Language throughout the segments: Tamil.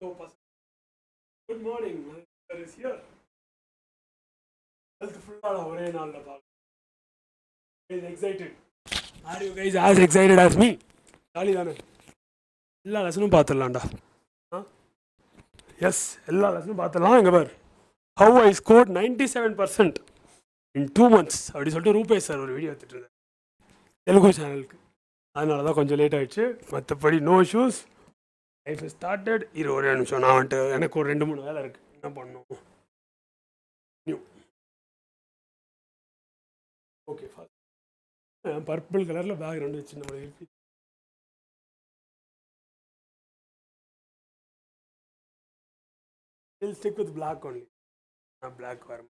Good morning. Sir is here. Health full ஒரே நாள்ல பாக்க. Is excited. Are you guys as excited as me? Jolly தானே? எல்லா லெசனும் பார்த்துடலாம்டா. எஸ் எல்லா லெசனும் பார்த்துடலாம். இங்கே பார் how I scored 97% in 2 months அப்படி சொல்லிட்டு ரூபேஷ் சார் ஒரு வீடியோ எடுத்துட்டு இருந்தார் தெலுங்கு சேனலுக்கு. அதனால தான் கொஞ்சம் லேட் ஆகிடுச்சு. மற்றபடி நோ இஷ்யூஸ். Life started. ஒரே நிமிஷம் நான் வந்துட்டு எனக்கு ஒரு 2-3 வேலை இருக்குது. என்ன பண்ணணும்? நியூ ஓகே ஃபர்ஸ்ட் பர்பிள் கலரில் பேக்ரவுண்ட் வச்சு நம்ம எழுப்பி will stick with black only. Black வரும்.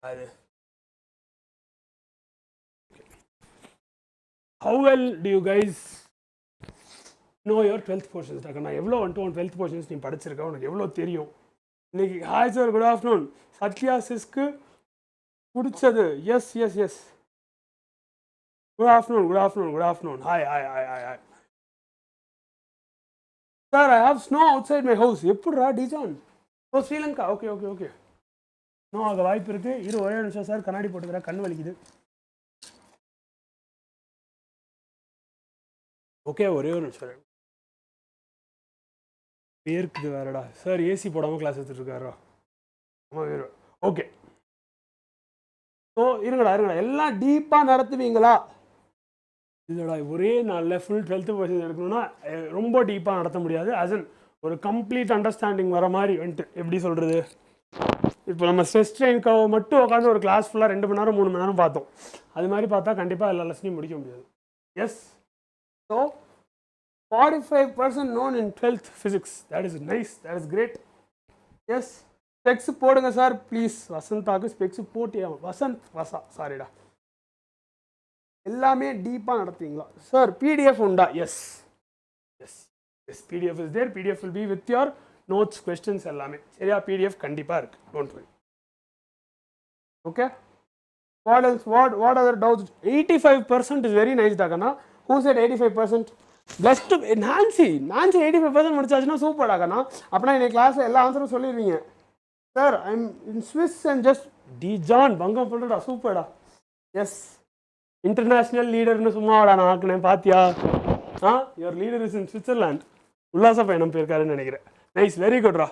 அது how well do you guys know your 12th portions? நான் எவ்வளோ வந்துட்டு 12th portions நீ படிச்சிருக்க, உனக்கு எவ்வளோ தெரியும்? இன்னைக்கு hi sir, good afternoon. Sathya சிஸ்க்கு பிடிச்சது. Yes yes yes good afternoon, good afternoon, good afternoon. Hi hi hi hi hi sir. I have snow outside my house. எப்படிரா டிஜான்? Oh Sri Lanka. Okay okay okay. Snow ஆக வாய்ப்பு இருக்குது. ஒரே நிமிஷம் சார், கண்ணாடி போட்டுக்கிறேன், கண் வலிக்குது. ஓகே ஒரே ஒரு நிமிஷம். பேருக்குது வேறடா சார். ஏசி போடாமல் கிளாஸ் எடுத்துகிட்ருக்காரா? ஆமாம் வேறு. ஓகே ஸோ இருங்கடா எல்லாம் டீப்பாக நடத்துவீங்களா? இல்லைடா ஒரே நாளில் ஃபுல் 12th portion எடுக்கணும்னா ரொம்ப டீப்பாக நடத்த முடியாது. அன் ஒரு கம்ப்ளீட் அண்டர்ஸ்டாண்டிங் வர மாதிரி வந்துட்டு எப்படி சொல்கிறது, இப்போ நம்ம ஸ்ட்ரெஸ் ட்ரெயின் கர்வ் மட்டும் உட்காந்து ஒரு கிளாஸ் ஃபுல்லாக 2 மணி நேரம் 3 மணி நேரம் பார்த்தோம். அது மாதிரி பார்த்தா கண்டிப்பாக எல்லா லெசனையும் முடிக்க முடியாது. Yes so 45% known in 12th physics. That is nice. That is great. Yes. Specs போடுங்க சார் ப்ளீஸ். வசந்தாக்கு ஸ்பெக்ஸ் போட்டியா? வசா சாரிடா. எல்லாமே டீப்பாக நடத்துவீங்களா சார்? பிடிஎஃப் உண்டா? Yes yes yes PDF is there. PDF will be with your notes, questions எல்லாமே. சரியா? பிடிஎஃப் கண்டிப்பாக இருக்குது. Don't worry. Okay. What else? What other doubts? 85% is very nice டாக்கண்ணா. Who said 85%? பெஸ்ட் நான்சி 85% முடிச்சாச்சுன்னா சூப்பர் டாக்கண்ணா. அப்படின்னா இன்னைக்கு கிளாஸில் எல்லா ஆன்சரும் சொல்லிடுவீங்க. Sir I am in Swiss and just D John பங்கம் பண்ணுறடா. சூப்பர்டா. எஸ் இன்டர்நேஷ்னல் லீடர்னு சும்மாவாடா நான் ஆக்குனேன் பார்த்தியா? Your leader is in Switzerland. உல்லாச பயணம் போயிருக்காருன்னு நினைக்கிறேன். நைஸ், வெரி குட்ரா.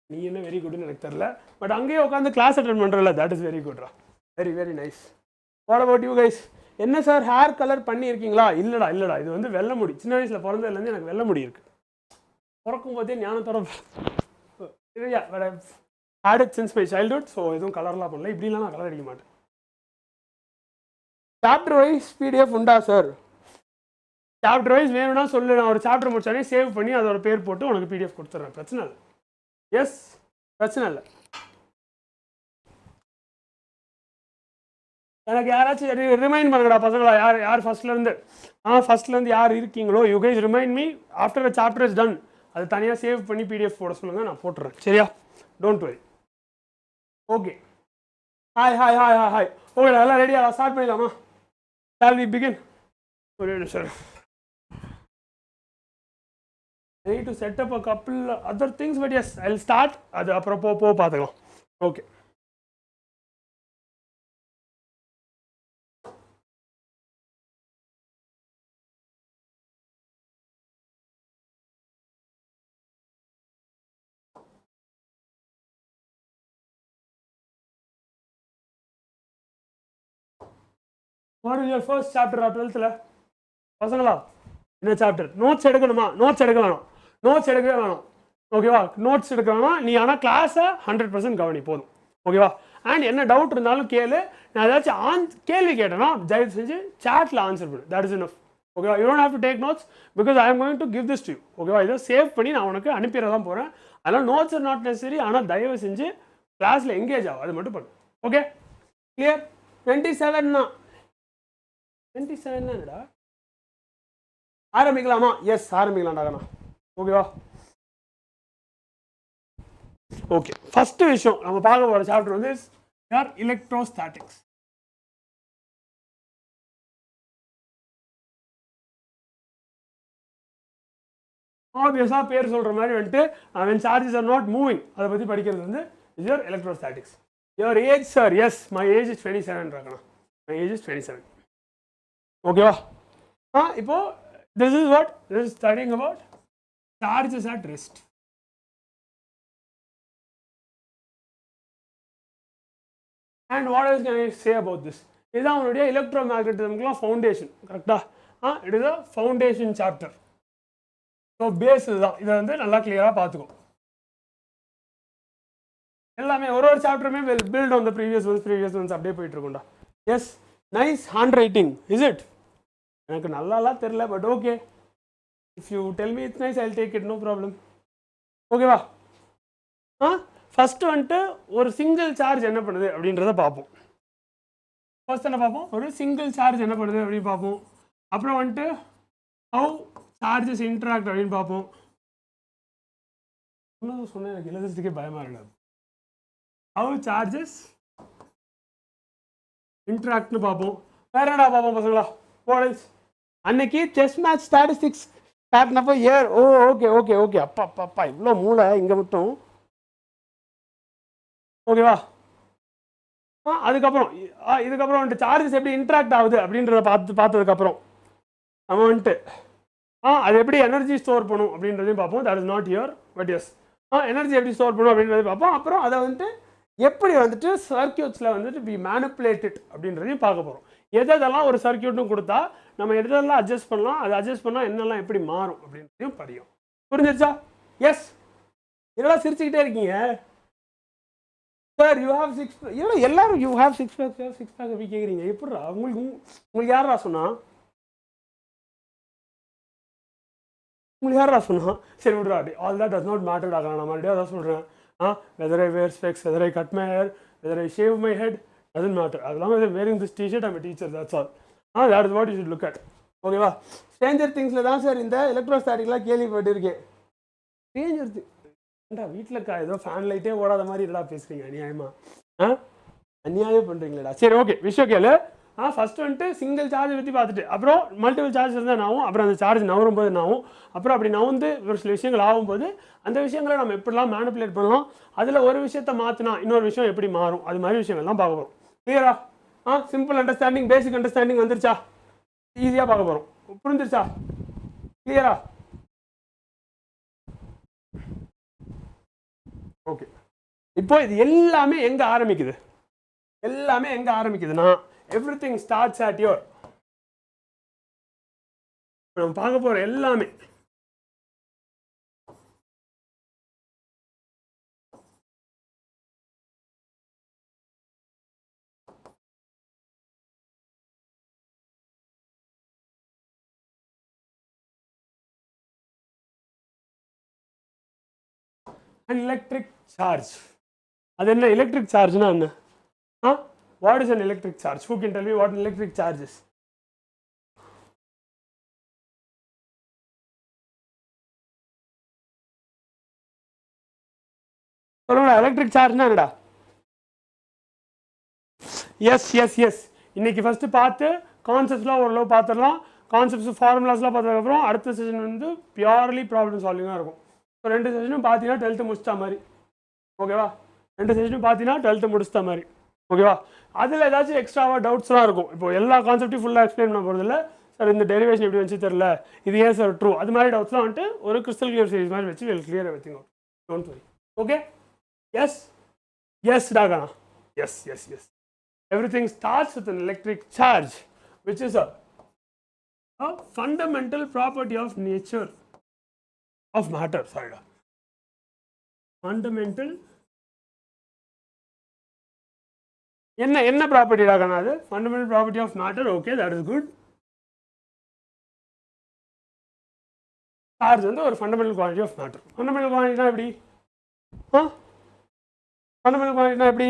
நீ என்ன வெரி குட்னு எனக்கு தெரில, பட் அங்கேயே உட்காந்து கிளாஸ் அட்டென்ட் பண்ணுறல, தட் இஸ் வெரி குட்ரா. Very very nice. What about you guys? என்ன சார் ஹேர் கலர் பண்ணியிருக்கீங்களா? இல்லைடா இது வந்து வெள்ளை முடி. சின்ன வயசில் பிறந்ததுலேருந்து எனக்கு வெள்ளை முடி இருக்குது. பிறக்கும் போதே ஞானத்தோட சரியா hate it since my childhood. So எதுவும் கலர்லாம் பண்ணல. இப்படிலாம் நான் கலர் அடிக்க மாட்டேன். சாப்டர் வைஸ் பிடிஎஃப் உண்டா சார்? சாப்டர் வைஸ் வேணும்னா சொல்லு. நான் ஒரு சாப்டர் முடிச்சானே சேவ் பண்ணி அதோட பேர் போட்டு உனக்கு பிடிஎஃப் கொடுத்துட்றேன். பிரச்சனை இல்லை. எஸ் பிரச்சனை இல்லை. எனக்கு யாராச்சும் ரிமைண்ட் பண்ணுங்கடா பசங்களா. யார் ஃபர்ஸ்ட்லேருந்து யார் இருக்கீங்களோ you guys remind me after a chapter is done. அது தனியாக சேவ் பண்ணி பிடிஎஃப் போட சொல்லுங்கள், நான் போட்டுறேன். சரியா? Don't worry. Okay. Hi hi hi hi hi. ஓகேடா எல்லாம் ரெடியா? ஸ்டார்ட் பண்ணிடலாமா? Shall we begin? ஒரே நிமிஷம். I need to set up a couple other things, but yes, I'll start. அது அப்புறம் போ பார்த்துக்கலாம். Okay. What is your first chapter of 12th? பசங்களா என்ன சாப்டர்? நோட்ஸ் எடுக்கணுமா? நோட்ஸ் எடுக்க வேணாம். நோட்ஸ் எடுக்கவே வேணாம். ஓகேவா? நோட்ஸ் எடுக்க வேணாம். நீ ஆனால் கிளாஸை 100% கவனி போதும். ஓகேவா? அண்ட் என்ன டவுட் இருந்தாலும் கேளு. நான் ஏதாச்சும் கேள்வி கேட்டேன்னா தயவு செஞ்சு சாட்டில் ஆன்சர் பண்ணு. That is enough. ஓகேவா? You don't have to take notes because I am going to give this to you. ஓகேவா? இதை சேவ் பண்ணி நான் உனக்கு அனுப்பிட தான் போகிறேன். அதனால் நோட்ஸ் ஆர் நாட் நெசசரி. ஆனால் தயவு செஞ்சு கிளாஸில் எங்கேஜ் ஆகும், அது மட்டும் பண்ணு. Okay clear? 27 என்னடா? ஆரம்பிக்கலாமா? எஸ் ஆரம்பிக்கலாம்டாங்கண்ணா. ஓகேவா? ஓகே. ஃபர்ஸ்ட் விஷயம் நம்ம பார்க்க போகிற சாப்டர் வந்து your electrostatics. Obviously, பேர் சொல்ற மாதிரி வந்து when charges are not moving அத பத்தி படிக்கிறது வந்து is your electrostatics. Your age, sir? Yes, my age is 27 rakana. My age is 27. Okay va? Ipo this is what this is studying about charges at rest. And what else can I say about this? This is our electromagnetism foundation. Correct? It is a foundation chapter. So base is இது வந்து நல்லா clear-ஆ பாத்துக்கோ. எல்லாமே ஒரு சாப்டருமே will build on the previous ones அப்படியே போயிட்டு இருக்கும்டா. Yes, nice handwriting, is it? எனக்கு நல்லாலாம் தெரியல but okay. If you tell me it's nice, I'll take it, no problem. Okay வா? ஃபர்ஸ்ட் வந்துட்டு ஒரு சிங்கிள் சார்ஜ் என்ன பண்ணுது அப்படின்றத பார்ப்போம். ஃபர்ஸ்ட் என்ன பார்ப்போம்? ஒரு சிங்கிள் சார்ஜ் என்ன பண்ணுது அப்படின்னு பார்ப்போம். அப்புறம் வந்துட்டு how charges interact அப்படின்னு பார்ப்போம். இன்னும் சொன்னேன் எனக்கு எழுதுறதுக்கே பயமா இருக்கு. how charges interact னு பார்ப்போம். வேற என்னடா பார்ப்போம் பசங்களா? what else? அன்னைக்கு செஸ் மேட்ச் ஸ்டாட்டிஸ்டிக்ஸ் காட்டினப்போ ஓகே அப்பா இவ்வளோ மூளை இங்கே மட்டும் ஓகேவா? அதுக்கப்புறம் இதுக்கப்புறம் வந்துட்டு சார்ஜஸ் எப்படி இன்ட்ராக்ட் ஆகுது அப்படின்றத பார்த்ததுக்கப்புறம் நம்ம வந்துட்டு அது எப்படி எனர்ஜி ஸ்டோர் பண்ணும் அப்படின்றதையும் பார்ப்போம். That is not your but yes energy எப்படி ஸ்டோர் பண்ணும் அப்படின்றதையும் பார்ப்போம். அப்புறம் அதை வந்துட்டு எப்படி வந்துட்டு சர்க்கியூட்ஸில் வந்துட்டு பி மேனிப்புலேட்டட் அப்படின்றதையும் பார்க்க போகிறோம். எதெல்லாம் ஒரு சர்க்கியூட்டும் கொடுத்தா நம்ம எதெல்லாம் அட்ஜஸ்ட் பண்ணலாம், அதை அட்ஜஸ்ட் பண்ணால் என்னெல்லாம் எப்படி மாறும் அப்படின்றதையும் படியும். புரிஞ்சிருச்சா? எஸ். இதெல்லாம் சிரிச்சுக்கிட்டே இருக்கீங்க சார். யூ ஹேவ் சிக்ஸ் எல்லாரும் யூ ஹேவ் சிக்ஸ் பேக் அப்படி கேட்குறீங்க. எப்படிடா உங்களுக்கு யாரா சொன்னா? உங்களுக்கு யாரா சொன்னா? சரி விட்றா, all that does not matter ஆகலாம். நான் மறுபடியும் அதான் சொல்கிறேன். whether I wear specs, whether I cut my hair, whether I shave my head, doesn't matter. As long as I'm wearing this t-shirt, I'm a teacher, that's all. That is what you should look at. Okay va? Stranger Thingsல தான் சார் இந்த எலக்ட்ரோஸ்டாட்டிக்லாம் கேள்விப்பட்டிருக்கேன். ஸ்ட்ரேஞ்சர் திங்ஸ் வீட்டில் ஏதோ ஃபேன் லைட்டே ஓடாத மாதிரி இதெல்லாம் பேசுகிறீங்க. அநியாயமா அநியாயம் பண்ணுறீங்களா? சரி ஓகே, விஷயம் கேளு. ஃபஸ்ட்டு வந்துட்டு சிங்கிள் சார்ஜ் பற்றி பார்த்துட்டு அப்புறம் மல்டிபிள் சார்ஜ் இருந்தால் என்ன ஆகும், அப்புறம் அந்த சார்ஜ் நவரும் போது என்ன ஆகும், அப்புறம் அப்படி நவந்து ஒரு சில விஷயங்கள் ஆகும்போது அந்த விஷயங்களை நம்ம எப்படிலாம் மேனிப்புலேட் பண்ணலாம், அதில் ஒரு விஷயத்தை மாற்றினா இன்னொரு விஷயம் எப்படி மாறும், அது மாதிரி விஷயங்கள்லாம் பார்க்க போகிறோம். கிளியரா? சிம்பிள் அண்டர்ஸ்டாண்டிங், பேசிக் அண்டர்ஸ்டாண்டிங் வந்துருச்சா? ஈஸியாக பார்க்க போகிறோம். புரிஞ்சிருச்சா? கிளியரா? ஓகே. இப்போ இது எல்லாமே எங்கே ஆரம்பிக்குது? எல்லாமே எங்கே ஆரம்பிக்குதுன்னா everything starts at your நம்ம பார்க்க போற எல்லாமே an electric charge. அது என்ன எலக்ட்ரிக் சார்ஜ்னா என்ன? What is an electric charge? Who can tell me what an electric charge is? Electric சார்ஜ்னா என்னடா? எஸ் இன்னைக்கு ஃபர்ஸ்ட் பார்த்து கான்செப்ட்ஸ்லாம் ஓரளவு பார்த்துடலாம். கான்செப்ட்ஸ் ஃபார்முலாஸ்லாம் பார்த்ததுக்கப்புறம் அடுத்த செஷன் வந்து பியூர்லி ப்ராப்ளம் சால்விங்காக இருக்கும். ஸோ 2 செஷனும் பார்த்தீங்கன்னா 12th முடிச்சிட்டா மாதிரி. ஓகேவா? 2 செஷனும் பார்த்தீங்கன்னா 12th முடிச்சிட்டா மாதிரி. ஓகேவா? அதில் ஏதாச்சும் எக்ஸ்ட்ராவாக டவுட்ஸ்லாம் இருக்கும். இப்போ எல்லா கான்செப்ட்டையும் ஃபுல்லாக எக்ஸ்பிளைன் பண்ண போகிறதில்ல. சார் இந்த டெரிவேஷன் எப்படி வச்சு தெரில, இது ஏன் சார் ட்ரூ, அது மாதிரி டவுட்ஸ்லாம் வந்துட்டு ஒரு கிறிஸ்டல் கிளியர் சீரிஸ் மாதிரி வச்சு will clear everything out. Don't worry. Okay? Yes டாகனா. Yes everything starts with an electric charge which is a fundamental property of nature of matter. Sorry, fundamental என்ன ப்ராப்பர்ட்டி டாகனா? அது fundamental property of matter. Okay, that is good. Charge வந்து ஒரு fundamental quantity of matter. Fundamental குவான்டிட்டினா எப்படி? ஃபண்டமெண்டல் குவான்டிட்டினா எப்படி?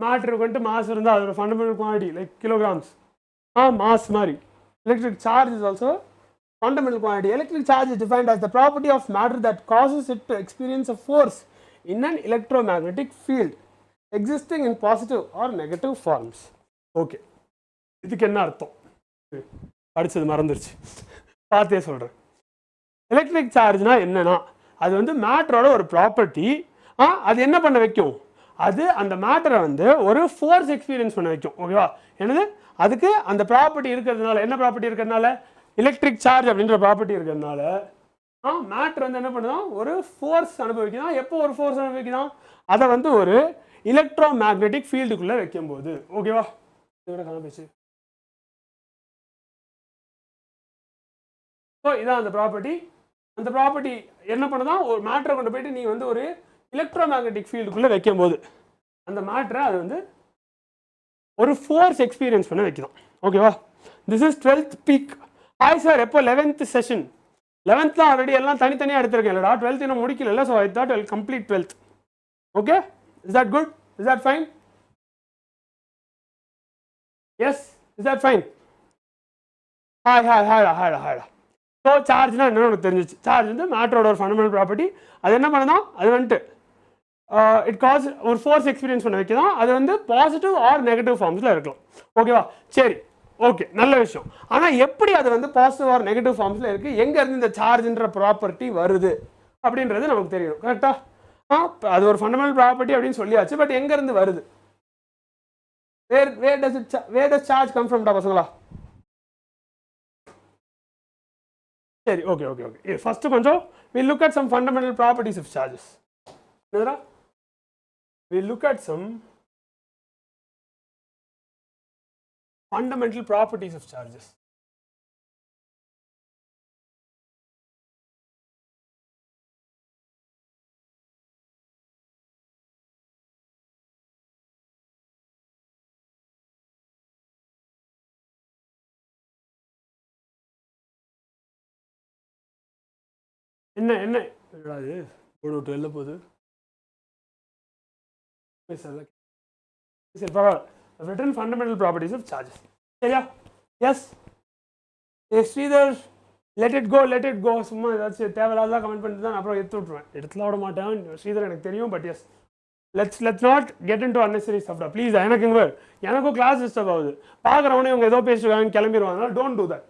மேட்டருக்கு வந்துட்டு மாஸ் இருந்தால் அது ஒரு fundamental quantity like kilograms. Mass மாதிரி. Electric charge is also fundamental quantity. Electric charge is defined as the property of matter that causes it to experience a force in an electromagnetic field. existing in positive or negative forms. Okay, இதுக்கு என்ன அர்த்தம் படிச்சது மறந்துருச்சு பார்த்தே சொல்கிறேன். எலக்ட்ரிக் சார்ஜ்னா என்னன்னா அது வந்து மேட்டரோட ஒரு ப்ராப்பர்ட்டி. அது என்ன பண்ண வைக்கும், அது அந்த மேட்டரை வந்து ஒரு ஃபோர்ஸ் எக்ஸ்பீரியன்ஸ் பண்ண வைக்கும். ஓகேவா, என்னது அதுக்கு அந்த ப்ராப்பர்ட்டி இருக்கிறதுனால, என்ன ப்ராப்பர்ட்டி இருக்கிறதுனால, எலக்ட்ரிக் சார்ஜ் அப்படின்ற ப்ராப்பர்ட்டி இருக்கிறதுனால மேட்டர் வந்து என்ன பண்ணுதான், ஒரு ஃபோர்ஸ் அனுபவிக்குதான். எப்போ ஒரு ஃபோர்ஸ் அனுபவிக்குதான், அதை வந்து ஒரு எலக்ட்ரோ மேக்னெட்டிக் ஃபீல்டுக்குள்ளே வைக்கும்போது. ஓகேவா, இதோட காணப்பேச்சு. ஸோ இதான் அந்த ப்ராப்பர்ட்டி. அந்த ப்ராப்பர்ட்டி என்ன பண்ணுதான், ஒரு மேட்டரை கொண்டு போயிட்டு நீ வந்து ஒரு எலக்ட்ரோ மேக்னெட்டிக் ஃபீல்டுக்குள்ளே வைக்கும்போது அந்த மேட்டரை அது வந்து ஒரு ஃபோர்ஸ் எக்ஸ்பீரியன்ஸ் பண்ண வைக்குதான். ஓகேவா, this is 12th peak. Hi sir, எப்போ 11th செஷன்? 11th தான் ஆல்ரெடி எல்லாம் தனித்தனியாக எடுத்திருக்கேன் இல்லைடா, 12th இன்னும் முடிக்கல. So I thought I'll complete 12th. Okay, is that good? Is that fine? Yes, is that fine? ஹாய்டா. ஸோ சார்ஜ்னா என்னன்னு உனக்கு தெரிஞ்சிச்சு. சார்ஜ் வந்து மேட்டரோட ஒரு ஃபண்டமெண்டல் ப்ராப்பர்ட்டி. அது என்ன பண்ணுதான், அது வந்துட்டு இட் காஸ் ஒரு ஃபோர்ஸ் எக்ஸ்பீரியன்ஸ் பண்ண வைக்கலாம். அது வந்து பாசிட்டிவ் ஆர் நெகட்டிவ் ஃபார்ம்ஸில் இருக்கலாம். ஓகேவா, சரி, ஓகே, நல்ல விஷயம். ஆனால் எப்படி அது வந்து பாசிட்டிவ் ஆர் நெகட்டிவ் ஃபார்ம்ஸில் இருக்குது, எங்கேருந்து இந்த சார்ஜ்ன்ற ப்ராப்பர்ட்டி வருது அப்படின்றது நமக்கு தெரியணும். கரெக்டாக, அது ஒரு ஃபண்டமெண்டல் ப்ராப்பர்ட்டி அப்படின்னு சொல்லியாச்சு. பட் எங்கேருந்து வருது, where does charge come from டா பசங்களா? சரி, ஓகே. ஃபர்ஸ்ட் கொஞ்சம் we'll look at some fundamental properties of charges. We'll look at some fundamental properties of charges. என்ன அது போட்டு வெளில போகுது. சரி, பரவாயில்ல. written fundamental properties of charges. சரியா? Yes Sridhar, let it go. சும்மா ஏதாச்சும் தேவையில்லாத கமெண்ட் பண்ணிட்டு தான் அப்புறம் எடுத்து விட்ருவேன். எடுத்துலாம் விட மாட்டேன் ஸ்ரீதர், எனக்கு தெரியும். But yes, let's not get into unnecessary stuff. Please, எனக்கும் கிளாஸ் டிஸ்டர்ப் ஆகுது. பார்க்குறவனே இவங்க ஏதோ பேசிட்டு கிளம்பிடுவாங்க. Don't do that.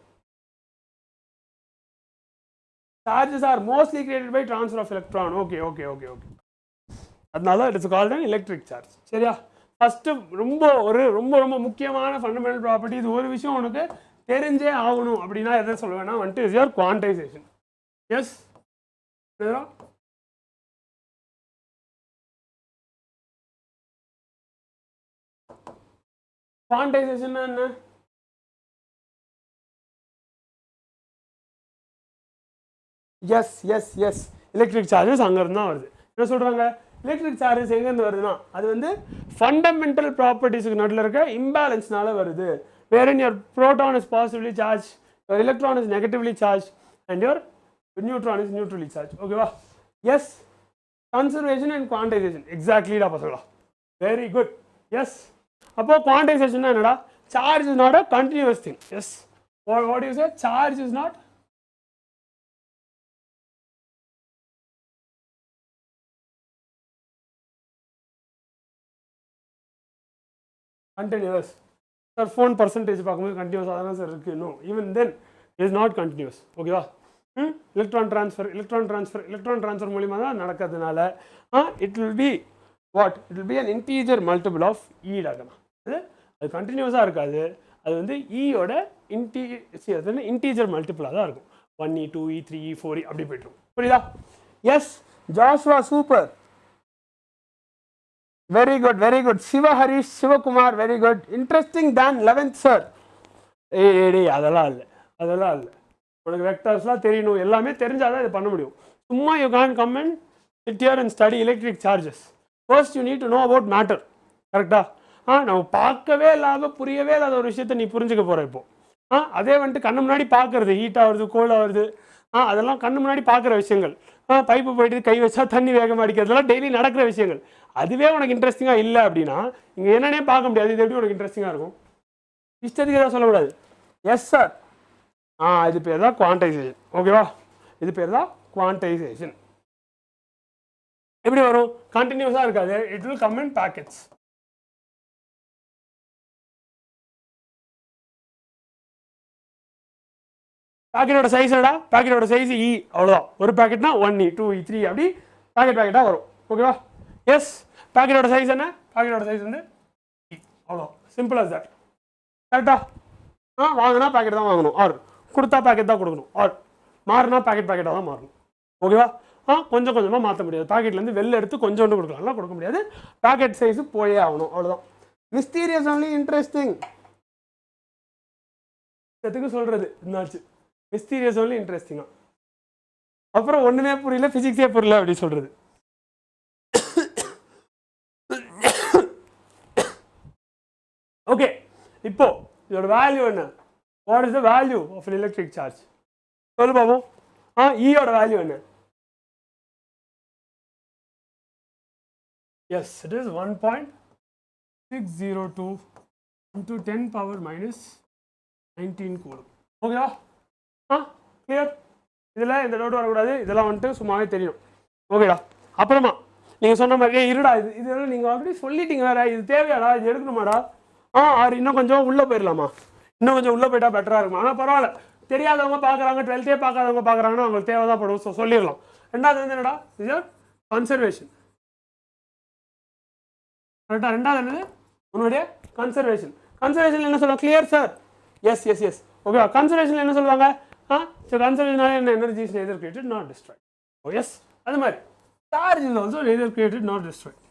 Charges are mostly created by transfer of electron. Okay. அதனால it's called an electric charge. சரியா? ஃபர்ஸ்ட் ரொம்ப முக்கியமான ஃபண்டமெண்டல் ப்ராப்பர்ட்டி. இது ஒரு விஷயம் உனக்கு தெரிஞ்சே ஆகணும் அப்படின்னா எதை சொல்லுவேன்னா வந்துட்டு is your quantisation. Yes, quantisation என்ன? எஸ் எலக்ட்ரிக் சார்ஜஸ் அங்கேருந்து தான் வருது. என்ன சொல்கிறாங்க, எலக்ட்ரிக் சார்ஜஸ் எங்கேருந்து வருதுன்னா அது வந்து ஃபண்டமெண்டல் ப்ராப்பர்ட்டிஸுக்கு நடுவில் இருக்க இம்பேலன்ஸ்னால வருது. wherein your proton is positively charged, your electron is negatively charged and your neutron is neutrally charged. ஓகேவா? Yes, conservation and quantization. எக்ஸாக்ட்லிடா பசங்களா, வெரி குட். எஸ், அப்போ குவான்டைசேஷன் என்னடா, charge is not a continuous thing. Yes, what you say, charge is not continuous. Sir phone percentage பார்க்கும்போது கண்டினியூஸாக தானே சார் இருக்குது. No, even then is not continuous. ஓகேவா? எலக்ட்ரான் ட்ரான்ஸ்ஃபர் மூலிமா தான் நடக்கிறதுனால it will be an integer multiple of E டாகணும். அது கண்டினியூஸாக இருக்காது. அது வந்து ஈயோட இன்டீஜர் மல்டிபிளாக தான் இருக்கும். 1E 2E 3E 4E அப்படி போய்ட்டுருக்கும். புரியுதா? Yes, Joshua super, very good. Shiva Harish, Shivakumar, very good. Interesting than 11th sir. ஏய் அதெல்லாம் இல்லை. உனக்கு வெக்டர்ஸ்லாம் தெரியணும், எல்லாமே தெரிஞ்சாதான் இதை பண்ண முடியும். சும்மா you can come and sit here and study electric charges. First you need to know about matter. கரெக்டா? நம்ம பார்க்கவே இல்லாத புரியவே இல்லாத ஒரு விஷயத்தை நீ புரிஞ்சுக்க போகிற இப்போ. அதே வந்துட்டு கண்ணு முன்னாடி பார்க்கறது, ஹீட் ஆகுது கோல்ட் ஆகுது, அதெல்லாம் கண்ணு முன்னாடி பார்க்குற விஷயங்கள். பைப்பு போயிட்டு கை வச்சா தண்ணி வேகமாக அடிக்கிறதுலாம் டெய்லி நடக்கிற விஷயங்கள். அதுவே உனக்கு இன்ட்ரெஸ்டிங்காக இல்லை அப்படின்னா இங்கே என்னன்னே பார்க்க முடியாது. இது எப்படி உனக்கு இன்ட்ரெஸ்டிங்காக இருக்கும்? இஷ்டத்துக்கு ஏதாவது சொல்லக்கூடாது. எஸ் சார், இது பேர் தான் குவான்டைசேஷன். ஓகேவா? இது பேர் தான் குவான்டைசேஷன். எப்படி வரும் கண்டினியூஸாக இருக்காது it will come in packets பாக்கெட்டோட சைஸ் என்னடா பாக்கெட்டோட சைஸ் இ அவ்வளோதான் ஒரு பாக்கெட்னா 1E 2E 3 அப்படி பாக்கெட்டாக வரும் ஓகேவா எஸ் பாக்கெட்டோட சைஸ் என்ன பாக்கெட்டோட சைஸ் வந்து இ அவ்வளோ சிம்பிள் அஸ் தட் கரெக்டா வாங்கினா பாக்கெட் தான் வாங்கணும் ஆர் கொடுத்தா பாக்கெட் தான் கொடுக்கணும் ஆர் மாறினா பாக்கெட்டாக தான் மாறணும் ஓகேவா கொஞ்சம் கொஞ்சமாக மாற்ற முடியாது பாக்கெட்லேருந்து வெளில எடுத்து கொஞ்சோண்டு கொடுக்கலாம்லாம் கொடுக்க முடியாது பாக்கெட் சைஸு போயே ஆகணும் அவ்வளோதான் மிஸ்டீரியஸ் ஒன்லி இன்ட்ரெஸ்டிங் எதுக்கு சொல்கிறது என்னாச்சு மிஸ்டீரியஸ் ஒன்லி இன்ட்ரெஸ்டிங்காக அப்புறம் ஒன்றுமே புரியல ஃபிசிக்ஸே புரியல அப்படி சொல்கிறது ஓகே இப்போ இதோட வேல்யூ என்ன what is the value of an electric charge சொல்லு பாப்போம் ஈயோட வேல்யூ என்ன yes it is 1.602 into 10 power minus 19 coulomb ஓகேவா கிளியர் இதில் இந்த டவுட் வரக்கூடாது இதெல்லாம் வந்துட்டு சும்மாவே தெரியணும் ஓகேடா அப்புறமா நீங்கள் சொன்ன மாதிரியே இருடா இதெல்லாம் நீங்கள் ஆல்ரெடி சொல்லிட்டீங்க வேற இது தேவையாடா இது எடுக்கணுமாடா ஆறு இன்னும் கொஞ்சம் உள்ளே போயிடலாமா இன்னும் கொஞ்சம் உள்ளே போயிட்டா பெட்டராக இருக்குமா ஆனால் பரவாயில்ல தெரியாதவங்க பார்க்குறாங்க 12th பார்க்காதவங்க பார்க்குறாங்கன்னா அவங்களுக்கு தேவை தான் படும் ஸோ சொல்லிடலாம் ரெண்டாவது வந்து என்னடா இது கன்சர்வேஷன் கரெக்டாக ரெண்டாவது என்னது உன்னுடைய கன்சர்வேஷன் என்ன சொல்லுவாங்க clear sir yes yes yes ஓகேவா கன்சர்வேஷன் என்ன சொல்லுவாங்க ஸோ கன்சர்வேஷனால என்ன energy is neither created not destroyed oh yes அது மாதிரி charge is also neither created not destroyed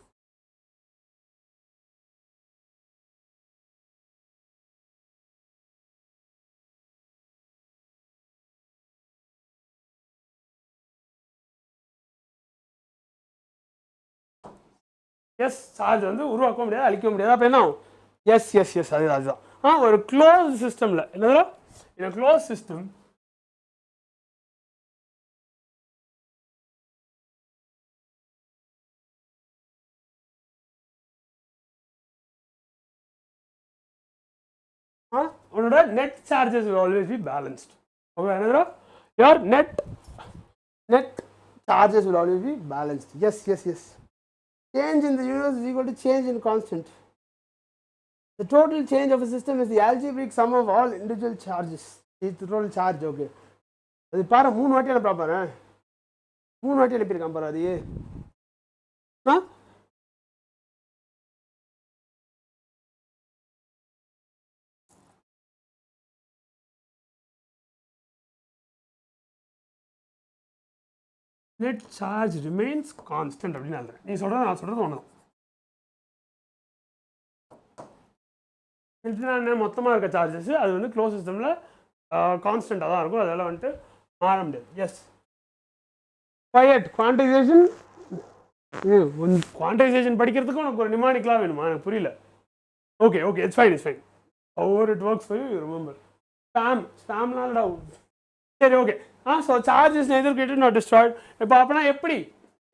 yes charge வந்து உருவாக்க முடியாது அழிக்க முடியாது அப்போ என்ன ஆகும் எஸ் எஸ் எஸ் அதுதான் ஒரு க்ளோஸ் சிஸ்டமில் என்னது in a closed system உன்னோட net charges will always be balanced okay another your net charges will always be balanced yes change in the universe is equal to change in constant the total change of a system is the algebraic sum of all individual charges it's the total charge okay அது பாரு மூணு வாட்டி அனுப்ப பாரு மூணு வாட்டி அனுப்பியிருக்கான் பாரு அது net charge remains constant அப்படின்னு சொல்றேன் நீ சொல்றது நான் சொல்றது ஒண்ணுதான் என்ன மொத்தமாக இருக்க சார்ஜஸ் அது வந்து க்ளோஸ் சிஸ்டமில் கான்ஸ்டண்ட்டாக தான் இருக்கும் அதெல்லாம் வந்துட்டு மாற முடியாது எஸ் குவைட் குவான்டைசேஷன் படிக்கிறதுக்கு உனக்கு ஒரு நிமானிக்கலாக வேணுமா எனக்கு புரியல okay it's fine however it works for you remember ஸ்பேம்னாலடா சரி okay so charges neither created not destroyed இப்போ அப்போனா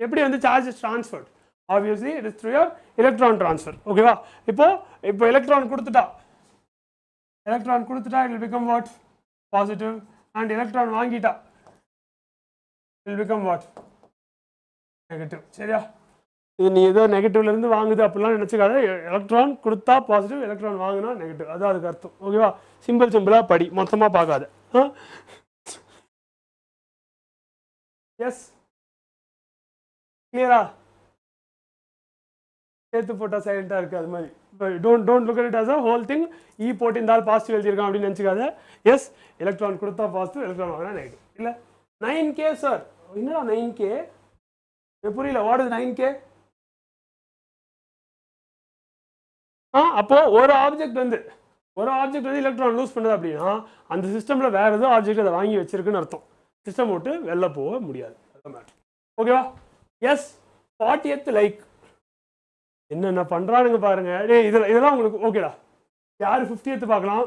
எப்படி வந்து charges transferred obviously it is through your electron transfer ஓகேவா இப்போ எலக்ட்ரான் கொடுத்துட்டா it will become what positive and electron வாங்கிட்டா it will become what negative சரியா இது நீ ஏதோ நெகட்டிவ்ல இருந்து வாங்குது அப்படிலாம் நினைச்சுக்காத எலக்ட்ரான் கொடுத்தா பாசிட்டிவ் எலக்ட்ரான் வாங்கினா நெகட்டிவ் அதான் அதுக்கு அர்த்தம் ஓகேவா சிம்பிளா படி மொத்தமா பார்க்காத எஸ் கிளியரா சேர்த்து போட்டால் சைலண்டாக இருக்குது அது மாதிரி don't look at it as a whole thing போட்டிருந்தால் பாசிட்டிவ் எழுதியிருக்கான் அப்படின்னு நினச்சிக்காத எஸ் எலக்ட்ரான் கொடுத்தா பாசிட்டிவ் எலக்ட்ரான் வாங்கினா நெகட்டிவ் இல்லை 9K சார் என்னடா 9K புரியல வாட் இஸ் 9K அப்போது ஒரு ஆப்ஜெக்ட் வந்து எலக்ட்ரான் லூஸ் பண்ணுது அப்படின்னா அந்த சிஸ்டமில் வேறு ஏதோ ஆப்ஜெக்ட் அதை வாங்கி வச்சிருக்குன்னு அர்த்தம் சிஸ்டம் விட்டு வெளில போக முடியாது அதான் மேட்ரு ஓகேவா எஸ் 40th லைக் என்னென்ன பண்ணுறானுங்க பாருங்க இதெல்லாம் உங்களுக்கு ஓகேடா யார் 50th பார்க்கலாம்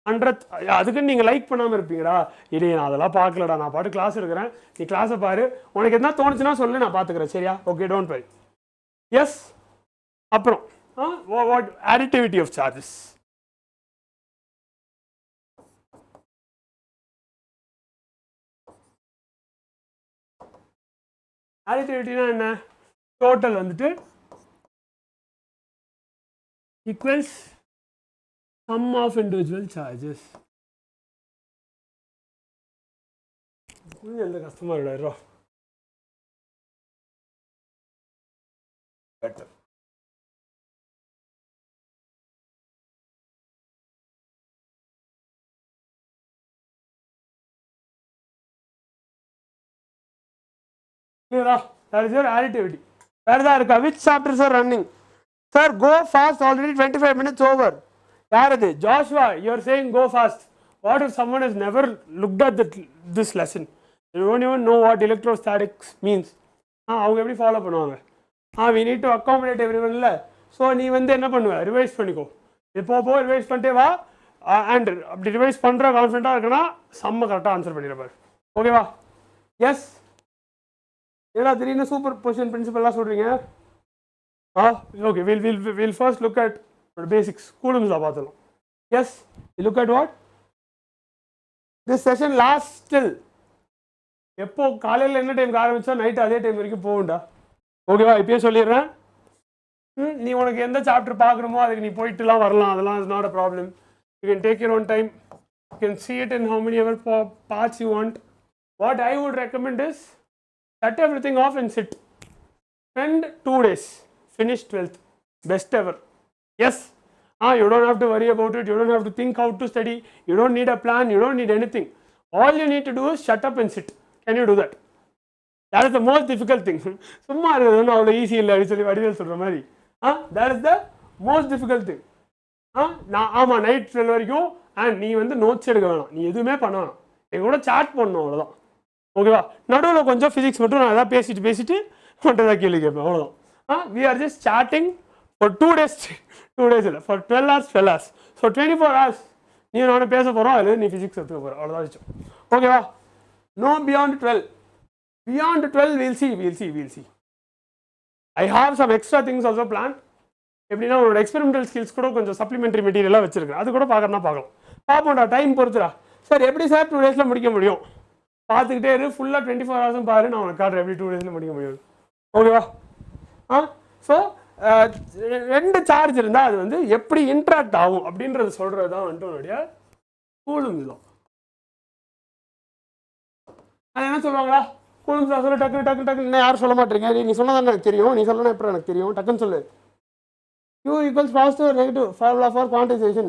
100th அதுக்குன்னு நீங்கள் லைக் பண்ணாமல் இருப்பீங்கடா இல்லை நான் அதெல்லாம் பார்க்கலடா நான் பாட்டு கிளாஸ் எடுக்கிறேன் நீ கிளாஸை பாரு உனக்கு எதனா தோணுச்சுன்னா சொல்லு நான் பார்த்துக்கிறேன் சரியா ஓகே டோன்ட் வரி எஸ் அப்புறம் what additivity of charges additivity என்ன total வந்துட்டு equals sum of individual charges. எந்த கஷ்டமா இல்ல better. Clear? That is your additivity. Where are the which chapters are running? Sir, go fast, already 25 minutes over. Yarade, Joshua, you are saying go fast. What if someone has never looked at this lesson? You don't even know what electrostatics means. அவங்க எப்படி ஃபாலோ பண்ணுவாங்க? We need to accommodate everyone இல்ல. ஸோ நீ வந்து என்ன பண்ணுவ, ரிவைஸ் பண்ணிக்கோ. இப்போ ரிவைஸ் பண்ணிட்டே வா. அண்ட் அப்படி ரிவைஸ் பண்ணுற கான்ஃபிடென்ட்டாக இருக்குன்னா செம்ம கரெக்டாக ஆன்சர் பண்ணிடுப்பார். ஓகேவா? எஸ். ஏன்னா திடீர்னு சூப்பர் பொசிஷன் பிரின்சிபல்லாம் சொல்கிறீங்க. Okay, we'll first look at the basics. Coulombs la paathalam. Yes, you look at what? This session lasts till எப்போ காலையில் என்ன டைம் ஆரம்பிச்சா நைட் அதே டைம் வரைக்கும் போகும்டா. ஓகேவா? இப்பயே சொல்லிடுறேன். நீ உனக்கு எந்த சாப்டர் பார்க்கணுமோ அதுக்கு நீ போயிட்டுலாம் வரலாம். அதெல்லாம் is not a problem. You can take your own time. You can see it in how many ever parts you want. What I would recommend is shut everything off and sit. Spend 2 days. Finish 12th. Best ever. Yes. You don't have to worry about it. You don't have to think how to study. You don't need a plan. You don't need anything. All you need to do is shut up and sit. Can you do that? That is the most difficult thing. சும்மா இருக்குதுன்னு அவ்வளோ ஈஸி இல்லை அப்படின்னு சொல்லி வடிவேல் சொல்கிற மாதிரி. That is the most difficult thing. ஆமாம் நைட் 12 வரைக்கும் நீ வந்து நோட்ஸ் எடுக்க வேணாம். நீ எதுவுமே பண்ண வேணாம். எங்க கூட சாட் பண்ணணும் அவ்வளோதான். ஓகேவா? நடுவில் கொஞ்சம் ஃபிசிக்ஸ் மட்டும் நான் எதாவது பேசிட்டு மட்டும் தான் கேள்வி கேட்பேன். அவ்வளோதான். We are just chatting for 2 days. 2 days இல்லை, for 12 hours. So 24 hours நீ நானும் பேச போகிறோம். அதில் நீ ஃபிசிக்ஸ் எடுத்துக்க போகிற அவ்வளோதான் வச்சோம். ஓகேவா? No beyond 12. Beyond 12 we'll see. I have some extra things also planned. எப்படின்னா உன்னோட எக்ஸ்பெரிமெண்டல் ஸ்கில்ஸ் கூட கொஞ்சம் சப்ளிமெண்ட்ரி மெட்டீரியலாக வச்சிருக்கேன். அது கூட பார்க்கறனா பார்க்கலாம். பார்ப்போம்டா, டைம் பொறுத்துடா. சார் எப்படி சார் 2 days முடிக்க முடியும்? பார்த்துக்கிட்டே இரு. ஃபுல்லாக 24 hours பாரு. நான் உனக்கு காட்டுறேன் எப்படி 2 days முடிக்க முடியும். ஓகேவா? ஸோ 2 சார்ஜ் இருந்தால் அது வந்து எப்படி இன்ட்ராக்ட் ஆகும் அப்படின்றது சொல்கிறது தான் வந்துட்டு உன்னுடைய கூலும்ஸ் லா. அது என்ன சொல்லுவாங்களா? கூலும்ஸ் லா சொல்ல டக்குன்னு யாரும் சொல்ல மாட்டேங்க. நீ சொன்னதான் எனக்கு தெரியும். நீ சொல்லணும் எப்படி எனக்கு தெரியும்? டக்குன்னு சொல்லு. Q equals positive or negative? Formula for quantization.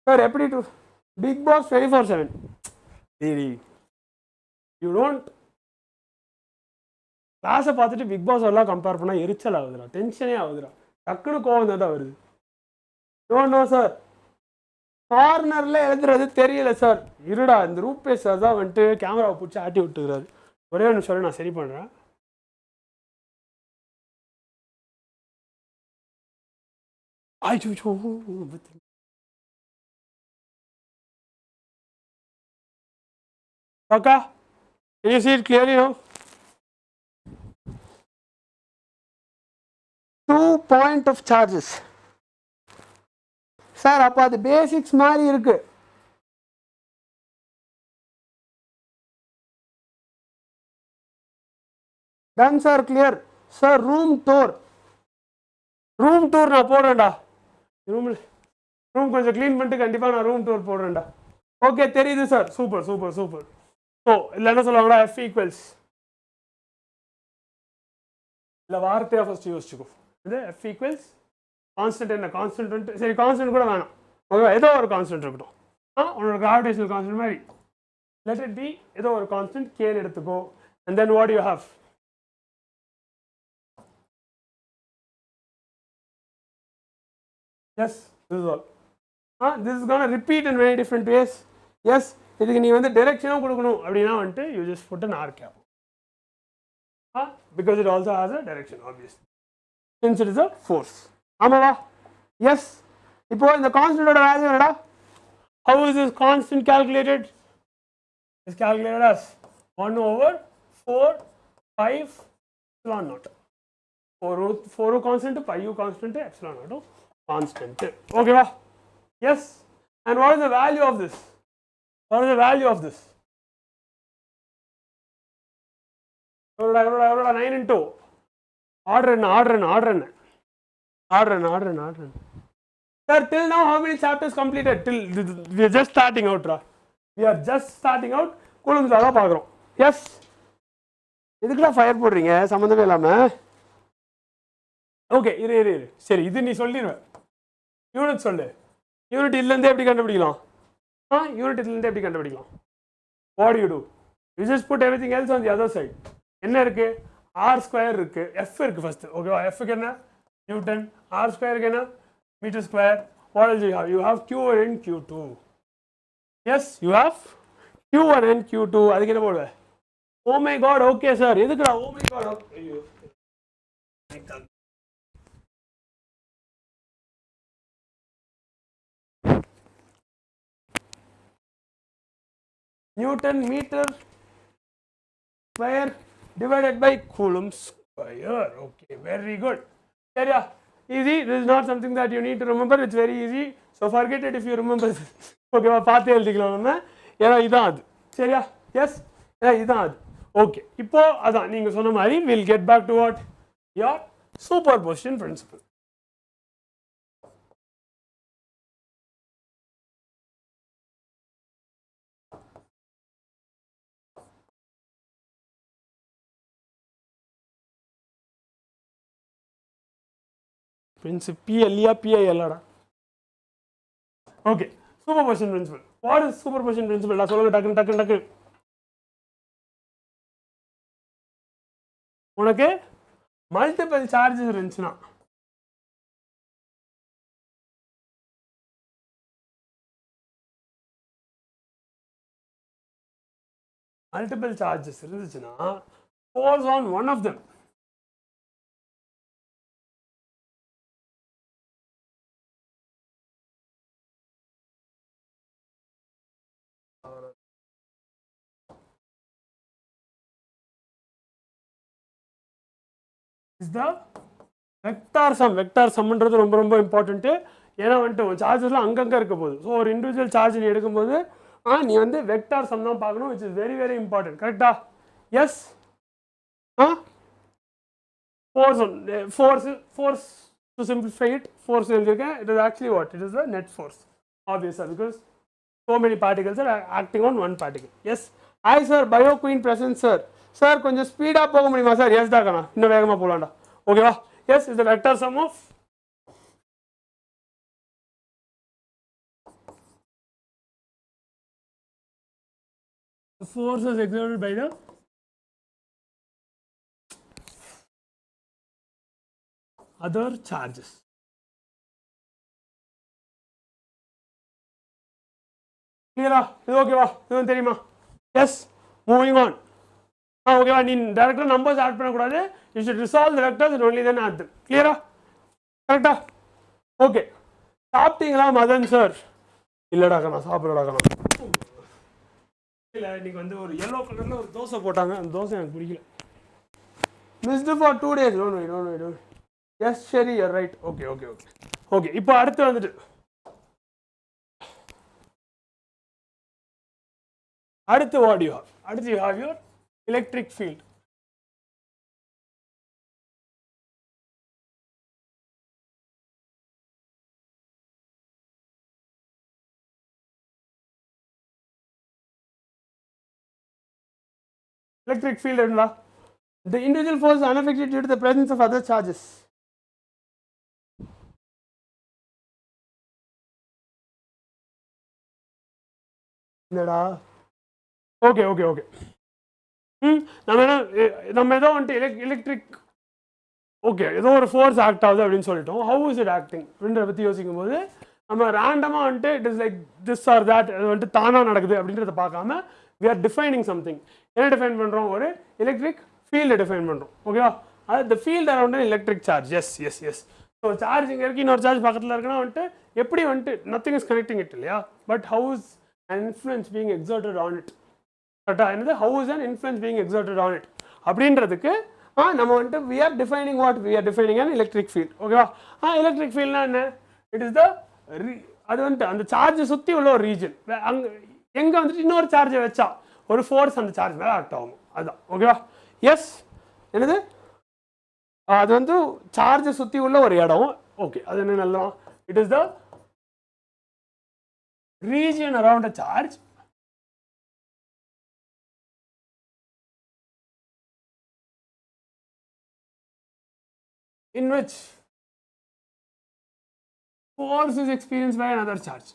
Sir, எப்படி to big boss 24/7? You don't கிளாஸை பார்த்துட்டு பிக் பாஸ் எல்லாம் கம்பேர் பண்ணால் எரிச்சல் ஆகுதுடா, டென்ஷனே ஆகுதுடா, டக்குன்னு கோவம் தான் வருது. நோ சார், கார்னரில் எழுதுறது தெரியல சார். இருடா, இந்த ரூபேஷ் சார் தான் வந்துட்டு கேமராவை பிடிச்சி ஆட்டி விட்டுக்கிறாரு. ஒரே ஒன்று சொல்லி நான் சரி பண்ணுறேன். Okay, can you see it clearly now? 2 point of charges. Sir அப்போ அது பேசிக்ஸ் மாதிரி இருக்கு. Ton sir, clear sir. Room tour நான் போடுறேன்டா. ரூம் கொஞ்சம் க்ளீன் பண்ணிட்டு கண்டிப்பாக நான் ரூம் டூர் போடுறேன்டா. ஓகே, தெரியுது சார். சூப்பர். ஸோ இல்லை என்ன சொல்லுவாங்களா, F equals இல்லை வார்த்தையாக ஃபஸ்ட்டு யோசிச்சுக்கோ. இது F equals கான்ஸ்டன்ட். என்ன கான்ஸ்டன்ட்? சரி, கான்ஸ்டன்ட் கூட வேணாம். ஓகே, ஏதோ ஒரு கான்ஸ்டன்ட் இருக்கட்டும். உன்னோட கிராவிடேஷனல் கான்ஸ்டன்ட் மாதிரி let it be ஏதோ ஒரு கான்ஸ்டன்ட் K எடுத்துக்கோ. and then what do you have? Yes, this is all. This is going to repeat in very different ways. Yes, இதுக்கு நீ வந்து டைரக்ஷனும் கொடுக்கணும் அப்படின்னா வந்துட்டு you just put an r cap. Because it also has a direction, obviously, since it is a force. ஆமாவா? எஸ். இப்போ இந்த கான்ஸ்டன்டோட வேல்யூ என்னடா? How is this constant calculated? It's calculated as 1/4 epsilon naught. 4 constant, pi u constant, epsilon naught constant. Okay va? Yes. And what is the value of this? What is the value of this? 9 into order. Sir, till now how many chapters completed? Till we are just starting out, we are just starting out. Coulomb's law தான் பார்க்குறோம். Yes. எதுக்குலாம் ஃபயர் போடுறீங்க சம்மந்தமே இல்லாம? ஓகே இரு சரி இது நீ சொல்லிடுவேன். யூனிட் சொல்லு. யூனிட் இதுலேருந்தே எப்படி கண்டுபிடிக்கலாம்? யூனிட் இதுலேருந்தே எப்படி கண்டுபிடிக்கலாம்? What do you do? You just put everything else on the other side. என்ன இருக்கு? R square இருக்கு. F இருக்கு first. ஓகேவா? F க்கு என்ன? Newton. R square க்கு என்ன? Meter square. What else you have? You have Q1 and Q2. Yes, you have Q1 and Q2. அதுக்கு என்ன போடுவ? Oh my god, okay sir. எதுக்குடா? Oh my god. ஐயோ. Newton meter square divided by Coulomb square. Okay, very good. Yeah, easy. This is not something that you need to remember. It's very easy. So forget it if you remember. Okay, பார்த்து எழுதிக்கலாம் நம்ம. ஏன்னா இதான் அது. சரியா? Yes. இதான் அது. Okay. இப்போ அதான் நீங்க சொன்ன மாதிரி we'll get back to what? Your superposition principle. Principle PIL. Okay, superposition principle. What is superposition principle? நான் சொல்லுங்க டக்கு உனக்கு மல்டிபிள் சார்ஜஸ் இருந்துச்சுன்னா force on one of them is the vector sum. Vector sum ன்றது ரொம்ப இம்பார்ட்டன்ட். ஏன்னா வந்துட்டு சார்ஜஸ்லாம் அங்கங்க இருக்க போகுது. ஸோ ஒரு இண்டிவிஜுவல் சார்ஜ் நீ எடுக்கும்போது நீ வந்து வெக்டார் சம் தான் பார்க்கணும். Which is very very important. கரெக்டா? Yes. force to simplify it, force எழுதிருக்கேன். It is actually what? It is the net force. Obviously, because so many particles are acting on one particle. Yes. Hi sir, bio queen present sir. Sir, கொஞ்சம் ஸ்பீடா போக முடியுமா சார்? எஸ் தான் கண்ணா, இன்னும் வேகமா போலாம்டா. ஓகேவா? Yes is the vector sum of forces exerted by the other charges. Clear? இது ஓகேவா? இது தெரியுமா? எஸ். Moving on. ஓகேவா? நீ டைரக்டா நம்பர்ஸ் ஆட் பண்ணக்கூடாது. You should resolve the vectors and only then add them. கிளியரா? கரெக்டா? ஓகே. சாப்பிட்டீங்களா மதன் சார்? இல்லடா கண்ணா, சாப்பிடடா கண்ணா. இல்ல இன்னைக்கு வந்து ஒரு yellow கலர்ல ஒரு தோசை போட்டாங்க. அந்த தோசை எனக்கு பிடிக்கல. Missed for 2 days. Don't worry. Yes, Sherry, you're right. Okay. இப்போ அடுத்து வந்துட்டு what do you have? அடுத்து you have your electric field. Electric field என்னடா? The individual force is unaffected due to the presence of other charges. என்னடா? ஓகே. நம்ம ஏதோ வந்துட்டு எலக்ட்ரிக் ஓகே ஏதோ ஒரு ஃபோர்ஸ் ஆக்ட் ஆகுது அப்படின்னு சொல்லிட்டோம். ஹவு இஸ் இட் ஆக்டிங் அப்படின்றத பற்றி யோசிக்கும் போது நம்ம ரேண்டமாக வந்துட்டு it is like this or that அது வந்துட்டு தானாக நடக்குது அப்படின்றத பார்க்காம we are defining something. என்ன டிஃபைன் பண்ணுறோம்? ஒரு எலக்ட்ரிக் ஃபீல்டை டிஃபைன் பண்ணுறோம். ஓகேவா? அது the field around an electric charge. Yes. So charge இங்கே இருக்கு, இன்னொரு சார்ஜ் பக்கத்தில் இருக்குன்னா வந்துட்டு எப்படி வந்துட்டு nothing is connecting it இல்லையா? But how is an influence being exerted on it? கரெக்டாக என்னது? how is an influence being exerted on it அப்படின்றதுக்கு நம்ம வந்துட்டு we are defining what? we are defining an electric field. ஓகேவா? எலக்ட்ரிக் ஃபீல்ட்னா என்ன? இட் இஸ் த அது வந்துட்டு அந்த சார்ஜை சுற்றி உள்ள ஒரு ரீஜன். அங்கே எங்கே வந்துட்டு இன்னொரு சார்ஜை வச்சா ஒரு ஃபோர்ஸ் அந்த சார்ஜ் மேலே ஆக்ட் ஆகும். அதுதான். ஓகேவா? எஸ். என்னது அது வந்து சார்ஜ் சுத்தி உள்ள ஒரு இடம் ஓகே அது என்ன நல்லா it is the region around a charge in which force is experienced by another charge.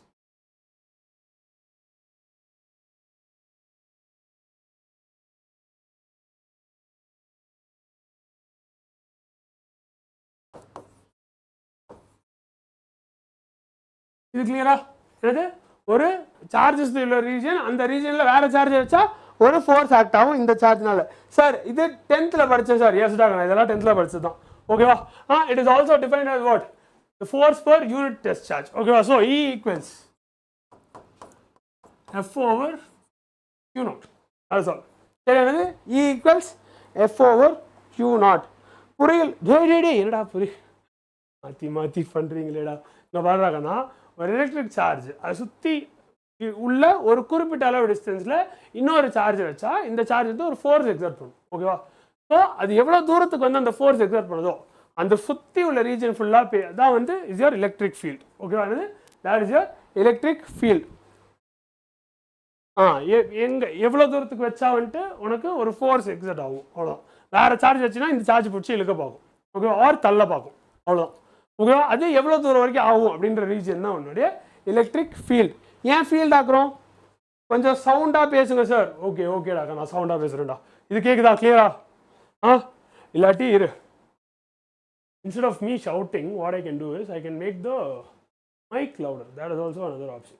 இது கிளியரா என்னது ஒரு சார்ஜஸ் உள்ள ரீஜன் அந்த ரீஜன்ல வேற சார்ஜ் வச்சா ஒரு ஃபோர்ஸ் ஆக்ட் ஆகும் இந்த சார்ஜ்னால சார் இது 10th ல படிச்சேன் சார் எஸ் டாக் இதெல்லாம் 10th ல படிச்சது தான் ஓகேவா it is also defined as what the force per unit test charge ஓகேவா so E equals F over Q naught that's all சரி என்னது E equals F over Q naught புரியல டேய் என்னடா புரிய மாத்தி பண்றீங்களேடா நான் பாருறாங்கனா ஒரு எலக்ட்ரிக் சார்ஜ் அது சுத்தி உள்ள ஒரு குறிப்பிட்ட அளவு டிஸ்டன்ஸ்ல இன்னொரு சார்ஜ் வச்சா இந்த சார்ஜ் வந்து ஒரு ஃபோர்ஸ் எக்ஸர்ட் பண்ணும் ஓகேவா ஸோ அது எவ்வளோ தூரத்துக்கு வந்து அந்த ஃபோர்ஸ் எக்ஸர்ட் பண்ணுதோ அந்த சுற்றி உள்ள ரீஜன் ஃபுல்லாக தான் வந்து இஸ் யுவர் எலக்ட்ரிக் ஃபீல்ட் ஓகேவா that is your electric field எவ்வளோ தூரத்துக்கு வச்சா வந்துட்டு உனக்கு ஒரு ஃபோர்ஸ் எக்ஸர்ட் ஆகும் அவ்வளோதான் வேற சார்ஜ் வச்சுன்னா இந்த சார்ஜ் பிடிச்சி இழுக்க பார்க்கும் ஓகேவா ஆர் தள்ள பார்க்கும் அவ்வளோதான் ஓகேவா அது எவ்வளோ தூரம் வரைக்கும் ஆகும் அப்படின்ற ரீஜன் தான் உன்னுடைய எலக்ட்ரிக் ஃபீல்ட் ஏன் ஃபீல்ட் ஆக்குறோம் கொஞ்சம் சவுண்டாக பேசுங்க சார் ஓகேடா நான் சவுண்டாக பேசுகிறேன்டா இது கேட்குதா கிளியரா இல்லாட்டி இரு instead of me shouting what I can do is I can make the mic louder that is also another option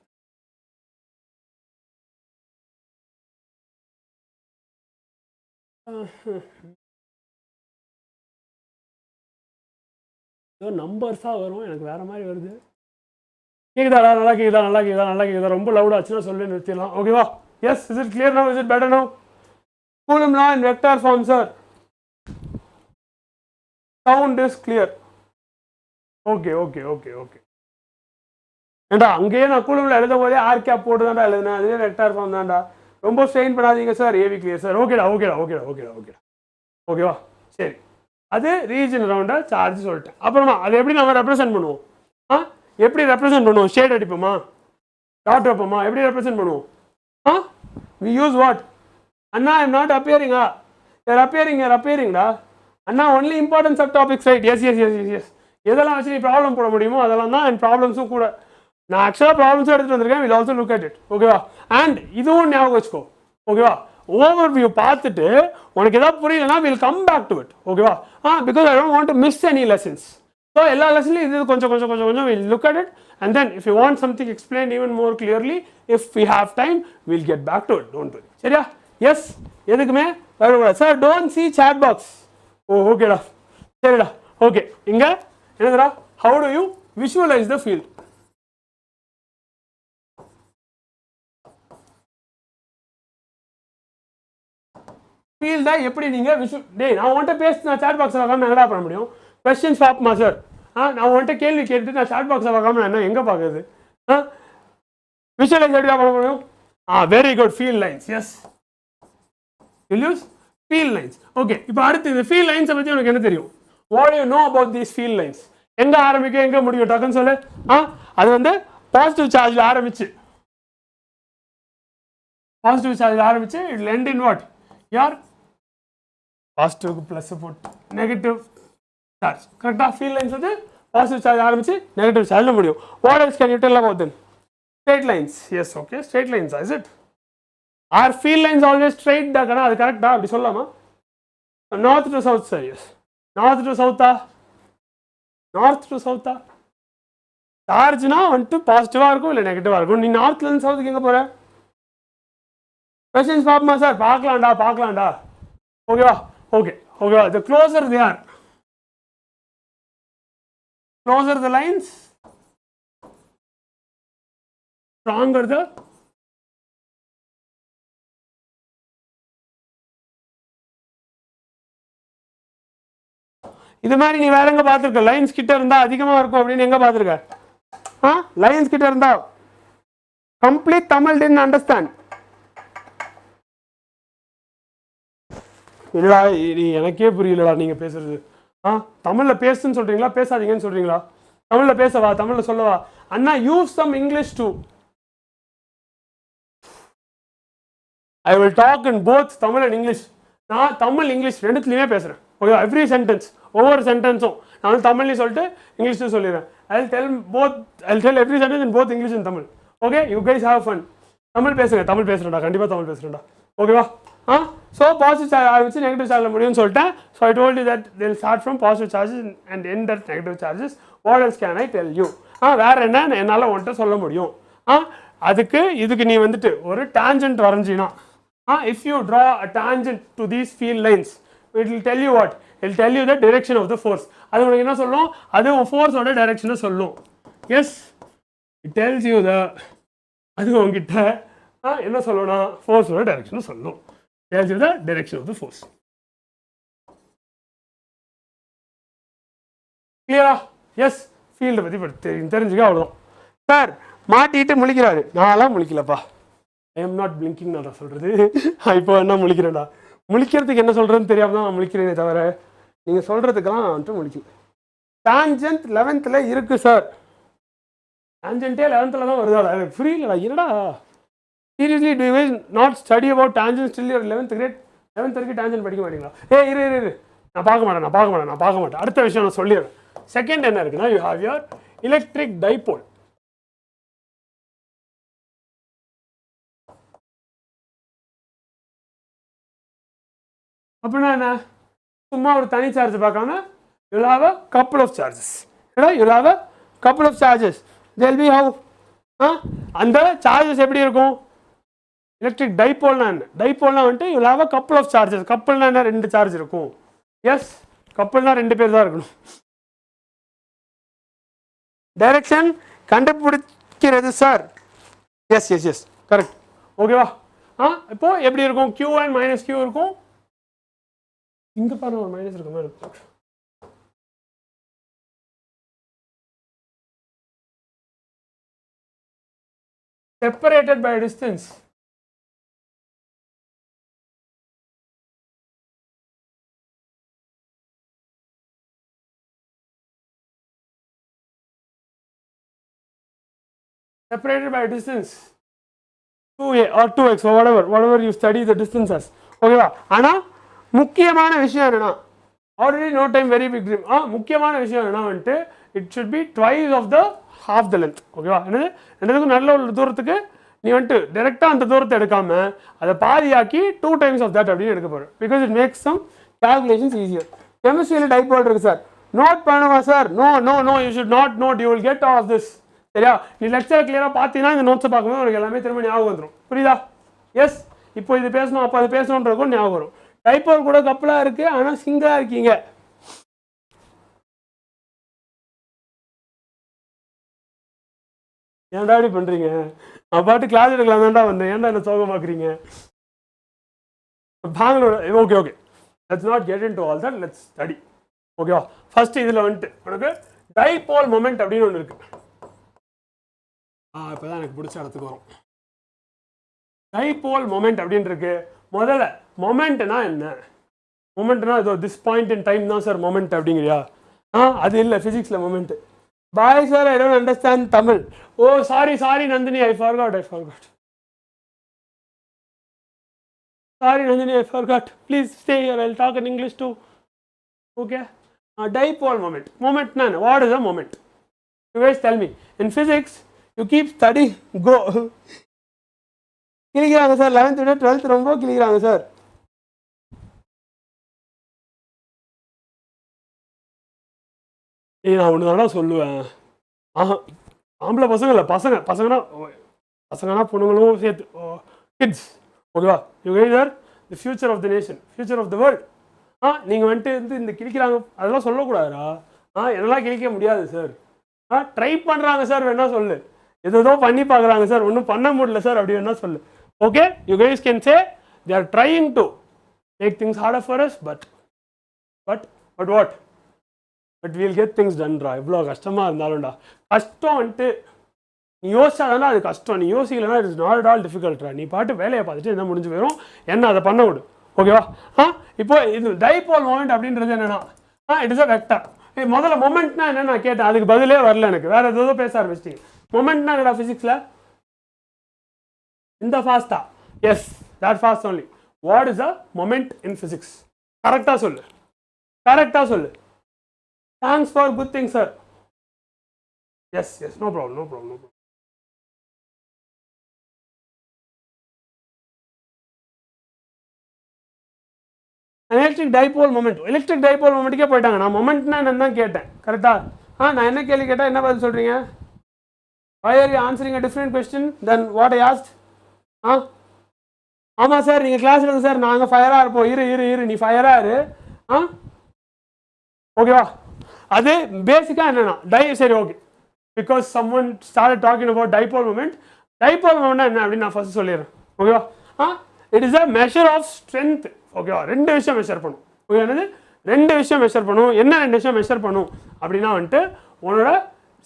நம்பர்ஸாக வரும் எனக்கு வேற மாதிரி வருது கேக்குதாடா நல்லா கேக்குதா ரொம்ப லவுட் ஆச்சுன்னா சொல்லி நிறுத்திடலாம் ஓகேவா yes is it clear now is it better now Coulomb law in vector form sir sound is clear okay ஏண்டா அங்கேயே நான் கூலும்ல எழுதும் போதே ஆர் கேப் போட்டு தான்டா எழுதுனேன் அதுவே வெக்டார் ஃபார்ம் தான்டா ரொம்ப ஸ்ட்ரெயின் பண்ணாதீங்க சார் ஏவி கிளியர் சார் ஓகேடா ஓகேவா சரி அது ரீஜன் அரவுண்டா சார்ஜ் சொல்லிட்டேன் அப்புறமா அது எப்படி நம்ம ரெப்ரசென்ட் பண்ணுவோம் எப்படி ரெப்ரசென்ட் பண்ணுவோம் ஷேட் அடிப்போமா டாட் வைப்போமா எப்படி ரெப்ரசென்ட் பண்ணுவோம் we use what Anna I am not appearing you're appearingடா Anna only important sub topics right yes எதெல்லாம் வச்சு நீ ப்ராப்ளம் போட முடியுமோ அதெல்லாம் தான் அண்ட் ப்ராப்ளம்ஸும் கூட நான் ஆக்சுவலாக ப்ராப்ளம்ஸும் எடுத்துகிட்டு வந்திருக்கேன் will also look at it ஓகேவா அண்ட் இதுவும் ஞாபகம் வச்சுக்கோ ஓகேவா ஓவர் வியூ பார்த்துட்டு உனக்கு ஏதாவது புரியலன்னா will come back to it ஓகேவா because I don't want to miss any lessons so எல்லா லெசன்லையும் இது கொஞ்சம் will look at it and then if you want something explain even more clearly if we have time will get back to it don't worry சரியா எஸ் எதுக்குமே வரக்கூடாது sir don't see chat box ஓகேடா சரிடா ஓகே இங்கே என்னதுடா how do you visualise the field ஃபீல்டை எப்படி நீங்கள் டேய் நான் உன்ட்ட பேசி நான் சாட் பாக்ஸில் பார்க்காம என்னடா பண்ண முடியும் கொஸ்டின்ஸ் பார்ப்போமா சார் நான் உன்ட்ட கேள்வி கேட்டுட்டு நான் சாட் பாக்ஸில் பார்க்காம நான் என்ன எங்கே பார்க்குறது விஷுவலைஸ் எப்படி பண்ண முடியும் very good field lines yes will use field lines okay இப்போ அடுத்து இந்த ஃபீல்ட் லைன்ஸை பற்றி உனக்கு என்ன தெரியும் what you know about these field lines எங்கே ஆரம்பிக்கும் எங்கே முடியும் டக்குன்னு சொல்லு அது வந்து பாசிட்டிவ் சார்ஜில் ஆரம்பிச்சு it will end in what your positive plus போட்டு நெகட்டிவ் சார்ஜ் கரெக்டாக ஃபீல்ட் லைன்ஸ் வந்து பாசிட்டிவ் சார்ஜ் ஆரம்பிச்சு நெகட்டிவ் சார்ஜில் முடியும் what else can you tell about them straight lines yes okay straight lines is it are field lines always straight தாக்கா அது கரெக்டா அப்படி சொல்லலாமா north to south sir yes north to சவுத்தா சார்ஜ்னா வந்துட்டு பாசிட்டிவாக இருக்கும் இல்லை நெகட்டிவாக இருக்கும் நீ நார்த்லேருந்து சவுத்துக்கு எங்கே போகிற கொஸ்டின்ஸ் பார்ப்போமா சார் பார்க்கலாம்டா ஓகேவா the closer they are closer the lines stronger the இது மாதிரி நீ வேற எங்க பார்த்துருக்க லைன்ஸ் கிட்ட இருந்தா அதிகமா இருக்கும் அப்படின்னு எங்க பார்த்துருக்க லைன்ஸ் கிட்ட இருந்தா கம்ப்ளீட் தமிழ் didn't understand இல்லடா எனக்கே புரியலடா நீங்கள் பேசுறது. தமிழில் பேசுன்னு சொல்கிறீங்களா பேசாதீங்கன்னு சொல்கிறீங்களா? தமிழில் பேசவா, தமிழில் சொல்லவா? அண்ணா use some English too. I will talk in both Tamil and English. நான் தமிழ் இங்கிலீஷ் ரெண்டுத்துலையுமே பேசுகிறேன். ஓகே, எவ்ரி சென்டென்ஸ், ஒவ்வொரு சென்டென்ஸும் நான் வந்து தமிழ்லையும் சொல்லிட்டு இங்கிலீஷ்லையும் சொல்லிடுறேன். I'll tell every sentence in both English and Tamil. Okay, you guys have fun. Tamil பேசுங்க, தமிழ் பேசுகிறேன்டா, கண்டிப்பாக தமிழ் பேசுகிறேன்டா. ஓகேவா? ஸோ பாசிட்டிவ் சார்ஜ் ஆரம்பிச்சு நெகட்டிவ் சார்ஜில் முடியும்னு சொல்லிட்டேன். So I told you that they'll start from positive charges and end at negative charges. What else can I tell you? வேறு என்ன என்னால் உன்கிட்ட சொல்ல முடியும்? இதுக்கு நீ வந்துட்டு ஒரு tangent வரைஞ்சினா, if you draw a tangent to these field lines, it will tell you what? It will tell you the direction of the force. அது உங்களுக்கு என்ன சொல்லும்? அது ஃபோர்ஸோட டைரக்ஷனை சொல்லும். Yes, it tells you the, அது உங்ககிட்ட என்ன சொல்லணும்னா ஃபோர்ஸோட டைரக்ஷனை சொல்லும். tells you the direction of the force. கிளியரா? எஸ், ஃபீல்டை பற்றி தெரிஞ்சுக்க அவ்வளோதான். சார் மாட்டிட்டு முழிக்கிறாரு, நான்லாம் முழிக்கலப்பா. ஐ எம் நாட் பிளிங்கிங் நான் சொல்கிறது. இப்போ என்ன முழிக்கிறேன்டா, முழிக்கிறதுக்கு என்ன சொல்கிறதுன்னு தெரியாமல் தான் நான் முழிக்கிறேனே தவிர நீங்கள் சொல்கிறதுக்கெல்லாம் நான் வந்துட்டு முழிக்கல. டான்ஜென்ட் 11th இருக்குது சார். டான்ஜென்ட்டே 11th தான் வருதாடா, எனக்கு புரியலடா. என்னடா seriously, to you not study about tangent still your 11th grade? 11th வரைக்கும் டான்ஜென்ட் படிக்க மாட்டீங்களா? இரு நான் பார்க்க மாட்டேன். அடுத்த விஷயம் நான் சொல்லிடுறேன். செகண்ட் என்ன இருக்குன்னா, you have your electric dipole. அப்படின்னா என்ன? சும்மா ஒரு தனி சார்ஜ் பார்க்காம you'll have a couple of charges. You'll have a couple of charges. They'll be how? அந்த சார்ஜஸ் எப்படி இருக்கும்? எலக்ட்ரிக் டைபோல்னா என்ன? டைபோல்னா வந்துட்டு you'll have a couple of charges. கப்பல்னா என்ன? 2 சார்ஜ் இருக்கும். எஸ், கப்பல்னா 2 பேர் தான் இருக்கணும். டைரக்ஷன் கண்டுபிடிக்கிறது சார். Yes correct. ஓகேவா? இப்போ எப்படி இருக்கும்? Q1 மைனஸ் Q இருக்கும். இங்க பாருங்க ஒரு மைனஸ் இருக்க மாதிரி இருக்கு. Separated by distance. Separated by distance 2a or 2x or whatever you study the distances. ஓகேவா? ஆனால் முக்கியமான விஷயம் என்னன்னா, already no time very big dream. முக்கியமான விஷயம் என்னன்னா வந்துட்டு it should be twice of the half the length. ஓகேவா? என்னது ரெண்டுக்கும் நல்ல ஒரு தூரத்துக்கு நீ வந்துட்டு டேரெக்டாக அந்த தூரத்தை எடுக்காம அதை பாதியாக்கி 2 times ஆஃப் தட் அப்படின்னு எடுக்க போகிறேன். Because it makes some calculations easier. கெமிஸ்ட்ரியில் டைபோல் இருக்குது சார். நோட் பண்ணுவா sir? No you should not note, you will get off this. சரியா? நீ லெக்சர் கிளியராக பார்த்தீங்கன்னா இந்த நோட்ஸை பார்க்கும்போது உனக்கு எல்லாமே திரும்ப ஞாபகம் வந்துடும். புரியுதா? எஸ், இப்போ இது பேசணும் அப்போ அது பேசணுன்றதுக்கும் ஞாபகம் வரும். டைபோல் கூட கப்பலாக இருக்குது, ஆனால் சிங்கிளாக இருக்கீங்க. ஏன்டா இப்படி பண்ணுறீங்க? நான் பாட்டு கிளாஸ் எடுக்கலாம் தான்டா வந்தேன், ஏன்டா என்ன சோகமாக்குறீங்க? Okay let's not get into all that, let's study. ஓகேவா? ஃபர்ஸ்ட் இதில் வந்துட்டு உனக்கு டைபோல் மொமெண்ட் அப்படின்னு ஒன்று இருக்கு. இப்போ தான் எனக்கு பிடிச்ச இடத்துக்கு வரும். டைபோல் மொமெண்ட் அப்படின்னு இருக்கு. முதல்ல மொமெண்ட்னா என்ன? மொமெண்ட்னா இதோ திஸ் பாயிண்ட் இன் டைம் தான் சார் மொமெண்ட் அப்படிங்கிறியா? அது இல்லை ஃபிசிக்ஸில் மொமெண்ட். Bye sir, I don't understand Tamil. Oh sorry Nandini, I forgot. Sorry Nandini, I forgot. Please stay here, I'll talk in English too. Okay? Dipole moment. Moment na, what is a moment? You guys tell me. In physics, you keep studying. Go. கிளிக்கிறாங்க சார், 11th விட 12th ரொம்ப கிளிக்கிறாங்க சார். நான் ஒன்று தானே சொல்லுவேன். ஆம்பளை பசங்க இல்லை, பசங்கன்னா பொண்ணுங்களும் சேர்த்து கிட்ஸ். ஓகேவா? You guys are the future of the nation, future of the world. நீங்கள் வந்துட்டு இந்த கிழிக்கிறாங்க அதெல்லாம் சொல்லக்கூடாதுரா. என்னெல்லாம் கிழிக்க முடியாது சார். ட்ரை பண்ணுறாங்க சார், வேணா சொல்லு. ஏதோ பண்ணி பார்க்குறாங்க சார், ஒன்றும் பண்ண முடியல சார் அப்படி வேணா சொல்லு. Okay, you guys can say they are trying to make things harder for us, but what but we'll get things டன்ரா. இவ்வளோ கஷ்டமாக இருந்தாலும்டா, கஷ்டம் வந்துட்டு நீ யோசிச்சாதானா அது கஷ்டம். நீ யோசிக்கலன்னா it is not at all டிஃபிகல்ட்ரா. நீ பாட்டு வேலையை பார்த்துட்டு என்ன முடிஞ்சு போயிடும், என்ன அதை பண்ண விடு. ஓகேவா இப்போ இது டைபோல் மொமெண்ட் அப்படின்றது என்னன்னா இட் இஸ் அ வெக்டர் முதல்ல மொமெண்ட்னா என்ன நான் கேட்டேன் அதுக்கு பதிலே வரல எனக்கு வேற ஏதோ பேச ஆரம்பிச்சிட்டீங்க மொமெண்ட்னா என்னடா பிசிக்ஸ்ல இந்த ஃபாஸ்டா yes that fast only what is a moment in physics கரெக்டா சொல்லு thanks for good thing sir yes no problem electric dipole மொமெண்ட்டுக்கே போயிட்டாங்க நான் மொமெண்ட்னா என்னன்னு தான் கேட்டேன் கரெக்டா நான் என்ன கேள்வி கேட்டால் என்ன பதில் சொல்கிறீங்க why are you answering a different question than what I asked ஆமாம் சார் நீங்கள் கிளாஸ் எடுங்க சார் நாங்கள் ஃபயராக இருப்போம் இரு நீ ஃபயராக இரு ஓகேவா அது பேசிக்காக என்னென்னா சரி okay because someone start talking about dipole moment என்ன அப்படின்னு நான் ஃபர்ஸ்ட் சொல்லிடுறேன் ஓகேவா it is a measure of strength ஓகேவா ரெண்டு விஷயம் மெஷர் பண்ணும் ஓகே என்னது ரெண்டு விஷயம் மெஷர் பண்ணும் என்ன ரெண்டு விஷயம் மெஷர் பண்ணும் அப்படின்னா வந்துட்டு உன்னோட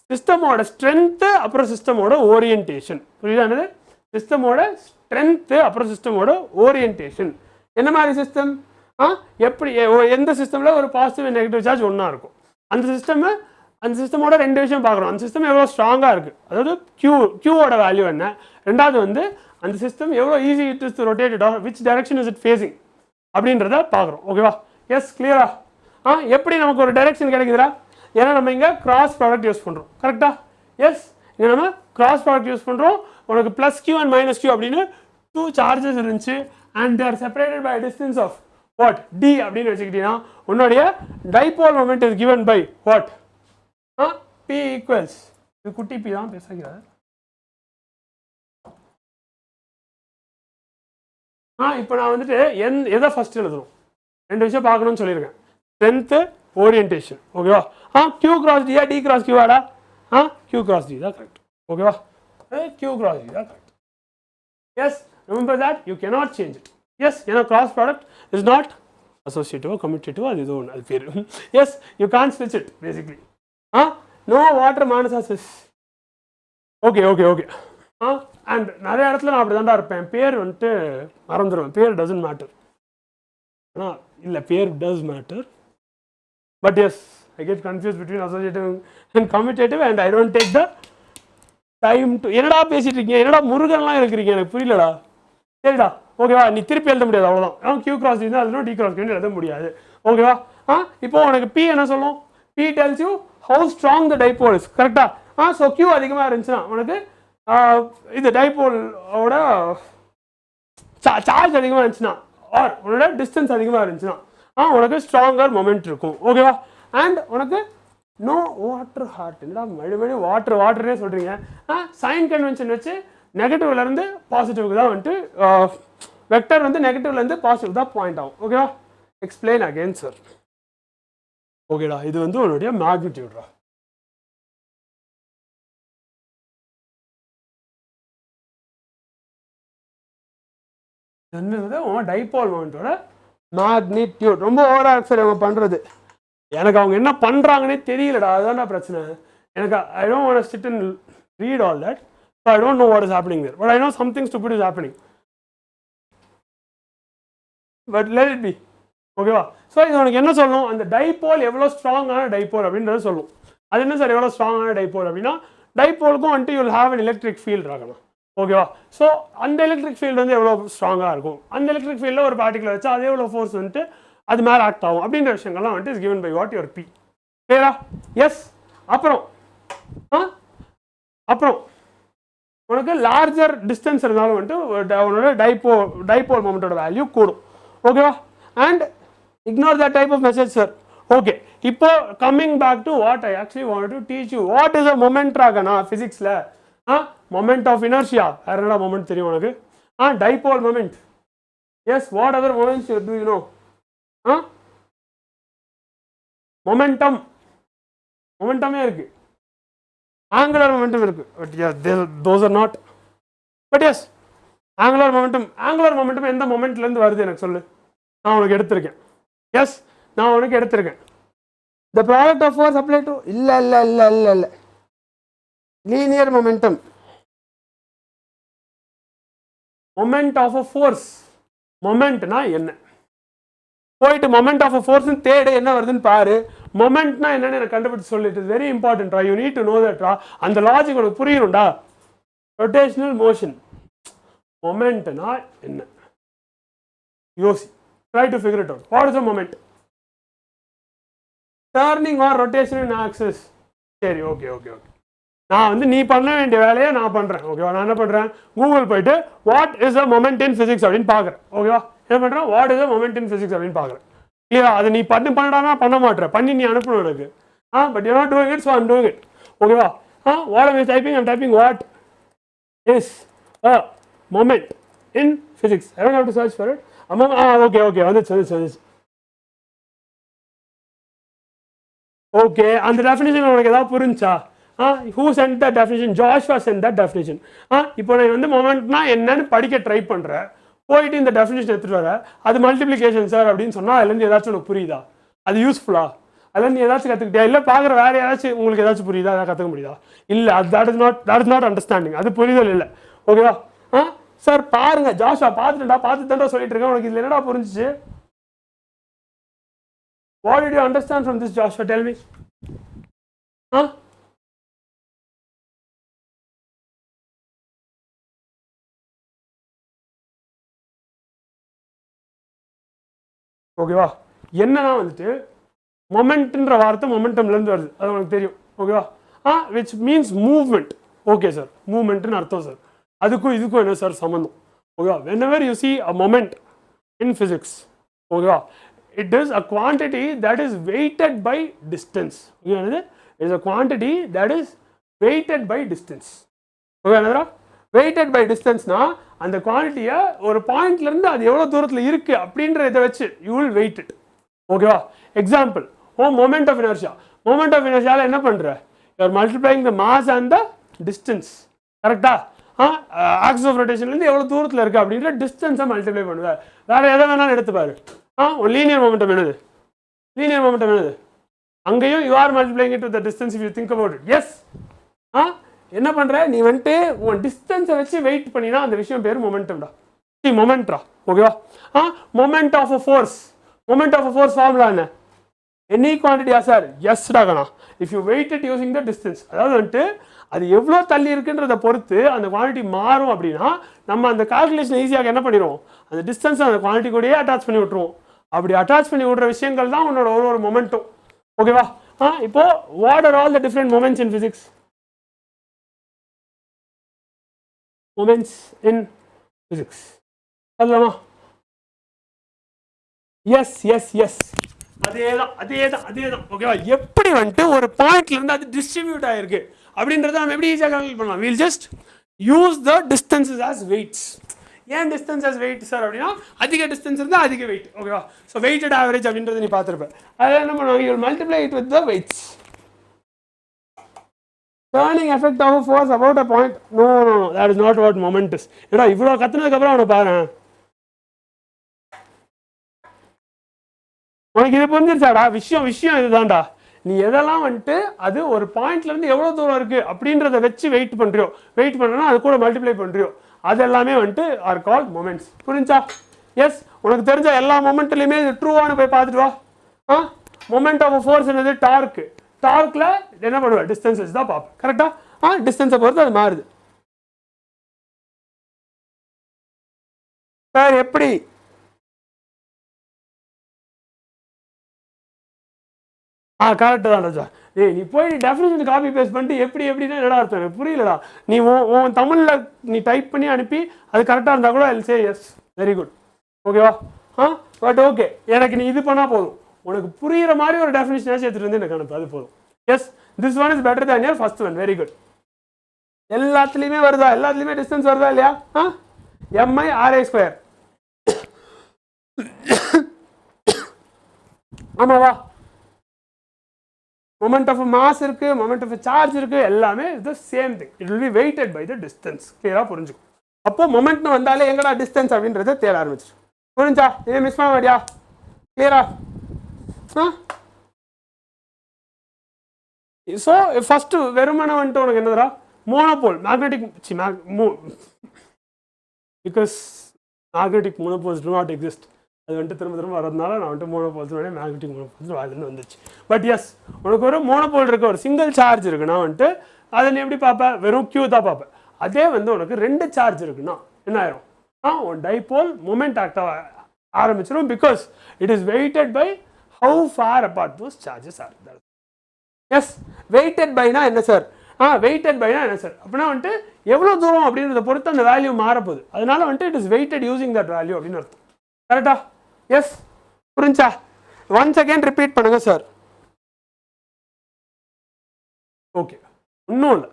சிஸ்டமோட ஸ்ட்ரென்த்து அப்புறம் சிஸ்டமோட ஓரியன்டேஷன் புரியுதா என்னது சிஸ்டமோட ஸ்ட்ரென்த்து அப்புறம் சிஸ்டமோட ஓரியன்டேஷன் என்ன மாதிரி சிஸ்டம் எப்படி எந்த சிஸ்டமில் ஒரு பாசிட்டிவ் அண்ட் நெகட்டிவ் சார்ஜ் ஒன்றா இருக்கும் அந்த சிஸ்டமோட ரெண்டு விஷயம் பார்க்குறோம் அந்த சிஸ்டம் எவ்வளோ ஸ்ட்ராங்காக இருக்குது அதாவது கியூவோட வேல்யூ என்ன ரெண்டாவது வந்து அந்த சிஸ்டம் எவ்வளோ easy it is to rotate it which direction is it facing அப்படின்றத பார்க்குறோம் ஓகேவா எஸ் கிளியரா எப்படி நமக்கு ஒரு டைரக்ஷன் கிடைக்குதுடா ஏன்னா நம்ம இங்கே கிராஸ் ப்ராடக்ட் யூஸ் பண்ணுறோம் கரெக்டா எஸ் இங்கே நம்ம கிராஸ் ப்ராடக்ட் யூஸ் பண்ணுறோம் உனக்கு plus Q and minus q அப்படின்னு டூ சார்ஜஸ் இருந்துச்சு and they're separated by distance of what d அப்படின்னு வச்சுக்கிட்டீங்கன்னா உன்னுடைய dipole moment is given by what p equals இது குட்டி பி தான் பேசுகிறார் இப்போ நான் வந்துட்டு எதை ஃபர்ஸ்ட் எழுதணும் ரெண்டு விஷயம் பார்க்கணும்னு சொல்லியிருக்கேன் ஸ்ட்ரென்த்து ஓரியன்டேஷன் ஓகேவா கியூ கிராஸ் டியா டி கிராஸ் கியூவாடா கியூ கிராஸ் டி தான் கரெக்ட் ஓகேவா கியூ கிராஸ் டி தான் correct yes remember that you cannot change it yes ஏன்னா கிராஸ் ப்ராடக்ட் இஸ் நாட் அசோசியேட்டிவோ கம்யூட்டேட்டிவோ அது இது ஒன்று அது பேர் எஸ் யூ கான் ஸ்விட்ச் இட் பேசிக்லி நோ வாட்டர் மானசாசிஸ் ஓகே அண்ட் நிறைய இடத்துல நான் அப்படி தான்டா இருப்பேன் பேர் வந்துட்டு மறந்துடுவேன் பேர் டசன்ட் மேட்டர் இல்லை பேர் does matter but yes I get confuse between associative and commutative and I don't take the time to என்னடா பேசிட்டு இருக்கீங்க என்னடா முருகன்லாம் இருக்கிறீங்க எனக்கு புரியலடா சரிடா ஓகேவா நீ திருப்பி எழுத முடியாது அவ்வளோதான் கியூ கிராஸ் இருந்தால் அதுவும் டி கிராஸ் எழுத முடியாது ஓகேவா இப்போ உனக்கு பி என்ன சொல்லும் p tells you how strong the dipole is கரெக்டா ஸோ கியூ அதிகமாக இருந்துச்சுன்னா உனக்கு இது டைபோலோட சார்ஜ் அதிகமாக இருந்துச்சுன்னா ஆர் உன்னோட டிஸ்டன்ஸ் அதிகமாக இருந்துச்சுன்னா உனக்கு ஸ்ட்ராங்கர் மொமெண்ட் இருக்கும் ஓகேவா அண்ட் உனக்கு நோ வாட்டர் ஹார்ட் என்னடா மறுபடி வாட்டர்னே சொல்கிறீங்க சைன் கன்வென்ஷன் வச்சு நெகட்டிவ்லேருந்து பாசிட்டிவ்க்கு தான் வந்துட்டு வெக்டர் வந்து நெகட்டிவ்லேருந்து பாசிட்டிவ் தான் பாயிண்ட் ஆகும் ஓகேவா எக்ஸ்பிளைன் அகெயின் சார் ஓகேடா இது வந்து உன்னுடைய மேக்னிடியூட்ரா என்னது உன் டைபோல் மொமெண்ட்டோட மேக்னிடியூட் ரொம்ப ஓவராக சார் அவங்க பண்ணுறது எனக்கு அவங்க என்ன பண்ணுறாங்கன்னே தெரியலடா அதுதான்டா பிரச்சனை எனக்கு I don't want to sit and read all that so I don't know what is happening there but I know something stupid is happening but let it be ஓகேவா ஸோ இது உனக்கு என்ன சொல்லணும் அந்த டைபோல் எவ்வளோ ஸ்ட்ராங்கான டைபோல் அப்படின்றத சொல்லும் அது என்ன சார் எவ்வளோ ஸ்ட்ராங்கான டைபோல் அப்படின்னா டைபோலுக்கும் வந்துட்டு you'll have an electric field ஆகணும் ஓகேவா ஸோ அந்த எலக்ட்ரிக் ஃபீல்டு வந்து எவ்வளோ ஸ்ட்ராங்காக இருக்கும் அந்த எலக்ட்ரிக் ஃபீல்டில் ஒரு பார்ட்டிகுலர் வச்சா அதே எவ்வளோ ஃபோர்ஸ் வந்துட்டு அது மேலே ஆக்ட் ஆகும் அப்படின்ற விஷயங்கள்லாம் வந்துட்டு is given by what your P சரியா எஸ் அப்புறம் உனக்கு லார்ஜர் டிஸ்டன்ஸ் இருந்தாலும் வந்துட்டு உன்னோட டைபோல் மொமெண்டோட வேல்யூ கூடும் ஓகேவா and ignore that type of message sir okay இப்போ coming back to what I actually want to teach you what is a moment ஆகனா ஃபிசிக்ஸில் moment of inertia வேற என்னடா மொமெண்ட் தெரியும் உனக்கு dipole moment yes what other moments do you know மொமெண்டமே இருக்கு ஆங்குலர் மொமெண்டம் இருக்கு but those are not but yes angular momentum எந்த மொமெண்ட்ல இருந்து வருது எனக்கு சொல்லு நான் உனக்கு எடுத்திருக்கேன் எஸ் நான் உனக்கு எடுத்திருக்கேன் the product of force applied to இல்ல linear momentum moment of a force moment na என்ன போயிட்டு மொமெண்ட் ஆஃப் அ ஃபோர்ஸ்னு தேடு என்ன வருதுன்னு பாரு. மொமெண்ட்னா என்னன்னு எனக்கு கண்டுபிடிச்சு சொல்லு. இட் இஸ் வெரி இம்பார்ட்டன்ட்ரா, யூ நீட் டு நோ தட்ரா. அந்த லாஜிக் உனக்கு புரியணும்டா. ரொட்டேஷனல் மோஷன் மொமெண்ட்னா என்ன யோசி. Try to figure it out. What is a moment? Turning or rotation in axis. சரி, ஓகே ஓகே ஓகே. நான் வந்து நீ பண்ண வேண்டிய வேலையை நான் பண்ணுறேன். ஓகேவா? நான் என்ன பண்ணுறேன், கூகுள் போயிட்டு what is a moment in physics அப்படின்னு பார்க்குறேன். ஓகேவா? என்ன பண்ணுறேன், what is a moment in physics அப்படின்னு பார்க்குறேன். இல்லையா? அது நீ பண்ணடானா பண்ண மாட்டேற, பண்ணி நீ அனுப்பணும் எனக்கு. But you not doing it, so I'm doing it. ஓகேவா? What I'm typing, I'm typing what is a moment in physics. I don't have to search for it. Okay okay, வந்துச்சு. ஓகே, அந்த டெஃபினிஷன் உனக்கு ஏதாவது புரிஞ்சா? who sent that definition? Joshua sent that definition. இப்போ நான் வந்து மொமெண்ட்னா என்னன்னு படிக்க ட்ரை பண்ணுறேன். போயிட்டு இந்த டெஃபினிஷன் எடுத்துகிட்டு வர, அது மல்டிப்ளிகேஷன் சார் அப்படின்னு சொன்னால் அதுலேருந்து ஏதாச்சும் உனக்கு புரியுதா? அது யூஸ்ஃபுல்லா? அதில் நீ ஏதாச்சும் கற்றுக்கிட்டியா? இல்லை பார்க்குற வேறு ஏதாச்சும் உங்களுக்கு ஏதாச்சும் புரியுதா? அதை கற்றுக்க முடியுதா? இல்லை, அது தட் இஸ் நாட் அண்டர்ஸ்டாண்டிங். அது புரிதல் இல்லை. ஓகேவா? சார் பாருங்க, ஜாஷா பார்த்துட்டா சொல்லிட்டு இருக்கேன். உனக்கு இதில் என்னடா புரிஞ்சிச்சு? What did you understand from this, Joshua? Tell me. ஓகேவா? என்னன்னா வந்துட்டு மொமெண்ட்ன்ற வார்த்தை மொமெண்டம்லேருந்து வருது, அது உனக்கு தெரியும். ஓகேவா? Which means movement. Okay sir, மூவ்மெண்ட்னு அர்த்தம் சார். அதுக்கும் இதுக்கும் என்ன சார் சம்மந்தம்? ஓகேவா? whenever you see a moment in physics, ஓகேவா, it is a quantity that is weighted by distance. Okay, it is a quantity that is weighted by distance. Okay, another weighted by distance na அந்த குவான்டிட்டியை ஒரு பாயிண்ட்ல இருந்து அது எவ்வளவு தூரத்துல இருக்கு அப்படின்ற இதை வச்சு you will weight it. ஓகேவா? Example, moment of inertia. moment of inertia என்ன பண்ற? you are multiplying the mass and the distance. கரெக்டா? axis of rotation இருந்து எவ்வளவு தூரத்துல இருக்கு அப்படின்ற டிஸ்டன்ஸை மல்டிப்ளை பண்ணுவ. வேற எதை வேணாலும் எடுத்து பாரு. லீனியர் மொமெண்டம் என்னது? லீனியர் மொமெண்டம் என்னது? அங்கேயும் you are multiplying it with the distance if you think about it. Yes, என்ன பண்ற நீ வந்துட்டு உன் டிஸ்டன்ஸை வச்சு வெயிட் பண்ணினா அந்த விஷயம் பேர் மொமெண்டம்டா. மொமெண்ட்ரா. ஓகேவா? Moment of a force. Moment of a force formula என்ன? எனி குவான்டிட்டியா சார்? எஸ் டாகனா. If you weight it using the distance, அதாவது வந்துட்டு அது எவ்வளோ தள்ளி இருக்குன்றதை பொறுத்து அந்த குவான்டிட்டி மாறும். அப்படின்னா நம்ம அந்த கால்குலேஷன் ஈஸியாக என்ன பண்ணிடுவோம், அந்த டிஸ்டன்ஸ் அந்த குவான்டிட்டி கூடயே அட்டாச் பண்ணி விட்டுருவோம். அப்படி அட்டாச் பண்ணி விடுற விஷயங்கள் தான் உன்னோட ஒரு மொமெண்ட்டும். ஓகேவா? இப்போ what are all the different moments in physics? Moments in physics சொல்லலாமா? எஸ் எஸ் எஸ், அதேதான். ஓகேவா? எப்படி வந்துட்டு ஒரு பாயிண்ட்ல இருந்து அது டிஸ்ட்ரிபியூட் ஆயிருக்கு அப்படின்றத நம்ம எப்படி ஈஸியாக கால்குலேட் பண்ணலாம்? we'll just use the distances as weights. ஏன் டிஸ்டன்ஸ் as weight சார் அப்படின்னா அதிக டிஸ்டன்ஸ் இருந்தால் அதிக வெயிட். ஓகேவா? ஸோ வெயிட்டட் ஆவரேஜ் அப்படின்றத நீ பார்த்துருப்ப. அதை என்ன பண்ணுவாங்க, you multiply it with the weights. turning effect of a force about a point. No, that is not what moment is. ஏடா இவ்வளோ கத்துனதுக்கப்புறம் அவனை பாரு, உனக்கு இது புரிஞ்சிருச்சாடா? விஷயம் இதுதான்டா. நீ எதெல்லாம் வந்துட்டு அது ஒரு பாயிண்ட்ல இருந்து எவ்வளவு தூரம் இருக்கு அப்படின்றத வச்சு வெயிட் பண்றோம் அது கூட மல்டிப்ளை பண்றியோ அது எல்லாமே வந்துட்டு ஆர் கால்ட் மொமெண்ட்ஸ். புரிஞ்சா? எஸ், உனக்கு தெரிஞ்ச எல்லா மொமெண்ட்லயுமே இது ட்ரூவானு போய் பார்த்துட்டு வா. மொமெண்ட் ஆஃப் ஃபோர்ஸ் என்னது? டார்க்ல என்ன பண்ணுவேன்? டிஸ்டன்சஸ் தான் பார்ப்பேன். கரெக்டா? டிஸ்டன்ஸை பொறுத்து அது மாறுது. சார் எப்படி? கரெக்டு தான் ராஜா. நீ போய் டெஃபினிஷன் காப்பி பேஸ்ட் பண்ணிட்டு எப்படின்னா என்னடா அர்த்தம்? எனக்கு புரியலடா. நீ உன் தமிழில் நீ டைப் பண்ணி அனுப்பி அது கரெக்டாக இருந்தால் கூட ஐல் சே எஸ், வெரி குட். ஓகேவா? பட் ஓகே, எனக்கு நீ இது பண்ணால் போதும். உனக்கு புரிகிற மாதிரி ஒரு டெஃபினிஷனாச்சும் எடுத்துகிட்டு வந்து எனக்கு அனுப்பு, அது போதும். Yes, this one is better than your first one. Very good. எல்லாத்துலேயுமே வருதா? எல்லாத்துலேயுமே டிஸ்டன்ஸ் வருதா இல்லையா? M I R I square. ஆமாவா? moment of a mass இருக்கு, moment of a charge இருக்கு, எல்லாமே the same thing. It will be weighted by the distance. கிளியரா புரிஞ்சுக்கும். அப்போ மொமெண்ட்னு வந்தாலே எங்கடா டிஸ்டன்ஸ் அப்படின்றத தேட ஆரம்பிச்சு. புரிஞ்சா? இதை மிஸ் பண்ண மாட்டியா? கிளியரா? ஸோ ஃபர்ஸ்ட் வெறுமனை வந்துட்டு உனக்கு என்னதுடா? Monopole, magnetic, because magnetic monopoles do not exist. அது வந்துட்டு திரும்ப திரும்ப வரதுனால நான் வந்துட்டு மோனோபோல்ஸ் மேக்னெட்டிக் மோனோபோல்ஸ் வாயிலிருந்து வந்துச்சு. பட் எஸ், உனக்கு ஒரு மோனோபோல் இருக்க, ஒரு சிங்கிள் சார்ஜ் இருக்குன்னா வந்துட்டு அதை நீ எப்படி பார்ப்பேன், வெறும் Q தான் பார்ப்பேன். அதே வந்து உனக்கு 2 சார்ஜ் இருக்குன்னா என்ன ஆயிரும், உன் டைபோல் மூமெண்ட் ஆக்டாக ஆரம்பிச்சிடும். Because it is weighted by how far apart those charges are. Yes, weighted பைனா என்ன சார், வெயிட்டட் பைனா என்ன சார் அப்படின்னா வந்துட்டு எவ்வளோ தூரம் அப்படின்றத பொறுத்து அந்த வேல்யூ மாறப்போகுது. அதனால வந்துட்டு it is weighted using that value அப்படின்னு அர்த்தம். கரெக்டா? எஸ், புரிஞ்சா? ஒன்ஸ் அகேன் ரிப்பீட் பண்ணுங்க சார். ஓகே, இன்னும் இல்லை,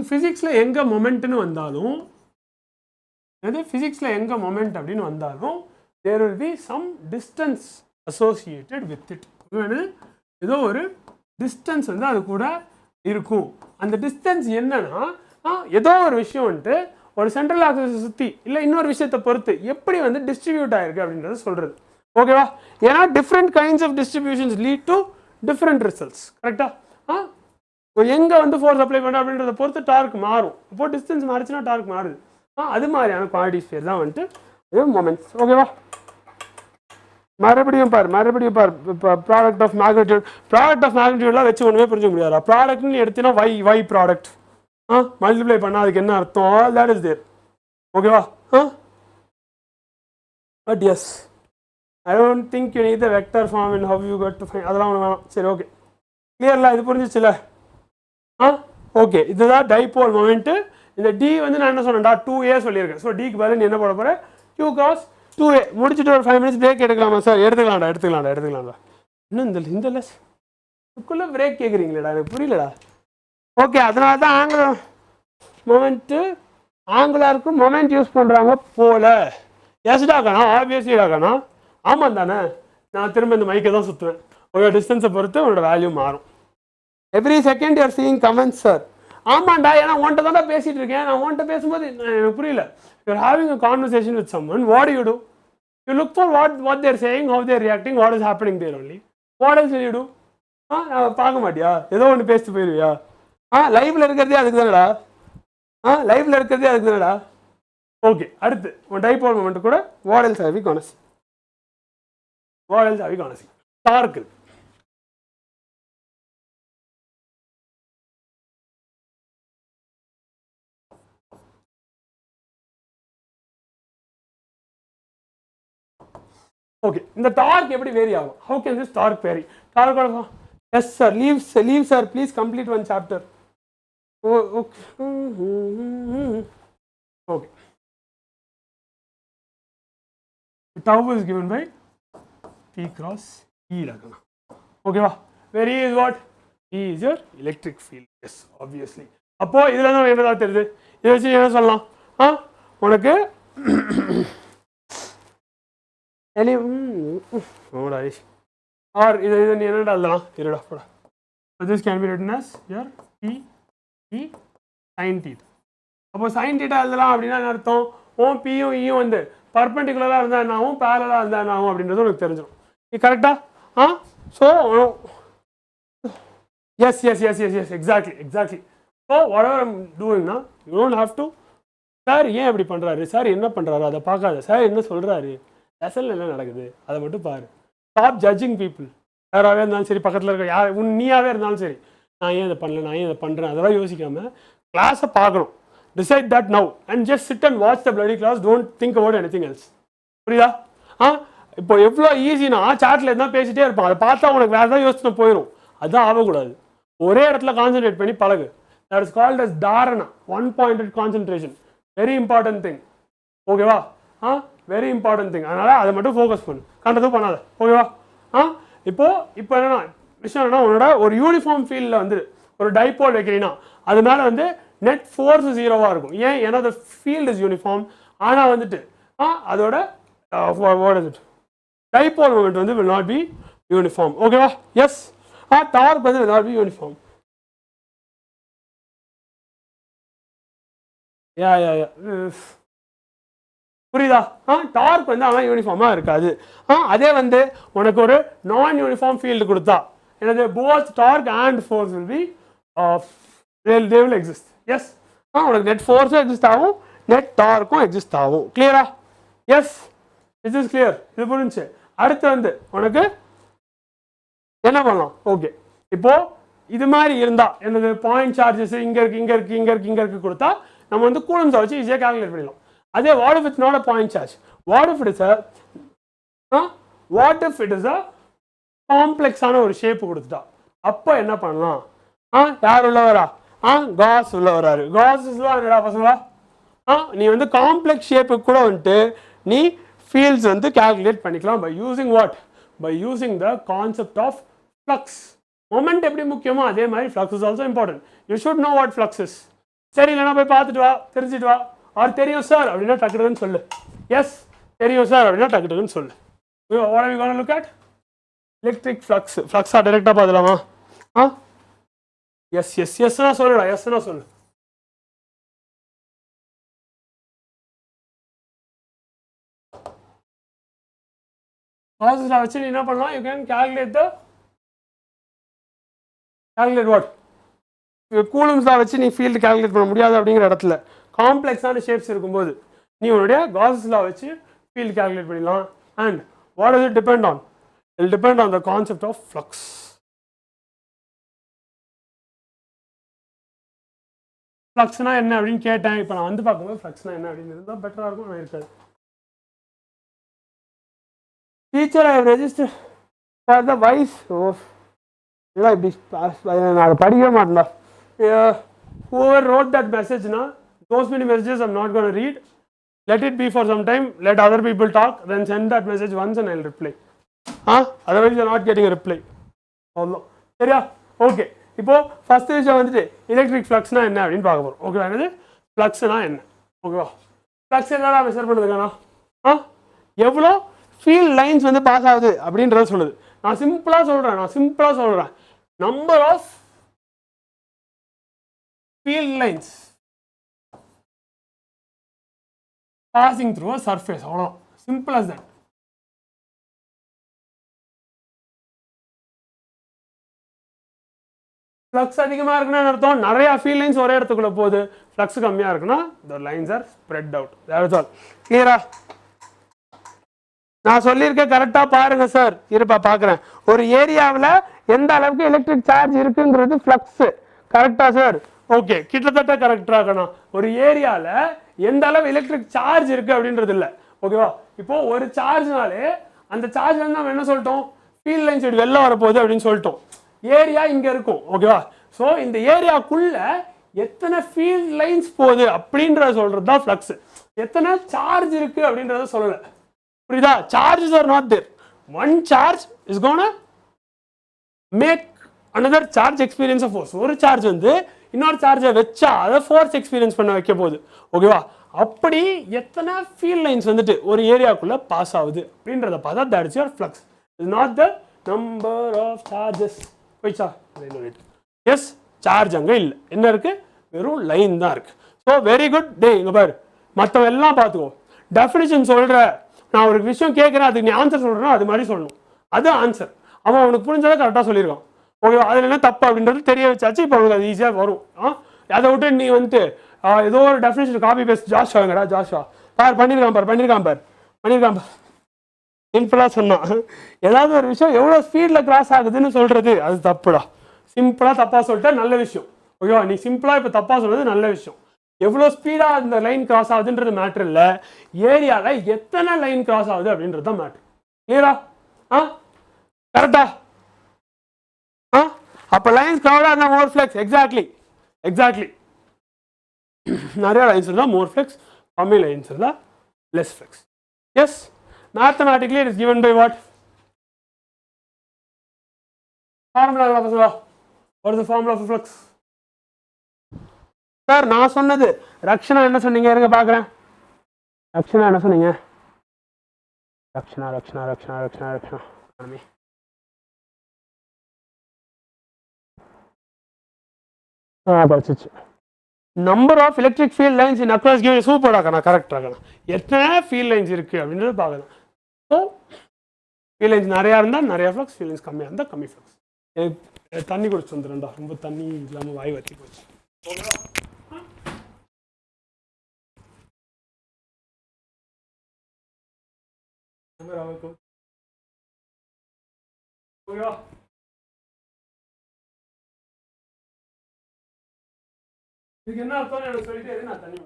ஃபிசிக்ஸில் எங்கே மொமெண்ட்னு வந்தாலும், ஃபிசிக்ஸில் எங்கே மொமெண்ட் அப்படின்னு வந்தாலும் there will be some distance associated with it. ஏதோ ஒரு டிஸ்டன்ஸ் வந்து அது கூட இருக்கும். அந்த டிஸ்டன்ஸ் என்னன்னா, ஏதோ ஒரு விஷயம் வந்துட்டு ஒரு சென்ட்ரல் ஆக்சிஸை சுற்றி இல்லை இன்னொரு விஷயத்தை பொறுத்து எப்படி வந்து டிஸ்ட்ரிபியூட் ஆயிருக்கு அப்படின்றத சொல்கிறது. ஓகேவா? ஏன்னா different kinds of distributions lead to different results. கரெக்டா? எங்கே வந்து ஃபோர்ஸ் அப்ளை பண்ணுறோம் அப்படின்றத பொறுத்து டார்க் மாறும். அப்போ டிஸ்டன்ஸ் மாறிச்சுன்னா டார்க் மாறுது. அது மாதிரியான குவான்டிட்டிஸ் பேர் தான் வந்துட்டு மொமெண்ட்ஸ். ஓகேவா? மறுபடியும் பார் product of magnitude. Product of மேக்னிடியூட்லாம் வச்சு ஒன்றுமே புரிஞ்சுக்க முடியாது. ப்ராடக்ட்னு எடுத்தீங்கன்னா வை ப்ராடக்ட் மல்டிப்ளை பண்ணால் அதுக்கு என்ன அர்த்தம், தட் இஸ் தேர். ஓகேவா? But yes, I don't think you need the vector form in how you got to find, அதெல்லாம் ஒன்று வேணாம். சரி, ஓகே, கிளியர்ல? இது புரிஞ்சிச்சுல? ஓகே, இதுதான் டைபோல் மொமெண்ட்டு. இந்த டி வந்து நான் என்ன சொன்னேன்டா 2a சொல்லியிருக்கேன். ஸோ டிக்கு பதில் நீ என்ன போட போகிறேன், q cos 2a. முடிச்சுட்டு ஒரு 5 minutes பிரேக் எடுக்கலாமா சார்? எடுத்துக்கலாம்டா. இன்னும் இந்த லெஸ் இதுக்குள்ளே பிரேக் கேட்குறீங்களேடா, எனக்கு புரியலடா. ஓகே, அதனால தான் ஆங்குலர் மொமெண்ட்டு ஆங்குலருக்கு மொமெண்ட் யூஸ் பண்ணுறாங்க போல. எஸ்டா காணா, ஆப்வியஸ்லிடா காணா. ஆமாம் தானே? நான் திரும்ப இந்த மைக்கை தான் சுற்றுவேன். உங்களோட டிஸ்டன்ஸை பொறுத்து உங்களோட வேல்யூ மாறும். Every second you are seeing comments sir. ஆமாண்டா, ஏன்னா உன்ட்ட தான்டா பேசிகிட்டு இருக்கேன். நான் உன்ட்ட பேசும்போது எனக்கு புரியல. You are having a conversation with someone. What do you do? You look for what they're saying, how they're reacting, what is happening there only. What else will you do? பார்க்க மாட்டியா? ஏதோ ஒன்று பேசிட்டு போயிடுவியா? லைவ்ல இருக்கிறதே அதுக்கு தானடா. லைவ்ல இருக்கிறதே அதுக்கு தானடா. ஓகே, அடுத்து உன் டைபோல் மொமெண்ட் கூட what else have we can see. Torque இருக்கு. ஓகே, இந்த டார்க் எப்படி வேரி ஆகும்? How can this torque vary? Torque yes sir, leave sir, please complete one chapter. Okay, tau is given by P cross E லகனா. ஓகேவா? where E is what? E is your electric field. Yes, obviously. அப்போ இதுல தான் என்னடா தெரியுது? இதை வச்சு என்ன சொல்லலாம்? உனக்கு or இது நீ என்னடா எழுதலாம்? இருடா போடா. this can be written as your P E sin theta. அப்போ sin theta எழுதலாம் அப்படின்னா என்ன அர்த்தம்? பியும் ஈயும் வந்து பர்பெண்டிகுலராக இருந்தால் என்ன ஆகும், பேரலாக இருந்தால் என்ன ஆகும் அப்படின்றது உனக்கு தெரிஞ்சிடும். இது கரெக்டா? So yes exactly. So whatever I'm டூயிங்னா you don't have to sir ஏன் அப்படி பண்ணுறாரு, சார் என்ன பண்ணுறாரு அதை பார்க்காத, சார் என்ன சொல்கிறாரு, லெசனில் என்ன நடக்குது அதை மட்டும் பாரு. Stop judging people. யாராகவே இருந்தாலும் சரி, பக்கத்தில் இருக்க யார் நீயாவே இருந்தாலும் சரி, நான் ஏன் இதை பண்ணல, நான் ஏன் இதை பண்ணுறேன், அதெல்லாம் யோசிக்காமல் கிளாஸை பார்க்கணும். Decide that now and just sit and watch the bloody class. Don't think about anything else. புரியுதா? இப்போ எவ்வளோ ஈஸினா சாட்டில் எதுனா பேசிட்டே இருப்பான், அதை பார்த்தா உனக்கு வேறு ஏதாவது யோசனை போயிடும். அதுதான் ஆகக்கூடாது. ஒரே இடத்துல கான்சென்ட்ரேட் பண்ணி பழகு. That is called as dharana, one pointed concentration. Very important thing. ஓகேவா? Very important thing. அதனால் அதை மட்டும் ஃபோக்கஸ் பண்ணு, கண்டதும் பண்ணாத. ஓகேவா? இப்போ என்னன்னா விஷயம் என்னன்னா, உன்னோட ஒரு யூனிஃபார்ம் ஃபீல்டில் வந்து ஒரு டைபோல் வைக்கிறீங்கன்னா அது மேலே வந்து நெட் ஃபோர்ஸ் 0வா இருக்கும். ஏன்? ஏன்னா the field is uniform. ஆனால் வந்துட்டு அதோட டைபோல் மொமெண்ட் வந்து will not be uniform. ஓகேவா? எஸ், டார்க் வந்து will not be uniform. புரியுதா? டார்க் வந்து அவன் யூனிஃபார்மாக இருக்காது. அதே வந்து உனக்கு ஒரு நான் யூனிஃபார்ம் ஃபீல்டு கொடுத்தா என்னது, both torque and force will be they will exist. Yes, உனக்கு நெட் ஃபோர்ஸும் எக்ஸிஸ்ட் ஆகும், நெட் டார்க்கும் எக்ஸிஸ்ட் ஆகும். கிளியரா? Yes, This is clear. இது புரிஞ்சு அடுத்து வந்து உனக்கு என்ன பண்ணலாம் ஓகே இப்போ இது மாதிரி இருந்தா என்னது பாயிண்ட் சார்ஜஸ் இங்க இருக்கு கொடுத்தா நம்ம வந்து கூலம்ஸ் வச்சு ஈஸியா கால்குலேட் பண்ணிடலாம் அதே what if it's not a point charge what if it is a காம்ப்ளெக்ஸான ஒரு ஷேப் கொடுத்துட்டா அப்போ என்ன பண்ணலாம் யார் உள்ள வரா காஸ் உள்ள வராரு காஸ் என்னடா பசங்களா நீ வந்து காம்ப்ளெக்ஸ் ஷேப்புக்கு கூட வந்துட்டு நீ ஃபீல்ட்ஸ் வந்து கால்குலேட் பண்ணிக்கலாம் by using the concept of flux moment எப்படி முக்கியமோ அதே மாதிரி flux is also important you should know what flux is சரி இல்லைனா போய் பார்த்துட்டு வா தெரிஞ்சிட்டு வா ஆர் தெரியும் சார் அப்படின்னா டக்குன்னு சொல்லு எஸ் தெரியும் சார் அப்படின்னா டக்குன்னு சொல்லு what are we going to look at electric flux டைரக்டா பார்க்கலாமா எஸ் நான் சொல்லுடா எஸ் நான் சொல்லு Gauss வச்சு நீ என்ன பண்ணலாம் you can calculate what coulombs வச்சு நீ ஃபீல்ட் கால்குலேட் பண்ண முடியாது அப்படிங்கிற இடத்துல காம்ப்ளெக்ஸான ஷேப்ஸ் இருக்கும்போது நீ உன்னுடைய Gauss வச்சு ஃபீல்ட் கால்குலேட் பண்ணிடலாம் and what does it depend on it will depend on the concept of flux fluxனா என்ன அப்படினு கேட்டேன் இப்போ நான் வந்து பார்க்கும்போது fluxனா என்ன அப்படினு இருந்தா பெட்டரா இருக்கும் நான் இருக்காது teacher I have registered for the vice of நான் படிக்கவே மாட்டேன்டா whoever wrote that message na those many messages I'm not going to read let it be for some time let other people talk then send that message once and I'll reply otherwise you're not getting a reply அவ்வளோ சரியா ஓகே இப்போ ஃபர்ஸ்ட் விஷயம் வந்துட்டு எலக்ட்ரிக் ஃப்ளக்ஸ்னா என்ன அப்படின்னு பார்க்க போகிறோம் ஓகேவா என்னது ஃப்ளக்ஸ்னா என்ன ஓகேவா ஃப்ளக்ஸ் என்னடா மெஷர் பண்ணுறதுக்கானா எவ்வளோ ஃபீல்ட் லைன்ஸ் வந்து பாஸ் ஆகுது அப்படின்றத சொல்லுது நான் சிம்பிளாக சொல்கிறேன் number of field lines passing through a surface அவ்வளோதான் சிம்பிள் அஸ் தட் ஃப்ளக்ஸ் அதிகமாக இருக்குன்னா அர்த்தம் நிறையா ஃபீல்ட் லைன்ஸ் ஒரே இடத்துக்குள்ள போகுது ஃப்ளக்ஸ் கம்மியாக இருக்குன்னா the lines R spread out that's all கிளியரா நான் சொல்லியிருக்கேன் கரெக்டாக பாருங்க சார் இருப்பா பார்க்குறேன் ஒரு ஏரியாவில் எந்த அளவுக்கு எலக்ட்ரிக் சார்ஜ் இருக்குங்கிறது ஃப்ளக்ஸ் கரெக்டா சார் ஓகே கிட்டத்தட்ட கரெக்டாக இருக்கணும் ஒரு ஏரியாவில் எந்த அளவு எலக்ட்ரிக் சார்ஜ் இருக்கு அப்படின்றது இல்லை ஓகேவா இப்போ ஒரு சார்ஜ்னாலே அந்த சார்ஜ் வந்து நம்ம என்ன சொல்லிட்டோம் ஃபீல்ட் லைன்ஸ் இப்படி வெளில வரப்போகுது அப்படின்னு சொல்லிட்டோம் ஏரியா இங்கே இருக்கும் ஓகேவா ஸோ இந்த ஏரியாக்குள்ள எத்தனை ஃபீல்ட் லைன்ஸ் போகுது அப்படின்றத சொல்றது தான் ஃப்ளக்ஸ் எத்தனை சார்ஜ் இருக்கு அப்படின்றத சொல்லலை புரியுதா charges are not there one charge is gonna make another charge experience of force ஒரு சார்ஜ் வந்து இன்னொரு சார்ஜை வச்சா அதை ஃபோர்ஸ் எக்ஸ்பீரியன்ஸ் பண்ண வைக்க போகுது ஓகேவா அப்படி எத்தனை ஃபீல்ட் லைன்ஸ் வந்துட்டு ஒரு ஏரியாக்குள்ள பாஸ் ஆகுது அப்படின்றத பார்த்தா that is your flux is not the number of charges போய்ச்சா எஸ் சார்ஜ் அங்கே இல்லை என்ன இருக்கு வெறும் லைன் தான் இருக்கு ஸோ வெரி குட் டே இங்கே பாரு மற்றவங்க எல்லாம் பார்த்துக்கோ டெஃபினிஷன் சொல்கிற நான் ஒரு விஷயம் கேட்குறேன் அதுக்கு நீ ஆன்சர் சொல்கிறேன்னா அது மாதிரி சொல்லணும் அது ஆன்சர் அவன் அவனுக்கு புரிஞ்சதை கரெக்டாக சொல்லியிருக்கான் ஓகே அதில் என்ன தப்பு அப்படின்றது தெரிய வச்சாச்சு இப்போ அவனுக்கு அது ஈஸியாக வரும் அதை விட்டு நீ வந்துட்டு ஏதோ ஒரு டெஃபினேஷன் காப்பி பேஸ்ட் ஜாஷுவாங்கடா ஜாஷுவா பண்ணியிருக்கான் பார் சிம்பிளாக சொன்னான் ஏதாவது ஒரு விஷயம் எவ்வளோ ஸ்பீடில் கிராஸ் ஆகுதுன்னு சொல்கிறது அது தப்புடா சிம்பிளாக தப்பாக சொல்லிட்டா நல்ல விஷயம் ஓகேவா நீ சிம்பிளாக இப்போ தப்பாக சொல்கிறது நல்ல விஷயம் எவ்வளோ ஸ்பீடாக அந்த லைன் கிராஸ் ஆகுதுன்றது மேட்ரு இல்லை ஏரியாவில் எத்தனை லைன் கிராஸ் ஆகுது அப்படின்றது தான் மேட்ரு கிளியரா கரெக்டா அப்போ லைன்ஸ் க்ரௌடாக இருந்தால் மோர் ஃப்ளெக்ஸ் எக்ஸாக்ட்லி நிறைய லைன்ஸ் இருந்தால் மோர் ஃப்ளெக்ஸ் கம்மி லைன்ஸ் இருந்தால் less flux yes mathematically it is given by what formula what is the formula of flux sir நான் சொன்னது ரக்ஷனா என்ன சொன்னீங்க இருங்க பார்க்குறேன் ரக்ஷனா என்ன சொன்னீங்க ரக்ஷனா படிச்சிச்சு number of electric field lines in across given super ஆகணும் கரெக்ட் ஆகணும் எத்தனை ஃபீல்ட் லைன்ஸ் இருக்குது அப்படின்றது பார்க்கலாம் ஸோ ஃபீல்ட் லைன்ஸ் நிறையா இருந்தால் நிறையா ஃப்ளக்ஸ் ஃபீல்ட் லைன்ஸ் கம்மியாக இருந்தால் கம்மி ஃப்ளக்ஸ் தண்ணி குடிச்சு வந்துடும்டா ரொம்ப தண்ணி இல்லாமல் வாய் வத்தி போச்சு ஓகேவா ஓகேவா? இதுக்கு என்ன அர்த்தம் எனக்கு சொல்லிட்டே இரு, நான் தண்ணி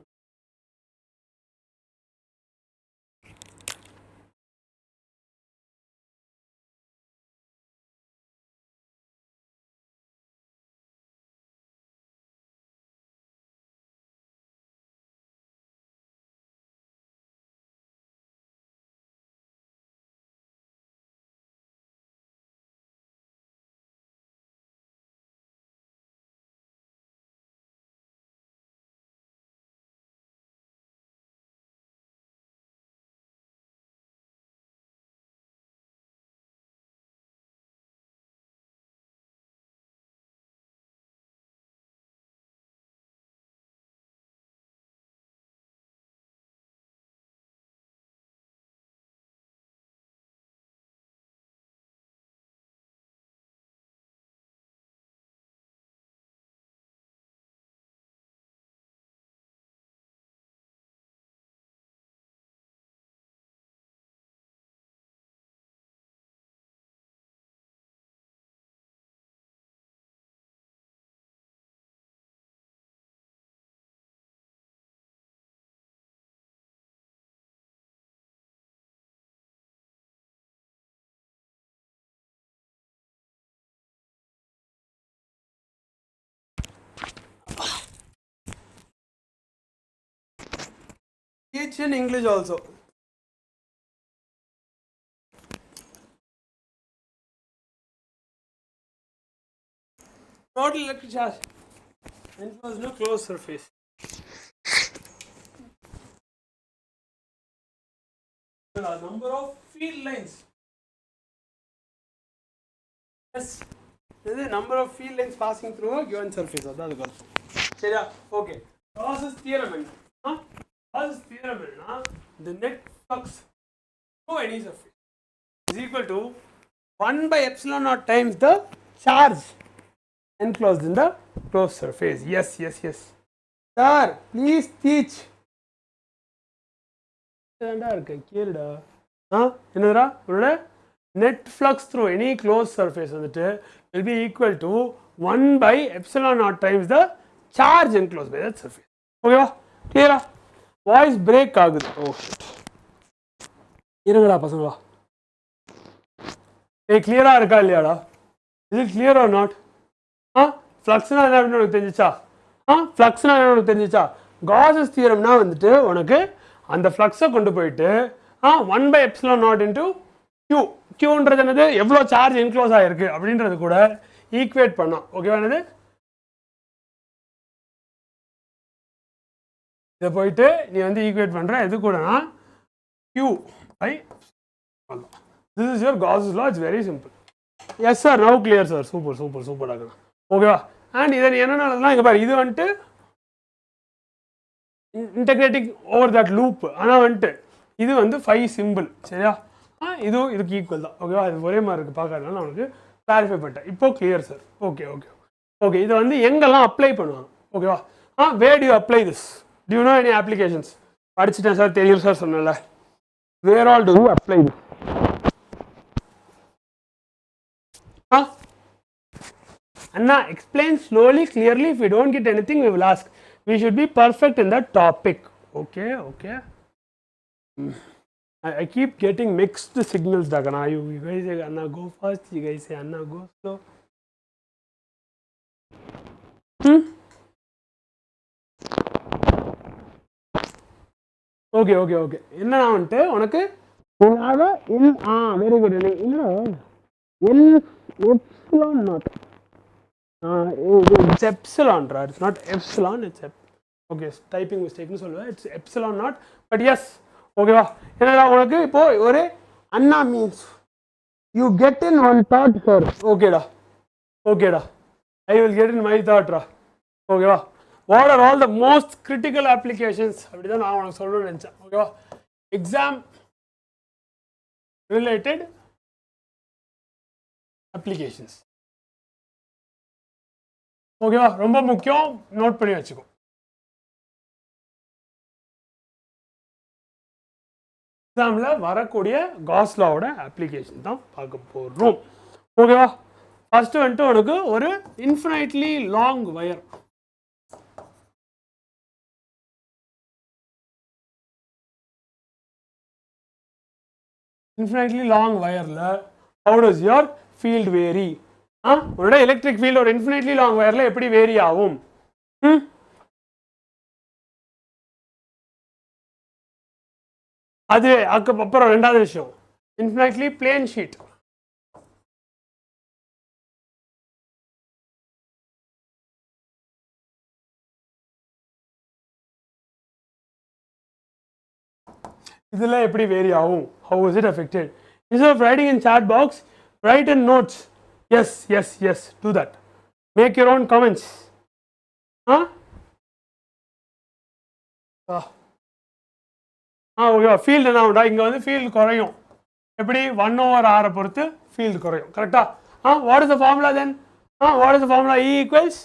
teach in English also. Total electric charge enclosed in a closed surface. The number of field lines. Yes, this is the number of field lines passing through a given surface. That's the goal. சரியா? Okay. Gauss's theorem என்ன? Gauss's theorem என்ன? The net flux through any surface is equal to 1 by epsilon naught times the charge enclosed in the closed surface. Yes, yes, yes. Sir, please teach. கேளுடா. என்னடா உங்களோட net flux through any closed surface வந்துட்டு will be equal to 1 by epsilon naught times the charge enclosed by that surface. ஓகேவா? கிளியரா? வாய்ஸ் பிரேக் ஆகுது. Oh shit. இருங்கடா பசங்களா. கிளியரா இருக்கா இல்லையாடா? இது கிளியர் ஆர் நாட்? ஃப்ளக்ஸ்னா என்ன அப்படின்னு உனக்கு தெரிஞ்சிச்சா? ஃப்ளக்ஸ்னா என்ன உனக்கு தெரிஞ்சிச்சா? காஸஸ் தியரம்னா வந்துட்டு உனக்கு அந்த ஃப்ளக்ஸை கொண்டு போயிட்டு 1 by epsilon naught into q. qன்றது என்னது? எவ்வளோ சார்ஜ் என்க்ளோஸ் ஆகிருக்கு அப்படின்றது கூட ஈக்குவேட் பண்ணோம். ஓகேவா? என்னது இதை போயிட்டு நீ வந்து ஈக்குவேட் பண்ணுற எது கூடனா q by this is your Gauss's law. It's very simple. Yes sir, now clear sir. Super super super ஆகணும். ஓகேவா? அண்ட் இதை என்னென்னா இங்கே பாரு, இது வந்துட்டு இன்டகிரேட்டிங் ஓவர் தட் லூப். ஆனால் வந்துட்டு இது வந்து 5 சிம்பிள். சரியா? இதுவும் இதுக்கு ஈக்குவல் தான். ஓகேவா? இது ஒரே மாதிரி இருக்குது பார்க்கறதுனால நான் உனக்கு கிளாரிஃபை பண்ணிட்டேன். இப்போ clear sir. Okay okay okay. இதை வந்து எங்கெல்லாம் அப்ளை பண்ணுவாங்க? ஓகேவா? Where do you apply this? To you know any applications? படிச்சுட்டேன் சார், தெரியும் சார் சொன்னல. Where all do you apply this? Anna, explain slowly, clearly. If we don't get anything, we will ask. We should be perfect in that topic. Okay, okay. I keep getting mixed signals, Dagana. You guys say Anna go fast, you guys say Anna go slow. Okay, okay, okay. என்ன வந்துட்டு உனக்கு வெரி குட். என்னடா epsilon naught. It's epsilon, right? It's not epsilon, it's okay, typing mistake nu solluva. It's epsilon naught, but yes. Okay va? Enna unakku ipo oru Anna means you get in one thought sir. Okay da, okay da, I will get in my thought ra. Okay va? What are all the most critical applications appadha na unakku sollu nencha. Okay va? Exam related applications. ஓகேவா? ரொம்ப முக்கியம், நோட் பண்ணி வச்சுக்கோ. எக்ஸாம்ல வரக்கூடிய காஸ் லாவோட அப்ளிகேஷன் தான் பார்க்க போகிறோம். ஓகேவா? ஃபர்ஸ்ட் வந்துட்டு உனக்கு ஒரு infinitely long wire. Infinitely long வயர்ல how does your field vary? உன்னோட எலக்ட்ரிக் ஃபீல்ட் ஒரு இன்ஃபினைட்லி லாங் வயர்ல எப்படி வேரி ஆகும்? அது அப்புறம் ரெண்டாவது விஷயம் இன்ஃபினைட்லி பிளேன் ஷீட். இதெல்லாம் எப்படி வேரி ஆகும்? How is it affected? Instead of writing in chat box, write in notes. Yes, yes, yes, do that. Make your own comments. ஓகேவா? ஃபீல்டு என்ன உண்டா? இங்கே வந்து ஃபீல்டு குறையும். எப்படி? 1/r பொறுத்து ஃபீல்டு குறையும். கரெக்டா? What is the formula then? What is the formula? E equals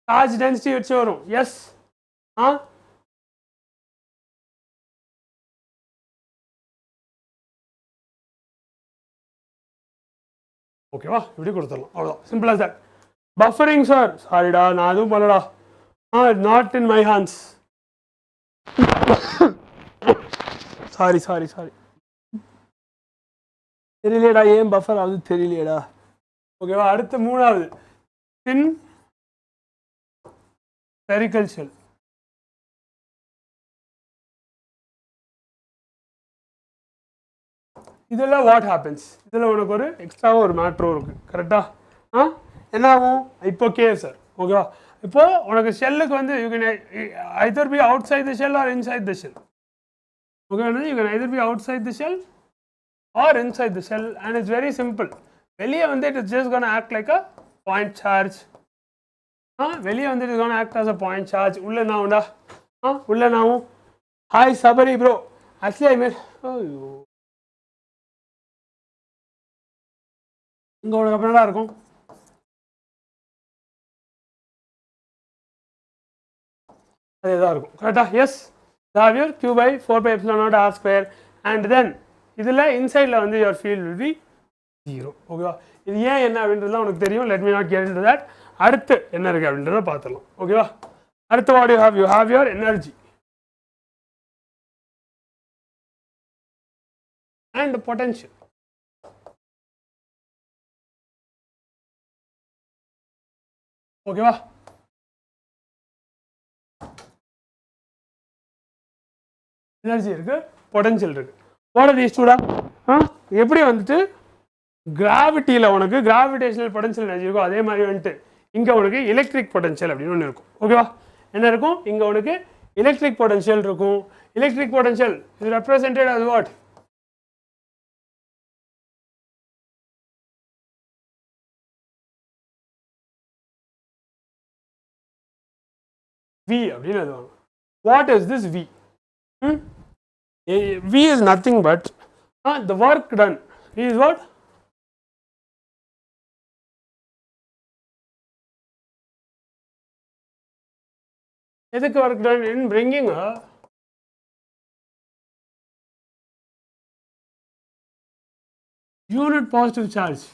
charge density வச்சு வரும். எஸ். ஓகேவா? இப்படி கொடுத்துடலாம். அவ்வளோதான். Simple as that. Buffering sir, சாரிடா நான் அதுவும் பண்ணடா. Not in my hands. Sorry sorry sorry, தெரியலையடா ஏன் பஃபர் ஆகுது தெரியலையடா. ஓகேவா? அடுத்து மூணாவது தின் ஸ்பெரிக்கல் ஷெல். இதெல்லாம் வாட் ஹேப்பன்ஸ்? இதில் உனக்கு ஒரு எக்ஸ்ட்ராவாக ஒரு மேட்ரும் இருக்குது. கரெக்டாக? என்ன ஆகும்? இப்போ சார் ஓகேவா? இப்போது உனக்கு ஷெல்லுக்கு வந்து you can either be outside the shell or inside the shell. Okay, you can either be outside the shell or inside the shell, and it's very simple. வெளியே வந்து it's just going to act like a point charge. வெளியே வந்து it's going to act as a point charge. உள்ள என்ன உண்டா? உள்ள என்ன? Hi Sabari bro, actually I mean இங்கே உனக்கு அப்படின்னா இருக்கும். அதே தான் இருக்கும். கரெக்டா? Yes. have your q by 4 pi epsilon naught r square, and then இதில் இன்சைடில் வந்து your field will be 0. ஓகேவா? இது ஏன் என்ன அப்படின்றதுலாம் உனக்கு தெரியும். let me not get into that. அடுத்து என்ன இருக்குது அப்படின்றத பார்த்துடலாம். ஓகேவா? அடுத்து what you have your energy and potential. ஓகேவா? எனர்ஜி இருக்கு, பொட்டன்ஷியல் இருக்கு. வாட் ஆர் தீஸ் டூடா? எப்படி வந்துட்டு கிராவிட்டியில் உனக்கு கிராவிடேஷனல் பொட்டன்ஷியல் எனர்ஜி இருக்கும், அதே மாதிரி வந்துட்டு இங்கே உனக்கு எலக்ட்ரிக் பொட்டன்ஷியல் அப்படின்னு ஒன்று இருக்கும். ஓகேவா? என்ன இருக்கும்? இங்கே உனக்கு எலக்ட்ரிக் பொட்டன்ஷியல் இருக்கும். எலக்ட்ரிக் பொட்டன்ஷியல் இது ரெப்ரசன்டட் as what? V அப்படின்னு எழுதுவாங்க. What is this V? V is nothing but the work done. V is what? எதுக்கு work done? In bringing a unit positive charge.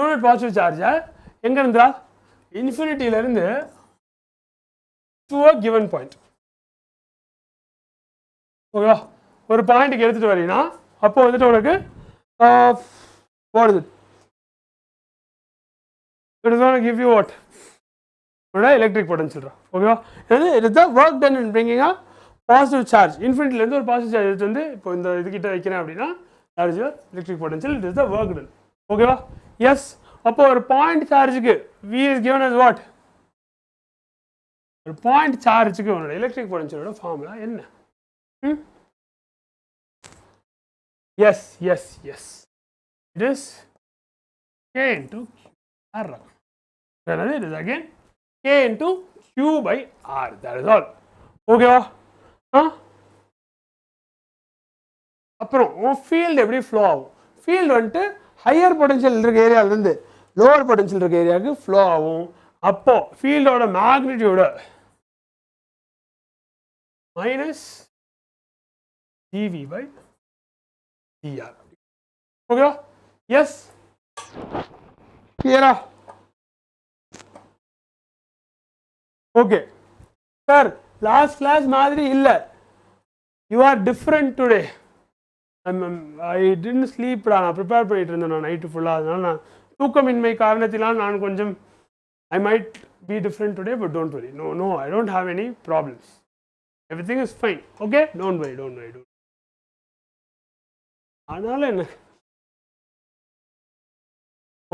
Unit positive charge எங்க இருந்தா? இன்ஃபினிட்டியில இருந்து to a given point. ஓகேவா? ஒரு பாயிண்ட்டுக்கு எடுத்துட்டு வரீங்கன்னா அப்போ வந்துட்டு உனக்கு what is it? It is going to give you what? Electric potential. ஓகேவா? it is the work done in bringing a positive charge. இன்ஃபினிட்டில இருந்து ஒரு பாசிட்டிவ் சார்ஜ் எடுத்து வந்து இப்போ இந்த இதுகிட்ட வைக்கிறேன் அப்படின்னா that is your electric potential. It is the work done. ஓகேவா? எஸ். அப்போ ஒரு பாயிண்ட் சார்ஜுக்கு V is given as what? ஒரு பாயிண்ட் சார்ஜுக்கு உன்னோட எலக்ட்ரிக் பொட்டன்ஷியலோட ஃபார்முலா என்ன? Yes yes yes, it is K into R. Another it is again K into Q by R. That is all. ஓகேவா? அப்புறம் ஃபீல்டு எப்படி ஃப்ளோ ஆகும்? ஃபீல்டு வந்துட்டு ஹையர் பொட்டன்ஷியல் இருக்க ஏரியாவிலேருந்து லோவர் பொட்டன்ஷியல் இருக்க ஏரியாவுக்கு ஃப்ளோ ஆகும். அப்போ ஃபீல்டோட மேக்னிடியூடு மைனஸ் dv/dr. ஓகேவா? எஸ், கிளியரா? ஓகே சார், லாஸ்ட் கிளாஸ் மாதிரி இல்லை, you are different today. I didn't sleep. நான் ப்ரிப்பேர் பண்ணிட்டு இருந்தேன் நான் நைட்டு ஃபுல்லாக. அதனால நான் தூக்கமின்மை காரணத்தினால் நான் கொஞ்சம் I might be different today, but don't worry. No, I don't have any problems. Everything is fine. Okay? Don't worry. அதனால என்ன?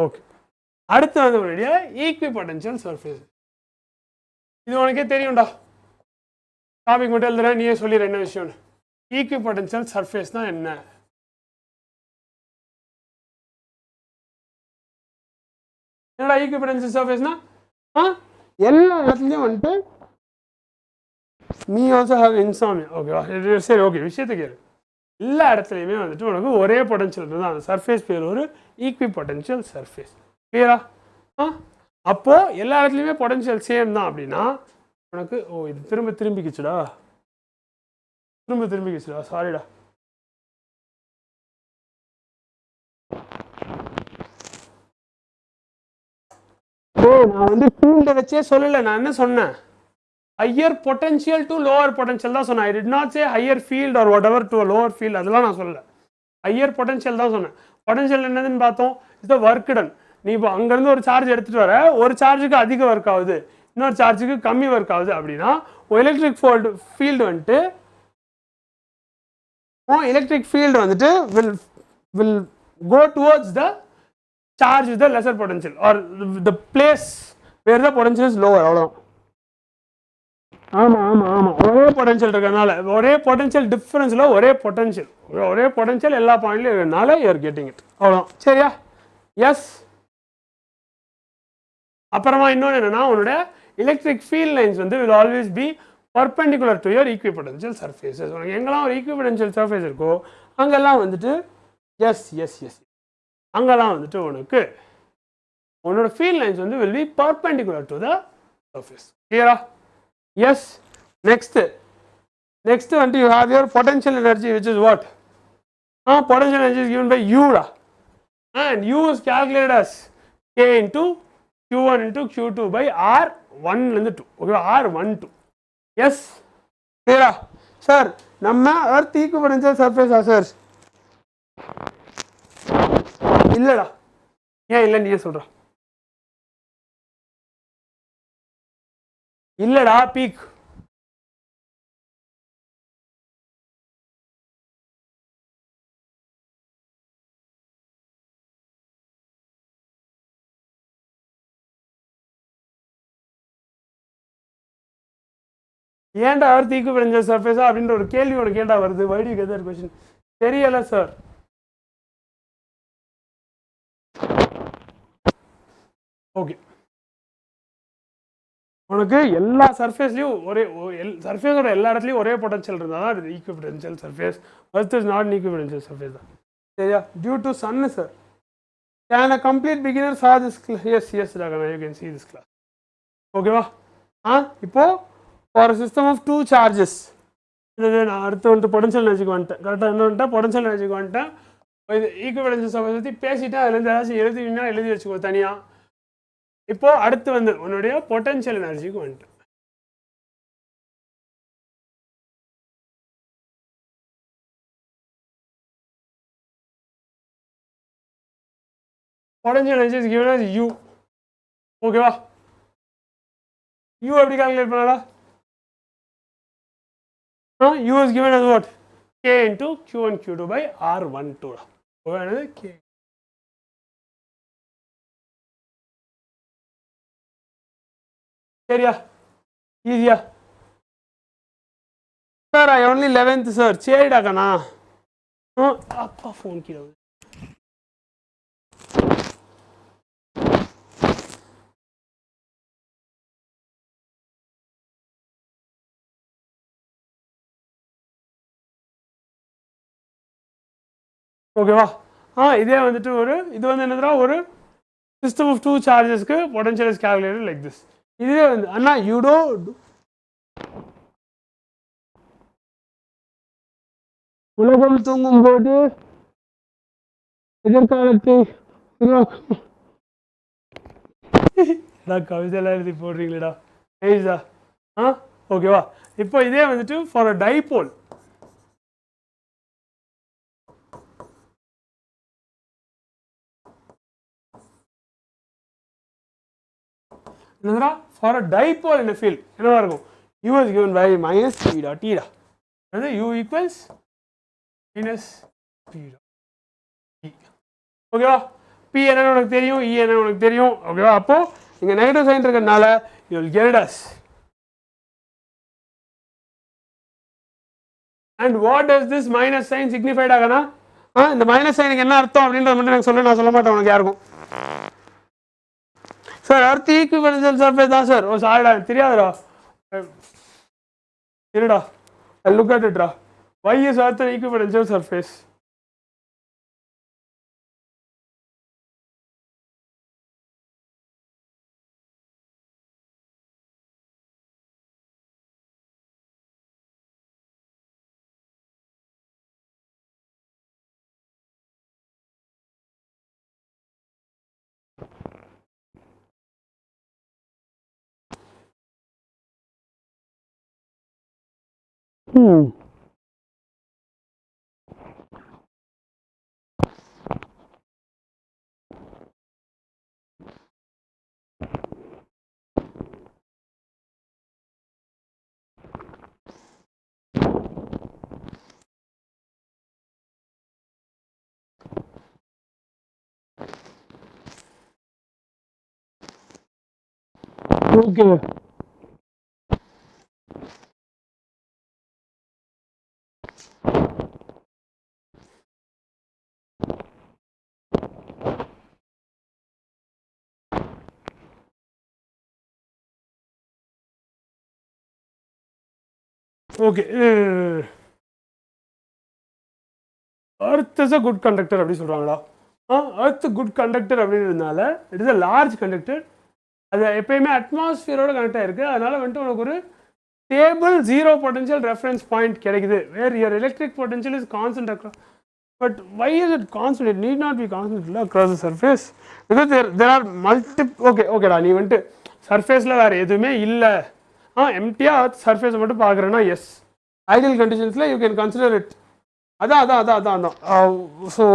ஓகே, அடுத்து வந்து உங்களுடைய ஈக்விபொட்டன்ஷியல் சர்ஃபேஸ். இது உனக்கே தெரியும்டா. டாபிக் மட்டும் எழுதுறேன், நீயே சொல்லிடுற என்ன விஷயம்னு. ஈக்விபொட்டன்ஷியல் சர்ஃபேஸ் தான் என்ன? என்னடா ஈக்விபொட்டன்ஷியல் சர்ஃபேஸ்னா? எல்லா இடத்துலையும் வந்துட்டு மீ ஆல்சோ ஹேவ் இன்சாமியா. ஓகேவா? சரி, ஓகே, விஷயத்தை கேளு. எல்லா இடத்துலையுமே வந்துட்டு உனக்கு ஒரே பொட்டன்ஷியல் இருந்தால் அந்த சர்ஃபேஸ் பேர் ஒரு ஈக்விபொட்டன்ஷியல் சர்ஃபேஸ். கிளியரா? அப்போ எல்லா இடத்துலையுமே பொட்டன்ஷியல் சேம் தான் அப்படின்னா உனக்கு இது திரும்பிக்கிச்சுடா, சாரிடா. நான் வந்து ஃபீல்டை வச்சே சொல்லலை. நான் என்ன சொன்னேன்? Higher potential to lower potential தான் சொன்னேன். I did not say higher field R what ever to lower field. அதெல்லாம் நான் சொல்லலை. ஹையர் பொட்டன்ஷியல் தான் சொன்னேன். பொட்டன்ஷியல் என்னதுன்னு பார்த்தோம். இது ஒர்க் டன். நீ இப்போ அங்கேருந்து ஒரு சார்ஜ் எடுத்துகிட்டு வர, ஒரு சார்ஜுக்கு அதிக ஒர்க் ஆகுது, இன்னொரு சார்ஜுக்கு கம்மி ஒர்க் ஆகுது அப்படின்னா எலக்ட்ரிக் ஃபீல்டு வந்துட்டு will go towards the charge with the lesser potential or the place where the potential is lower. அவ்வளோதான். ஆமாம், ஒரே பொட்டன்ஷியல் இருக்கிறதுனால, ஒரே பொட்டன்ஷியல் டிஃப்ரென்ஸில் ஒரே பொட்டன்ஷியல் எல்லா பாயிண்ட்லையும் இருக்கிறதுனால யூஆர் கெட்டிங் இட். அவ்வளோதான். சரியா? எஸ். அப்புறமா இன்னொன்று என்னன்னா, உன்னோட எலக்ட்ரிக் ஃபீல்ட் லைன்ஸ் வந்து will always be perpendicular to your equipotential surfaces. உனக்கு எங்கெல்லாம் ஒரு equipotential surface இருக்கோ அங்கெல்லாம் வந்துட்டு எஸ் அங்கெல்லாம் வந்துட்டு உனக்கு உன்னோட ஃபீல்ட் லைன்ஸ் வந்து will be perpendicular to the surface. கிளியரா? எஸ். நெக்ஸ்ட் வந்துட்டு you have your potential energy, which is what? Potential energy is given by U da, and U is calculated as K into Q1 into Q2 by R1 and 2. Okay, R12. S, கிளியரா? சார், நம்ம எர்த் ஈக்விபொட்டன்ஷியல் சர்ஃபேஸா சார்? இல்லடா. ஏன் இல்லை? நீயே சொல்ற. இல்லடா, பீக். ஏன்டா எர்த் ஈக்விபொட்டன்ஷியல் சர்ஃபேஸா அப்படின்ற ஒரு கேள்வி உனக்கு ஏன்டா வருது? why do you get that question? தெரியல சார். ஓகே, உனக்கு எல்லா சர்ஃபேஸ்லையும் சர்ஃபேஸோட எல்லா இடத்துலையும் ஒரே பொட்டன்ஷியல் இருந்தால் தான் அது equipotential surface. Earth is not equipotential surface தான். சரியா? Due to sun sir. Can a complete beginner saw this class? Yes, Ragana, you can see this class. ஓகேவா? இப்போ for a system of two charges, நான் அடுத்து வந்துட்டு பொட்டன்ஷியல் எனர்ஜிக்கு வந்துட்டேன். கரெக்டாக என்ன வந்துட்டேன்? பொட்டன்ஷியல் எனர்ஜிக்கு வந்துட்டேன். இது ஈக்விபொட்டன்ஷியல் சர்ஃபேஸ் பற்றி பேசிட்டேன். அதுலேருந்து ஏதாச்சும் எழுதி வச்சுக்கோ தனியாக. இப்போ அடுத்து வந்து உன்னுடைய பொட்டன்ஷியல் எனர்ஜிக்கு வந்துட்டு potential energy is given as U. ஓகேவா? U எப்படி கால்குலேட் பண்ணலாம்? U is given as what? K into Q1 Q2 by R12. என்னது? K. சரியா? ஈஸியா? Sir, I only 11th sir. சரிடா கண்ணா. அப்பா ஃபோன் கீழே. ஓகேவா? இதே வந்துட்டு இது வந்து என்னதுடா, ஒரு system of two charges க்கு potential is calculated like this. இதுவே வந்து அண்ணா you don't உலகம் தூங்கும் போது எதிர்காலத்தை கவிதையெல்லாம் எழுதி போடுறீங்களா ஐஸா ஓகேவா இப்போ இதே வந்துட்டு ஃபார் அ டைபோல் என்னதுடா for a dipole in a field என்னவா இருக்கும் u is given by minus p dot t டா அது u equals minus p dot t ஓகேவா p என்னன்னு உனக்கு தெரியும் e என்னன்னு உனக்கு தெரியும் ஓகேவா அப்போ இங்க நெகட்டிவ் சைன் இருக்கறனால you will get us. And what does this minus sign signified ஆகனா இந்த மைனஸ் சைனுக்கு என்ன அர்த்தம் அப்படின்றத மட்டும் எனக்கு சொல்ல நான் சொல்ல மாட்டேன் உனக்கு யாருக்கும் சார் எர்த் ஈக்குவலன்ட் சர்ஃபேஸ் தான் சார் ஓ சாரிடா தெரியாதுடா இருடா look at it டா why is earth an equivalent surface okay okay earth is a good conductor அப்படி சொல்றாங்கடா earth good conductor அப்படின்றதுனால it is a large conductor அது எப்பயுமே அட்மாஸ்பியரோட கனெக்ட் ஆயிருக்கு அதனால வந்துட்டு உனக்கு ஒரு stable zero potential reference point கிடைக்குது where your electric potential is constant across but why is it constant it need not be constant across the surface because there are ஓகேடா நீ வந்துட்டு சர்ஃபேஸில் வேறு எதுவுமே இல்லை எம்டியாக சர்ஃபேஸை மட்டும் பார்க்குறேன்னா எஸ் ஐடியல் கண்டிஷன்ஸில் யூ கேன் கன்சிடர் இட் அதான் ஸோ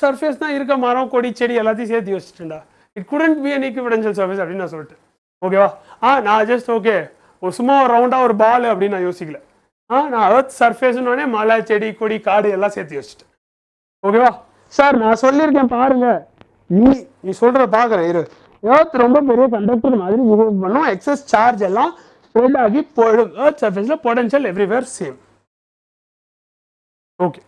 சர்ஃபேஸ் தான் இருக்க மரம் கொடி செடி எல்லாத்தையும் சேர்த்து யோசிச்சுட்டேன்டா it couldn't be an equipotential surface அப்படின்னு நான் சொல்லிட்டேன் ஓகேவா நான் ஜஸ்ட் ஓகே ஒரு சும்மா ஒரு ரவுண்டாக ஒரு பால் அப்படின்னு நான் யோசிக்கல நான் எர்த் சர்ஃபேஸ்னோடனே மலை செடி கொடி காடு எல்லாம் சேர்த்து யோசிச்சிட்டேன் ஓகேவா சார் நான் சொல்லியிருக்கேன் பாருங்க நீ சொல்கிறத பார்க்குறேன் இரு எர்த் ரொம்ப பெரிய கண்டக்டர் மாதிரி பிஹேவ் பண்ணும் எக்ஸஸ் சார்ஜ் எல்லாம் ஸ்ப்ரெட் ஆகி போயிடும் எர்த் சர்ஃபேஸில் பொட்டன்ஷியல் எவ்ரிவேர் சேம் ஓகே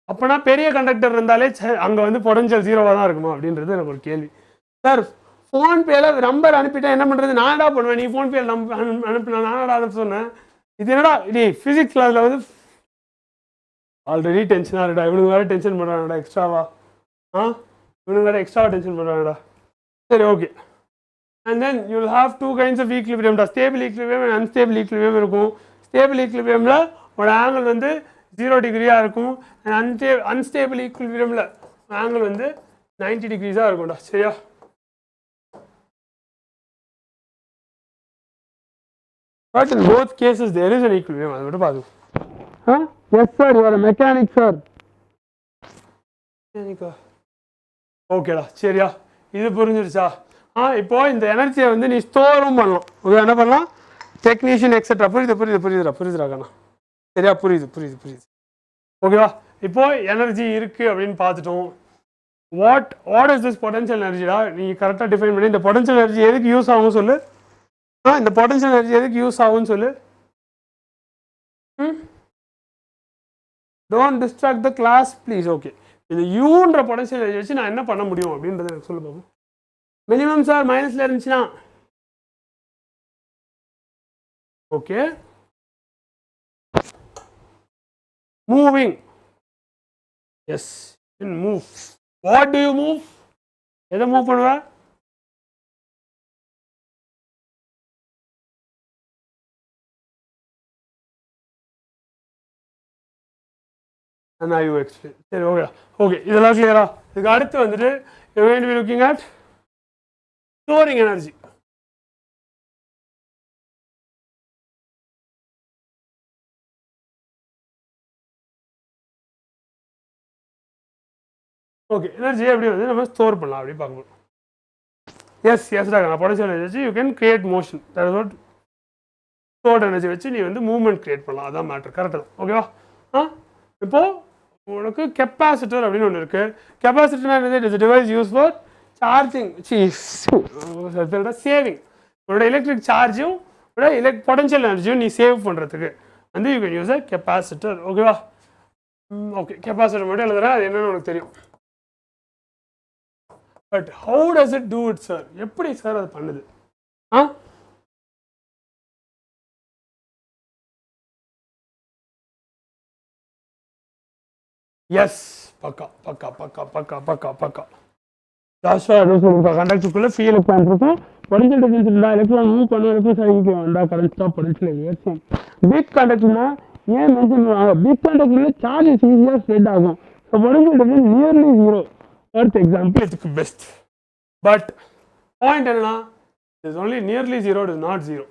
அப்போனா பெரிய கண்டக்டர் இருந்தாலே அங்கே வந்து பொட்டன்ஷியல் ஜீரோவாக தான் இருக்குமா அப்படின்றது எனக்கு ஒரு கேள்வி சார் ஃபோன்பேல நம்பர் அனுப்பிட்டேன் என்ன பண்ணுறது நானடா பண்ணுவேன் நீ ஃபோன்பேல அனுப்பினா நானடா அனுப்ப சொன்னேன் இது என்னடா இது ஃபிசிக்ஸ் கிளாஸில் வந்து ஆல்ரெடி டென்ஷனாக இருக்கா இவனுக்கு வேறு டென்ஷன் பண்ணுறாங்கடா எக்ஸ்ட்ராவா இவனுக்கு வேறு எக்ஸ்ட்ராவாக டென்ஷன் பண்ணுறாங்கடா சரி okay and then you will have two kinds of equilibrium stable equilibrium and unstable equilibrium இருக்கும் ஸ்டேபிள் ஈக்லிபிரியமில் ஒரு ஆங்கிள் வந்து 0 டிகிரியாக இருக்கும் அண்ட் அன்ஸ்டேபிள் ஈக்லிபிரியமில் ஆங்கிள் வந்து 90 டிகிரிஸாக இருக்கும்டா சரியா but in both cases there is an equilibrium அதை மட்டும் பார்த்துக்கோ yes sir you are a mechanic sir ஓகேடா சரியா இது புரிஞ்சிருச்சா இப்போ இந்த எனர்ஜியை வந்து நீ ஸ்டோரும் பண்ணலாம் ஓகே என்ன பண்ணலாம் டெக்னீஷியன் எக்ஸெட்ரா புரியுதுடா கண்ணா சரியா புரியுது ஓகேவா இப்போ எனர்ஜி இருக்கு அப்படின்னு பார்த்துட்டோம் வாட் இஸ் திஸ் பொட்டன்ஷியல் எனர்ஜிடா நீ கரெக்டாக டிஃபைன் பண்ணி இந்த பொட்டன்ஷியல் எனர்ஜி எதுக்கு யூஸ் ஆகும் சொல்லு இந்த பொட்டன்ஷியல் எனர்ஜி எதுக்கு யூஸ் ஆகும்னு சொல்லு don't distract the class please okay இது யூன்ற பொட்டன்ஷியல் எனர்ஜி வச்சு நான் என்ன பண்ண முடியும் அப்படின்றத எனக்கு சொல்லு பாப்போம் மினிமம் சார் மைனஸில் இருந்துச்சுன்னா okay moving yes in move What do you move? எதை மூவ் பண்ணுவ? And now you explain. சரி ஓகே ஓகே இதெல்லாம் கிளியரா? இதுக்கு அடுத்து வந்துட்டு you are going to be looking at storing energy. Okay energy எப்படி வந்து நம்ம ஸ்டோர் பண்ணலாம் அப்படி பார்க்கணும். Yes doctor potential energy you can create motion. That is what stored energy வச்சு நீ வந்து மூவ்மெண்ட் கிரியேட் பண்ணலாம். அதான் மேட்ரு. கரெக்டாக தான். ஓகேவா? இப்போது உனக்கு கெப்பாசிட்டர் அப்படின்னு ஒன்று இருக்குது. கெப்பாசிட்டர் என்னது? It is device use for charging saving. உன்னோட எலக்ட்ரிக் சார்ஜும் பொட்டன்ஷியல் எனர்ஜியும் நீ சேவ் பண்ணுறதுக்கு வந்து you can use a capacitor. ஓகேவா? ஓகே கெப்பாசிட்டர் மட்டும் எழுதுறேன். அது என்னென்னு உனக்கு தெரியும். But how does it do it sir? எப்படி சார் அது பண்ணுது? எஸ் பக்கா பக்கா பக்கா பக்கா பக்கா பக்கா. கண்டக்டருக்குள்ள ஃபீல் பண்ணிருக்கோம். பொட்டன்ஷியல் டிஃபரன்ஸ் இல்லை. எலக்ட்ரான் மூவ் பண்ணும். எலக்ட்ரோஸ்டாட்டிக் வந்தா கரண்ட் ஸ்டாப் பொட்டன்ஷியல் ஏற்றும். பிக் கண்டக்டர்னா ஏன் மென்ஷன் பண்ணுவாங்க? பிக் கண்டக்டர்ல சார்ஜஸ் ஈஸியாக ஸ்ப்ரெட் ஆகும். So potential difference nearly zero. Earth example இதுக்கு பெஸ்ட். But point என்னன்னா it is only nearly zero, it is not zero.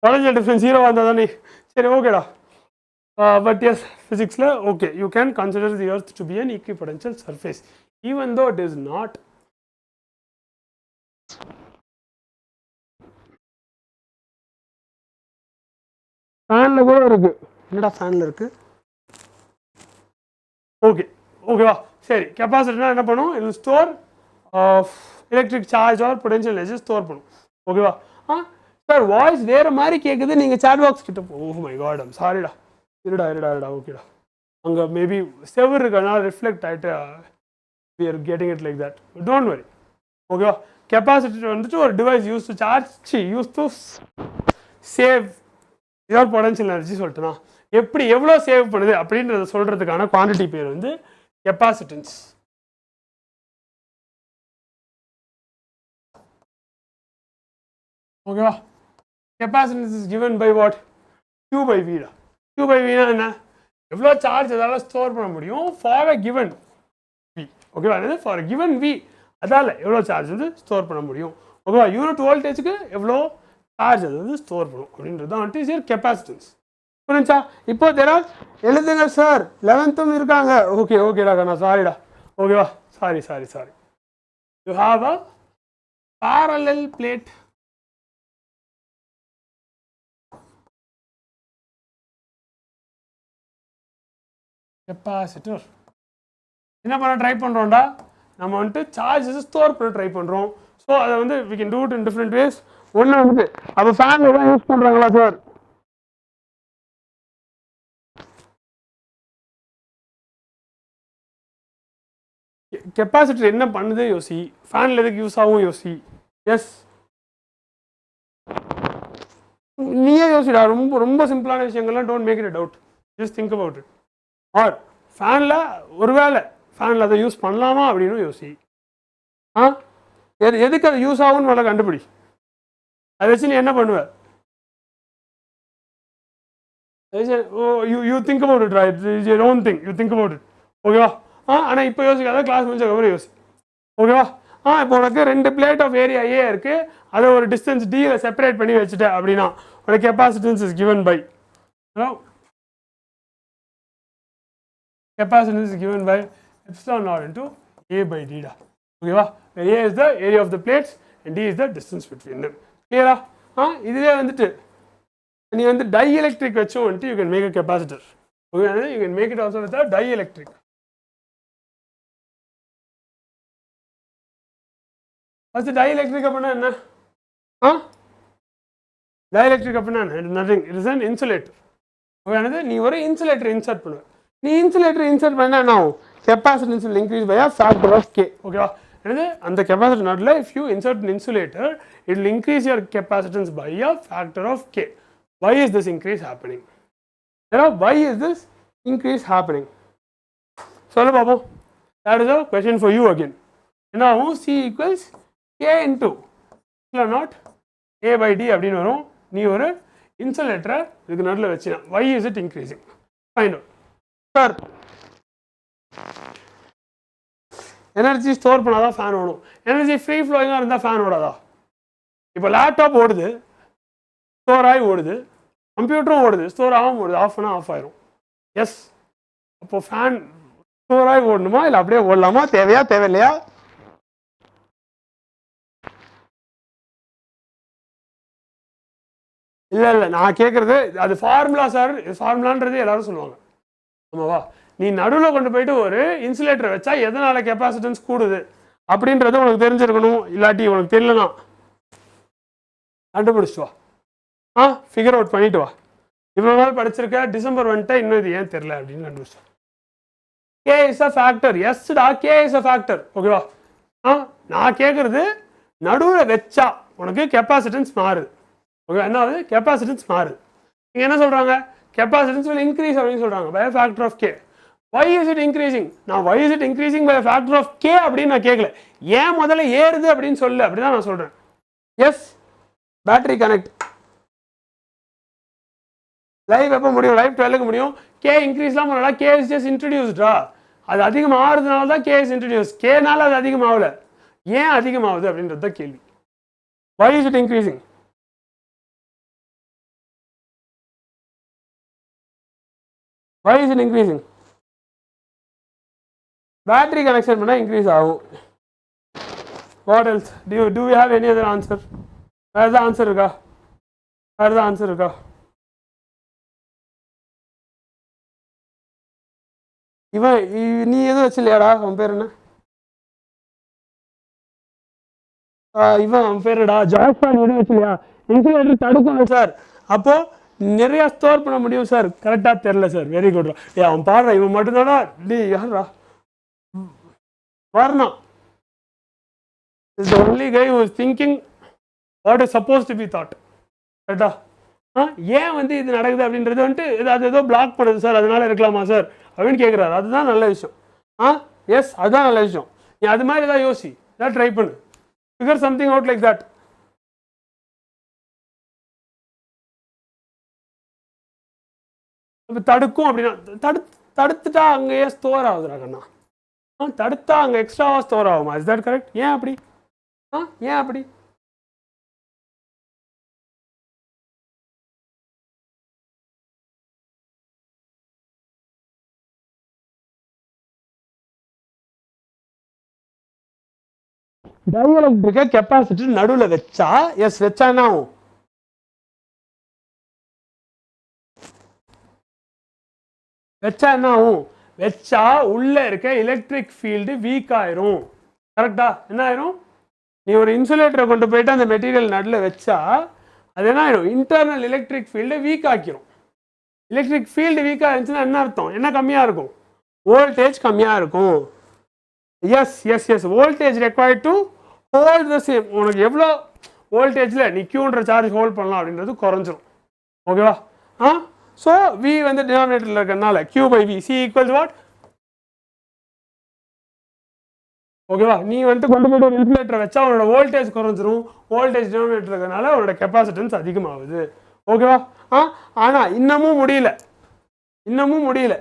Potential difference zero வந்தால் தானே சரி ஓகேடா. But yes physics okay you can consider the earth to be an equipotential surface even though it is not. ஃபேன்ல கூட இருக்கு. என்னடா ஃபேன்ல இருக்கு? ஓகே ஓகேவா? சரி கெப்பாசிட்டர்னா என்ன பண்ணும்? இது store electric charge or potential energy store பண்ணும். ஓகேவா? சார் வாய்ஸ் வேறு மாதிரி கேட்குது. நீங்கள் சாட் பாக்ஸ் கிட்ட ஓ மை காட் ஐம் சாரிடா. இருடா ஓகேடா. அங்கே மேபி செவர் இருக்கனால ரிஃப்ளெக்ட் ஆகிட்டு we are getting it like that. Don't worry. ஓகேவா? கெப்பாசிட்டர் வந்துட்டு ஒரு device used to charge used to save your potential energy சொல்லிட்டுனா எப்படி எவ்வளோ சேவ் பண்ணுது அப்படின்றத சொல்கிறதுக்கான குவான்டிட்டி பேர் வந்து capacitance. Okay, capacitance is given by what? Q by V. Q by V na enna? எவ்வளோ சார்ஜ் அதால் ஸ்டோர் பண்ண முடியும் ஃபார் அ கிவன் V. ஓகேவா? என்னது ஃபார் அ கிவன் V அதால் எவ்வளோ சார்ஜ் வந்து ஸ்டோர் பண்ண முடியும். ஓகேவா? யூனிட் வோல்டேஜுக்கு எவ்வளோ சார்ஜ் அது வந்து ஸ்டோர் பண்ணும் அப்படின்றது தான் வந்துட்டு இஸ் கெப்பாசிட்டன்ஸ். புரிஞ்சா? இப்போ தெரால் எழுதுங்க சார். 11th இருக்காங்க. ஓகேடா நான் சாரிடா. ஓகேவா? Sorry you have a parallel plate. Capacitor என்ன பண்ண ட்ரை பண்ணுறோம்டா? நம்ம வந்துட்டு சார்ஜஸ் ஸ்டோர் பண்ண ட்ரை பண்ணுறோம். ஸோ அதை வந்து we can do it in different ways. ஒன்று வந்துட்டு அப்போ ஃபேன் தான் யூஸ் பண்ணுறாங்களா சார்? கெப்பாசிட்டர் என்ன பண்ணுது யோசி. ஃபேனில் எதுக்கு யூஸ் ஆகும் யோசி. எஸ் நீயே யோசிடா. ரொம்ப ரொம்ப சிம்பிளான விஷயங்கள்லாம் don't make it doubt. Just think about it. Or ஃபேனில் ஒருவேளை ஃபேனில் அதை யூஸ் பண்ணலாமா அப்படின்னு யோசி. எதுக்கு அது யூஸ் ஆகும்னு நல்லா கண்டுபிடி. அதை வச்சு நீ என்ன பண்ணுவ? You think about it right. It's your own thing. You think about it. ஓகேவா? ஆனால் இப்போ யோசிக்காத. கிளாஸ் முடிஞ்சதுக்கப்புறம் யோசி. ஓகேவா? இப்போ உனக்கு 2 பிளேட் ஆஃப் ஏரியா ஏ இருக்குது. அதை ஒரு டிஸ்டன்ஸ் டியில் செப்பரேட் பண்ணி வச்சுட்டேன் அப்படின்னா உனக்கு capacitance is given by capacitance is given by epsilon naught into A by D. ஓகேவா? A is the area of the plates and D is the distance between them. கிளியரா? இதுவே வந்துட்டு நீ வந்து டைஎலக்ட்ரிக் வச்சும் வந்துட்டு you can make a capacitor. Okay, you can make it also with a dielectric. First dielectric அப்படின்னா என்ன? டைஎலக்ட்ரிக் அப்படின்னா என்ன? Nothing. It is an insulator. Okay, நீ ஒரு இன்சுலேட்டர் இன்சர்ட் பண்ணுவ. நீ இன்சுலேட்டர் இன்சர்ட் பண்ணா என்ன ஆகும்? Capacitance will increase by a factor of k. ஓகேவா? என்னது அந்த கெப்பாசிட்டர் நாட்ல if you insert an insulator it will increase your capacitance by a factor of k. Why is this increase happening? Why is this increase happening? சொல்ல பாப்போம். that is a question for you again. Now C equals K into epsilon naught A by D அப்படின்னு வரும். நீ ஒரு இன்சுலேட்டரை இதுக்கு நடுவில் வச்சினா why is it increasing? Find out. Sir, energy store பண்ணாதான் ஃபேன் ஓடும். எனர்ஜி ஃப்ரீ ஃப்ளோயிங்காக இருந்தால் ஃபேன் ஓடாதா? இப்போ லேப்டாப் ஓடுது, ஸ்டோர் ஆகி ஓடுது, கம்ப்யூட்டரும் ஓடுது, ஸ்டோர் ஆகும் ஓடுது, ஆஃப் பண்ணால் ஆஃப் ஆயிரும். எஸ், அப்போ ஃபேன் ஸ்டோர் ஆகி ஓடணுமா இல்லை அப்படியே ஓடலாமா? தேவையா தேவையில்லையா? இல்லை இல்லை, நான் கேட்குறது அது ஃபார்முலா சார். ஃபார்முலான்றது எல்லாரும் சொல்லுவாங்க. ஆமாவா? நீ நடுவில் கொண்டு போயிட்டு ஒரு இன்சுலேட்டரை வச்சா எதனால கெப்பாசிட்டன்ஸ் கூடுது அப்படின்றது உனக்கு தெரிஞ்சிருக்கணும். இல்லாட்டி உனக்கு தெரியலனா கண்டுபிடிச்சிட்டு வா, ஃபிகர் அவுட் பண்ணிட்டு வா. இவ்வளோ நாள் படிச்சிருக்க, டிசம்பர் வந்துட்டா இன்னும் இது ஏன் தெரியல அப்படின்னு கண்டுபிடிச்சு. K is a factor. எஸ்டா, கே இஸ் அ ஃபேக்டர். ஓகேவா? நான் கேட்குறது நடுவில் வச்சா உனக்கு கெப்பாசிட்டன்ஸ் மாறுது. ஓகே, என்ன ஆகுது? கெப்பாசிட்டன்ஸ் மாறுது. நீங்கள் என்ன சொல்கிறாங்க? கெப்பாசிட்டன்ஸ் will increase அப்படின்னு சொல்கிறாங்க by a factor of k. Why is it increasing? நான் why is it increasing by a factor of k அப்படின்னு நான் கேட்கல. ஏன் முதல்ல ஏறுது அப்படின்னு சொல்லு, அப்படிதான் நான் சொல்கிறேன். எஸ், பேட்டரி கனெக்ட் லைவ் எப்போ முடியும்? லைவ் 12க்கு முடியும். கே இன்க்ரீஸ்லாம் பண்ணல, கே இஸ் ஜஸ்ட் இன்ட்ரடியூஸ்டா. அது அதிகமாகிறதுனால தான் கே இஸ் இன்ட்ரடியூஸ். கேனால அது அதிகமாகல. ஏன் அதிகமாகுது அப்படின்றது தான் கேள்வி. why is it increasing? why is it increasing? Battery connection பண்ணா increase ஆகும். What else? Do we have any other answer? வேற ஏதாவது ஆன்சர் இருக்கா? வேற ஏதாவது ஆன்சர் இருக்கா? இவன் நீ எதுவும் வச்சில்லையாடா? அவன் பேர் என்ன? இவன் அவன் பேர் என்னடா? ஜாஸ்பான் எதுவும் வச்சில்லையா? இன்சுலேட்டர் தடுக்கணும் சார். அப்போ நிறைய ஸ்டோர் பண்ண முடியும் சார். கரெக்டாக தெரில சார். வெரி குட்ரா. அவன் பாடுறா, இவன் மட்டும்தானா? டி யாரா Varna is the only guy who is thinking what is supposed to be thought. கரெக்டா? ஏன் வந்து இது நடக்குது அப்படின்றது வந்துட்டு அது ஏதோ பிளாக் பண்ணுது சார், அதனால இருக்கலாமா சார் அப்படின்னு கேட்குறாரு. அதுதான் நல்ல விஷயம். எஸ், அதுதான் நல்ல விஷயம். நீ அது மாதிரி ஏதாவது யோசி, ஏதாவது ட்ரை பண்ணு, figure something out like that. இப்போ தடுக்கும் அப்படின்னா தடுத்துட்டா அங்கேயே ஸ்டோர் ஆகுதுடா கண்ணா. தடுத்தா அங்கே எக்ஸ்ட்ராவாக ஸ்டோர் ஆகுமா? Is that correct? ஏன் அப்படி? ஏன் அப்படி? டயலக்ட்ரிக்கை கெப்பாசிட்டர் நடுவில் வச்சா, எஸ் வச்சா என்ன ஆகும்? வச்சா என்ன ஆகும்? வச்சா உள்ள இருக்க எலக்ட்ரிக் ஃபீல்டு வீக் ஆயிரும். கரெக்டா? என்ன ஆயிரும்? நீ ஒரு இன்சுலேட்டரை கொண்டு போயிட்டு அந்த மெட்டீரியல் நடுவில் வச்சா அது என்ன ஆயிரும்? இன்டர்னல் எலக்ட்ரிக் ஃபீல்டை வீக் ஆக்கிரும். எலக்ட்ரிக் ஃபீல்டு வீக்காக இருந்துச்சுன்னா என்ன அர்த்தம்? என்ன கம்மியாக இருக்கும்? வோல்டேஜ் கம்மியாக இருக்கும். Yes yes yes, voltage required to hold the same. உனக்கு எவ்வளோ வோல்டேஜில் நீ கியூன்ற சார்ஜ் ஹோல்ட் பண்ணலாம் அப்படின்றது குறைஞ்சிரும். ஓகேவா? ஸோ வி வந்து டினாமினேட்டரில் இருக்கிறதுனால Q by V C equals what? ஓகேவா? நீ வந்துட்டு கொண்டு போய்ட்டு ஒரு இன்சுலேட்டரை வச்சா உன்னோட வோல்டேஜ் குறைஞ்சிரும். வோல்டேஜ் டினாமினேட்டர் இருக்கிறதுனால உன்னோட கெப்பாசிட்டன்ஸ் அதிகமாகுது. ஓகேவா? ஆனால் இன்னமும் முடியல.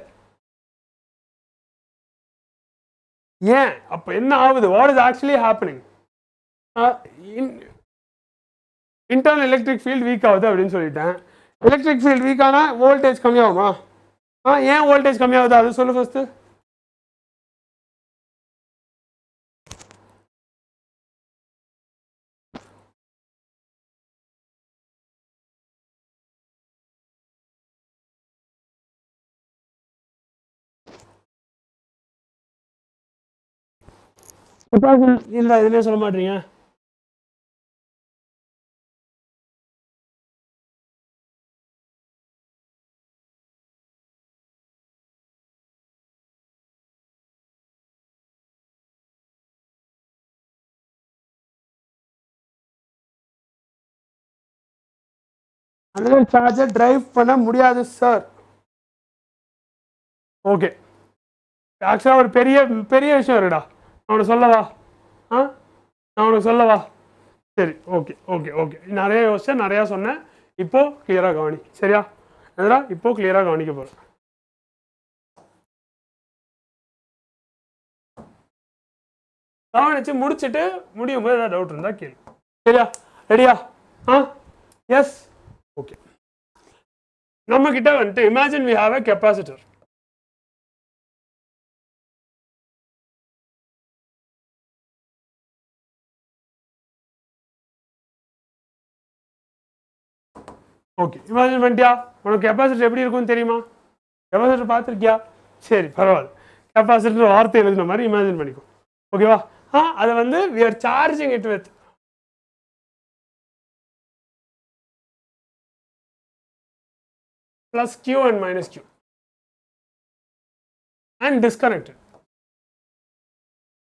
ஏன்? அப்போ என்ன ஆகுது? What is actually happening? Internal electric field weak ஆகுது அப்படின்னு சொல்லிட்டேன். எலக்ட்ரிக் ஃபீல்டு வீக்கானா வோல்டேஜ் கம்மியாகுமா? ஏன் வோல்டேஜ் கம்மியாகுது அது சொல்லு ஃபர்ஸ்ட். இல்லை இதுலேயே சொல்ல மாட்டீங்க. அதில் சார்ஜை டிரைவ் பண்ண முடியாது சார். ஓகே, ஆக்சுவலாக ஒரு பெரிய பெரிய விஷயம் இருக்குடா. நான் உனக்கு சொல்லவா? நான் உனக்கு சொல்லவா? சரி, ஓகே ஓகே ஓகே. நிறைய யோசிச்சேன், நிறையா சொன்னேன். இப்போது கிளியராக கவனி. சரியா? எதுடா இப்போது கிளியராக கவனிக்க போகிறேன். கவனிச்சு முடிச்சுட்டு முடியும் போது ஏதாவது டவுட் இருந்தால் கேள்வி. சரியா? ரெடியா? Yes, okay. நம்ம கிட்ட வந்துட்டு imagine we have a capacitor. Okay, imagine பண்ணிட்டியா? உனக்கு கெப்பாசிட்டர் எப்படி இருக்கும்னு தெரியுமா? கெப்பாசிட்டர் பார்த்துருக்கியா? சரி, பரவாயில்ல. கெப்பாசிட்டர் வார்த்தை எழுதின மாதிரி இமேஜின் பண்ணிக்கோ. ஓகேவா? அதை வந்து we are charging it with plus q and minus q and disconnected.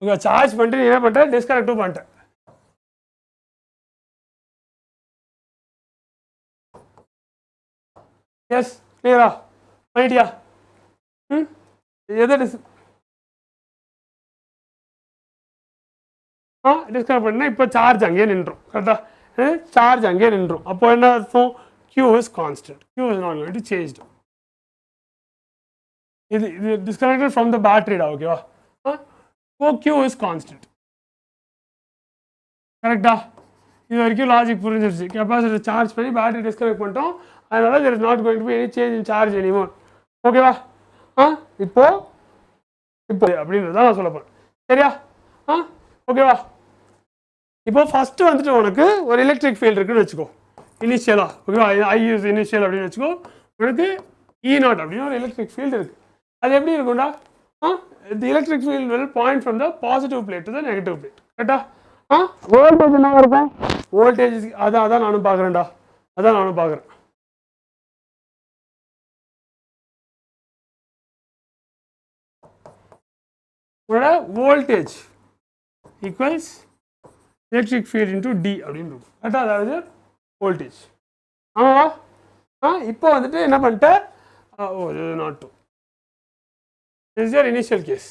okay, charge பண்ணிட்டு என்ன பண்ற? disconnect பண்ணிட்ட. எஸ், கிளியரா? பண்ணிட்டியா? எதை டிஸ்கனெக்ட் பண்ணா இப்போ சார்ஜ் அங்கேயே நின்றும். கரெக்டாக? சார்ஜ் அங்கேயே நின்றும். அப்போ என்ன அர்த்தம்? q is constant. q is not going to change. இது disconnected from the battery டா. ஓகேவா? so q is constant. கரெக்டா? இது வரைக்கும் லாஜிக் புரிஞ்சிருச்சு. கெப்பாசிட்டர் சார்ஜ் பண்ணி பேட்டரி டிஸ்கனெக்ட் பண்ணிட்டோம். அதனால there is not going to be any change in charge anymore. ஓகேவா? இப்போ அப்படின்றது தான் நான் சொல்ல போறேன். சரியா? ஓகேவா? இப்போ ஃபர்ஸ்ட் வந்துட்டு உனக்கு ஒரு எலக்ட்ரிக் ஃபீல்டு இருக்குன்னு வச்சுக்கோ. இனிஷியலா, ஓகேவா? ஐ யூஸ் இனிஷியல் அப்படின்னு வச்சுக்கோ. உனக்கு E0 அப்படின்னு ஒரு எலக்ட்ரிக் ஃபீல்டு இருக்கு. அது எப்படி இருக்கும்டா? the electric field will point from the positive plate to the negative plate. கரெக்டா? வோல்டேஜ் என்ன இருக்கும்? வோல்டேஜ் அதான் நானும் பார்க்குறேன்டா. அதான் நானும் பார்க்குறேன். உங்களோட voltage equals electric field into D அப்படின்னு இருக்கும். கரெக்டாக? அதாவது வோல்டேஜ். ஆமாவா? இப்போ வந்துட்டு என்ன பண்ணிட்டேன்? Not two is your initial case.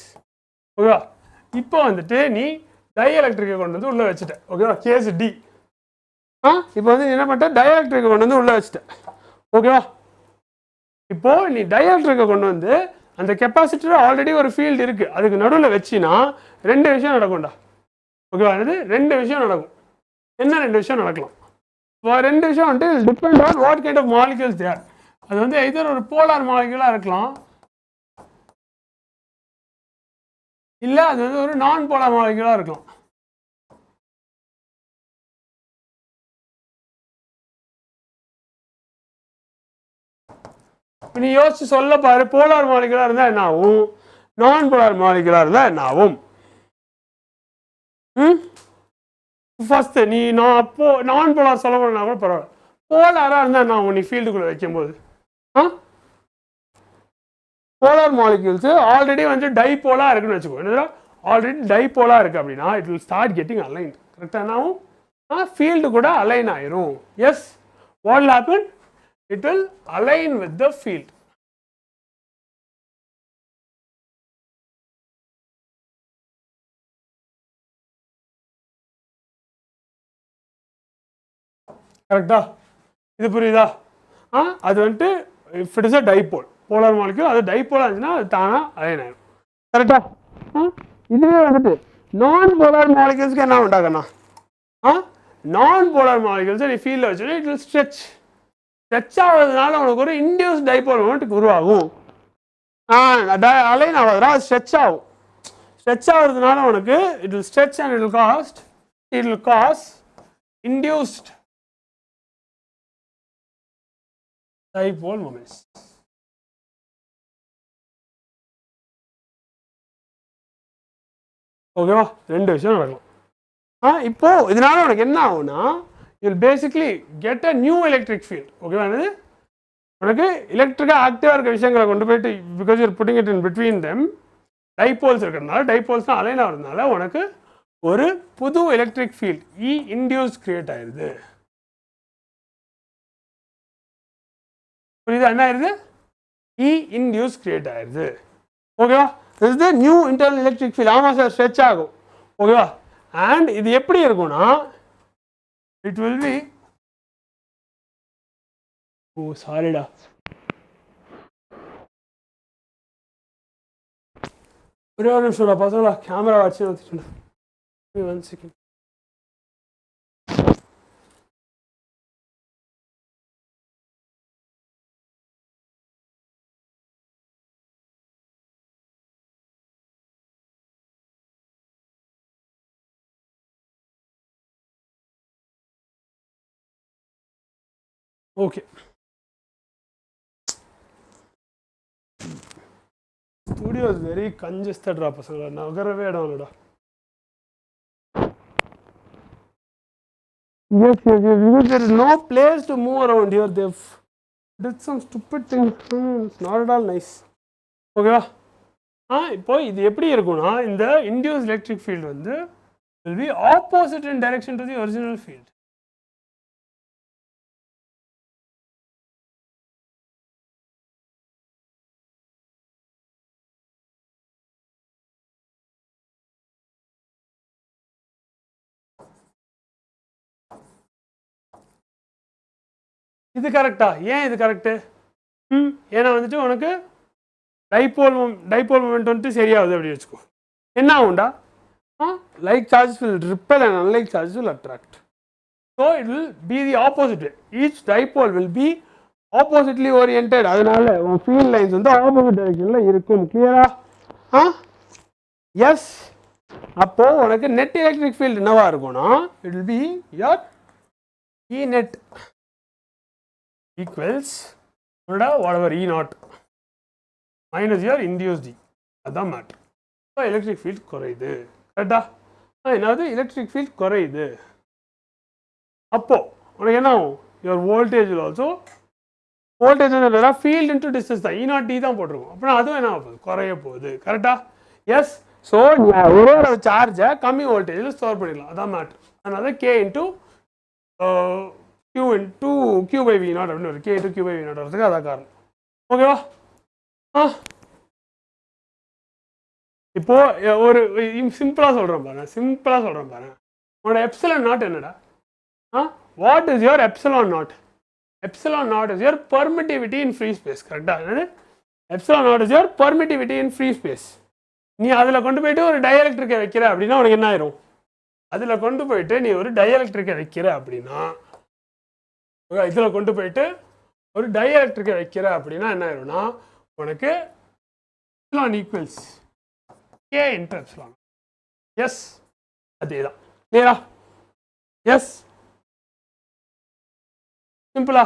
ஓகேவா? இப்போ வந்துட்டு நீ டைஎலக்ட்ரிக்கை கொண்டு வந்து உள்ளே வச்சுட்டேன். ஓகேவா? Case D. இப்போ வந்து என்ன பண்ணிட்டேன்? டைஎலக்ட்ரிக்கை கொண்டு வந்து உள்ளே வச்சுட்டேன். ஓகேவா? இப்போ நீ டைஎலக்ட்ரிக்கை கொண்டு வந்து அந்த கெப்பாசிட்டர் ஆல்ரெடி ஒரு ஃபீல்டு இருக்கு, அதுக்கு நடுவில் வச்சினா ரெண்டு விஷயம் நடக்கும்டா. ஓகேவா? அது ரெண்டு விஷயம் நடக்கும். என்ன ரெண்டு விஷயம் நடக்கலாம்? ரெண்டு விஷயம் வந்துட்டு depend on what kind of molecules there. அது வந்து எதர் ஒரு போலார் மாலிக்யூலாக இருக்கலாம், இல்லை அது வந்து ஒரு நான் போலார் மாலிக்யூலாக இருக்கலாம். நீ யோசிச்சு சொல்ல பாரு. போலார் மாலிகுலா இருந்தா என்ன ஆகும்? நான் போலார் மாலிகுலா இருந்தா என்ன ஆகும்? ஃபர்ஸ்ட் நீ நான் போலார் சொல்ல போனா கூட பரவாயில்ல. போலாரா இருந்தா என்ன ஆகும்? நீ ஃபீல்டுக்குள்ள வைக்கும் போது போலார் மாலிக்யூல்ஸ் ஆல்ரெடி வந்து டைபோலா இருக்குன்னு வச்சுக்கோ. என்ன? ஆல்ரெடி டைபோலா இருக்கு அப்படின்னா it will start getting align. கரெக்டா? என்ன ஆகும்? ஃபீல்டு கூட அலைன் ஆயிரும். Yes, what will happen? it will align with the field. கரெக்டா? இது புரியுதா? அது வந்துட்டு if it is a dipole, polar molecule, அது டைபோலா இருந்துச்சுன்னா அது தானா அலைன் ஆயிடும். கரெக்டா? இதுவே வந்துட்டு நான் போலார் மாலிகூல்ஸ்க்கு என்ன உண்டாகண்ணா? நான் போலார் மாலிகூல்ஸ் நீ ஃபீல்டில் வச்சுன்னா இட் வில் ஸ்ட்ரெச். ஸ்ட்ரெச் ஆகுறதுனால உனக்கு ஒரு இன்டியூஸ் டைபோல் மொமெண்ட் உருவாகும். அலைன் ஆகாதுனா அது ஸ்ட்ரெச் ஆகும். ஸ்ட்ரெச் ஆகுறதுனால உனக்கு it will stretch and it will cause induced dipole moments. ஓகேவா? ரெண்டு விஷயம் நடக்கும். இப்போ இதனால உனக்கு என்ன ஆகும்னா you will basically get a new electric field. ஓகேவா? என்னது? உனக்கு எலக்ட்ரிக்காக ஆக்டிவாக இருக்க விஷயங்களை கொண்டு போயிட்டு because you're putting it in between them dipoles இருக்கிறதுனால, டைபோல்ஸ்னால் அலைன் ஆகிறதுனால உனக்கு ஒரு புது electric field E induce create ஆயிடுது. புரியுதா? என்ன ஆயிடுது? இ இன்டியூஸ் கிரியேட் ஆயிடுது. ஓகேவா? this is the new internal electric field. ஆமா சார் ஸ்ட்ரெச் ஆகும் ஓகேவா அண்ட் இது எப்படி இருக்கும்னா இட் வில் பி ஓ சாரிடா ஒரே ஒரு நிமிஷம்டா பசங்களா கேமரா வச்சு வச்சுட்டேன் 1 second okay studio is very congested ra pasangala nagarave idam illada yes because there is no place to move around here they've did some stupid thing it's not at all nice okay va இப்போ இது எப்படி இருக்கும்னா இந்த induced electric field வந்து will be opposite in direction to the original field இது கரெக்டா ஏன் இது கரெக்ட் ஏன்னா வந்துட்டு உனக்கு டைபோல் மொமெண்ட் வந்துட்டு சரியாகுது அப்படி வச்சுக்கோ என்ன ஆகும்டா like charges will repel and unlike charges will attract so it will be the opposite way each dipole will be oppositely oriented அதனால உன் field lines வந்து opposite directionல இருக்கும் clear yes அப்போ உனக்கு net electric field என்னவா இருக்கும்னா it will be your E net equals whatever E naught minus your induced E அதான் மேட்டர் ஸோ எலக்ட்ரிக் ஃபீல்ட் குறையுது கரெக்டா என்னது எலக்ட்ரிக் ஃபீல்ட் குறையுது அப்போ உனக்கு என்ன ஆகும் யுவர் வோல்டேஜ் ஆல்சோ வோல்டேஜ் வந்து ஃபீல்ட் இன்ட்டு டிஸ்டன்ஸ் தான் E naught D தான் போட்டிருக்கோம் அப்படின்னா அதுவும் என்ன ஆகுது குறைய போகுது கரெக்டா எஸ் ஸோ ஒரே ஒரு சார்ஜை கம்மி வோல்டேஜில் ஸ்டோர் பண்ணிடலாம் அதான் மேட்ரு அதனால K into Q into Q by V naught அப்படின்னு வரும் K into Q by V naught வரதுக்கு அதான் காரணம் ஓகேவா இப்போ ஒரு சிம்பிளாக சொல்கிறேன் பாருங்க உன்னோட எப்சிலான் நாட் என்னடா what is your epsilon not is your permittivity in free space கரெக்டாக என்னது epsilon not is your permittivity in free space நீ அதில் கொண்டு போயிட்டு ஒரு டயஎலக்ட்ரிக்கை வைக்கிற அப்படின்னா உனக்கு என்ன ஆயிரும் அதில் கொண்டு போயிட்டு நீ ஒரு டயஎலக்ட்ரிக்கை வைக்கிற அப்படின்னா இதில் கொண்டு போயிட்டு ஒரு டயஎலக்ட்ரிக்கை வைக்கிற அப்படின்னா என்ன ஆயிரும்னா உனக்கு epsilon equals K into epsilon yes அதே தான் கிளியரா எஸ் சிம்பிளா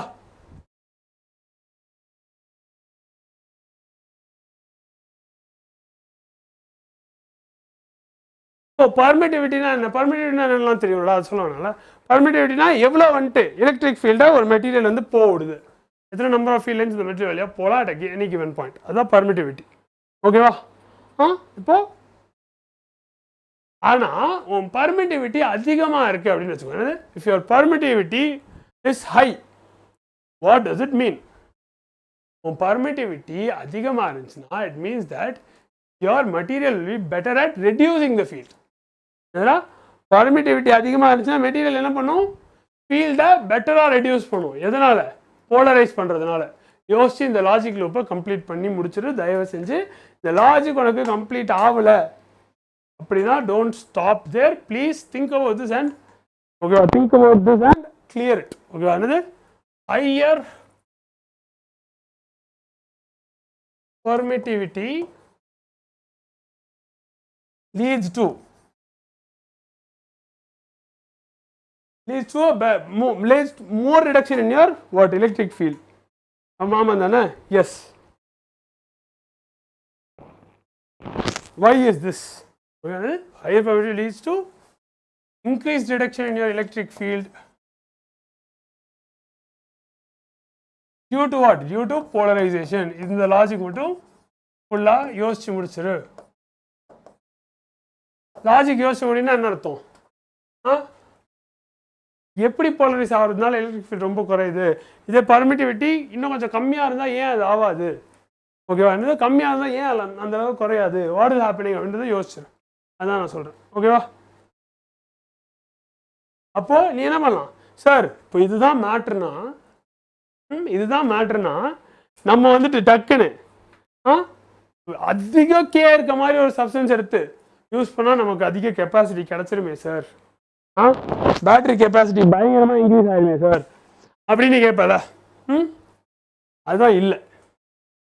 பர்மிட்டிவிட்டினா என்ன பர்மிட்டிவிட்டினா என்னெல்லாம் தெரியும்ல அது சொல்லுவாங்கல்ல பர்மிட்டிவிட்டினா எவ்வளோ வந்துட்டு எலக்ட்ரிக் ஃபீல்டை ஒரு மெட்டீரியல் வந்து போடுது எத்தனை நம்பர் ஆஃப் ஃபீல்ட் லைன்ஸ் இந்த மெட்டீரியல் வழியாக போகலாம் அட் எனி கிவன் பாயிண்ட் அதுதான் பர்மிட்டிவிட்டி ஓகேவா இப்போ ஆனால் உன் பர்மிட்டிவிட்டி அதிகமாக இருக்குது அப்படின்னு வச்சுக்கோங்க if your permittivity is high what does it mean உன் பர்மிட்டிவிட்டி அதிகமாக இருந்துச்சுன்னா it means that your material will be better at reducing the field அதனால் பர்மிட்டிவிட்டி அதிகமாக இருந்துச்சுன்னா மெட்டீரியல் என்ன பண்ணும் ஃபீல்டை பெட்டராக ரெடியூஸ் பண்ணும் எதனால் போலரைஸ் பண்ணுறதுனால யோசிச்சு இந்த லாஜிக் லூப்பை கம்ப்ளீட் பண்ணி முடிச்சுட்டு தயவு செஞ்சு இந்த லாஜிக் உனக்கு கம்ப்ளீட் ஆகலை அப்படின்னா don't stop there please think about this and ஓகேவா think about this and clear it ஓகேவா என்னது higher permittivity leads to more reduction in your what electric field ஆமாம் தானே yes why is this higher permittivity leads to increased reduction in your electric field due to what due to polarization இந்த லாஜிக் மட்டும் ஃபுல்லா யோசிச்சு முடிச்சிரு லாஜிக் யோசிச்சு முடினா என்ன அர்த்தம் எப்படி போலரைஸ் ஆகிறதுனால எலக்ட்ரிக் ஃபீல்ட் ரொம்ப குறையுது இதே பர்மிட்டிவிட்டி இன்னும் கொஞ்சம் கம்மியாக இருந்தால் ஏன் அது ஆகாது ஓகேவா? என்னது கம்மியாக இருந்தால் ஏன் அந்த அளவுக்கு குறையாது, வாட் இஸ் ஹேப்பனிங் அப்படின்றத யோசிச்சிடும். அதான் நான் சொல்கிறேன். ஓகேவா? அப்போது நீ என்ன பண்ணலாம் சார், இப்போ இதுதான் மேட்ருனா, இதுதான் மேட்ருனா நம்ம வந்துட்டு டக்குன்னு அதிக கே இருக்க மாதிரி ஒரு சப்ஸ்டன்ஸ் எடுத்து யூஸ் பண்ணால் நமக்கு அதிக கெப்பாசிட்டி கிடச்சிருமே சார், பேட்டரி கெப்பாசிட்டி பயங்கரமாக இன்க்ரீஸ் ஆகிடுமே சார் அப்படின்னு கேட்பல. அதுதான் இல்லை.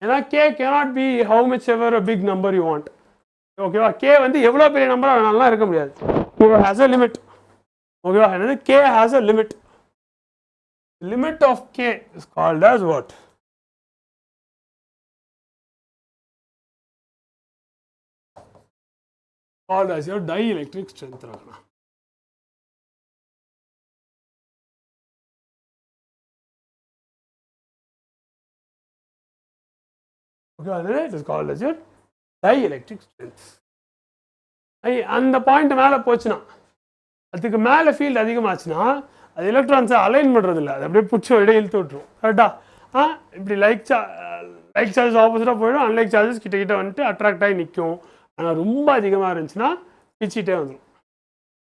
ஏன்னா K cannot be how much ever a big number you want. ஓகேவா? கே வந்து எவ்வளோ பெரிய நம்பராக வேணாலும் இருக்க முடியாது. K has a limit. ஓகேவா? என்னது K has a limit. Limit of K is called as what? Called as your dielectric strength. Okay, it is called as your dielectric strength. அந்த பாயிண்ட் மேலே போச்சுன்னா, அதுக்கு மேலே ஃபீல்டு அதிகமாச்சுன்னா அது எலக்ட்ரான்ஸை அலைன் பண்ணுறது இல்லை, அது அப்படியே பிடிச்சி இடையே இழுத்து விட்டுரும். கரெக்டா? இப்படி லைக் சார்ஜஸ் ஆப்போசிட்டாக போயிடும், அன்லைக் சார்ஜஸ் கிட்ட வந்துட்டு அட்ராக்ட் ஆகி நிற்கும். ஆனால் ரொம்ப அதிகமாக இருந்துச்சுன்னா பிச்சிட்டே வந்துடும்.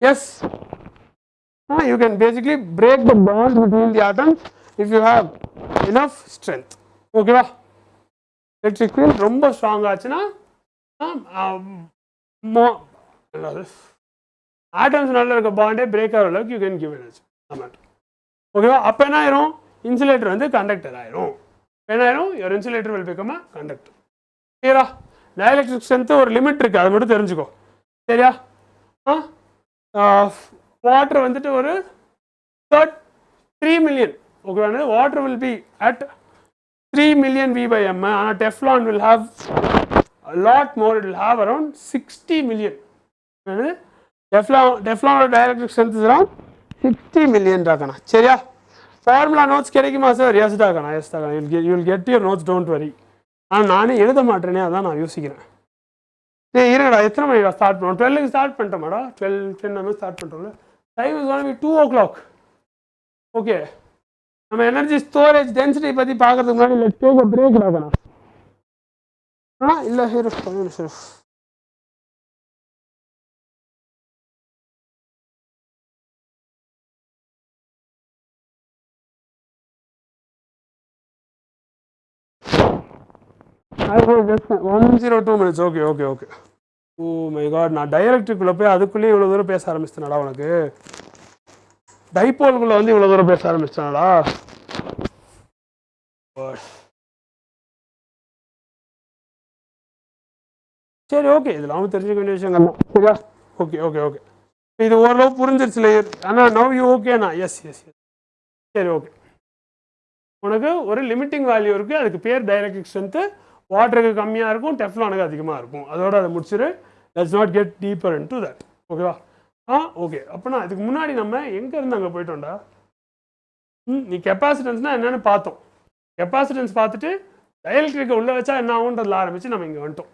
Yes, you can basically break the bond between the atoms if you have enough strength. ஓகேவா? எலக்ட்ரிக் ஃபீல்ட் ரொம்ப ஸ்ட்ராங் ஆச்சுன்னா ஆட்டம்ஸ் நல்ல இருக்க பாண்டே பிரேக் ஆகிற அளவுக்கு யூ கேன் கிவ் எனர்ஜி. ஓகேவா? அப்போ என்ன ஆயிரும், இன்சுலேட்டர் வந்து கண்டக்டர் ஆயிரும். என்ன ஆயிரும், your insulator will become a conductor. சரியா? டயலெக்ட்ரிக் ஸ்ட்ரென்த் ஒரு லிமிட் இருக்குது, அதை மட்டும் தெரிஞ்சுக்கோ. சரியா? வாட்டர் வந்துட்டு ஒரு 3 million. Okay, water will be at 3 million V/m. ஆனால் Teflon will have a lot more. It will have around 60 million. Teflon dielectric strength is around 60 million. சரியா? ஃபார்முலா நோட்ஸ் கிடைக்குமா சார்? எஸ் டாக்கண்ணா, எஸ் டாக்கண்ணா. You will get your notes, don't worry. ஆனால் நானே எழுத மாட்டேனே, அதான் நான் யோசிக்கிறேன். சரி இருங்கடா, எத்தனை மணிக்கா ஸ்டார்ட் பண்ணுவோம்? 12க்கு ஸ்டார்ட் பண்ணிட்டோமாடா. 12:10 நம்ம ஸ்டார்ட் பண்ணுறோம்ல. Time is gonna be 2 o'clock. Okay, நம்ம எனர்ஜி ஸ்டோரேஜ் டென்சிட்டி பற்றி பார்க்கறதுக்கு முன்னாடி லெட்ஸ் டேக் a break டாக்கண்ணா. இல்லை hero sir, just 102 minutes. Okay okay okay. Oh my God, நான் டைஎலக்ட்ரிக்குள்ளே போய் அதுக்குள்ளேயே இவ்வளோ தூரம் பேச ஆரம்பிச்சிட்டேனடா. உனக்கு டைபோலுக்குள்ளே வந்து இவ்வளோ தூரம் பேச ஆரம்பிச்சிட்டானடா. சரி ஓகே, இதில் அவங்க தெரிஞ்சுக்க வேண்டிய விஷயங்கள் தான். சரியா? ஓகே ஓகே ஓகே, இது ஓரளவு புரிஞ்சிருச்சுல. ஆனால் நவ் யூ ஓகேண்ணா? Yes yes yes. சரி ஓகே, உனக்கு ஒரு லிமிட்டிங் வேல்யூ இருக்குது, அதுக்கு பேர் டைஎலக்ட்ரிக் ஸ்ட்ரென்த்து. வாட்டருக்கு கம்மியாக இருக்கும், டெஃப்லானுக்கு அதிகமாக இருக்கும். அதோட அதை முடிச்சிரு. Let's not get deeper into that. ஓகேவா? ஓகே. அப்போனா இதுக்கு முன்னாடி நம்ம எங்கே இருந்து அங்கே போயிட்டோம்டா? நீ கெப்பாசிட்டன்ஸ்னால் என்னென்னு பார்த்தோம். கெப்பாசிட்டன்ஸ் பார்த்துட்டு டைஎலக்ட்ரிக்கை உள்ளே வச்சா என்ன ஆகுன்றதில் ஆரம்பித்து நம்ம இங்கே வந்துட்டோம்.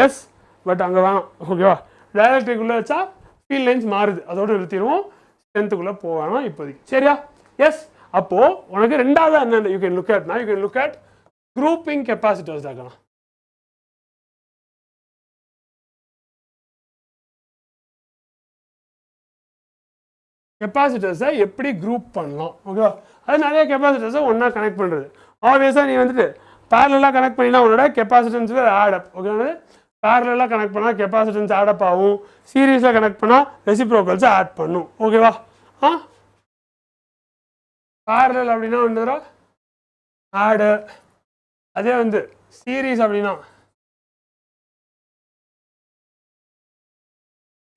எஸ், பட் அங்கே வேணாம். ஓகேவா? டைஎலக்ட்ரிக் உள்ளே வச்சா ஃபீல்ட் லைன்ஸ் மாறுது, அதோடு நிறுத்திடுவோம். ஸ்ட்ரென்த்துக்குள்ளே போவேணாம் இப்போதைக்கு. சரியா? எஸ். அப்போது உனக்கு ரெண்டாவது என்ன யூ கேன் லுக் அட், நான் you can look at grouping capacitors தாக்கணும். கெப்பாசிட்டர்ஸை எப்படி குரூப் பண்ணலாம்? ஓகேவா? அது நிறைய கெப்பாசிட்டர்ஸை ஒன்றா கனெக்ட் பண்ணுறது. ஆப்வியஸாக நீ வந்துட்டு பேரலாக கனெக்ட் பண்ணினா உன்னோட கெப்பாசிட்டன்ஸ் ஆடப். ஓகே, பேரலாக கனெக்ட் பண்ணால் கெப்பாசிட்டன்ஸ் ஆடப் ஆகும். சீரீஸில் கனெக்ட் பண்ணால் ரெசிப்ரோக்கல்ஸை ஆட் பண்ணும். ஓகேவா? பேரலல் அப்படின்னா வந்துடுறா ஆடு, அதே வந்து சீரீஸ் அப்படின்னா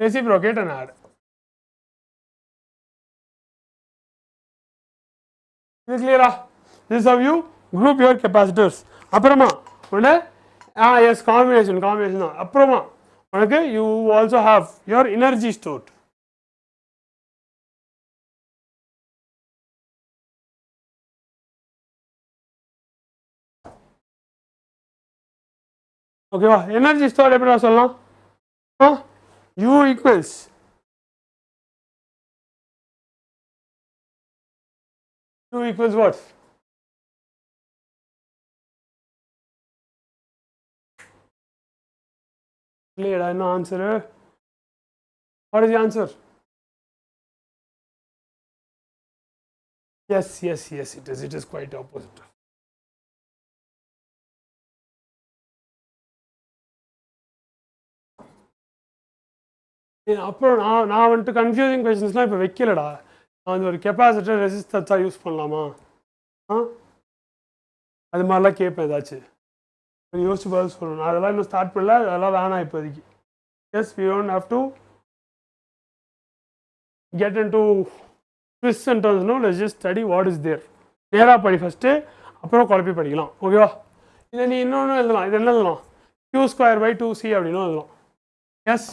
ரெசிப்ரோகேட் அண்ட் ஆட். இது கிளியரா? This how you group your capacitors. அப்புறமா உடனே எஸ் காம்பினேஷன் தான். அப்புறமா உனக்கு you also have your energy stored. ஓகேவா? எனர்ஜி ஸ்டோர் எப்படி சொல்லலாம்? U equals what? Clear, no answer. What is the answer? Yes, yes, yes, it is. It is quite opposite. அப்புறம் நான் வந்துட்டு கன்ஃபியூசிங் கொஷின்ஸ்லாம் இப்போ வைக்கலடா. நான் வந்து ஒரு கெப்பாசிட்டர் ரெசிஸ்டன்ஸாக யூஸ் பண்ணலாமா அது மாதிரிலாம் கேட்பேன் ஏதாச்சும் யோசிச்சு பதில் சொல்லணும். நான் அதெல்லாம் இன்னும் ஸ்டார்ட் பண்ணல, அதெல்லாம் வேணாம் இப்போதைக்கு. Yes we don't have to get into twist and turns. No, let's just study what is there. நேராக படி ஃபஸ்ட்டு, அப்புறம் குழப்பி படிக்கலாம். ஓகேவா? இதை நீ இன்னொன்று எழுதலாம். இது என்ன எழுதலாம்? q²/2c அப்படின்னு எழுதலாம். Yes,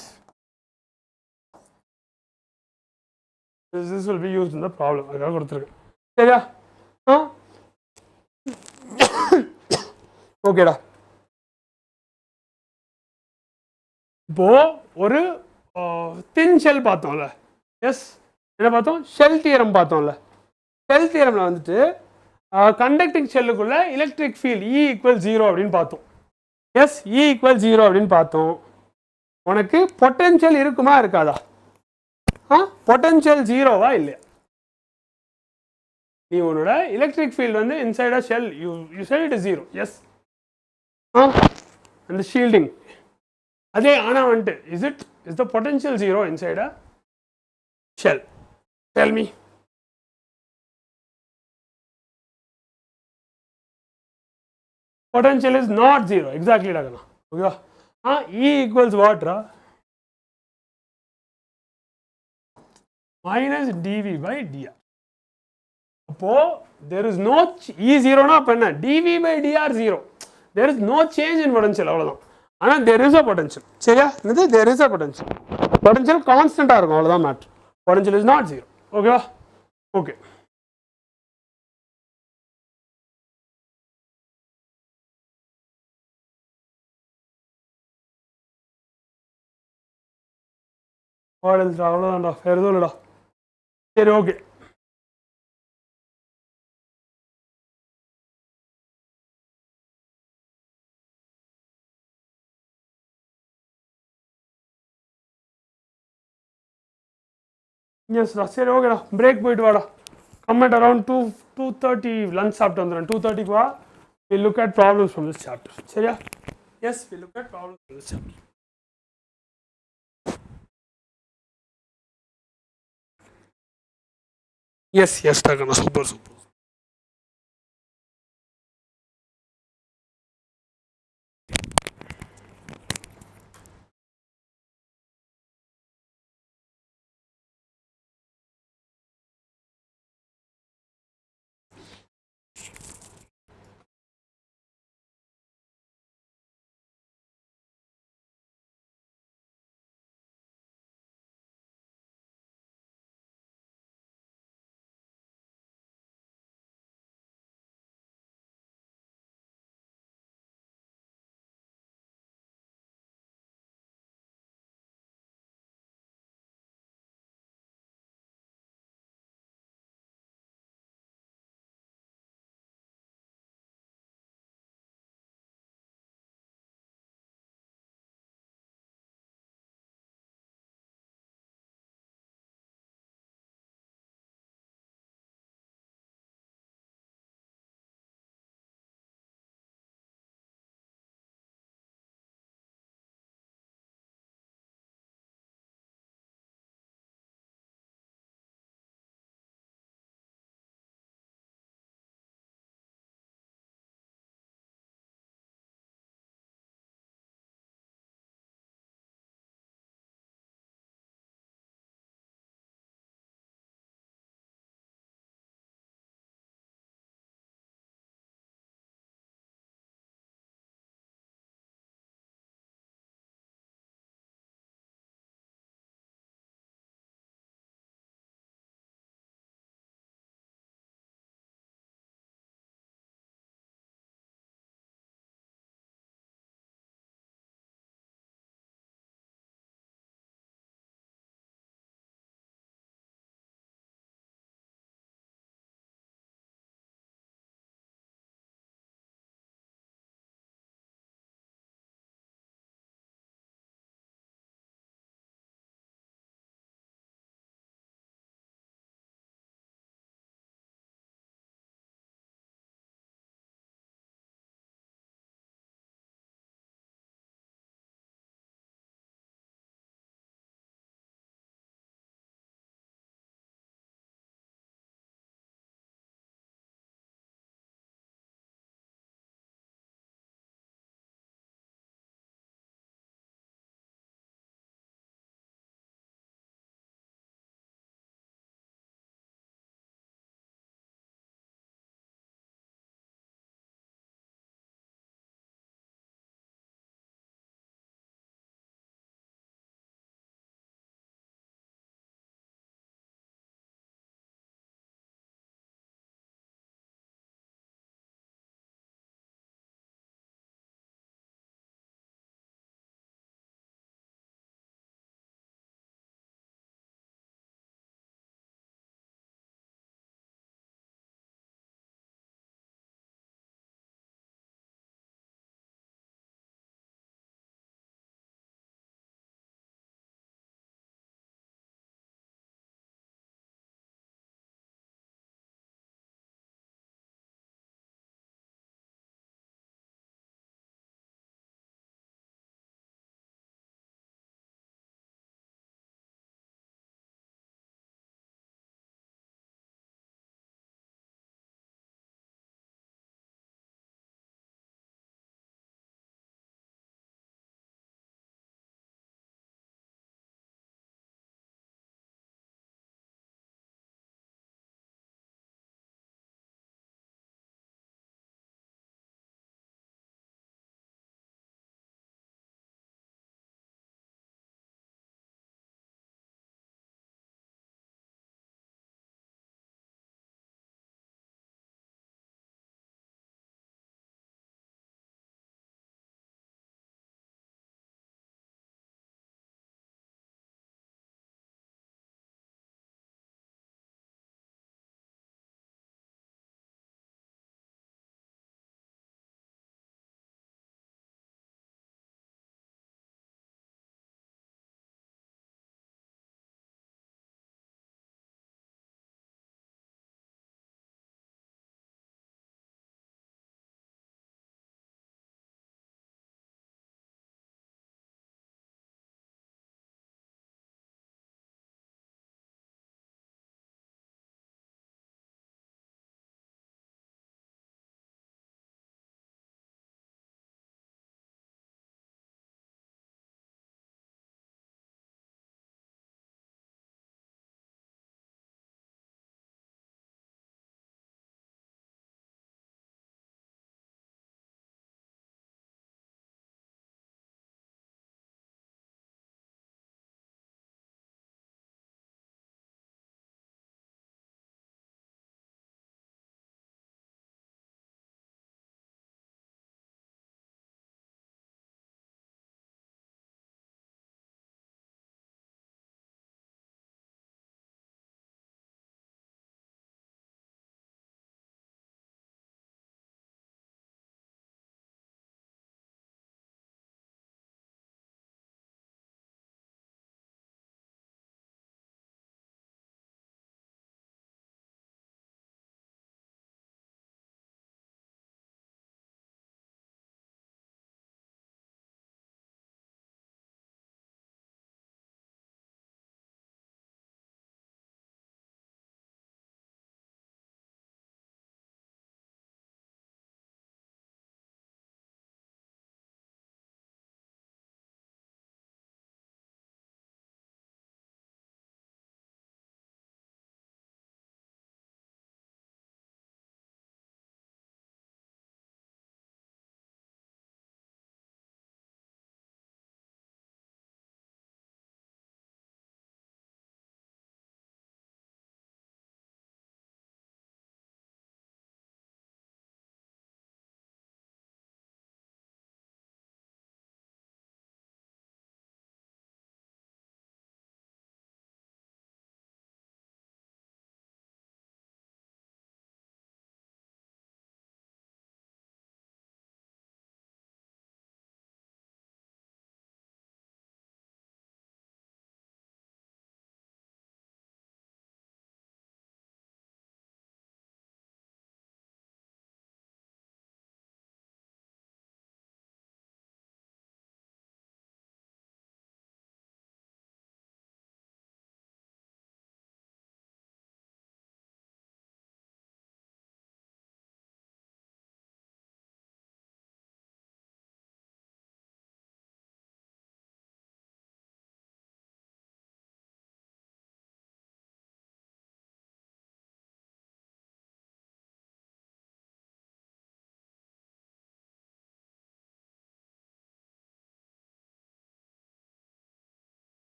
this will be used in the problem. அதுக்காக கொடுத்துருக்கேன். சரியா? ஓகேடா. இப்போ ஒரு தின் ஷெல் பார்த்தோம்ல. எஸ், என்ன பார்த்தோம்? ஷெல் தியரம் பார்த்தோம்ல. ஷெல் தியரம்ல வந்துட்டு கண்டக்டிங் ஷெல்லுக்குள்ள எலக்ட்ரிக் ஃபீல்ட் E = 0 அப்படின்னு பார்த்தோம். எஸ், E = 0 அப்படின்னு பார்த்தோம். உனக்கு பொட்டன்ஷியல் இருக்குமா இருக்காதா? பொட்டன்ஷியல் 0வா இல்லையா? நீ உன்னோட எலக்ட்ரிக் ஃபீல்ட் வந்து inside a shell you said it is 0. Yes, அந்த ஷீல்டிங் அதே. ஆனால் வந்துட்டு is the potential 0 inside a shell? Tell me. Potential is not 0. Exactly. Okay. E equals what? Minus dV/dr. அப்போ there is no E0 னா அப்ப என்ன? dV/dr 0. There is no change in potential. அவ்வளவுதான். ஆனா there is a potential. சரியா? இது there is a potential. Potential constant ஆ இருக்கும். அவ்வளவுதான் மேட்டர். Potential is not 0. ஓகேவா? ஓகே. அவ்வளோதான்டா, வேற எதுவும் இல்லைடா. சரி, ஓகே. எஸ்டா, சரி, ஓகேடா. பிரேக் போயிட்டு வாடா. கம் அட் அரௌண்ட் 2:30 லஞ்ச் சாப்பிட்டு வந்துடுறேன். 2:30க்கு வா. We look at problems from this chapter. சரியா? Yes, we look at problems from this chapter. Yes, yes, Tagana, super.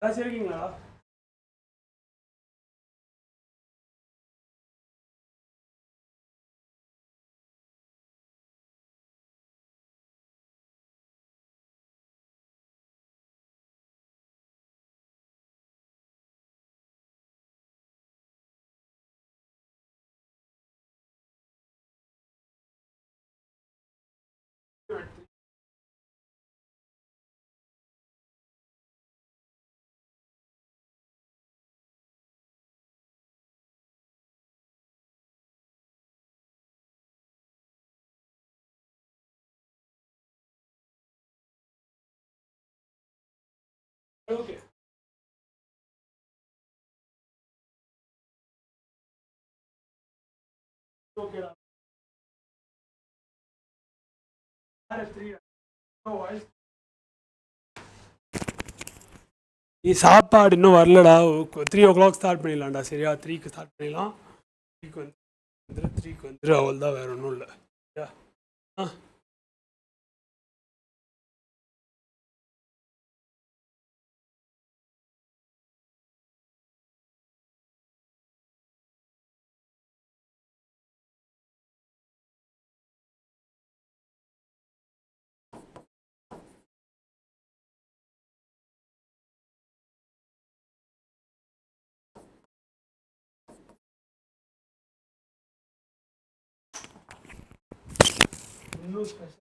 ஏதாச்சும் இருக்கீங்களா? ஓகே. ஓகேடா. RS3 voice. நீ சாப்பாடு இன்னும் வரலடா. 3 o'clock ஸ்டார்ட் பண்ணிடலாம்டா. சரியா? 3க்கு ஸ்டார்ட் பண்ணிடலாம். 3க்கு வந்துரு. 3க்கு வந்துரு. அவள் தான், வேற ஒன்றும் இல்லை. சரியா? ஆ இன்னும் ஸ்பெஷல்.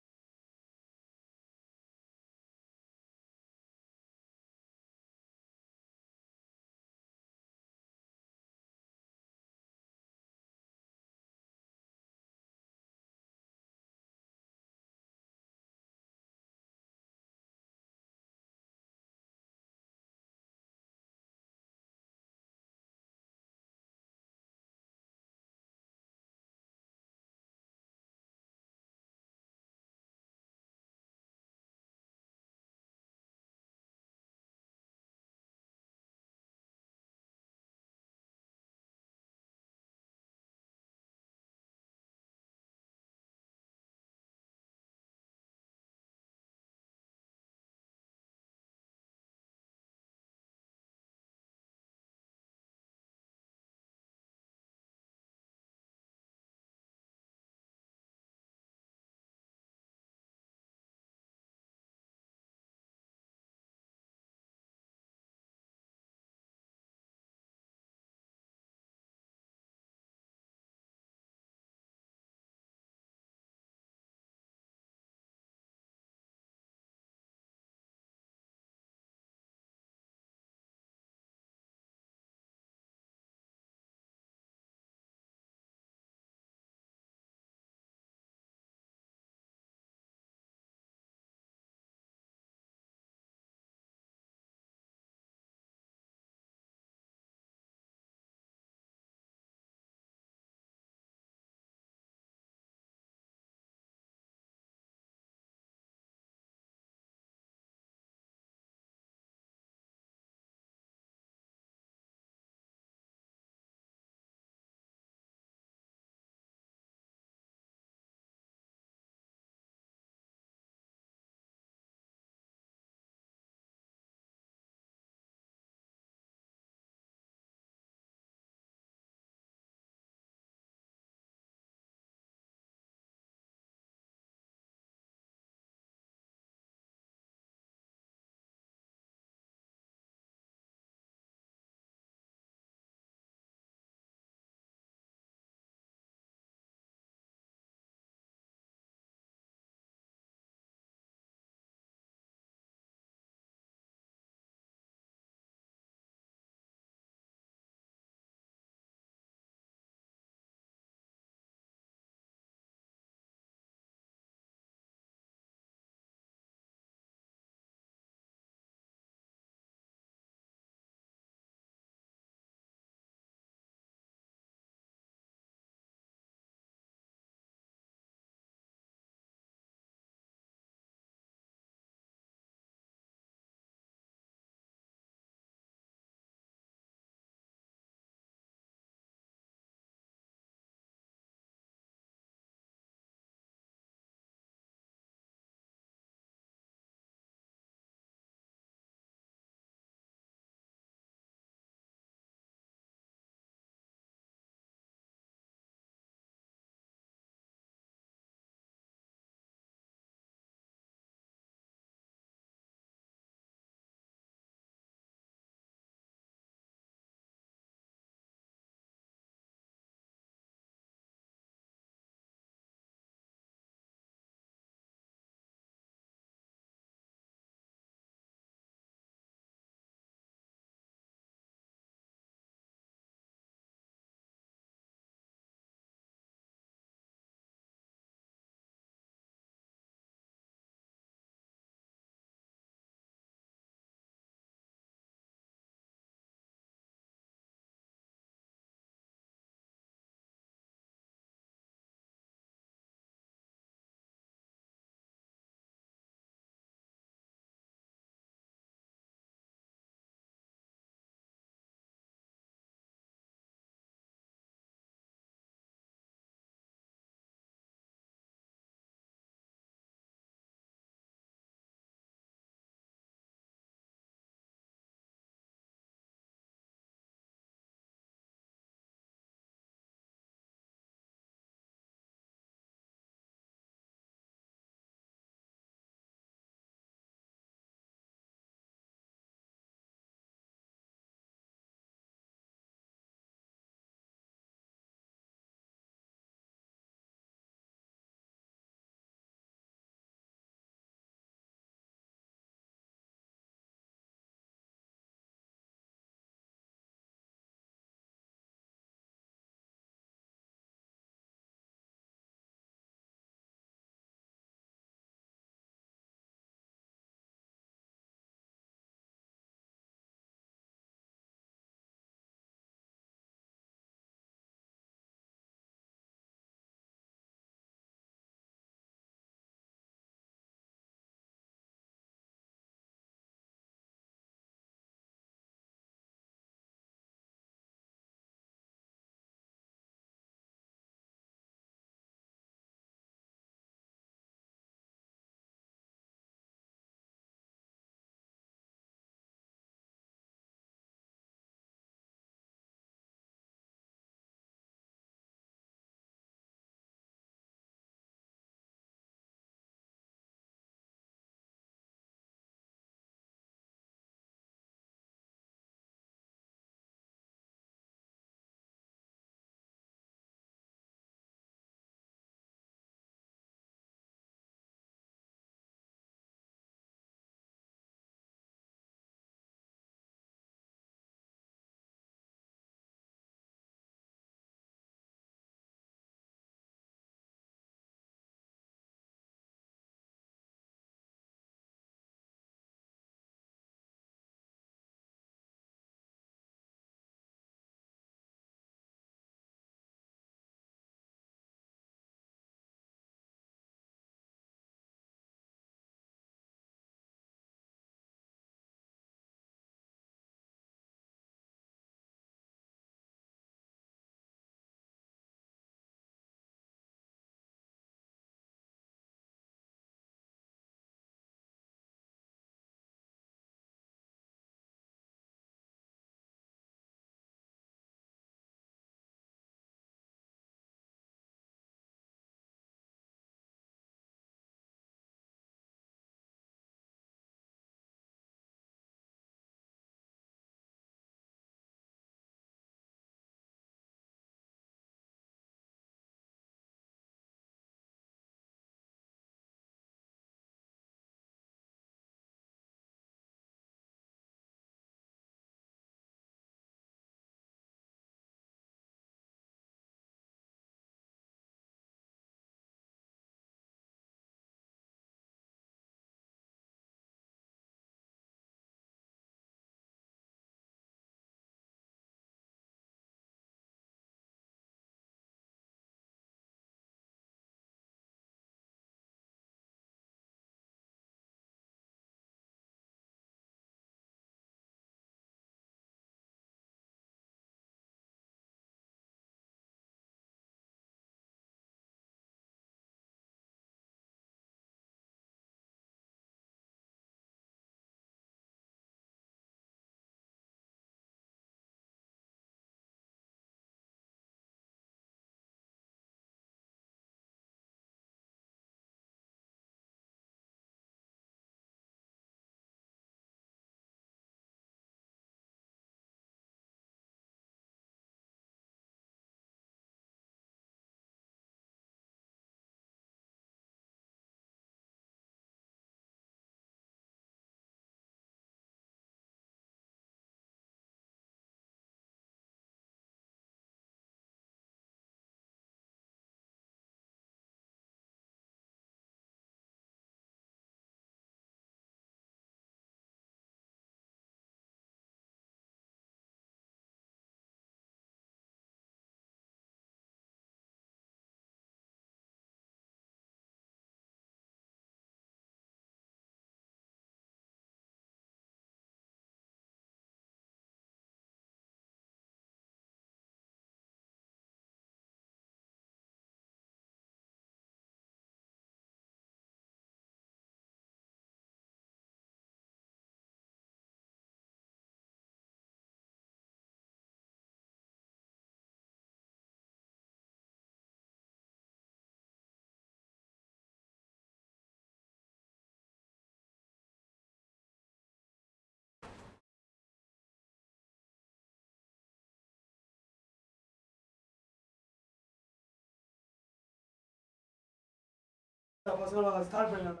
ஸ்டார்ட் பண்ணலாம்.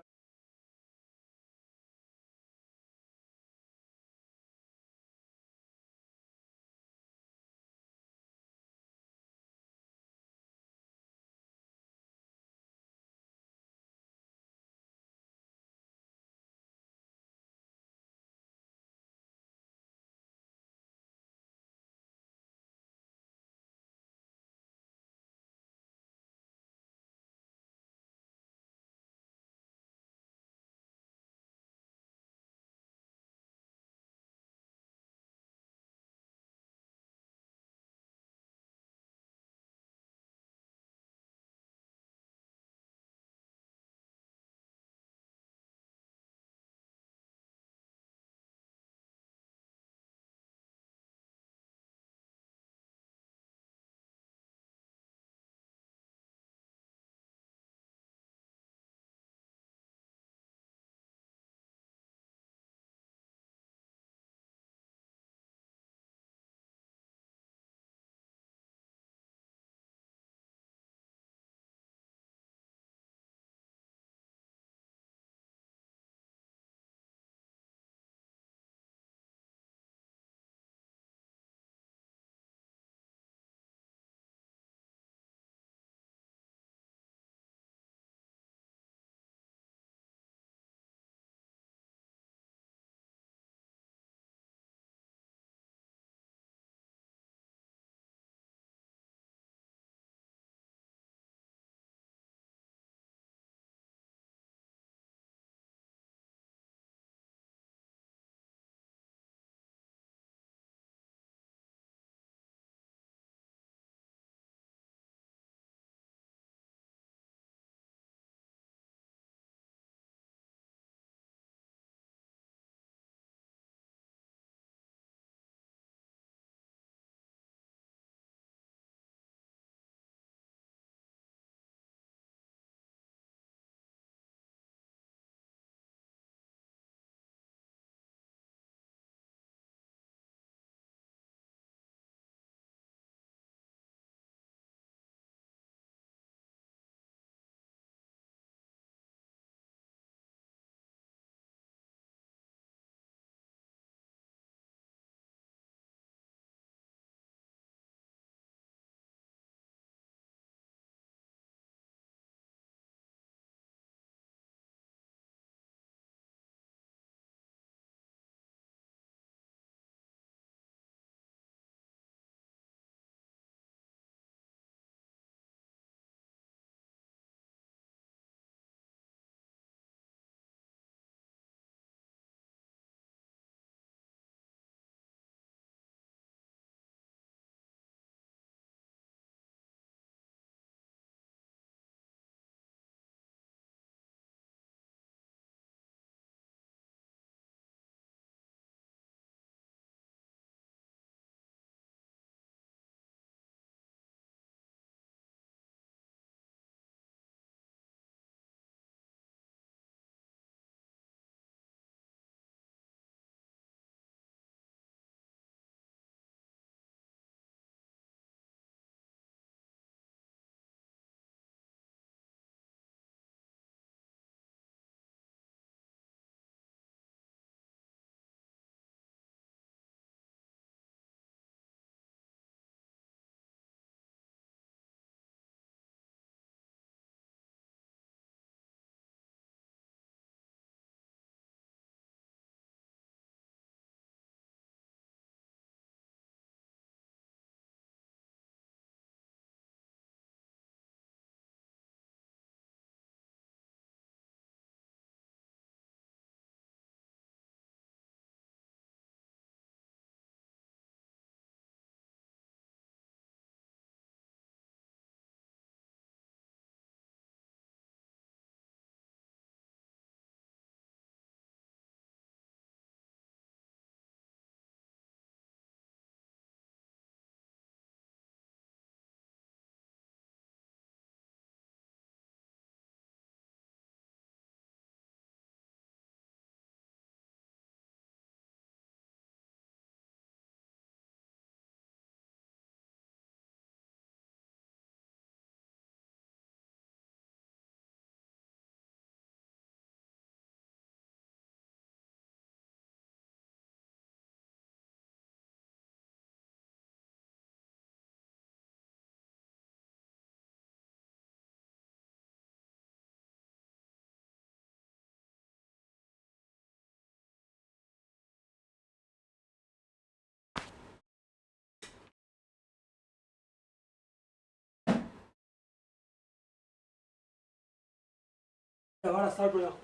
வாடா ஸ்டார்ட் பண்ணலாம்.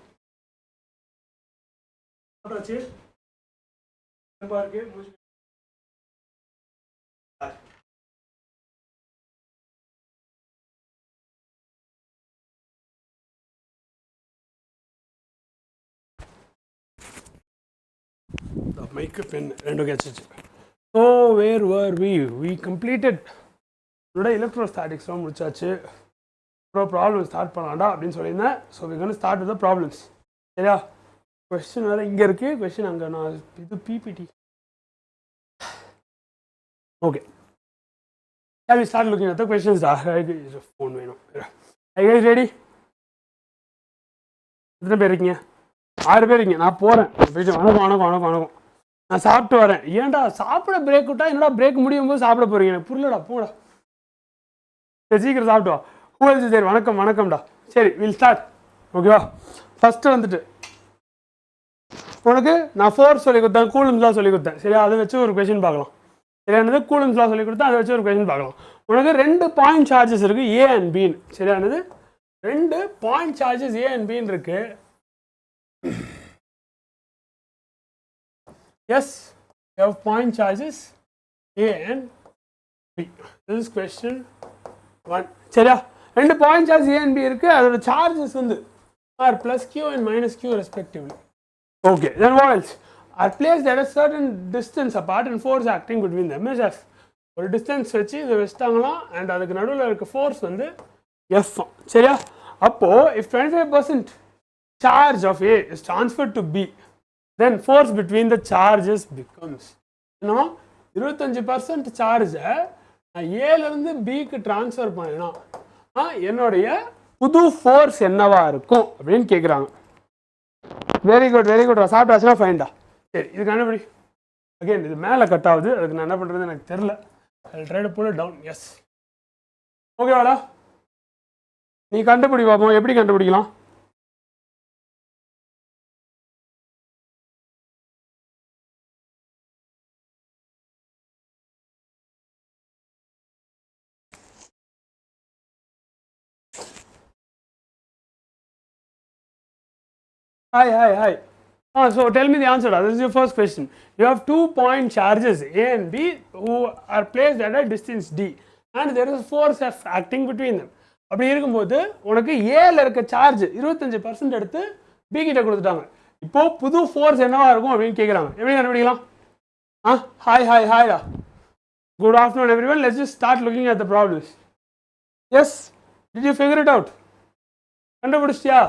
போட்டாச்சு. என்னப்பா இருக்கு முடிச்சு. மைக்கு பென் ரெண்டும் கிடச்சிச்சு. So where were we completed இதோட எலக்ட்ரோஸ்டாட்டிக்ஸ்லாம் முடிச்சாச்சு. அப்புறம் ப்ராப்ளம் ஸ்டார்ட் பண்ணலாம்டா அப்படின்னு சொல்லியிருந்தேன். So we can start with the problems. சரியா? கொஸ்டின் வேறு இங்கே இருக்குது, கொஸ்டின் அங்கே நான் இது PPT. Okay, we start looking at the questions. Phone வேணும். Hi guys ready? எத்தனை பேர் இருக்கீங்க? 6 பேர் இருக்கீங்க. நான் போகிறேன். போயிட்டு வணக்கம் வணக்கம் வணக்கம் வணக்கம். நான் சாப்பிட்டு வரேன். ஏன்டா சாப்பிட பிரேக் விட்டா என்னடா பிரேக் முடியும் போது சாப்பிட போகிறீங்க? எனக்கு புரியலடா. போடா, சீக்கிரம் சாப்பிட்டு வா. Who else is there? வணக்கம் வணக்கம்டா. சரி, வில் ஸ்டார்ட். ஓகேவா? ஃபஸ்ட்டு வந்துட்டு உனக்கு நான் ஃபோர்ஸ் சொல்லி கொடுத்தேன், கூலம்ஸ்லாம் சொல்லி கொடுத்தேன். சரியா? அதை வச்சு ஒரு கொஸ்டின் பார்க்கலாம். சரியானது? கூலம்ஸ்லாம் சொல்லி கொடுத்தேன், அதை வச்சு ஒரு கொஸ்டின் பார்க்கலாம். உனக்கு 2 பாயிண்ட் சார்ஜஸ் இருக்குது, ஏ அண்ட் பின்னு. சரியானது? 2 பாயிண்ட் சார்ஜஸ் ஏ அண்ட் பின்னு இருக்கு. Yes, you have point charges A and B. This is question 1. சரியா? 2 point charge A and B இருக்கு. அதோட சார்ஜஸ் வந்து are plus Q and minus Q respectively. Okay, then what else? Are placed at a certain distance apart and force acting between them is F. ஒரு டிஸ்டன்ஸ் வச்சு இதை வச்சிட்டாங்களாம், அண்ட் அதுக்கு நடுவில் இருக்க ஃபோர்ஸ் வந்து F. சரியா? அப்போ if 25% charge of A is transferred to B, then force between the charges becomes, என்னமா 25% சார்ஜை நான் ஏலேருந்து பிக்கு ட்ரான்ஸ்ஃபர் பண்ணினா என்னுடைய புது ஃபோர்ஸ் என்னவா இருக்கும் அப்படின்னு கேட்குறாங்க. Very good very good. சாப்பிட்டாச்சுன்னா ஃபைன்டா. சரி, இது கண்டுபிடி. அகைன் இது மேலே கட் ஆகுது, அதுக்கு நான் என்ன பண்ணுறது எனக்கு தெரில. I try to pull it down. Yes, ஓகேவாடா? நீ கண்டுபிடி பார்ப்போம். எப்படி கண்டுபிடிக்கலாம்? Hi. So tell me the answer. This is your first question. You have 2 point charges A and B who are placed at a distance D, and there is a force F acting between them. அப்படி இருக்கும்போது உனக்கு ஏல இருக்க சார்ஜ் 25% எடுத்து B கிட்ட கொடுத்துட்டாங்க. இப்போ புது ஃபோர்ஸ் என்னவா இருக்கும் அப்படின்னு கேட்குறாங்க. எப்படி கண்டுபிடிக்கலாம்? ஹாய்டா. Good afternoon everyone. Let's just start looking at the problems. Yes, did you figure it out? கண்டுபிடிச்சிட்டியா?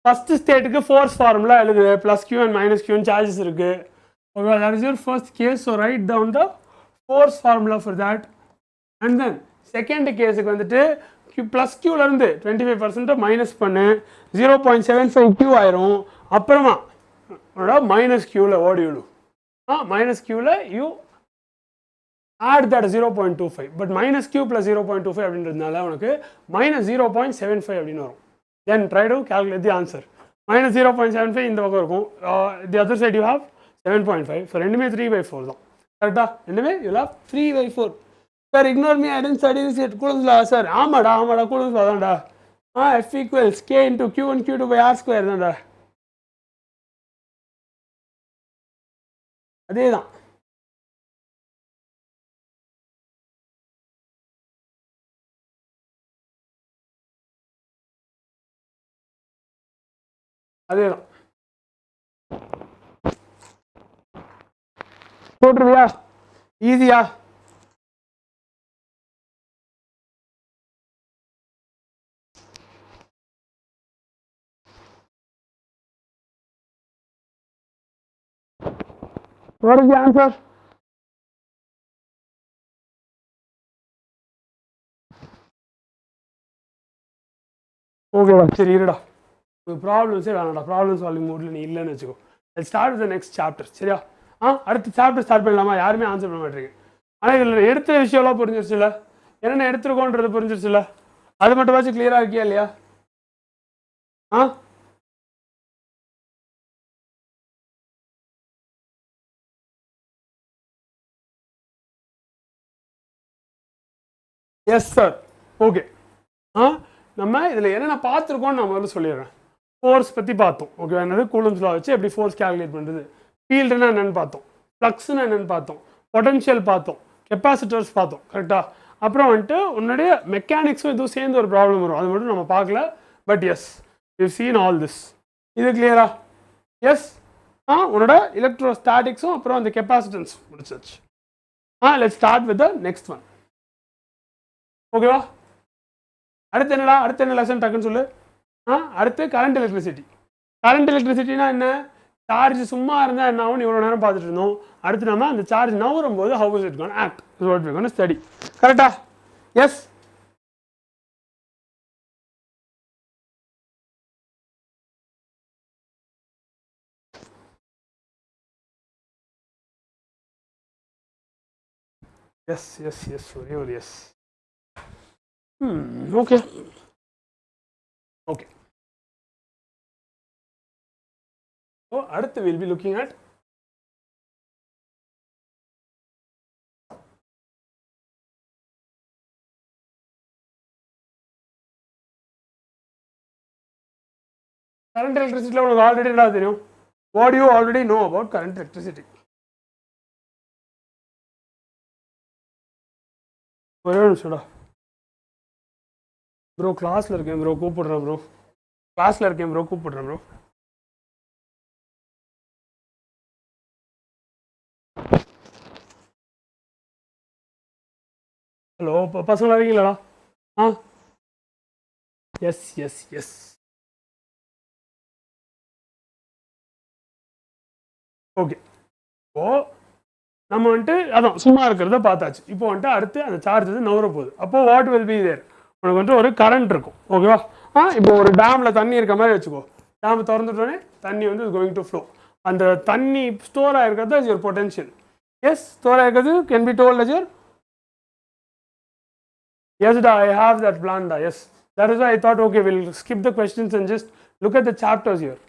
ஃபர்ஸ்ட் ஸ்டேட்டுக்கு ஃபோர்ஸ் ஃபார்முலா எழுது. ப்ளஸ் கியூ அண்ட் மைனஸ் கியூன்னு சார்ஜஸ் இருக்குது. Okay, that is your first case. So write down the force formula for that. And then second கேஸுக்கு வந்துட்டு ப்ளஸ் கியூலேருந்து 25% மைனஸ் பண்ணு, 0.75 கியூ ஆயிரும். அப்புறமா மைனஸ் கியூவில் ஓடி விடும். மைனஸ் கியூவில் you add that 0.25, but minus q plus 0.25 அப்படின்றதுனால உனக்கு minus 0.75 அப்படின்னு வரும். Then try to calculate the answer. Minus 0.75 இந்த பக்கம் இருக்கும். The other side you have 7.5. So ரெண்டுமே 3/4 தான். கரெக்டா? ரெண்டுமே you have 3/4. Sir, ignore me, I didn't study this yet. Coulomb's law, sir. ஆமாடா Coulomb's law தான்டா. F equals k into q1 q2 by r square தான்டா. அதே தான். அதேதான். போட்டுருவியா? ஈஸியா? What is the answer? ஓகேவா? சரி இருடா, ப்ராப்ளம்ஸே வேணாம்டா. ப்ராப்ளம் சால்விங் மூடில் நீ இல்லைன்னு வச்சுக்கோ. Let's start with the next chapter. சரியா? அடுத்த சாப்டர் ஸ்டார்ட் பண்ணலாமா? யாருமே ஆன்சர் பண்ண மாட்டேங்க. ஆனால் இதில் எடுத்த விஷயம்லாம் புரிஞ்சிருச்சுல்ல, என்னென்ன எடுத்துருக்கோன்றது புரிஞ்சிருச்சுல்ல, அது மட்டும் வச்சு கிளியராக இருக்கியா இல்லையா? Yes sir. ஓகே. நம்ம இதில் என்னென்ன பார்த்துருக்கோம்னு நான் முதல்ல சொல்லிடுறேன். ஃபோர்ஸ் பற்றி பார்த்தோம். ஓகே, என்னது கூலம்ஸ் லா வச்சு எப்படி ஃபோர்ஸ் கேல்குலேட் பண்ணுறது, ஃபீல்டுனா என்னென்னு பார்த்தோம், ஃப்ளக்ஸ்னா என்னென்னு பார்த்தோம், பொட்டன்ஷியல் பார்த்தோம், கெப்பாசிட்டர்ஸ் பார்த்தோம். கரெக்டாக? அப்புறம் வந்துட்டு உன்னுடைய மெக்கானிக்ஸும் இதுவும் சேர்ந்து ஒரு ப்ராப்ளம் வரும், அது மட்டும் நம்ம பார்க்கல. But yes you seen all this. இது கிளியரா? எஸ். உன்னோட எலக்ட்ரோஸ்டாட்டிக்ஸும் அப்புறம் அந்த கெப்பாசிட்டன்ஸ் முடிச்சாச்சு. Let's start with the next one. ஓகேவா? அடுத்து என்னடா, அடுத்து என்ன லெசன் டக்குன்னு சொல்லு. அடுத்து கரண்ட் எலக்ட்ரிசிட்டி. கரண்ட் எலக்ட்ரிசிட்டினா என்ன? சார்ஜ் சும்மா இருந்தால் என்ன ஆகும் இவ்வளோ நேரம் பார்த்துட்டு இருந்தோம். அடுத்து நம்ம அந்த சார்ஜ் நவரும் போது how is it gonna act is what we gonna study. கரெக்டா? Yes. Yes, yes, yes, really, yes. Okay. Okay. So, அடுத்து we'll be looking at current electricity. உனக்கு ஆல்ரெடி என்ன தெரியும்? What do you already know about current electricity? ஒரே நிமிஷம்டா ப்ரோ, கிளாஸில் இருக்கேன் ப்ரோ, கூப்பிடுறேன் ப்ரோ, கிளாஸில் இருக்கேன் ப்ரோ, கூப்பிடுறேன் ப்ரோ. ஹலோ, பசங்களா இருக்கீங்களாடா? Yes yes yes. Okay, oh நம்ம வந்துட்டு அதான் சும்மா இருக்கிறத பார்த்தாச்சு. இப்போ வந்துட்டு அடுத்து அந்த சார்ஜ் வந்து நவர போகுது. அப்போ வாட் வில் பி தேர்? உனக்கு வந்துட்டு ஒரு கரண்ட் இருக்கும். ஓகேவா? இப்போ ஒரு டேமில் தண்ணி இருக்க மாதிரி வச்சுக்கோ. டேம் திறந்துட்டோன்னே தண்ணி வந்து கோயிங் டு ஃப்ளோ. அந்த தண்ணி ஸ்டோர் ஆகிருக்கிறது is your potential. Yes, store ஆகிருக்கிறது can be told as your. Yes டா, ஐ ஹாவ் தட் பிளான் டா. Yes, that is I thought okay will skip the questions and just look at the chapters here.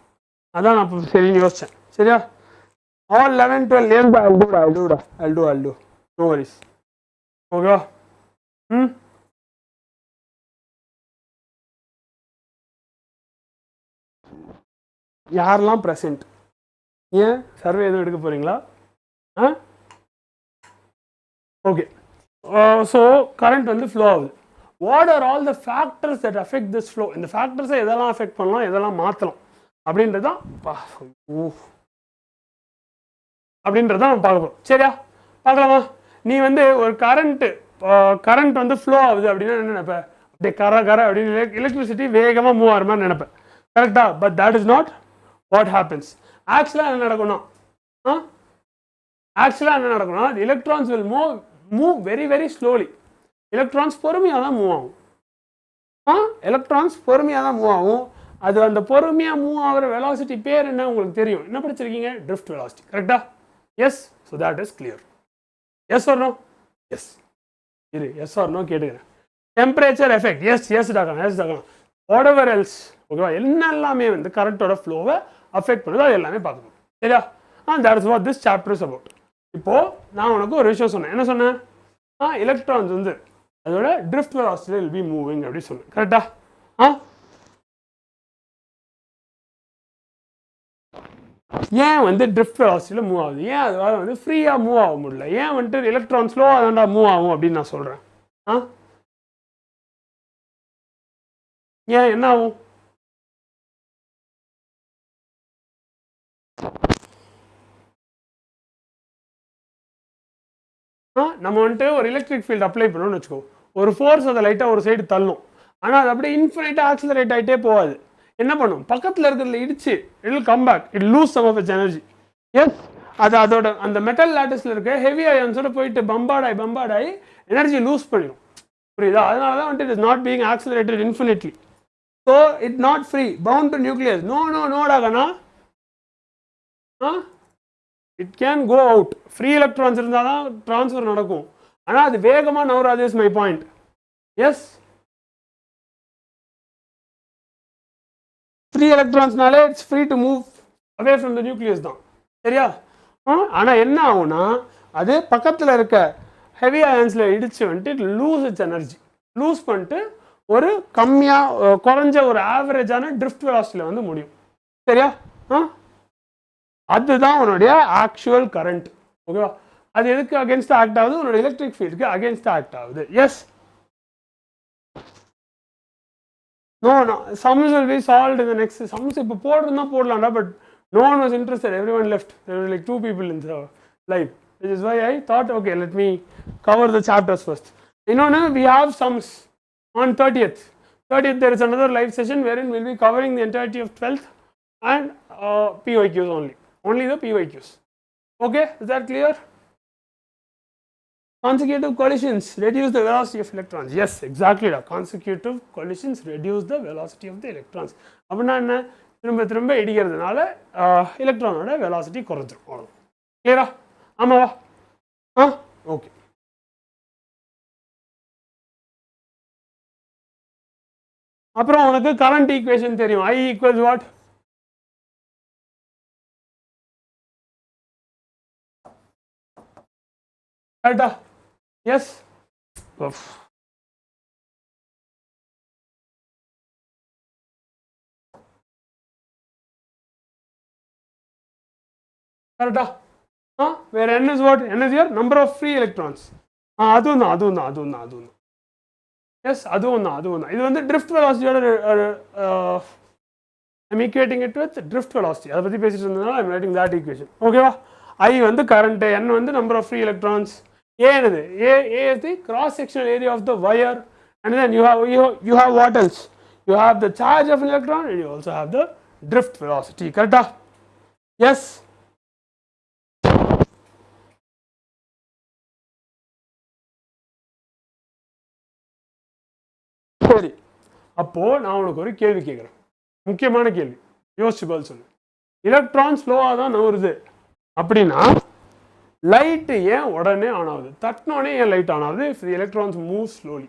அதான் நான் இப்போ சரின்னு யோசித்தேன். சரியா? All 11, 12, yes, I'll do. No worries. Okay. யாரெல்லாம் ப்ரெசென்ட்? ஏன் சர்வே எதுவும் எடுக்க போகிறீங்களா? ஓகே, ஸோ கரண்ட் வந்து ஃப்ளோ ஆகுது. What are all the factors that affect this flow? இந்த ஃபேக்டர்ஸை எதெல்லாம் அஃபெக்ட் பண்ணலாம், எதெல்லாம் மாற்றலாம் அப்படின்றதான் நம்ம பார்க்க போகிறோம். சரியா? பார்க்கலாமா? நீ வந்து ஒரு கரண்ட் வந்து ஃப்ளோ ஆகுது அப்படின்னா என்ன நினைப்ப? அப்படியே கர அப்படின்னு எலக்ட்ரிசிட்டி வேகமாக மூவ் ஆகிற மாதிரி நினைப்பேன். கரெக்டா? But that is not what happens. ஆக்சுவலாக என்ன நடக்கணும்? The electrons will move very very slowly. Electrons பொறுமையாக தான் மூவ் ஆகும். அது அந்த பொறுமையாக மூவ் ஆகிற வெலாசிட்டி பேர் என்ன உங்களுக்கு தெரியும்? என்ன படிச்சிருக்கீங்க? Drift velocity. கரெக்டா? Yes, so that is clear. Yes or no? Yes. Yes or no கேட்டுக்கிறேன். Temperature effect. Yes டாக்கலாம். Whatever else, ஓகேவா, என்னெல்லாமே வந்து கரண்ட்டோட ஃப்ளோவை அஃபெக்ட் பண்ணுது, அது எல்லாமே பார்க்கணும். சரியா? that is what this chapter is about. இப்போ நான் உனக்கு ஒரு விஷயம் சொன்னேன். என்ன சொன்னேன்? எலக்ட்ரான்ஸ் வந்து அதோட drift velocity will be moving அப்படி சொன்னேன். கரெக்டா? ஏன் வந்து ட்ரிஃப்ட் வெலாசிட்டியில் மூவ் ஆகுது? ஏன் அது வந்து ஃப்ரீயாக மூவ் ஆக முடியல? ஏன் வந்துட்டு எலக்ட்ரான் ஸ்லோவாக தான்டா மூவ் ஆகும் அப்படின்னு நான் சொல்கிறேன். ஏன் என்ன ஆகும்? நம்ம வந்துட்டு ஒரு எலக்ட்ரிக் ஃபீல்டு அப்ளை பண்ணணும்னு வச்சுக்கோ. ஒரு ஃபோர்ஸ் அதை லைட்டாக ஒரு சைடு தள்ளும். ஆனால் அது அப்படியே இன்ஃபினைட்டாக ஆக்சிலரேட் ஆகிட்டே போகாது. என்ன பண்ணும்? பக்கத்தில் இருக்கிறதுல இடிச்சு it will come back, it lose some of its energy. Yes, அது அதோட அந்த மெட்டல் லேட்டஸ்ல இருக்க ஹெவி அயான்ஸோட போயிட்டு பம்பாடாகி எனர்ஜி லூஸ் பண்ணிடும். புரியுதா? அதனால தான் வந்துட்டு it is not being accelerated infinitely. So it not free, bound to nucleus. நோடாகனா it can go out. Free electrons இருந்தால் தான் ட்ரான்ஸ்ஃபர் நடக்கும். ஆனால் அது வேகமாக நவராது is my point. Yes, free எலக்ட்ரான்ஸ்னாலே it's free to move away from the nucleus தான். சரியா? ஆனால் என்ன ஆகும்னா அது பக்கத்தில் இருக்க ஹெவி அயன்ஸில் இடிச்சு வந்துட்டு லூஸ் இட்ஸ் எனர்ஜி. லூஸ் பண்ணிட்டு ஒரு கம்மியா குறைஞ்ச ஒரு ஆவரேஜான drift velocityல வந்து முடியும். சரியா? அதுதான் உன்னுடைய ஆக்சுவல் கரண்ட். ஓகேவா? அது எதுக்கு அகைன்ஸ்ட் ஆக்ட் ஆகுது? உன்னோட எலக்ட்ரிக் ஃபீல்டுக்கு அகைன்ஸ்ட் ஆக்ட் ஆகுது. S. No, sums will be solved in the next. Sums இப்போ போடுறதுனா போடலாம்டா, but no one was interested. Everyone left. There were like 2 people in the live, which is why I thought, okay, let me cover the chapters first. We have sums on 30th. 30th there is another live session wherein we'll be covering the entirety of 12th and PYQs only. Only the PYQs. Okay, is that clear? Consecutive collisions reduce the velocity of electrons. Yes, exactly. Consecutive collisions reduce the velocity of the electrons. அப்படின்னா என்ன? திரும்ப திரும்ப இடிக்கிறதுனால எலக்ட்ரானோட வெலாசிட்டி குறைஞ்சிரும். அவ்வளோ கிளியரா? ஆமாவா? ஓகே. அப்புறம் உனக்கு கரண்ட் ஈக்குவேஷன் தெரியும். I equals what? கரெக்டா? Yes. கரெக்டா? where n is what? N is your number of free electrons. அதுவும் தான். Yes, அதுவும் தான். இது வந்து drift velocity I'm equating it with drift velocity. அதை பத்தி பேசிட்டு இருந்தனால I'm writing that equation. ஓகேவா? I வந்து current, n வந்து number of free electrons. A is the cross sectional area of the wire, and then you have what else? You have the charge of an electron and you also have the drift velocity. Correct? Yes. சரி, அப்போ நான் உனக்கு ஒரு கேள்வி கேட்குறேன். முக்கியமான கேள்வி, யோசிச்சு பதில் சொல்லு. எலக்ட்ரான் ஸ்லோவாக தான் நகருது அப்படின்னா லைட்டு ஏன் உடனே ஆன் ஆகுது? தட்டினோடனே ஏன் லைட் ஆன் ஆகுது? If the electrons move slowly.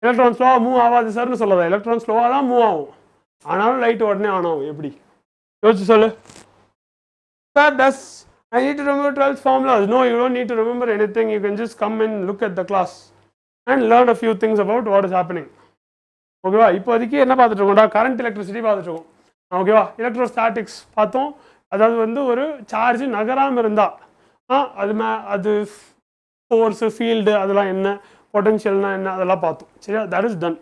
Electron ஸ்லோவாக மூவ் ஆகாது சார்னு சொல்லாத. எலக்ட்ரான் ஸ்லோவாக தான் மூவ் ஆகும், ஆனாலும் லைட் உடனே ஆன் ஆகும். எப்படி? யோசிச்சு சொல்லு. Sir, I need to remember 12 formulas. No, you don't need to remember anything. You can just come and look at the class and learn a few things about what is happening. ஓகேவா? இப்போதைக்கு என்ன பார்த்துட்டு இருக்கோம்டா? கரண்ட் எலக்ட்ரிசிட்டி பார்த்துட்டு இருக்கோம். ஓகேவா? எலக்ட்ரோஸ்டாட்டிக்ஸ் பார்த்தோம். அதாவது வந்து ஒரு சார்ஜ் நகராமல் இருந்தால் அது ஃபோர்ஸு, ஃபீல்டு, அதெல்லாம் என்ன, பொட்டன்ஷியல்னா என்ன, அதெல்லாம் பார்த்தோம். சரியா? That is done.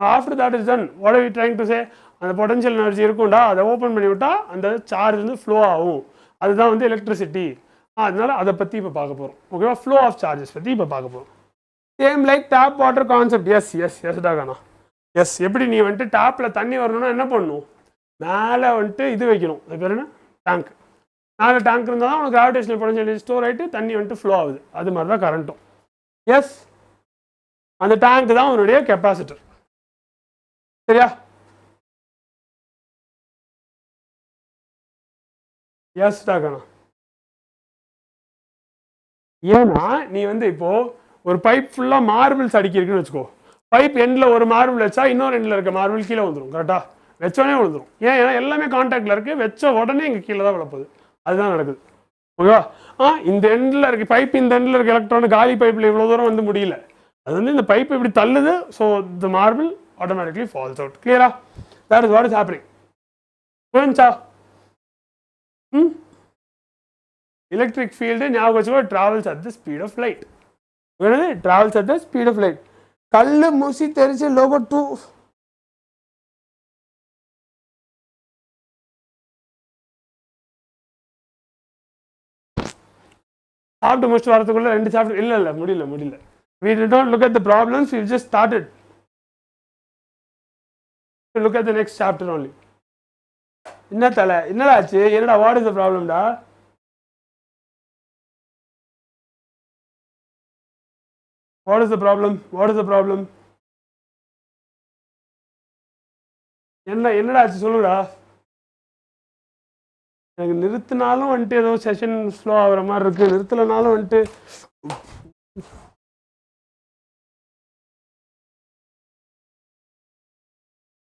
After that is done, what are we trying to say? அந்த பொட்டன்ஷியல் எனர்ஜி இருக்கும்டா, அதை ஓப்பன் பண்ணி விட்டால் அந்த சார்ஜ் வந்து ஃப்ளோ ஆகும். அதுதான் வந்து எலக்ட்ரிசிட்டி. அதனால அதை பற்றி இப்போ பார்க்க போகிறோம். ஓகேவா? ஃப்ளோ ஆஃப் சார்ஜஸ் பற்றி இப்போ பார்க்க போகிறோம். Same like tap water concept. Yes டாகானா. எஸ். எப்படி நீ வந்துட்டு டேப்பில் தண்ணி வரணும்னா என்ன பண்ணணும்? மேலே வந்துட்டு இது வைக்கணும். அது பேர் என்ன? டேங்க். மேலே டேங்க் இருந்தால் தான் உனக்கு கிராவிடேஷனல் பொட்டன்ஷியல் ஸ்டோர் ஆகிட்டு தண்ணி வந்துட்டு ஃப்ளோ ஆகுது. அது மாதிரி தான் கரண்ட்டும். எஸ். அந்த டேங்க் தான் உன்னுடைய கெப்பாசிட்டர். சரியா? எஸ் டாகானா. ஏன்னா நீ வந்து இப்போ ஒரு பைப் ஃபுல்லாக மார்பிள்ஸ் அடிக்கிருக்குன்னு வச்சுக்கோ. பைப் எண்டில் ஒரு மார்பிள் வச்சா இன்னொரு எண்டில் இருக்க மார்பிள் கீழே வந்துடும். கரெக்டாக? வச்சோடனே விழுந்துடும். ஏன்னா எல்லாமே கான்டாக்டில் இருக்குது. வச்ச உடனே இங்கே கீழே தான் விழப்போகுது. அதுதான் நடக்குது. ஓகேவா? இந்த எண்டில் இருக்க பைப், இந்த எண்டில் இருக்க எலக்ட்ரான் காலி பைப்பில் இவ்வளோ தூரம் வந்து முடியல. அது வந்து இந்த பைப் இப்படி தள்ளுது. So the marble automatically falls out. கிளியரா? That is what is happening. புரிஞ்சா? எலக்ட்ரிக் ஃபீல்டு ஞாபகம் வச்சுக்கோ, travels at the speed of light. Travels at the speed of light. கல்லு மூசி தெரிச்சு லோகோ 2. சாப்பிட்டு முடிச்சுட்டு வரதுக்குள்ள 2 சாப்டர் இல்லை முடியல. We did not look at the problems, we just started to look at the next chapter only. என்னடா ஆச்சு? என்னடா, what is the problem டா? What is the problem? என்னடா ஆச்சு சொல்லுடா. எனக்கு நிறுத்தினாலும் வந்துட்டு ஏதோ செஷன் ஸ்லோ ஆகிற மாதிரி இருக்கு, நிறுத்தலைனாலும் வந்துட்டு.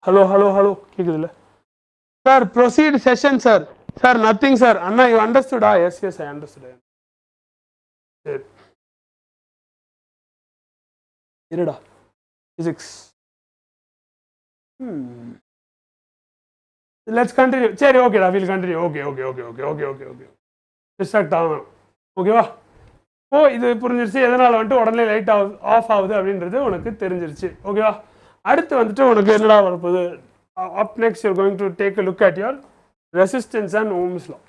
ஹலோ கேக்குதுல்ல sir? Proceed session sir. Nothing sir. அண்ணா, யூ அண்டர்ஸ்டுடா? Yes I understood. சரி, இருடா. Physics let's continue. சரி ஓகேடா, we'll continue. ஓகே டிஸ்ட்ராக்ட் ஆகணும். ஓகேவா? ஓ இது புரிஞ்சிருச்சு எதனால் வந்துட்டு உடனே லைட் ஆஃப் ஆகுது அப்படின்றது உனக்கு தெரிஞ்சிருச்சு. ஓகேவா? அடுத்து வந்துட்டு உனக்கு என்னடா வரப்போகுது? Up next your going to take a look at your resistance and Ohm's law.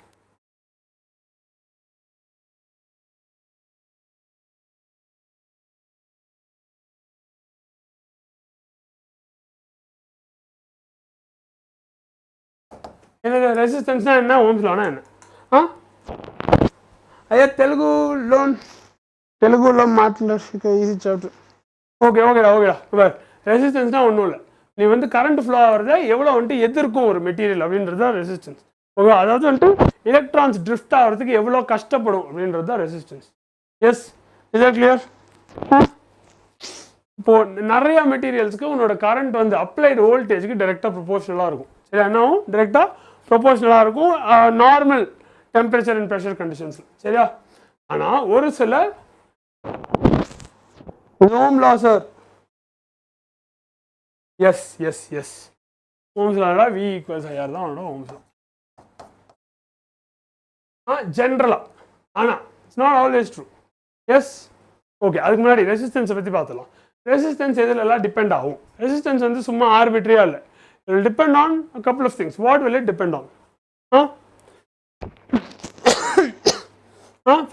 என்னது ரெசிஸ்டன்ஸ்னா என்ன, ஓம்ஸ் லானா என்ன? అయ్యా తెలుగులో మాట్లాడ ఈజీ చాప్టర్. ஓகேடா. ரெசிஸ்டன்ஸ்னா ஒன்றும் இல்லை, நீ வந்து கரண்ட் ஃப்ளோ ஆகிறத எவ்வளோ வந்துட்டு எதிர்க்கும் ஒரு மெட்டீரியல் அப்படின்றது தான் ரெசிஸ்டன்ஸ். ஓகே, அதாவது வந்துட்டு எலக்ட்ரான்ஸ் ட்ரிஃப்ட் ஆகிறதுக்கு எவ்வளோ கஷ்டப்படும் அப்படின்றது தான் resistance. Yes, is that clear? இப்போ நிறைய மெட்டீரியல்ஸ்க்கு உன்னோட கரண்ட் வந்து அப்ளைடு வோல்டேஜுக்கு டைரெக்டாக ப்ரொபோஷனலாக இருக்கும். சரி, என்னவும் டைரெக்டாக ப்ரொபோஷனலாக இருக்கும் நார்மல் டெம்பரேச்சர் அண்ட் ப்ரெஷர் கண்டிஷன்ஸில். சரியா? ஆனால் ஒரு சில Ohm law sir, yes Ohm's law V = IR தான் அவனோட ஓம்ஸ் லா. ஜென்ரலாக, ஆனால் it's not always true. Yes, okay. அதுக்கு முன்னாடி ரெசிஸ்டன்ஸை பற்றி பார்த்துலாம். ரெசிஸ்டன்ஸ் எதுலெல்லாம் டிபெண்ட் ஆகும்? ரெசிஸ்டன்ஸ் வந்து சும்மா ஆர்பிட்ரியாக இல்லை, it will depend on a couple of things. What will it depend on?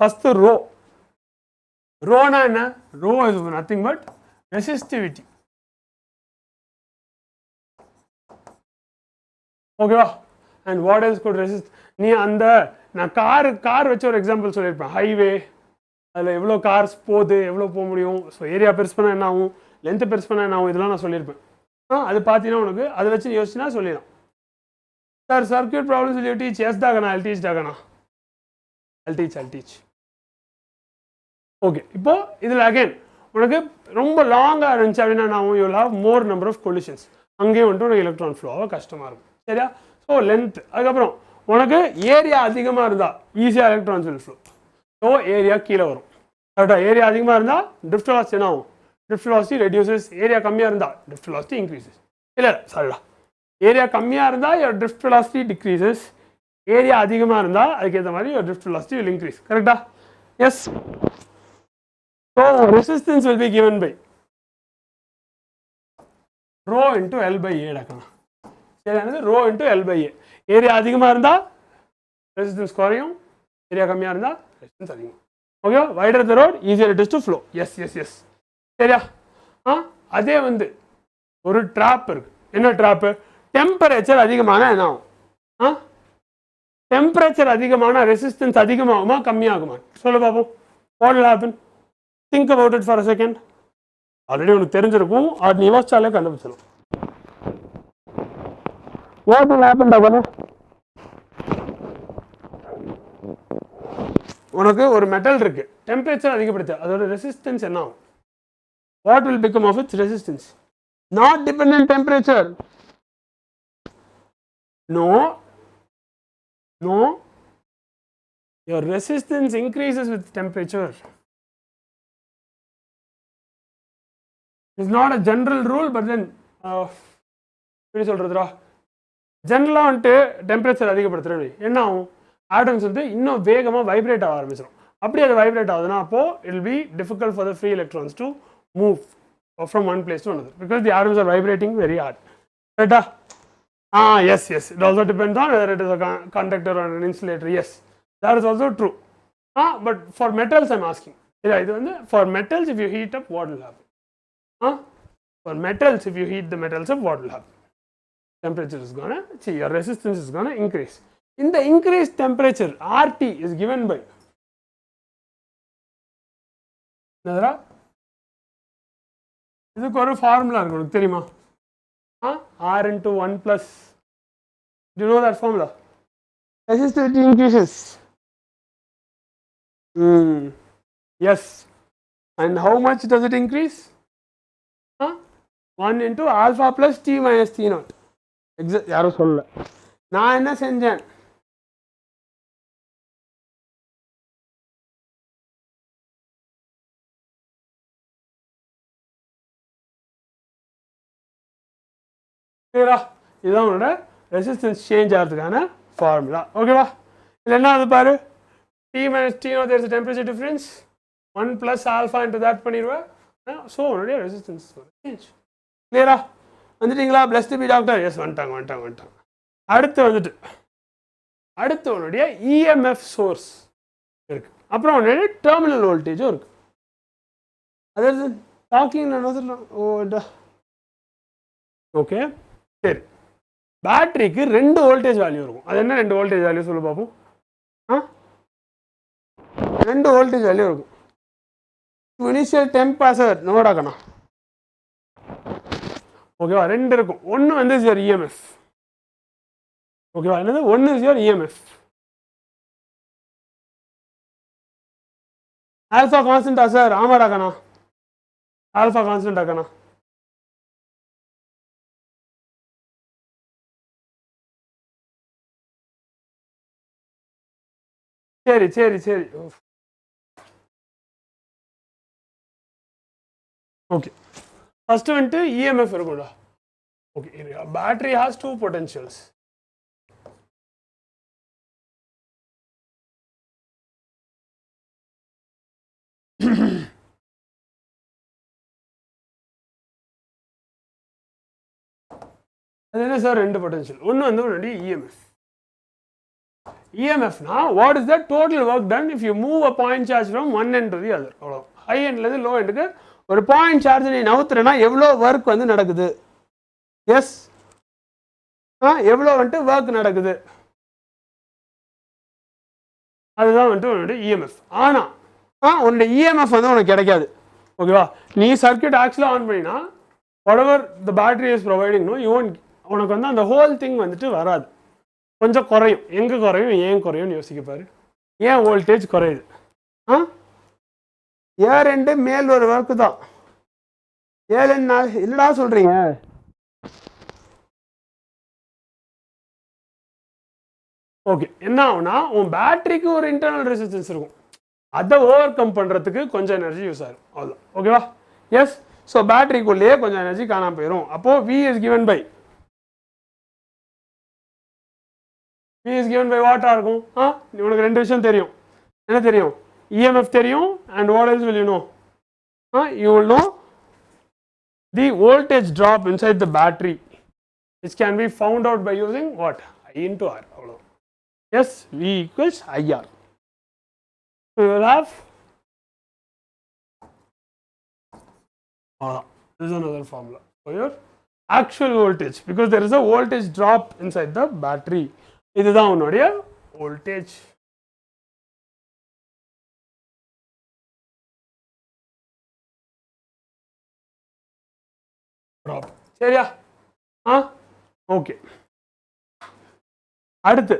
First rho. Rho na enna? Rho is nothing but resistivity. Okay va? And what else could resist? நீ அந்த நான் கார் வச்சு ஒரு எக்ஸாம்பிள் சொல்லியிருப்பேன். ஹைவே, அதில் எவ்வளோ கார்ஸ் போகுது, எவ்வளோ போக முடியும், ஸோ ஏரியா பெருசு பண்ணால் என்ன ஆகும், லென்த்து பெருசு பண்ணால் என்ன ஆகும், இதெல்லாம் நான் சொல்லியிருப்பேன். அது பார்த்தீங்கன்னா உனக்கு அதை வச்சு யோசிச்சுனா சொல்லிடலாம். Sir circuit problems will you teach? Yes தாகண்ணா, I'll teach தாகண்ணா, I'll teach. ஓகே, இப்போ இதில் அகைன் உனக்கு ரொம்ப லாங்காக இருந்துச்சு அப்படின்னா நான் you will have more number of collisions. அங்கேயும் வந்துட்டு உனக்கு எலக்ட்ரான் ஃப்ளோவாக கஷ்டமாக இருக்கும். சரியா? ஸோ லென்த், அதுக்கப்புறம் உனக்கு ஏரியா அதிகமாக இருந்தால் ஈஸியாக electrons will flow. So area கீழே வரும். கரெக்டாக? ஏரியா அதிகமாக இருந்தால் ட்ரிஃப்ட் வெலாசிட்டி என்ன ஆகும்? Drift velocity reduces. ஏரியா கம்மியாக இருந்தால் ட்ரிஃப்ட் வெலாசிட்டி இன்க்ரீசஸ். இல்லை சாரிடா, ஏரியா கம்மியாக இருந்தால் your drift velocity decreases. Area அதிகமாக இருந்தால் அதுக்கேற்ற மாதிரி your drift velocity will increase. கரெக்டா? Yes. So resistance will be given by rho into L by A டாக்கணும். சரியானது? rho into L by A. Area அதிகமாக இருந்தால் ரெசிஸ்டன்ஸ் குறையும், ஏரியா கம்மியாக இருந்தால் ரெசிஸ்டன்ஸ் அதிகம். Okay, wider the road easier it is to flow. Yes. சரியா? அதே வந்து ஒரு ட்ராப் இருக்கு. என்ன ட்ராப்பு? டெம்பரேச்சர் அதிகமான என்ன ஆகும்? டெம்பரேச்சர் அதிகமான ரெசிஸ்டன்ஸ் அதிகமாகுமா கம்மியாகுமா? சொல்ல பார்ப்போம். What will happen? Think about it for a second. Already உனக்கு தெரிஞ்சிருக்கும், அது நீ யோசிச்சாலே கண்டுபிடிச்சிடும். வாட் வில் ஹேப்பன் டாபனா? உனக்கு ஒரு மெட்டல் இருக்கு, டெம்பரேச்சர் அதிகப்படுத்த அதோட ரெசிஸ்டன்ஸ் என்ன ஆகும்? What will become of its resistance? Not dependent temperature. No, your resistance increases with temperature. It's not a general rule, but then எப்படி சொல்றதுடா, ஜென்ரலாக வந்துட்டு டெம்பரேச்சர் அதிகப்படுத்துறது என்ன ஆகும்? ஆட்டம்ஸ் வந்து இன்னும் வேகமாக வைப்ரேட் ஆக ஆரம்பிச்சிடும். அப்படி அது வைப்ரேட் ஆகுதுன்னா அப்போ it will be difficult for the free electrons to move from one place to another because the atoms are vibrating very hard. Right? Yes. It also depends on whether it is a conductor or an insulator. Yes, that is also true. But for metals I'm asking. For metals, if you heat up, what will happen? For metals, if you heat the metals up, what will happen? Temperature is gonna, your resistance is gonna increase. In the increased temperature, RT is given by இதுக்கு ஒரு ஃபார்முலா இருக்கு, உனக்கு தெரியுமா? R into 1 plus, do you know that formula? Resistivity increases. Yes. And how much does it increase? 1 into alpha plus T minus T naught. யாரும் சொல்லல, நான் என்ன செஞ்சேன்? clear-ஆ இதுதான் உங்களோட ரெசிஸ்டன்ஸ் சேஞ்ச் ஆகிறதுக்கான ஃபார்முலா ஓகேவா இதில் என்ன ஆகுது பாரு T minus T now there is a temperature difference 1 plus alpha into that பண்ணிடுவேன் ஸோ உன்னுடைய ரெசிஸ்டன்ஸ் சேஞ்ச் கிளியரா வந்துட்டீங்களா பிளஸ்ட் பி டாக்டர் எஸ் வந்துட்டாங்க அடுத்து உன்னுடைய இஎம்எஃப் சோர்ஸ் இருக்கு அப்புறம் உன்னுடைய டெர்மினல் வோல்டேஜும் இருக்கு அதாவது டாக்கிங் ஓகே சரி பேட்டரிக்கு 2 வோல்டேஜ் வேல்யூ இருக்கும் அது என்ன 2 வோல்டேஜ் வேல்யூ சொல்லு பார்ப்போம் 2 வோல்டேஜ் வேல்யூ இருக்கும் இனிஷியல் டெம்பரேச்சர் நோடாக்கணும் ஓகேவா 2 இருக்கும் ஒன்று வந்து இஸ் யுவர் இஎம்எஃப் ஓகேவா என்னது ஒன்று இஸ் யுவர் இஎம்எஃப் ஆல்ஃபா கான்ஸ்டன்டா சார் ஆமாடாக்கண்ணா ஆல்ஃபா கான்ஸ்டன்டாக்கண்ணா சரி ஓகே ஃபர்ஸ்ட் வந்துட்டு இஎம்எஃப் இருக்கும்டா ஓகே பேட்டரி ஹாஸ் 2 பொட்டன்ஷியல்ஸ் அது என்ன சார் 2 பொட்டன்ஷியல் ஒன்று வந்து உன்னுடைய EMF EMF now what is the total work done if you move a point charge from one end to the other அவ்வளோ ஹை எண்ட்ல இருந்து லோ எண்டுக்கு ஒரு பாயிண்ட் சார்ஜ் நீ நவுத்துறனா எவ்வளோ ஒர்க் வந்து நடக்குது எஸ் எவ்வளோ வந்துட்டு ஒர்க் நடக்குது அதுதான் வந்துட்டு உன்னுடைய இஎம்எஃப் ஆனால் உன்னுடைய இஎம்எஃப் வந்து உனக்கு கிடைக்காது ஓகேவா நீ சர்க்கியூட் ஆக்சுவலாக ஆன் பண்ணினா whatever the battery is providing no you won't உனக்கு வந்து அந்த ஹோல் திங் வந்துட்டு வராது கொஞ்சம் குறையும் எங்கே குறையும் ஏன் குறையும்னு யோசிக்கப்பாரு ஏன் வோல்டேஜ் குறையுது ஏர் ரெண்டு மேல் ஒரு ஒர்க்கு தான் ஏழு இல்லடா சொல்றீங்க ஓகே என்ன ஆகும்னா உன் பேட்டரிக்கு ஒரு இன்டர்னல் ரெசிஸ்டன்ஸ் இருக்கும் அதை ஓவர் கம் பண்ணுறதுக்கு கொஞ்சம் எனர்ஜி யூஸ் ஆகும் அவ்வளோதான் ஓகேவா எஸ் ஸோ பேட்டரிக்குள்ளேயே கொஞ்சம் எனர்ஜி காணாமல் போயிடும் அப்போது V is given by வாட்டாக இருக்கும் உனக்கு 2 விஷயம் தெரியும் என்ன தெரியும் EMF தெரியும் and what else will you know you will know the voltage drop inside the battery which can be found out by using what I into R அவ்வளோ yes V equals IR so you will have this is another formula for your actual voltage because there is a voltage drop inside the battery இதுதான் உன்னுடைய வோல்டேஜ் ட்ராப் சரியா ஓகே அடுத்து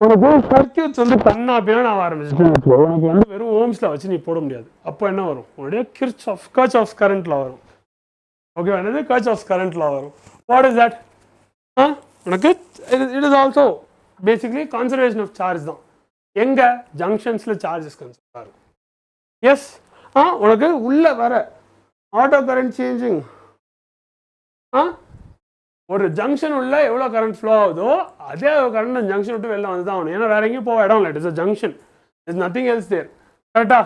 உனக்கு சர்க்யூட்ஸ் வந்து கண்ணா அப்படின்னு நான் ஆரம்பிச்சிட்டேன் உனக்கு வந்து வெறும் ஓம்ஸ்ல வச்சு நீ போட முடியாது அப்போ என்ன வரும் உன்னுடைய கர்ச்சாஃப் கரண்ட்ல வரும் ஓகே என்னது கர்ச்சாஃப் கரண்ட்ல வரும் வாட் இஸ் தட் உனக்கு it is also basically conservation of charge தான் எங்கே ஜங்ஷன்ஸில் சார்ஜஸ் கன்சர்வாக இருக்கும் எஸ் உனக்கு உள்ளே வர ஆட்டோ கரண்ட் சேஞ்சிங் ஒரு ஜங்ஷன் உள்ள எவ்வளோ கரண்ட் ஃப்ளோ ஆகுதோ அதே கரண்ட் அந்த ஜங்ஷன் விட்டு வெளில வந்து தான் ஆகணும் ஏன்னா வேற எங்கேயும் போக இடம் இல்லை it is a junction is nothing else there கரெக்டா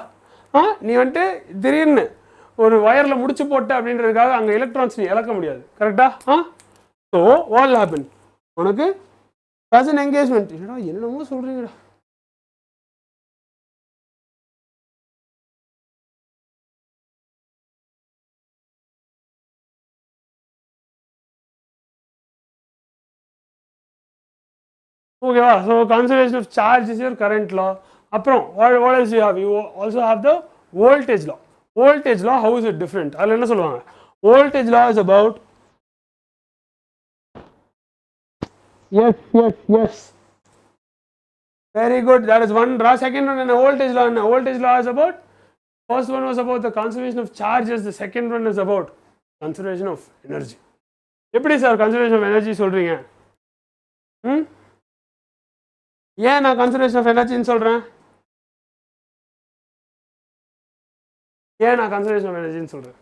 நீ வந்துட்டு திடீர்னு ஒரு வயரில் முடிச்சு போட்ட அப்படின்றதுக்காக அங்கே எலக்ட்ரான்ஸ் நீ இழக்க முடியாது கரெக்டா ஸோ வாட் ஹேப்பன் உனக்கு ப்ரெசன்ட் என்கேஜ்மெண்ட் என்னமோ சொல்கிறீங்கடா ஓகேவா so conservation of charge is your current law அப்புறம் what else you have you also have the voltage law how is it different அதில் என்ன சொல்லுவாங்க voltage law is about yes very good that is one law second one and voltage law is about first one was about the conservation of charges the second one is about conservation of energy எப்படி சார் conservation of energy சொல்றீங்க ஏன் நான் கன்சர்வேஷன் ஆஃப் எனர்ஜின்னு சொல்றேன் ஏன் நான் கன்சர்வேஷன் ஆஃப் எனர்ஜின்னு சொல்றேன்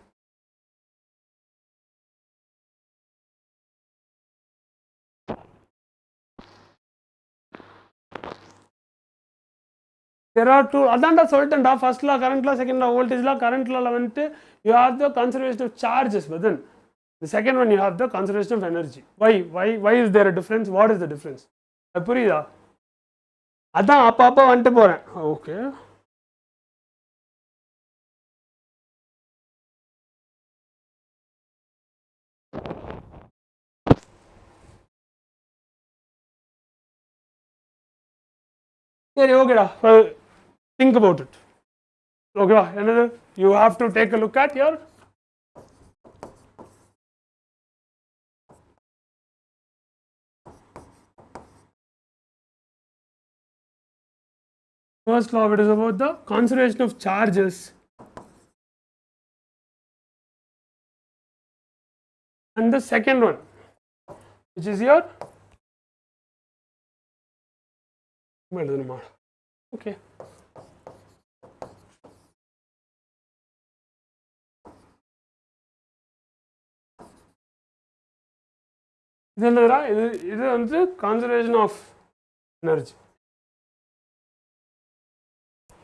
there are two adanda soltenda first law current law second law voltage law current law la vantu you have the conservation of charges but then the second one you have the conservation of energy why is there a difference what is the difference puriyudha adan appa vantu poren okay okay da think about it okay another you have to take a look at your first law. It is about the conservation of charges and the second one which is your okay இது வந்து conservation of energy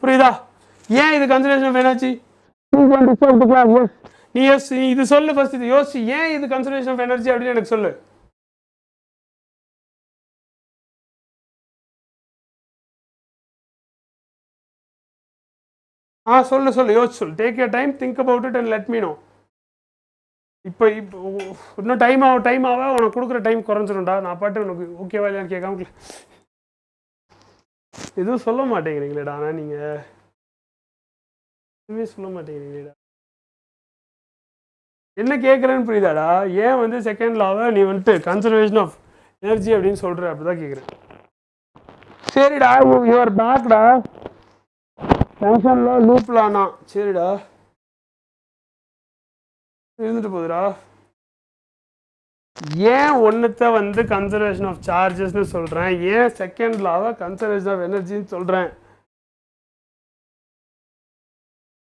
புரியுதா ஏன் இது conservation of energy நீ இது சொல்லு ஃபர்ஸ்ட் இது யோசி ஏன் இது conservation of energy அப்படின்னு எனக்கு சொல்லு சொல்லு யோசி சொல்லு take your time think about it and let me know இப்போ இன்னும் டைம் ஆக உனக்கு கொடுக்குற டைம் குறைஞ்சிரும்டா நான் பாட்டு உனக்கு ஓகேவா இல்லையான்னு கேட்காம எதுவும் சொல்ல மாட்டேங்கிறீங்களேடா ஆனால் நீங்கள் எதுவுமே சொல்ல மாட்டேங்கிறீங்களேடா என்ன கேட்குறேன்னு புரியுதாடா ஏன் வந்து செகண்ட் லாவை நீ வந்துட்டு கன்சர்வேஷன் ஆஃப் எனர்ஜி அப்படின்னு சொல்கிற அப்படி தான் கேட்குறேன் சரிடா யுவர் பேக்டா ஃபங்க்ஷன்ல லூப்லானா சரிடா இருந்துட்டு போகுதுடா ஏன் ஒன்றுத்த வந்து கன்சர்வேஷன் ஆஃப் சார்ஜஸ்ன்னு சொல்கிறேன் ஏன் செகண்ட் லாவை கன்சர்வேஷன் ஆஃப் எனர்ஜின்னு சொல்கிறேன்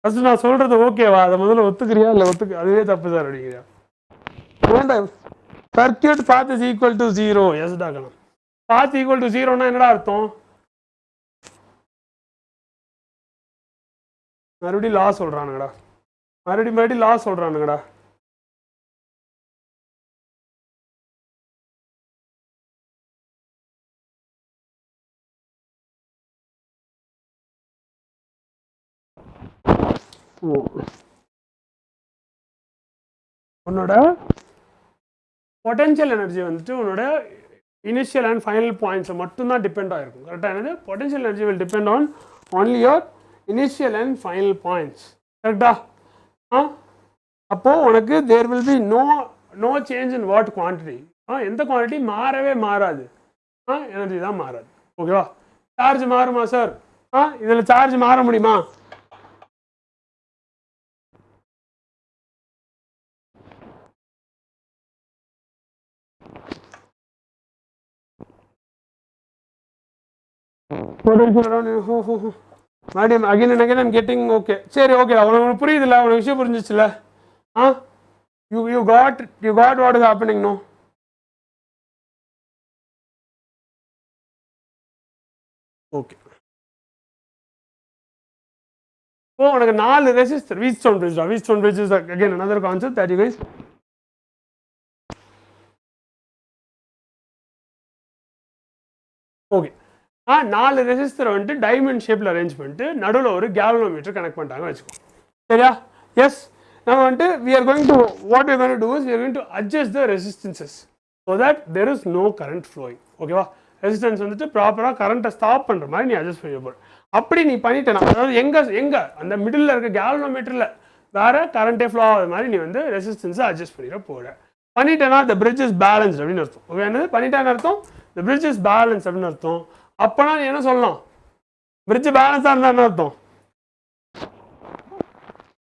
ஃபஸ்ட்டு நான் சொல்கிறது ஓகேவா அதை முதல்ல ஒத்துக்கிறியா இல்லை அதுவே தப்பு சார் அப்படிங்கிறியா வேண்டாம் circuit path is equal to 0 yes டாக்கலாம் பாத் ஈக்குவல் டு 0னா என்னடா அர்த்தம் மறுபடியும் லா சொல்கிறானுங்கடா மறுபடியும் லா சொல்கிறானுங்கடா உன்னோட பொட்டன்ஷியல் எனர்ஜி வந்துட்டு உன்னோட இனிஷியல் அண்ட் ஃபைனல் பாயிண்ட்ஸை மட்டும்தான் டிபெண்ட் ஆகிருக்கும் கரெக்டாக என்னது potential energy will depend on only your initial and final points கரெக்டா அப்போது உனக்கு there will be no change in what quantity எந்த குவான்டிட்டி மாறவே மாறாது எனர்ஜி தான் மாறாது ஓகேவா சார்ஜ் மாறுமா சார் இதில் சார்ஜ் மாற முடியுமா madam again and again I'm getting okay சரி ஓகேடா உனக்கு புரியுதுல்ல உனக்கு விஷயம் புரிஞ்சிச்சுல you got what is happening no okay உனக்கு 4 resistor Wheatstone bridge is again another concept that you guys okay 4 ரெசிஸ்டரை வந்துட்டு டைமண்ட் ஷேப்பில் அரேஞ்ச் பண்ணிட்டு நடுவில் ஒரு கேல்வனோமீட்டர் கனெக்ட் பண்ணிட்டாங்க வச்சுக்கோ சரியா எஸ் நம்ம வந்துட்டு we are going to do is we are going to adjust the resistances so that there is no current flowing ஓகேவா ரெசிஸ்டன்ஸ் வந்துட்டு ப்ராப்பராக கரண்ட்டை ஸ்டாப் பண்ணுற மாதிரி நீ அட்ஜஸ்ட் பண்ணி போகிற அப்படி நீ பண்ணிட்டேனா அதாவது எங்கே அந்த மிடில் இருக்க கேல்வனோமீட்டரில் வேறு கரண்ட்டே ஃப்ளோ ஆகிற மாதிரி நீ வந்து ரெசிஸ்டன்ஸை அட்ஜஸ்ட் பண்ணிட போகிற பண்ணிட்டேன்னா the bridge is balanced அப்படின்னு அர்த்தம் ஓகே என்னது பண்ணிட்டேன்னு அர்த்தம் the bridge is balanced அப்படின்னு அர்த்தம் அப்போனா நீ என்ன சொல்லலாம் பிரிட்ஜ் பேலன்ஸாக இருந்தால் என்ன அர்த்தம்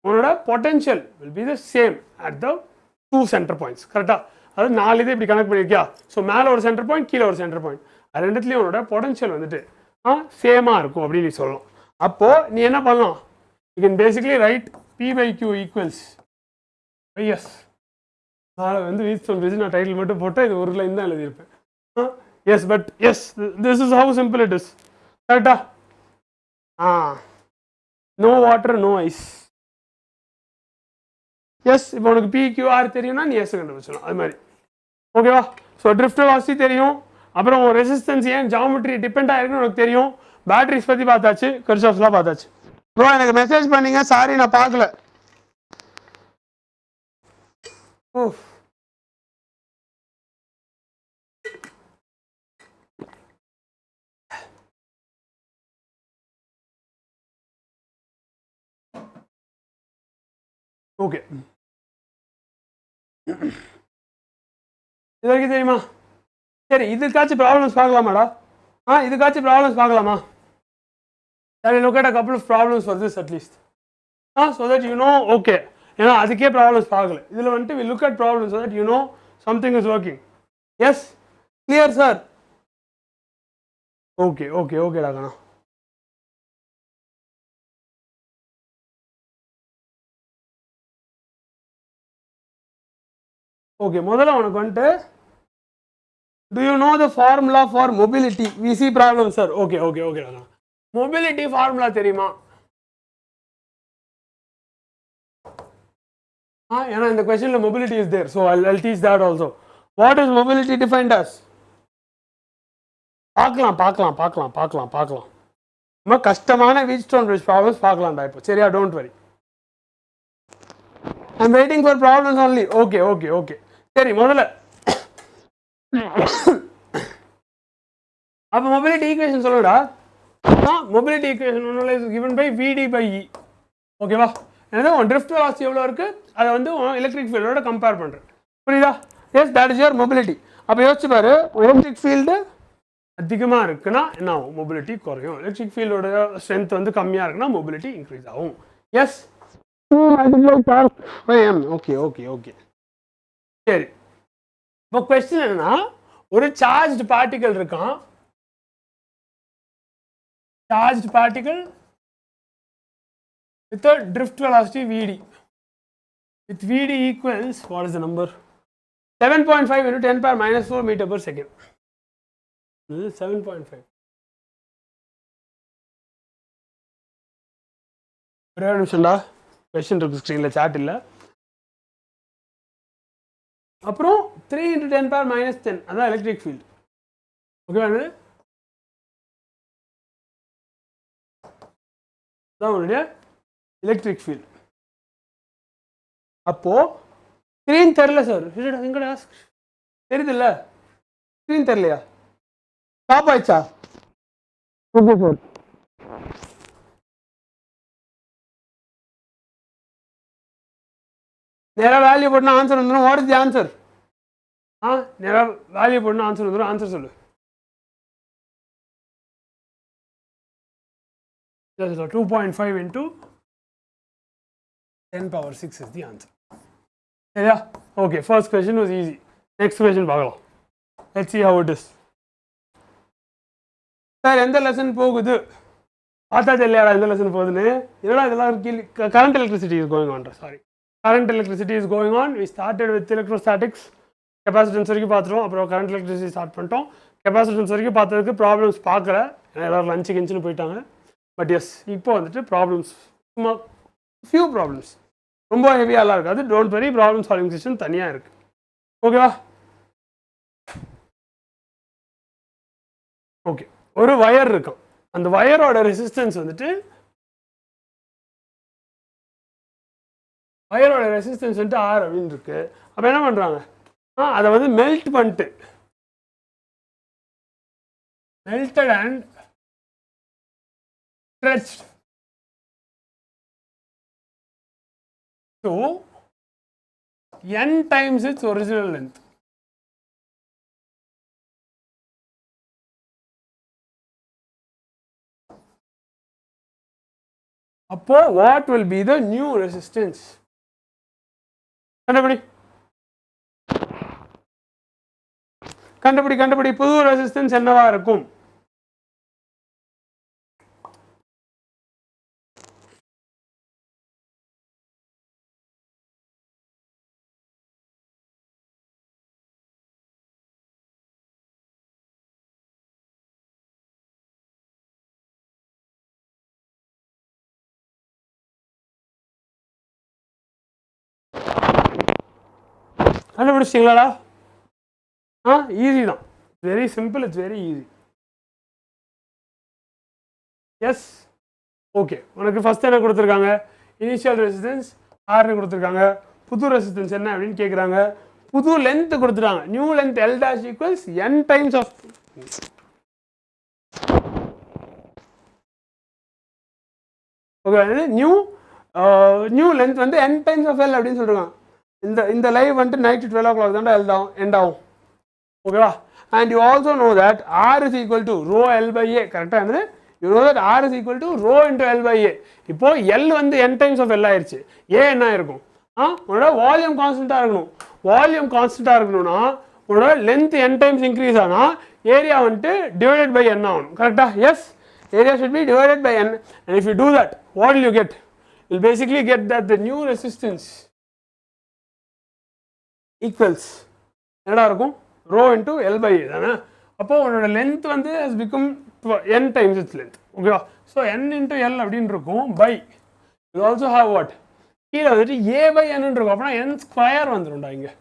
உன்னோட potential will be the same at the 2 centre points கரெக்டாக அதாவது 4 இது இப்படி கனெக்ட் பண்ணியிருக்கியா ஸோ மேலே ஒரு சென்டர் பாயிண்ட் கீழே ஒரு சென்டர் பாயிண்ட் அது ரெண்டுத்துலேயும் உன்னோட பொட்டன்ஷியல் வந்துட்டு சேமாக இருக்கும் அப்படின்னு நீ சொல்லலாம் அப்போது நீ என்ன பண்ணலாம் you can basically write P/Q equals S நான் வந்து வீட்ஸ்டோன் பிரிட்ஜ் நான் டைட்டில் மட்டும் போட்டால் இது ஒரு லைன் தான் எழுதியிருப்பேன் yes but yes this is how simple it is கரெக்டா no water no ice. Yes, இப்போ உனக்கு PQR தெரியும்னா நீ S கண்டுபிடிச்சலாம் அது மாதிரி ஓகேவா. ஸோ ட்ரிஃப்ட் வெலாசிட்டி தெரியும், அப்புறம் ரெசிஸ்டன்ஸ் ஏன் ஜாமெட்ரி டிபெண்ட் ஆயிருக்குன்னு உனக்கு தெரியும், பேட்டரிஸ் பற்றி பார்த்தாச்சு, கர்ச்சாஃப்ஸ்லாம் பார்த்தாச்சு. ப்ரோ எனக்கு மெசேஜ் பண்ணீங்க, சாரி நான் பார்க்கல. ஓ ஓகே இது வரைக்கும் தெரியுமா? சரி இதுக்காச்சும் ப்ராப்ளம்ஸ் பார்க்கலாமாடா? இதுக்காச்சும் ப்ராப்ளம்ஸ் பார்க்கலாமா? சரி look at a couple of problems for this at least. So that you know okay. ஏன்னா அதுக்கே ப்ராப்ளம்ஸ் பார்க்கல, இதில் வந்துட்டு we look at problems so that you know something is working. Yes, clear sir? Okay டாக்கண்ணா. ஓகே முதல்ல உனக்கு வந்துட்டு do you know the formula for mobility? We see problem sir. Okay டாக்கண்ணா. mobility formula தெரியுமா? ஏன்னா இந்த கொஸ்டின்ல mobility is there, so I'll teach that also. What is mobility defined as? பார்க்கலாம் ரொம்ப கஷ்டமான வீட்ஸ்டோன் பிரிட்ஜ் ப்ராப்ளம்ஸ் பார்க்கலாம்டா இப்போ, சரியா? டோன்ட் வரி, I'm waiting for problems only. Okay சரி முதல்ல அப்போ மொபிலிட்டி ஈக்குவேஷன் சொல்லுடா. மொபிலிட்டி ஈக்குவேஷன் ஒன்றும் is given by VD by E. ஓகேவா? என்னது உன் ட்ரிஃப்ட் வெலாசிட்டி எவ்வளோ இருக்குது அதை வந்து எலக்ட்ரிக் ஃபீல்டோட கம்பேர் பண்ணுறேன், புரியுதா? S that is your mobility. அப்போ யோசிச்சு பாரு, எலக்ட்ரிக் ஃபீல்டு அதிகமாக இருக்குன்னா என்ன ஆகும்? மொபிலிட்டி குறையும். எலக்ட்ரிக் ஃபீல்டோட ஸ்ட்ரென்த் வந்து கம்மியாக இருக்குன்னா மொபிலிட்டி இன்க்ரீஸ் ஆகும். எஸ் ஓகே சரி. இப்போ கொஸ்டின் என்னன்னா, ஒரு சார்ஜ்டு பார்ட்டிகல் இருக்கான், charged particle with a drift velocity Vd, with Vd equals, what is the number? 7.5 into 10 power minus 4 meter per second. This is 7.5. ஒரே நிமிஷம்டா, கொஸ்டின் இருக்கு ஸ்க்ரீனில், சாட் இல்லை. அப்புறம் 3 into 10 power minus 10, அதான் எலக்ட்ரிக் ஃபீல்டு. ஓகேவா? அதான் உன்னுடைய எலக்ட்ரிக் ஃபீல்டு. அப்போ ஸ்க்ரீன் தெரில சார், எங்கடா தெரியுதுல்ல? ஸ்க்ரீன் தெரியலையா? ஸ்டாப் ஆயிடுச்சா? Okay sir. நேராக வேல்யூ போட்டுனா ஆன்சர் வந்துடும். What is the answer? நேராக வேல்யூ போட்டுனா ஆன்சர் வந்துடும். ஆன்சர் சொல்லு. 2.5 into 10 power 6 is the answer. Yeah, okay, first question was easy. Next question பார்க்கலாம். Let's see how it is. Sir எந்த லெசன் போகுது? பார்த்தா தெரியலையாடா எந்த லெசன் போகுதுன்னு? இதெல்லாம் current electricity is going on. Sorry, current electricity is going on. We started with electrostatics, capacitors வரைக்கும் பார்த்துட்டோம். அப்புறம் current electricity ஸ்டார்ட் பண்ணிட்டோம். capacitors வரைக்கும் பார்த்ததுக்கு ப்ராப்ளம்ஸ் பார்க்கல, எல்லாரும் லஞ்சு கிஞ்சுன்னு போயிட்டாங்க. பட் எஸ், இப்போ வந்துட்டு ப்ராப்ளம்ஸ் சும்மா ஃபியூ ப்ராப்ளம்ஸ், ரொம்ப ஹெவியாலாம் இருக்காது. Don't worry, problem solving session தனியாக இருக்குது. ஓகேவா? ஓகே, ஒரு வயர் இருக்கும், அந்த வயரோட ரெசிஸ்டன்ஸ் வந்துட்டு R அப்படின்னு இருக்கு. அப்போ என்ன பண்ணுறாங்க, அதை வந்து melted and stretched to n times its original length. அப்போ what will be the new resistance? கண்டுபிடி புது ரெசிஸ்டன்ஸ் என்னவா இருக்கும்? கண்டுபிடிச்சிங்களா? ஈஸி தான், very simple, it's very easy. Yes, okay. உனக்கு ஃபர்ஸ்ட் என்ன கொடுத்துருக்காங்க? இனிஷியல் ரெசிஸ்டன்ஸ் ஆர்னு கொடுத்துருக்காங்க. புது ரெசிஸ்டன்ஸ் என்ன அப்படின்னு கேட்குறாங்க. புது லென்த் கொடுத்துட்டாங்க. New length L dash equals n times of okay. New length வந்து n times of L அப்படின்னு சொல்லிருக்காங்க. இந்த லைவ் வந்துட்டு நைட் 12 o'clock தான் எண்ட் ஆகும். ஓகேவா? And you also know that R is equal to rho L by A. கரெக்டாக என்னது? You know that R is equal to rho into L by A. இப்போ L வந்து n times of L ஆயிடுச்சு. A என்ன இருக்கும்? உன்னோட வால்யூம் கான்ஸ்டன்ட்டாக இருக்கணும். வால்யூம் கான்ஸ்டன்ட்டாக இருக்கணும்னா உன்னோட லென்த் n டைம்ஸ் இன்க்ரீஸ் ஆனால் ஏரியா வந்துட்டு டிவைடட் பை n ஆகணும். கரெக்டாக? Yes, area should be divided by n, and if you do that, what will you get? You'll basically get that the new resistance equals என்னடா இருக்கும்? rho into L by A தானே. அப்போ உன்னோட லென்த் வந்து has become n times its length. ஓகேவா? ஸோ n into L அப்படின்னு இருக்கும் by you also have what? கீழே வந்துட்டு A by n இருக்கும். அப்படின்னா n ஸ்கொயர் வந்துடும்டா இங்கே.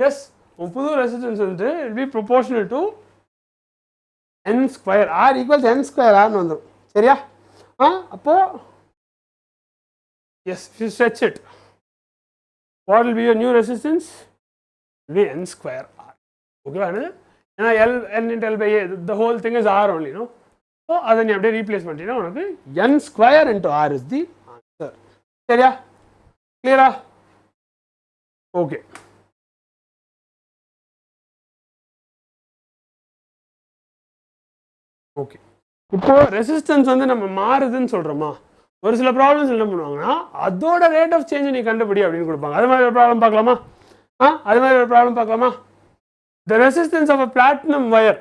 எஸ், உன் புது ரெசிஸ்டன்ஸ் வந்துட்டு will be proportional to n square. R equals n square R வந்துடும். சரியா? அப்போ yes, if you stretch it, what will be your new resistance? It will be n square R. Okay, ஏன்னா n into L by A, the whole thing is R only, no? So அதை நீ அப்படியே ரீப்ளேஸ் பண்ணிட்டீங்கன்னா உனக்கு n square into R is the answer. சரியா? கிளியரா? ஓகே. ஓகே, இப்போ ரெசிஸ்டன்ஸ் வந்து நம்ம மாறுதுன்னு சொல்கிறோமா? ஒரு சில ப்ராப்ளம்ஸ் என்ன பண்ணுவாங்கன்னா அதோட ரேட் ஆஃப் சேஞ்ச் நீ கண்டுபிடி அப்படின்னு கொடுப்பாங்க. அது மாதிரி ஒரு ப்ராப்ளம் பார்க்கலாமா? அது மாதிரி ஒரு ப்ராப்ளம் பார்க்கலாமா? The resistance of a platinum wire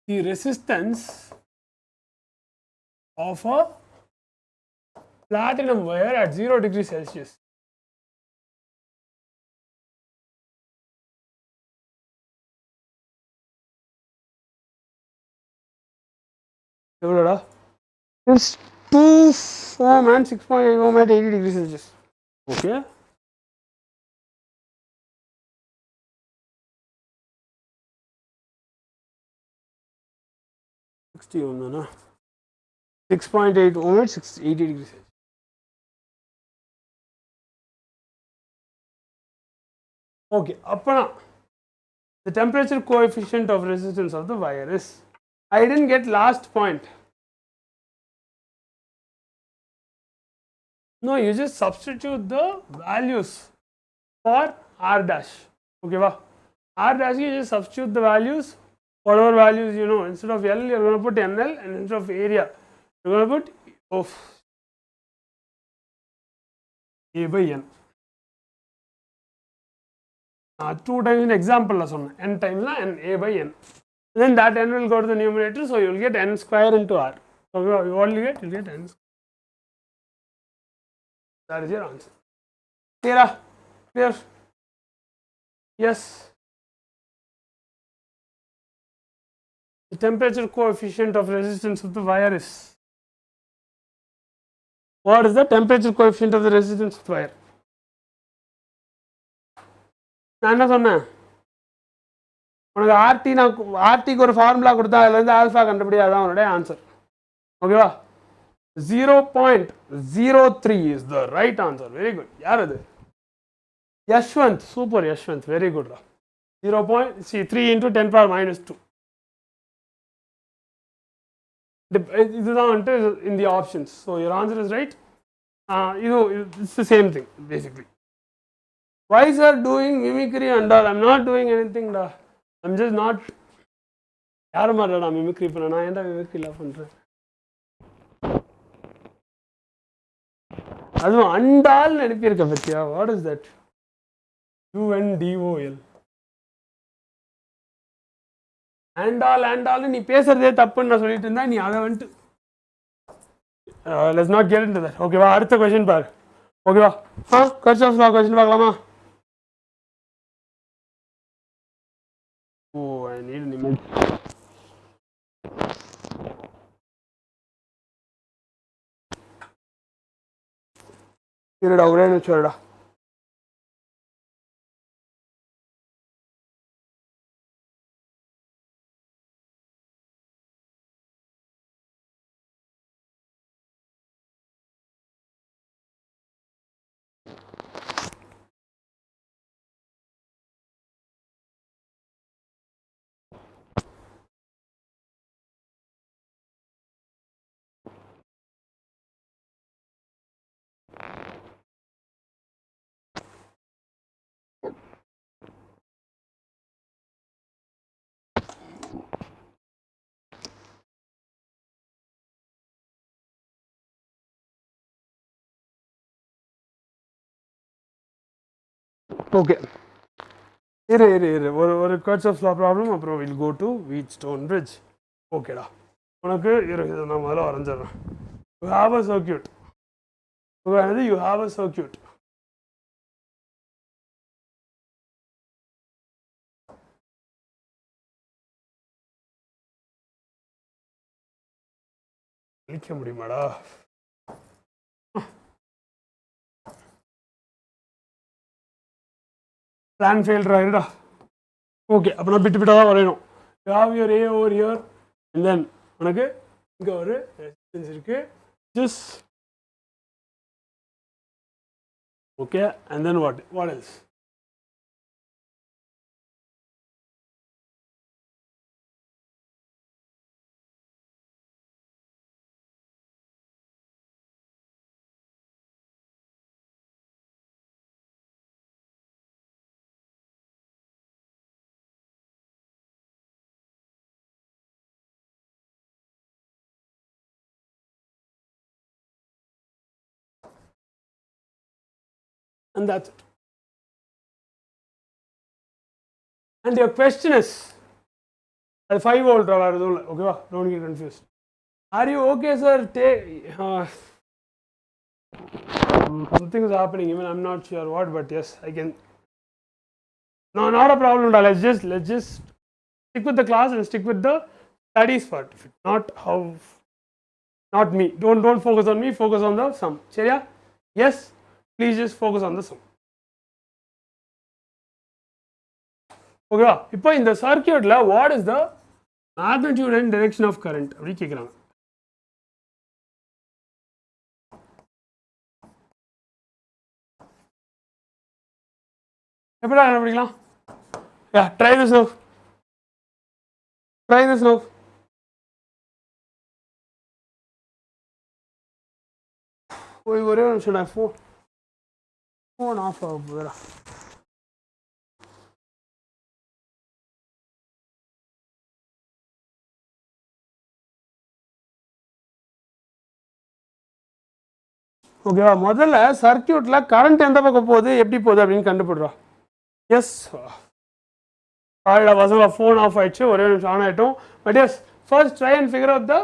the resistance of a platinum wire at 0 degrees Celsius. எவ்வளோடா? It's 2 ohm and 6.8 ohm at 80 degrees Celsius. Okay. ohm தானா? 6.8 ohm at 80 degrees Celsius. Okay, அப்பனா the temperature coefficient of resistance of the wire is, I didn't get last point. No, you just substitute the values for R dash. Okay, wow. R dash you just substitute the values, whatever values you know. Instead of L, you're going to put NL, and instead of area, you're going to put A by N. 2 times in example la sonna, n times la n, A by N. Then that n will go to the numerator, so you will get n square into R. So what will you get? You will get n square. That is your answer. Clear? Clear? Yes. The temperature coefficient of resistance of the wire is, what is the temperature coefficient of the resistance of the wire? நான் என்ன சொன்னேன் உனக்கு? ஆர்டிக்கு ஒரு ஃபார்முலா கொடுத்தா அதில் இருந்து ஆல்ஃபா கண்டுபிடி, அதான் உன்னுடைய ஆன்சர். ஓகேவா? 0.03 is the right answer. Very good. யார் அது? Yashwant. Super Yashwant, very good. 0.3 into 10 power minus 2. இதுதான் வந்துட்டு in the options. So your answer is right. It's the same thing basically. Why sir doing mimicry and all? I'm not doing anything da. I'm just not. யாரும் மாட்டா மிமிக்ரி பண்ண, நான் ஏன்டா மிமிக்ரி எல்லாம் பண்றேன்? அதுவும் அண்டால் அனுப்பியிருக்க பத்தியா? What is that? UNDOL. ஆண்டால் நீ பேசுறதே தப்புன்னு நான் சொல்லிட்டு இருந்தா நீ அதை வந்துட்டு let's not get into that. ஓகேவா? அடுத்த கொஸ்டின் பாரு. ஓகேவா? கர்ச்சாஃப்ஸ் லா கொஸ்டின் பார்க்கலாமா? Oh, I need an image. இருடா ஒரே நிமிஷம் இருடா. ஓகே இரு ஒரு கர்ச்சாஃப் லா ப்ராப்ளம், அப்புறம் will go to Wheatstone bridge. ஓகேடா, உனக்கு இதை நான் முதல்ல வரைஞ்சிடுறேன். You have a circuit. You have a circuit. அழிக்க முடியுமாடா? பிளான் ஃபெயில்டா இருடா. ஓகே, அப்போ நான் பிட்டு பிட்டாக தான் வரையணும். You have your A over here, and then உனக்கு இங்கே ஒரு ரெசிஸ்டன்ஸ் இருக்கு, just okay. And then what else? And that's it. And your question is, 5 volt வருது இல்லை, ஓகேவா? Don't get confused. Are you okay, sir? Something is happening, even I'm not sure what, but yes, I can. No, not a problem. Let's just stick with the class and stick with the studies part. Not me. Don't focus on me. Focus on the sum. சரியா? Yes. Please just focus on the sum. ஓகேவா? இப்போ இந்த சர்க்யூட்ல what is the magnitude and direction of current அப்படி கேட்குறாங்க. எப்படிடா கண்டுபிடிக்கலாம்? Yeah, try this now. ஒரே நிமிஷம், நான் ஃபோன் ஆஃப் ஆக போகிறா. ஓகேவா? முதல்ல சர்க்யூட்ல கரண்ட் எந்த பக்கம் போகுது, எப்படி போகுது அப்படின்னு கண்டுபிடுறோம். எஸ், பசங்களா ஃபோன் ஆஃப் ஆயிடுச்சு, ஒரே நிமிஷம் ஆன் ஆகிட்டோம். But yes, first try and figure out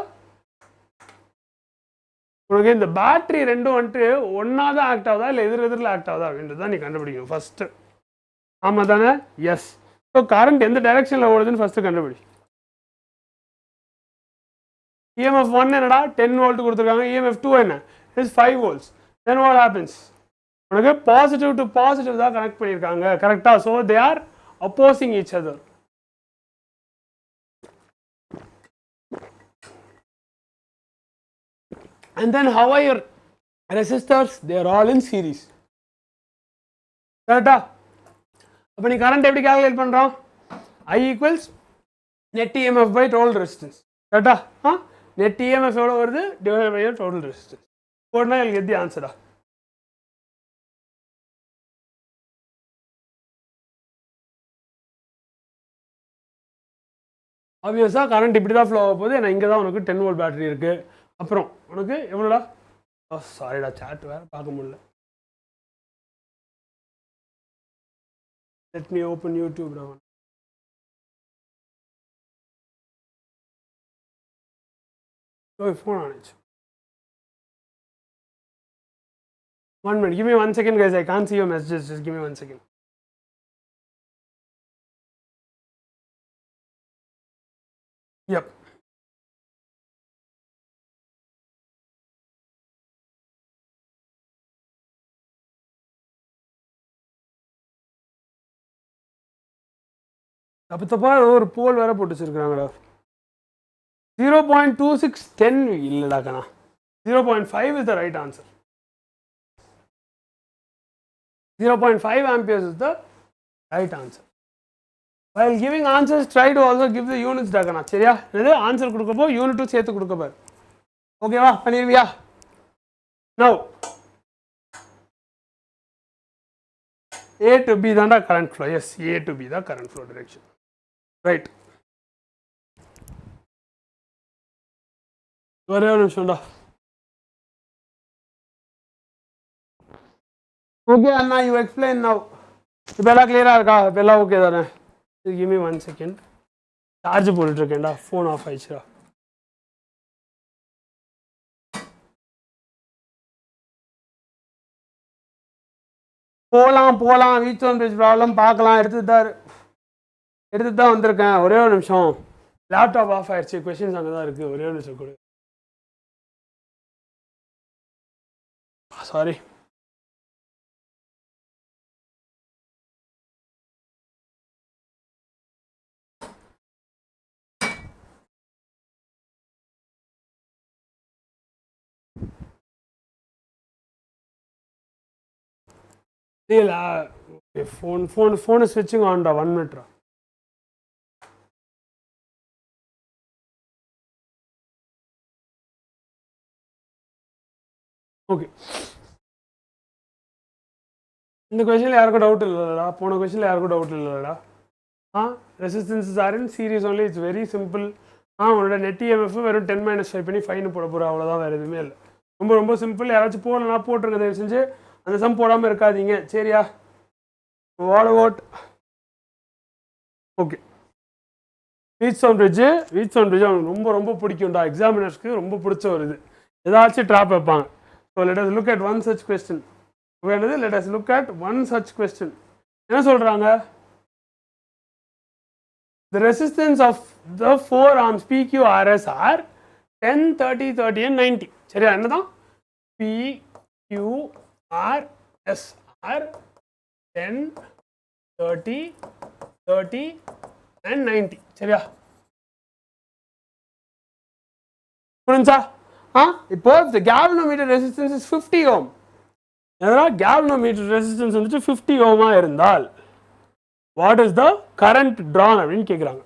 உனக்கு இந்த பேட்டரி ரெண்டும் வந்துட்டு ஒன்றா தான் ஆக்ட் ஆகுதா இல்லை எதிரில் ஆக்ட் ஆகுதா அப்படின்றது தான் நீ கண்டுபிடிக்கணும் ஃபர்ஸ்ட்டு. ஆமாம் தானே? எஸ். ஸோ கரண்ட் எந்த டைரக்ஷனில் ஓடுதுன்னு ஃபர்ஸ்ட்டு கண்டுபிடி. EMF 1 என்னடா 10 வோல்ட் கொடுத்துருக்காங்க, EMF 2 என்ன is 5 volts. Then what happens? உனக்கு பாசிட்டிவ் டு பாசிட்டிவ் தான் கனெக்ட் பண்ணியிருக்காங்க, கரெக்டா? So they are opposing each other. And then how are your resistors? They are all in series. கரெக்டா? அப்போ நீ கரண்ட் எப்படி கால்குலேட் பண்ணுறோம்? I equals net EMF by total resistance. கரெக்டா? net EMF எவ்வளோ வருது டிவைட் பை total resistance. போடனா you'll get the answer. ஆப்வியஸாக கரண்ட் இப்படி தான் ஃப்ளோ ஆக போகுது. ஏன்னா இங்கே தான் உனக்கு 10 வோல்ட் பேட்டரி இருக்குது. அப்புறம் உனக்கு எவ்வளோடா? சாரிடா, சாட் வேறு பார்க்க முடியல. Let me open YouTube. Phone ஆனிச்சு. 1 minute, give me 1 second guys, I can't see your messages, just give me 1 second. Yep. தப்பு தப்பா ஒரு போல் வேற போட்டு வச்சிருக்காங்கடா. 0.2610 இல்லடா கண்ணா. 0.5 is the right answer. 0.5 amperes is the right answer. While giving answers, try to also give the units டா கண்ணா. சரியா? என்னது ஆன்சர் கொடுக்கப்போ யூனிட்டும் சேர்த்து கொடுக்க பாரு. ஓகேவா? பண்ணிருவியா? Now A to B தான்டா current flow. Yes, A to B தான் current flow direction. Right. ஒரே ஒரு நிமிஷம்டா. Okay Anna, you explain now. இப்போ எல்லாம் கிளியரா இருக்கா? இப்போ எல்லாம் ஓகே தானே? Give me 1 second. சார்ஜ் போட்டுட்டு இருக்கேன்டா. ஃபோன் ஆஃப் ஆயிடுச்சுடா. போகலாம் 𝑽𝒐𝒂𝒏𝒕𝒖 ப்ராப்ளம் பார்க்கலாம். எடுத்து தான் வந்திருக்கேன். ஒரே ஒரு நிமிஷம். லேப்டாப் ஆஃப் ஆயிடுச்சு. கொஸ்டின்ஸ் அங்கே தான் இருக்குது. ஒரே ஒரு நிமிஷம் கொடு. சாரி. இல்லை ஃபோன் ஸ்விட்சிங் ஆன்டா. 1 minute. ஓகே, இந்த கொஸ்டினில் யாருக்கும் டவுட் இல்லைடா. போன கொஸ்டினில் யாருக்கும் டவுட் இல்லைடா. Resistances are in series only. It's very simple. உன்னோட நெட் EMF வெறும் 10 - 5 பண்ணி ஃபைன் போட போகிற, அவ்வளோதான், வேறு எதுவுமே இல்லை. ரொம்ப ரொம்ப சிம்பிள். யாராச்சும் போடலன்னா போட்டுருங்க, தயவு செஞ்சு அந்த சம் போடாமல் இருக்காதீங்க. சரியா? What okay. வ்யிட்ஸ்டோன் பிரிட்ஜ் அவனுக்கு ரொம்ப ரொம்ப பிடிக்கும்டா. எக்ஸாமினர்ஸ்க்கு ரொம்ப பிடிச்ச ஒரு இது. ஏதாச்சும் ட்ராப் வைப்பாங்க. So let us look at one such question. என்னது? Let us look at one such question. என்ன சொல்கிறாங்க? The resistance of the 4 arms PQRS are 10, 30, 30 and 90. சரியா? என்னதான்? PQRS are 10, 30, 30 and 90. சரியா? புரிஞ்சா? இப்போ the galvanometer resistance is 50 ohm. என்னடா galvanometer resistance வந்துட்டு 50 ohm இருந்தால் what is the current drawn அப்படின்னு கேட்குறாங்க.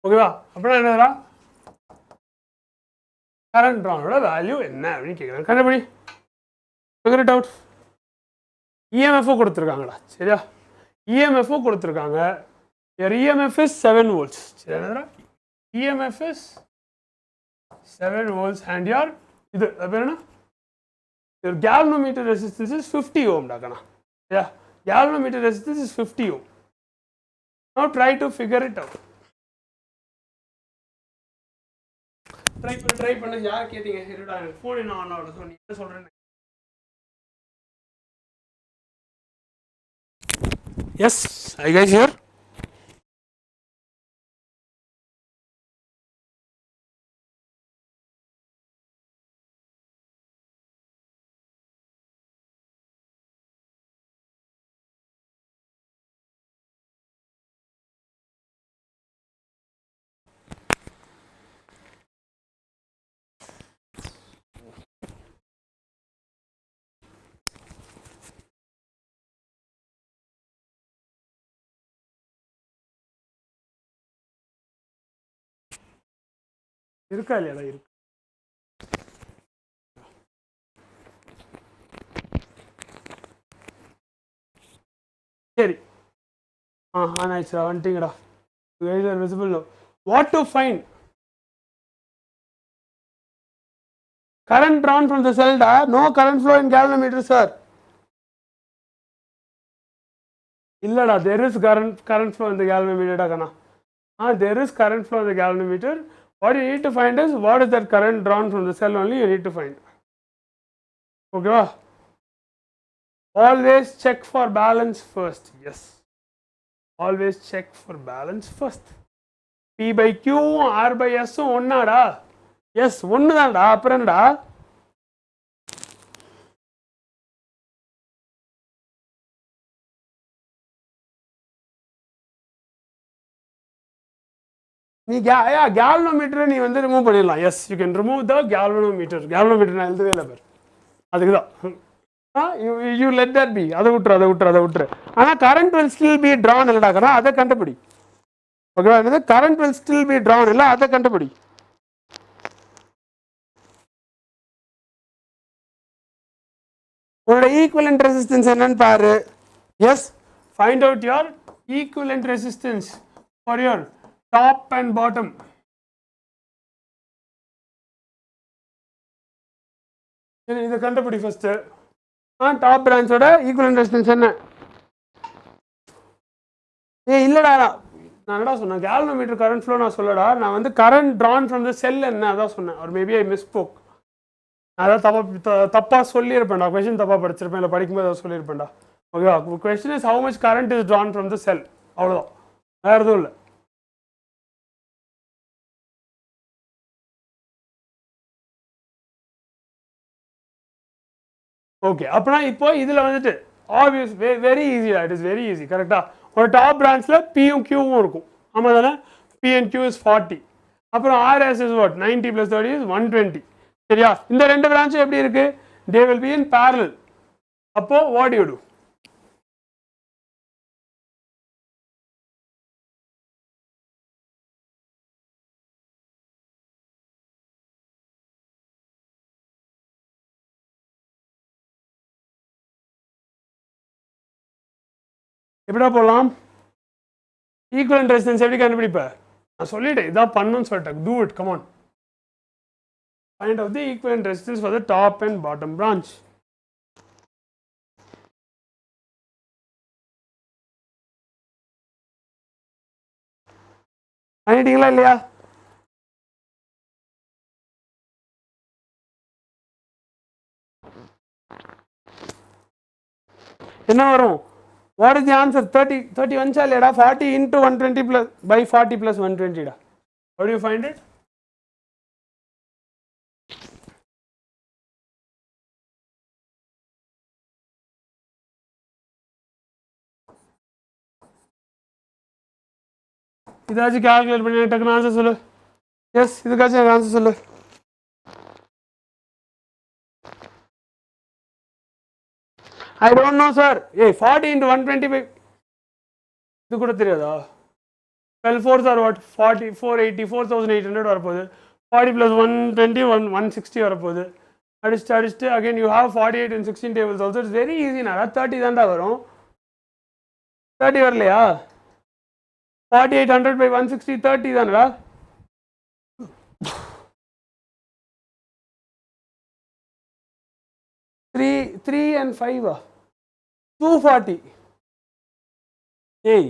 ஓகேவா? அப்படின்னா என்னடா கரண்ட் ட்ரானோட வேல்யூ என்ன அப்படின்னு கேட்குறாங்க. கண்டுபிடி. Figure it out. EMF கொடுத்துருக்காங்கடா. சரியா? EMF கொடுத்துருக்காங்க. your EMF is 7 volts. சரி, என்னடா EMF is 7 volts and your இது பேர் என்ன? your galvanometer resistance is 50 ohm டா கண்ணா. சரியா? galvanometer resistance is 50 ohm. Now try to figure it out. Try பண்ண. யார் கேட்டீங்க? இருடா, எனக்கு ஃபோன் என்ன ஆன் ஆகுது. நீ என்ன சொல்றேன்னு. Yes, I guys here. இருக்கா இல்லையாடா? இருக்கு. சரி, ஆன் ஆயிடுச்சா? வந்துட்டீங்கடா. guys are visible now. What to find? Current drawn from the cell. No current flow in galvanometer, sir. இல்லடா, there is current flow in the galvanometer டா கண்ணா. There is current flow in the galvanometer. What you need to find is what is that current drawn from the cell only you need to find. Okay? Always check for balance first. Yes. Always check for balance first. P/Q R/S ஒன்னாடா? எஸ், ஒன்று தான்டா. அப்புறம் என்னடா? galvanometer நீ வந்து ரிமூவ் பண்ணிடலாம். Yes you can remove the galvanometer. galvanometer நான் எழுதவே இல்லை பேர், அதுக்கு தான் யூ லெட் தட் பி. அதை விட்டுரு. ஆனால் current will still be drawn இல்லைடாக்கா, அதை கண்டுபிடி. ஓகேவா? என்னது current will still be drawn இல்லை, அதை கண்டுபிடி. உன்னோட ஈக்குவலன்ட் ரெசிஸ்டன்ஸ் என்னன்னு பாரு. Yes, find out your equivalent resistance for your top and bottom. இதை கண்டுபிடி ஃபர்ஸ்ட். டாப் பிரான்ச்சோட ஈக்குவலன்ட் ரெசிஸ்டன்ஸ் என்ன? இல்லடா, நான் என்னடா சொன்னேன், கேல்வனோமீட்டர் கரண்ட் ஃப்ளோ நான் சொல்லடா, நான் வந்து கரண்ட் ட்ரான் ஃப்ரம் த செல் என்ன அதான் சொன்னேன். ஒரு மேபி ஐ மிஸ்போக். நான் அதான் தப்பாக சொல்லியிருப்பேன்டா, கொஸ்டின் தப்பாக படிச்சிருப்பேன், இல்லை படிக்கும்போது அதை சொல்லியிருப்பேன்டா. ஓகேவா? Question is how much current is drawn from the cell, அவ்வளோதான், வேறு எதுவும் இல்லை. ஓகே, அப்படின்னா இப்போ இதில் வந்துட்டு ஆப்வியஸ் வெரி ஈஸியா, இட் இஸ் வெரி ஈஸி. கரெக்டாக ஒரு டாப் பிரான்ச்சில் பியும் கியூவும் இருக்கும். ஆமாம் தானே? P and Q is 40. அப்புறம் ஆர்எஸ் இஸ் வாட் 90 + 30 இஸ் 120. சரியா? இந்த ரெண்டு பிரான்ச்சும் எப்படி இருக்கு? They will be in parallel. அப்போ வாட் யூ டு? எப்படிடா போடலாம்? ஈக்குவலன்ட் ரெசிஸ்டன்ஸ் எப்படி கண்டுபிடிப்ப? நான் சொல்லிட்டேன், இதான் பண்ணணும்னு சொல்லிட்டேன். Do it, come on. Find out the equivalent resistance for the top and bottom branch. பண்ணிட்டீங்களா இல்லையா? என்ன வரும்? What is the answer? 30 வந்துச்சா இல்லையாடா? 40 into 120 plus by 40 plus 120 டா. How do you find it? இதாச்சும் கால்குலேட் பண்ணி டக்குன்னு ஆன்சர் சொல்லு. எஸ், இதுக்காச்சும் எனக்கு ஆன்சர் சொல்லு. I don't know sir. 40 into 125 இது கூட தெரியாதா? 12 4s are what? 40, 480, 4800 வரப்போகுது. 40 plus 120 160 வரப்போகுது. அடிச்சுட்டு again you have 48 and 16 tables also. It's very easy. நான் 30 தான்டா வரும். 30 வரலையா? 4800 by 160 30 தானடா. 3 and 5 240. ஏய்,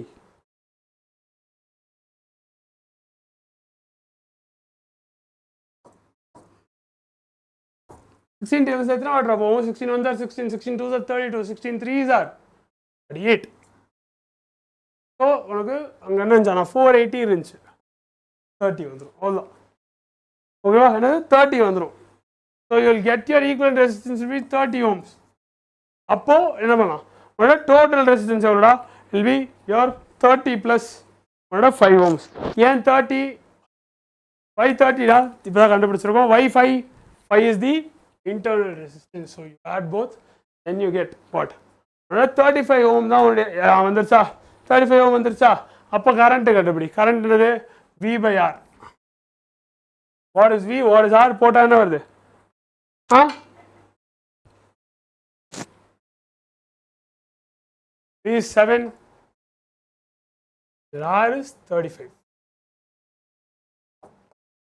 சிக்ஸ்டீன் டேபிள்ஸ் எத்தனை வாட்டரா போகும்? 16 1s are 16, 16 2s are 32, 16 3s are 38. So உனக்கு அங்கே என்ன இருந்துச்சா? 480 இருந்துச்சு, 30 வந்துடும், அவ்வளோதான். ஓகேவா? என்னது 30 வந்துடும். So you will get your equivalent resistance will be 30 ohms. அப்போது என்ன பண்ணலாம்? உன்னோட டோட்டல் ரெசிஸ்டன்ஸ் எவ்வளோடா? வில் பி யுவர் 30 ப்ளஸ் உன்னோட 5 ohms. ஏன் 30? why 30டா? இப்போ தான் கண்டுபிடிச்சிருக்கோம். why 5? 5 is the internal resistance. So you add both, then you get what? 35 ohm தான் வந்துருச்சா? 35 ohm வந்துருச்சா? அப்போ கரண்ட் கண்டுபிடி. கரண்ட் என்னது? V/R. what is V? what is R? போட்டா என்ன வருது? V is 7, R is 35.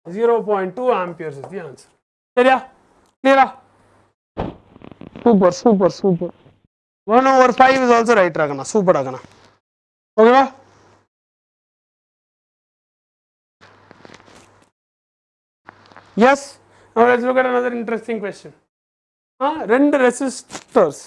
0.2 amperes is the answer. சரியா? clear? super. 1/5 is also right rakana. Super rakana. Okay ba? Yes. Now let's look at another interesting question. Rend resistors.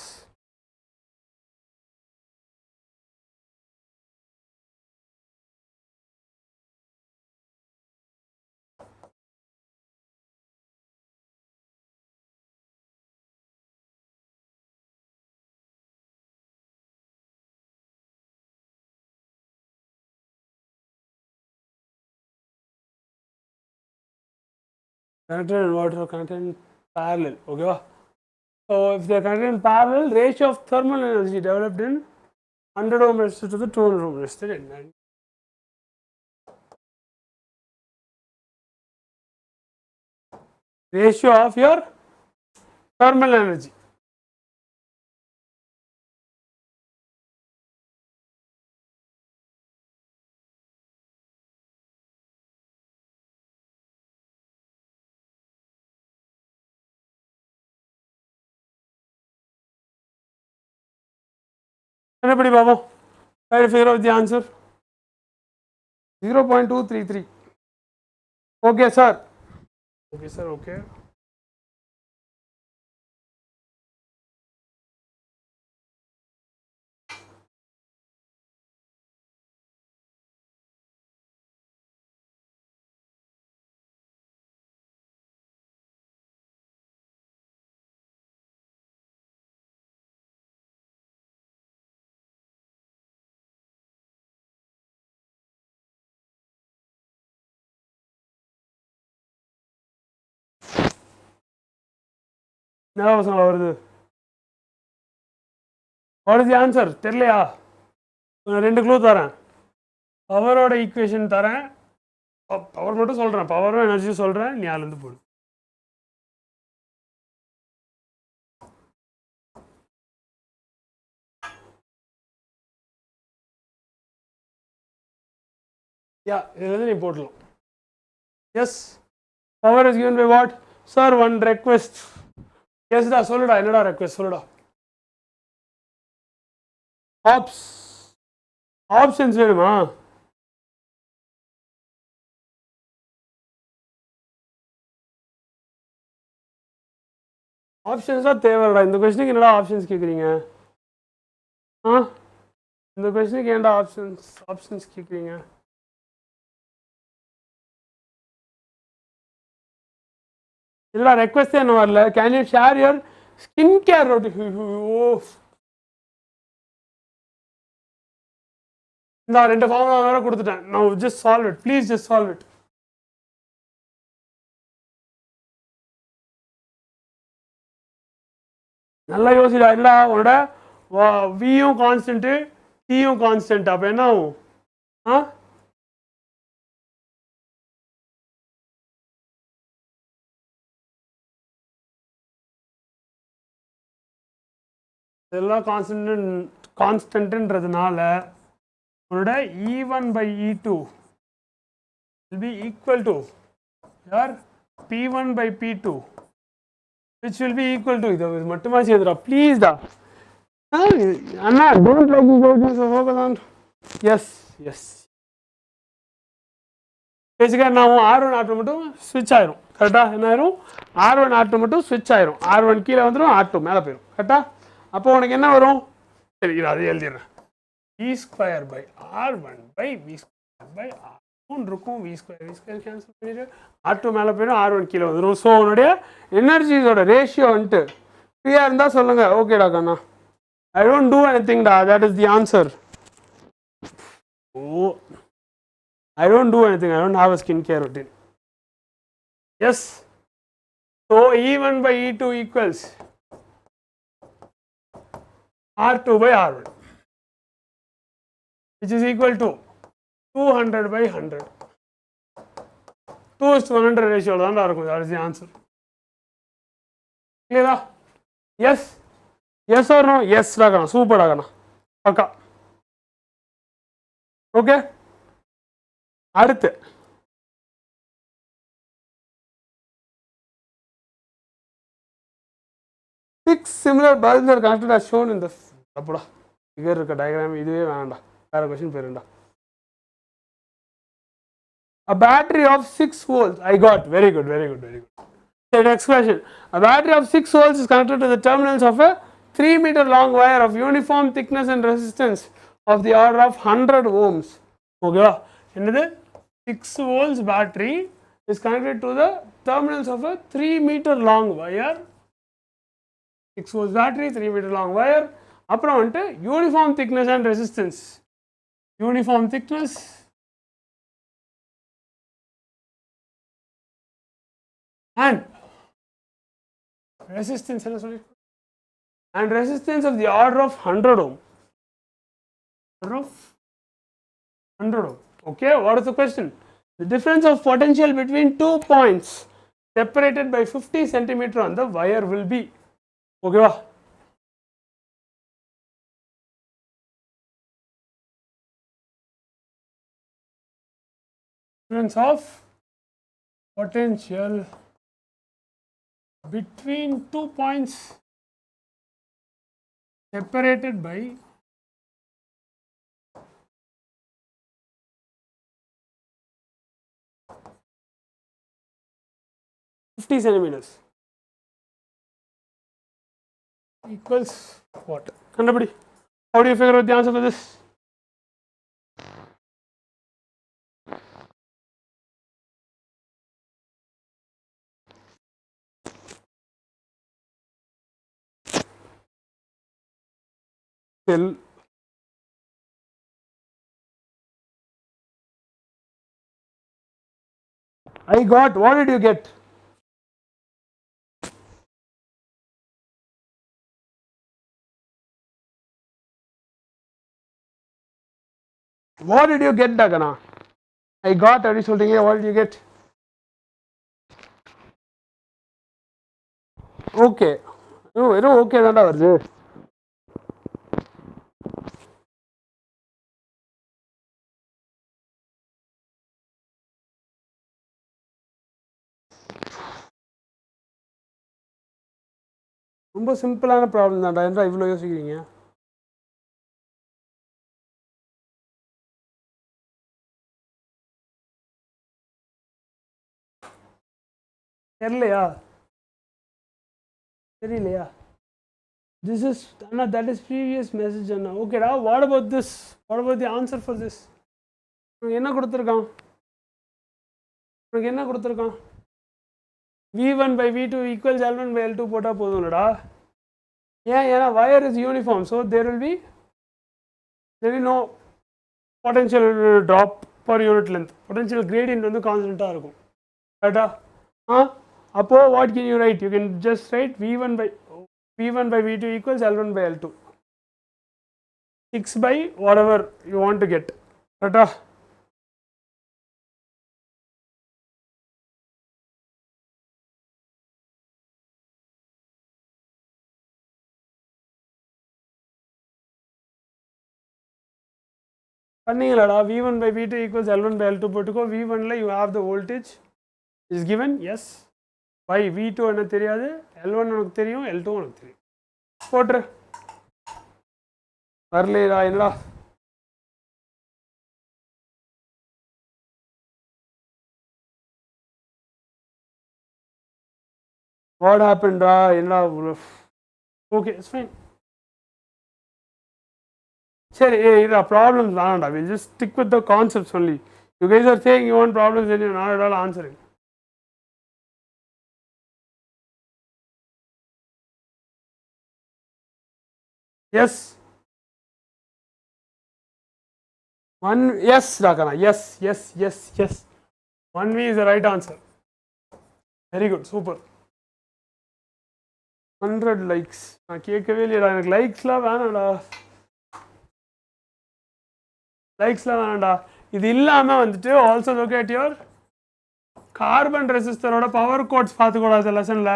connected inverter or connected in parallel. Okay. So if they are connected in parallel, ratio of thermal energy developed in 100 ohm resistor to the 200 ohm resistor. Ratio of your thermal energy. Anybody, Babu? Try to figure out the answer. 0.233. Okay, sir. Okay, sir. Okay. What is the answer? தெரியலையா? நான் ரெண்டு க்ளூ தரேன். பவரோட ஈக்குவேஷன் தரேன். பவர் மட்டும் சொல்கிறேன், பவரும் எனர்ஜி சொல்கிறேன், நீ அதுலேருந்து போடு. இதுலேருந்து நீ போடலாம். Yes, power is given by what? Sir, one request. எஸ்டா, சொல்லுடா, என்னடா ரெக்வெஸ்ட் சொல்லுடா. ஆப்ஷன்ஸ் வேணுமா? ஆப்ஷன்ஸ் தான் தேவைடா. இந்த கொஸ்டினுக்கு என்னடா ஆப்ஷன்ஸ் கேட்குறீங்க? இந்த கொஸ்டினுக்கு ஏன்டா ஆப்ஷன்ஸ் கேட்குறீங்க? இல்லடா, ரெக்வெஸ்டே என்ன வரல. Can you share your skin care routine? இந்த ரெண்டு ஃபார்முலா வேற கொடுத்துட்டேன். நான் just solve it, please just solve it. நல்லா யோசிடா. இல்லடா, உன்னோட வியும் கான்ஸ்டன்ட்டு, டியும் கான்ஸ்டன்ட். அப்போ என்ன ஆகும்? இதெல்லாம் கான்ஸ்டன்ட்ன்றதுனால உன்னோட E1 by E2 will be equal to your P1 by P2, which will be equal to இது மட்டுமா செய்யுதுடா, ப்ளீஸ்டா. அண்ணா, don't like you focus on. Yes பேசிக்காக நான் R1 R2 மட்டும் ஸ்விட்ச் ஆயிரும். கரெக்டாக என்ன ஆயிரும்? R1 R2 மட்டும் ஸ்விட்ச் ஆயிரும். R1 கீழே வந்துடும், R2 மேலே போயிடும். கரெக்டாக? அப்போ உனக்கு என்ன வரும்? சரி, இது அதை எழுதிடுறேன். V² by R1 by V² by R2 இருக்கும். V² கேன்சல் பண்ணிட்டு R2 மேலே போயிடும், R1 கீழே வந்துடும். ஸோ உன்னுடைய எனர்ஜிஸோட ரேஷியோ வந்துட்டு ஃப்ரீயாக இருந்தால் சொல்லுங்கள். ஓகேடா கண்ணா, I don't do anything da, that is the answer. Oh, I don't do anything, I don't have a skincare routine. Yes, so E1 by E2 equals R2 by R1, which is equal to 200 by 100. 2:100 ratio தான் இருக்கும். That is the answer. Clear? Yes. Yes or no? Yes ராகனா, சூப்பர் ராகனா, பக்கா. ஓகே, அடுத்து six similar bulbs are connected as shown in the அப்படா ஃபிகர் இருக்க டயக்ராம். இதுவே வேண்டாம், வேற கொஸ்டின் போயிருண்டா. A battery of 6 volts. I got, very good. The next question. A battery of 6 volts is connected to the terminals of a 3-meter long wire of uniform thickness and resistance of the order of 100 ohms. Okay, another 6 volts battery is connected to the terminals of a 3-meter long wire. 6 volts battery, 3-meter long wire. அப்புறம் வந்துட்டு uniform thickness and resistance. Uniform thickness and resistance and resistance of the order of 100 ohm. Order of 100 ohm. Okay, what is the question? The difference of potential between 2 points separated by 50 centimeter on the wire will be. Okay, va? Difference of potential between 2 points separated by 50 centimeters equals what? Kandapadi. How do you figure out the answer for this? Till I got, what did you get? What did you get, Dagana? I got, what did you get? Okay. No, okay தான்டா வருது. ரொம்ப சிம்பிளான ப்ராப்ளம் தான்டா, ஏன்டா இவ்வளோ யோசிக்கிறீங்க? தெரியலையா? தெரியலையா? This is Anna, that is previous message Anna. Okay da, what about this? What about the answer for this? உனக்கு என்ன கொடுத்துருக்கான்? உனக்கு என்ன கொடுத்துருக்கான்? V1 by V2 equals L1 by L2 போட்டால் போதும்லடா. ஏன்னா wire is uniform, so there will be no potential drop per unit length. Potential gradient வந்து கான்ஸ்டன்ட்டாக இருக்கும். ரைட்டா? அப்போ what can you write? You can just write V1 by V2 equals L1 by L2. 6 by whatever you want to get. Right? V1 by V2 equals L1 by L2 போட்டுக்கோ. V1 ல you have the voltage is given, yes. By V2 என்ன தெரியாது, L1 உனக்கு தெரியும், L2 உனக்கு தெரியும். போட்டுரு. வரலையா என்னடா? What happened டா? என்னடா? Okay, it's fine. சரி, இது problems வேணாம்டா. We'll just stick with the concepts only. You guys are saying you want problems and you're not at all answering. Yes. Yes, Rakana. Yes. 1V is the right answer. Very good, super. 100 likes. நான் கேட்கவே இல்லையடா, எனக்கு லைக்ஸ்லாம் வேணாம்டா. லைக்ஸ்லாம் வேணாம்டா. இது இல்லாமல் வந்துட்டு also look at your carbon ரெசிஸ்டரோட பவர் கோட்ஸ் பார்த்துக்கூடாது லெசனில்.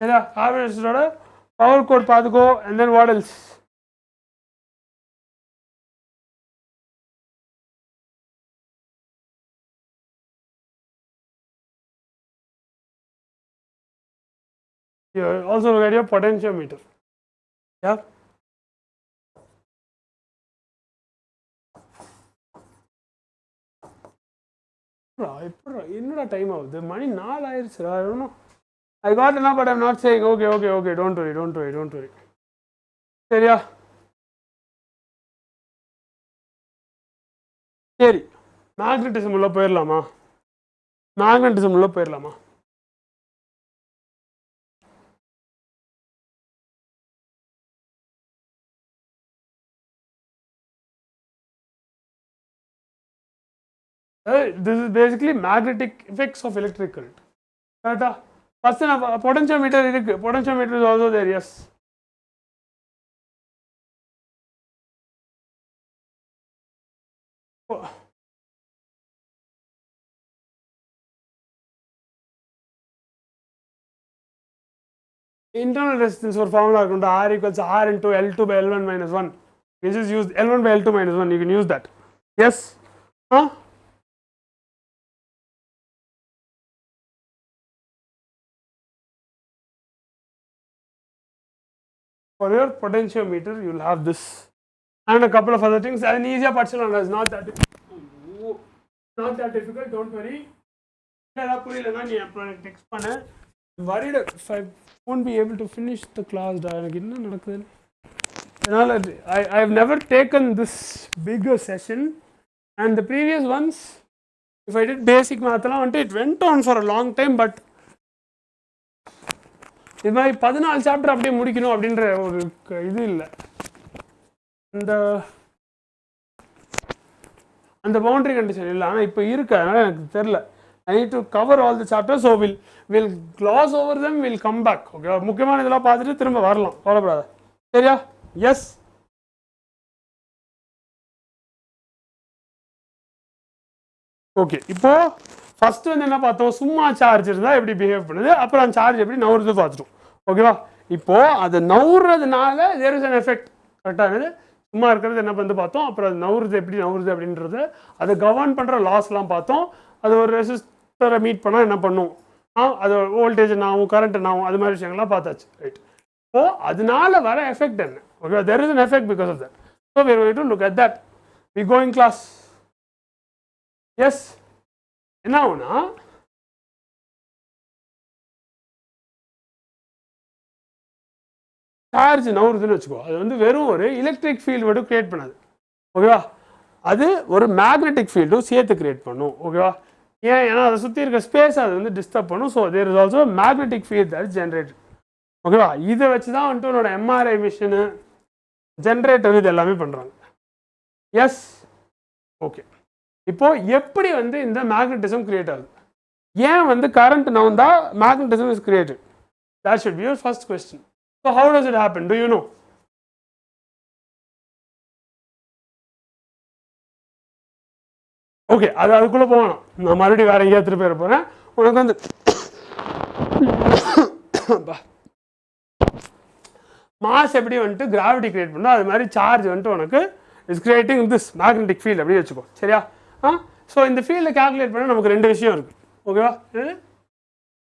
சரியா? கார்பன் ரெசிஸ்டரோட பவர் கோட் பார்த்துக்கோ. and then what else? You also look at your potentiometer. Yeah. என்னடா டைம் ஆகுது? மணி 4 ஆயிடுச்சுடா. I don't know. I got enough, but I'm not saying okay. Don't worry. சரியா? சரி, மேக்னட்டிசம் உள்ள போயிடலாமா? This is basically magnetic effects of electric current. Correct? First, potentiometer potentiometer is also there. Yes. Internal resistance for formula R equals R into L2 by L1 minus 1. You just use L1 by L2 minus 1. You can use that. Yes. Huh? For your potentiometer, you will have this and a couple of other things. And easier partial is not that difficult. Don't worry. I'm worried if I won't be able to finish the class. I have never taken this bigger session, and the previous ones, if I did basic math, it went on for a long time, but இது மாதிரி 14 சாப்டர் அப்படியே முடிக்கணும் அப்படின்ற ஒரு இது இல்லை. அந்த பவுண்டரி கண்டிஷன் இல்லை. ஆனால் இப்போ இருக்கு, அதனால எனக்கு தெரியல. I need to cover all the chapters, so we'll gloss over them, we'll come back. Okay, முக்கியமான இதெல்லாம் பார்த்துட்டு திரும்ப வரலாம், கவலைப்படாத. சரியா? எஸ். ஓகே, இப்போ ஃபர்ஸ்ட் வந்து என்ன பார்த்தோம், சும்மா சார்ஜ் இருந்தால் எப்படி பிஹேவ் பண்ணுது, அப்புறம் அந்த சார்ஜ் எப்படி நவுறுது பார்த்துட்டோம். ஓகேவா? இப்போ அது நவுறதுனால தேர் இஸ் அன் எஃபெக்ட். கரெக்டானது. சும்மா இருக்கிறது என்ன பண்ணி பார்த்தோம், அப்புறம் அது நவுறுது எப்படி நவுறுது அப்படின்றது, அதை கவர்ன் பண்ணுற லாஸ்லாம் பார்த்தோம். அது ஒரு ரெசிஸ்டரை மீட் பண்ணால் என்ன பண்ணும், அது வோல்டேஜ் என்ன ஆகும், கரண்ட் என்ன ஆகும், அது மாதிரி விஷயங்கள்லாம் பார்த்தாச்சு. ரைட். இப்போ அதனால வர எஃபெக்ட் என்ன? Okay, there is an effect because of that. So we are going to look at that. We go in class. Yes. என்ன ஆகும்னா, சார்ஜ் நவுறுதுன்னு வச்சுக்கோ, அது வந்து வெறும் ஒரு எலக்ட்ரிக் ஃபீல்டு மட்டும் கிரியேட் பண்ணாது. ஓகேவா? அது ஒரு மேக்னெட்டிக் ஃபீல்டும் சேர்த்து கிரியேட் பண்ணும். ஓகேவா? ஏன்னா அதை சுற்றி இருக்க ஸ்பேஸ் அது வந்து டிஸ்டர்ப் பண்ணும். So there is also magnetic field that is generated. ஓகேவா? இதை வச்சு தான் வந்துட்டு உன்னோட எம்ஆர்ஐ மிஷினு, ஜென்ரேட்டர், இது எல்லாமே பண்ணுறாங்க. எஸ். ஓகே, இப்போ எப்படி வந்து இந்த மேக்னட்டிசம் கிரியேட் ஆகுது, ஏன் வந்து கரண்ட் நவுந்தா magnetism is created? That should be your first question. So how does it happen? Do you know? Okay, அதுக்குள்ளே போகணும். நான் மறுபடியும் வேறு எங்கேயா திருப்பி போயிட போகிறேன். உனக்கு வந்து மாஸ் எப்படி வந்துட்டு கிராவிட்டி கிரியேட் பண்ணோம், அது மாதிரி சார்ஜ் வந்துட்டு உனக்கு is creating this magnetic field அப்படின்னு வச்சுக்கோ. சரியா? ஸோ இந்த ஃபீல்டை கால்குலேட் பண்ண நமக்கு ரெண்டு விஷயம் இருக்குது. ஓகேவா?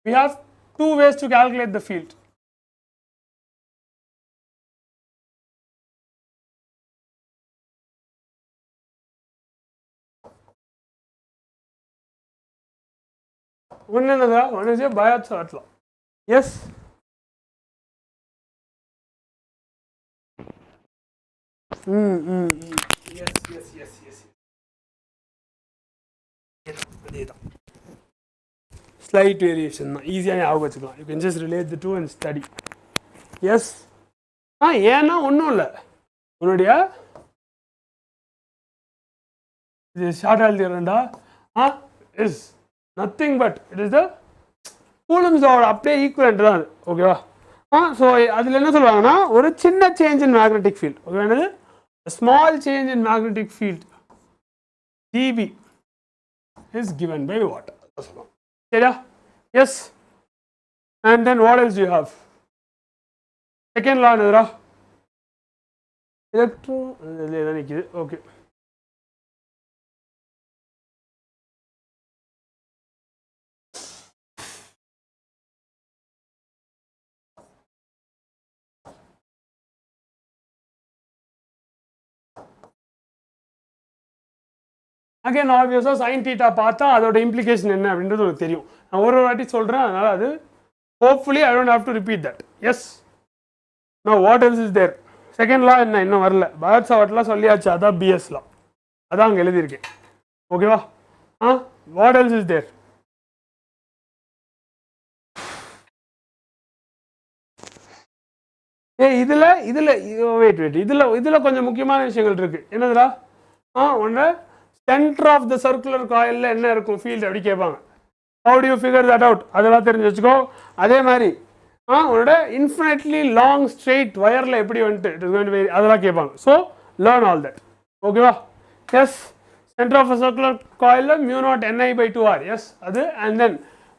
we have two ways to calculate the field. One is a Biot-Savart law. Yes. Yes. Slight variation. Easy. You can just relate the two and study. Yes. ஏன்னா ஒன்றும் இல்லை, உன்னுடைய இது ஷார்ட் ஆல்டிரண்டா is nothing but it is the coulombs law அப்படியே ஈக்குவலண்ட் தான் அது. ஓகேவா? ஸோ அதில் என்ன சொல்லுவாங்கன்னா, ஒரு சின்ன change in magnetic field. Okay, என்னது small change in magnetic field dB is given by what சொல்லுவாங்க. சரியா? Yes. And then what else you have? Second law என்னதுரா? எலக்ட்ரோ இதில் நிற்கிது. ஓகே, அகைன் ஆப்வியஸாக சைன் தீட்டா பார்த்தா அதோட இம்ப்ளிகேஷன் என்ன அப்படின்றது உங்களுக்கு தெரியும். நான் ஒரு வாட்டி சொல்கிறேன், அதனால் அது hopefully I don't have to repeat that. Yes. நான் what else is there? Second law என்ன இன்னும் வரல, பயாட்-சாவர்ட்லாம் சொல்லியாச்சு, அதான் பிஎஸ் லா, அதான் அங்கே எழுதியிருக்கேன். ஓகேவா? What else is there? இதில் வெயிட் இதில் கொஞ்சம் முக்கியமான விஷயங்கள் இருக்குது. என்னதுடா? ஒன்று center of the circular coil la enna irukum field eppadi kepanga. How do you figure that out? adala therinju vechiko. Adhe mari unoda infinitely long straight wire la eppadi vandu it is going to be adala kepanga. So learn all that. Okay va? Yes, center of a circular coil la mu naught ni by 2r. Yes, adu. And then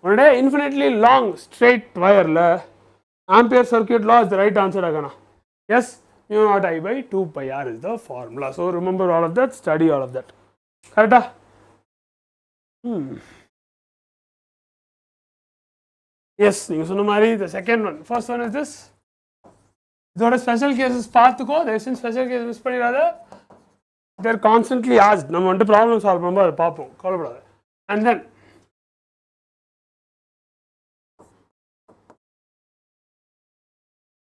unoda infinitely long straight wire la ampere circuit law is the right answer agana. Yes, mu naught I by 2 pi r is the formula. So remember all of that, study all of that. Correct? Yes, you சொன்ன மாதிரி the second one. First one is this. இதோட special cases பார்த்துக்கோ. There is special cases miss பண்ணிடாத. They are constantly asked. நம்ம வந்து problem solve பண்ணும்போது அதை பார்ப்போம். கவலைப்படாத. And then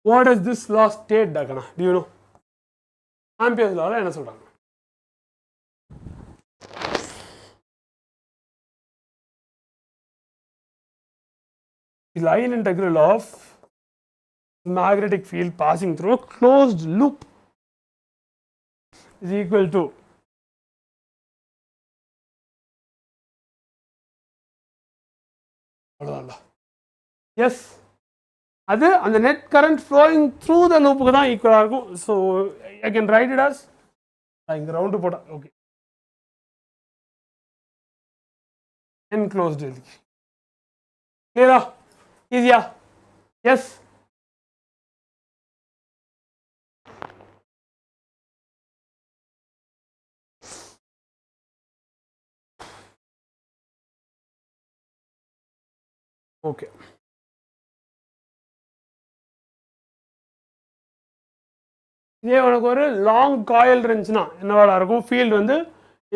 what does this law state, Dakana? Do you know? Ampere's law என்ன சொல்றாங்க? The line integral of magnetic field passing through a closed loop is equal to yes, அது அந்த net current flowing through the loop க்கு தான் ஈக்குவலா இருக்கும். So I can write it as இங்க ரவுண்ட் போட்டா ஓகே enclosed எழுதி clear? Easy? Yes. Okay. இதே உனக்கு ஒரு லாங் காயில் இருந்துச்சுன்னா என்னவாடா இருக்கும்? ஃபீல்டு வந்து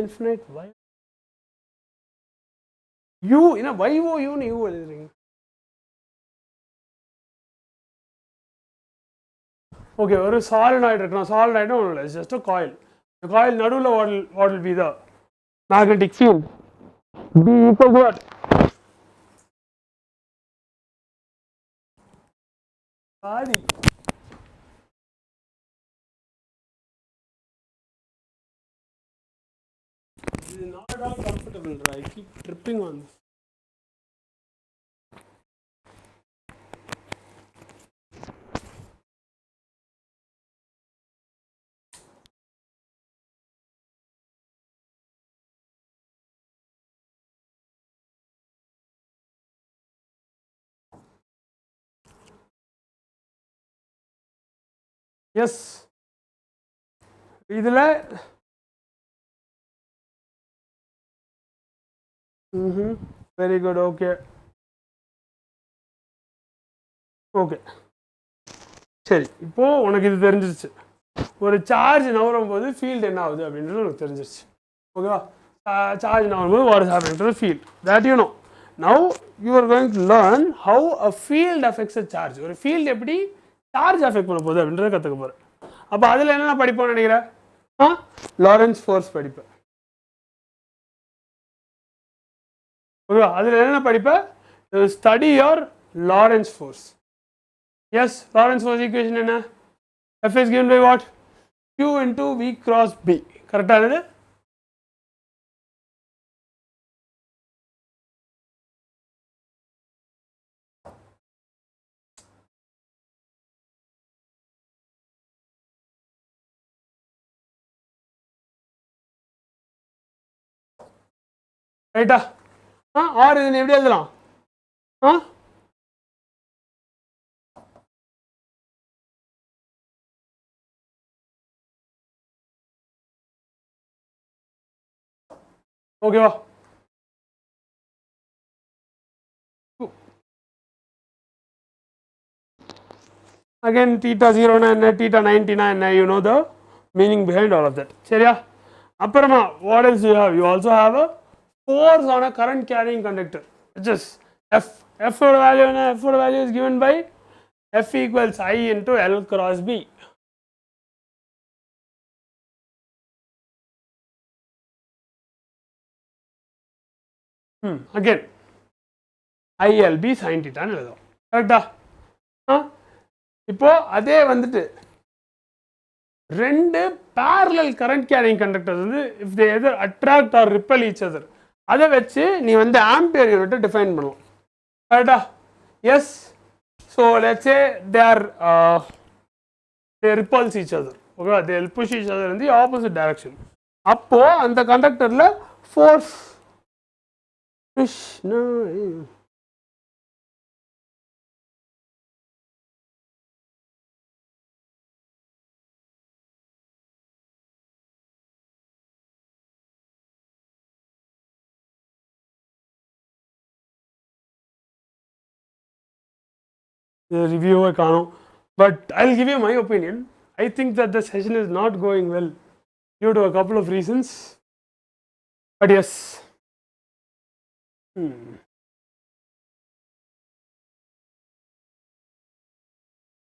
இன்ஃபினைட் y u என்ன YO U ன்னு u எழுதுறீங்க. Okay, ஒரு solenoid இருக்குன்னா solenoid ஒன்றும் இல்லை, it's just a coil. The coil நடுவில் what will be the magnetic field? B equal to what? Sorry. This is not at all comfortable, right? I keep tripping on this. Yes, இதில் வெரி குட். ஓகே ஓகே சரி, இப்போ உனக்கு இது தெரிஞ்சிருச்சு. ஒரு சார்ஜ் நவரும் போது ஃபீல்டு என்ன ஆகுது அப்படின்றது உனக்கு தெரிஞ்சிருச்சு. ஓகேவா? சார்ஜ் நவரும் போது what is happening to the field, that you no. Now you are going to learn how a field affects a charge. ஒரு ஃபீல்டு எப்படி சார்ஜ் அஃபெக்ட் பண்ண போகுது அப்படின்றத கற்றுக்க போகிறேன். அப்போ அதில் என்னென்ன படிப்போம்னு நினைக்கிறேன்? லாரன்ஸ் ஃபோர்ஸ் படிப்பேன். ஓகேவா? அதில் என்னென்ன படிப்பேன்? Study your Lorentz force. Yes, Lorentz force equation என்ன? F is given by what? Q into V cross B. கரெக்டானது? ரைட்டா? ஆர் இது எப்படி எழுதலாம்? ஓகேவா? again theta 0 na enna, theta 90 na enna, you know the meaning behind all of that. சரியா? அப்புறமா what else you have? You also have a force on a current carrying conductor, which is F. F value na, F value is given by F equals I into L cross B. Again ILB sin theta ன்னு எழுதுவோம். கரெக்டா? இப்போ அதே வந்துட்டு ரெண்டு parallel current carrying conductors வந்து if they either attract or repel each other அதை வச்சு நீ வந்து ஆம்பியர் யூனிட்டை டிஃபைன் பண்ணலாம் கரெக்டா yes so let's say they repulse each other okay they will push each other in the opposite direction அப்போ அந்த கண்டக்டர்ல ஃபோர்ஸ் review காணோம் but I'll give you my opinion. I think that the session is not going well due to a couple of reasons but yes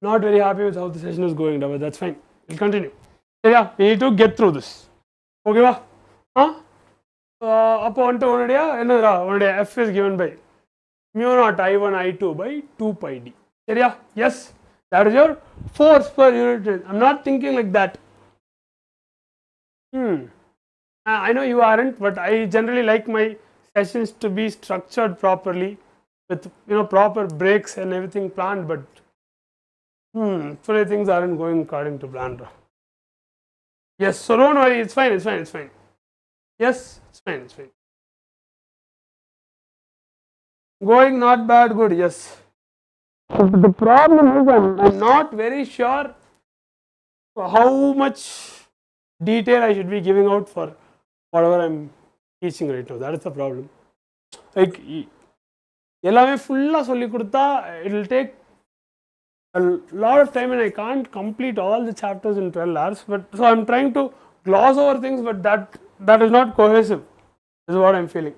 not very happy with how the session is going but that's fine, we'll continue. Yeah, we need to get through this okay va அப்போ வந்துட்டு உன்னுடைய என்னடா உன்னுடைய f is given by mu naught I1 I2 by 2 pi d சரியா yes that is your force per unit length. I'm not thinking like that. I know you aren't but I generally like my sessions to be structured properly with proper breaks and everything planned but today things aren't going according to plan. Yes, so don't worry, it's fine. Yes, it's fine. Going not bad, good, yes. The problem is I'm not very sure how much detail I should be giving out for whatever I'm teaching right now. That is the problem. Like எல்லாமே ஃபுல்லாக சொல்லி கொடுத்தா it will take a lot of time and I can't complete all the chapters in 12 hours but so I'm trying to gloss over things but that is not cohesive is what I'm feeling.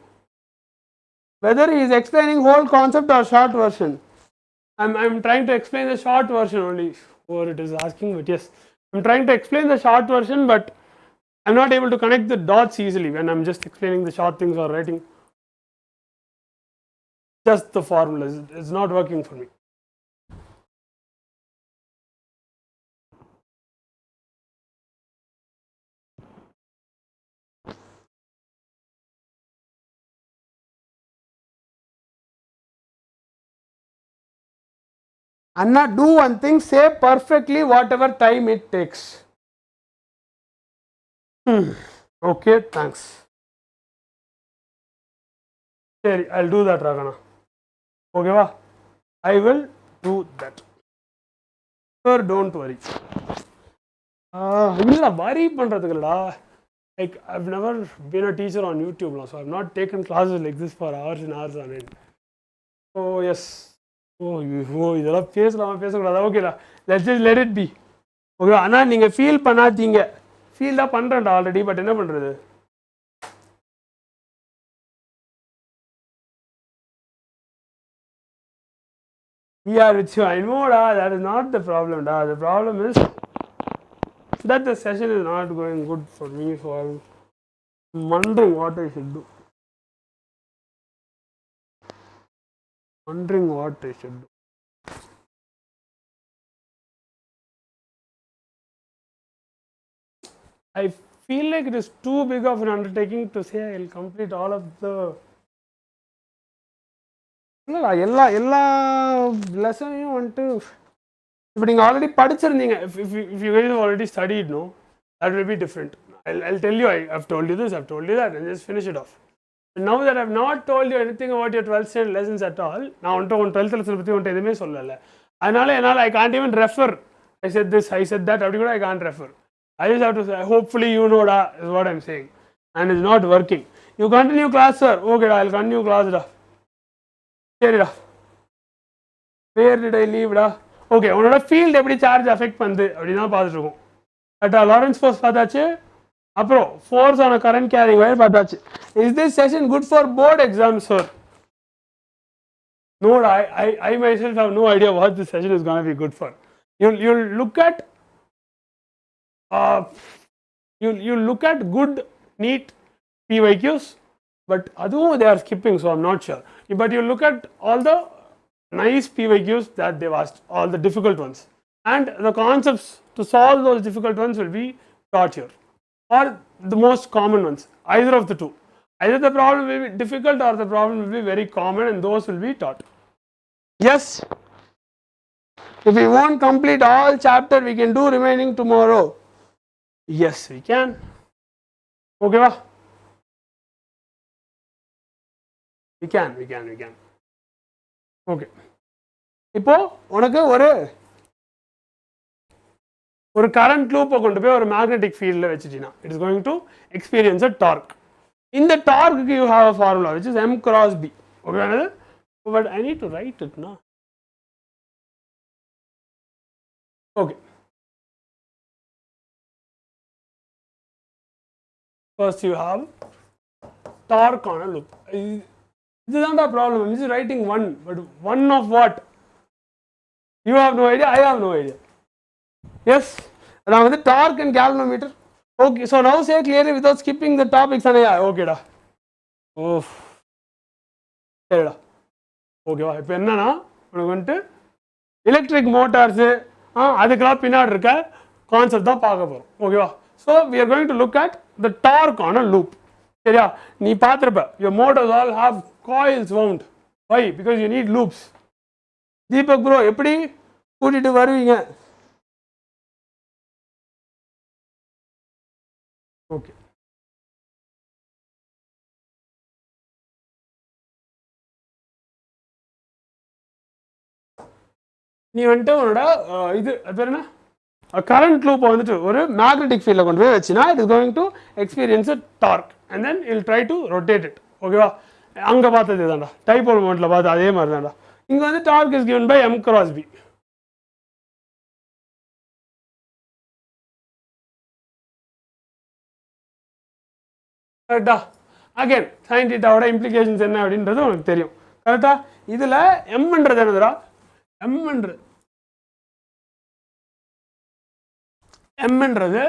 Whether he is explaining whole concept or short version, I'm trying to explain the short version only or it is asking but yes I'm trying to explain the short version but I'm not able to connect the dots easily when I'm just explaining the short things or writing just the formulas. It's not working for me. Anna, do one thing, say perfectly whatever time it takes. Okay, thanks. Sure, I'll do that, Ragana. Okay, va? I will do that. Sir, don't worry. Illa worry pandradhukilla. Like I've never been a teacher on YouTube now, so I've not taken classes like this for hours and hours on end. So yes. இதெல்லாம் பேசக்கூடாது ஓகேடா let's just let it B okay ஆனால் நீங்கள் ஃபீல் பண்ணாதீங்க ஃபீல் தான் பண்ணுறேன்டா ஆல்ரெடி பட் என்ன பண்ணுறது we are with you I know da that is not the problem da the problem is that the session is not going good for me so I'm wondering what I should do. I feel like it is too big of an undertaking to say I'll complete all of the எல்லா லெசனையும் வந்துட்டு இப்போ நீங்கள் already படிச்சிருந்தீங்க if you guys have already studied no that will be different. I'll tell you I've told you this, I've told you that and just finish it off. Now that I've not told you anything about your 12th standard lessons at all, நான் வந்துட்டு உன் 12th lesson பற்றி வந்துட்டு எதுவுமே சொல்லலை அதனால் I can't even refer I said this, I said that அப்படி கூட I can't refer. I just have to say hopefully you know da is what I'm saying and it's not working. You continue class sir, okay da I'll continue class da சரி da where did I leave da okay உன்னோட field எப்படி charge affect பண்ணுது அப்படின்னு தான் பார்த்துட்டு இருக்கோம் கரெக்டாக லாரன்ஸ் ஃபோர்ஸ் பார்த்தாச்சு அப்புறம் force on a current carrying wire பார்த்தாச்சு. Is this session good for board exams sir? No, I myself have no idea what this session is going to be good for. You'll look at you'll look at good neat PYQs but adhu they are skipping so I'm not sure but you look at all the nice PYQs that they've asked all the difficult ones and the concepts to solve those difficult ones will be taught here, or the most common ones, either of the two. Either the problem will be difficult or the problem will be very common, and those will be taught. Yes, if we won't complete all chapter, we can do remaining tomorrow. Yes, we can. Okay va? We can. Okay. இப்போ உனக்கு ஒரு current loop கொண்டு போய் ஒரு magnetic field ல வெச்சிட்டீனா, it is going to experience a torque. In the torque you have a formula which is m cross b. Okay, but I need to write it now. Okay. First you have torque on a loop. This is not the problem. I'm just writing one, but one of what? You have no idea, I have no idea. Yes, now the torque and galvanometer. Okay, so now say clearly without skipping the topics. Okay da. Oh, okay da. Okay va. இப்போ என்னன்னா உங்களுக்கு வந்து electric motors அதுக்கெல்லாம் பின்னாடி இருக்க கான்செப்ட் தான் பார்க்க போறோம். ஓகேவா? So we are going to look at the torque on a loop. சரியா? நீ பார்த்திருப்ப, your motors all have coils wound. Why? Because you need loops. Deepak bro எப்படி கூட்டிட்டு வருவீங்க? ஓகே, நீ வந்துட்டு உன்னோட இது பேர் என்ன, current loop வந்துட்டு ஒரு magnetic field கொண்டு போய் வச்சினா, it is going to experience a torque and then it will try to rotate it. ஓகேவா? அங்க பார்த்தது தான்டா, டைபோல் மோட்ல பார்த்து அதே மாதிரி தான்டா. இங்க வந்து torque is given by m cross b. கரெக்டா? அகைன் sin theta ஓட இம்ப்ளிகேஷன்ஸ் என்ன அப்படின்றது உனக்கு தெரியும். கரெக்டா? இதுல m ன்றது என்னதுடா? m ன்றது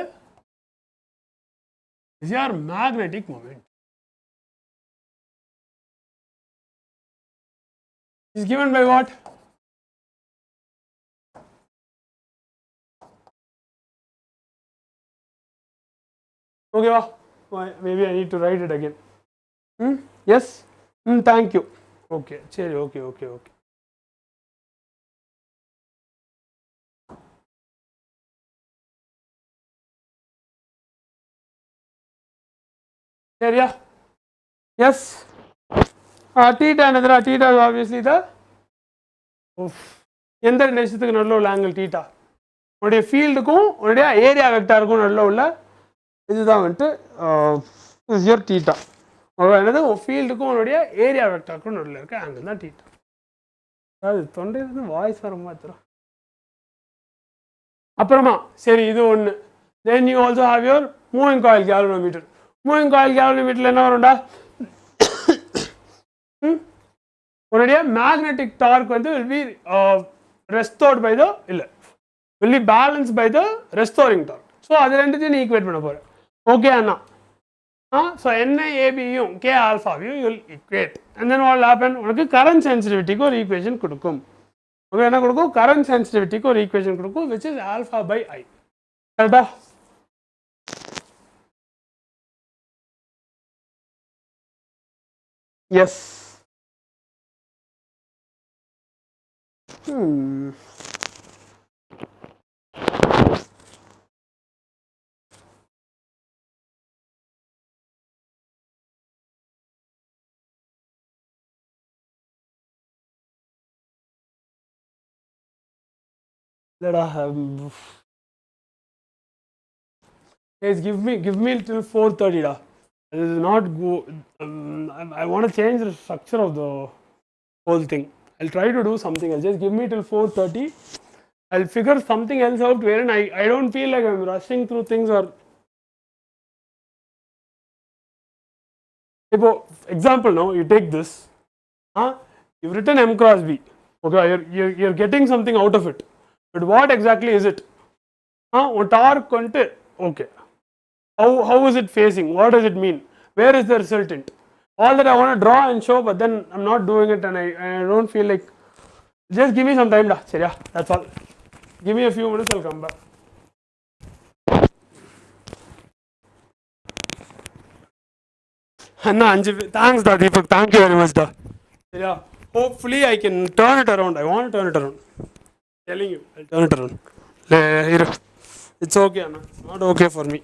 is your magnetic moment. Is given by what? Okay va? Maybe I need to write it again. Yes? Thank you. Okay, சரி, okay. சரியா? Yes. Theta என்னதுடா? Theta is obviously the எந்த ரிலேஷனுக்கு நடுவுல உள்ள ஆங்கிள் theta. உடைய ஃபீல்டுக்கும் உடைய ஏரியா வெக்டாருக்கும் நடுவுல உள்ள இதுதான் வந்துட்டு is your theta. என்னது ஃபீல்டுக்கும் உடைய ஏரியா வெக்டாருக்கும் நடுவுல இருக்க ஆங்கிள் தான் theta. அது தொண்டையிலிருந்து வாய்ஸ் வர மாதிரி. அப்புறமா சரி, இது ஒன்று. Then you also have your moving coil galvanometer. Moving coil galvanometer என்ன வரும்டா? உன்னுடைய மேக்னெட்டிக் டார்க் வந்து will be restored by the will be balanced by the restoring torque. So அது ரெண்டுத்தையும் நீ ஈக்குவேட் பண்ண போற. ஓகே அண்ணா? ஸோ NIABயும் K alphaவையும் you will equate and then what will happen? உனக்கு current sensitivityக்கு ஒரு ஈக்குவேஷன் கொடுக்கும். ஓகே, என்ன கொடுக்கும்? current sensitivityக்கு ஒரு ஈக்குவேஷன் கொடுக்கும் which is alpha by I. கரெக்டா? Yes. Guys, give me till 4:30 da. This is not go. I want to change the structure of the whole thing. I'll try to do something else. Just give me till 4:30. I'll figure something else out wherein I don't feel like I'm rushing through things or. For example, now you take this. You've written m cross b. Okay, you're getting something out of it. But what exactly is it? Torque okay. How is it facing? What does it mean? Where is the resultant? All that I want to draw and show, but then I'm not doing it and I don't feel like. Just give me some time, da. That's all. Give me a few minutes, I'll come back. Anna, thanks, da, Deepak. Thank you very much, da. Yeah. Hopefully, I can turn it around. I want to turn it around. Telling you, I'll turn it around. It's okay, Anna. It's not okay for me.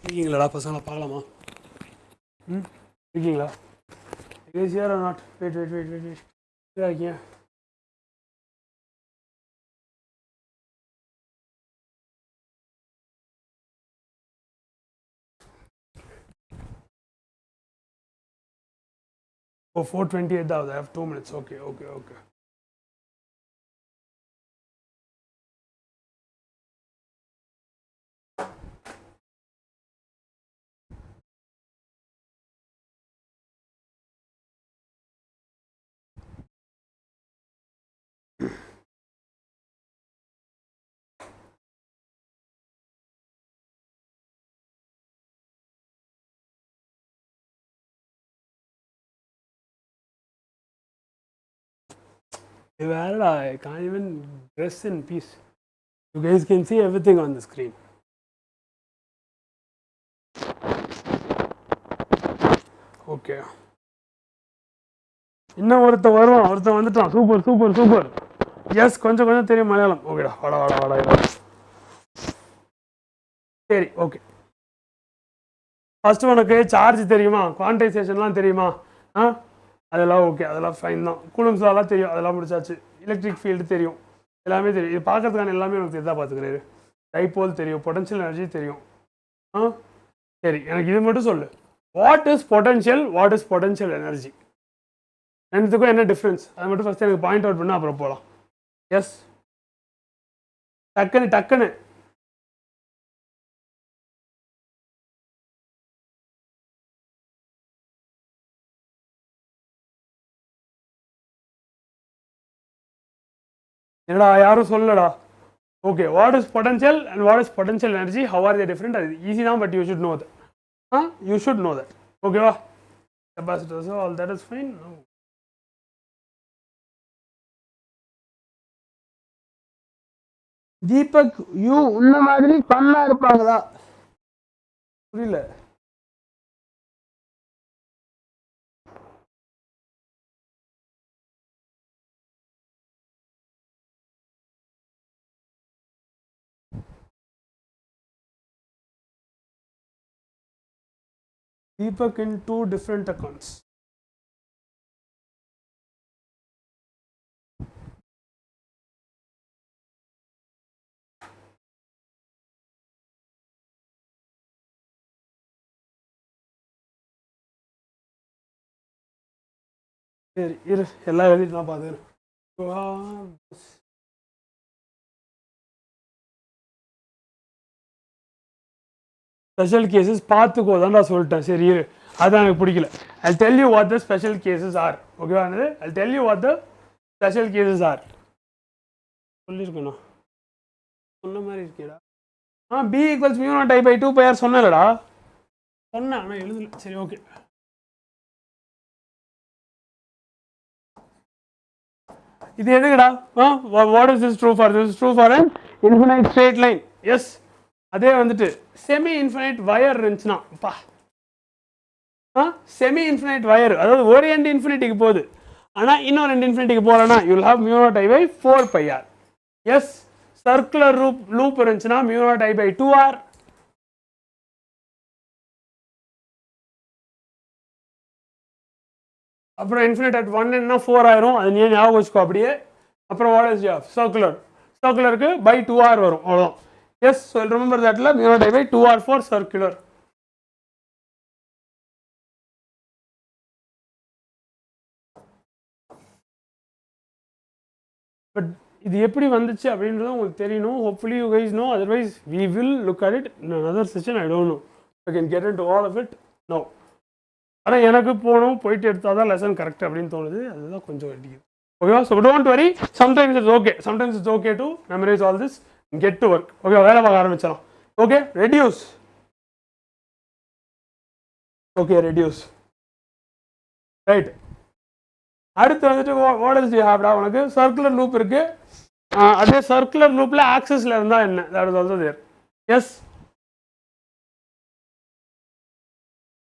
இருக்கீங்களாடா பசங்களை பார்க்கலாமா? ம் இருக்கீங்களா? Is here or not? Wait இருக்கீங்க? ஓ 4:28 ஆகுது. I have 2 minutes. Okay. I can't even dress in peace. You guys can see everything on the screen. Okay. இன்னும் ஒருத்தன் வருவான், ஒருத்தன் வந்துட்டான். சூப்பர். எஸ், கொஞ்சம் தெரியும் மலையாளம். ஓகேடா, வாடா. சரி, ஓகே. ஃபர்ஸ்ட் உனக்கு சார்ஜ் தெரியுமா? குவான்டைசேஷன்லாம் தெரியுமா? அதெல்லாம் ஓகே, அதெல்லாம் ஃபைன் தான். கூலம்ஸ் லாலாம் தெரியும், அதெல்லாம் முடிச்சாச்சு. எலக்ட்ரிக் ஃபீல்டு தெரியும், எல்லாமே தெரியும். இது பார்க்கறதுக்கான எல்லாமே எனக்கு தெரிஞ்சா பார்த்துக்கிறாரு. டைபோல் தெரியும், பொட்டன்ஷியல் எனர்ஜி தெரியும். சரி, எனக்கு இது மட்டும் சொல்லு. What is potential energy? ரெண்டுத்துக்கும் என்ன டிஃப்ரென்ஸ்? அதை மட்டும் ஃபஸ்ட்டு எனக்கு பாயிண்ட் அவுட் பண்ணால் அப்புறம் போகலாம். எஸ், டக்குன்னு என்னடா யாரும் சொல்லடா. Okay, what is potential and what is potential energy, how are they different? அது ஈஸி தான், but you should know that. ஓகேவா? Capacitors, all that is fine. Deepak, you உன்ன மாதிரி பண்ணா இருப்பாங்களா? புரியல. Deepak in 2 different accounts. சரி இரு, எல்லாம் எழுதிட்டு நான் பார்த்துக்கிறேன். ஸ்பெஷல் கேசஸ் பார்த்துக்கோ தான் நான் சொல்லிட்டேன். சரி இரு, அதான் எனக்கு பிடிக்கல. I'll tell you what the special cases are. ஓகேவா? I'll tell you what the special cases are. சொல்லியிருக்கேண்ணா, சொன்ன மாதிரி இருக்கேடா. B = μ0I/2πr சொன்னேன்டா. சொன்னேன், ஆனால் எழுதல. சரி, ஓகே. இது எதுக்குடா? What is this true for? This is true for an infinite straight line. Yes, அதே வந்துட்டு செமி இன்ஃபினைட் வயர் இருந்துச்சுன்னா, செமி இன்ஃபினைட் வயர், அதாவது ஒரு எண்ட் இன்ஃபினிட்டிக்கு போகுது, ஆனால் இன்னொரு எண்ட் இன்ஃபினிட்டிக்கு போகலன்னா you will have μ0I/4πr. Yes, circular loop இருந்துச்சுன்னா μ0I/2r. அப்புறம் இன்ஃபினிட் அட் 1 என்ன 4 ஆயிரும். அது நீ ஞாபகம் வச்சுக்கோ அப்படியே. அப்புறம் வாட் இஸ் சர்க்குலருக்கு /2r வரும், அவ்வளோதான். எஸ், ஸோ ரிமெம்பர் தட்ல μ0I/2r ஃபார் சர்க்குலர். பட் இது எப்படி வந்துச்சு அப்படின்றது உங்களுக்கு தெரியணும். Hopefully you guys know, otherwise we will look at it in another session. I don't know. I can get into all of it now. ஆனால் எனக்கு போயிட்டு எடுத்தால் தான் லெசன் கரெக்ட் அப்படின்னு தோணுது. அதுதான் கொஞ்சம் அடிக்குது. ஓகேவா? So don't worry, sometimes it's okay to memorise all this, get to work. Okay, வேலை பார்க்க ஆரம்பிச்சிடலாம். Okay, reduce. ரைட், அடுத்து வந்துட்டு வாட் இஸ் யூ ஹேவ்டா? உனக்கு சர்க்குலர் லூப் இருக்கு. அதே சர்க்குலர் லூப்ல ஆக்சிஸ்ல இருந்தா என்ன? That is also there. Yes,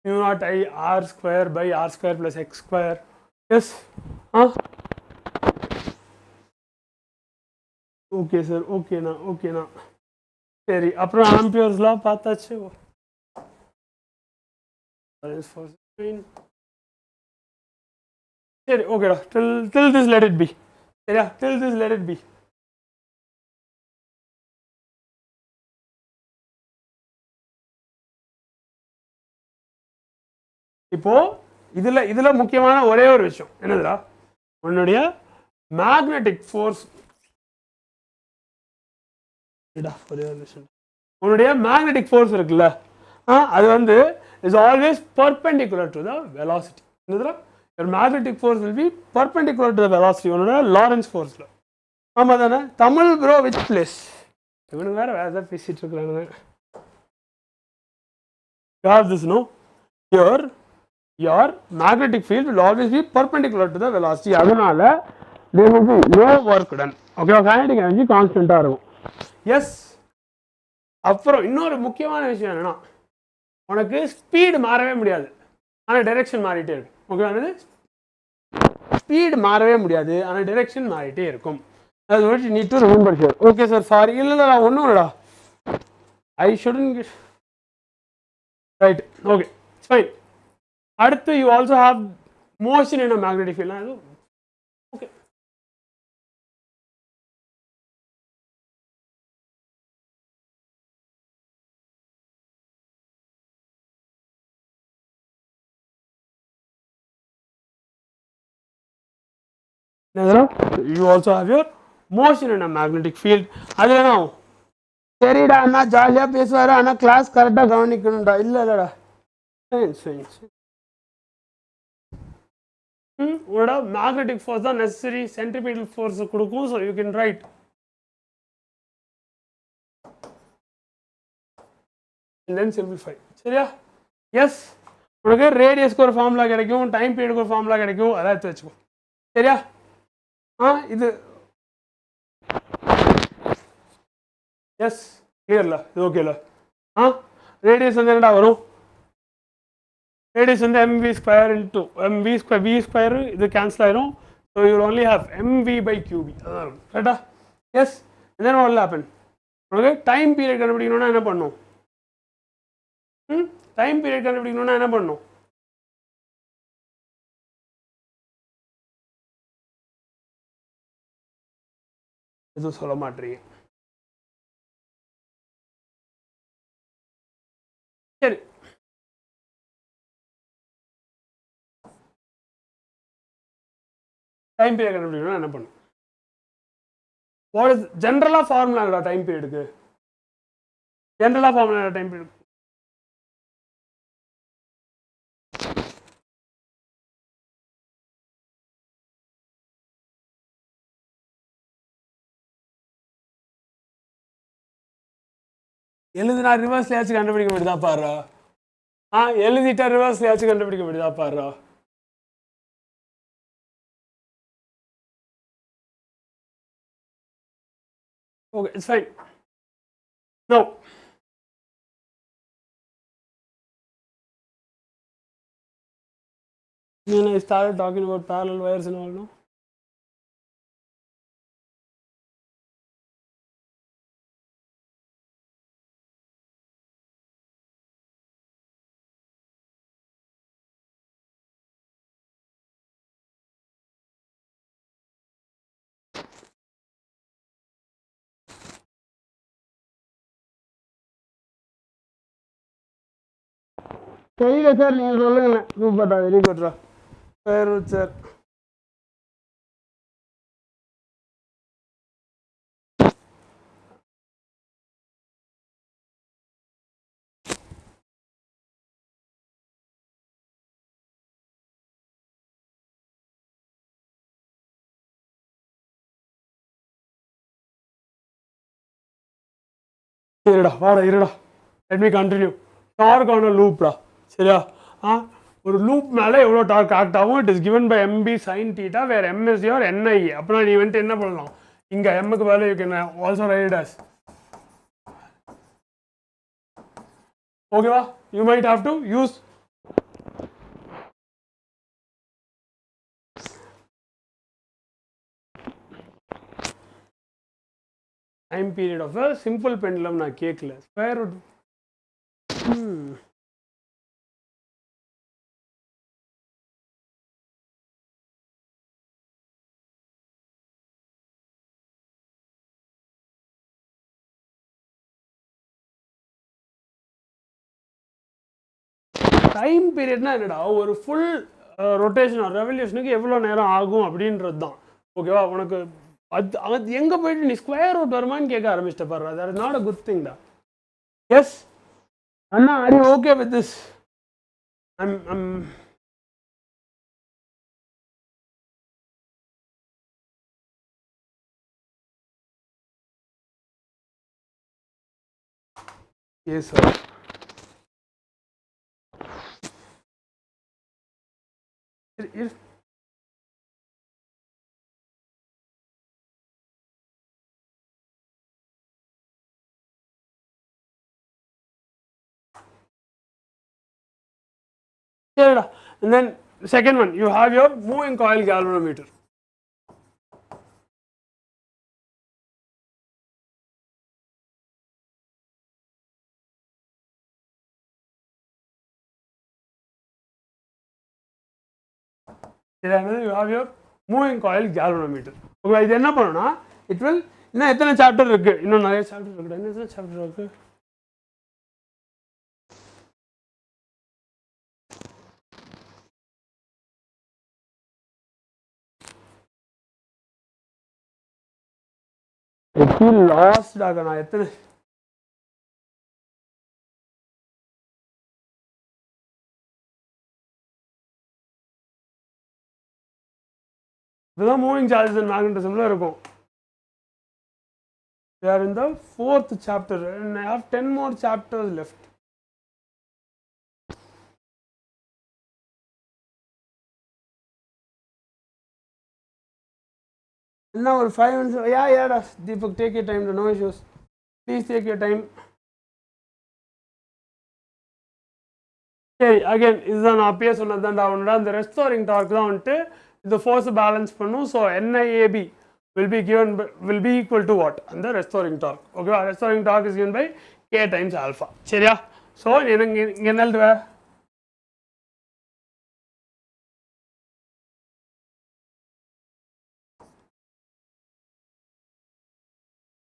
μ0I/r² + x². Yes, okay sir ஓகேண்ணா ஓகேண்ணா சரி அப்புறம் ஆம்பியர்ஸ்லாம் பார்த்தாச்சு சரி ஓகேடா till this let it be சரியா till this let it be இப்போ இதுல முக்கியமான ஒரே ஒரு விஷயம் என்னதுடா உன்னுடைய மேக்னெட்டிக் ஃபோர்ஸ் உன்னுடைய மேக்னெட்டிக் ஃபோர்ஸ் இருக்குல்ல அது வந்து is always perpendicular to the velocity என்னதுடா your magnetic force will be perpendicular to the velocity உன்னோட லாரன்ஸ் ஃபோர்ஸ்ல ஆமா தானே தமிழ் ப்ரோ விச் பிளேஸ் இவனுக்கு வேற ஏதாவது பேசிட்டு இருக்கானுங்க you have this no your magnetic field will always be perpendicular to the velocity அதனால there will be no work done okay kinetic energy constant ஆ இருக்கும் எஸ் அப்புறம் இன்னொரு முக்கியமான விஷயம் என்னன்னா உனக்கு ஸ்பீடு மாறவே முடியாது ஆனால் டைரக்ஷன் மாறிட்டே இருக்கும் ஓகே ஸ்பீடு மாறவே முடியாது ஆனால் டைரக்ஷன் மாறிட்டே இருக்கும் அது வந்து need to remember sure okay sir sorry இல்லைடா ஒன்றும் இல்லைடா I shouldn't right okay it's fine அடுத்து you also have motion in a magnetic field okay you also have your motion in a magnetic field அது என்ன சரிடா அண்ணா ஜாலியா பேசுவாரு ஆனா கிளாஸ் கரெக்டா கவனிக்கணும்டா இல்லடா உன்னோட மேக்னெட்டிக் ஃபோர்ஸ் தான் நெசசரி சென்ட்ரிபிட்டல் ஃபோர்ஸ் கொடுக்கும் so you can right then simplify சரியா எஸ் உனக்கு ரேடியஸ்க்கு ஒரு ஃபார்முலா கிடைக்கும் டைம் பீரியடுக்கு ஒரு ஃபார்முலா கிடைக்கும் அதை எடுத்து வச்சுக்கோ சரியா இது எஸ் கிளியர்ல இது ஓகேல ரேடியஸ் வந்து என்னடா வரும் ரேடியஸ் வந்து mv square into mv square v square இது கேன்சல் ஆயிரும் so you only have mv/qb அதான் இருக்கும் கரெக்டா yes then what will happen உனக்கு டைம் பீரியட் கண்டுபிடிக்கணும்னா என்ன பண்ணும் டைம் பீரியட் கண்டுபிடிக்கணும்னா என்ன பண்ணும் எதுவும் சொல்ல மாட்டீங்க சரி டைம் பீரியட் கண்டுபிடிக்கணும்னா என்ன பண்ணும் வாட் இஸ் ஜென்ரலா ஃபார்முலா டைம் பீரியடுக்கு ஜென்ரலா ஃபார்முலா டைம் பீரியட் எழுதுனா ரிவர்ஸ்லயாச்சும் கண்டுபிடிக்க முடியுதா பாரு எழுதிட்டா ரிவர்ஸ்லயாச்சும் கண்டுபிடிக்க முடியுதா பாரு okay it's fine now when I started talking about parallel wires and all no தெரியல சார் நீங்க சொல்லுங்க சூப்பர்டா வெரி குட்ரா வெரி குட் சார் சரிடா வாடா இருடா let me continue torque on a லூப்டா சரியா ஒரு லூப் மேலே எவ்வளோ டார்க் ஆக்ட் ஆகும் it is given by mb sin theta where m is your ni அப்புறம் நீ வந்துட்டு என்ன பண்ணலாம் இங்கே எம்முக்கு வேலை you can also right as ஓகேவா you might have to use time period of a simple pendulum நான் கேட்கல square root டைம் பீரியட்னா என்னடா ஒரு ஃபுல் ரொட்டேஷன் ரெவல்யூஷனுக்கு எவ்வளோ நேரம் ஆகும் அப்படின்றது தான் ஓகேவா உனக்கு அது எங்கே போயிட்டு நீ ஸ்கொயர் ரூட் வருமானு கேட்க ஆரம்பிச்சிட்ட பாரு that is not a good thing டா எஸ் அண்ணா are you okay with this I'm yes sir and then second one you have your moving coil galvanometer you have your moving coil galvanometer okay இது என்ன பண்ணுனா it will இன்னும் எத்தனை சாப்டர் இருக்கு இன்னும் நிறைய சாப்டர் இருக்கு என்ன எத்தனை சாப்டர் இருக்கு I feel lost டாக நான் எத்தனை இதுதான் மூவிங் சார்ஜஸ் அண்ட் மேக்னட்டிசம்ல இருக்கும் we are in the 4th chapter and I have 10 more chapters left now 5 minutes yeah Deepak take your time no issues please take your time okay again இதுதான் நான் அப்பயே சொன்னதுதான்டா அவனோட அந்த ரெஸ்டோரிங் டார்க் தான் வந்துட்டு இந்த ஃபோர்ஸ் பேலன்ஸ் பண்ணும் so NIAB will be equal to what and the restoring torque okay restoring torque is given by k times alpha சரியா ஸோ எனக்கு இங்கே என்ன எழுதுவ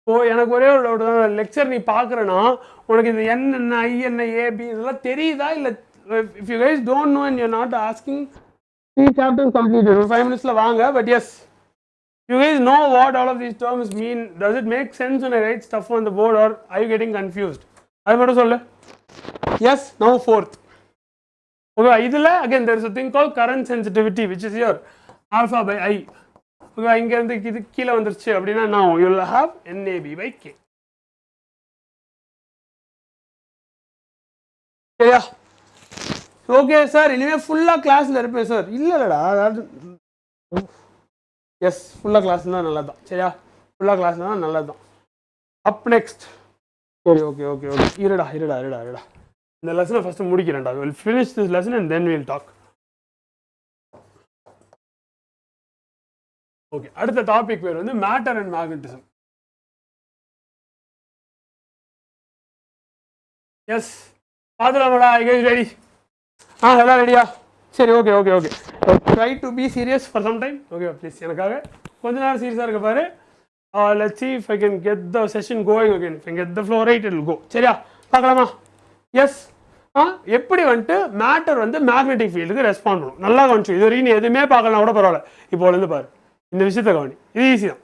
ஸோ எனக்கு ஒரே ஒரு டவுட் தான் லெக்சர் நீ பார்க்குறேன்னா உனக்கு இந்த N என்ன I என்ன AB இதெல்லாம் தெரியுதா இல்லை if you guys don't know and you're not asking 3 chapters completed 5 minutesல வாங்க but yes you guys know what all of these terms mean does it make sense when I write stuff on the board or are you getting confused அது மட்டும் சொல்லு yes now 4th okay இதுல again there is a thing called current sensitivity which is here alpha by I okay இங்க இருந்து இது கீழ வந்துருச்சு அப்படினா now you will have NAB by K சரியா ஓகே சார் இனிமே ஃபுல்லா கிளாஸ்ல இருப்பேன் சார் இல்லடா எஸ் ஃபுல்லாக கிளாஸ்னா நல்லது தான் சரியா ஃபுல்லாக கிளாஸ்னா நல்லது தான் அப் நெக்ஸ்ட் சரி ஓகே ஓகே ஓகே இருடா இந்த லெசனை ஃபஸ்ட்டு முடிக்கிறேன்டா will finish this lesson and then will talk okay அடுத்த டாபிக் பேர் வந்து மேட்டர் அண்ட் மேக்னட்டிசம் எஸ் பார்த்துலாமாடா ஐ கைஸ் ரெடி எல்லாம் ரெடியா சரி okay okay okay try to be serious for some time okay please எனக்காக கொஞ்ச நேரம் சீரியஸாக இருக்க பாரு let's see if I can get the session going again if I get the flow right it will go சரியா பார்க்கலாமா எஸ் எப்படி வந்துட்டு மேட்டர் வந்து மேக்னெட்டிக் ஃபீல்டுக்கு ரெஸ்பாண்ட் பண்ணும் நல்லா கவனிச்சு இது வரைக்கும் நீ எதுவுமே பார்க்கலாம் கூட பரவாயில்ல இப்போ வந்து பாரு இந்த விஷயத்தை கவனி இது ஈஸி தான்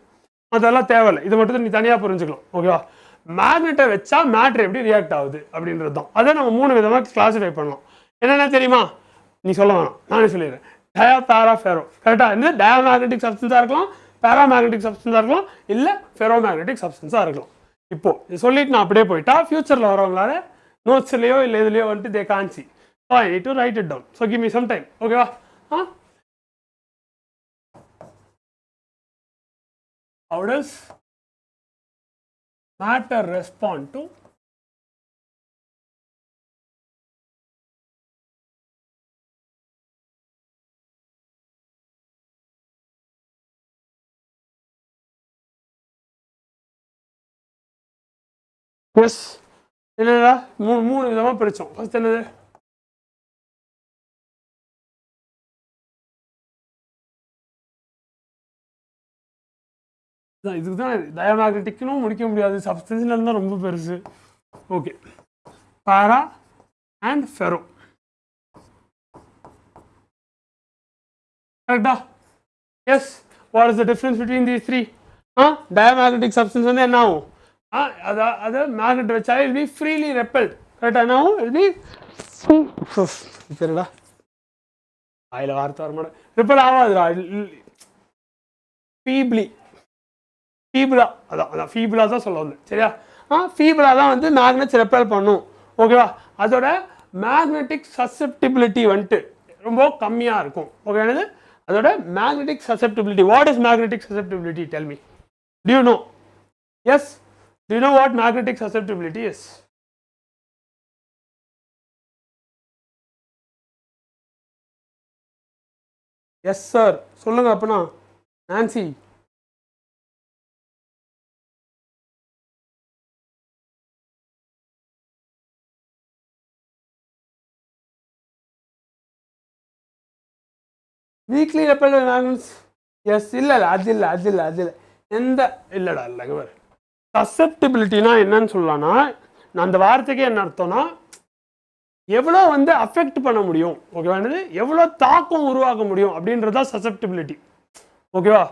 அதெல்லாம் தேவையில்லை இது மட்டும் நீ தனியாக புரிஞ்சுக்கலாம் ஓகேவா மேக்னெட்டை வச்சா மேட்டர் எப்படி ரியாக்ட் ஆகுது அப்படின்றது தான் அதை நம்ம 3 விதமாக கிளாஸிஃபை பண்ணலாம் என்னென்ன தெரியுமா நீ சொல்ல வேணாம் நானே சொல்லிடுறேன் டயா பேரா ஃபெரோ கரெக்டாக இருந்து டயாமேக்னெட்டிக் சப்ஸ்டன்ஸாக இருக்கலாம் பேராமேக்னெட்டிக் சப்ஸ்டன்ஸாக இருக்கலாம் இல்லை ஃபெரோமேக்னெட்டிக் சப்ஸ்டன்ஸாக இருக்கலாம் இப்போ இது சொல்லிட்டு நான் அப்படியே போயிட்டா ஃபியூச்சரில் வரவங்களால நோட்ஸ்லையோ இல்லை இதுலையோ வந்துட்டு தே கான்சி so I need to write it down so give me some time ஓகேவா how does matter respond to yes என்னடா மூணு விதமாக பிரித்தோம். ஃபர்ஸ்ட் என்னது இதுக்கு தான் டயமேக்னெட்டிக்னும் முடிக்க முடியாது, சப்ஸ்டன்ஷியல் தான் ரொம்ப பெருசு. Okay, para and ferro. கரெக்டா? Yes. What is the difference between these three? Diamagnetic substance வந்து என்ன ஆகும்? அது மேக்னெட் வச்சா இல் பி ஃப்ரீலி ரெப்பல்ட். கரெக்டாக என்ன ஆகும்? இல் பி சரிடா அதில் வார்த்தை வர மாட்டேன், ரிப்பல் ஆகாதுடா. ஃபீபிளா அதான் ஃபீபிளா தான் சொல்ல வந்தேன். சரியா? ஃபீபிளா தான் வந்து மேக்னெட்ஸ் ரெப்பல் பண்ணும். ஓகேவா? அதோட மேக்னெட்டிக் சசெப்டிபிலிட்டி வந்துட்டு ரொம்ப கம்மியாக இருக்கும். ஓகே, என்னது அதோட magnetic susceptibility? What is magnetic susceptibility? Tell me. Do you know? Yes. Do you know what magnetic susceptibility is? Yes sir. சொல்லுங்க அப்பனா Nancy. Weakly repelled magnets. Yes. இல்லை அது இல்லை எந்த இல்லைடா இல்லைங்க பாரு. சசெப்டிபிலிட்டினா என்னன்னு சொல்லலாம்னா, நான் அந்த வார்த்தைக்கே என்ன அர்த்தம்னா எவ்வளோ வந்து அஃபெக்ட் பண்ண முடியும். ஓகேவா? என்னது எவ்வளோ தாக்கம் உருவாக்க முடியும் அப்படின்றதா சசெப்டிபிலிட்டி. ஓகேவா?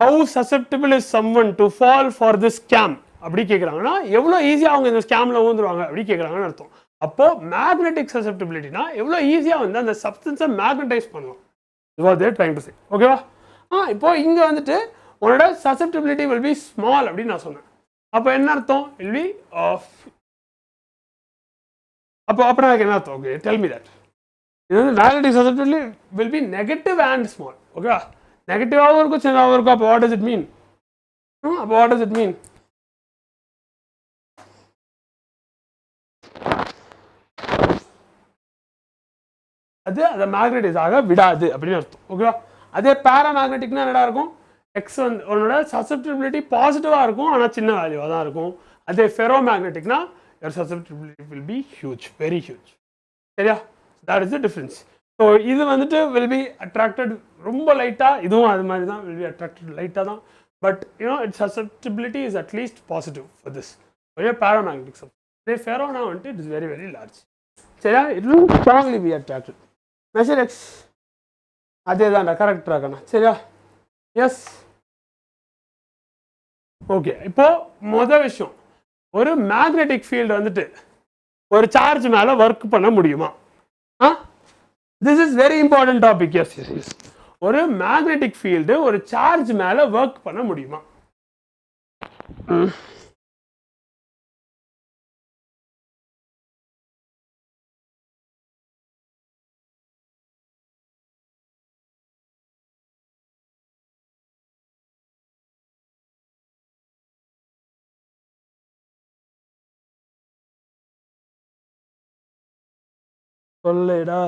How சசெப்டிபிள் is someone to fall for this scam அப்படி கேட்குறாங்கன்னா எவ்வளோ ஈஸியாக அவங்க இந்த ஸ்கேமில் ஊந்துருவாங்க அப்படி கேட்குறாங்கன்னு அர்த்தம். அப்போ மேக்னெட்டிக் சசெப்டிபிலிட்டினா எவ்வளோ ஈஸியாக வந்து அந்த சப்ஸ்டன்ஸை மேக்னடைஸ் பண்ணலாம். வாட் தேர் ட்ரைங் டு சே. ஓகேவா? இப்போ இங்கே வந்துட்டு உன்னோட சசெப்டிபிலிட்டி வில் பி ஸ்மால் அப்படின்னு நான் சொன்னேன். அப்போ என்ன அர்த்தம்? வில் பி அப்போ எனக்கு என்ன அர்த்தம்? Okay, tell me that. இது வந்து magnetic susceptibility will be negative and small. ஓகேவா? நெகட்டிவாகவும் இருக்கும், சின்னதாகவும் இருக்கும். அப்போ வாட் டஸ் இட் மீன்? அது அதை மேக்னடைஸ் ஆக விடாது அப்படின்னு அர்த்தம். ஓகேவா? அதே பேராமேக்னெட்டிக்னா என்னடா இருக்கும்? எக்ஸ் வந்து உன்னோட சசெப்டிபிலிட்டி பாசிட்டிவாக இருக்கும், ஆனால் சின்ன வேல்யூவாக தான் இருக்கும். அதே ferro மேக்னெட்டிக்னா your susceptibility will be huge, very huge. சரியா? that is the difference. So இது வந்துட்டு will be attracted ரொம்ப லைட்டாக, இதுவும் அது மாதிரி தான் will be attracted லைட்டாக தான். But its susceptibility is at least positive for this. paramagnetic substance. இதே ஃபெரோனா வந்துட்டு it is very very large. சரியா? it will strongly be attracted. measure x அதே தான்டா, கரெக்டாக இருக்கணும். சரியா? எஸ். ஓகே, இப்போ மொதல் விஷயம், ஒரு மேக்னெட்டிக் ஃபீல்டு வந்துட்டு ஒரு சார்ஜ் மேலே ஒர்க் பண்ண முடியுமா? This is very important topic. Yes. ஒரு மேக்னெட்டிக் ஃபீல்டு ஒரு சார்ஜ் மேலே ஒர்க் பண்ண முடியுமா? சொல்லேடா.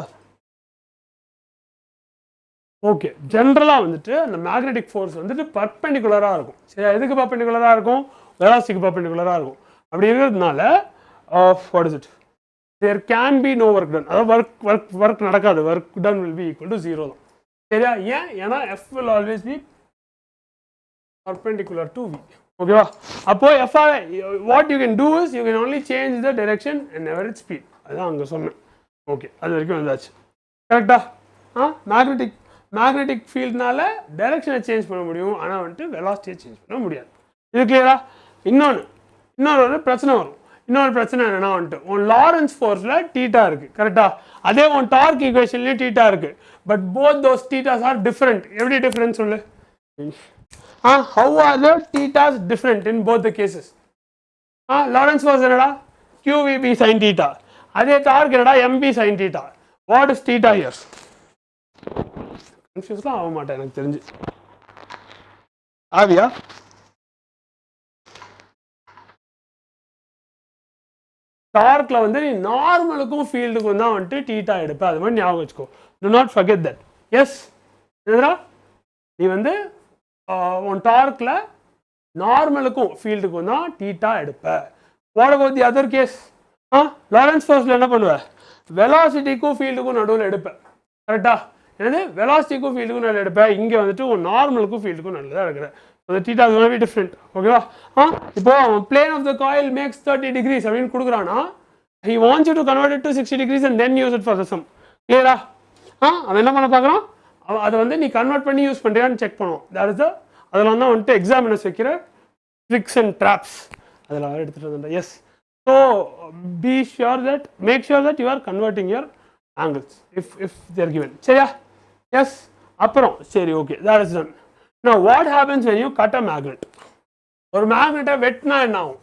ஓகே, ஜென்ரலாக வந்துட்டு அந்த மேக்னெட்டிக் ஃபோர்ஸ் வந்துட்டு பர்பெண்டிகுலராக இருக்கும். சரி, எதுக்கு பர்பெண்டிகுலராக இருக்கும்? வெலாசிட்டிக்கு பர்பெண்டிகுலராக இருக்கும். அப்படி இருக்கிறதுனால what is it, there can be no work done. அதாவது ஒர்க் நடக்காது. Work done will be equal to 0 தான். சரியா? ஏன்னா F will always be perpendicular to V. ஓகேவா? அப்போ F what you can do is you can only change the direction and never it speed. அதுதான் அங்கே சொன்னேன். ஓகே, அது வரைக்கும் வந்தாச்சு. கரெக்டா? மேக்னெட்டிக் ஃபீல்ட்னால டைரக்ஷனை சேஞ்ச் பண்ண முடியும், ஆனால் வந்துட்டு வெலாசிட்டியை சேஞ்ச் பண்ண முடியாது. இது கிளியரா? இன்னொரு பிரச்சனை வரும். இன்னொரு பிரச்சனை என்னன்னா வந்துட்டு உன் லாரன்ஸ் ஃபோர்ஸில் டீட்டா இருக்குது. கரெக்டா? அதே உன் டார்க் ஈக்குவேஷன்லேயும் டீட்டா இருக்குது. But both those thetas are different. எப்படி டிஃப்ரெண்ட் சொல்லு? Have are the thetas different in both the cases? Lawrence force என்னடா? QVB sin theta. அதே டார்க் என்னடா? MB sin theta. What is theta here? கன்ஃபியூஸ்லாம் ஆக மாட்டேன் எனக்கு தெரிஞ்சு. ஆவியா? டார்க்ல வந்து நீ நார்மலுக்கும் ஃபீல்டுக்கும் தான் வந்துட்டு டீட்டா எடுப்ப. அது மாதிரி ஞாபகம் வச்சுக்கோ. Do not forget that. Yes. என்னடா நீ வந்து உன் டார்க்ல நார்மலுக்கும் ஃபீல்டுக்கும் தான் டீட்டா எடுப்ப. What about the other case? Lorentz force என்ன பண்ணுவ வெலாசிட்டிக்கும் ஃபீல்டுக்கும் நடுவில் எடுப்பேன் கரெக்டா என்னது வெலாசிட்டிக்கும் ஃபீல்டுக்கும் நடுவில் எடுப்பேன் இங்கே வந்துட்டு ஒரு நார்மலுக்கும் ஃபீல்டுக்கும் நடுவில் தான் இருக்கிறேன் the theta is going to be different ஓகேவா இப்போ plane of the coil makes 30 degrees அப்படின்னு கொடுக்குறானா he wants you to convert it to 60 degrees and then use it for the sum clear அவன் என்ன பண்ண பார்க்குறான் அதை வந்து நீ கன்வெர்ட் பண்ணி யூஸ் பண்ணுறியான்னு செக் பண்ணுவோம் that is the அதெல்லாம் தான் வந்துட்டு எக்ஸாமினர்ஸ் வைக்கிற tricks and traps அதெல்லாம் எடுத்துகிட்டு வந்தேன் yes so be sure that make sure that you are converting your angles if they are given சரியா yes அப்புறம் சரி okay that is done now what happens when you cut a magnet ஒரு மேக்னெட்டை வெட்டினா என்ன ஆகும்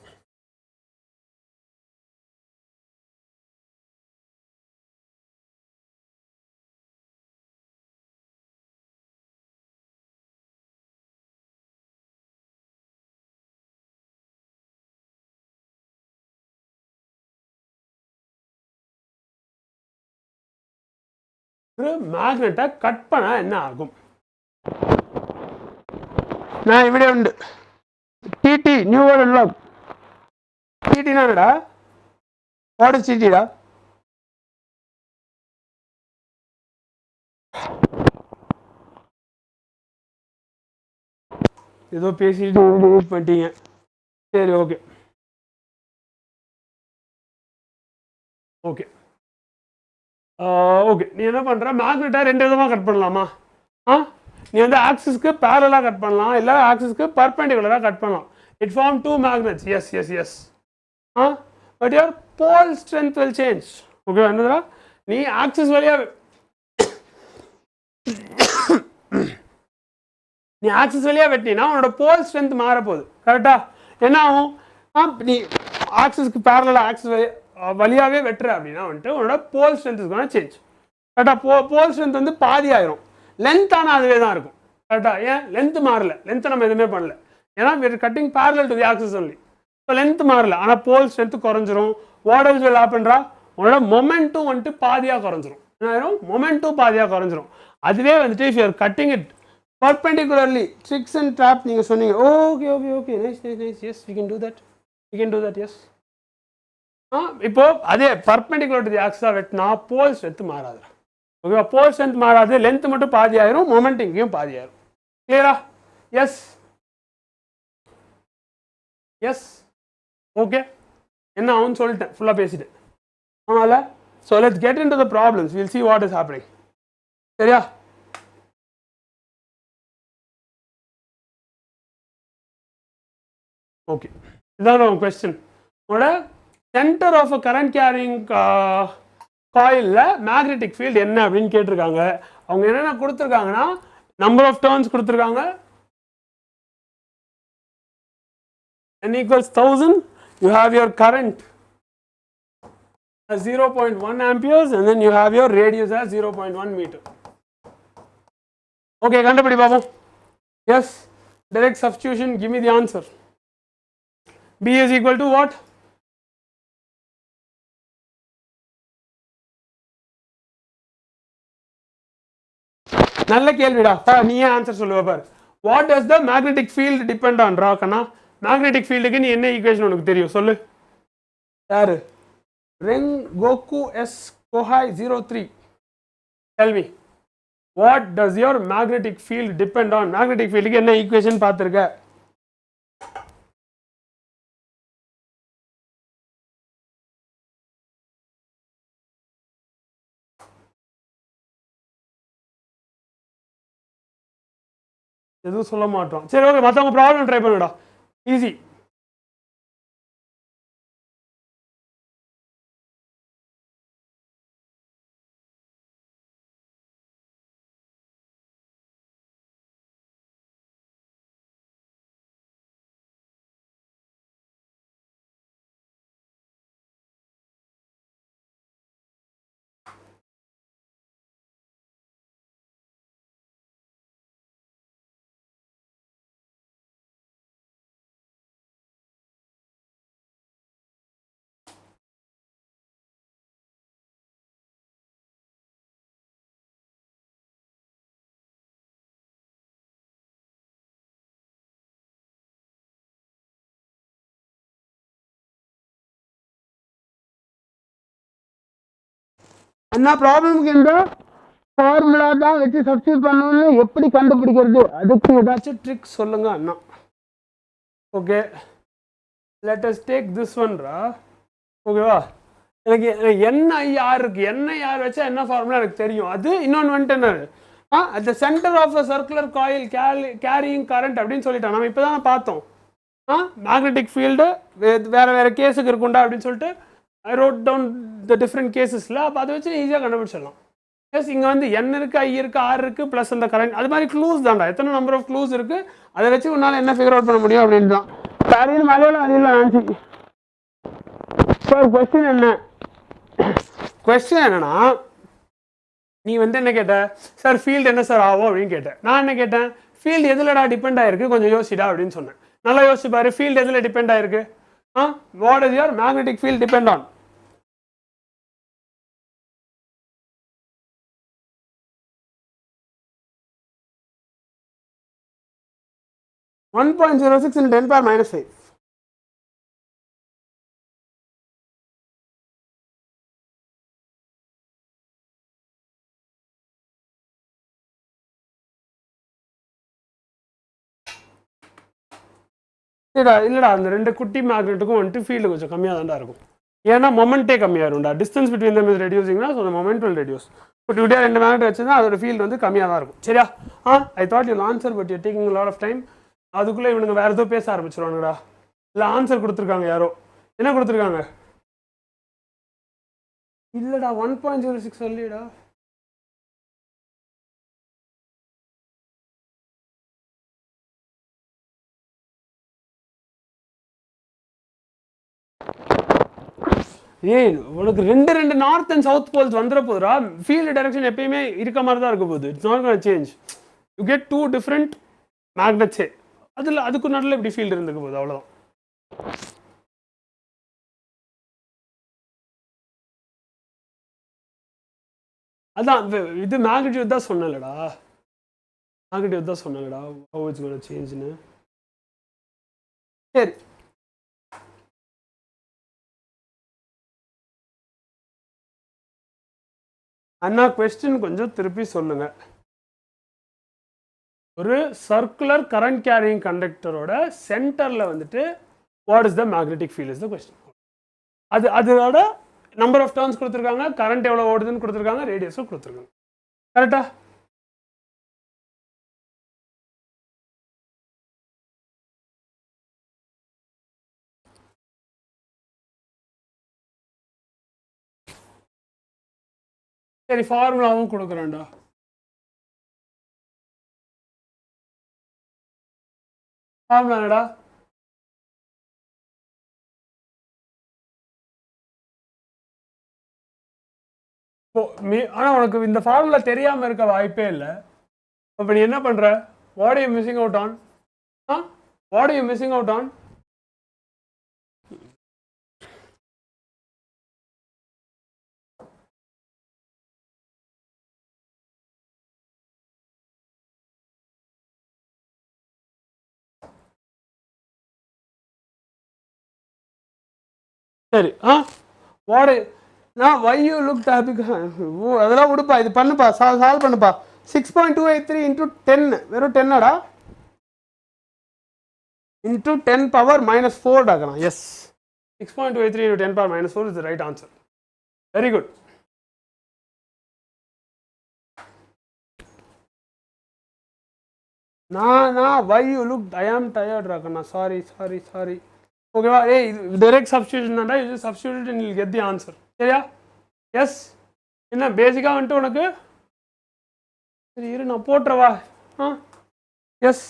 ஒரு மேக்னெட்டை கட் பண்ணா என்ன ஆகும் நான் ഇവിടെ ഉണ്ട് TT new word unlock TT என்னடா வாட் இஸ் TT டா ஏதோ பேசிட்டு யூஸ் பண்ணிட்டீங்க சரி ஓகே ஓகே ஓகே நீ என்ன பண்ணுற மேக்னெட்டை ரெண்டு விதமாக கட் பண்ணலாமா நீ வந்து ஆக்சிஸ்க்கு பேரலாக கட் பண்ணலாம் இல்லை ஆக்சிஸ்க்கு பர்பெண்டிகுலராக கட் பண்ணலாம் it form two magnets yes yes yes but your pole strength will change okay என்னதுடா நீ ஆக்சிஸ் வழியாக நீ ஆக்சிஸ் வழியாக வெட்டினா உன்னோட போல் ஸ்ட்ரென்த் மாறப்போகுது கரெக்டாக என்ன ஆகும் நீ ஆக்சிஸ்க்கு பேரலாக ஆக்சிஸ் வழியாகவே வெட்டுற அப்படின்னா வந்துட்டு உன்னோட pole strength is gonna change கரெக்டாக போல் ஸ்ட்ரென்த் வந்து பாதி ஆயிரும் லென்த் ஆனால் அதுவே தான் இருக்கும் கரெக்டாக ஏன் லென்த் மாறல லென்த்தை நம்ம எதுவுமே பண்ணல ஏன்னா we're cutting parallel to the axis only so length மாறல ஆனால் போல் ஸ்ட்ரென்த் குறைஞ்சிரும் வாட் எல்ஸ் வில் ஹேப்பன்ரா உன்னோட மொமெண்ட்டும் வந்துட்டு பாதியாக குறைஞ்சிரும் என்ன ஆயிரும் மொமெண்ட்டும் பாதியாக குறைஞ்சிரும் அதுவே வந்துட்டு if you are cutting it perpendicularly tricks and trap நீங்கள் சொன்னீங்க okay okay okay nice nice nice S we can do that yes இப்போ அதே பர்பெண்டிகுலர் டு தி ஆக்சிஸா வெட்டினா போல் ஸ்ட்ரென்த் மாறாது ஓகேவா போல் ஸ்ட்ரென்த் மாறாது லென்த் மட்டும் பாதி ஆயிரும் மொமெண்ட் இங்கேயும் பாதி ஆயிரும் கிளியரா எஸ் எஸ் ஓகே என்ன ஆகும்னு சொல்லிட்டேன் ஃபுல்லாக பேசிட்டேன் ஆமாம்ல so let's get into the problems will see what is happening சரியா ஓகே இதான் உங்கள் கொஸ்டின் உங்களோட centre of a current carrying காயிலில் மேக்னெட்டிக் ஃபீல்டு என்ன அப்படின்னு கேட்டிருக்காங்க அவங்க என்னென்ன கொடுத்துருக்காங்கன்னா நம்பர் ஆஃப் டர்ன்ஸ் கொடுத்துருக்காங்க n equals 1000 you have your current as 0.1 amperes and then you have your radius as 0.1 meter okay கண்டுபிடி பாப்போம் yes direct substitution give me the answer B is equal to what நல்ல கேள்விடா நீயே ஆன்சர் சொல்லுவ பார் what does the magnetic field depend on ராக்கனா மேக்னெட்டிக் ஃபீல்டுக்கு நீ என்ன ஈக்குவேஷன் உனக்கு தெரியும் சொல்லு யாரு ரெங் கோகு எஸ் கோஹாய் 03 tell me what does your magnetic field depend on magnetic ஃபீல்டுக்கு என்ன ஈக்குவேஷன் பார்த்திருக்க எதுவும் சொல்ல மாட்டோம் சரி ஓகே மற்றவங்க ப்ராப்ளம் ட்ரை பண்ணுடா ஈஸி அண்ணா ப்ராப்ளம்க்கு இந்த ஃபார்முலா தான் வச்சு சப்ஸ்டியூட் பண்ணணும்னு எப்படி கண்டுபிடிக்கிறது, அதுக்கு ஏதாச்சும் ட்ரிக் சொல்லுங்க அண்ணா. Okay, let us take this ஒன்ரா. ஓகேவா, எனக்கு NIR இருக்கு, NIR வச்சா என்ன ஃபார்முலா எனக்கு தெரியும். அது இன்னொன்று வந்துட்டு என்ன, at the centre of a circular coil carrying current அப்படின்னு சொல்லிட்டான். நம்ம இப்போ தான் பார்த்தோம். மேக்னெட்டிக் ஃபீல்டு வேறு கேஸுக்கு இருக்குண்டா அப்படின்னு சொல்லிட்டு I wrote down the different கேசஸில். அப்போ அதை வச்சு ஈஸியாக கண்டுபிடிச்சிடலாம். எஸ், இங்கே வந்து N இருக்குது, I இருக்குது, R இருக்குது, ப்ளஸ் அந்த கரண்ட், அது மாதிரி க்ளூஸ் தான்டா. எத்தனை நம்பர் ஆஃப் க்ளூஸ் இருக்குது, அதை வச்சு உன்னால் என்ன ஃபிகர் அவுட் பண்ண முடியும் அப்படின்னு தான். சரின்னு மலையில அதில் ஆன்சி. சார் கொஸ்டின் என்ன, கொஸ்டின் என்னன்னா, நீ வந்து என்ன கேட்ட, சார் ஃபீல்டு என்ன சார் ஆகும் அப்படின்னு கேட்டேன். நான் என்ன கேட்டேன், ஃபீல்டு எதுலடா டிபெண்ட் ஆயிருக்கு கொஞ்சம் யோசிடா அப்படின்னு சொன்னேன். நல்லா யோசிச்சு பாரு, ஃபீல்டு எதில் டிபெண்ட் ஆயிருக்கு. What is your magnetic field depend on? (1.06 × 10⁻⁵). இல்லைடா, அந்த ரெண்டு குட்டி மேக்னெட்டுக்கும் வந்துட்டு ஃபீல்டு கொஞ்சம் கம்மியாக தான்டா இருக்கும். ஏன்னா மொமெண்ட்டே கம்மியாக இருக்கும்டா. டிஸ்டன்ஸ் பிட்வீன் தம் இஸ் ரெடியூசிங்னா, so moment will reduce. But இப்படியா ரெண்டு மேக்னெட் வச்சுன்னா அதோட ஃபீல்டு வந்து கம்மியாக தான் இருக்கும். சரியா? I thought you answer, but you taking lot of time. அதுக்குள்ளே இவனுங்க வேறு ஏதோ பேச ஆரம்பிச்சிருவானுங்கடா. இல்லை ஆன்சர் கொடுத்துருக்காங்க யாரோ. என்ன கொடுத்துருக்காங்க? இல்லைடா 1.06 சொல்லிடா. ஏய், உனக்கு ரெண்டு நார்த் அண்ட் சவுத் போல்ஸ் வந்துட போதுரா. ஃபீல்டு டைரக்ஷன் எப்பயுமே இருக்க மாதிரி தான் இருக்க போகுது. It's not gonna change. You get two different மேக்னெட்ஸே. அதுக்கு நடுவில் இப்படி ஃபீல்டு இருந்துக்க போகுது, அவ்வளோதான். அதான் இது மேக்னிடியூட் தான் சொன்னலடா. மேக்னிடியூட் தான் சொன்னலடா. ஹவ் இட்ஸ் கோனா சேஞ்ச்னு. சரி, அண்ணா கொஸ்டின் கொஞ்சம் திருப்பி சொல்லுங்க. ஒரு சர்க்குலர் கரண்ட் கேரியிங் கண்டக்டரோட சென்டரில் வந்துட்டு what is the magnetic field is the question. அதோட நம்பர் ஆஃப் டர்ன்ஸ் கொடுத்துருக்காங்க, கரண்ட் எவ்வளோ ஓடுதுன்னு கொடுத்துருக்காங்க, ரேடியஸும் கொடுத்துருக்காங்க. கரெக்டா? சரி, ஃபார்முலாவும் கொடுக்குறேன்டா. ஃபார்முலா என்னடா? ஆனால் உனக்கு இந்த ஃபார்முலா தெரியாமல் இருக்க வாய்ப்பே இல்லை. இப்போ நீ என்ன பண்ணுற? What are you missing out on? What are you missing out on? சரி, வாட் நான் why you looked happy? அதெல்லாம் விடுப்பா, இது பண்ணுப்பா, சால்வ் பண்ணுப்பா. 6.283 × 10 வெறும் 10டா, into 10 power -4 டாக்கலாம். S, 6.283 × 10 power -4 is the right answer. Very good. why you looked, I am tired ராக்கண்ணா. sorry. ஓகேவா? ஏய், direct substitution தான்டா. you just substitute and you'll get the answer. சரியா? எஸ். என்ன பேசிக்காக வந்துட்டு உனக்கு? சரி இரு, நான் போட்டுறவா. எஸ்.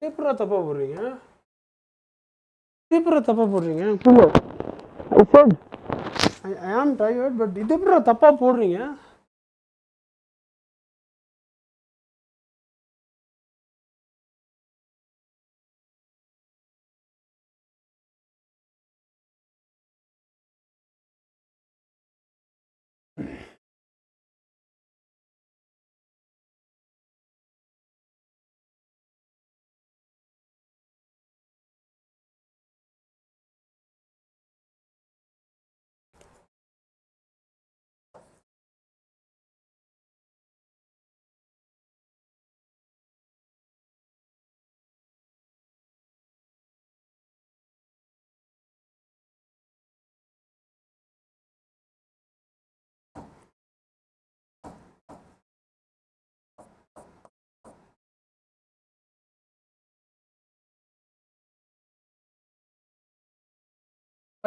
எப்படா தப்பா போடுறீங்க? I am tired, but இது எப்படா தப்பா போடுறீங்க?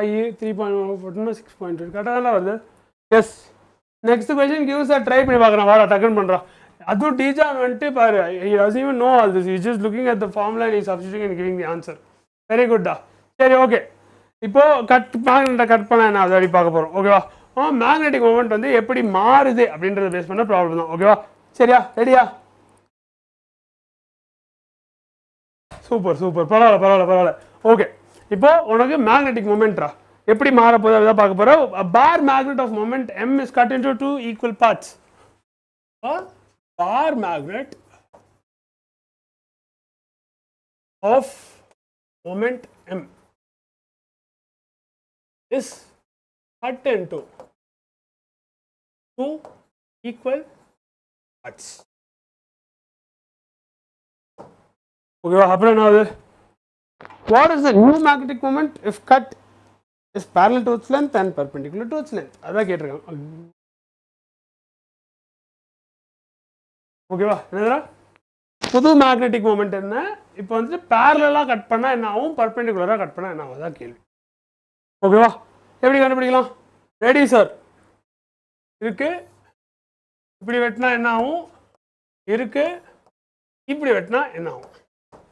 5 3.1 6.2 கரெக்டாக தானே வருது. Yes. Next question gives a try பண்ணி பார்க்குறேன். வாடா டக்குன்னு பண்ணுறான். அதுவும் டீஜான் வந்துட்டு பாரு, he doesn't even know all this, he is just looking at the formula and he is substituting and giving the answer. Very குட்டா. சரி ஓகே, இப்போ மேக்னெட்டை கட் பண்ண என்ன அப்படி பார்க்க போகிறோம். ஓகேவா? மேக்னெட்டிக் மொமெண்ட் வந்து எப்படி மாறுது அப்படின்றத பேஸ் பண்ண ப்ராப்ளம் தான். ஓகேவா? சரியா? ரெடியா? சூப்பர் சூப்பர், பரவாயில்ல பரவாயில்ல பரவாயில்ல. ஓகே, இப்போ உனக்கு மேக்னெட்டிக் மொமெண்ட்ரா எப்படி மாற போகுது அதான் பார்க்க போகிறோம். Bar magnet of moment m is cut into 2 equal parts. Bar magnet of moment m is cut into 2 equal parts. Okay, happen now. What is the new magnetic moment if cut is parallel to its length and perpendicular to its length? Adha ketirukanga. ஓகேவா? என்னடா புது மேக்னெட்டிக் மொமெண்ட் என்ன, இப்போ வந்து பேரலா கட் பண்ணா என்ன ஆகும், பர்பெண்டிகுலரா கட் பண்ணா என்ன ஆகும், அதான் கேள்வி. ஓகேவா? எப்படி கண்டுபிடிக்கலாம்? Ready sir. இருக்கு, இப்படி வெட்டினா என்ன ஆகும், இருக்கு, இப்படி வெட்டினா என்ன ஆகும்,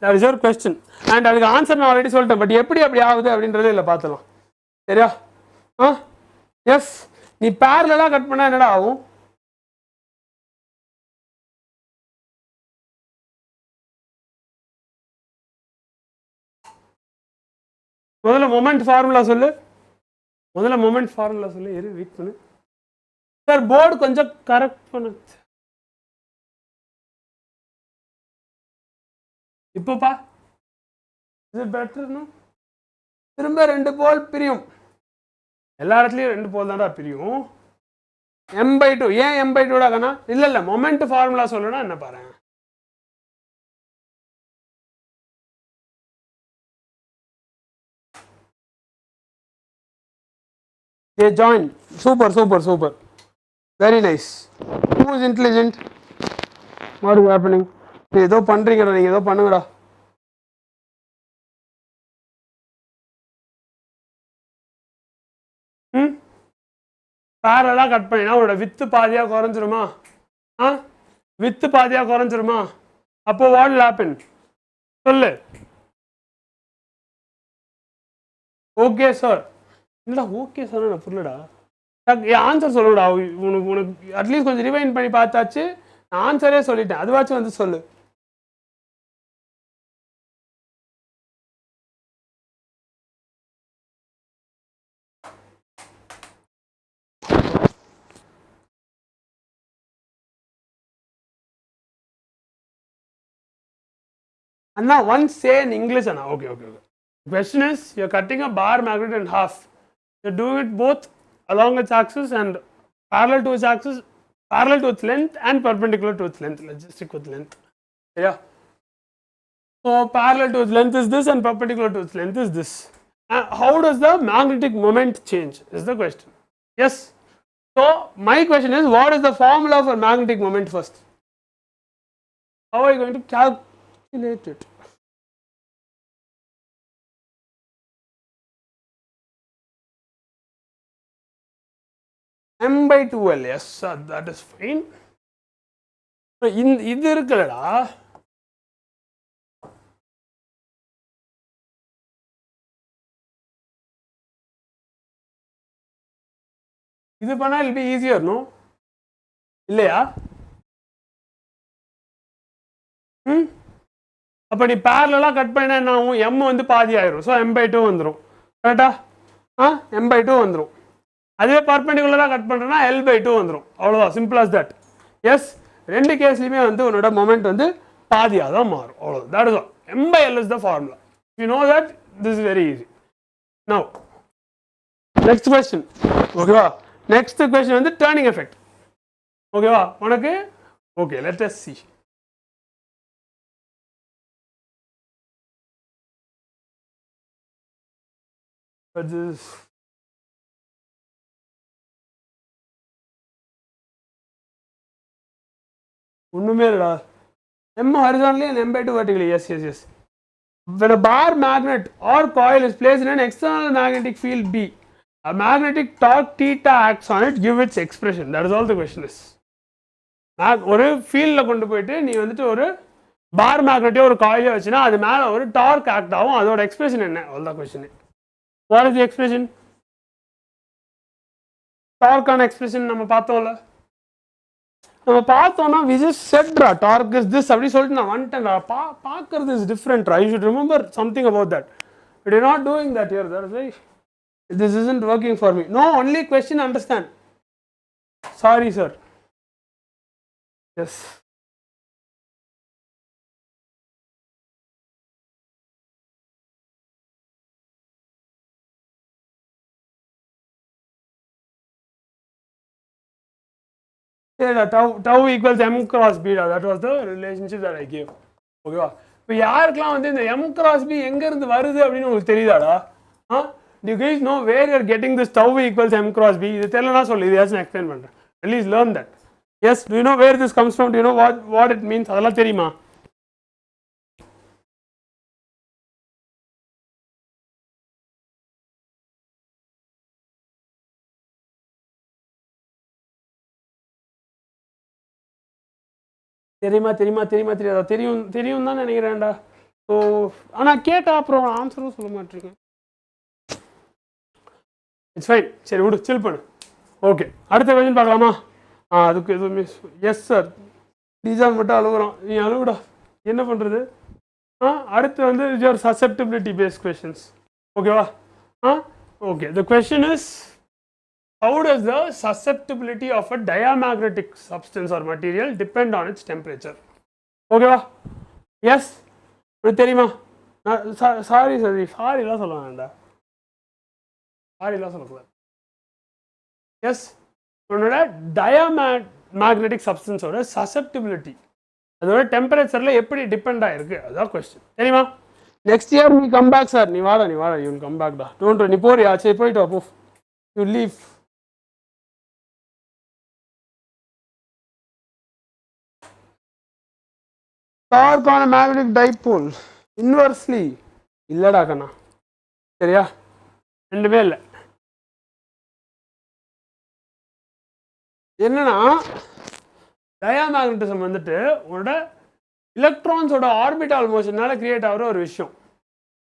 that is your question. And அதுக்கு ஆன்சர் நான் ஆல்ரெடி சொல்லிட்டேன், பட் எப்படி அப்படி ஆகுது அப்படின்றத இல்லை பார்த்துலாம். சரியா? எஸ். நீ பேரலா கட் பண்ணா என்னடா ஆகும், முதல்ல மொமெண்ட் ஃபார்முலா சொல்லு. முதல்ல மொமெண்ட் ஃபார்முலா சொல்லு. இரு வெயிட் பண்ணு சார், போர்டு கொஞ்சம் கரெக்ட் பண்ணு. இப்போப்பா இது பெட்டர்னா திரும்ப 2 போல் பிரியும். எல்லா இடத்துலையும் 2 போல் தான்டா பிரியும். m/2 ஏன் m/2 கண்ணா? இல்லை மொமெண்ட் ஃபார்முலா சொல்லணும்னா என்ன பாரு. They join. Super, super, super. Very nice. Who is intelligent? What is happening? ஏதோ பண்றீங்கடா, நீங்க ஏதோ பண்ணுங்கடா. பேரலா கட் பண்ணினா உன்னோட வித்து பாதியா குறைஞ்சிருமா? வித்து பாதியா குறைஞ்சிருமா? அப்போ what will happen? சொல்லு. Okay sir. இல்லடா ஓகே சார், நான் புரியலடா. ஆன்சர் சொல்லுடா. உனக்கு அட்லீஸ்ட் கொஞ்சம் ரிவைண்ட் பண்ணி பார்த்தாச்சு, நான் ஆன்சரே சொல்லிட்டேன், அதுவாச்சும் வந்து சொல்லு. Anna, once say in English, Anna. Okay. Question is, you're cutting a bar magnet in half. You're doing it both along its axis and parallel to its axis, parallel to its length and perpendicular to its length. Let's just stick with length. Yeah. So parallel to its length is this and perpendicular to its length is this. How does the magnetic moment change is the question. Yes. So my question is, what is the formula for magnetic moment first? How are you going to calculate it? m/2l. Yes sir, that is fine. இது இருக்குல்லடா, இது பண்ணா it'll be easier, no? இல்லையா? அப்போ நீ பேரலா கட் பண்ணா என்ன ஆகும், m வந்து பாதி ஆயிரும். ஸோ m/2 வந்துடும். கரெக்டா? m/2 வந்துடும். அதுவே பர்பெண்டிகுலராக கட் பண்ணுறேன்னா l/2 வந்துடும். அவ்வளோதான், சிம்பிள் ஆஸ் தட். எஸ், ரெண்டு கேஸ்லையுமே வந்து உன்னோட மொமெண்ட் வந்து பாதியாக தான் மாறும். அவ்வளோதான், that is all. m/l is the formula. You know that, this is very easy. Now next question. ஓகேவா? நெக்ஸ்ட் கொஸ்டின் வந்து டர்னிங் எஃபெக்ட். ஓகேவா உனக்கு? Okay, let as see. But this ஒன்றுமே இல்லைடா. m horizontally and m/2 vertically. Yes. when a bar magnet or coil is placed in an external magnetic field B, a magnetic torque theta acts on it, give its expression. That is all the question is. ஒரு ஃபீல்டில் கொண்டு போயிட்டு நீ வந்துட்டு ஒரு பார் மேக்னெட்டே ஒரு காயிலே வச்சுன்னா அது மேலே ஒரு டார்க் ஆக்ட் ஆகும், அதோட எக்ஸ்பிரஷன் என்ன? அவ்வளோதான் question. What is the expression? டார்க்கான எக்ஸ்பிரஷன் நம்ம பார்த்தோம்ல, நம்ம பார்த்தோம்னா we just said torque is this அப்படி சொல்லிட்டு நான் வந்துட்டேன். பார்க்கறது is different. You should remember something about that. But you're not doing that here. That's why this isn't working for me. No, only question understand. Sorry sir. Yes. Yeah, tau equals m cross b. That was the relationship that I gave. Okay வா? இப்போ யாருக்கெல்லாம் வந்து இந்த m cross b எங்க இருந்து வருது அப்படின்னு உங்களுக்கு தெரியுதாடா? Do you guys know where you are getting this tau equals m cross b? இது தெரியலனா சொல்லு, இது ஏதாச்சும் எக்ஸ்பிளைன் பண்றேன். At least learn that. Yes, do you know where this comes from? Do you know what it means? அதெல்லாம் தெரியுமா? தெரியுமா தெரியுமா தெரியுமா தெரியாதா? தெரியும் தெரியும் தான் நினைக்கிறேன்டா. ஸோ ஆனால் கேட்டா அப்புறம் ஆன்சரும் சொல்ல மாட்டேங்க. இட்ஸ் ஃபைன், சரி விடு, சில் பண்ணு. ஓகே, அடுத்த கொஸ்டின் பார்க்கலாமா? அதுக்கு எதுவும் மிஸ். எஸ் சார், டீச்சர் மட்டும் அழுகுறோம், நீ அழுகுடா, என்ன பண்ணுறது? அடுத்து வந்து யுவர் சசெப்டிபிலிட்டி பேஸ்ட் கொஸ்டின்ஸ். ஓகேவா? Okay, the question is how does the susceptibility of a diamagnetic substance or material depend on its temperature? ஓகேவா? எஸ், தெரியுமா? சாரி சாரி, சாரிலாம் சொல்ல வேண்டாம், சாரிலாம் சொல்லக்கூடாது. எஸ், உன்னோட டயாமேக்னெட்டிக் சப்ஸ்டன்ஸோட சசெப்டிபிலிட்டி அதோட டெம்பரேச்சரில் எப்படி டிபெண்ட் ஆகிருக்கு, அதுதான் கொஸ்டின். தெரியுமா? நெக்ஸ்ட் இயர் நீ கம் பேக் சார், நீ வாடா யூ வில் கம் பேக் டா. டோன்ட், நீ போறியா? சரி போயிட்டு வா, போ, you leave. torque on a magnetic dipole inversely இல்லடா கண்ணா, சரியா? ரெண்டுமே இல்லை. என்னன்னா டயாமேக்னட்டிசம் வந்துட்டு உன்னோட எலக்ட்ரான்ஸோட ஆர்பிட்டால் மோஷனால கிரியேட் ஆகிற ஒரு விஷயம்.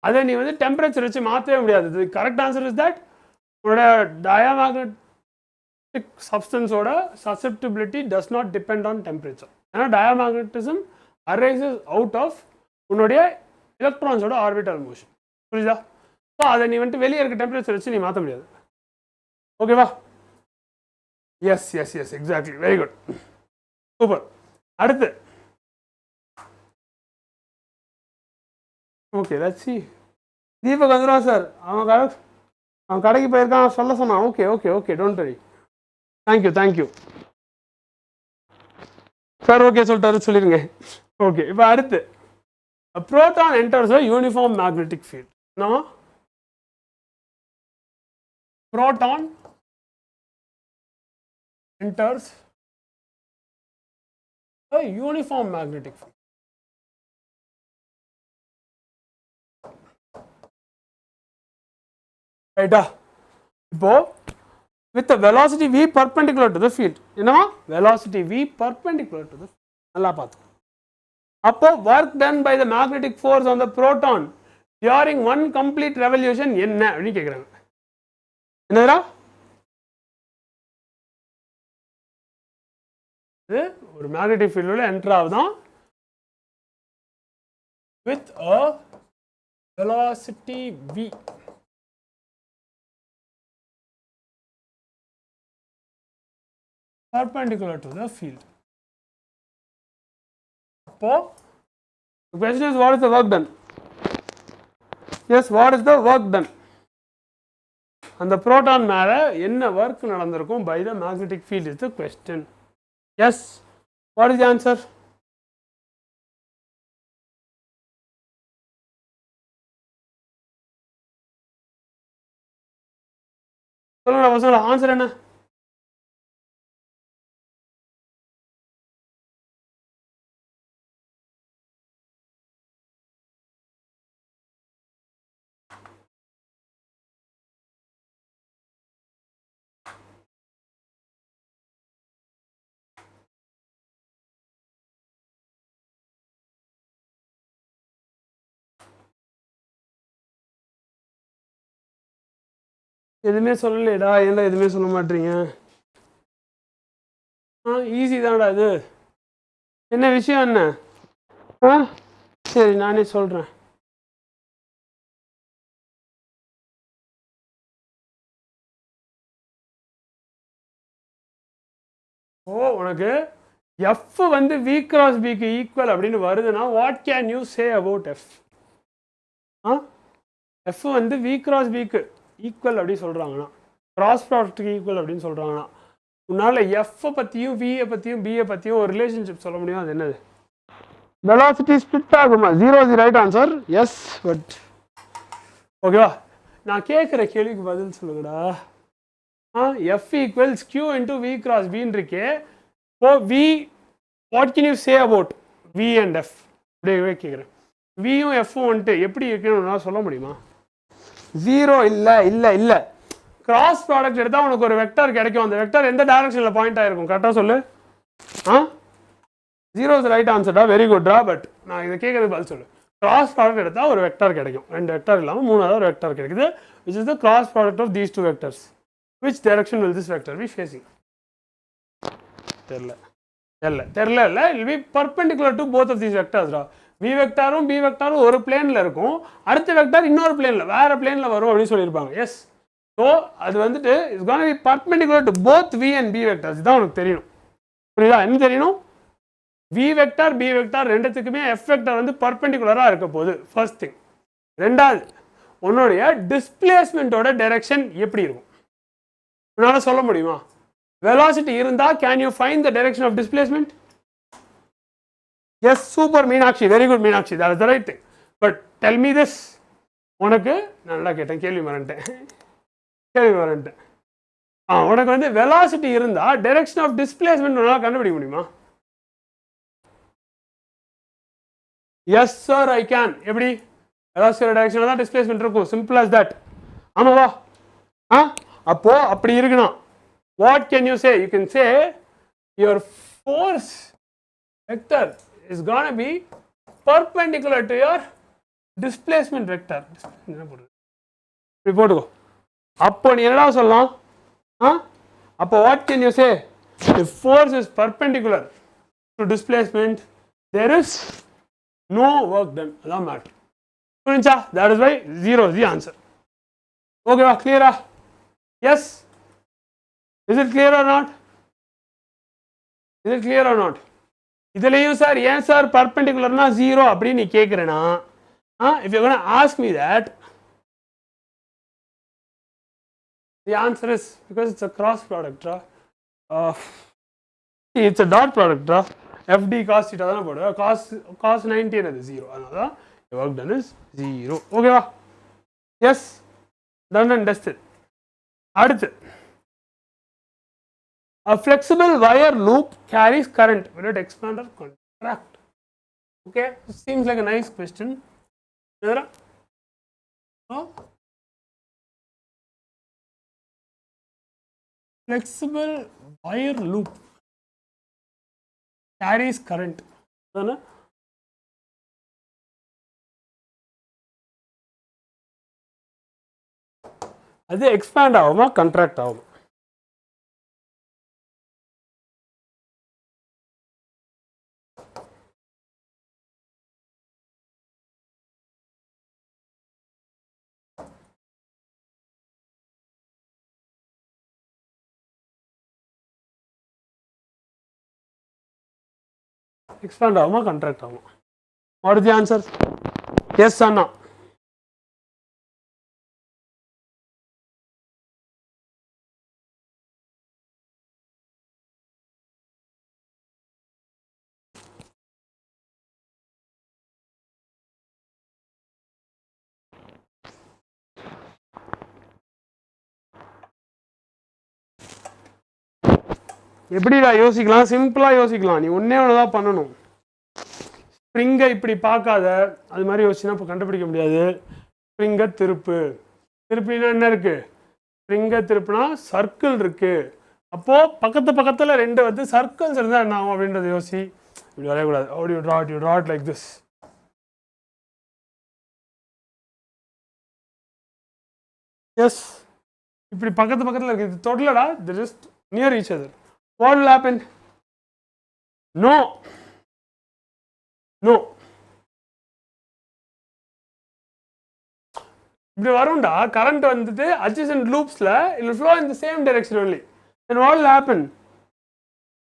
அதை நீ வந்து டெம்பரேச்சர் வச்சு மாற்றவே முடியாது. கரெக்ட் ஆன்சர் இஸ் தட் உன்னோட டயாமேக்னட்டிக் சப்ஸ்டன்ஸோட susceptibility does not depend on temperature. ஏன்னா டயாமேக்னட்டிசம் arises out of உன்னுடைய எலக்ட்ரான்ஸோட ஆர்பிட்டல் மோஷன். புரியுதா? ஸோ அதை நீ வந்துட்டு வெளியே இருக்க டெம்பரேச்சர் வச்சு நீ மாற்ற முடியாது. ஓகேவா? Yes yes yes, exactly, very good, super. அடுத்து ஓகே, லட்ஸ் சி. தீபக் வந்துடுவான் சார், அவன் கடைக்கு போயிருக்கான், சொல்ல சொன்னான். Okay okay okay, don't worry. Thank you thank you sir. Okay சொல்லிட்டாரு, சொல்லிடுங்க. ஓகே, இப்போ அடுத்து proton enters a uniform magnetic field. என்னவா? Proton enters a uniform magnetic field. ரைட்டா? இப்போ with a velocity v perpendicular to the field. என்னவா? velocity v perpendicular to the field. நல்லா பார்த்து. அப்போ work done by the magnetic force on the proton during one complete revolution என்ன அப்படின்னு கேட்குறாங்க. என்னடா? இது ஒரு மேக்னெட்டிக் ஃபீல்டில் enter ஆகுதான் with a velocity v perpendicular to the field. So, the question is, what is the work done? Yes, what is the work done? And the proton மேலே என்ன work நடந்திருக்கும் by the magnetic field is the question. Yes, what is the answer? சொல்லுங்க பசங்களா, ஆன்சர் என்ன? எதுவுமே சொல்லலையேடா, ஏன்டா எதுவுமே சொல்ல மாட்டீங்க? ஈஸி தான்டா இது. என்ன விஷயம் என்ன? சரி நானே சொல்கிறேன். உனக்கு எஃப் வந்து வி கிராஸ் பிக்கு ஈக்குவல் அப்படின்னு வருதுன்னா what can you say about F? F வந்து வி கிராஸ் பிக்கு ஈக்குவல் அப்படின்னு சொல்கிறாங்கன்னா, கிராஸ் ப்ராடக்ட்டுக்கு ஈக்குவல் அப்படின்னு சொல்கிறாங்கன்னா, உன்னால் எஃப்பை பற்றியும் வியை பற்றியும் பிஏ பற்றியும் ஒரு ரிலேஷன்ஷிப் சொல்ல முடியும். அது என்னது? வெலாசிட்டி ஸ்பிளிட் ஆகுமா? 0 is the right answer. Yes but ஓகேவா? நான் கேட்குற கேள்விக்கு பதில் சொல்லுங்கடா. F equals Q into V cross பின்னு இருக்கே. V what can you say about V and F? அப்படியே கேட்குறேன். வியும் எஃப்பும் வந்துட்டு எப்படி இருக்குன்னு சொல்ல முடியுமா? 0 இல்லை இல்லை இல்லை. கிராஸ் ப்ராடக்ட் எடுத்தால் உனக்கு ஒரு வெக்டர் கிடைக்கும். அந்த வெக்டர் எந்த டைரக்ஷனில் பாயிண்ட் ஆகிருக்கும்? கரெக்டாக சொல்லு. 0 is the right answer. Very குட்ரா. பட் நான் இதை கேட்கறது பதில் சொல்லு. கிராஸ் ப்ராடக்ட் எடுத்தால் ஒரு வெக்டர் கிடைக்கும். 2 வெக்டர் இல்லாமல் 3வது ஒரு வெக்டர் கிடைக்குது. which is the cross product of these 2 vectors. which direction will this vector be facing? தெரியல. it will be perpendicular to both of these vectors. v வெக்டாரும் b வெக்டாரும் ஒரு பிளேனில் இருக்கும், அடுத்த வெக்டார் இன்னொரு பிளேனில் வேற பிளேனில் வரும் அப்படின்னு சொல்லியிருப்பாங்க. எஸ். ஸோ அது வந்துட்டு it's gonna be perpendicular to both v and b vectors. இதுதான் உனக்கு தெரியணும். புரியுதா? என்ன தெரியணும்? v வெக்டார் b வெக்டார் ரெண்டுத்துக்குமே f வெக்டார் வந்து பர்பெண்டிகுலராக இருக்க போகுது. First thing. ரெண்டாவது, உன்னுடைய டிஸ்பிளேஸ்மெண்ட்டோட டைரக்ஷன் எப்படி இருக்கும் உன்னால் சொல்ல முடியுமா? வெலாசிட்டி இருந்தால் can you find the direction of displacement? Yes, super Meenakshi, very good Meenakshi, that is the right thing. But tell me this. உனக்கு நான் நல்லா கேட்டேன், கேள்வி மறந்துட்டேன். உனக்கு வந்து வெலாசிட்டி இருந்தால் டைரக்ஷன் ஆஃப் டிஸ்பிளேஸ்மெண்ட் உன்னால் கண்டுபிடிக்க முடியுமா? Yes sir, I can. எப்படி? வெலாசிட்டி டைரக்ஷனில் தான் டிஸ்பிளேஸ்மெண்ட் இருக்கும். Simple as that. ஆமாவா? அப்போ அப்படி இருக்கணும். What can you say? You can say your force vector is going to be perpendicular to your displacement vector. என்ன போடுறது? இப்படி போட்டுக்கோ. அப்போ நீ என்னடா சொல்லலாம்? அப்போ what can you say? If force is perpendicular to displacement, there is no work done. அதான் மேட்டர். புரிஞ்சா? That is why 0 is the answer. ஓகேவா? கிளியரா? S. Is it clear or not? Is it clear or not? இதுலேயும் சார் ஏன் சார் பர்பெண்டிகுலர்னா 0 அப்படின்னு நீ கேட்குறேன்னா, if you're going to ask me that, the answer is because it's a cross product. It's a dot product. fd cos theta தானே போடுற. cos 90 என்னது? 0. அதனால தான் work done is 0. ஓகேவா? Yes, done and dusted. அடுத்து, a flexible wire loop carries current. Will it expand or contract? Okay, this seems like a nice question. Flexible wire loop carries current. அது expand ஆகுமா contract ஆகுமா? expand ஆகுமா contract ஆகுமா? What is the answer? Yes or no? எப்படிடா யோசிக்கலாம்? சிம்பிளா யோசிக்கலாம். நீ ஒன்னே ஒன்று பண்ணணும். ஸ்ப்ரிங்கை இப்படி பார்க்காத, அது மாதிரி யோசிச்சுன்னா இப்போ கண்டுபிடிக்க முடியாது. ஸ்ப்ரிங்கை திருப்பு. திருப்பினா என்ன இருக்கு? ஸ்ப்ரிங்கை திருப்புனா சர்க்கிள் இருக்கு. அப்போ பக்கத்தில் 2 வந்து சர்க்கிள்ஸ் இருந்தால் என்ன ஆகும் அப்படின்றத யோசி. இப்படி வரையக்கூடாது. how do you draw it? You draw it like this. Yes. இப்படி பக்கத்துல இருக்கு, இது தொடலடா, they just near each other. What will happen? No. இப்படி வரும்டா, கரண்ட் வந்துட்டு adjacent loopsல it will flow in the same direction only. Then what will happen?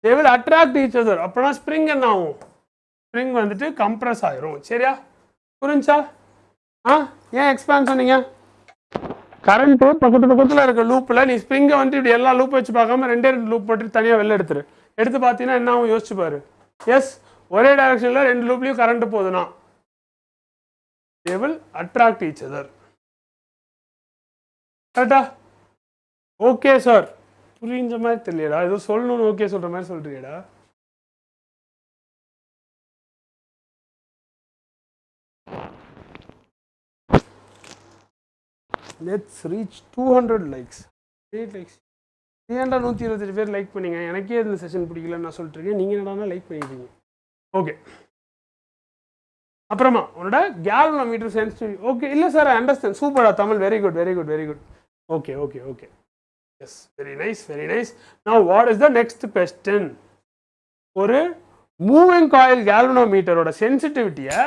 They will attract each other. அப்பனா ஸ்ப்ரிங் என்ன ஆகும்? ஸ்ப்ரிங் வந்துட்டு கம்ப்ரஸ் ஆயிரும். சரியா? புரிஞ்சா? ஏன் எக்ஸ்பேண்ட் சொன்னீங்க? கரண்ட் பக்கத்துல இருக்க லூப்ல நீ ஸ்ப்ரிங்கை வந்து இப்படி எல்லா லூப் வச்சு பார்க்காம ரெண்டே லூப் போட்டு தனியாக வெளில எடுத்து பார்த்தீங்கன்னா என்ன ஆகும் யோசிச்சு பாரு. எஸ், ஒரே டைரக்ஷனில் ரெண்டு லூப்லையும் கரண்ட் போகுதுன்னா they will attract each other. கரெக்டா? ஓகே சார், புரிஞ்ச மாதிரி தெரியலடா, ஏதோ சொல்லணும்னு ஓகே சொல்ற மாதிரி சொல்றியடா. Let's reach 200 likes. 8 likes. ஏன்டா 128 பேர் லைக் பண்ணீங்க? எனக்கே இந்த செஷன் பிடிக்கலன்னு நான் சொல்லிட்டு இருக்கேன், நீங்க என்னடா லைக் பண்ணிருக்கீங்க? ஓகே, அப்புறமா உன்னோட கேல்வனோமீட்டர் சென்சிட்டிவிட்டி. ஓகே, இல்ல சார் ஐ அண்டர்ஸ்டாண்ட். சூப்பரா Tamil, very good very good very good. Okay okay okay, yes, very nice very nice. Now what is the next question? ஒரு மூவிங் காயில் கேல்வனோமீட்டரோட சென்சிட்டிவிட்டியை,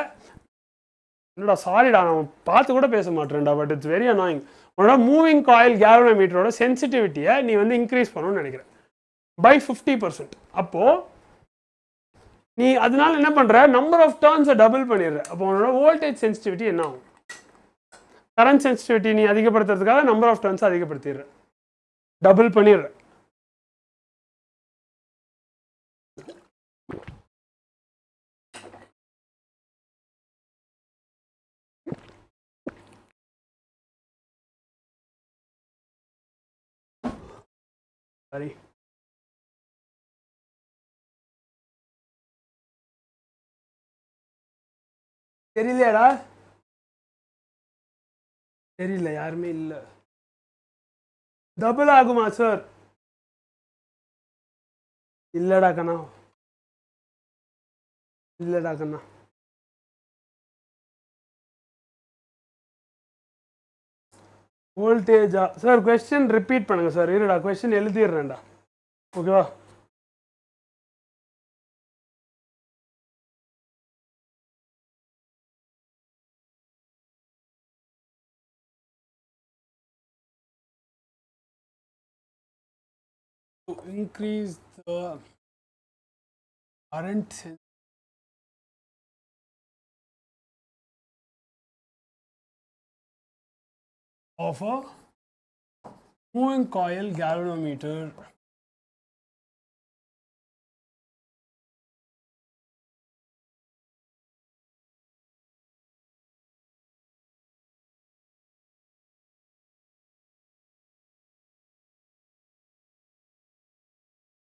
என்னடா சாரிடா நான் பார்த்து கூட பேச மாட்டேன்டா, பட் இட்ஸ் வெரி அனாயிங். உன்னோட மூவிங் காயில் கேல்வனோமீட்டரோட சென்சிட்டிவிட்டியை நீ வந்து இன்க்ரீஸ் பண்ணணும்னு நினைக்கிறேன் பை 50%. அப்போ நீ அதனால என்ன பண்ற, நம்பர் ஆஃப் டர்ன்ஸை டபுள் பண்ணிடுற. அப்போ உன்னோட வோல்டேஜ் சென்சிட்டிவிட்டி என்ன ஆகும்? கரண்ட் சென்சிட்டிவிட்டி நீ அதிகப்படுத்துறதுக்காக நம்பர் ஆஃப் டர்ன்ஸ் அதிகப்படுத்திடுற, டபுள் பண்ணிடுற. சரி, தெரியலையாடா? தெரியல, யாருமே இல்ல. டபுள் ஆகுமா சார்? இல்லடா கண்ணா, இல்லடா கண்ணா. வோல்டேஜா சார்? கொஸ்டின் ரிப்பீட் பண்ணுங்க சார். இருடா, கொஸ்டின் எழுதிடுறேன்டா. ஓகேவா? To increase the current of a moving coil galvanometer,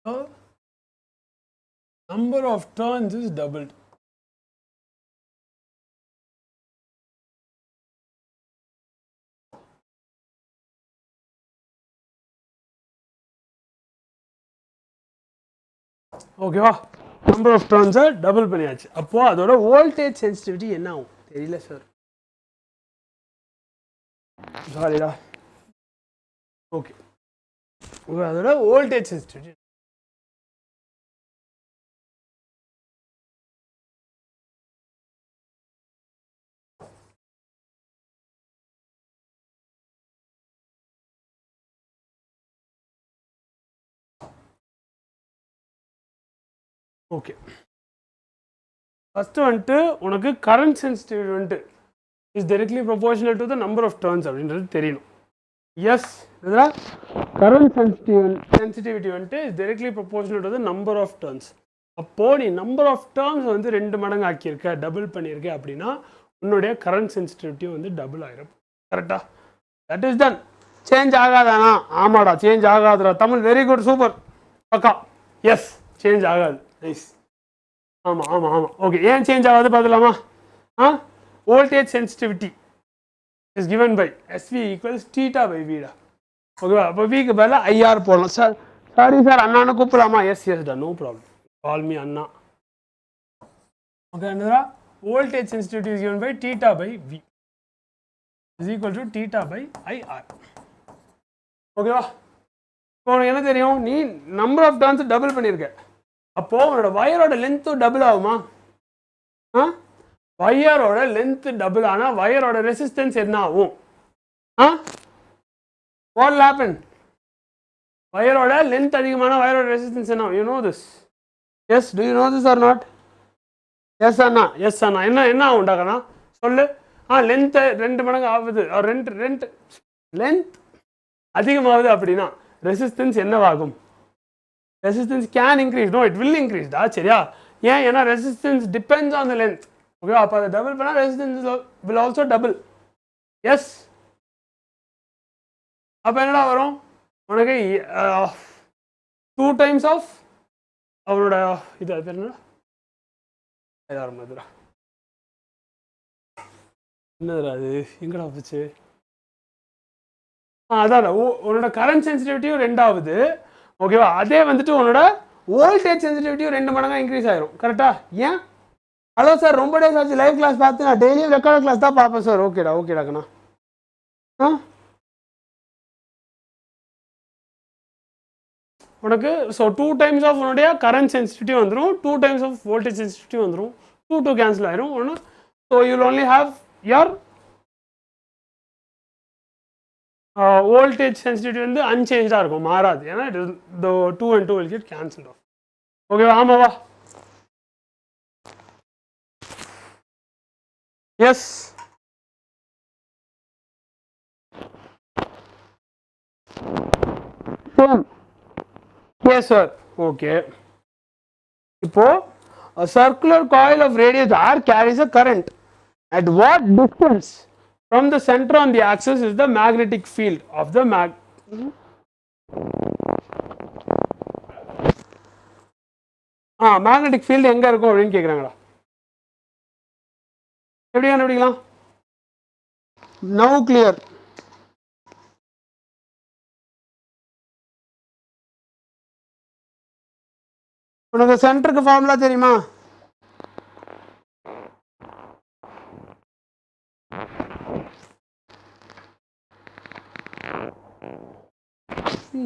the number of turns is doubled. ஓகேவா? நம்பர் ஆஃப் டர்ன்ஸை டபுள் பண்ணியாச்சு. அப்போ அதோட வோல்டேஜ் சென்சிட்டிவிட்டி என்ன ஆகும்? தெரியல சார், சாரிடா. ஓகே, அதோட வோல்டேஜ் சென்சிட்டிவிட்டி ஓகே. ஃபர்ஸ்ட் வந்துட்டு உனக்கு கரண்ட் சென்சிட்டிவிட்டி வந்துட்டு is directly proportional to the number of turns அப்படின்றது தெரியணும். எஸ், இதில் கரண்ட் சென்சிட்டிவிட்டி வந்துட்டு is directly proportional to the number of turns. அப்போது நீ நம்பர் ஆஃப் டர்ன்ஸ் வந்து 2 மடங்கு ஆக்கியிருக்க, டபுள் பண்ணியிருக்க அப்படின்னா உன்னுடைய கரண்ட் சென்சிட்டிவிட்டியும் வந்து டபுள் ஆயிரும். கரெக்டா? That is done. சேஞ்ச் ஆகாதானா? ஆமாடா, சேஞ்ச் ஆகாதுடா. தமிழ் வெரி குட், சூப்பர், பக்கா. எஸ், சேஞ்ச் ஆகாது. நைஸ். ஆமாம் ஆமாம் ஆமாம். ஓகே, ஏன் சேஞ்ச் ஆகாது பார்த்துலாமா? Voltage sensitivity is given by SV equals θ/V. ஓகேவா? அப்போ விக்கு பதில் IR போடலாம். சார் சாரி சார், அண்ணான்னு கூப்பிடலாமா? எஸ் எஸ் டா, நோ ப்ராப்ளம், கால் மீ அண்ணா. ஓகே, என்னடா? Voltage sensitivity is given by θ/V is equal to θ/IR. ஓகேவா? இப்போ உனக்கு என்ன தெரியும், நீ நம்பர் ஆஃப் டர்ன்ஸ் டபுள் பண்ணியிருக்க, அப்போது உன்னோட வயரோட லென்த்தும் டபுள் ஆகுமா? ஆ, வயரோட லென்த் டபுள் ஆனால் வயரோட ரெசிஸ்டன்ஸ் என்ன ஆகும்? Ah, what will happen? வயரோட லென்த் அதிகமான வயரோட ரெசிஸ்டன்ஸ் என்ன? You know this? Yes, do you know this or not? Yes அண்ணா, எஸ் அண்ணா. என்ன என்ன ஆகுண்டாக்கண்ணா சொல்லு. லென்த்து 2 மடங்கு ஆகுது, ரெண்டு லென்த் அதிகமாகுது அப்படின்னா ரெசிஸ்டன்ஸ் என்னவாகும்? Resistance can increase, no it will இன்க்ரீஸ்டா. சரியா? ஏன்? ஏன்னா resistance depends on the length. Okay, அப்போ அதை டபுள் பண்ணால் resistance will also double. Yes, அப்போ என்னடா வரும் உனக்கு? 2 டைம்ஸ் ஆஃப் அவனோட இது அது என்னடா என்னதுடா அது, எங்கடா போச்சு? அதான் உன்னோட கரண்ட் சென்சிட்டிவிட்டியும் 2ஆகுது. ஓகேவா? அதே வந்துட்டு உன்னோட வோல்டேஜ் சென்சிட்டிவிட்டியும் 2 மடங்காக இன்க்ரீஸ் ஆயிரும். கரெக்டா? ஏன்? ஹலோ சார், ரொம்ப டேஸ் ஆச்சு லைவ் கிளாஸ் பார்த்து, நான் டெய்லியும் ரெக்கார்ட் கிளாஸ் தான் பார்ப்பேன் சார். ஓகேடா, ஓகேடாக்கண்ணா. உனக்கு ஸோ 2 டைம்ஸ் ஆஃப் உன்னுடைய கரண்ட் சென்சிட்டிவிட்டி வந்துடும், 2 டைம்ஸ் ஆஃப் வோல்டேஜ் சென்சிட்டிவிட்டி வந்துடும், 2 கேன்சல் ஆயிரும் ஒன்று. So you will only have your voltage sensitivity வந்து அன்சேஞ்சாக இருக்கும், மாறாது. ஏன்னா it is the 2 and 2 will get cancelled off. ஓகேவா? ஆமாவா? Yes, yes sir. Okay. இப்போ a circular coil of radius r carries a current. At what distance from the center on the axis is the magnetic field of the magnetic field எங்க இருக்கும் அப்படின்னு கேக்குறாங்கடா. எப்படி கண்டுபிடிக்கலாம்? Now clear. உனக்கு சென்டருக்கு ஃபார்முலா தெரியுமா?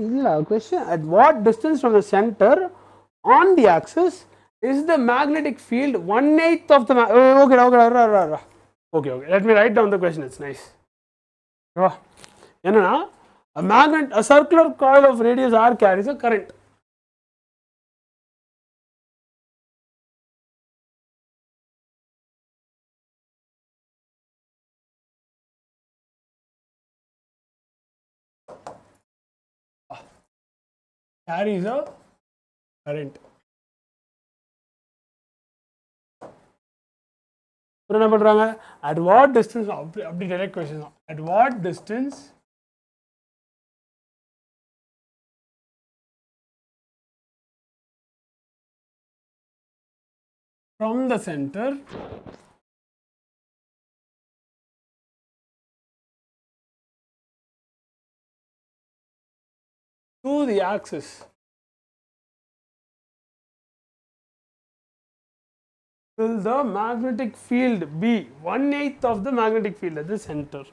இல்ல question, at what distance from the center on the axis is the magnetic field 1/8 of the okay, let me write down the question. It's nice. என்னன்னா a circular coil of radius r carries a current. carries a current. என்ன பண்றாங்க? at what distance, அப்படி direct question தான். at what distance from the center to the axis will the magnetic field be 1/8 of the magnetic field at the center.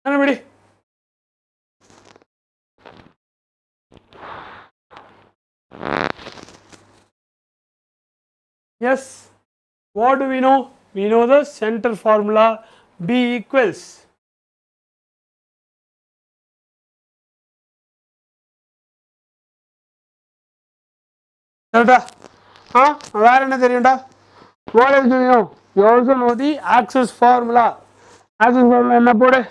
Anybody? Yes. What do we know? We know the center formula, B equals வேற என்ன தெரியும்டா? What else do you know? You also know the axis formula. Axis formula என்ன போடு?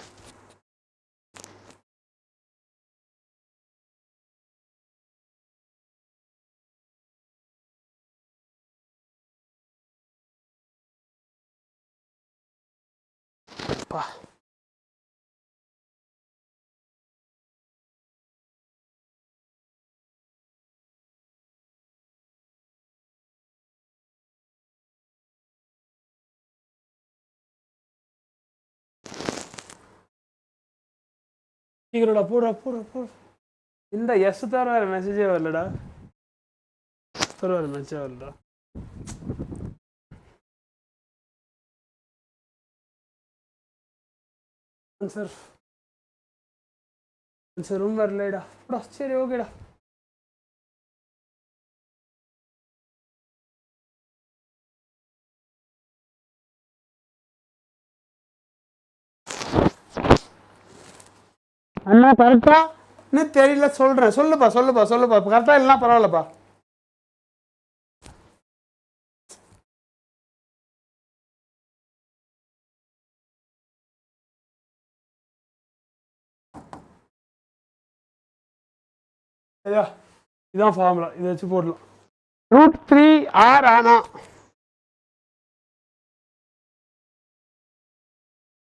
பா சீக்கிரடா போடா போடா போடா இந்த எஸ் தவிர வேறு மெசேஜே வரலடா தவிர வேறு மெசேஜே வரலடா ஆன்சர் ஆன்சரும் வரலடா போடா சரி ஓகேடா அண்ணா கரெக்டா இன்னும் தெரியல சொல்கிறேன் சொல்லுப்பா கரெக்டாக இல்லைனா பரவாயில்லப்பா சரியா இதுதான் ஃபார்முலா இதை வச்சு போடலாம் √3r ஆனா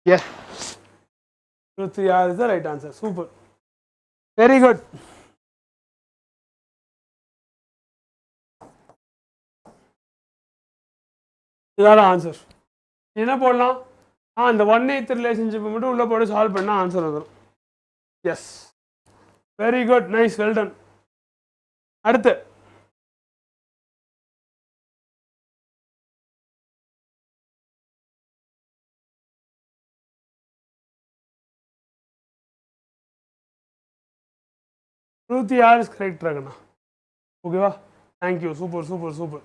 yes √3r is the right answer. Super. Very good. இதான் ஆன்சர் என்ன போடலாம் அந்த 1/8 ரிலேஷன்ஷிப் மட்டும் உள்ள போட்டு சால்வ் பண்ணால் ஆன்சர் வந்துடும் S very good nice well done அடுத்து √3r is correct ராகண்ணா ஓகேவா thank you super super super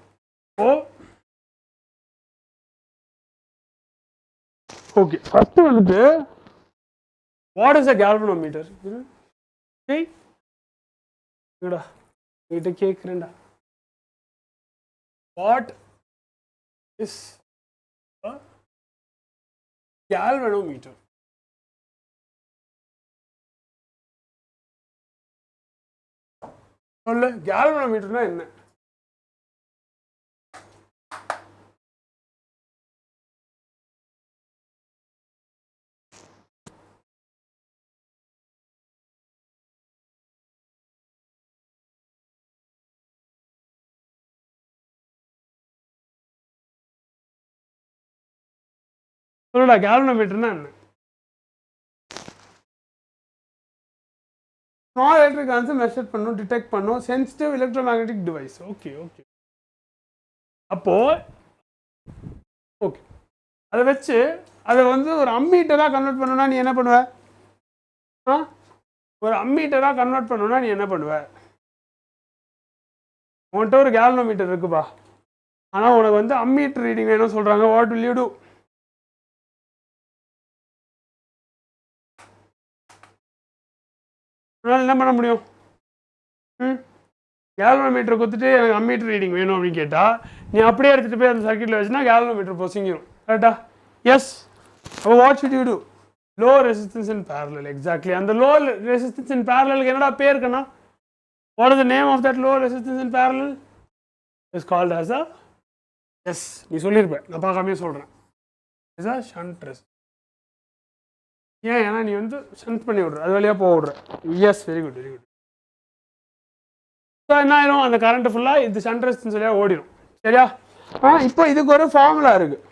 okay first வந்துட்டு வாட் இஸ் அ கேல்வனோமீட்டர் என்னடா கிட்ட கேட்குறேன்டா வாட் இஸ் அ galvanometer சொல்லு galvanometerனா என்ன சொல்லுடா galvanometerனா என்ன ஸ்மால் எலக்ட்ரிக் கரண்ட்ஸை மெஷர் பண்ணும் டிடெக்ட் பண்ணும் sensitive electromagnetic device okay okay அப்போ ஓகே அதை வச்சு அதை வந்து ஒரு அம்மீட்டராக கன்வெர்ட் பண்ணணும்னா நீ என்ன பண்ணுவ ஒரு அம்மீட்டராக கன்வெர்ட் பண்ணணும்னா நீ என்ன பண்ணுவ உன்கிட்ட ஒரு கேல்வனோமீட்டர் இருக்குப்பா ஆனால் உனக்கு வந்து அம்மீட்டர் ரீடிங் வேணும்னு சொல்கிறாங்க வாட் வில் யூ டூ அதனால் என்ன பண்ண முடியும் கேல்வனோமீட்டர் கொடுத்துட்டு எனக்கு அம்மீட்டர் ரீடிங் வேணும் அப்படின்னு கேட்டால் நீ அப்படியே எடுத்துகிட்டு போய் அந்த சர்க்கியூட்டில் வச்சுன்னா கேல்வனோமீட்டர் பொசிங்கிடும் கரெக்டா எஸ் அப்போ what should you do low resistance in parallel exactly அந்த லோ ரெசிஸ்டன்ஸ் இன் பேரலலுக்கு என்னடா பேர் கண்ணா what is the name of that low resistance in parallel is called as a yes நீ சொல்லியிருப்பேன் நான் பார்க்காமே சொல்கிறேன் இஸ் அ ஷண்ட் ரெசிஸ்டன்ஸ் ஏன்னா நீ வந்து ஷண்ட் பண்ணி விட்ற அது வழியாக போக விட்ற S very good very good so என்ன ஆயிரும் அந்த கரண்ட் ஃபுல்லாக இது ஷண்ட் ரெசிஸ்டன்ஸ் வழியாக ஓடிடும் சரியா இப்போ இதுக்கு ஒரு ஃபார்முலா இருக்குது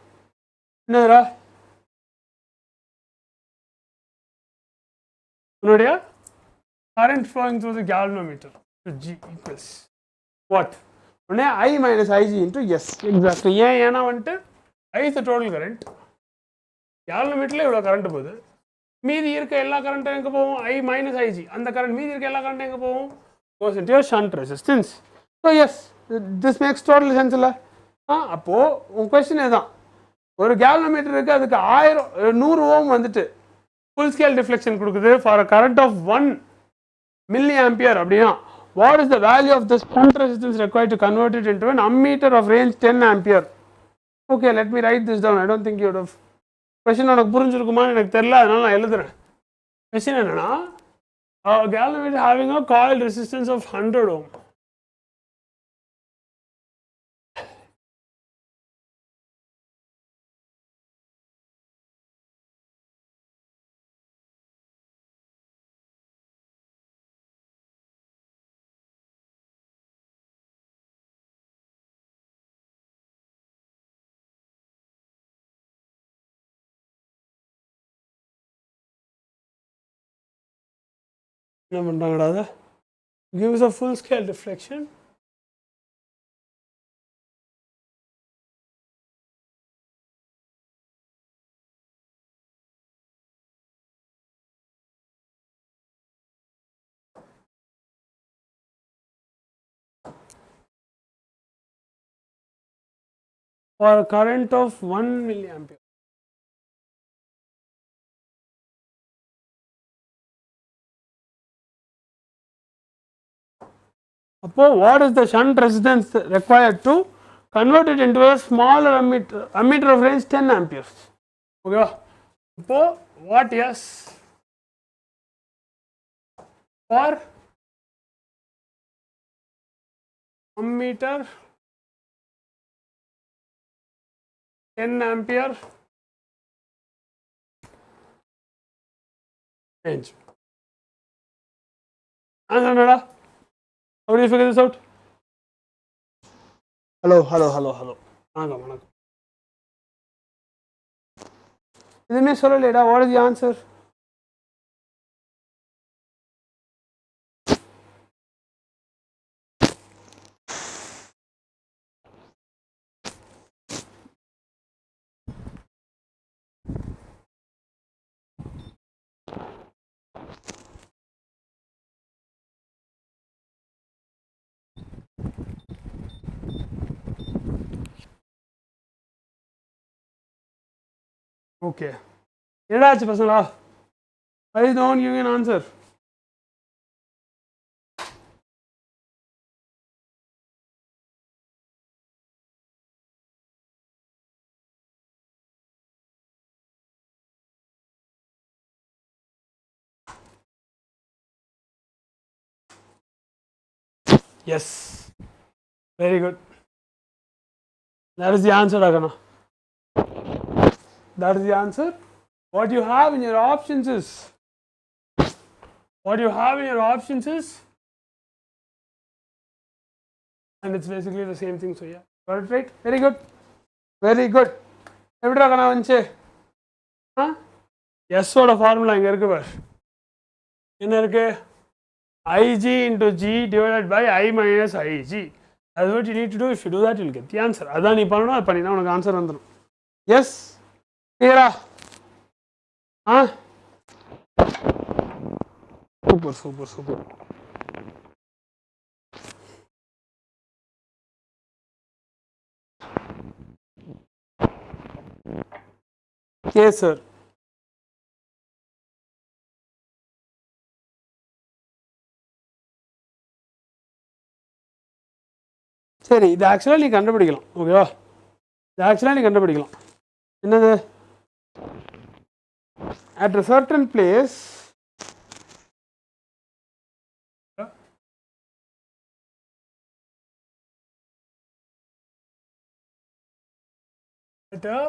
என்னதுரா உன்னுடைய current flowing through the galvanometer G equals what உடனே I minus Ig into S exactly ஏன்னா வந்துட்டு I is the total current galvanometerல இவ்வளோ கரண்ட் போகுது மீதி இருக்க எல்லா கரண்ட்டும் எங்கே போகும் I minus Ig அந்த கரண்ட் மீதி இருக்க எல்லா கரண்ட்டும் எங்கே போகும் goes into your shunt resistance so yes this makes total sense இல்லை அப்போது உன் கொஸ்டின் இதுதான் ஒரு galvanometer இருக்குது அதுக்கு 100 ஓம் வந்துட்டு full scale deflection கொடுக்குது for a current of 1 milliampere அப்படின்னா what is the value of this shunt resistance required to convert it into an ammeter of range 10 ampere okay let me write this down I don't think you would have question உனக்கு புரிஞ்சிருக்குமான்னு எனக்கு தெரியல அதனால நான் எழுதுறேன் கொஸ்டின் என்னன்னா galvanometer having a coil resistance of 100 ohm என்ன பண்ணுறாங்கடா அதை gives a full scale reflection. For a current of 1 milliampere. What is the shunt resistance required to convert it into a smaller ammeter of range 10 amperes? Okay. What S for ammeter 10 ampere range. Answer. How do you figure this out? Hello. What is the answer? Okay. Why is no one giving an answer? Yes. Very good. That is the answer, Agana. That is the answer. What you have in your options is, and it's basically the same thing. So yeah, got it right. Very good. Very good. எப்படி Agana வந்துச்சு? S ஓட ஃபார்முலா இங்க இருக்கு பார். என்ன இருக்கு? Ig into G divided by I minus Ig. That's what you need to do. If you do that, you'll get the answer. அதான் நீ பண்ணணும், அது பண்ணினா உனக்கு ஆன்சர் வந்துடும். Yes. Clear? Super. Yes, sir. சரி, இது ஆக்சுவலாக நீ கண்டுபிடிக்கலாம். ஓகேவா? இது ஆக்சுவலாக நீ கண்டுபிடிக்கலாம். என்னது? At a certain place, at a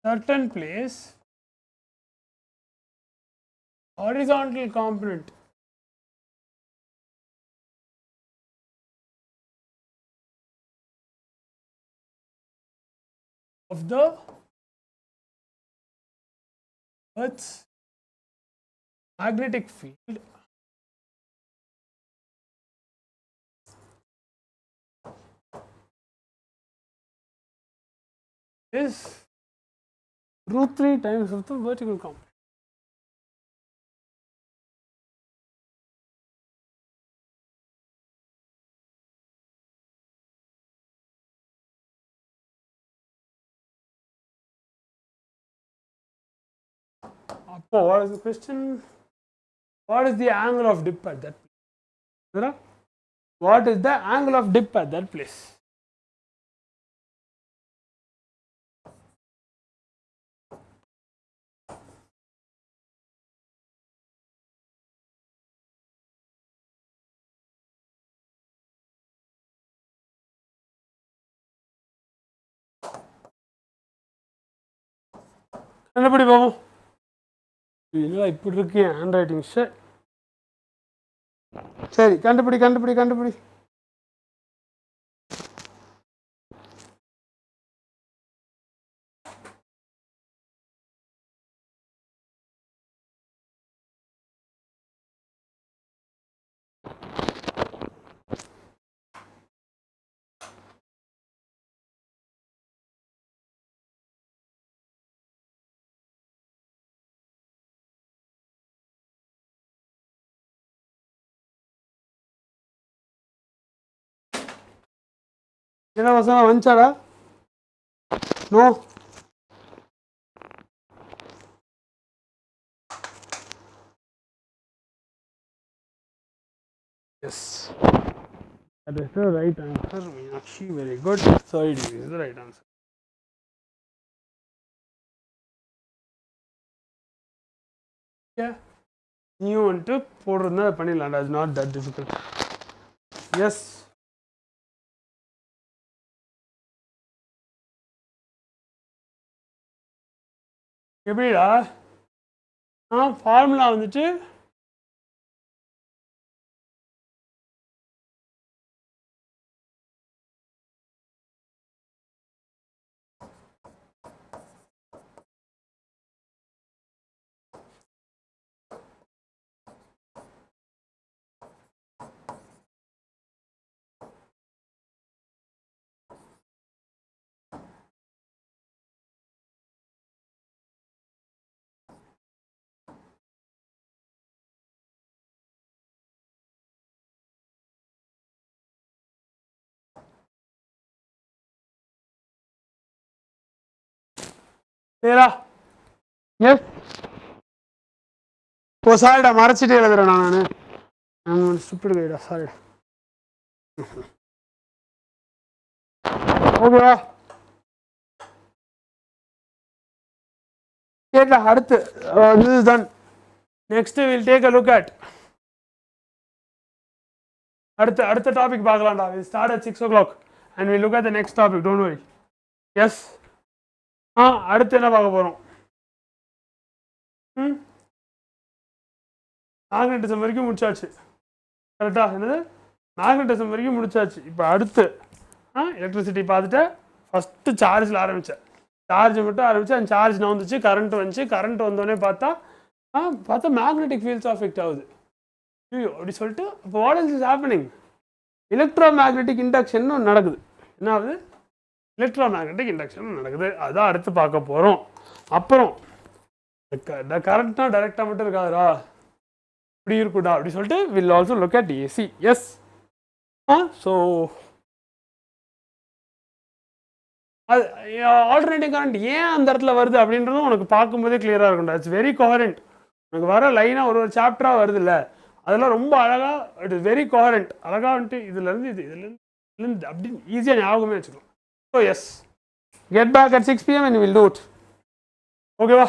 certain place, horizontal component of the Earth's magnetic field is √3 times of the vertical component. What is the question? What is the angle of dip at that place? What is the angle of dip at that place? கண்டுபிடி பாபு. இல்லை இப்படி இருக்கு ஹேண்ட் ரைட்டிங். சரி, கண்டுபிடி. என்ன பசங்க வந்துச்சாடா? No. Yes, that is the right answer. Meenakshi, very good. 30 degrees is the right answer. Yeah, new வந்துட்டு போடுறதுனா பண்ணிடலாம்டா. It's not that difficult. Yes. எப்படிடா? ஃபார்முலா வந்துட்டு சரிடா. எஸ். ஓ சாரிடா, மறைச்சிட்டே எழுதுறேன் நான் ஸ்டூபிட் கைடா, சாரிடா. ஓகேவா? கேட்கல. அடுத்து this is done. Next we'll take a look at அடுத்த topic பார்க்கலாம்டா. We'll start at 6 o'clock and we'll look at the next topic. Don't worry. Yes. அடுத்து என்ன பார்க்க போறோம்? மேக்னட்டிசம் வரைக்கும் முடிச்சாச்சு. கரெக்டா? என்னது? மேக்னட்டிசம் வரைக்கும் முடிச்சாச்சு. இப்போ அடுத்து எலக்ட்ரிசிட்டி பார்த்துட்டு ஃபஸ்ட்டு சார்ஜில் ஆரம்பித்தேன். சார்ஜ் மட்டும் ஆரம்பிச்சு அந்த சார்ஜ் வந்துச்சு, கரண்ட் வந்துச்சு. கரண்ட் வந்தோடனே பார்த்தா மேக்னெட்டிக் ஃபீல்ட்ஸ் அஃபெக்ட் ஆகுது. ஐயோ அப்படி சொல்லிட்டு இப்போ what is happening? Electromagnetic induction நடக்குது. என்ன ஆகுது? எலக்ட்ரோமேக்னெட்டிக் இண்டக்ஷன் நடக்குது. அதான் அடுத்து பார்க்க போகிறோம். அப்புறம் இந்த கரண்ட்னா டைரெக்டாக மட்டும் இருக்காதுடா, இப்படி இருக்குடா அப்படி சொல்லிட்டு will also look at AC. Yes. So அது ஆல்டர்னேட்டிங் கரண்ட் ஏன் அந்த இடத்துல வருது அப்படின்றதும் உனக்கு பார்க்கும்போதே கிளியராக இருக்கும்டா. It's very coherent. உனக்கு வர லைனாக ஒரு சாப்டராக வருது இல்லை, அதெல்லாம் ரொம்ப அழகாக, இட் இஸ் வெரி கோஹரண்ட். அழகாக வந்துட்டு இதுலேருந்து அப்படின்னு ஈஸியாக ஞாபகமே வச்சுக்கலாம். So yes, get back at 6 PM and we'll do it. ஓகேவா?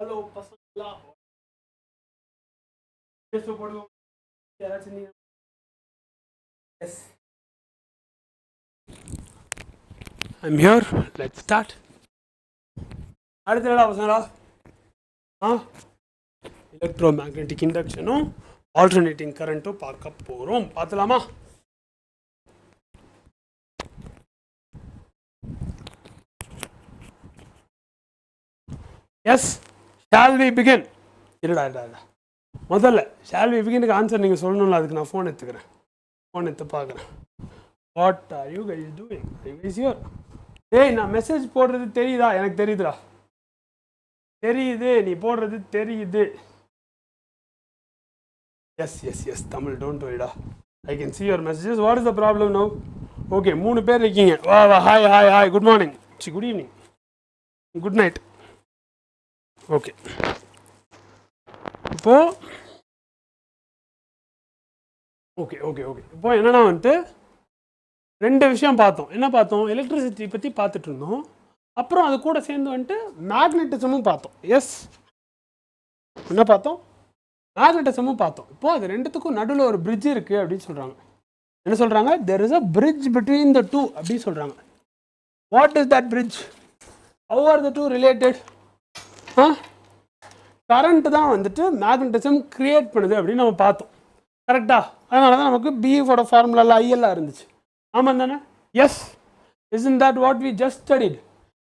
ஹலோ பசங்களா, போடுவோம். Yes, I'm here. Let's start. அடுத்த என்னடா பசங்களா? எலக்ட்ரோமேக்னெட்டிக் இண்டக்ஷனும் ஆல்டர்னேட்டிங் கரண்ட்டும் பார்க்க போகிறோம். பார்த்துலாமா? Yes, shall we begin? இருடா முதல்ல ஷால் வி பிகினுக்கு ஆன்சர் நீங்கள் சொல்லணும்ல, அதுக்கு நான் ஃபோன் எடுத்துக்கிறேன். ஃபோன் எடுத்து பார்க்குறேன். What are you guys doing? Is your ஏய், நான் மெசேஜ் போடுறது தெரியுதா? எனக்கு தெரியுதுடா, தெரியுது, நீ போடுறது தெரியுது. Yes yes yes Tamil, don't வரிடா, I can see your messages. What is the problem now? Okay, 3 பேர் இருக்கீங்க. வா வா, hi hi hi, good morning, good evening, good night. Okay, இப்போ ஓகே ஓகே ஓகே இப்போ என்னன்னா வந்துட்டு 2 விஷயம் பார்த்தோம். என்ன பார்த்தோம்? எலக்ட்ரிசிட்டி பற்றி பார்த்துட்டு இருந்தோம். அப்புறம் அது கூட சேர்ந்து வந்துட்டு மேக்னெட்டிசமும் பார்த்தோம். எஸ், என்ன பார்த்தோம்? மேக்னெட்டிசமும் பார்த்தோம். இப்போது அது 2த்துக்கும் நடுவில் ஒரு பிரிட்ஜ் இருக்குது அப்படின்னு சொல்கிறாங்க. என்ன சொல்கிறாங்க? There is a bridge between the 2 அப்படின்னு சொல்கிறாங்க. What is that bridge? How are the 2 related? Current தான் வந்துட்டு மேக்னெட்டிசம் கிரியேட் பண்ணுது அப்படின்னு நம்ம பார்த்தோம். கரெக்டா? அதனால தான் நமக்கு பியோட ஃபார்முலாவில் ஐஎல்லாம் இருந்துச்சு. ஆமாம் தானே? Yes, isn't that what we just studied?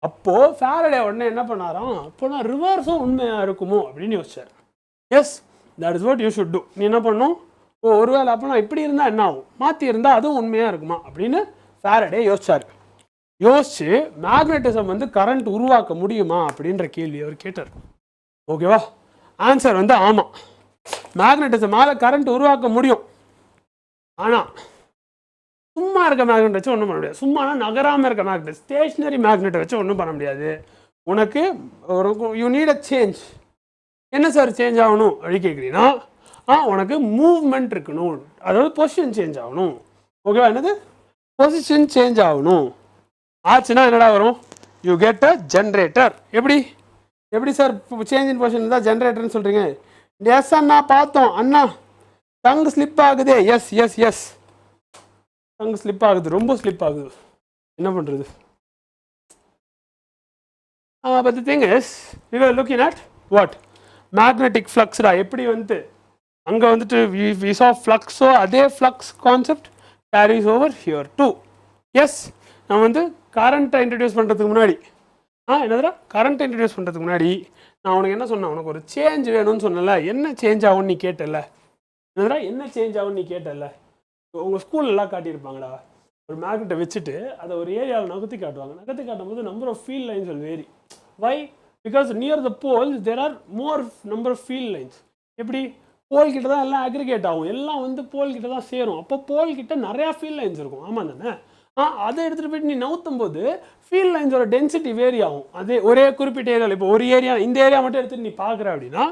அப்போது ஃபாரடே உடனே என்ன பண்ணாராம்? அப்போனா ரிவர்ஸும் உண்மையாக இருக்குமோ அப்படின்னு யோசிச்சார். Yes, that is what you should do. நீ என்ன பண்ணணும்? ஒருவேளை அப்போ நான் இப்படி இருந்தால் என்ன ஆகும், மாற்றி இருந்தால் அதுவும் உண்மையாக இருக்குமா அப்படின்னு ஃபாரடே யோசிச்சார். யோசிச்சு மேக்னெட்டிசம் வந்து கரண்ட் உருவாக்க முடியுமா அப்படின்ற கேள்வி அவர் கேட்டார். ஓகேவா? ஆன்சர் வந்து ஆமாம், மேக்னெட்டிசமால் கரண்ட் உருவாக்க முடியும். ஆனால் சும்மா இருக்க மேக்னெட் வச்சு ஒன்றும் பண்ண முடியாது. சும்மானா நகராமல் இருக்க மேக்னெட், ஸ்டேஷ்னரி மேக்னெட்டை வச்சு ஒன்றும் பண்ண முடியாது. உனக்கு ஒரு யூ நீட் அ சேஞ்ச். என்ன சார் சேஞ்ச் ஆகணும் அப்படி கேட்குறீங்கன்னா, உனக்கு மூவ்மெண்ட் இருக்கணும், அதாவது பொசிஷன் சேஞ்ச் ஆகணும். ஓகேவா? என்னது? பொசிஷன் சேஞ்ச் ஆகணும். ஆச்சுன்னா என்னடா வரும்? You get a generator. எப்படி சார் சேஞ்ச் இன் பொசிஷன் தான் ஜென்ரேட்டர்னு சொல்கிறீங்க? எஸ் அண்ணா, பார்த்தோம் அண்ணா, டங்கு ஸ்லிப் ஆகுது. Yes yes yes, tongue slip ஆகுது, ரொம்ப ஸ்லிப் ஆகுது. என்ன பண்ணுறது? But the thing is we are looking at what? Magnetic ஃப்ளக்ஸ்டா. எப்படி வந்து அங்கே வந்துட்டு வி சா ஃப்ளக்ஸோ, அதே flux concept carries over here too. Yes, நான் வந்து கரண்ட்டை இன்ட்ரடியூஸ் பண்ணுறதுக்கு முன்னாடி என்னதுடா, கரண்ட்டை இன்ட்ரடியூஸ் பண்ணுறதுக்கு முன்னாடி நான் உனக்கு என்ன சொன்னேன்? உனக்கு ஒரு சேஞ்ச் வேணும்னு சொன்னல. என்ன சேஞ்ச் ஆகும்னு நீ கேட்டல? என்னதுடா, என்ன சேஞ்ச் ஆகும்னு நீ கேட்டல? உங்கள் ஸ்கூலெல்லாம் காட்டியிருப்பாங்கடா, ஒரு மேக்னெட்டை வச்சுட்டு அதை ஒரு ஏரியாவில் நகர்த்தி காட்டுவாங்க. நகர்த்தி காட்டும் போது number of field lines will vary. Why? Because near the poles there are more number of field lines. எப்படி? போல் கிட்ட தான் எல்லாம் அக்ரிகேட் ஆகும், எல்லாம் வந்து போல் கிட்ட தான் சேரும். அப்போ போல் கிட்ட நிறையா ஃபீல்ட் லைன்ஸ் இருக்கும். ஆமாம் தானே? அதை எடுத்துகிட்டு போய்ட்டு நீ நவுத்தும் போது ஃபீல்ட் லைன்ஸோட டென்சிட்டி வேரி ஆகும். அதே ஒரே குறிப்பிட்ட ஏரியாவில், இப்போ ஒரு ஏரியா, இந்த ஏரியா மட்டும் எடுத்துகிட்டு நீ பார்க்குற அப்படின்னா,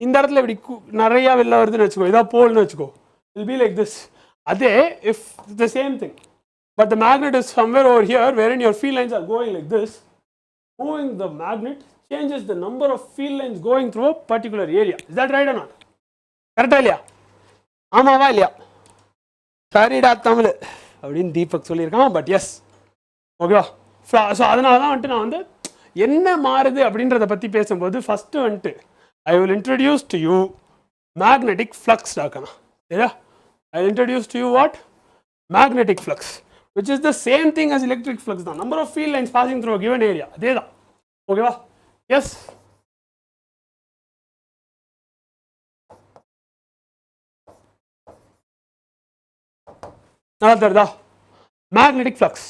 இந்த இடத்துல இப்படி நிறையா வெளில வருதுன்னு வச்சுக்கோ, இதாக போல்னு வச்சுக்கோ, இல் பி லைக் திஸ். அதே if the same thing, but the magnet is somewhere over here wherein your field lines are going like this, moving the magnet changes the number of field lines going through a particular area. Is that right or not? கரெக்டா இல்லையா? ஆமாவா இல்லையா? சரிடா தமிழ் அப்படின்னு தீபக் சொல்லியிருக்கான். பட் எஸ், ஓகேவா? ஸோ அதனால தான் வந்துட்டு நான் வந்து என்ன மாறுது அப்படின்றத பற்றி பேசும்போது ஃபஸ்ட்டு வந்துட்டு I will introduce to you magnetic flux டாக்கணும். சரியா? I will introduce to you what? Magnetic flux, which is the same thing as electric flux. The number of field lines passing through a given area. அதே தான். ஓகேவா? எஸ், நல்லா தெரியுதா? மேக்னெட்டிக் ஃப்ளக்ஸ்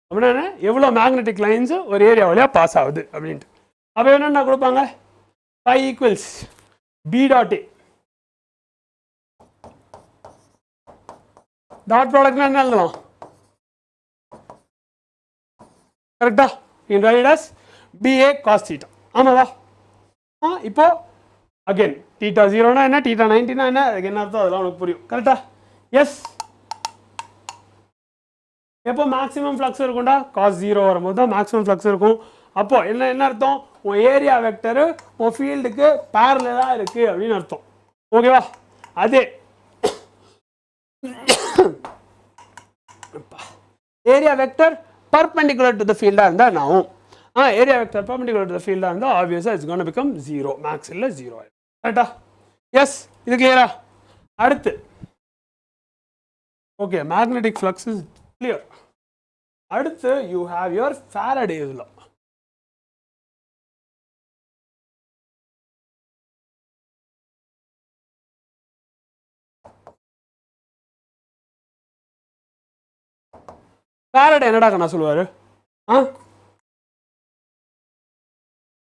அப்படின்னா எவ்வளோ மேக்னெட்டிக் லைன்ஸ் ஒரு ஏரியா வழியாக பாஸ் ஆகுது அப்படின்ட்டு. அப்போ என்னென்ன கொடுப்பாங்க? phi equals b dot a. Dot ப்ராடக்ட்னா என்ன எழுதலாம்? கரெக்டா? In write as BA cos theta. ஆமாவா? இப்போ அகைன் தீட்டா 0னா என்ன, தீட்டா 90னா என்ன, அதுக்கு என்ன அர்த்தம் அதெல்லாம் உனக்கு புரியும். கரெக்டா? எஸ். எப்போ மேக்ஸிமம் ஃப்ளக்ஸ் இருக்கும்டா? cos 0 வரும்போது தான் மேக்ஸிமம் ஃப்ளக்ஸ் இருக்கும். அப்போ என்ன அர்த்தம் உன் ஏரியா வெக்டர் உன் ஃபீல்டுக்கு parallel-ஆ இருக்கு அப்படின்னு அர்த்தம் ஓகேவா அதே area vector perpendicular to the field இருந்தா நாவும் area vector perpendicular to the field இருந்தா obviously it's going to become 0 max இல்ல 0 கரெக்ட்டா எஸ் இது கிளியரா அடுத்து okay magnetic flux is clear அடுத்து you have your Faraday's law Faraday என்னடா கண்ணா சொல்லுவாரு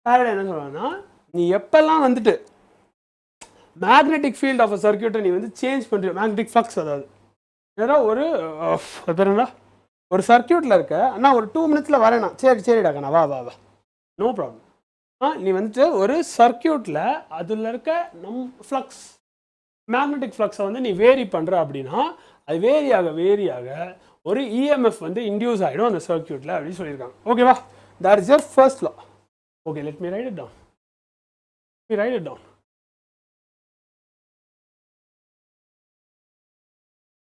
Faraday என்ன சொல்றாருன்னா நீ எப்பெல்லாம் வந்துட்டு magnetic field of a circuit நீ வந்து சேஞ்ச் பண்றியோ magnetic flux அதாவது ஏதோ ஒரு பேர் என்ன ஒரு சர்க்யூட்ல இருக்க அண்ணா ஒரு 2 மினிட்ஸ்ல வரேனா சரிடா கண்ணா வா நோ ப்ராப்ளம் நீ வந்துட்டு ஒரு சர்க்யூட்ல அதுல இருக்க ஃப்ளக்ஸ் மேக்னெட்டிக் ஃப்ளக்ஸை வந்து நீ வேரி பண்ற அப்படின்னா அது வேரியாக ஒரு EMF வந்து இன்டியூஸ் ஆகிடும் அந்த சர்க்யூட்டில் அப்படின்னு சொல்லியிருக்காங்க ஓகேவா that is your first law okay let me write it down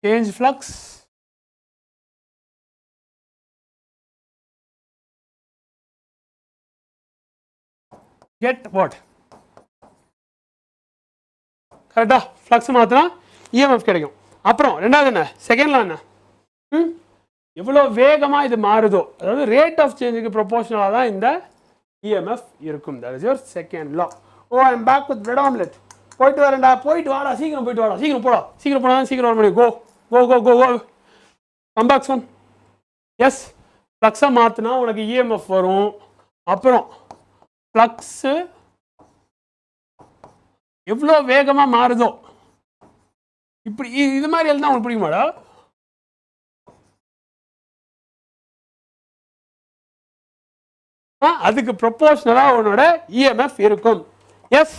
change flux get what கரெக்டா ஃப்ளக்ஸ் மாத்தினா EMF கிடைக்கும் அப்புறம் ரெண்டாவது என்ன செகண்ட் லா என்ன எவ்வளோ வேகமாக இது மாறுதோ அதாவது ரேட் ஆஃப் சேஞ்சுக்கு ப்ரொபோஷனலாக தான் இந்த EMF இருக்கும் that is your second law I am back with bread omelette போயிட்டு வரேன்டா போயிட்டு வாடா சீக்கிரம் போடா சீக்கிரம் வர முடியும் go come back soon yes ஃப்ளக்ஸை மாற்றினா உனக்கு EMF வரும் அப்புறம் ஃப்ளக்ஸு எவ்வளோ வேகமாக மாறுதோ இப்படி இது மாதிரி எழுந்தா உங்களுக்கு பிடிக்குமாடா அதுக்கு ப்ரொபோஷனலா உன்னோட EMF இருக்கும் yes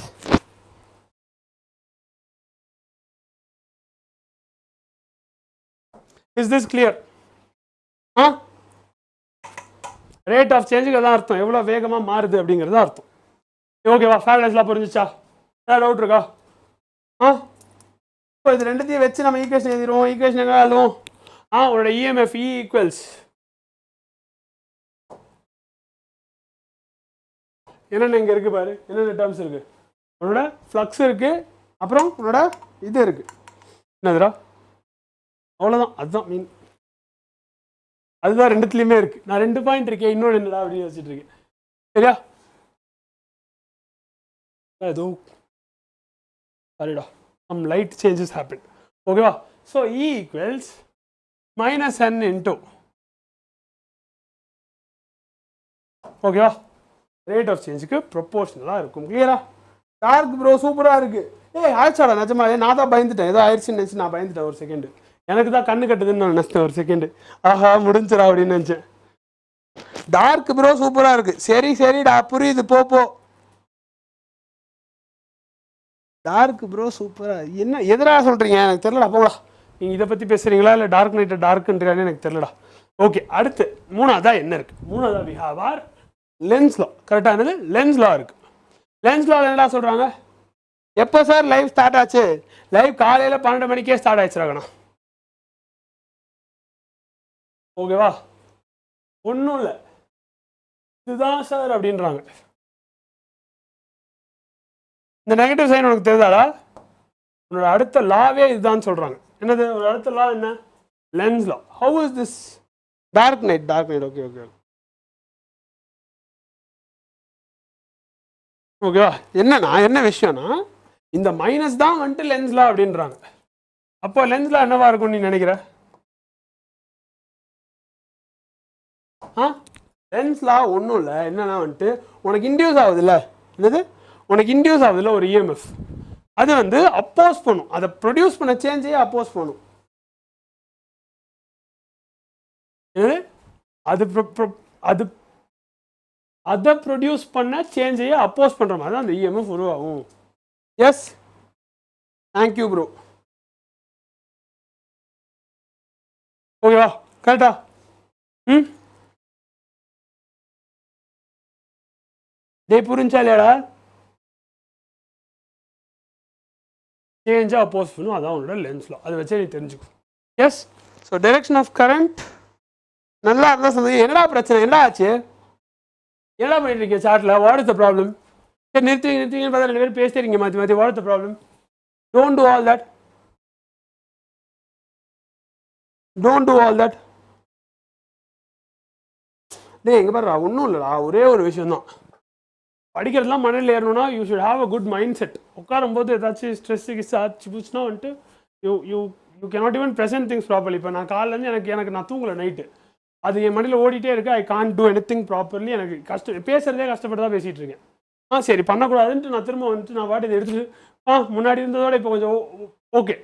is this clear rate of சேஞ்சுக்கு அதான் அர்த்தம் எவ்வளோ வேகமாக மாறுது அப்படிங்கிறது அர்த்தம் ஓகேவா ஃபேரடேஸ்லாம் புரிஞ்சிச்சா ஏதாவது டவுட் இருக்கா இப்போ இது ரெண்டுத்தையும் வச்சு நம்ம ஈக்குவேஷன் எழுதிடுவோம் ஈக்குவேஷன் எங்கே எழுதுவோம் உன்னோட EMF E ஈக்குவல்ஸ் என்னென்ன இங்கே இருக்குது பாரு என்னென்ன டேர்ம்ஸ் இருக்குது உன்னோட ஃப்ளக்ஸ் இருக்குது அப்புறம் உன்னோட இது இருக்குது என்னதுடா அவ்வளோதான் அதுதான் மீன் அதுதான் ரெண்டுத்துலேயுமே இருக்குது நான் 2 பாயிண்ட் இருக்கேன் இன்னொன்று என்னடா அப்படின்னு வச்சுட்டு இருக்கேன் சரியா ஏதோ சரிடா some light changes happen ஓகேவா so E equals -n into ஓகேவா ரேட் ஆஃப் சேஞ்சுக்கு ப்ரொபோஷனலாக இருக்கும் கிளியரா டார்க் ப்ரோ சூப்பராக இருக்குது ஆயிடுச்சாடா நிஜமாவே நான் தான் பயந்துட்டேன் ஏதோ ஆயிடுச்சுன்னு நினச்சி நான் பயந்துட்டேன் ஒரு செகண்டு எனக்கு தான் கண்ணு கட்டுதுன்னு நான் நினச்சிட்டேன் ஒரு செகண்டு ஆஹா முடிஞ்சிடா அப்படின்னு நினச்சேன் டார்க் ப்ரோ சூப்பராக இருக்குது சரிடா புரியுது போ டார்க் ப்ரோ சூப்பராக என்ன எதிராக சொல்கிறீங்க எனக்கு தெரிலடா போங்களா நீங்கள் இதை பற்றி பேசுகிறீங்களா இல்லை டார்க் நைட்டை டார்க்குன்றானே எனக்கு தெரிலடா ஓகே அடுத்து மூணாவதாக என்ன இருக்குது மூணாவதாக வி ஹேவ் ஆர் லென்ஸ் லா கரெக்டாக என்னது லென்ஸ் லா இருக்குது லென்ஸ் லா என்னடா சொல்கிறாங்க எப்போ சார் லைவ் ஸ்டார்ட் ஆச்சு லைவ் காலையில் 12 மணிக்கே ஸ்டார்ட் ஆயிடுச்சுராங்கண்ணா ஓகேவா ஒன்றும் இல்லை இதுதான் சார் அப்படின்றாங்க இந்த நெகட்டிவ் சைன் உனக்கு தெரியாதா உன்னோட அடுத்த லாவே இதுதான் சொல்கிறாங்க என்னது ஒரு அடுத்த லா என்ன Lenz law how is this dark night okay ஓகேவா என்ன விஷயம்னா இந்த மைனஸ் தான் வந்துட்டு லென்ஸ் லா அப்படின்றாங்க அப்போ லென்ஸ் லா என்னவா இருக்கும் நீ நினைக்கிற லென்ஸ் லா ஒன்றும் இல்லை என்னன்னா வந்துட்டு உனக்கு இன்டியூஸ் ஆகுதுல்ல என்னது உனக்கு இன்டியூஸ் ஆகுதுல்ல ஒரு EMF அது வந்து அப்போஸ் பண்ணும் அதை ப்ரொடியூஸ் பண்ண சேஞ்சையே அப்போஸ் பண்ணும் அது அதை ப்ரொடியூஸ் பண்ண சேஞ்சையே அப்போஸ் பண்ணுற மாதிரி தான் அந்த EMF உருவாகும் எஸ் தேங்க்யூ ப்ரோ ஓகேவா கரெக்டா டேய் புரிஞ்சா இல்லையாடா? சேஞ்சாக அப்போஸ் பண்ணும், அதான் உன்னோட லென்ஸ் லா. அதை வச்சே நீ தெரிஞ்சுக்கும். Yes. So direction of current நல்லா இருந்தால் சொன்னது. என்னடா பிரச்சனை, என்னடா ஆச்சு, என்னடா பண்ணிட்டு இருக்கீங்க சாட்டில், வாட் இஸ் த ப்ராப்ளம்? சரி நிறுத்திங்கன்னு பார்த்தா 2 பேரும் பேசிட்டீங்க மாற்றி மாற்றி. What is the problem? Don't do all that. Don't do all that. டே எங்கே பாருடா, ஒன்றும் இல்லைடா, ஒரே ஒரு விஷயந்தான். படிக்கிறதுலாம் மண்ணில் ஏறணும்னா you should have a good mind set. உட்காரும்போது ஏதாச்சும் ஸ்ட்ரெஸ்ஸு கிஸ் ஆச்சு போச்சுன்னா வந்துட்டு you you you cannot even present things properly. இப்போ நான் காலையிலேருந்து எனக்கு நான் தூங்கலை நைட்டு, அது என் மண்டியில் ஓடிட்டே இருக்கு. I can't do any thing properly. எனக்கு பேசுகிறதே கஷ்டப்பட்டு தான் பேசிகிட்டு இருக்கேன். சரி பண்ணக்கூடாதுன்ட்டு நான் திரும்ப வந்துட்டு நான் பாட்டு இதை எடுத்துட்டு முன்னாடி இருந்ததோட இப்போ கொஞ்சம் ஓகே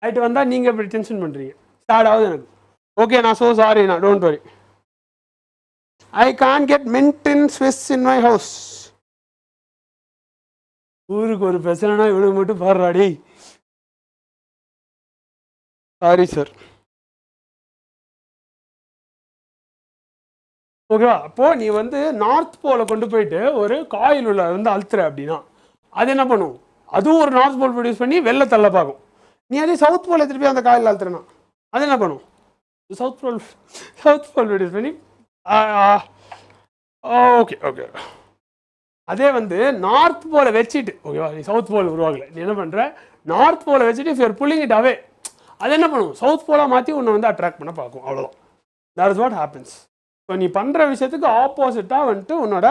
ஆகிட்டு வந்தால் நீங்கள் இப்படி டென்ஷன் பண்ணுறீங்க. ஸ்டார்ட் ஆகுது எனக்கு. ஓகே நான் ஸோ சாரி, நான் don't worry. I can get mint in Swiss in my house. ஊருக்கு ஒரு பிரச்சனைனா இவனுக்கு மட்டும் பாடுறாடி. Sorry sir. ஓகேவா? அப்போது நீ வந்து நார்த் போலை கொண்டு போயிட்டு ஒரு காயில் உள்ள வந்து அழுத்துற அப்படின்னா அது என்ன பண்ணும்? அதுவும் ஒரு நார்த் போல் ப்ரொடியூஸ் பண்ணி வெளில தள்ள பார்க்கும். நீ அதே சவுத் போல் திருப்பி அந்த காயில் அழுத்துறனா அது என்ன பண்ணும்? சவுத் போல் ப்ரொடியூஸ் பண்ணி ஓகே ஓகே. அதே வந்து நார்த் போலை வச்சுட்டு, ஓகேவா, நீ சவுத் போல் உருவாகலை, நீ என்ன பண்ணுற, நார்த் போலை வச்சுட்டு if you are pulling it away, அது என்ன பண்ணும்? சவுத் போலாக மாற்றி உன்னை வந்து அட்ராக்ட் பண்ண பார்க்கும். அவ்வளோதான். That is what happens. இப்போ நீ பண்ணுற விஷயத்துக்கு ஆப்போசிட்டாக வந்துட்டு உன்னோட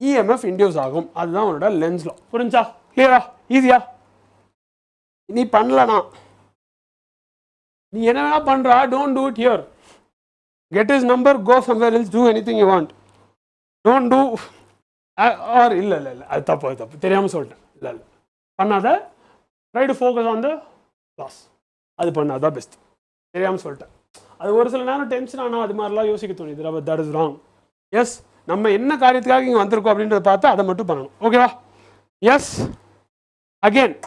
இஎம்எஃப் இன்டியூஸ் ஆகும். அதுதான் உன்னோட லென்ஸ் லா. புரிஞ்சா? கிளியரா? ஈஸியா? நீ பண்ணலனா நீ என்ன வேணா பண்ணுறா, don't do it here. Get is number, go somewhere else, do anything you want. Don't do or இல்லை இல்லை இல்லை, அது தப்பு, அது தப்பு, தெரியாமல் சொல்லிட்டேன். இல்லை இல்லை பண்ணாத. Try to focus on the class. அது பண்ணாதான் பெஸ்ட். தெரியாமல் சொல்லிட்டேன். அது ஒரு சில நேரம் டென்ஷன் ஆனால் அது மாதிரிலாம் யோசிக்க தோணுது. But that is wrong. Yes, நம்ம என்ன காரியத்துக்காக இங்கே வந்திருக்கோம் அப்படின்றத பார்த்து அதை மட்டும் பண்ணணும். ஓகேவா? எஸ். அகெயின்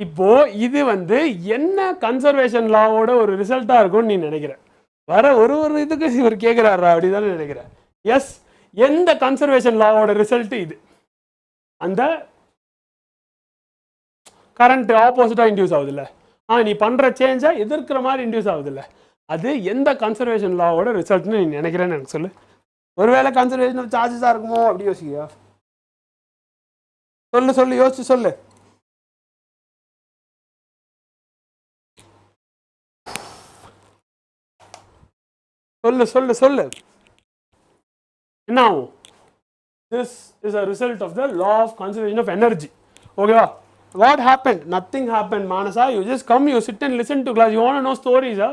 இப்போ இது வந்து என்ன கன்சர்வேஷன் லாவோட ஒரு ரிசல்ட்டாக இருக்கும்னு நீ நினைக்கிற? வர ஒரு இதுக்கு இவர் கேட்குறாரா அப்படி தானே நினைக்கிறேன். எஸ், எந்த கன்சர்வேஷன் லாவோட ரிசல்ட் இது? அந்த கரண்ட் ஆப்போசிட்டாக இன்டியூஸ் ஆகுதுல்ல, நீ பண்ணுற சேஞ்சை எதிர்க்கிற மாதிரி இன்டியூஸ் ஆகுதுல்ல, அது எந்த கன்சர்வேஷன் லாவோட ரிசல்ட்னு நீ நினைக்கிறேன்னு எனக்கு சொல்லு. ஒருவேளை கன்சர்வேஷன் ஆஃப் சார்ஜஸாக இருக்குமோ அப்படி யோசிக்கியா? சொல்லு சொல்லு, யோசிச்சு சொல்லு. சொல்லு சொல்லு சொல்லு. என்ன ஆகும்? This is a result of the law of conservation of energy. Okay, what happened? Nothing happened, Manasa. You just come, you sit and listen to class. You want to know stories, huh?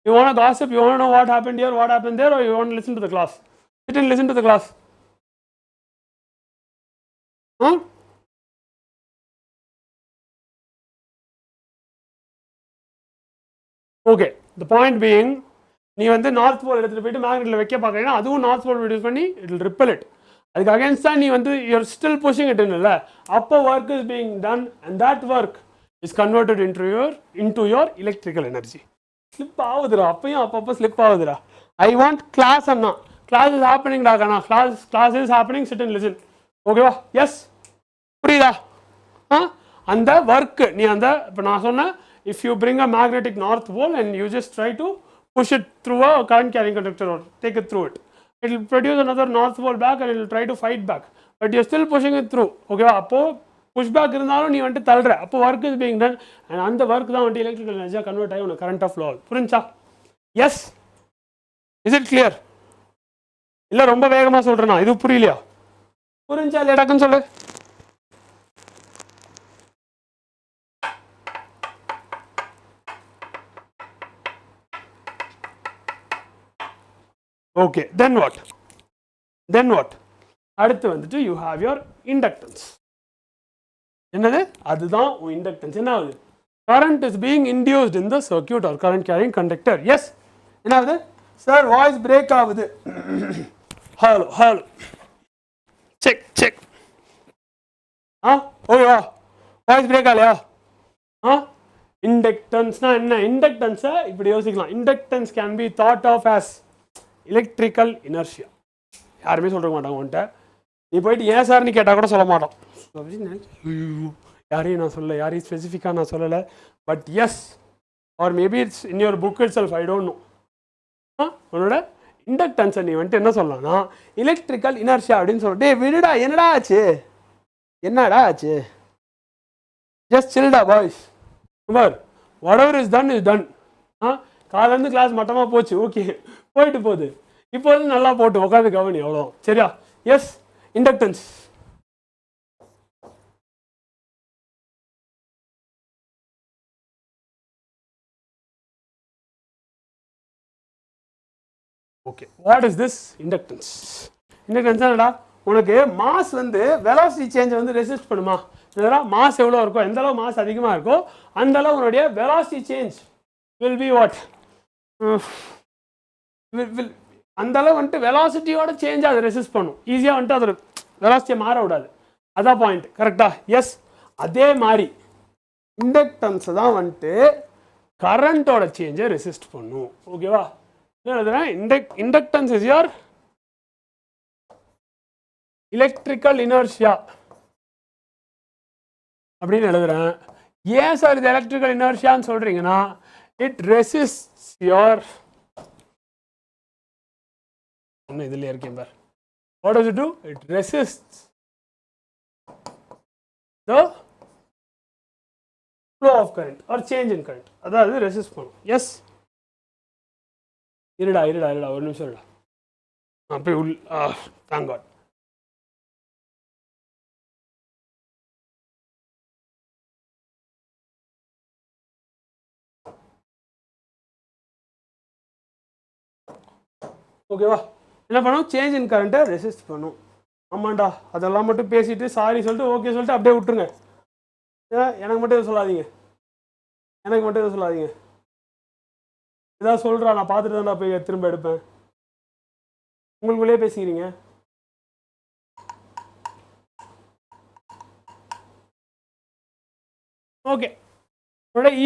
You want to gossip, you want to know what happened here, what happened there, or you want to listen to the class? Sit and listen to the class. Huh? Okay, the point being, நீ வந்து நார்த் போல் எடுத்துகிட்டு போயிட்டு மேக்னெட்டில் வைக்க பார்க்குறீங்கன்னா அதுவும் நார்த் போல் ப்ரொடியூஸ் பண்ணி இட் வில் ரிப்பல் இட். அதுக்கு அகேன்ஸ்ட் தான் நீ வந்து யூஆர் ஸ்டில் புஷிங் இட் இல்லை. அப்போ work is being done and that work is converted into your electrical energy. Slip ஆகுதுடா, அப்பயும் அப்பப்போ ஸ்லிப் ஆகுதுடா. ஐ வாண்ட் கிளாஸ் அண்ணா, கிளாஸ் இஸ் ஹேப்பனிங் டாக்கண்ணா, class is happening, sit and listen. ஓகேவா? எஸ், புரியுதா? அந்த ஒர்க்கு நீ அந்த இப்போ நான் சொன்னேன், if you bring a magnetic north pole and you just try to push it through a current carrying conductor or take it through it, it will produce another north pole back and it will try to fight back, but you are still pushing it through. Okay, அப்போ push back இருந்தாலும் நீ வந்துட்டு தள்ளுற, அப்போ work is being done and அந்த work தான் வந்துட்டு electrical energy கன்வெர்ட் ஆகி உனக்கு current of flow. புரிஞ்சா? Yes, is it clear? இல்லை ரொம்ப வேகமாக சொல்கிறேன்னா இது புரியலையா? புரிஞ்சா இல்லையா? டக்குன்னு சொல்லு. Okay, then what? அடுத்து வந்துட்டு you have your inductance. என்னது? அதுதான் உன் inductance. என்ன ஆகுது? Current is being induced in the circuit or current carrying conductor. Yes? என்ன ஆகுது? Sir, voice break ஆகுது. Hello. Check. ஓகேவா? வாய்ஸ் பிரேக் ஆகலையா? இண்டக்டன்ஸ்னா என்ன? இண்டக்டன்ஸை இப்படி யோசிக்கலாம். Inductance can be thought of as electrical inertia. யாருமே சொல்ல மாட்டாங்க உன்கிட்ட. நீ போயிட்டு ஏன் சார்னு கேட்டால் கூட சொல்ல மாட்டோம். யாரையும் நான் சொல்லலை, யாரையும் ஸ்பெசிஃபிக்காக நான் சொல்லலை. But yes, or maybe it's in your book itself, I don't know. உன்னோட இண்டக்டன்ஸை நீ வந்துட்டு என்ன சொல்லலாம்னா எலக்ட்ரிக்கல் இனர்ஷியா அப்படின்னு சொல்லிட்டு விடுடா, என்னடா ஆச்சு, என்னடா ஆச்சு, ஜஸ்ட் சில்டா பாய்ஸ். பார், whatever is done is done. காலேருந்து கிளாஸ் மட்டமாக போச்சு, ஓகே, போயிட்டு போகுது. இப்போ வந்து நல்லா போட்டு உட்காந்து கவனி, அவ்வளோ சரியா? Yes, inductance. Okay, what is this inductance? Inductance என்னடா? உனக்கு மாஸ் வந்து வெலாசிட்டி சேஞ்சை வந்து ரெசிஸ்ட் பண்ணுமா? மாஸ் எவ்வளோ இருக்கோ, எந்த அளவு மாஸ் அதிகமாக இருக்கோ அந்த அளவு உன்னுடைய velocity change will be what? அந்த அளவு வந்துட்டு வெலாசிட்டியோட சேஞ்ச் அதை ரெசிஸ்ட் பண்ணும். ஈஸியாக வந்துட்டு அதோட வெலாசிட்டியை மாற விடாது. அதான் பாயிண்ட், கரெக்டா? எஸ், அதே மாதிரி இண்டக்டன்ஸ் தான் வந்துட்டு கரண்டோட சேஞ்சை ரெசிஸ்ட் பண்ணும். ஓகேவா? Inductance is your electrical inertia அப்படின்னு எழுதுறேன். ஏன் சார் இது எலக்ட்ரிக்கல் இனர்ஷியான்னு சொல்றீங்கன்னா, இட் ரெசிஸ்ட்ஸ் யோர், இன்னும் இதுல இருக்கேன் பார், what does it do? It resists the flow of current or change in current. அதாவது ரெசிஸ்ட் பண்ணும். எஸ், இருடா ஒரு நிமிஷம் இருடா, போய் உள், தேங்க் காட். ஓகேவா? என்ன பண்ணும்? சேஞ்ச் இன் கரண்ட்டை ரெசிஸ்ட் பண்ணும். ஆமாண்டா, அதெல்லாம் மட்டும் பேசிட்டு சாரி சொல்லிட்டு ஓகே சொல்லிட்டு அப்படியே விட்டுருங்க. எனக்கு மட்டும் எதுவும் சொல்லாதீங்க, ஏதாவது சொல்கிறா, நான் பார்த்துட்டு தான் போய் திரும்ப எடுப்பேன். உங்களுக்குள்ளேயே பேசிக்கிறீங்க. Okay,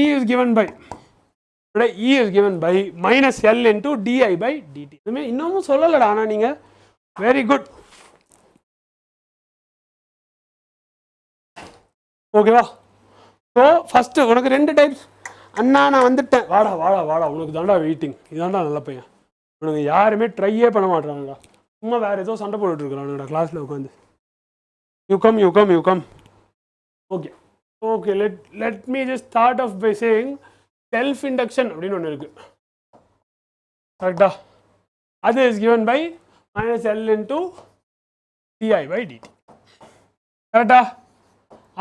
E is given by minus L into di by dt. இன்னமும் சொல்லலடா, ஆனா நீங்க வெரி குட். ஓகேவா? ஸோ ஃபர்ஸ்ட் உனக்கு ரெண்டு டைப்ஸ். அண்ணா நான் வந்துட்டேன், வாடா, உனக்கு தாண்டா வெயிட்டிங், இதாண்டா நல்ல பையன். உனக்கு யாருமே ட்ரையே பண்ண மாட்டாங்கடா, சும்மா வேற ஏதோ சண்டை போட்டுட்டு இருக்கிறானுடா கிளாஸ்ல உட்காந்து. You come. Okay, let me just start off by saying self induction அப்படின்னு ஒன்று இருக்கு, கரெக்டா? அது is given by minus L into di by dt, கரெக்டா?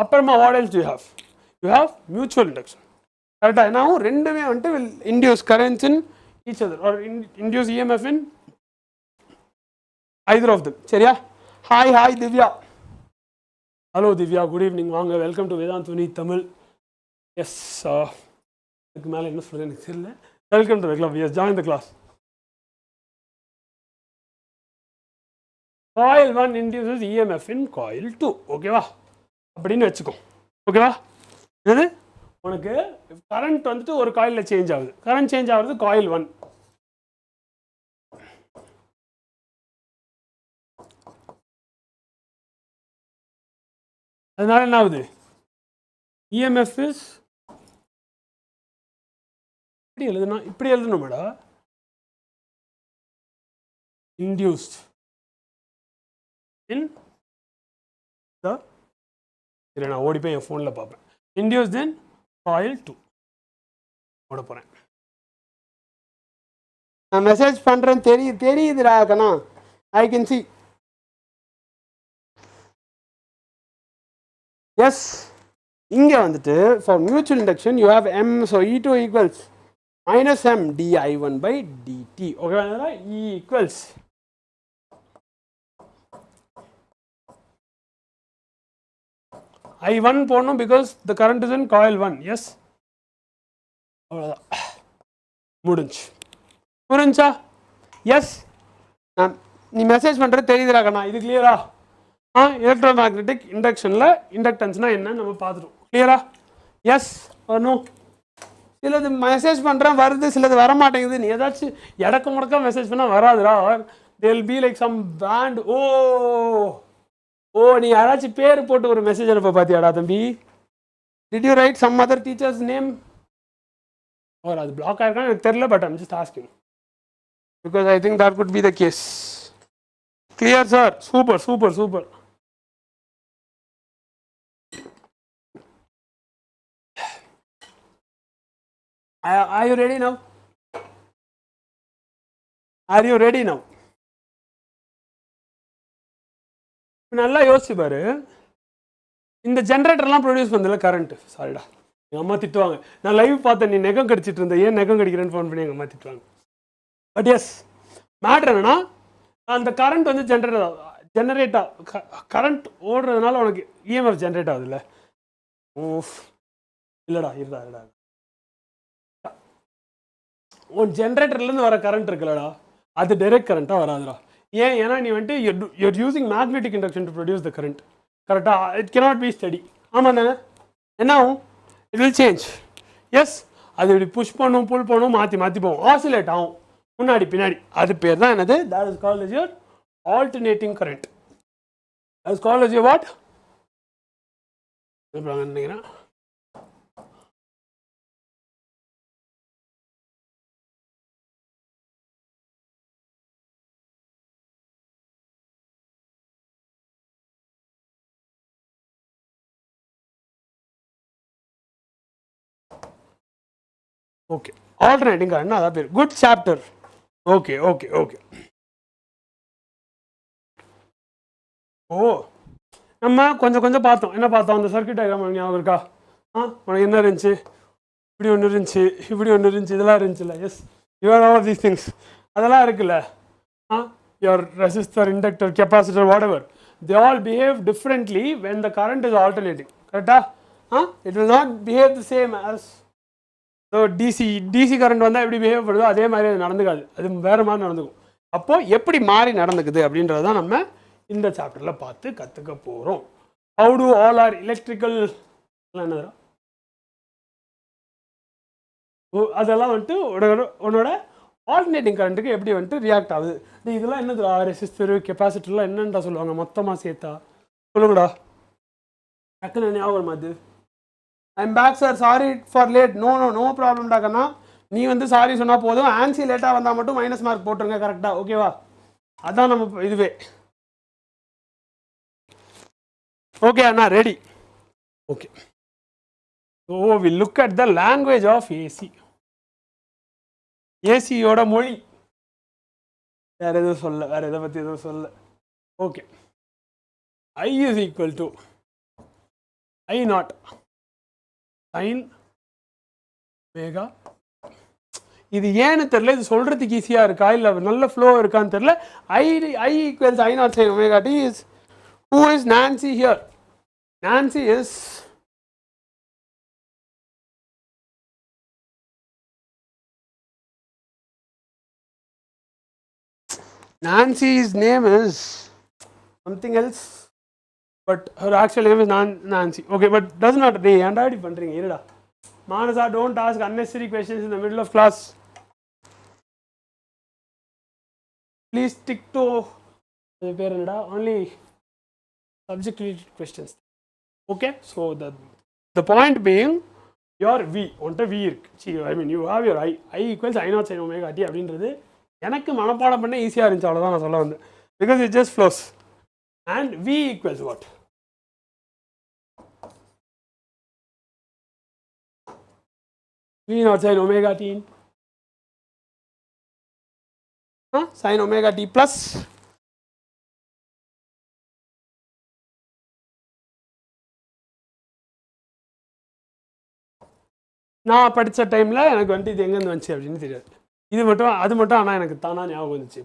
அப்புறமா what else do you have? You have mutual induction, கரெக்டா? என்னாகும்? ரெண்டுமே வந்துட்டு will induce currents in each other or induce EMF in either of them. சரியா? Hi Divya. Hello Divya, good evening, வாங்க, welcome to Vedantu NEET Tamil. Yes, இதுக்கு மேலே என்ன சொல்கிறது எனக்கு தெரியல. Welcome to the club. Yes, join the class. coil 1 induces EMF in coil 2. ஓகேவா? அப்படின்னு வச்சுக்கோ. ஓகேவா? இது உனக்கு கரண்ட் வந்துட்டு ஒரு காயிலில் சேஞ்ச் ஆகுது. கரண்ட் சேஞ்ச் ஆகுது காயில் 1. அதனால என்ன ஆகுது? EMF is இப்படி எழுதணும் மேடா, induced in the, இல்லை நான் ஓடி போய் என் ஃபோனில் பார்ப்பேன். induced in coil 2 ஓட போகிறேன். நான் மெசேஜ் பண்ணுறேன், தெரியுதுடா கண்ணா, ஐ கேன் சி. எஸ், இங்கே வந்துட்டு for mutual induction you have M, so E2 equals minus M di1 by dt. ஓகேவா? E equals I1 போடணும் because the current is in coil 1. yes, அவ்வளோதான், புரிஞ்சா? எஸ், நீ மெசேஜ் பண்ணுறது தெரியுதுடா கண்ணா, இது கிளியரா? எலக்ட்ரோமேக்னெட்டிக் இண்டக்ஷனில் இண்டக்டன்ஸ்னால் என்னன்னு நம்ம பார்த்துட்டோம். கிளியரா? Yes or no? சிலது மெசேஜ் பண்ணுறேன் வருது, சிலது வர மாட்டேங்குது. நீ ஏதாச்சும் இடக்கு முடக்க மெசேஜ் பண்ணால் வராதுடா. there will be like some band. நீ யாராச்சும் பேர் போட்டு ஒரு மெசேஜ் அனுப்ப பாத்தியாடா தம்பி? Did you write some other teacher's name? Or அது பிளாக் ஆயிருக்கா எனக்கு தெரியல, but I'm just asking because I think that could be the case. Clear sir? Super. Are you ready now? நல்லா யோசிச்சு பாரு. இந்த ஜென்ரேட்டர்லாம் ப்ரொடியூஸ் பண்ணல கரண்ட். சாரிடா, எங்கள் அம்மா திட்டுவாங்க. நான் லைவ் பார்த்தேன், நீ நெகம் கடிச்சிட்டு இருந்த, ஏன் நெகம் கடிக்கிறேன்னு ஃபோன் பண்ணி எங்கள் அம்மா திட்டுவாங்க. பட் எஸ், மேட்ரு என்னன்னா, அந்த கரண்ட் வந்து ஜெனரேட் கரண்ட் ஓடுறதுனால உனக்கு இஎம்எஃப் ஜென்ரேட் ஆகுதுல்ல. இல்லைடா இருடா, உன் ஜென்ரேட்டர்லேருந்து வர கரண்ட் இருக்குல்லடா, அது டைரக்ட் கரண்ட்டாக வராதுடா. ஏன்னா நீ வந்துட்டு you're using magnetic induction to produce the current. கரெக்டாக? It cannot be study. ஆமாம் தானே? என்ன ஆகும்? It will change. எஸ், அது இப்படி புஷ் பண்ணும், புல் பண்ணும், மாற்றி போகும், ஆசிலேட் ஆகும் முன்னாடி பின்னாடி. அது பேர் தான் என்னது? That is called as your alternating current. That is called as your what? நினைக்கிறேன். ஓகே, ஆல்டர்னேட்டிங் கரண்ட் அதான் பேர். Good chapter. ஓகே. நம்ம கொஞ்சம் பார்த்தோம். என்ன பார்த்தோம்? அந்த சர்க்யூட் டயக்ராம் ஞாபகம் இருக்கா? உனக்கு என்ன இருந்துச்சு? இப்படி ஒன்று இருந்துச்சு, இதெல்லாம் இருந்துச்சுல்ல. Yes, you're all these things, அதெல்லாம் இருக்குல்ல. your resistor, inductor, capacitor, whatever, they all behave differently when the current is alternating. Correct? It will not behave the same as so DC current வந்தால் எப்படி பிஹேவ் பண்ணுதோ அதே மாதிரி அது நடந்துக்காது, அது வேறு மாதிரி நடந்துக்கும். அப்போது எப்படி மாறி நடந்துக்குது அப்படின்றது தான் நம்ம இந்த சாப்டரில் பார்த்து கற்றுக்க போகிறோம். How to all R electrical என்ன அதெல்லாம் வந்துட்டு உன்னோட ஆல்டர்னேட்டிங் கரண்ட்டுக்கு எப்படி வந்துட்டு ரியாக்ட் ஆகுது. இதெல்லாம் என்னதுடா? ரெசிஸ்டர், கெப்பாசிட்டர்லாம் என்னன்றா சொல்லுவாங்க மொத்தமாக சேர்த்தா? சொல்லுங்கடா, டக்குன்னு ஞாபகம் அது. I'm back sir, sorry for late. No problem டாக்கண்ணா. நீ வந்து சாரி சொன்னால் போதும், ஆன்சி லேட்டாக வந்தால் மட்டும் மைனஸ் மார்க் போட்டுருங்க. கரெக்டாக? ஓகேவா? அதான் நம்ம இதுவே. ஓகே அண்ணா, ready? Okay. So we look at the language of AC. ஏசியோட மொழி. வேற எதுவும் சொல்ல, வேற எதை பற்றி எதுவும் சொல்ல. Okay. I is equal to I naught sin omega. இது ஏன்னு தெரியல, இது சொல்றதுக்கு ஈஸியா இருக்கா இல்லை நல்ல ஃப்ளோ இருக்கான்னு தெரியல. I equals I naught sin omega t is, who is Nancy here? Nancy is Nancy's name is something else, but her actual name is Nancy. Okay, but doesn't matter. Hey, and already பண்றீங்க இருடா. Manasa, don't ask unnecessary questions in the middle of class. Please stick to only subject related questions. Okay, so the point being, your V onta V இருக்கு. I mean you have your I equals I naught sin omega t அப்படின்றது எனக்கு மனப்பாடம் பண்ண ஈஸியாக இருந்துச்சு, அவ்வளோதான் நான் சொல்ல வந்தேன். Because it just flows. And V equals what? V naught sin omega t sin omega t plus நான் படித்த டைமில் எனக்கு வந்துட்டு இது எங்கேருந்து வந்துச்சு அப்படின்னு தெரியாது. இது மட்டும் அது மட்டும் ஆனால் எனக்கு தானா ஞாபகம் வந்துச்சு.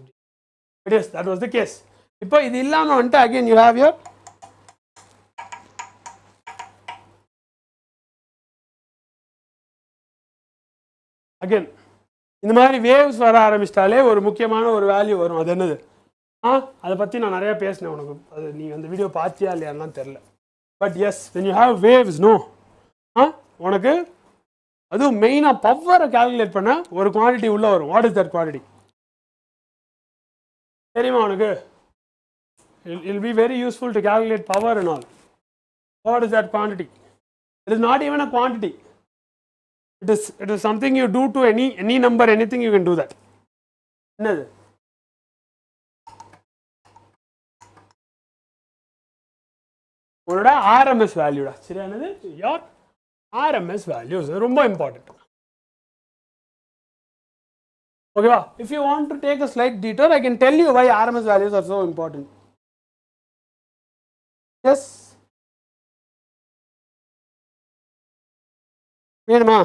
But yes, that was the case. இப்போ இது இல்லாமல் வந்துட்டு again you have your again இந்த மாதிரி வேவ்ஸ் வர ஆரம்பிச்சிட்டாலே ஒரு முக்கியமான ஒரு வேல்யூ வரும். அது என்னது? அதை பற்றி நான் நிறையா பேசினேன் உனக்கு. அது நீ அந்த வீடியோ பார்த்தியா இல்லையான்னு தெரில. But yes, when you have waves, no, உனக்கு அதுவும் மெயினாக பவரை கால்குலேட் பண்ண ஒரு குவான்டிட்டி உள்ளே வரும். What is that quantity? தெரியுமா உனக்கு? It will be very useful to calculate power and all. What is that quantity? It is not even a quantity. It is something you do to any number, anything you can do that. என்னது? உன்னோட RMS value டா. சரியா என்னது? Your RMS values ரொம்ப important. Okay, if you want to take a slight detour, I can tell you why RMS values are so important. Yes. வேணுமா?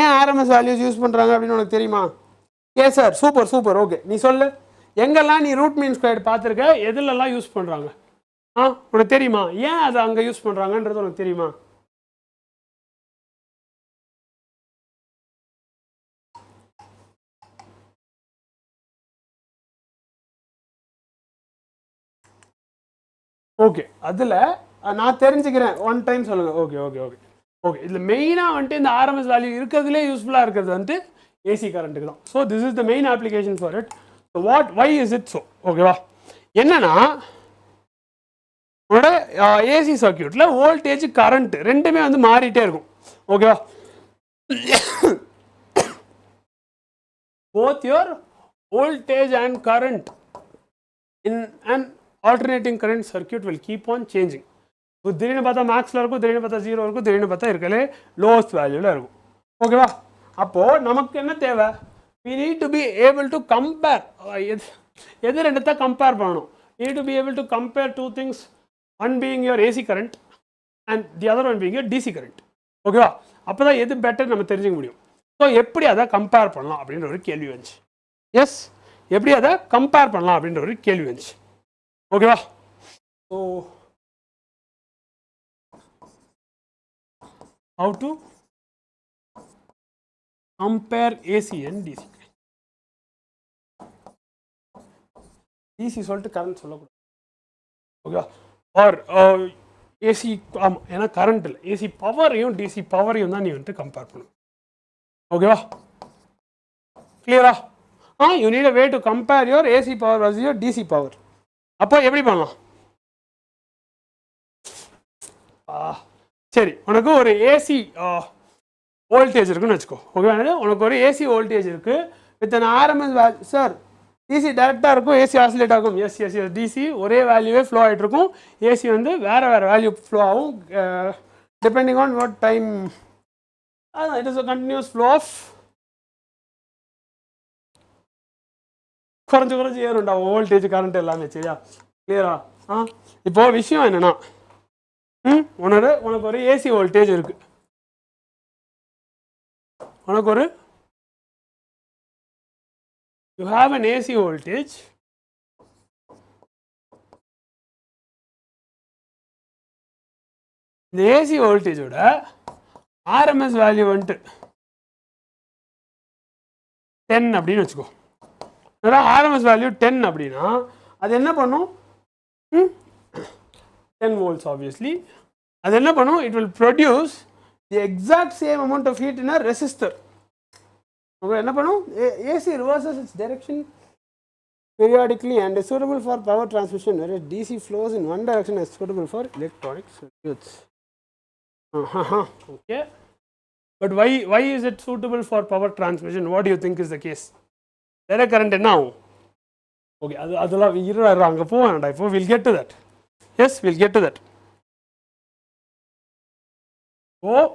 ஏன் RMS values யூஸ் பண்றாங்க அப்படின்னு உனக்கு தெரியுமா? Yes sir, super okay. நீ சொல்லு, எங்கெல்லாம் நீ ரூட் மீன் ஸ்கொயர்ட் பார்த்துருக்க, எதுலெல்லாம் யூஸ் பண்றாங்க? உனக்கு தெரியுமா? ஏன் அதை அங்கே யூஸ் பண்றாங்கன்றது உனக்கு தெரியுமா? ஓகே, அதில் நான் தெரிஞ்சுக்கிறேன், ஒன் டைம் சொல்லுங்கள். ஓகே இதில் மெயினாக வந்துட்டு இந்த RMS வேல்யூ இருக்கிறதுலே யூஸ்ஃபுல்லாக இருக்கிறது வந்துட்டு ஏசி கரண்ட்டுக்கு தான். So this is the main application for it. So why is it so? ஓகேவா, என்னன்னா உங்களோட ஏசி சர்க்கியூட்டில் வோல்டேஜ் கரண்ட் ரெண்டுமே வந்து மாறிட்டே இருக்கும். ஓகேவா, both your voltage and current in an alternating current circuit will keep on changing. இப்போ திடீர்னு பார்த்தா மேக்ஸில் இருக்கும், திடீர்னு பார்த்தா 0 இருக்கும், திடீர்னு பார்த்தா இருக்கலே லோவஸ்ட் வேல்யூவில் இருக்கும். ஓகேவா, அப்போது நமக்கு என்ன தேவை? we need to be able to compare. எது ரெண்டுத்தை கம்பேர் பண்ணணும்? you need to be able to compare two things, one being your AC current and the other one being your DC current. ஓகேவா, அப்போ தான் எது பெட்டர் நம்ம தெரிஞ்சுக்க முடியும். ஸோ எப்படி அதை கம்பேர் பண்ணலாம் அப்படின்ற ஒரு கேள்வி வந்துச்சு. எஸ், எப்படி அதை கம்பேர் பண்ணலாம் அப்படின்ற ஒரு கேள்வி வந்துச்சு. ஓகேவா, so how to compare AC and DC. DC சொல்லிட்டு கரண்ட் சொல்லக்கூடாது. ஓகேவா, ஆர் ஏசி, ஆமாம், ஏன்னா கரண்ட் இல்லை, ஏசி பவரையும் டிசி பவரையும் தான் நீ வந்துட்டு கம்பேர் பண்ணணும். ஓகேவா, கிளியரா? You need a way to compare your AC power versus your DC power. அப்போ எப்படி பண்ணலாம்? சரி, உனக்கு ஒரு ஏசி வோல்டேஜ் இருக்குன்னு வச்சுக்கோ. ஓகே, உனக்கு ஒரு ஏசி வோல்டேஜ் இருக்கு with an RMS value. Sir, DC டேரெக்டாக இருக்கும், ஏசி ஆசிலேட் ஆகும். எஸ், டிசி ஒரே வேல்யூவே ஃப்ளோ ஆகிட்டு இருக்கும், ஏசி வந்து வேறு வேல்யூ ஃப்ளோ ஆகும் depending on what time. it is a continuous flow of குறைஞ்சு ஏறும்டா வோல்டேஜ் கரண்ட் எல்லாமே. சரியா, கிளியரா? இப்போ விஷயம் என்னன்னா, உனக்கு ஒரு ஏசி வோல்டேஜ் இருக்கு, உனக்கு ஒரு you have an AC voltage. இந்த ஏசி வோல்டேஜோட RMS வேல்யூ வந்துட்டு 10 அப்படின்னு வச்சுக்கோ. RMS வேல்யூ 10 அப்படின்னா அது என்ன பண்ணும்? 10 volts obviously. அது என்ன பண்ணும்? it will produce the exact same amount of heat in a resistor. Okay, என்ன பண்ணும்? AC reverses its direction periodically and is suitable for power transmission, whereas DC flows in one direction and is suitable for electronic circuits. Okay, but why is it suitable for power transmission? What do you think is the case? Direct current என்ன ஆகும்? ஓகே, அதெல்லாம் அங்கே போவேன்டா. இப்போ we'll get to that. Yes, we'll get to that.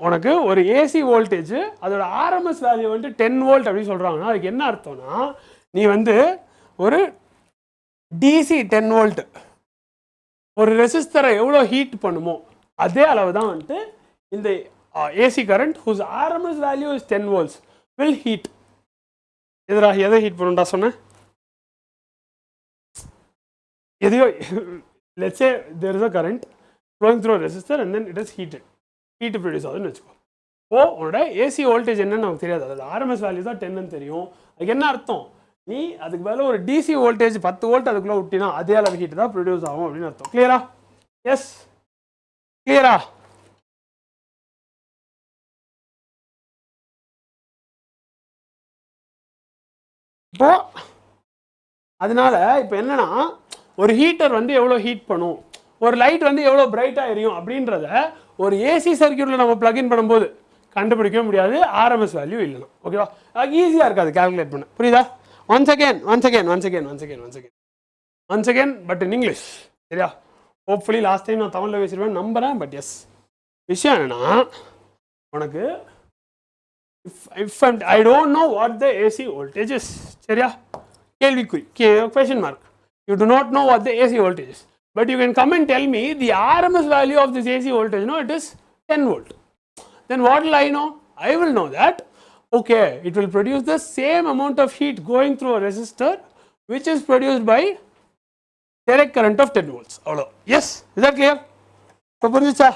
உனக்கு ஒரு ஏசி வோல்டேஜ் அதோட RMS வேல்யூ வந்து 10 வோல்ட் அப்படின்னு சொல்கிறாங்கன்னா அதுக்கு என்ன அர்த்தம்னா, நீ வந்து ஒரு டிசி 10 வோல்ட் ஒரு ரெசிஸ்டரை எவ்வளோ ஹீட் பண்ணுமோ அதே அளவு தான் வந்துட்டு இந்த AC current whose RMS value is 10 volts will heat. எதை ஹீட் பண்ணுண்டா சொன்னேன்? எதையோ, let's say there is a current flowing through a resistor and then it is heated. Heat produce ஆகுதுன்னு வச்சுக்கோ. உன்னோட ஏசி வோல்டேஜ் என்னன்னு நமக்கு தெரியாது, அதோட RMS வேல்யூ தான் 10ன்னு தெரியும். அதுக்கு என்ன அர்த்தம்? நீ அதுக்கு மேலே ஒரு டிசி வோல்டேஜ் 10 வோல்ட் அதுக்குள்ளே விட்டினா அதே அளவு ஹீட் தான் ப்ரொடியூஸ் ஆகும் அப்படின்னு அர்த்தம். கிளியரா? எஸ், கிளியரா? இப்போ அதனால இப்போ என்னன்னா ஒரு ஹீட்டர் வந்து எவ்வளோ ஹீட் பண்ணும், ஒரு லைட் வந்து எவ்வளோ பிரைட்டாக எரியும் அப்படின்றத ஒரு ஏசி சர்க்யூட்டில் நம்ம பிளக்இன் பண்ணும்போது கண்டுபிடிக்க முடியாது ஆர்எம்எஸ் வேல்யூ இல்லைனா. ஓகேவா? அது ஈஸியாக இருக்காது கால்குலேட் பண்ண. புரியுதா? Once again but in English. சரியா? ஹோப்ஃபுல்லி லாஸ்ட் டைம் நான் தமிழில் பேசிடுவேன் நம்புகிறேன். பட் எஸ், விஷயம் என்னன்னா உனக்கு if I don't know what the AC voltage is. சரியா? கேள்விக்குறி, question mark. You do not know what the AC voltage is, but you can come and tell me the RMS value of this AC voltage. No, it is 10 volt. Then what will I know? I will know that okay, it will produce the same amount of heat going through a resistor which is produced by direct current of 10 volts. Avlo. Yes, is that clear? So புரிஞ்சுச்சா?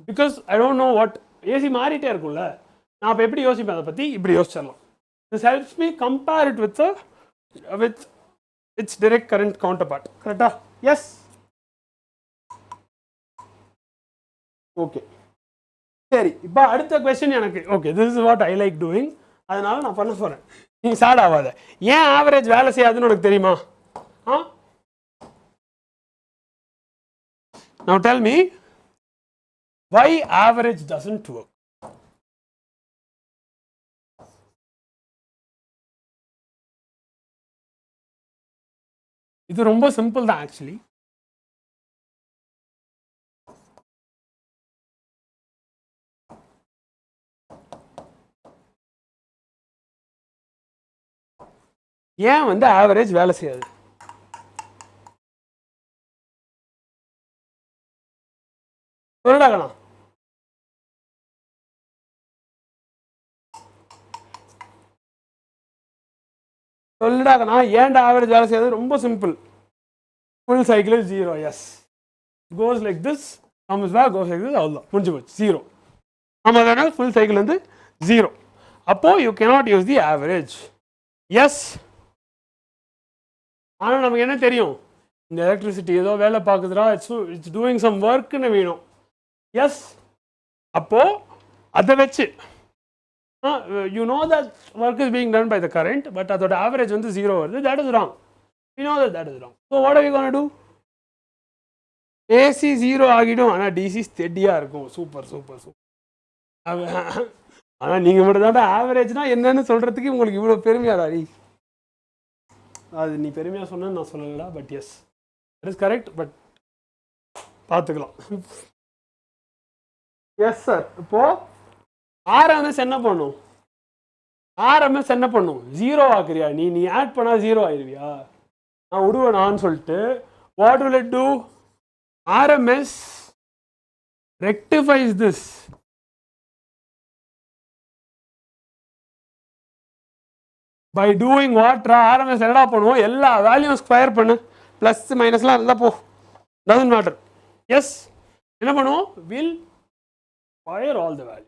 Because I don't know what AC மாறிட்டே இருக்கும்ல, நான் அப்போ எப்படி யோசிப்பேன் அதை பற்றி? இப்படி யோசிச்சிடலாம். This helps me compare it with its direct current counterpart. கரெக்டா? Yes. ஓகே, சரி. இப்போ அடுத்த கொஸ்டின் எனக்கு okay, this is what I like doing. அதனால நான் பண்ண போகிறேன். நீ சாட் ஆகாத. ஏன் ஆவரேஜ் வேலை செய்யாதுன்னு உனக்கு தெரியுமா? Now tell me why average doesn't work. இது ரொம்ப சிம்பிள் தான் ஆக்சுவலி. ஏன் வந்து ஆவரேஜ் வேலை செய்யாது? சொல்லிடாக்கலாம். சொல்லிடாக்கண்ணா, ஏன்டா ஆவரேஜ் வேலை செய்யாது? ரொம்ப simple. Full cycle is 0. Yes, goes like this, comes back, goes like this, அவ்வளோதான், முடிஞ்சு போச்சு, 0. ஆமாம் தானே? ஃபுல் சைக்கிள் வந்து 0. அப்போ you cannot use the average. Yes, ஆனால் நமக்கு என்ன தெரியும்? இந்த எலக்ட்ரிசிட்டி ஏதோ வேலை பார்க்குதுடா, இட்ஸ் டூயிங் சம் ஒர்க்குன்னு வேணும். எஸ், அப்போ அதை வச்சு you know that work is being done by the current, but அதோட average வந்து 0 வருது. That is wrong. We know that is wrong. So what are we going to do? AC 0 ஆகிடும், ஆனால் DC ஸ்டெடியாக இருக்கும். Super super super. ஆனால் நீங்கள் மட்டும் தான் ஆவரேஜ்னா என்னன்னு சொல்கிறதுக்கு உங்களுக்கு இவ்வளோ பெருமையாடாடி. அது நீ பெருமையாக சொன்ன, நான் சொல்லலடா. But yes, that is correct. But பார்த்துக்கலாம். Yes sir. இப்போ ஆர்எம்எஸ் என்ன பண்ணும்? ஆர்எம்எஸ் என்ன பண்ணும்? 0 ஆக்குறியா நீ? நீ ஆட் பண்ணால் 0 ஆயிடுவியா? நான் விடுவேனான்னு சொல்லிட்டு what will it do? RMS rectifies this by doing what? RMS என்னடா பண்ணுவோம்? எல்லா வேல்யூவும் ஸ்கொயர் பண்ணு, ப்ளஸ் மைனஸ்லாம் இருந்தால் போ, டசன்ட் மேட்டர். எஸ், என்ன பண்ணுவோம்? Will square all the value.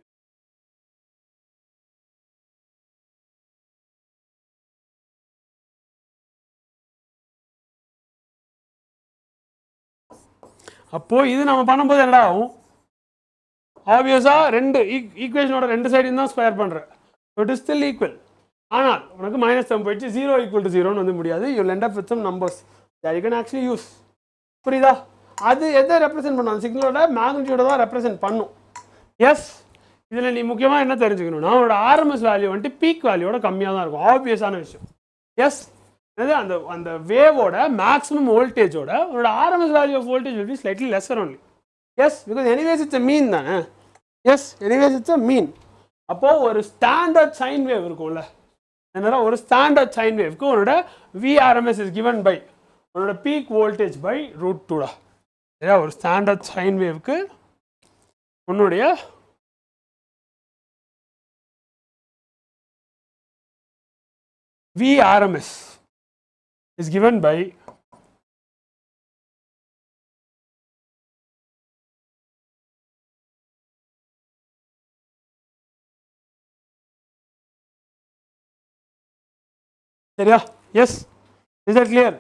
அப்போது இது நம்ம பண்ணும்போது என்னடா ஆகும்? ஆப்வியஸாக ரெண்டு ஈக்குவேஷனோட ரெண்டு சைடையும் தான் ஸ்கொயர் பண்ணுறேன். It is still equal. ஆனால் உனக்கு -10 போயிடுச்சு. 0 ஈக்குவல் டு 0ன்னு வந்து முடியாது. You will end up with some numbers that you can actually use. புரியுதா? அது எதை ரெப்ரசென்ட் பண்ணும்? அந்த சிக்னலோட மேக்னிடியூட தான் ரெப்ரசென்ட் பண்ணும். எஸ், இதில் நீ முக்கியமாக என்ன தெரிஞ்சுக்கணும்னா, அவனோட ஆர்எம்எஸ் வேல்யூ வந்துட்டு பீக் வேல்யூவோட கம்மியாக தான் இருக்கும். ஆப்வியஸான விஷயம். எஸ், அந்த அந்த வேவோட மேக்ஸிமம் வோல்டேஜோட உன்னோட RMS value of voltage will be slightly lesser only. Yes, because anyways it's a mean தானே. Yes, anyways it's a mean. அப்போது ஒரு ஸ்டாண்டர்ட் சைன் வேவ் இருக்கும்ல, என்னன்னா ஒரு ஸ்டாண்டர்ட் சைன் வேவ்க்கு உன்னோட VRMS இஸ் கிவன் பை உன்னோட பீக் வோல்டேஜ் பை √2டா. சரியா? ஒரு ஸ்டாண்டர்ட் சைன் வேவ்க்கு உன்னுடைய VRMS is given by சரியா? Yes, is that clear?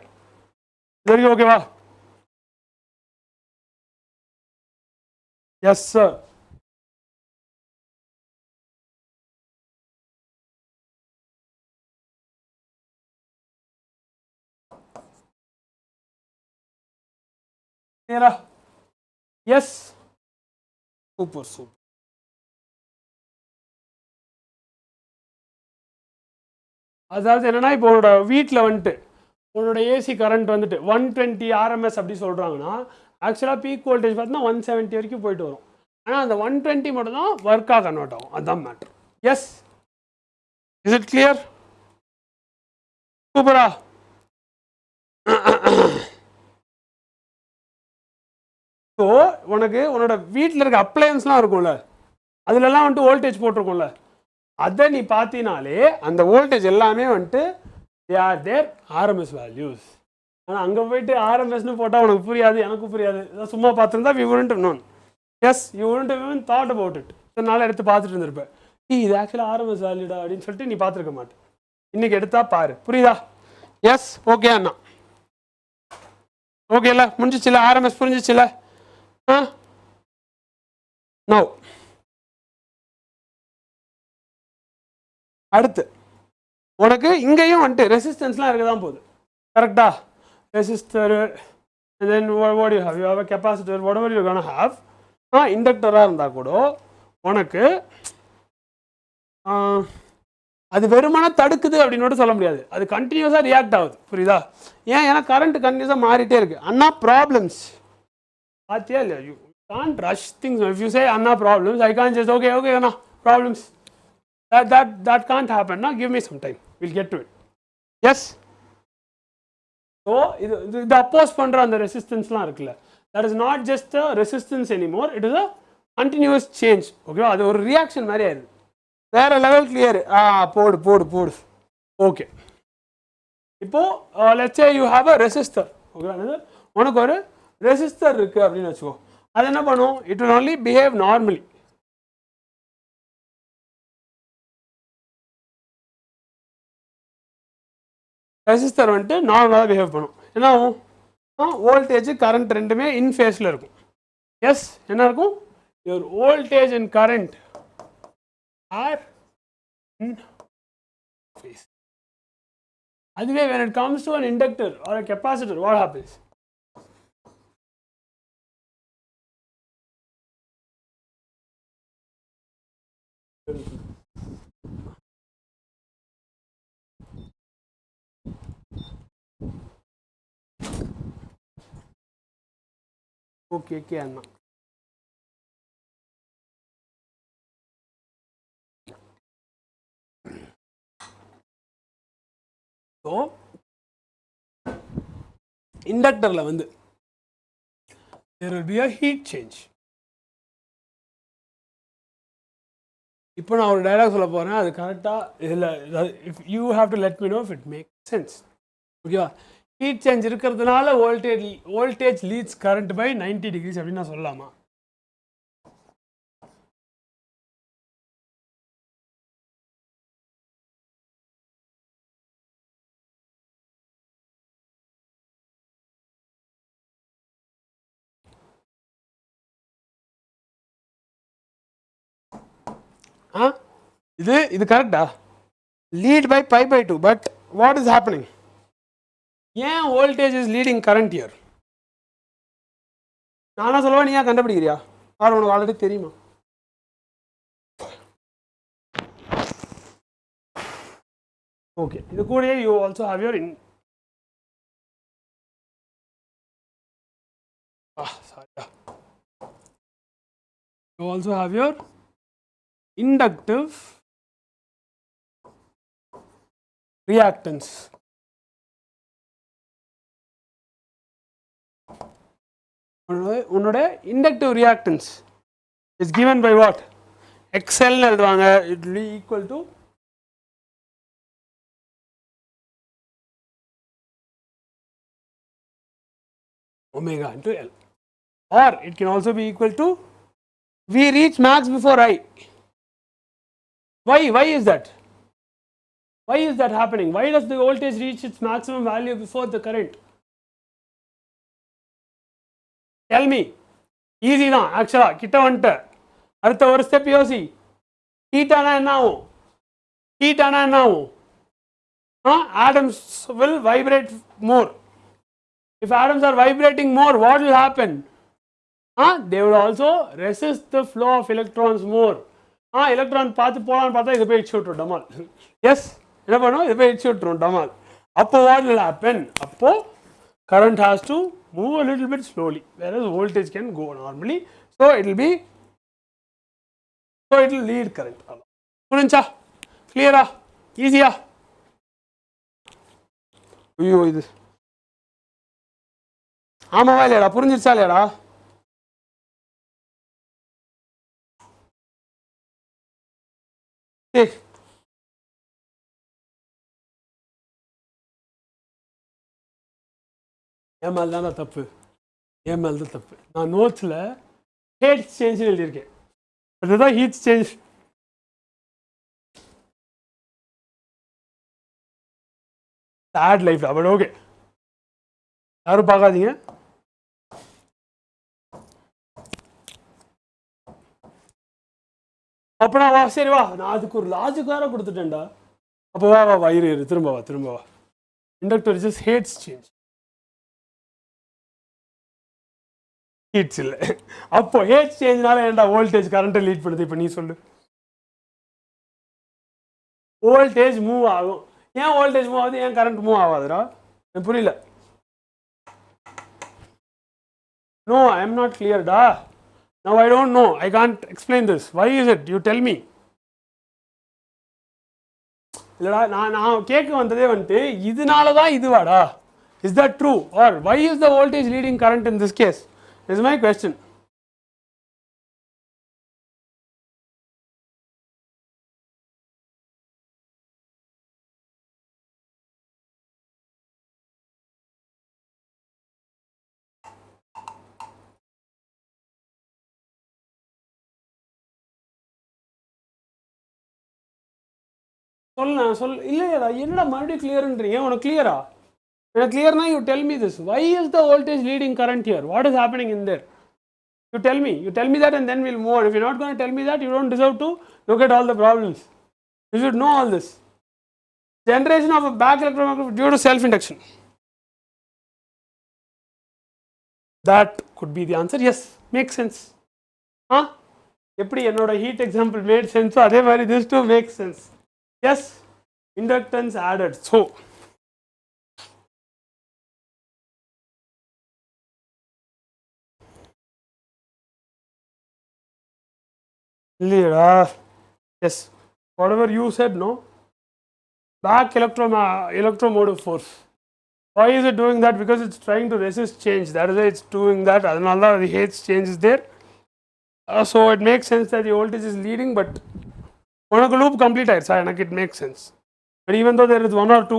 இது வரைக்கும் ஓகேவா? Yes sir. clear? Yes, super. அதாவது என்னன்னா இப்போ உன்னோட வீட்டில் வந்துட்டு உன்னோட ஏசி கரண்ட் வந்துட்டு 120 RMS அப்படி சொல்கிறாங்கன்னா ஆக்சுவலாக பீக் வோல்டேஜ் பார்த்தீங்கன்னா 170 வரைக்கும் போயிட்டு வரும். ஆனால் அந்த 120 மட்டும் தான் ஒர்க்காக கன்வெர்ட் ஆகும். அதுதான் matter. Yes, is it clear? சூப்பரா? ஸோ உனக்கு உன்னோட வீட்டில் இருக்க அப்ளையன்ஸ்லாம் இருக்கும்ல, அதுலலாம் வந்துட்டு வோல்டேஜ் போட்டிருக்கும்ல, அதை நீ பார்த்தீங்கனாலே அந்த வோல்டேஜ் எல்லாமே வந்துட்டு they are their RMS values. ஆனால் அங்கே போயிட்டு ஆர்எம்எஸ்னு போட்டால் உனக்கு புரியாது, எனக்கும் புரியாது. சும்மா பார்த்துருந்தா we wouldn't known. Yes, you wouldn't even thought about it. இதனால எடுத்து பார்த்துட்டு இருந்திருப்பேன், இது ஆக்சுவலாக ஆர்எம்எஸ் வேல்யூடா அப்படின்னு சொல்லிட்டு நீ பார்த்துருக்க மாட்டேன். இன்னைக்கு எடுத்தா பாரு, புரியுதா? எஸ், ஓகே அண்ணா, ஓகே இல்லை, முடிஞ்சிச்சுல? ஆர்எம்எஸ் புரிஞ்சிச்சுல? நோ. அடுத்து உனக்கு இங்கேயும் வந்துட்டு ரெசிஸ்டன்ஸ்லாம் இருக்க தான் போகுது, கரெக்டா? Resistor, then what you have, you have a capacitor, whatever you gonna have. இண்டக்டராக இருந்தால் கூட உனக்கு அது வெறுமனா தடுக்குது அப்படின்னு சொல்ல முடியாது, அது கண்டினியூஸாக ரியாக்ட் ஆகுது, புரியுதா? ஏன்? ஏன்னா கரண்ட் கண்டினியூஸாக மாறிட்டே இருக்கு. அண்ணா ப்ராப்ளம்ஸ் பார்த்தியா இல்லையா? You can't rush things. If you say Anna problems, I can't just okay அண்ணா problems. That can't happen. Now give me some time, we'll get to it. Yes. So இது அப்போஸ் பண்ற அந்த ரெசிஸ்டன்ஸ்லாம் இருக்குல்ல, that is not just a resistance anymore, it is a continuous change. Okay, அது ஒரு ரியாக்ஷன் மாதிரி ஆயிடுது. வேற லெவல். கிளியர்? போடு. ஓகே, இப்போ let's say you have a resistor. Okay, உனக்கு ஒரு ரெசிஸ்டர் இருக்கு அப்படின்னு வச்சுக்கோ. அது என்ன பண்ணும்? it will only behave normally. Resistor வந்துட்டு நார்மலாக பிஹேவ் பண்ணும். என்ன ஆகும்? வோல்டேஜ் கரண்ட் ரெண்டுமே இன் ஃபேஸில் இருக்கும். எஸ், என்ன இருக்கும்? Your voltage and current are in phase. அதுவே when it comes to an inductor or a capacitor, what happens? Okay அண்ணா, ஸோ இண்டக்டரில் வந்து there will be a heat change. இப்போ நான் ஒரு டயலாக் சொல்ல போகிறேன், அது கரெக்டாக இதில் you have to let me know if it make sense. ஓகேவா? ஹீட் சேஞ்ச் இருக்கிறதுனால voltage leads current by 90 degrees அப்படின்னு நான் சொல்லலாமா? இது கரெக்டா? Lead by π/2, but what is happening? ஏன் voltage is leading current here? நானா சொல்லுவா, நீ ஏன் கண்டுபிடிக்கிறியா? ஆர் உனக்கு ஆல்ரெடி தெரியுமா? ஓகே, இது கூட you also have your you also have your inductive reactance. உன்னோட inductive reactance is given by what? XL னு எழுதுவாங்க. It will be equal to omega into L, or it can also be equal to V reach max before I. Why is that? Why is that happening? Why does the voltage reach its maximum value before the current? Tell me. Easy தான் ஆக்சுவலா, கிட்ட வந்துட்ட. அடுத்த ஒரு ஸ்டெப் யோசி. ஹீட் ஆனா என்ன ஆகும்? Atoms will vibrate more. If atoms are vibrating more, what will happen? They will also resist the flow of electrons more. Electron பார்த்து போலான்னு பார்த்தா இதை போய் இடிச்சு விட்டுரும் டமால். எஸ் என்ன பண்ணும், இதை போய் இடிச்சு விட்டுரும் டமால். அப்போ what will happen? அப்போ current has to move a little bit slowly, whereas voltage can go normally. So it will lead current. புரிஞ்சா? கிளியரா? ஈஸியா? ஐயோ இது ஆமாவா இல்லையாடா, புரிஞ்சிருச்சா இல்லையாடா? என் மேலே தான் தப்பு, என் மேலே தான் தப்பு. நான் நோட்ஸில் ஹீட் சேஞ்ச் எழுதியிருக்கேன், அதுதான் heat change. Sad life, but okay, யாரும் பார்க்காதீங்க. அப்பனா வா, சரி வா, நான் அதுக்கு ஒரு லாஜிக் வேற கொடுத்துட்டேன்டா. அப்போ வா வா வா, இரு திரும்ப வா. இண்டக்டர் ஜஸ்ட் ஹேட்ஸ் சேஞ்ச், ஹீட்ஸ் இல்லை. அப்போ ஹேட்ஸ் சேஞ்ச்னால ஏன்டா வோல்டேஜ் கரண்ட்டை லீட் பண்ணுது? இப்போ நீ சொல்லு. வோல்டேஜ் மூவ் ஆகும். ஏன் வோல்டேஜ் மூவ் ஆகுது, ஏன் கரண்ட் மூவ் ஆகாதுடா? எனக்கு புரியல. No, I am not clear da. Now I don't know, I can't explain this. Why is it? You tell me. இல்லடா, நான் கேட்க வந்ததே வந்துட்டு இதனால தான் இதுவாடா. Is that true? Or why is the voltage leading current in this case? This is my question. சொல் இல்லையடா, என்னடா மறுபடியும் கிளியர்ன்றீங்க? உனக்கு கிளியரா? எனக்கு கிளியர்னா you tell me this. Why is the voltage leading current here? What is happening in there? You tell me that and then we'll move on. If you're not going to tell me that, you don't deserve to look at all the problems. You should know all this. Generation of a back electromagnetic due to self-induction. That could be the answer. Yes, makes sense. எப்படி என்னோட ஹீட் எக்ஸாம்பிள் மேட் சென்ஸோ அதே மாதிரி this too makes sense. Yes, inductance added. So yes, whatever you said, no, back electromotive force. Why is it doing that? Because it's trying to resist change. That is why it's doing that. Adhanalla the H change is there. So it makes sense that the voltage is leading, but உனக்கு லூப் கம்ப்ளீட் ஆயிடுச்சா? எனக்கு it make sense. But even though there is 1 or 2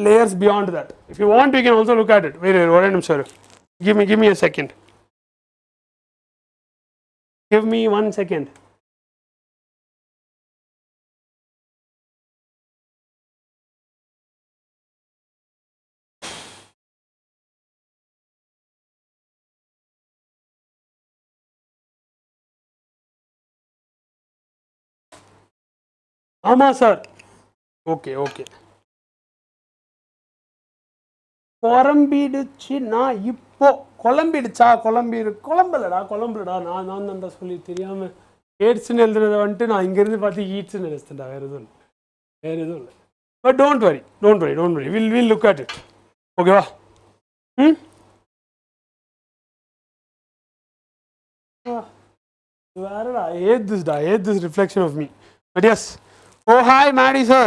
layers beyond that. If you want, we can also look at it. Wait, one நிமிஷம். Give me a second. Give me 1 second. ஆமாம் சார். ஓகே குழம்பிடுச்சுன்னா இப்போ குழம்பலடா நான் தான்டா சொல்லி தெரியாமல் ஏட்ஸ்ன்னு எழுதுனதை வந்துட்டு நான் இங்கேருந்து பார்த்து ஈட்ஸ்ன்னு நினைச்சிட்டேன்டா. வேறு எதுவும் இல்லை. But don't worry. Will look at it. ஓகேவா? வேறடா hate this reflection of me. But yes. Oh hi Maddie sir.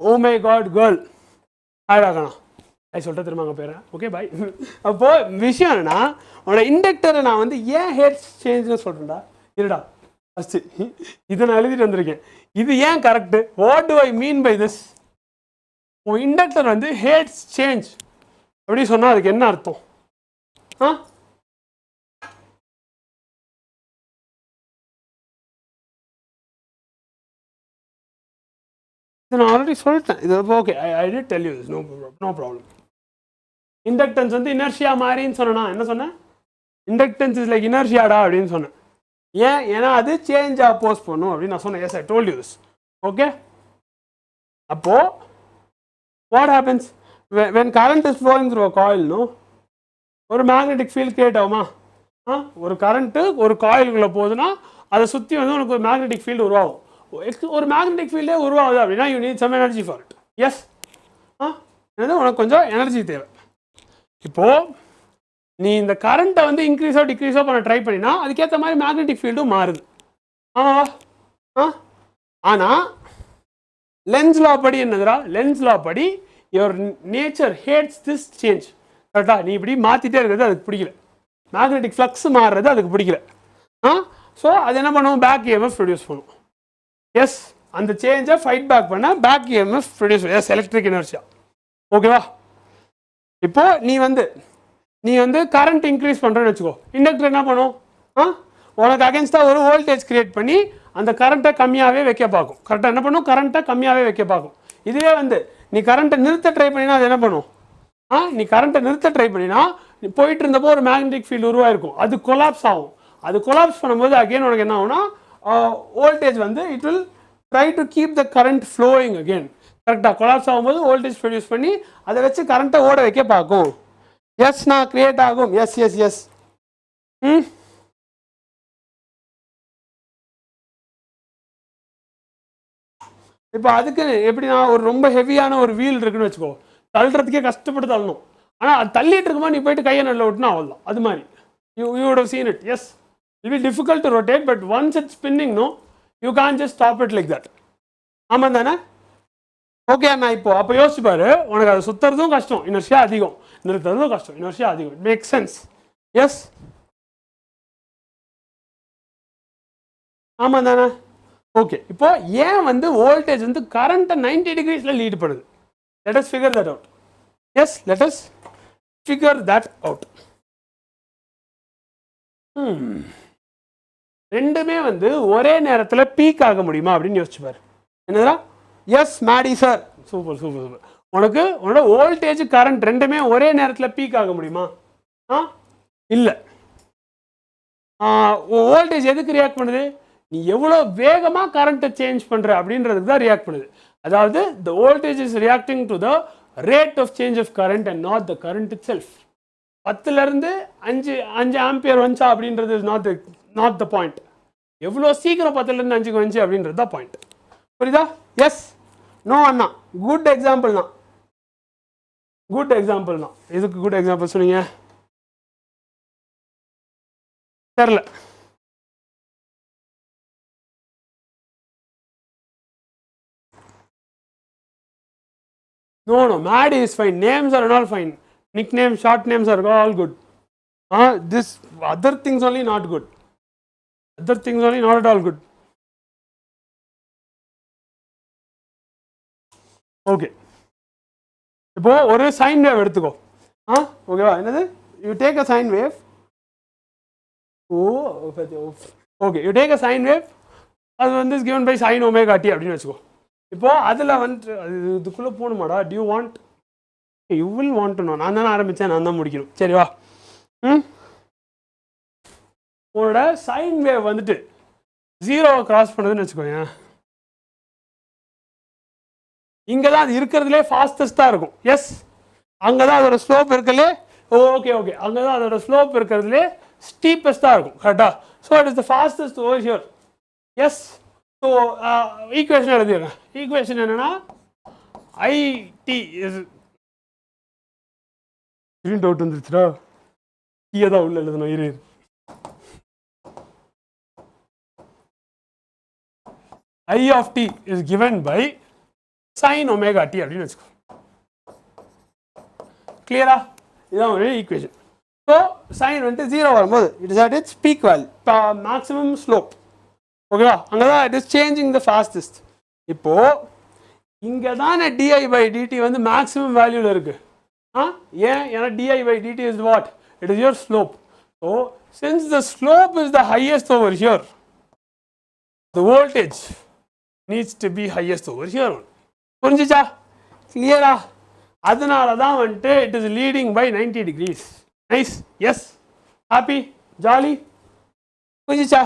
Oh my god girl. Hi ராகனா. ஐ சொல்லிட்டு திரும்ப அங்கே போயிடுறேன். Okay bye. அப்போ விஷயம் என்னன்னா, உன்னோட இண்டக்டரை நான் வந்து ஏன் ஹேட் சேஞ்சுன்னு சொல்கிறேன்டா. இருடா ஃபஸ்ட்டு இதை நான் எழுதிட்டு வந்திருக்கேன். இது ஏன் correct? What do I mean by this? உன் இண்டக்டர் வந்து ஹேட்ஸ் சேஞ்ச் அப்படி சொன்னால் அதுக்கு என்ன அர்த்தம்? நான் ஆல்ரெடி சொல்லிட்டேன் இது. Okay, I did tell you this. No problem. Inductance வந்து இனர்ஷியா மாதிரின்னு சொன்னா என்ன சொன்னேன்? இண்டக்டன்ஸ் இஸ் லைக் இனர்ஷியாடா அப்படின்னு சொன்னேன். ஏன்னா அது சேஞ்ச் அப்போஸ் பண்ணும் அப்படின்னு நான் சொன்னேன். Yes, I told you this. Okay, அப்போ what happens? when current is flowing through a coil, no, ஒரு மேக்னெட்டிக் ஃபீல்ட் கிரியேட் ஆகுமா? ஒரு கரண்ட்டு ஒரு காயிலுக்குள்ளே போகுதுன்னா அதை சுற்றி வந்து உனக்கு ஒரு மேக்னெட்டிக் ஃபீல்டு உருவாகும். ஒரு மேக்னெட்டிக் ஃபீல்டே உருவாகுது அப்படின்னா you need some energy for it. Yes, உனக்கு கொஞ்சம் எனர்ஜி தேவை. இப்போது நீ இந்த கரண்ட்டை வந்து இன்க்ரீஸோ டிக்ரீஸோ பண்ண ட்ரை பண்ணினா அதுக்கேற்ற மாதிரி மேக்னெட்டிக் ஃபீல்டும் மாறுது. ஆனால் லென்ஸ் லா படி என்னதுடா? லென்ஸ் லா படி your nature hates this change. கரெக்டாக? நீ இப்படி மாற்றிட்டே இருக்கிறது அதுக்கு பிடிக்கல, மேக்னெட்டிக் ஃப்ளக்ஸ் மாறுறது அதுக்கு பிடிக்கல. ஸோ அது என்ன பண்ணுவோம்? பேக் இஎம்எஃப் ப்ரொடியூஸ் பண்ணுவோம். எஸ், அந்த சேஞ்சை ஃபைட் பேக் பண்ண back EMF produce, yes, electric inertia. ஓகேவா? இப்போ நீ வந்து கரண்ட் இன்க்ரீஸ் பண்ணுறேன்னு வச்சுக்கோ, இண்டக்டர் என்ன பண்ணும்? உனக்கு அகேன்ஸ்டாக ஒரு வோல்டேஜ் கிரியேட் பண்ணி அந்த கரண்ட்டை கம்மியாகவே வைக்க பார்க்கும். கரெக்டாக என்ன பண்ணும்? கரண்ட்டை கம்மியாகவே வைக்க பார்க்கும். இதுவே வந்து நீ கரண்ட்டை நிறுத்த ட்ரை பண்ணினா அது என்ன பண்ணும்? நீ கரண்ட்டை நிறுத்த ட்ரை பண்ணினா நீ போயிட்டு இருந்தப்போ ஒரு மேக்னெட்டிக் ஃபீல்டு உருவாயிருக்கும், அது கொலாப்ஸ் ஆகும். அது கொலாப்ஸ் பண்ணும்போது அகெயின் உனக்கு என்ன ஆகும்னா வோல்டேஜ் வந்து it will try to keep the current flowing again. கரெக்டாக? கொலாப்ஸ் ஆகும்போது வோல்டேஜ் ப்ரொடியூஸ் பண்ணி அதை வச்சு கரண்ட்டை ஓட வைக்க பார்க்கும். எஸ், நான் கிரியேட் ஆகும். Yes yes yes. இப்போ அதுக்கு எப்படின்னா ஒரு ரொம்ப ஹெவியான ஒரு வீல் இருக்குன்னு வச்சுக்கோ, தள்ளுறதுக்கே கஷ்டப்பட்டு தள்ளணும். ஆனால் அது தள்ளிட்டு இருக்கும்போது நீ போயிட்டு கையை நல்ல விட்டுனா அவ்வளோதான். அது மாதிரி you would have seen it. Yes, it will be difficult to rotate, but once it's spinning, no, you can't just stop it like that. ஆமாம் தானே? ஓகே அண்ணா. அப்போ யோசிச்சு பாரு, உனக்கு அது சுற்றுறதும் கஷ்டம், இனர்ஷியா அதிகம், நிறுத்துறதும் கஷ்டம், இனர்ஷியா அதிகம். It make sense. எஸ், ஆமாம் தானே? ஓகே. இப்போ ஏன் வந்து வோல்டேஜ் வந்து கரண்ட்டை 90 டிகிரிஸில் லீட் பண்ணுது? let us figure that out. Yes, let us figure that out. ரெண்டுமே வந்து ஒரே நேரத்தில் பீக் ஆக முடியுமா அப்படின்னு யோசிச்சு பாரு. என்னதா? எஸ் மேடி சார், சூப்பர் சூப்பர் சூப்பர். உன்னோட வோல்டேஜ் கரண்ட் ரெண்டுமே ஒரே நேரத்தில் பீக் ஆக முடியுமா? இல்லை. வோல்டேஜ் எதுக்கு ரியாக்ட் பண்ணுது? நீ எவ்வளோ வேகமாக கரண்ட்டை சேஞ்ச் பண்ணுற அப்படின்றதுக்கு தான் ரியாக்ட் பண்ணுது. அதாவது the voltage is reacting to the rate of change of current and not the current itself. 10லேருந்து 5 ampere வந்துச்சா அப்படின்றது இஸ் நாட் த பாயிண்ட். எவ்வளோ சீக்கிரம் 10லேருந்து 5க்கு வந்துச்சு அப்படின்றது தான் பாயிண்ட். புரியுதா? எஸ், நோ அண்ணா, குட் எக்ஸாம்பிள் தான், குட் எக்ஸாம்பிள் தான். இதுக்கு குட் எக்ஸாம்பிள் சொன்னீங்க தெரில. No, Maddie is fine. Names are all fine. Nicknames, short names are all good. This other things only not good. Other things only not at all good. Okay. இப்போ ஒரு சைன் வேவ் எடுத்துக்கோ. ஓகேவா? என்னது? You take a sine wave. Okay, you take a sine wave. அது வந்து is given by sin omega t அப்படின்னு வச்சுக்கோ. இப்போ அதில் வந்து இதுக்குள்ளே போகணுமாடா? Do you want, you will want to know. நான் தானே ஆரம்பித்தேன், நான் தான் முடிக்கணும். சரிவா? உன்னோட சைன் வேவ் வந்துட்டு 0 கிராஸ் பண்ணுதுன்னு வச்சுக்கோங்க. இங்கே தான் அது இருக்கிறதுலே ஃபாஸ்டஸ்ட்டாக இருக்கும். எஸ், அங்கே தான் அதோட ஸ்லோப் இருக்கிறதுலே, ஓகே ஓகே, அங்கே தான் அதோட ஸ்லோப் இருக்கிறதுலே ஸ்டீப்பஸ்ட்டாக இருக்கும். கரெக்டாக? So it is the fastest over here. Yes. So equation எழுதிடுங்க. ஈக்குவேஷன் என்னன்னா ஐடி இஸ் பிரிண்ட் அவுட் வந்துருச்சுடா, டீயை தான் உள்ள எழுதணும். இரு, I of t is given by sine omega t அப்படின்னு வச்சுக்கோ. கிளியரா? இதுதான் ஒரு ஈக்குவேஷன். ஸோ சைன் வந்துட்டு 0 வரும்போது it is at its peak value, maximum slope. ஓகேவா? அங்கே தான் it is changing the fastest. இப்போது இங்கே தானே டிஐ பை டிடி வந்து மேக்ஸிமம் வேல்யூவில் இருக்குது. ஏன்? ஏன்னா DI by DT is what? It is your slope. So since the slope is the highest over here, the voltage needs to be highest over here. புரிஞ்சிச்சா? கிளியரா? அதனால தான் வந்துட்டு it is leading by 90 degrees. Nice. S, happy, jolly. புரிஞ்சிச்சா?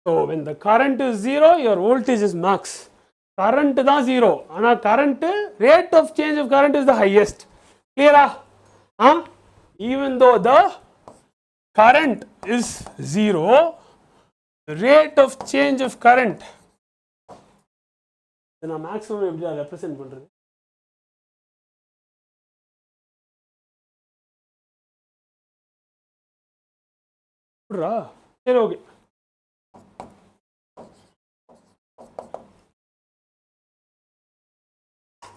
So when the current is 0, your voltage is max. current தான் 0 ஆனா current rate of change of current is the highest. Clear ah? Even though the current is 0, the rate of change of current நான் maximum எப்படி represent பண்றது? சரி ஓகே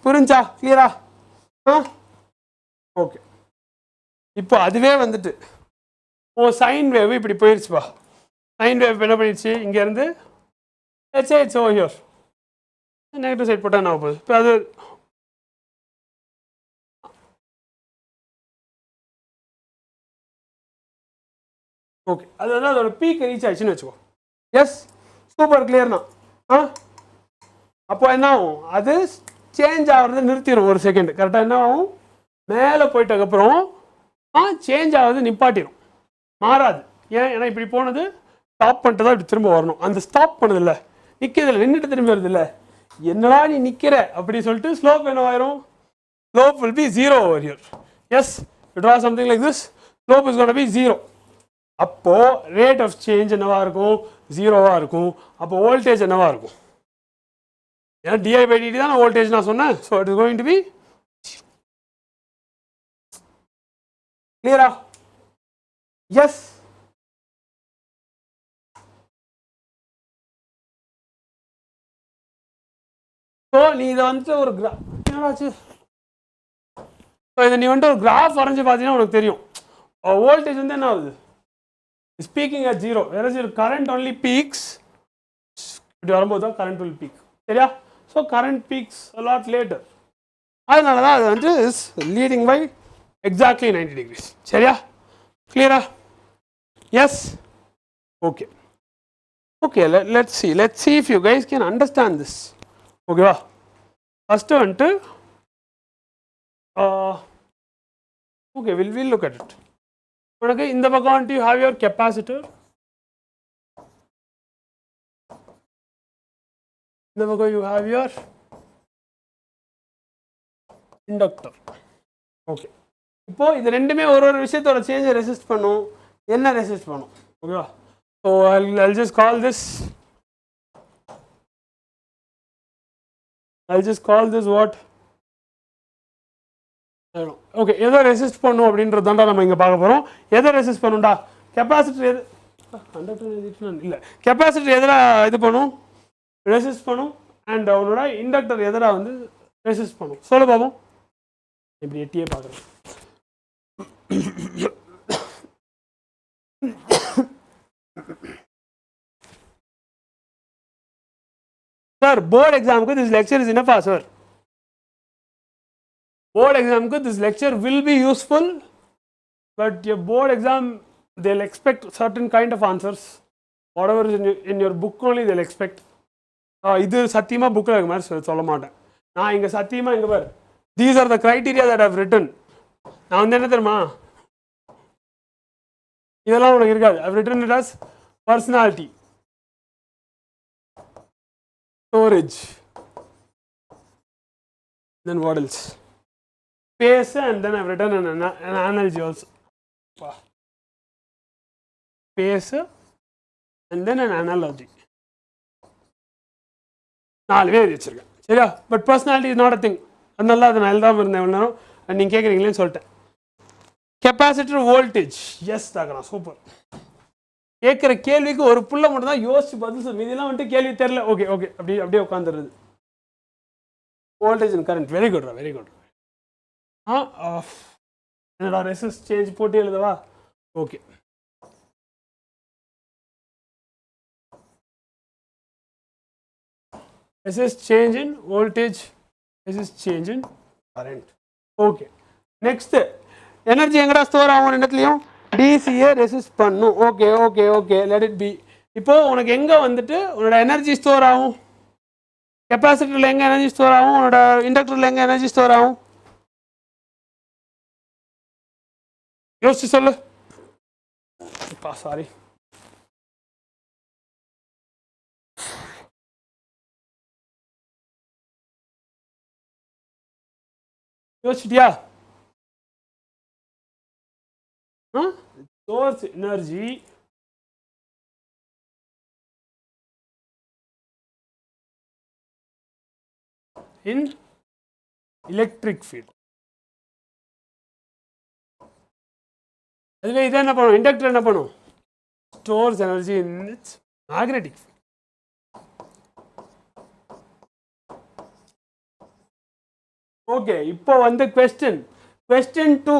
புரிஞ்சா கிளியரா ஓகே இப்போ அதுவே வந்துட்டு சைன் வேவ் இப்படி போயிடுச்சுப்பா சைன் வேவ் என்ன பண்ணிடுச்சு இங்கேருந்து it's over here negative side போட்டால் என்ன போகுது இப்போ அது ஓகே அது வந்து அதோட பீக் ரீச் ஆயிடுச்சுன்னு வச்சுக்கோ எஸ் சூப்பர் கிளியர்னா அப்போ என்ன ஆகும் அது சேஞ்ச் ஆகிறது நிறுத்திடும் ஒரு செகண்ட் கரெக்டாக என்ன ஆகும் மேலே போயிட்டதுக்கப்புறம் சேஞ்ச் ஆகிறது நிப்பாட்டிடும் மாறாது ஏன்னா இப்படி போனது ஸ்டாப் பண்ணிட்டு தான் இப்படி திரும்ப வரணும் அந்த ஸ்டாப் பண்ணதில்ல நிற்கிறதில்ல நின்றுட்டு திரும்பி வருதில்ல என்னடா நீ நிற்கிற அப்படி சொல்லிட்டு ஸ்லோப் என்னவாயிரும் slope will be 0 over here yes you draw something like this slope is gonna be 0 அப்போ ரேட் ஆஃப் சேஞ்ச் என்னவா இருக்கும் 0வா இருக்கும் அப்போ வோல்டேஜ் என்னவா இருக்கும் ஏன்னா டிஐ பை டிடி தான் வோல்டேஜ் நான் சொன்னேன் so it is going to be கிளியரா எஸ் ஸோ நீ இதை வந்துட்டு ஒரு என்னாச்சு ஸோ இதை நீ வந்துட்டு ஒரு கிராஃப் வரைஞ்சி பார்த்தீங்கன்னா உனக்கு தெரியும் வோல்டேஜ் வந்து என்ன ஆகுது speaking at 0 whereas your current only peaks இப்படி வரும்போது தான் current will peak சரியா so current peaks a lot later அதனால தான் அது வந்து is leading by exactly 90 degrees சரியா clear yes okay okay let's see if you guys can understand this okay வா first வந்துட்டு okay we'll look at it உனக்கு இந்த பக்கம் வந்துட்டு you have your capacitor இந்த பக்கம் you have your inductor okay இப்போ இது ரெண்டுமே ஒரு விஷயத்தோட சேஞ்சை ரெசிஸ்ட் பண்ணும் என்ன ரெசிஸ்ட் பண்ணும் ஓகேவா so I'll just call this what okay எதை ரெசிஸ்ட் பண்ணும் அப்படின்றது தான்டா நம்ம இங்கே பார்க்க போகிறோம் எதை ரெசிஸ்ட் பண்ணும்டா கெப்பாசிட்டர் எது கண்டக்டர் இல்லை கெப்பாசிட்டர் எதில் இது பண்ணும் ரெசிஸ்ட் பண்ணும் அண்ட் அவனோட இண்டக்டர் எதில் வந்து ரெசிஸ்ட் பண்ணும் சொல்ல பார்ப்போம் இப்படி எட்டியே பார்க்குறேன் சார் போர்டு எக்ஸாமுக்கு திஸ் லெக்சர் இஸ் இனஃபா sir board exam this lecture will be useful but your board exam they'll expect certain kind of answers whatever is in your book only they'll expect இது சத்தியமா புக்ல இருக்க மாதிரி சொல்ல மாட்டேன் நான் இங்க சத்தியமா இங்க பாரு these are the criteria that I've written நான் வந்து என்ன தெரியுமா இதெல்லாம் உனக்கு இருக்காது I've written it as personality storage then what else space and then I've written an analogy also space and then an analogy நாலு பேர் வச்சிருக்கேன் சரியா but personality is not a thing அதனால அதை நான் எழுதாமல் இருந்தேன் எவ்வளோ நேரம் நீங்கள் கேட்குறீங்களேன்னு சொல்லிட்டேன் கெப்பாசிட்டர் வோல்டேஜ் எஸ் தாக்கணும் சூப்பர் கேட்குற கேள்விக்கு ஒரு புள்ள மட்டும் தான் யோசிச்சு பதில் சொல்லு இதெல்லாம் வந்துட்டு கேள்வி தெரில ஓகே ஓகே அப்படியே உட்காந்துருது voltage and current very good என்னடா ரெசிஸ்ட் சேஞ்ச் போட்டு எழுதவா okay resist change in voltage, resist change in current. Okay. Next, energy எங்கடா ஸ்டோர் ஆகும் ரெண்டுத்துலயும் டிசியை ரெசிஸ்ட் பண்ணும். Okay let it be. இப்போ உனக்கு எங்க வந்துட்டு உன்னோட எனர்ஜி ஸ்டோர் ஆகும்? கெப்பாசிட்டர்ல எங்க எனர்ஜி ஸ்டோர் ஆகும்? உன்னோட இண்டக்டர்ல எங்க எனர்ஜி ஸ்டோர் ஆகும்? யோசிச்சு சொல்லு. Sorry. யோசிச்சிட்டியா? source energy in electric field. அதுவே இதை என்ன பண்ணும், இண்டக்டர் என்ன பண்ணும், stores energy in its magnetic field. Okay, இப்போ வந்து question 2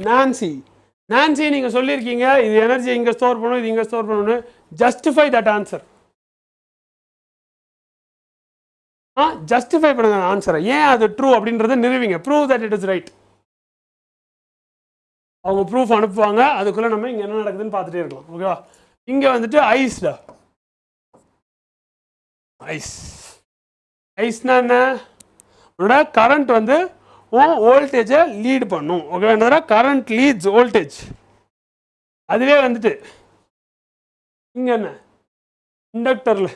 நான்சி. நான்சி நீங்கள் சொல்லியிருக்கீங்க இது எனர்ஜி இங்கே ஸ்டோர் பண்ணணும், இது இங்கே ஸ்டோர் பண்ணணும். Justify that answer. ஜஸ்டிஃபை பண்ணுங்க ஆன்சரை. ஏன் அது ட்ரூ அப்படின்றத நிறுவிங்க. Prove that it is right. அவங்க ப்ரூஃப் அனுப்புவாங்க, அதுக்குள்ளே நம்ம இங்கே என்ன நடக்குதுன்னு பார்த்துட்டே இருக்கலாம். ஓகேவா? இங்கே வந்துட்டு ஐஸ்டா. ஐஸ்னா என்ன, உன்னோட கரண்ட் வந்து வோல்டேஜை லீட் பண்ணும். Okay, current leads voltage. அதுவே வந்துட்டு இங்கே என்ன, இண்டக்டரில்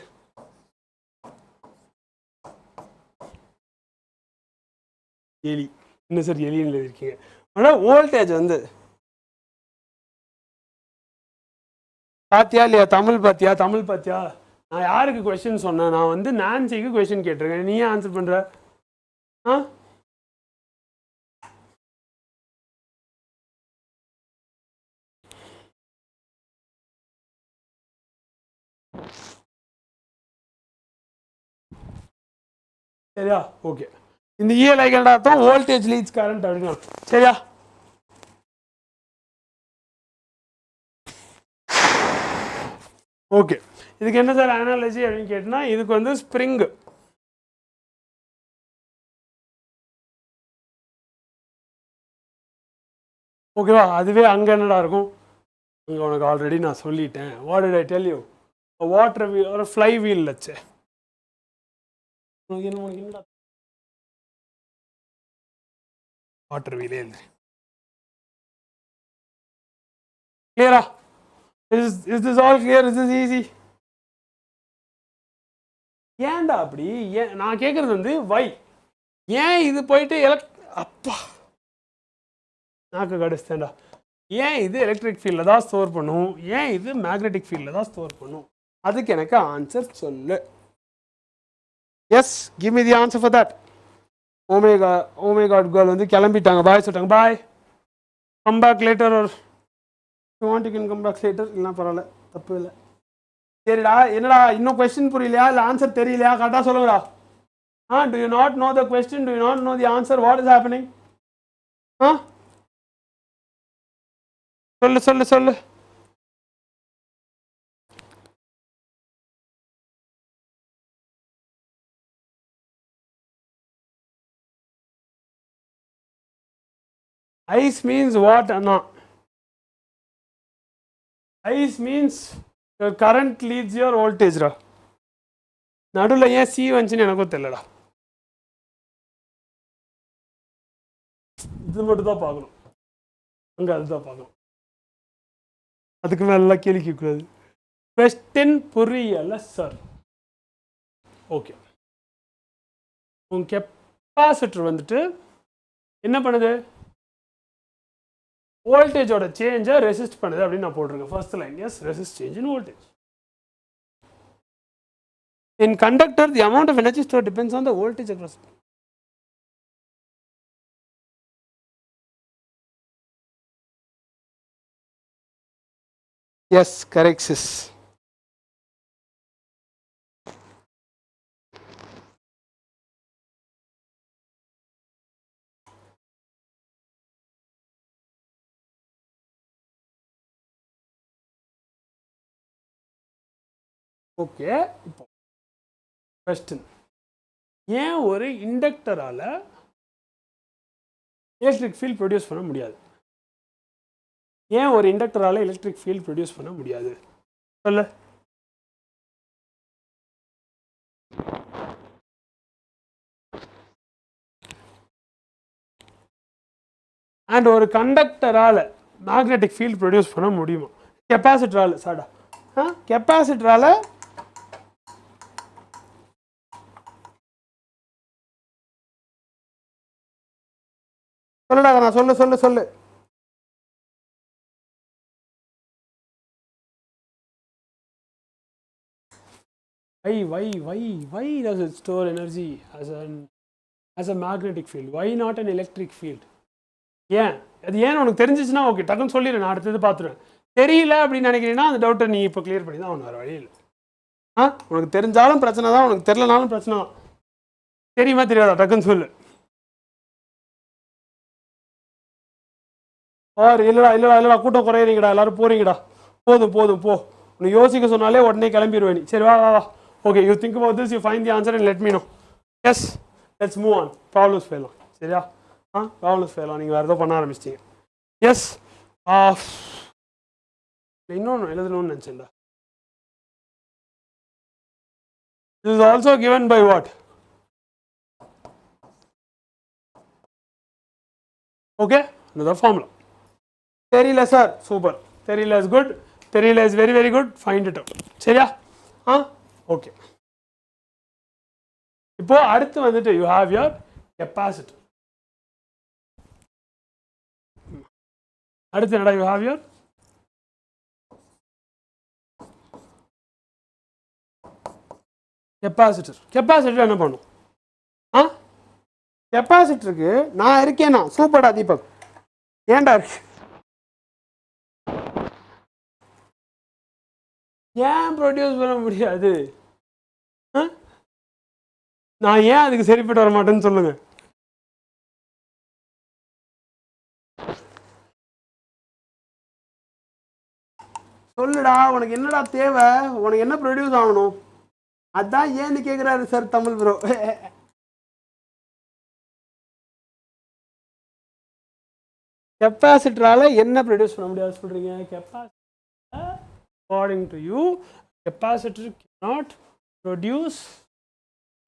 எலி என்ன சார் எலின்னு இருக்கீங்க. ஆனால் வோல்டேஜ் வந்து பாத்தியா இல்லையா, தமிழ் பாத்தியா. நான் யாருக்கு கொஸ்டின் சொன்னேன், நான் வந்து நான்சிக்கு கொஸ்டின் கேட்டிருக்கேன். நீ ஏன் ஆன்சர் பண்ற? சரியா? ஓகே, இந்த இஎல் ஐகன் அர்த்தம் வோல்டேஜ் லீட்ஸ் கரண்ட் அப்படின்னா. சரியா? ஓகே, இதுக்கு என்ன சார் அனாலஜி அப்படின்னு கேட்டினா, இதுக்கு வந்து ஸ்ப்ரிங். ஓகேவா? அதுவே அங்கே என்னடா இருக்கும், அங்கே உனக்கு ஆல்ரெடி நான் சொல்லிட்டேன். What did I tell you, water wheel ஒரு ஃப்ளை வீல் வச்சு. உனக்கு என்னடா வாட்டர் வீலே இல்லை. கிளியரா? Is this all clear? Is this easy? ஏன்டா அப்படி? நான் கேட்கறது வந்து வை, ஏன் இது போயிட்டு அப்பா நாக்கு கடிச்சிட்டேன்டா. ஏன் இது எலக்ட்ரிக் ஃபீல்டில் தான் ஸ்டோர் பண்ணும், ஏன் இது மேக்னெட்டிக் ஃபீல்டில் தான் ஸ்டோர் பண்ணும்? அதுக்கு எனக்கு ஆன்சர் சொல்லு. Yes, give me the answer for that. Omega girl வந்து கிளம்பிட்டாங்க, பாய் சொல்லிட்டாங்க. Bye, come back later. ஒரு you want you can come back later. இல்லைனா பரவாயில்ல, தப்பு இல்லை. சரிடா, என்னடா இன்னும் கொஸ்டின் புரியலையா, இல்லை ஆன்சர் தெரியலையா? கரெக்டாக சொல்லுங்கடா. To you not know the question, to you not know the answer, what is happening? சொல்லு. Ice means what, Anna? Ice means your current leads your voltage. நடுவில் ஏன் சி வந்துச்சுன்னு எனக்கும் தெரியலடா. இது மட்டும் தான் பார்க்கணும், அங்கே அதுதான் பார்க்கணும். அதுக்கு மேல கேள்வி கேட்கக்கூடாது. கொஸ்டின் புரியல சார். ஓகே, உங்க கெப்பாசிட்டர் வந்துட்டு என்ன பண்ணுது, வோல்டேஜோட சேஞ்சை ரெசிஸ்ட் பண்ணுது அப்படின்னு நான் போட்டிருக்கேன். First line, yes, resist change in voltage. In conductor, the amount of energy stored depends on the voltage across. Yes, correct sis. Okay, இப்போ கொஸ்டின், ஏன் ஒரு இண்டக்டரால எலக்ட்ரிக் ஃபீல்ட் ப்ரொடியூஸ் பண்ண முடியாது? ஏன் ஒரு இண்டக்டரால எலக்ட்ரிக் ஃபீல்ட் ப்ரொடியூஸ் பண்ண முடியாது சொல்லு. அண்ட் ஒரு கண்டக்டரால மேக்னெட்டிக் ஃபீல்ட் ப்ரொடியூஸ் பண்ண முடியுமா? கெப்பாசிட்டரால சாடா, கெப்பாசிட்டரால சொல்லுடா நான் சொல்லு why does it store energy as a magnetic field? Why not an electric field? ஏன் அது ஏன் உனக்கு தெரிஞ்சிச்சுன்னா ஓகே டக்குன்னு சொல்லிடு, நான் அடுத்தது பார்த்துருவேன். தெரியல அப்படின்னு நினைக்கிறீங்கன்னா அந்த டவுட்டை நீ இப்போ கிளியர் பண்ணி தான் வேறு வழி இல்லை. உனக்கு தெரிஞ்சாலும் பிரச்சனை தான், உனக்கு தெரியலனாலும் பிரச்சனை தான். தெரியுமா தெரியாதா டக்குன்னு சொல்லு. இல்லைடா கூட்டம் குறையிறீங்கடா, எல்லாரும் போறீங்கடா, போதும் போ. உனக்கு யோசிக்க சொன்னாலே உடனே கிளம்பிடுவேன் நீ. சரி வா. Okay, you think about this, you find the answer and let me know. Yes, let's move on. Problems போயிடலாம். சரியா? ப்ராப்ளம்ஸ் போயிடலாம். நீங்கள் வேறு ஏதோ பண்ண ஆரம்பிச்சிட்டீங்க. எஸ், இன்னொன்று எழுதணும்னு நினச்சேன்டா. This is also given by what? Okay, another formula. தெரியல சார், சூப்பர். தெரியல இஸ் குட், தெரியல is very good. Find it out. சரியா? ஓகே. இப்போ அடுத்து வந்துட்டு யூ ஹாவ் யுவர் கெப்பாசிட்டர். அடுத்து என்னடா? யூ ஹாவ் யுவர் கெப்பாசிட்டர் என்ன பண்ணும்? கெப்பாசிட்டருக்கு நான் இருக்கேனா? சூப்பர்டா தீபக். ஏன்டா இருக்கு? ஏன் ப்ரொடியூஸ் பண்ண முடியாது? நான் ஏன் அதுக்கு சரிப்பட்டு வர மாட்டேன்னு சொல்லுங்க. சொல்லுடா, உனக்கு என்னடா தேவை? உனக்கு என்ன ப்ரொடியூஸ் ஆகணும்? அதான் ஏன்னு கேட்குறாரு சார் தமிழ் ப்ரோ. கெப்பாசிட்டரால் என்ன ப்ரொடியூஸ் பண்ண முடியாது சொல்கிறீங்க? Capacitor according to you capacitor cannot produce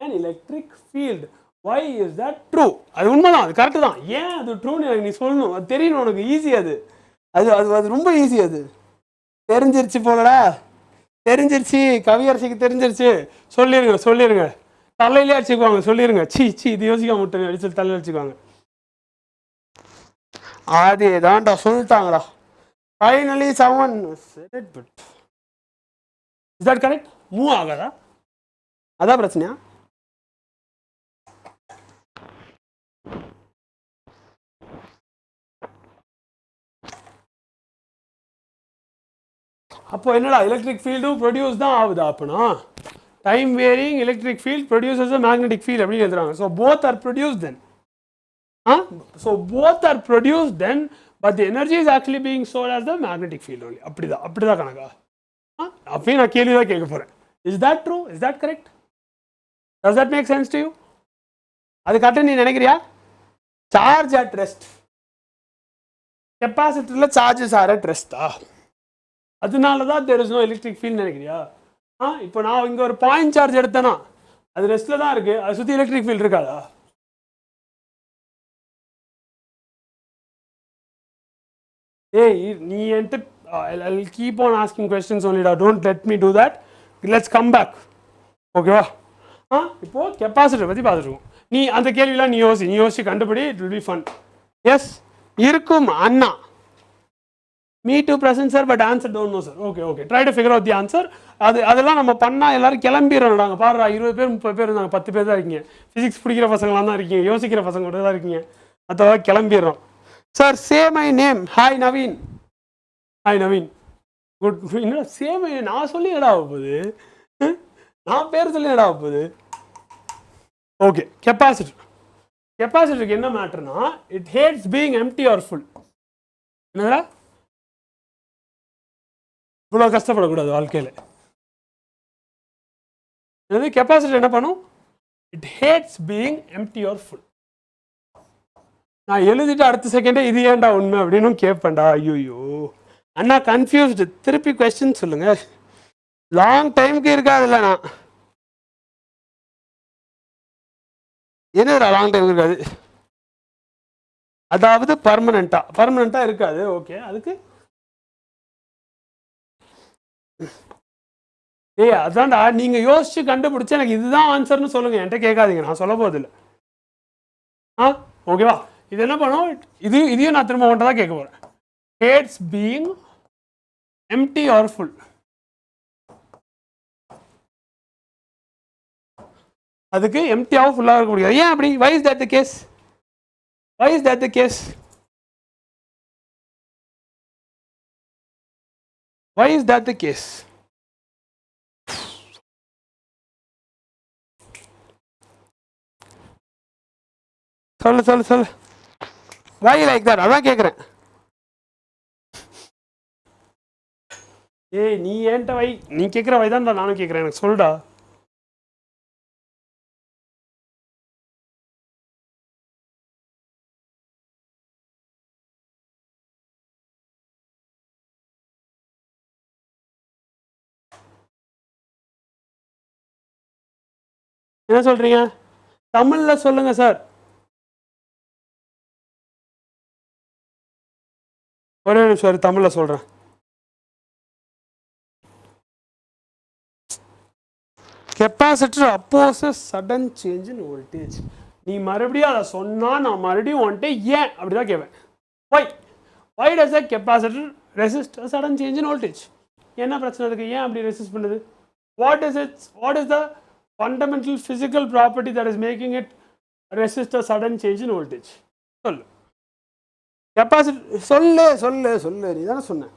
an electric field. Why is that true? அது உண்மைதான், அது கரெக்டு தான். ஏன் அது ட்ரூன்னு எனக்கு நீ சொல்லணும். அது தெரியணும் உனக்கு. ஈஸி அது அது அது அது ரொம்ப ஈஸி. அது தெரிஞ்சிருச்சு போலடா, தெரிஞ்சிருச்சு. கவியரசிக்கு தெரிஞ்சிருச்சு. சொல்லிடுங்க. தலையிலே அடிச்சுக்குவாங்க. சொல்லிடுங்க. சி இது யோசிக்க முட்டேன் அடிச்சு தலையில் அடிச்சுக்குவாங்க. அதே தான்டா சொல்லிட்டாங்கடா. Finally someone said it, but is that correct? Move ஆகாதா? அதான் பிரச்சனையா? அப்போ என்னடா எலக்ட்ரிக் ஃபீல்டும் ப்ரொடியூஸ் தான் ஆகுதா? அப்போனா time varying electric field produces அ மேக்னெட்டிக் ஃபீல்ட் அப்படின்னு எழுதுறாங்க. So both are produce then. both are produced then, but the energy is actually being stored as the magnetic field only. அப்படிதான் கணக்கா? அப்பயும் நான் கேள்வி தான் கேட்க போறேன். Is that true? Is that correct? Does that make sense to you? அது கரெக்ட் நீ நினைக்கிறியா? Charge at rest. கெப்பாசிட்டர்ல சார்ஜஸ் ஆர் அட் ரெஸ்டா? அதனால தான் there is no electric field நினைக்கிறியா? இப்போ நான் இங்க ஒரு பாயிண்ட் சார்ஜ் எடுத்தேன்னா அது ரெஸ்ட்ல தான் இருக்கு. அது சுத்தி எலக்ட்ரிக் ஃபீல்ட் இருக்காதா? நீ என்கிட்ட I'll keep on asking questions only. Don't let me do that. Let's come back. ஓகேவா? இப்போ கெப்பாசிட்டர் பற்றி பார்த்துருக்கோம். நீ அந்த கேள்வியெலாம் நீ யோசி கண்டுபிடி. It will be fun. Yes இருக்கும் அண்ணா. Me too present sir, but answer don't know sir. Okay. Try to figure out the answer. அதெல்லாம் நம்ம பண்ணால் எல்லாரும் கிளம்பிடுறாங்க. பாருடா 20 பேர் 30 பேர் இருந்தாங்க, 10 பேர் தான் இருக்கீங்க. ஃபிசிக்ஸ் பிடிக்கிற பசங்களாம் தான் இருக்கீங்க, யோசிக்கிற பசங்க கூட தான் இருக்கீங்க. அதான் கிளம்பிடுறோம். Sir say my name. Hi Naveen. Good. என்னடா சே மை நேம் நான் சொல்லி என்னடா போகுது? நான் பேர் சொல்லி என்னடா போகுது? ஓகே. கெப்பாசிட்டருக்கு என்ன மேட்டர்னா, it hates being empty or full. என்னடா இவ்வளோ கஷ்டப்படக்கூடாது வாழ்க்கையில். என்னது கெப்பாசிட்டர் என்ன பண்ணும்? It hates being empty or full. நான் எழுதிட்டு அடுத்த செகண்டே இது ஏன்டா உண்மை அப்படின்னு கேட்பேன்டா. ஐயோ அண்ணா கன்ஃபியூஸ்டு. திருப்பி கொஸ்டின் சொல்லுங்க. லாங் டைமுக்கு இருக்காதுல்ல. நான் என்னடா லாங் டைமுக்கு இருக்காது? அதாவது பர்மனண்டா இருக்காது. ஓகே. அதுக்கு அதான்டா நீங்க யோசிச்சு கண்டுபிடிச்சு எனக்கு இதுதான் ஆன்சர்னு சொல்லுங்க. என்கிட்ட கேட்காதீங்க, நான் சொல்ல போதில்லை. ஓகேவா? இது என்ன பண்ணும், இதையும் நான் திரும்ப ஒன்றை தான் கேட்க போகிறேன். states being empty or full. அதுக்கு எம்டியாகவும் ஃபுல்லாக இருக்க முடியாது. ஏன் அப்படி? why is that the case? why is that the case? why is that the case? சொல்லு why like that? அதான் கேட்குறேன். ஏய் நீ ஏன்ட்ட வை, நீ கேட்குற வை தான் நானும் கேட்குறேன், எனக்கு சொல்லுடா. என்ன சொல்றீங்க? தமிழ்ல சொல்லுங்க சார். ஒரே நிமிஷம் தமிழ்ல சொல்றேன். Capacitor opposes sudden change in voltage. நீ மறுபடியும் அதை சொன்னா நான் மறுபடியும் வந்துட்டு ஏன் அப்படிதான் கேட்பேன். why does a capacitor resist a sudden change in voltage? என்ன பிரச்சனை இருக்கு? ஏன் அப்படி ரெசிஸ்ட் பண்ணுது? what is the fundamental physical property that is making it resist a sudden change in voltage? சொல்லு. கெப்பாசிட்டர் சொல்லு நீ தானே சொன்ன.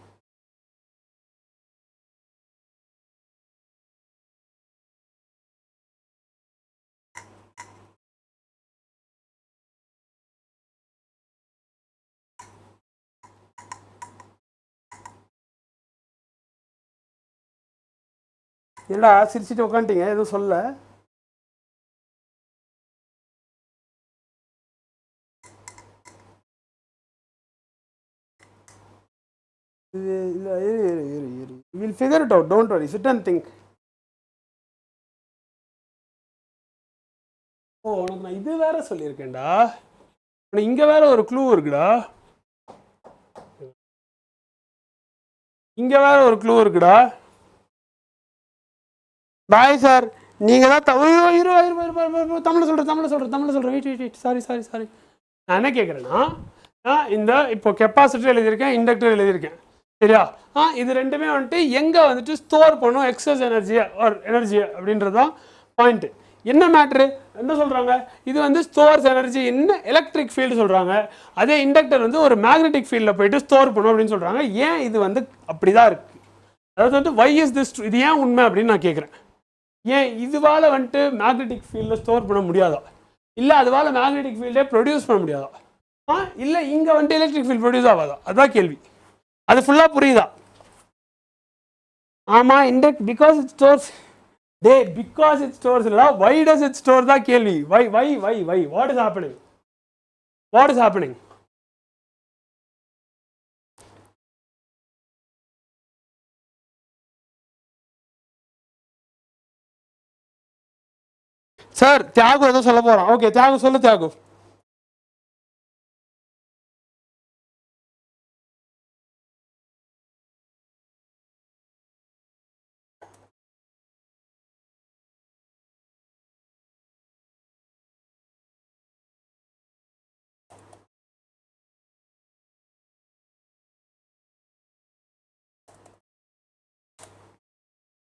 என்னடா சிரிச்சிட்டு உட்காந்துட்டீங்க, எதுவும் சொல்ல? We'll figure it out, don't worry, sit and think. ஓ உனக்கு நான் இது வேற சொல்லியிருக்கேன்டா, இங்க வேற ஒரு க்ளூ இருக்குடா, இங்க வேற ஒரு க்ளூ இருக்குடா. பாய் சார், நீங்க தான் தமிழ்ல சொல்றேன். Wait sorry. நான் என்ன கேட்குறேன்னா, இந்த இப்போ கெப்பாசிட்டர் எழுதியிருக்கேன், இண்டக்டர் எழுதியிருக்கேன், சரியா? இது ரெண்டுமே வந்துட்டு எங்கே வந்துட்டு ஸ்டோர் பண்ணும் எக்ஸஸ் எனர்ஜியை ஆர் எனர்ஜியை அப்படின்றதான் பாயிண்ட்டு. என்ன மேட்ரு என்ன சொல்கிறாங்க? இது வந்து stores energy in electric field சொல்கிறாங்க. அதே இண்டக்டர் வந்து ஒரு மேக்னெட்டிக் ஃபீல்டில் போயிட்டு ஸ்டோர் பண்ணும் அப்படின்னு சொல்கிறாங்க. ஏன் இது வந்து அப்படி தான் இருக்குது? அதாவது வந்து வை இஸ் திஸ், இது ஏன் உண்மை அப்படின்னு நான் கேட்குறேன். ஏன் இதுவால் வந்துட்டு மேக்னெட்டிக் ஃபீல்டில் ஸ்டோர் பண்ண முடியாதா? இல்லை அதுவால் மேக்னெட்டிக் ஃபீல்டே ப்ரொடியூஸ் பண்ண முடியாதா? இல்லை இங்கே வந்துட்டு எலக்ட்ரிக் ஃபீல்ட் ப்ரொடியூஸ் ஆகாதா? அதுதான் கேள்வி. அது ஃபுல்லாக புரியுதா? ஆமாம், induct because it stores because it stores இல்லை, வை டஸ் இட் ஸ்டோர் தான் கேள்வி. Why what is happening? Sir Thiyagu ஏதோ சொல்ல போறான். ஓகே தியாகு சொல்லு. தியாகு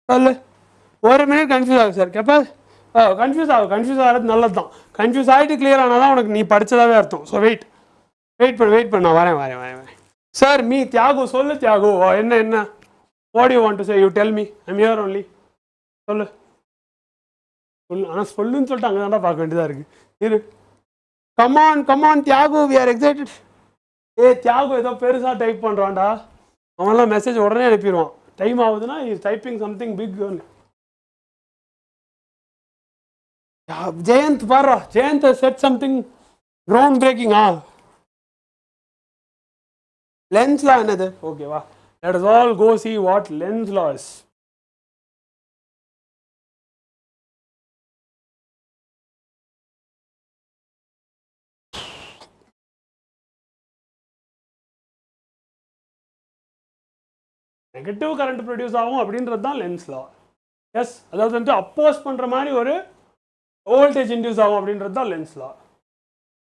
சொல்லு. ஒரு மினிட் கன்ஃபியூஸ் ஆகும் சார். கன்ஃபியூஸ் ஆகிறது நல்லது தான். கன்ஃபியூஸ் ஆகிட்டு கிளியர் ஆனால் தான் உனக்கு நீ படித்ததாகவே அர்த்தம். ஸோ வெயிட் பண்ண நான் வரேன். சார் தியாகு சொல்லு. தியாகு என்ன what you want to say? You tell me, I'm here only. சொல்லு. ஆனால் சொல்லுன்னு சொல்லிட்டு அங்கே தான்டா பார்க்க வேண்டியதாக இருக்குது. இரு. Come on Thiyagu, we are excited. Thiyagu ஏதோ பெருசாக டைப் பண்ணுறான்டா. அவன்லாம் மெசேஜ் உடனே அனுப்பிடுவான். டைம் ஆகுதுன்னா is typing something big. Jayanth பாரா, Jayanth said something ground breaking. Lenz law என்னது? ஓகேவா, let us all go see what lens law is. Negative current produce ஆகும் அப்படின்றது தான் லென்ஸ் லா. எஸ், அதாவது வந்து அப்போஸ் பண்ணுற மாதிரி ஒரு வோல்டேஜ் இன்டியூஸ் ஆகும் அப்படின்றது தான் லென்ஸ் லா.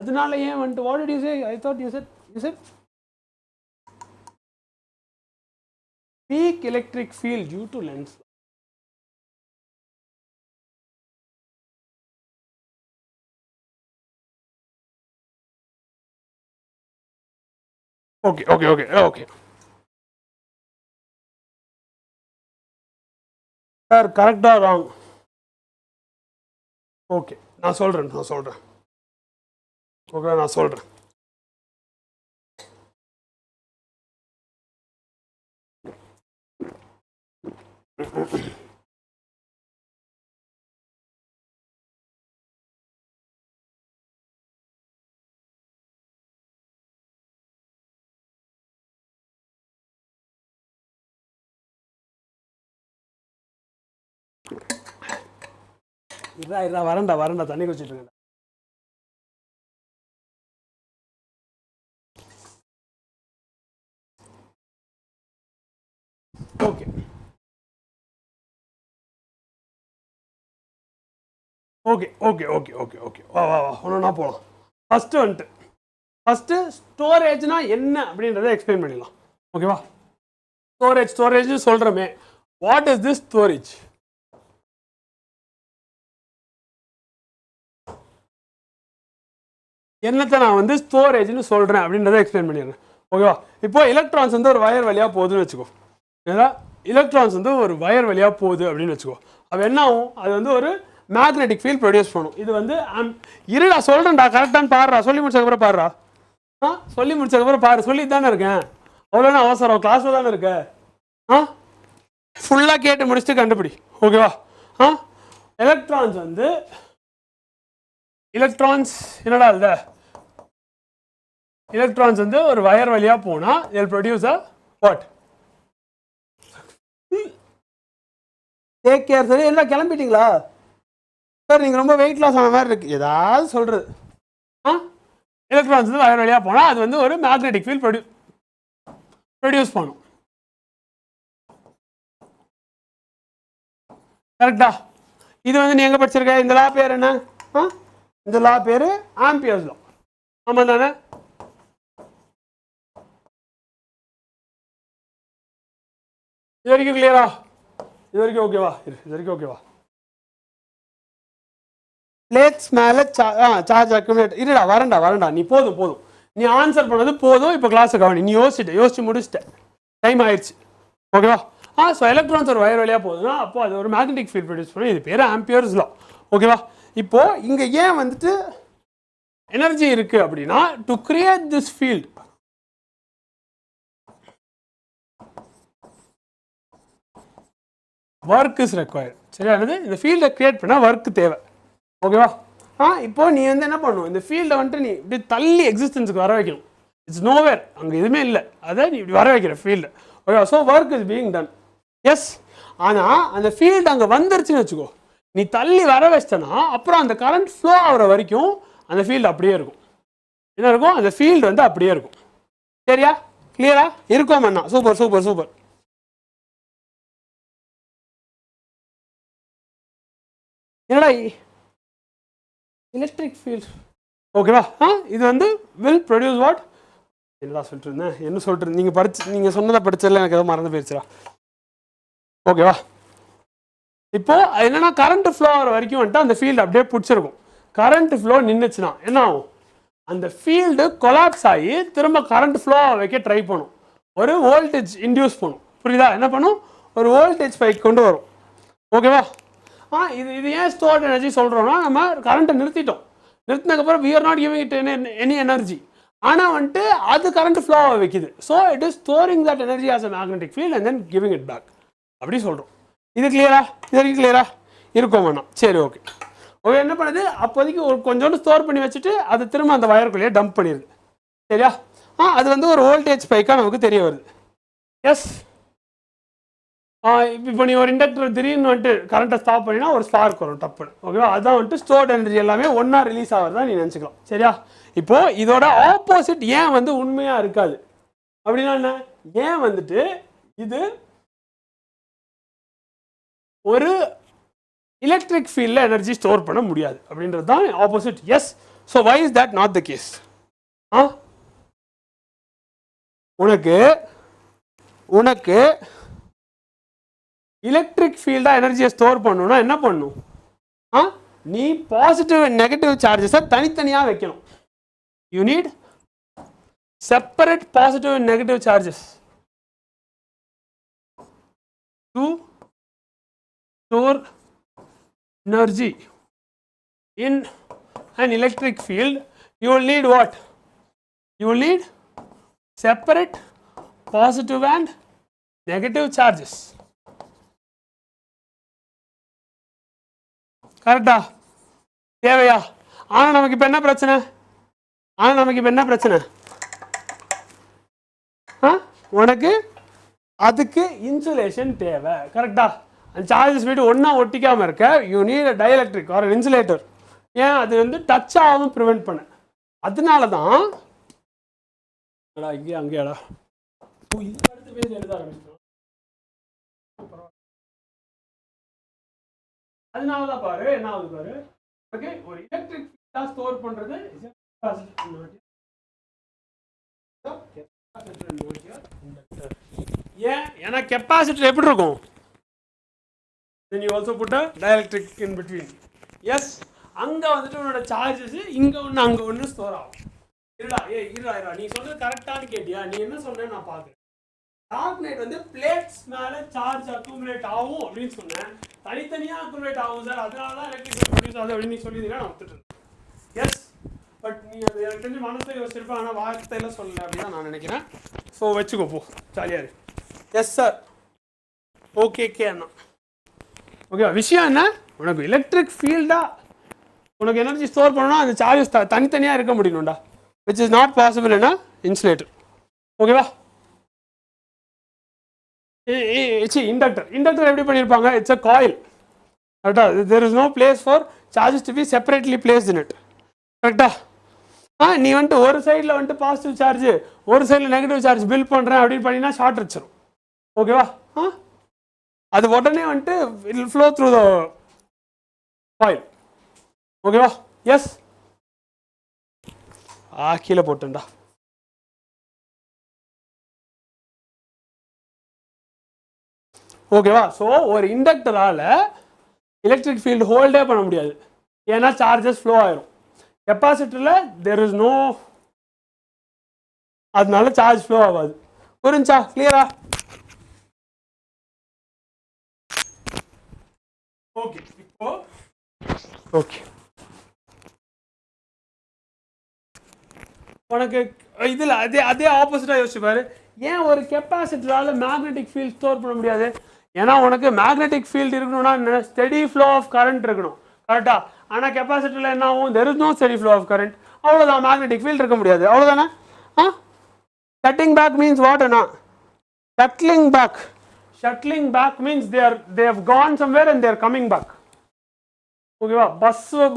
அதனால ஏன் வந்துட்டு what did you say? I thought you said weak electric field due to lens. Okay. Sir, correct or wrong? Okay, நான் சொல்றேன். Okay, நான் சொல்றேன். வரண்டா தண்ணி குடிச்சிட்டு இருக்கேன். ஓகே வா ஒன்றா போகலாம். ஃபஸ்ட்டு ஸ்டோரேஜ்னா என்ன அப்படின்றத எக்ஸ்பிளைன் பண்ணிடலாம். ஓகேவா? ஸ்டோரேஜ் சொல்கிறோமே, வாட் இஸ் திஸ் ஸ்டோரேஜ்? என்னத்தை நான் வந்து ஸ்டோரேஜ்னு சொல்கிறேன் அப்படின்றத எக்ஸ்பிளைன் பண்ணிடுறேன். ஓகேவா? இப்போ எலக்ட்ரான்ஸ் வந்து ஒரு வயர் வழியாக போகுதுன்னு வச்சுக்கோ. ஏன்னா எலக்ட்ரான்ஸ் வந்து ஒரு வயர் வழியாக போகுது அப்படின்னு வச்சுக்கோ. அது என்ன ஆகும்? அது வந்து ஒரு மேக்னெட்டிக் ஃபீல்ட் ப்ரொடியூஸ் பண்ணும். இது வந்து இருடா சொல்கிறேன்டா, கரெக்டானு பாடுறா, சொல்லி முடிச்சதுக்கப்புறம் பாடுறா. சொல்லி முடிச்சதுக்கப்புறம் பாரு, சொல்லிட்டு தானே இருக்கேன், அவ்வளோனா அவசரம், கிளாஸில் தானே இருக்க. ஃபுல்லாக கேட்டு முடிச்சுட்டு கண்டுபிடி. ஓகேவா? என்னடா இல்லை, எலக்ட்ரான்ஸ் வந்து ஒரு வயர் வழியாக போனால் இதில் produce a what? Take care. சரி, எல்லாம் கிளம்பிட்டீங்களா சார்? நீங்கள் ரொம்ப வெயிட் லாஸ் ஆன மாதிரி இருக்குது, ஏதாவது சொல்கிறது. எலக்ட்ரான்ஸ் வந்து வயர் வழியாக போனால் அது வந்து ஒரு மேக்னெட்டிக் ஃபீல்ட் ப்ரொடியூஸ் பண்ணும். கரெக்டா? இது வந்து நீ எங்கே படிச்சிருக்க? இந்த லா பேர் என்ன? இந்த லா பேர் ஆம்பியர்ஸ் லா. ஆமாம் தானே? இது வரைக்கும் கிளியரா? இது வரைக்கும் ஓகேவா? பிளேட்ஸ் மேலே சார்ஜ் அக்யூமுலேட். இருடா வரண்டா, நீ போதும், நீ ஆன்சர் பண்ணது போதும். இப்போ கிளாஸை கவனி. நீ யோசிச்சு முடிச்சிட்ட, டைம் ஆயிடுச்சு. ஓகேவா? ஸோ எலக்ட்ரான்ஸ் ஒரு வயர் வழியாக போகுதுன்னா அப்போ அது ஒரு மேக்னெட்டிக் ஃபீல்ட் ப்ரொடியூஸ் பண்ணும். இது பேர் ஆம்பியர்ஸ் லா. ஓகேவா? இப்போ இங்கே ஏன் வந்துட்டு எனர்ஜி இருக்குது அப்படின்னா, to create this field work is required. சரியானது? இந்த ஃபீல்டை கிரியேட் பண்ணால் ஒர்க்கு தேவை. ஓகேவா? இப்போ நீ வந்து என்ன பண்ணணும், இந்த ஃபீல்டை வந்துட்டு நீ இப்படி தள்ளி எக்ஸிஸ்டன்ஸுக்கு வர வைக்கணும். இட்ஸ் நோவேர், அங்கே எதுவுமே இல்லை, அதை நீ இப்படி வர வைக்கிற ஃபீல்டு. ஓகேவா? So work is being done. Yes. ஆனால் அந்த ஃபீல்டு அங்கே வந்துருச்சுன்னு வச்சுக்கோ, நீ தள்ளி வர வச்சிட்டனா அப்புறம் அந்த கரண்ட் ஃப்ளோ ஆகிற வரைக்கும் அந்த ஃபீல்டு அப்படியே இருக்கும். என்ன இருக்கும்? அந்த ஃபீல்டு வந்து அப்படியே இருக்கும். சரியா? கிளியரா இருக்கும் அண்ணா? சூப்பர். என்னடா எலக்ட்ரிக் ஃபீல்ட்? ஓகேவா? இது வந்து வில் ப்ரொடியூஸ் வாட்? என்னடா சொல்லிட்டு இருந்தேன், என்ன சொல்லிட்டு இருந்தேன்? நீங்கள் சொன்னதை படிச்சதில்ல, எனக்கு எதுவும் மறந்து போயிடுச்சுடா. ஓகேவா? இப்போ என்னன்னா கரண்ட் ஃப்ளோ ஆகிற வரைக்கும் வந்துட்டு அந்த ஃபீல்டு அப்படியே பிடிச்சிருக்கும். கரண்ட் ஃப்ளோ நின்றுச்சுன்னா என்ன ஆகும்? அந்த ஃபீல்டு கொலாப்ஸ் ஆகி திரும்ப கரண்ட் ஃப்ளோ வைக்க ட்ரை பண்ணும். ஒரு வோல்டேஜ் இன்டியூஸ் பண்ணும். புரியுதா? என்ன பண்ணும்? ஒரு வோல்டேஜ் ஸ்பைக் கொண்டு வரும். ஓகேவா? இது ஏன் ஸ்டோர்ட் எனர்ஜி சொல்கிறோம்னா, நம்ம கரண்ட்டை நிறுத்தினதுக்கப்புறம் we are not giving it any energy. ஆனால் வந்துட்டு அது கரண்ட் ஃப்ளோ வைக்குது. So it is storing that energy as a magnetic field and then giving it back. அப்படி சொல்கிறோம். இது கிளியரா? இது வரைக்கும் கிளியரா இருக்கும் வேணாம்? சரி, ஓகே. என்ன பண்ணுது? அப்போதைக்கு ஒரு கொஞ்சோண்டு ஸ்டோர் பண்ணி வச்சுட்டு அது திரும்ப அந்த வயருக்குள்ளேயே டம்ப் பண்ணிடுது. சரியா? அது வந்து ஒரு வோல்டேஜ் ஸ்பைக்காக நமக்கு தெரிய வருது. எஸ். இப்போ நீ ஒரு இண்டக்டர் திடீர்னு வந்துட்டு கரண்ட்டை ஸ்டாப் பண்ணினா ஒரு ஸ்பார்க் வரும் டப்புன்னு. ஓகேவா? அதுதான் வந்துட்டு ஸ்டோர்ட் எனர்ஜி எல்லாமே ஒன்றா ரிலீஸ் ஆகிறதா நீ நினச்சிக்கலாம். சரியா? இப்போ இதோட ஆப்போசிட் ஏன் வந்து உண்மையாக இருக்காது அப்படின்னா என்ன? ஏன் வந்துட்டு இது ஒரு எலக்ட்ரிக் ஃபீல்டில் எனர்ஜி ஸ்டோர் பண்ண முடியாது அப்படின்றது தான் opposite. Yes, So why is that not the case? உனக்கு எலக்ட்ரிக் ஃபீல்டா எனர்ஜியை ஸ்டோர் பண்ணணும்னா என்ன பண்ணணும்? நீ பாசிட்டிவ் அண்ட் நெகட்டிவ் சார்ஜஸை தனித்தனியா வைக்கணும். You need separate positive and negative charges to store energy in an electric field. You will need what? You will need separate positive and negative charges. கரெக்டா? தேவையா? ஆனா நமக்கு இப்ப என்ன பிரச்சனை? உனக்கு அதுக்கு இன்சுலேஷன் தேவை. கரெக்டா? அந்த சார்ஜஸ் வீட்டு ஒன்னா ஒட்டிக்காம இருக்க you need a dielectric or an insulator. ஏன் அது வந்து டச் ஆகாம ப்ரிவென்ட் பண்ண. அதனால தான் இங்கே அங்கேடா அடுத்த பேஜ் எழுத ஆரம்பிச்சோம். அதனால தான் பாரு என்ன ஆகுது பாரு. ஓகே, ஒரு எலக்ட்ரிக் ஃபீல்டா ஸ்டோர் பண்றது ஏன்னா கெப்பாசிட்டர் எப்படி இருக்கும்? then you also put a dielectric in between. yes, அங்க வந்துட்டு உன்னோட சார்ஜஸ் இங்க ஒன்று அங்க ஒன்று ஸ்டோர் ஆகும். இருடா நீ சொல்றது கரெக்டானு கேட்டியா? நீ என்ன சொன்ன நான் பார்க்குறேன். டார்க் நைட் வந்து பிளேட்ஸ் மேல சார்ஜ் அக்குமுலேட் ஆகும் அப்படின்னு சொன்னேன். தனித்தனியா அக்குமுலேட் ஆகும் சார், அதனால தான் எலக்ட்ரிக் ப்ரொடியூஸ் ஆகுது அப்படின்னு நீ சொல்லியிருந்தீங்கன்னா நான் ஒத்துட்டேன். எஸ், பட் நீ அது எனக்கு தெரிஞ்சு மனசில் யோசிச்சிருப்பேன், ஆனால் வார்த்தையில சொல்லலை அப்படின்னு நான் நினைக்கிறேன். ஸோ வச்சுக்கோ போ, ஜாலியாக இருக்கு. எஸ் சார், ஓகே அண்ணா. ஓகே, விஷயம் என்ன? உனக்கு எலக்ட்ரிக் ஃபீல்டா உனக்கு எனர்ஜி ஸ்டோர் பண்ணணும்னா அந்த சார்ஜஸ் தனித்தனியாக இருக்க முடியணும்டா, விச் இஸ் நாட் பாசிபிள் என்ன இன்சுலேட்டர். ஓகேவா? இண்டக்டர் எப்படி பண்ணியிருப்பாங்க? It's a coil. கரெக்டா? There is no place for charges to be separately placed in it. கரெக்டா? நீ வந்துட்டு ஒரு சைடில் வந்துட்டு பாசிட்டிவ் சார்ஜ் ஒரு சைடில் நெகட்டிவ் சார்ஜ் பில்ட் பண்ணுறேன் அப்படின்னு பண்ணினா ஷார்ட் அடிச்சிடும். ஓகேவா? அது உடனே வந்துட்டு it will flow through the coil. ஓகேவா? எஸ், கீழே போட்டுண்டா. ஓகேவா? ஸோ ஒரு இண்டக்டரால எலக்ட்ரிக் ஃபீல்டு ஹோல்டே பண்ண முடியாது, ஏன்னா சார்ஜஸ் ஃப்ளோ ஆயிரும். கெப்பாசிட்டர்ல தேர் இஸ் நோ, அதனால சார்ஜ் ஃப்ளோ ஆகாது. புரிஞ்சா? கிளியரா? ஓகே, இப்போ ஓகே, உனக்கு இதில் அதே ஆப்போசிட்டாக யோசிச்சு பாரு. ஏன் ஒரு கெப்பாசிட்டரால் மேக்னெட்டிக் ஃபீல்ட் ஸ்டோர் பண்ண முடியாது? ஏன்னா உனக்கு மேக்னெட்டிக் ஃபீல்டு இருக்கணும்னா ஸ்டெடி ஃப்ளோ ஆஃப் கரண்ட் இருக்கணும். கரெக்டா? ஆனால் கெப்பாசிட்டரில் என்ன ஆகும்? There is no steady flow of current. அவ்வளோதான், மேக்னெட்டிக் ஃபீல்டு இருக்க முடியாது. அவ்வளோதானே? ஷட்டிங் பேக் மீன்ஸ் வாட் அண்ணா? Shuttling back means they have gone somewhere and they are coming back. ஓகேவா?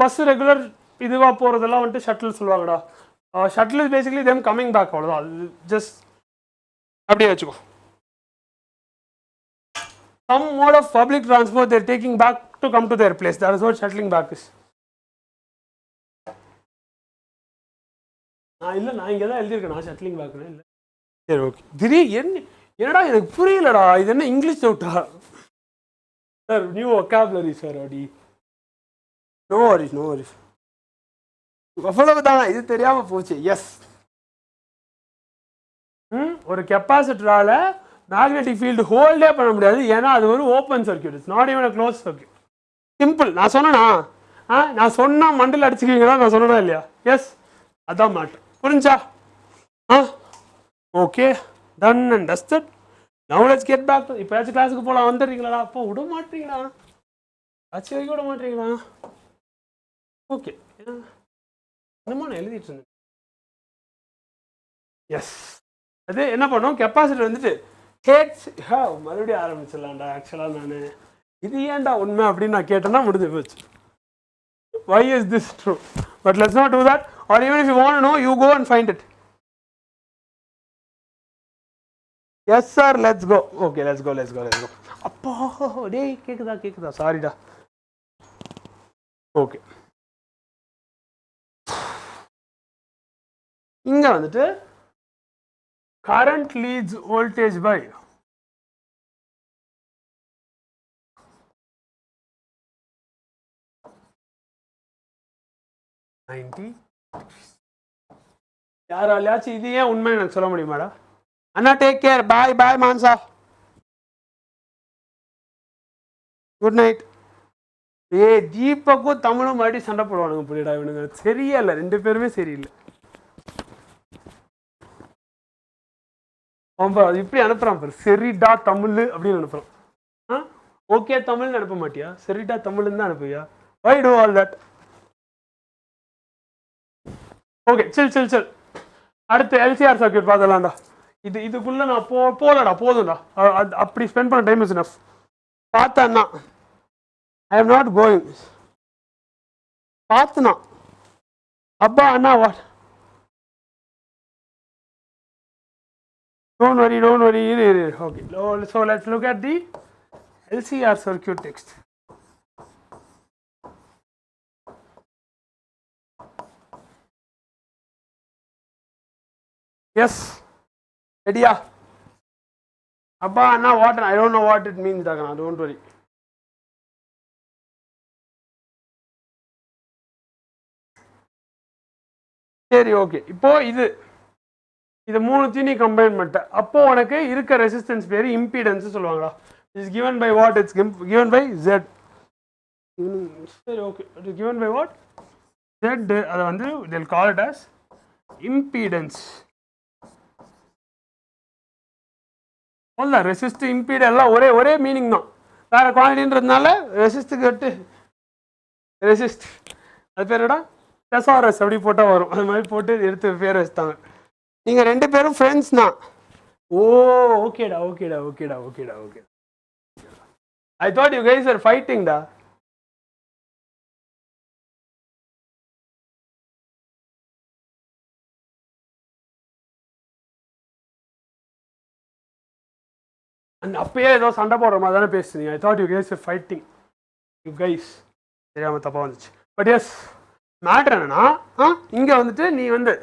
பஸ் ரெகுலர் இதுவாக போகிறதெல்லாம் வந்துட்டு ஷட்டில் சொல்லுவாங்கடா. Shuttle is basically them coming back. அவ்வளோதான், ஜஸ்ட் அப்படியே வச்சுக்கோ. some mode of public transport they are taking back to come to their place. That is what shuttling back is. இல்லை, நான் இங்கே தான் எழுதியிருக்கேன் ஷட்லிங் பேக்னு. இல்லை, சரி, ஓகே. என்னடா எனக்கு புரியலடா, இது என்ன இங்கிலீஷ் டவுட்டா சார்? New vocabulary sir. அடி நோ வரிஸ் அவ்வளவு தானே, இது தெரியாம போச்சு. எஸ், ஒரு கெப்பாசிட்டரால மேக்னெட்டிக் ஃபீல்டு ஹோல்டே பண்ண முடியாது, ஏன்னா அது ஒரு open circuit. It's not even a close circuit. Simple. நான் சொன்னேனா? நான் சொன்னா மண்டல் அடிச்சுக்கிறீங்களா? நான் சொன்னேனா இல்லையா? எஸ், அதான் மாட்டேன். புரிஞ்சா? Okay, done and dusted. Now let's get back to. இப்போயாச்சும் கிளாஸுக்கு போகலாம். வந்துடுறீங்களா? அப்போ விட மாட்டீங்களா? ஆச்சு வைக்க விட மாட்டீங்களா? ஓகே, என்னமோ நான் எழுதிட்டு இருந்தேன். எஸ், அது என்ன பண்ணும்? கெப்பாசிட்டர் வந்துட்டு மறுபடியும் ஆரம்பிச்சிடலாம்டா. ஆக்சுவலாக நான் இது ஏன்டா உண்மை அப்படின்னு நான் கேட்டேன்னா முடிஞ்சு போச்சு. why is this true? But let's not do that. Or even if you want to know, you go and find it. Yes sir, let's go. Okay, let's go. அப்பா டேய், கேக்குதா? சாரிடா. ஓகே, இங்கே வந்துட்டு current leads voltage by யாராலையாச்சும் இது ஏன் உண்மை எனக்கு சொல்ல முடியுமாடா? அண்ணா டேக் கேர், பாய் பாய் மான்சா, குட் நைட். தீபக்கும் தமிழும் மறுபடியும் சண்டை போடுவானுங்க புரியடா, இவனுங்க சரியா இல்லை, ரெண்டு பேருமே சரியில்லை. அது இப்படி அனுப்புறான் பாரு, சரிடா தமிழ் அப்படின்னு அனுப்புறான். ஓகே தமிழ்னு அனுப்ப மாட்டியா, சரிடா தமிழ்னு தான் அனுப்புவியா? Why do all that? Okay chill chill chill. அடுத்து எல்சிஆர் சர்க்யூட் பார்த்துலாம்டா. இதுக்குள்ள நான் போகலடா, போதும்டா, அப்படி ஸ்பெண்ட் பண்ண டைம் இஸ் இனஃப். பார்த்தேன்னா ஐ எம் நாட் கோயிங். பார்த்துனா அப்பா அண்ணா what, don't worry. Okay, so let's look at the LCR circuit text. Yes, ready? Abba Anna what? I don't know what it means, Dagana, don't worry. சரி ஓகே. இப்போ இது மூணுத்தையும் நீ கம்பைன் பண்ணிட்ட, அப்போ உனக்கு இருக்க ரெசிஸ்டன்ஸ் பேர் இம்பீடன்ஸ் சொல்லுவாங்களா? Is given by what? It's given by Z. சரி okay, it is given by what? Z. அதை வந்து they'll call it as impedance. அவ்வளோதான், ரெசிஸ்ட் இம்பீட் எல்லாம் ஒரே மீனிங் தான், வேற குவான்டிட்டின்றதுனால ரெசிஸ்ட்டுக்கு விட்டு ரெசிஸ்ட், அது பேர் என்னடா டெசாரஸ் அப்படி போட்டால் வரும், அது மாதிரி போட்டு எடுத்து பேர் வச்சுட்டாங்க. நீங்கள் ரெண்டு பேரும் ஃப்ரெண்ட்ஸ் தான். ஓகேடா. I thought you guys are ஃபைட்டிங்டா. அப்பயே ஏதோ சண்டை போடுற மாதிரி தானே பேசுறீங்க. I thought you guys are fighting. You guys தெரியாமல் தப்பாக வந்துச்சு. பட் எஸ் மேட்ரு என்னன்னா, இங்கே வந்துட்டு நீ வந்து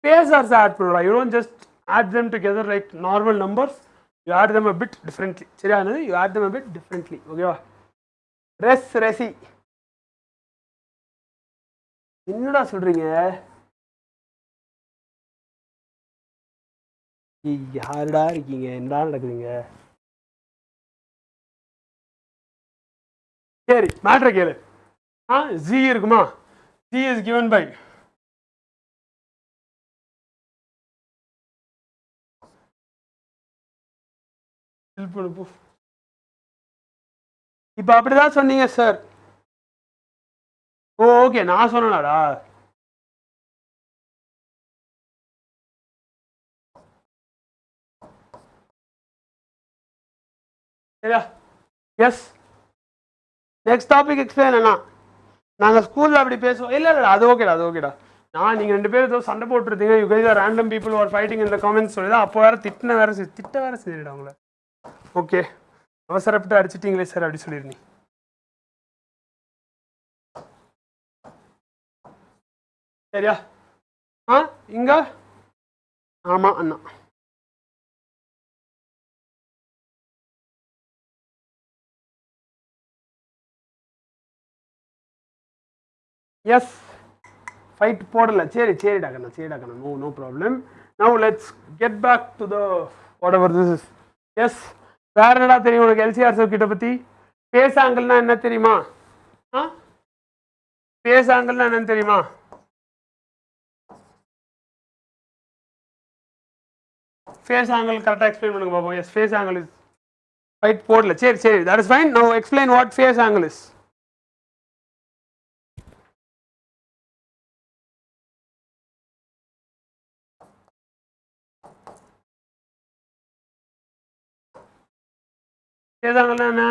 phasors ஆட் பண்ணுறா. You don't just add them together like normal numbers, you add them a bit differently. சரியா? you add them a bit differently. ஓகேவா? ரெசி என்னடா சொல்றீங்க? யாருடா இருக்கீங்க? என்னடா நடக்குதுங்க? சரி மேட்ரை கேளு. ஜி இருக்குமா? ஜி இஸ் given by இப்ப அப்படிதான் சொன்னீங்க சார். ஓகே நான் சொன்னேனாடா? சரியா? எஸ். நெக்ஸ்ட் டாபிக் எக்ஸ்பிளைன் அண்ணா. நாங்கள் ஸ்கூலில் அப்படி பேசுவோம். இல்லை அது ஓகேடா. நீங்கள் ரெண்டு பேரும் ஏதோ சண்டை போட்டுருந்தீங்க. You guys are random people are fighting இந்த காமெண்ட்ஸ் சொல்லி தான் அப்போ வேறு திட்ட வேறு செஞ்சுடா உங்களை. ஓகே அவசரப்பட்டு அடிச்சிட்டிங்களே சார் அப்படி சொல்லியிருந்தீங்க. சரியா? இங்க ஆமாம் அண்ணா. எஸ் ஃபைட் போடல. சரிடா கண்ணா. No problem. Now let's get back to the whatever this is. Yes வேற என்னடா தெரியும் உனக்கு எல்சிஆர் சர்க்யூட்டை பற்றி? பேஸ் ஆங்கிள்னா என்ன தெரியுமா? பேஸ் ஆங்கிள்னா என்னன்னு தெரியுமா? ஃபேஸ் ஆங்கிள் கரெக்டாக எக்ஸ்பிளைன் பண்ணுங்க பாப்போம். Yes phase angle is fight போடல. சரி that is fine. Now explain what phase angle is. Phase ஆங்கிள்னா என்ன?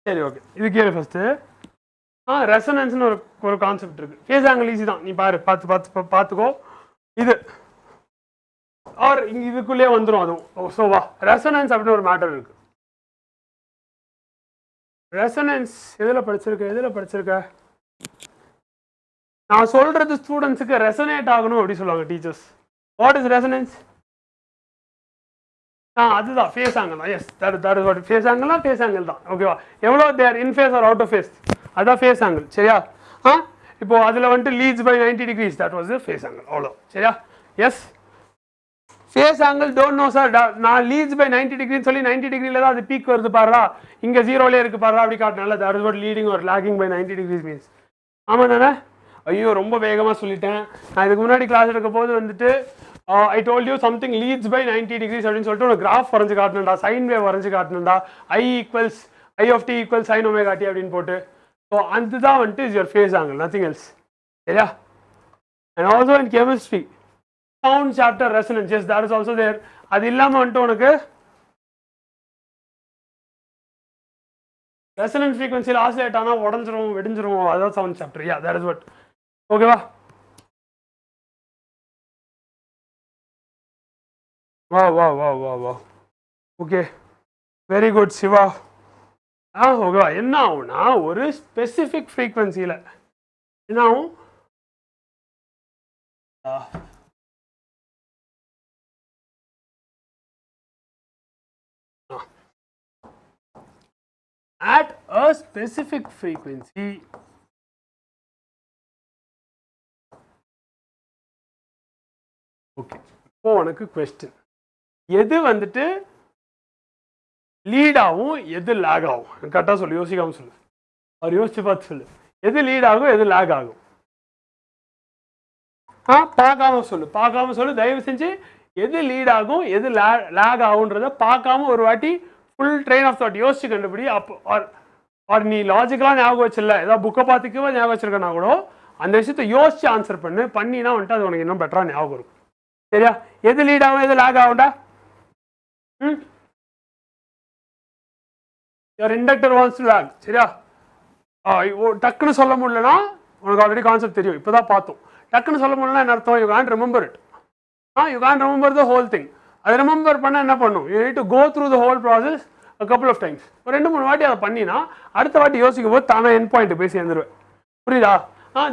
சரி ஓகே, இது கேளு ஃபஸ்ட்டு. ரெசனன்ஸ்னு ஒரு கான்செப்ட் இருக்குது. ஃபேஸ் ஆங்கிள் ஈஸி தான், நீ பார்த்துக்கோ. இது ஆர் இங்கே இதுக்குள்ளேயே வந்துடும் அதுவும். ஸோ வா, ரெசனன்ஸ் அப்படின்னு ஒரு மேட்டர் இருக்குது. ரெசனன்ஸ் எதில் படிச்சிருக்க நான் சொல்கிறது ஸ்டூடெண்ட்ஸுக்கு ரெசனேட் ஆகணும் அப்படி சொல்லுவாங்க டீச்சர்ஸ். What is resonance? அதுதான் ஃபேஸ் ஆங்கிள் தான். Yes, that is what phase ஆங்கிள்னா ஃபேஸ் ஆங்கிள் தான். ஓகேவா? எவ்வளோ there in phase or out of phase, அதுதான் ஃபேஸ் ஆங்கிள். சரியா? இப்போ அதில் வந்துட்டு leads by 90 degrees, that was the phase angle. அவ்வளோ. சரியா? Yes. Phase angle don't know sir, நான் லீட்ஸ் பை 90 டிகிரின்னு சொல்லி 90 டிகிரியில் தான் அது பீக் வருது பாருடா, இங்கே ஜீரோலே இருக்குது பாருடா அப்படி காட்டினால தட் இஸ் வாட் லீடிங் ஒரு லாகிங் பை 90 degrees மீன்ஸ். ஆமாம் தானே? ஐயோ ரொம்ப வேகமாக சொல்லிட்டேன். நான் இதுக்கு முன்னாடி கிளாஸ் எடுக்கும் போது வந்துட்டு I told you something leads by 90 degrees அப்படின்னு சொல்லிட்டு ஒரு கிராஃப் வரைஞ்சு காட்டணும்டா, சைன் வேவ் வரைஞ்சு காட்டணும்டா, I of t equals sin omega t அப்படின்னு போட்டு. ஸோ அதுதான் வந்துட்டு is your phase angle, nothing else. சரியா? And also in chemistry sound chapter resonance, yes, that is also there. அது இல்லாமல் வந்துட்டு உனக்கு ரெசனன்ஸ் ஃப்ரீக்வன்சியில் ஆசிலேட் ஆனால் உடஞ்சிரும் வெடிஞ்சிரும், அதான் sound chapter. Yeah, that is what. ஓகேவா? வா ஓகே, வெரி குட் சிவா. ஓகேவா? என்ன ஆகும்னா ஒரு ஸ்பெசிஃபிக் ஃப்ரீக்வன்சியில் என்ன ஆகும், at a specific frequency okay. இப்போ உனக்கு கொஸ்டின், எது வந்துட்டு லீட் ஆகும் எது லேக் ஆகும்? கரெக்டாக சொல்லு, யோசிக்காம சொல்லு, அவர் யோசிச்சு பார்த்து சொல்லு. எது லீட் ஆகும் எது லேக் ஆகும்? பார்க்காம சொல்லு தயவு செஞ்சு. எது லீட் ஆகும் எது லேக் ஆகுன்றத பார்க்காம ஒரு வாட்டி ஃபுல் ட்ரெயின் ஆஃப் தாட் யோசிச்சு கண்டுபிடி. அப்போ ஆர் நீ லாஜிக்கலாக ஞாபகம் வச்சிடல, ஏதாவது புக்கை பார்த்துக்கவே ஞாபகம் வச்சிருக்கனா கூட அந்த விஷயத்த யோசிச்சு ஆன்சர் பண்ணினா வந்துட்டு அது உனக்கு இன்னும் பெட்டராக ஞாபகம் இருக்கும். சரியா? எது லீட் ஆகும் எது lakh ஆகும்டா? your inductor wants to lag. சரியா? டக்குன்னு சொல்ல முடியலன்னா உனக்கு ஆல்ரெடி கான்செப்ட் தெரியும், இப்போ தான் பார்த்தோம். டக்குன்னு சொல்ல முடியலன்னா என்ன அர்த்தம்? You can't remember it. You can't remember the whole thing. அதை ரிமெம்பர் பண்ண என்ன பண்ணும்? You need to go through the whole process a couple of times. ஒரு 2-3 வாட்டி அதை பண்ணினா அடுத்த வாட்டி யோசிக்கும் போது தானே என் பாயிண்ட் போய் சேர்ந்துருவேன். புரியுதா?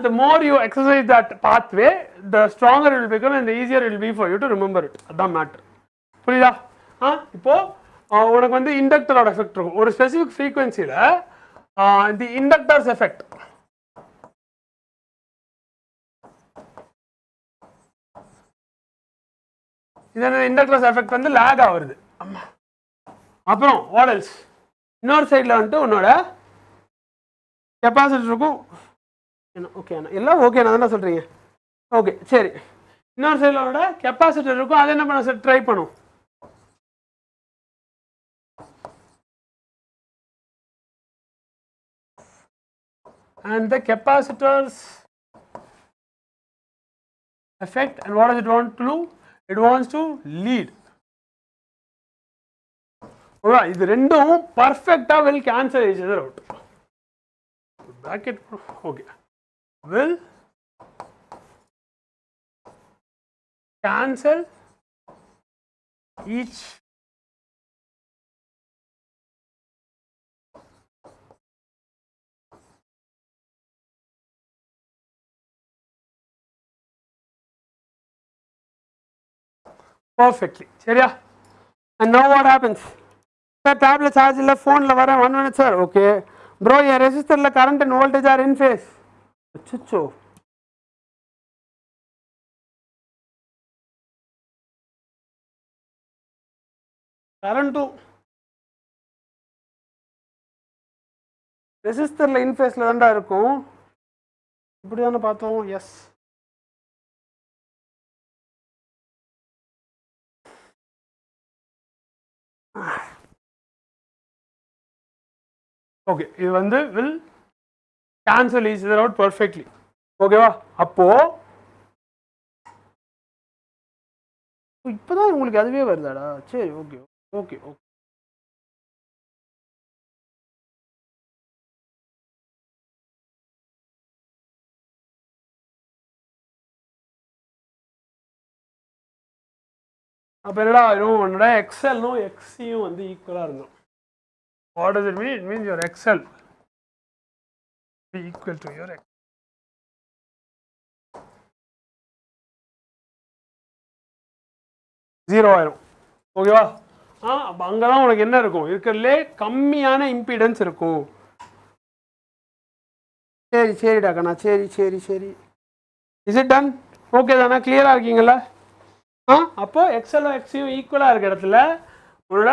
the more you exercise that pathway, the stronger it will become and the easier it will be for you to remember it. அதான் மேட்டர். புரியுதா? இப்போ உனக்கு வந்து இண்டக்டரோட எஃபெக்ட் இருக்கும் ஒரு ஸ்பெசிஃபிக் ஃப்ரீக்வன்சியில். தி இண்டக்டர்ஸ் எஃபெக்ட், இதோட இண்டக்டர்ஸ் எஃபெக்ட் வந்து லேக் ஆகுது. அப்புறம் வாட் எல்ஸ்? இன்னொரு சைடில் வந்துட்டு உன்னோட கெப்பாசிட்டருக்கும் ஓகே எல்லாம் ஓகே நான் என்ன சொல்கிறீங்க? ஓகே சரி. இன்னொரு சைடில் உன்னோட கெப்பாசிட்டர் இருக்கும், அதை என்ன பண்ண சார் ட்ரை பண்ணும். And the capacitors effect, and what does it want to do? It wants to lead. Okay, இது ரெண்டும் பர்ஃபெக்டா will cancel each other out. Bracket okay, will cancel each perfectly. சரியா? And now what happens? Sir, tablet charge illa phone la varen 1 minute sir. Okay bro, your resistor la current and voltage are in phase. Achcho, current resistor la in phase la danda irukum. இப்படி தான பார்த்தோம். Yes, okay. இது வந்து will cancel each other out perfectly. ஓகேவா? அப்போ இப்போதான் உங்களுக்கு அதுவே வருதாடா? சரி ஓகே ஓகே ஓகே. அப்போ என்னடா ஆயிரும்? உன்னோட எக்ஸ்எல்லும் எக்ஸியும் வந்து ஈக்குவலாக இருந்தோம். What does it mean? It means your XL be equal to your X. Zero ஆயிரும் ஓகேவா அப்போ அங்கே தான் உனக்கு என்ன இருக்கும் இருக்கிறதுலே கம்மியான இம்பிடன்ஸ் இருக்கும் சரி சரிடா கண்ணா சரி சரி சரி இஸ் இட் டன் ஓகே தானே கிளியராக இருக்கீங்களா அப்போ எக்ஸலும் எக்ஸையும் ஈக்குவலாக இருக்க இடத்துல உன்னோட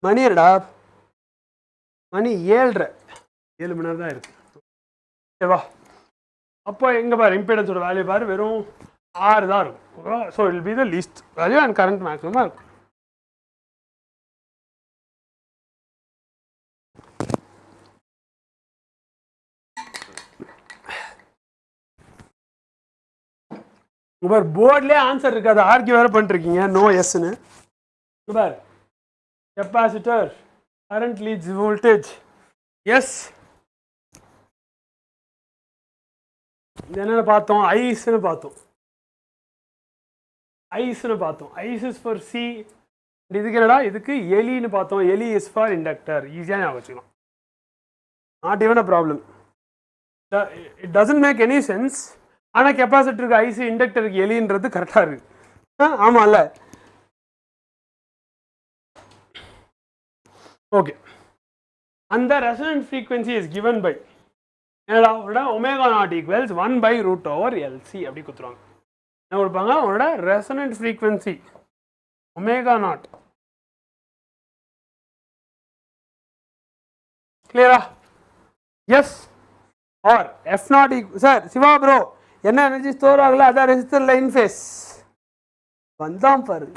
மணி என்னடா மணி 7:30 7 மணி நேரம் தான் இருக்கு ஓகேவா அப்போ எங்கே பாரு இம்பிடன்ஸோட வேல்யூ பாரு வெறும் 6 தான் இருக்கும் ஓகேவா so it be the least value and current மேக்ஸிமமாக இருக்கும் பார் போர்ட்லேயே ஆன்சர் இருக்காது ஆர்கியூ வேறு பண்ணிருக்கீங்க நோ எஸ்ன்னு for capacitor current leads voltage yes என்னென்ன பார்த்தோம் ஐஸ்ன்னு பார்த்தோம் ஐஸ் இஸ் ஃபார் சி இதுக்கு என்னடா இதுக்கு எலின்னு பார்த்தோம் எலி இஸ் ஃபார் இண்டக்டர் ஈஸியாக ஞாபகம் வச்சுக்கலாம் not even a problem it doesn't make any sense ஆனால் கெப்பாசிட்டருக்கு ஐஸு இண்டக்டருக்கு எலின்றது கரெக்டாக இருக்கு ஆமாம்ல ஓகே அந்த resonant frequency is given by என்னடா உங்களோட ஒமேகா நாட் ஈக்குவல்ஸ் 1/√LC அப்படி கொடுத்துருவாங்க என்ன கொடுப்பாங்க உங்களோட ரெசனன்ட் ஃப்ரீக்வன்சி ஒமேகா நாட் கிளியரா yes or F0 sir Siva bro என்ன எனர்ஜி ஸ்டோர் ஆகல அதான் ரெசிஸ்டர் லைன் ஃபேஸ் வந்தான் பாரு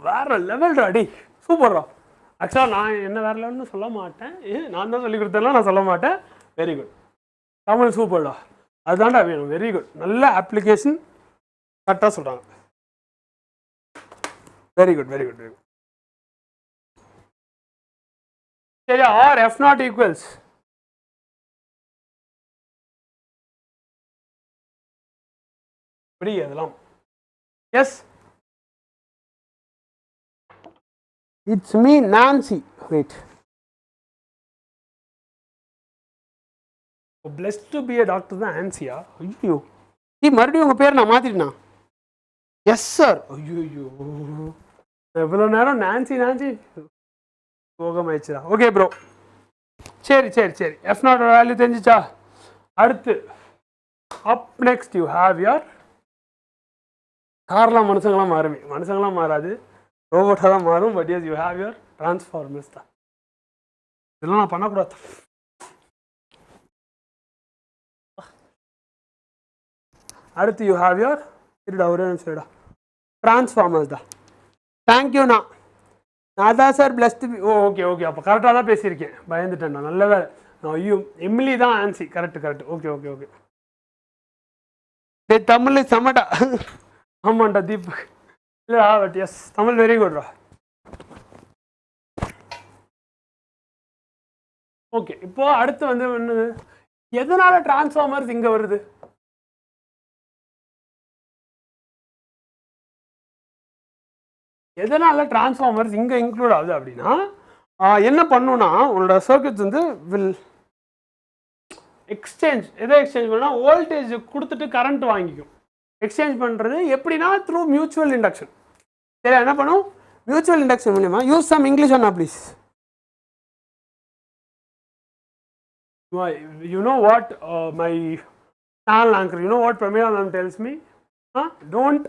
வேற லெவல் அடி சூப்பர்ரா ஆக்சுவலாக நான் என்ன வேற லெவல்னு சொல்ல மாட்டேன் நான் தான் சொல்லி கொடுத்தேன்லாம் நான் சொல்ல மாட்டேன் வெரி குட் தமிழ் சூப்பர்டா அதுதான்டா வேணும் வெரி குட் நல்ல அப்ளிகேஷன் கரெக்டாக சொல்கிறாங்க very good very good very good சரியா ஆர் F0 ஈக்குவல்ஸ் இப்படி அதெல்லாம் yes it's me Nancy wait blessed to be a doctor தான் ஆன்சியா ஐயோ மறுபடியும் உங்கள் பேர் நான் மாற்றிட்டேனா எஸ் சார் ஐயோ எவ்வளோ நேரம் நான்சி நான்சி போகமாயிடுச்சுடா ஓகே ப்ரோ சரி சரி சரி F0 வேல்யூ தெரிஞ்சிச்சா அடுத்து up next you have your கார்லாம் மனுஷங்களாம் மாறாது ரோபோட்டாக தான் மாறும் but yes you have your transformers தான் இதெல்லாம் நான் பண்ணக்கூடாது அடுத்து யூ ஹேவ் யுவர் இருடா ஒரே நிமிஷம் இருடா டிரான்ஸ்ஃபார்மர்ஸ் தான் தேங்க்யூண்ணா நான் தான் sir plus to okay okay அப்போ கரெக்டாக தான் பேசியிருக்கேன் பயந்துட்டேன்ண்ணா நல்ல வேலை நான் ஐயோ எம்லி தான் ஆன்சி கரெக்ட் ஓகே ஓகே ஓகே டே தமிழ் சமடா ஆமாண்டா தீபக் இல்லைடா பட் எஸ் தமிழ் வெரி குட்ரா ஓகே இப்போ அடுத்து வந்து என்னது எதனால டிரான்ஸ்ஃபார்மர்ஸ் இங்கே வருது எதனால டிரான்ஸ்ஃபார்மர்ஸ் இங்கே இன்க்ளூட் ஆகுது அப்படின்னா என்ன பண்ணுன்னா உன்னோட சர்க்யூட்ஸ் வந்து வில் எக்ஸ்சேஞ்ச் எதை எக்ஸ்சேஞ்ச் பண்ணால் வோல்டேஜ் கொடுத்துட்டு கரண்ட் வாங்கிக்கும் எக்ஸ்சேஞ்ச் பண்ணுறது எப்படின்னா த்ரூ மியூச்சுவல் இண்டக்ஷன் சரி என்ன பண்ணும் மியூச்சுவல் இண்டக்ஷன் மூலியமா யூஸ் சம் இங்கிலீஷ் அண்ணா please you know what my channel anchor you know what Pramila ma'am tells me don't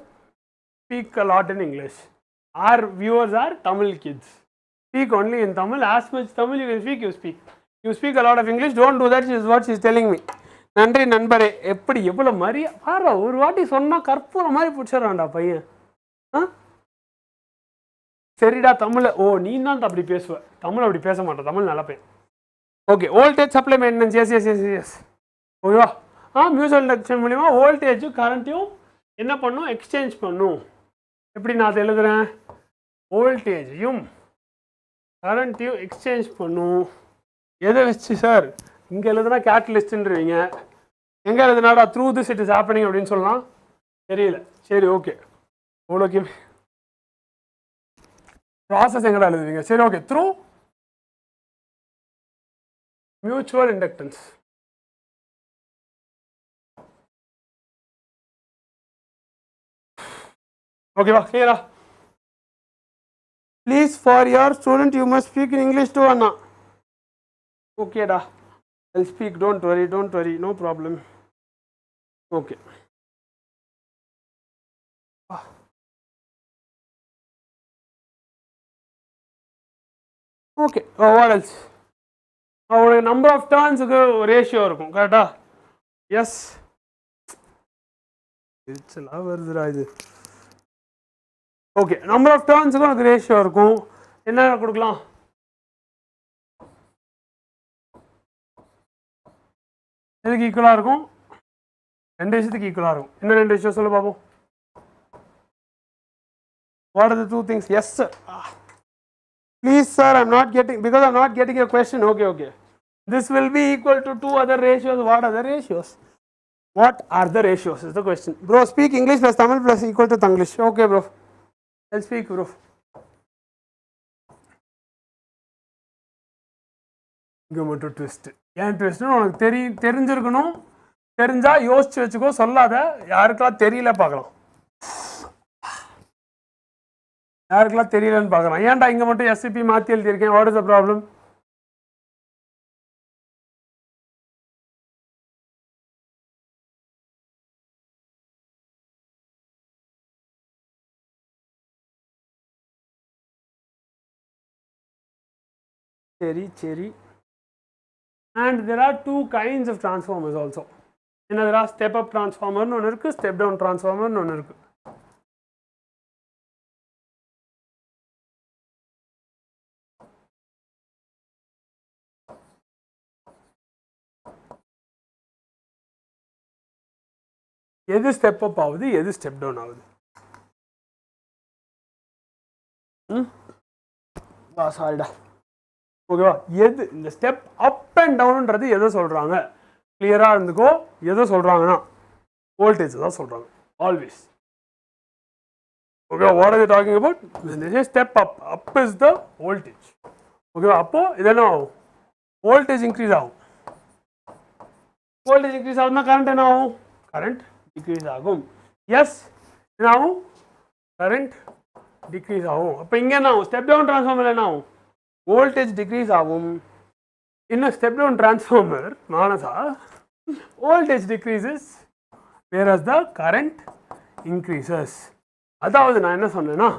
speak a lot in English our viewers are Tamil kids speak only in Tamil as much Tamil you can speak you speak a lot of English don't do that is what she is telling me நன்றி நண்பரே எப்படி எவ்வளோ மாதிரி பாரு ஒரு வாட்டி சொன்னால் கற்பூரம் மாதிரி பிடிச்சிடறான்டா பையன் சரிடா தமிழ் நீ தான் அப்படி பேசுவேன் தமிழ் அப்படி பேச மாட்டேன் தமிழ் நல்லா பையன் okay voltage supply maintenance yes ஓகேவா மியூச்சுவல் இண்டக்ஷன் மூலிமா வோல்டேஜும் கரண்ட்டையும் என்ன பண்ணும் எக்ஸ்சேஞ்ச் பண்ணும் எப்படி நான் அதை எழுதுறேன் வோல்டேஜையும் கரண்ட்டையும் எக்ஸ்சேஞ்ச் பண்ணும் எதை வச்சு சார் இங்கே எழுதுனா கேட்டலிஸ்ட்ன்றீங்க, எங்கே எழுதுனாடா through this it is happening அப்படின்னு சொல்லலாம், தெரியல. சரி ஓகே, ஓகே ப்ராசஸ் எங்கடா எழுதுவீங்க? சரி ஓகே, த்ரூ மியூச்சுவல் இண்டக்டன்ஸ். ஓகேவா, கிளியரா? Please for your student you must speak in English too அண்ணா. ஓகேடா, I'll speak, don't worry, no problem. Okay. Okay, what else? Our number of turns ratio இருக்கும் கரெக்டா? எஸ், ஓகே, நம்பர் ஆஃப் டர்ன்ஸுக்கும் அது ரேஷியோ இருக்கும். என்ன கொடுக்கலாம்? எதுக்கு ஈக்குவலாக இருக்கும்? 2 விஷயத்துக்கு ஈக்குவலாக இருக்கும். என்ன 2 விஷயம் சொல்லு பார்ப்போம். What are the 2 things? Yes sir. Please sir, I'm not getting, because I'm not getting a question. Okay. This will be equal to 2 other ratios. What are the ratios? What are the ratios is the question. Bro, speak English plus Tamil plus equal to Tanglish. Okay bro, I'll speak bro. இங்கே மட்டும் ட்விஸ்ட். ஏன் ட்விஸ்ட்னு உனக்கு தெரிஞ்சிருக்கணும். தெரிஞ்சா யோசிச்சு வச்சுக்கோ, சொல்லாத. யாருக்கெல்லாம் தெரியல பார்க்கலாம், யாருக்கெல்லாம் தெரியலன்னு பார்க்கலாம். ஏன்டா இங்கே மட்டும் எஸ்சிபி மாற்றி எழுதியிருக்கேன்? What is the problem? சரி. And there are 2 kinds of transformers also. There are step up transformer னு ஒன்று இருக்கு, step down transformer னு ஒன்று இருக்கு. எது ஸ்டெப் அப் ஆகுது, எது ஸ்டெப் டவுன் ஆகுது? சாரிடா, ஓகேவா? எது இந்த ஸ்டெப் அப் அண்ட் டவுன்ன்றது எதை சொல்கிறாங்க? கிளியராக இருந்துக்கோ. எதை சொல்கிறாங்கன்னா வோல்டேஜ் தான் சொல்கிறாங்க ஆல்வேஸ். ஓகேவா? What are you talking about? This is step up. Up is the voltage. ஓகேவா? அப்போது இது என்ன ஆகும்? வோல்டேஜ் இன்க்ரீஸ் ஆகும். வோல்டேஜ் இன்க்ரீஸ் ஆகுதுன்னா கரண்ட் என்ன ஆகும்? கரண்ட் டிக்ரீஸ் ஆகும். எஸ், என்ன ஆகும்? கரண்ட் டிக்ரீஸ் ஆகும். அப்போ இங்கே என்ன ஆகும்? ஸ்டெப் டவுன் டிரான்ஸ்ஃபார்மர் என்ன ஆகும்? வோல்டேஜ் டிக்ரீஸ் ஆகும். இன்னும் ஸ்டெப் டவுன் டிரான்ஸ்ஃபார்மர் மானசா voltage decreases whereas the current increases. அதாவது நான் என்ன சொன்னேன்னா,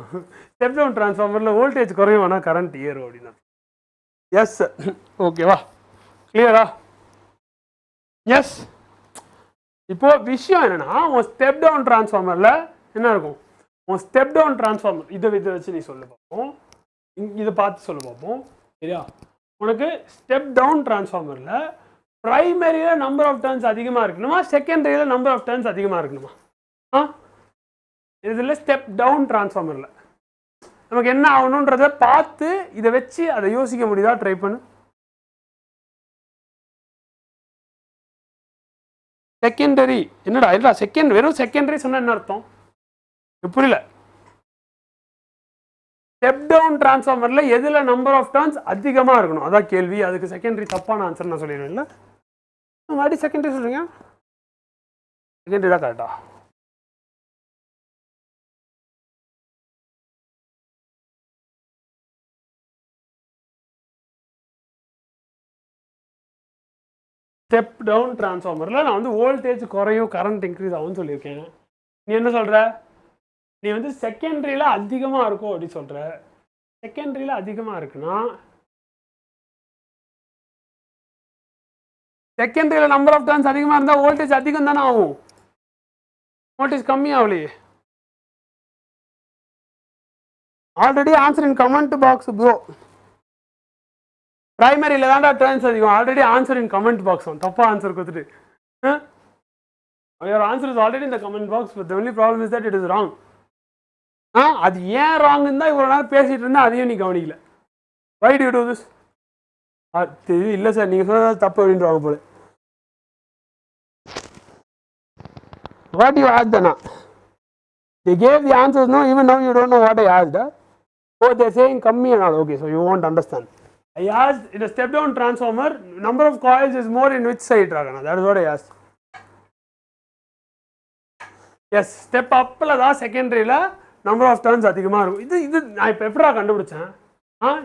ஸ்டெப் டவுன் டிரான்ஸ்ஃபார்மரில் வோல்டேஜ் குறையும், ஆனால் கரண்ட் ஏறும் அப்படின்னா. எஸ், ஓகேவா? கிளியரா? எஸ். இப்போ விஷயம் என்னன்னா, உன் ஸ்டெப் டவுன் டிரான்ஸ்ஃபார்மரில் என்ன இருக்கும்? உன் ஸ்டெப் டவுன் டிரான்ஸ்ஃபார்மர் இதை வச்சு நீ சொல்ல பார்ப்போம், இதை பார்த்து சொல்ல பார்ப்போம். சரியா? உனக்கு ஸ்டெப் டவுன் டிரான்ஸ்ஃபார்மரில் ப்ரைமரியில் நம்பர் ஆஃப் டர்ன்ஸ் அதிகமாக இருக்கணுமா, செகண்டரியில் நம்பர் ஆஃப் டர்ன்ஸ் அதிகமாக இருக்கணுமா? இதில் ஸ்டெப் டவுன் டிரான்ஸ்ஃபார்மரில் நமக்கு என்ன ஆகணுன்றதை பார்த்து இதை வச்சு அதை யோசிக்க முடியுதா? ட்ரை பண்ணு. செகண்டரி என்னடா? இல்லை வெறும் செகண்டரி சொன்னால் என்ன அர்த்தம்? புரியல. ஸ்டெப் டவுன் டிரான்ஸ்ஃபார்மரில் எதில் நம்பர் ஆஃப் டர்ன்ஸ் அதிகமாக இருக்கணும், அதான் கேள்வி. அதுக்கு செகண்டரி தப்பான ஆன்சர் நான் சொல்லிடுவேன். இல்லை வாடி செகண்டரி சொல்கிறீங்க? செகண்டரி தான் கரெக்டா? ஸ்டெப் டவுன் டிரான்ஸ்ஃபார்மரில் நான் வந்து வோல்டேஜ் குறையும், கரண்ட் இன்க்ரீஸ் ஆகும்னு சொல்லியிருக்கேன். நீ என்ன சொல்கிற? நீ வந்து செகண்டரியில் அதிகமாக இருக்கும் அப்படி சொல்கிற. செகண்டரியில் அதிகமாக இருக்குன்னா செகண்டரியில் நம்பர் ஆஃப் டர்ன்ஸ் அதிகமாக இருந்தால் வோல்டேஜ் அதிகம் தானே ஆகும், வோல்டேஜ் கம்மி ஆகலையே. Already answer in comment box bro. பிரைமரியில் தான்டா டர்ன்ஸ் அதிகம். Already answer in comment box. தப்பாக ஆன்சர் கொடுத்துட்டு your answer is already in the comment box, but the only problem is that it is wrong. அது ஏன் ராங்குன்னு தான் இவ்வளோ நேரம் பேசிகிட்டு இருந்தால் அதையும் நீ கவனிக்கல. Why do you do this? இல்லை சார் நீங்கள் சொன்னது தப்பு அப்படின்றாங்க போல. What you asked, Anna? They gave the answers, no, even now you don't know what I asked. Huh? Oh, they're saying kammi and all. Okay, so you won't understand. I asked, in a step down transformer, number of coils is more in which side, Ragana? That is what I asked. Yes, step up la secondary la number of turns அதிகமாக இருக்கும். இது நான் இப்போ எப்படிடா கண்டுபிடிச்சேன்?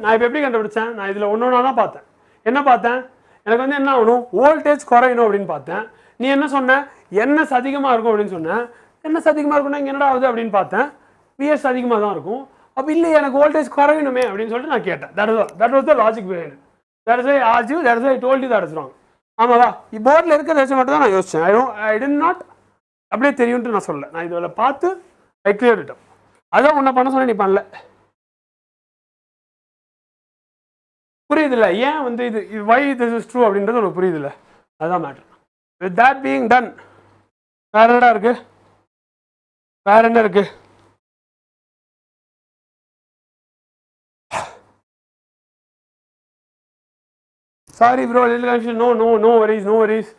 நான் இப்போ எப்படி கண்டுபிடிச்சேன்? நான் இதில் ஒன்று தான் பார்த்தேன். என்ன பார்த்தேன்? எனக்கு வந்து என்ன ஆகணும், வோல்டேஜ் குறையணும் அப்படின்னு பார்த்தேன். நீ என்ன சொன்ன, என்எஸ் அதிகமாக இருக்கும் அப்படின்னு சொன்னேன். என்எஸ் அதிகமாக இருக்கும்னா இங்கே என்னடா ஆகுது அப்படின்னு பார்த்தேன். விஎஸ் அதிகமாக தான் இருக்கும். அப்போ இல்லை எனக்கு வோல்டேஜ் குறையணுமே அப்படின்னு சொல்லிட்டு நான் கேட்டேன். That was the logic behind. That is I asked you, that is I told you that is wrong. ஆமாவா? போர்டில் இருக்கிற வச்சு மட்டும் தான் நான் யோசிச்சேன். ஐ டிட் நாட் அப்படியே தெரியும்ட்டு நான் சொல்லலை. நான் இதில் பார்த்து ஐ கிளியர் இட். அதான் உன்னை பண்ண சொன்னேன், நீ பண்ணல. புரியுதில்ல ஏன் வந்து இது வை திஸ் இஸ் ட்ரூ அப்படின்றது உனக்கு புரியுதில்ல, அதுதான் matter. With that being ton, வேற என்னடா இருக்கு, வேற என்ன இருக்கு? Sorry bro, little confusion. No worries, no worries.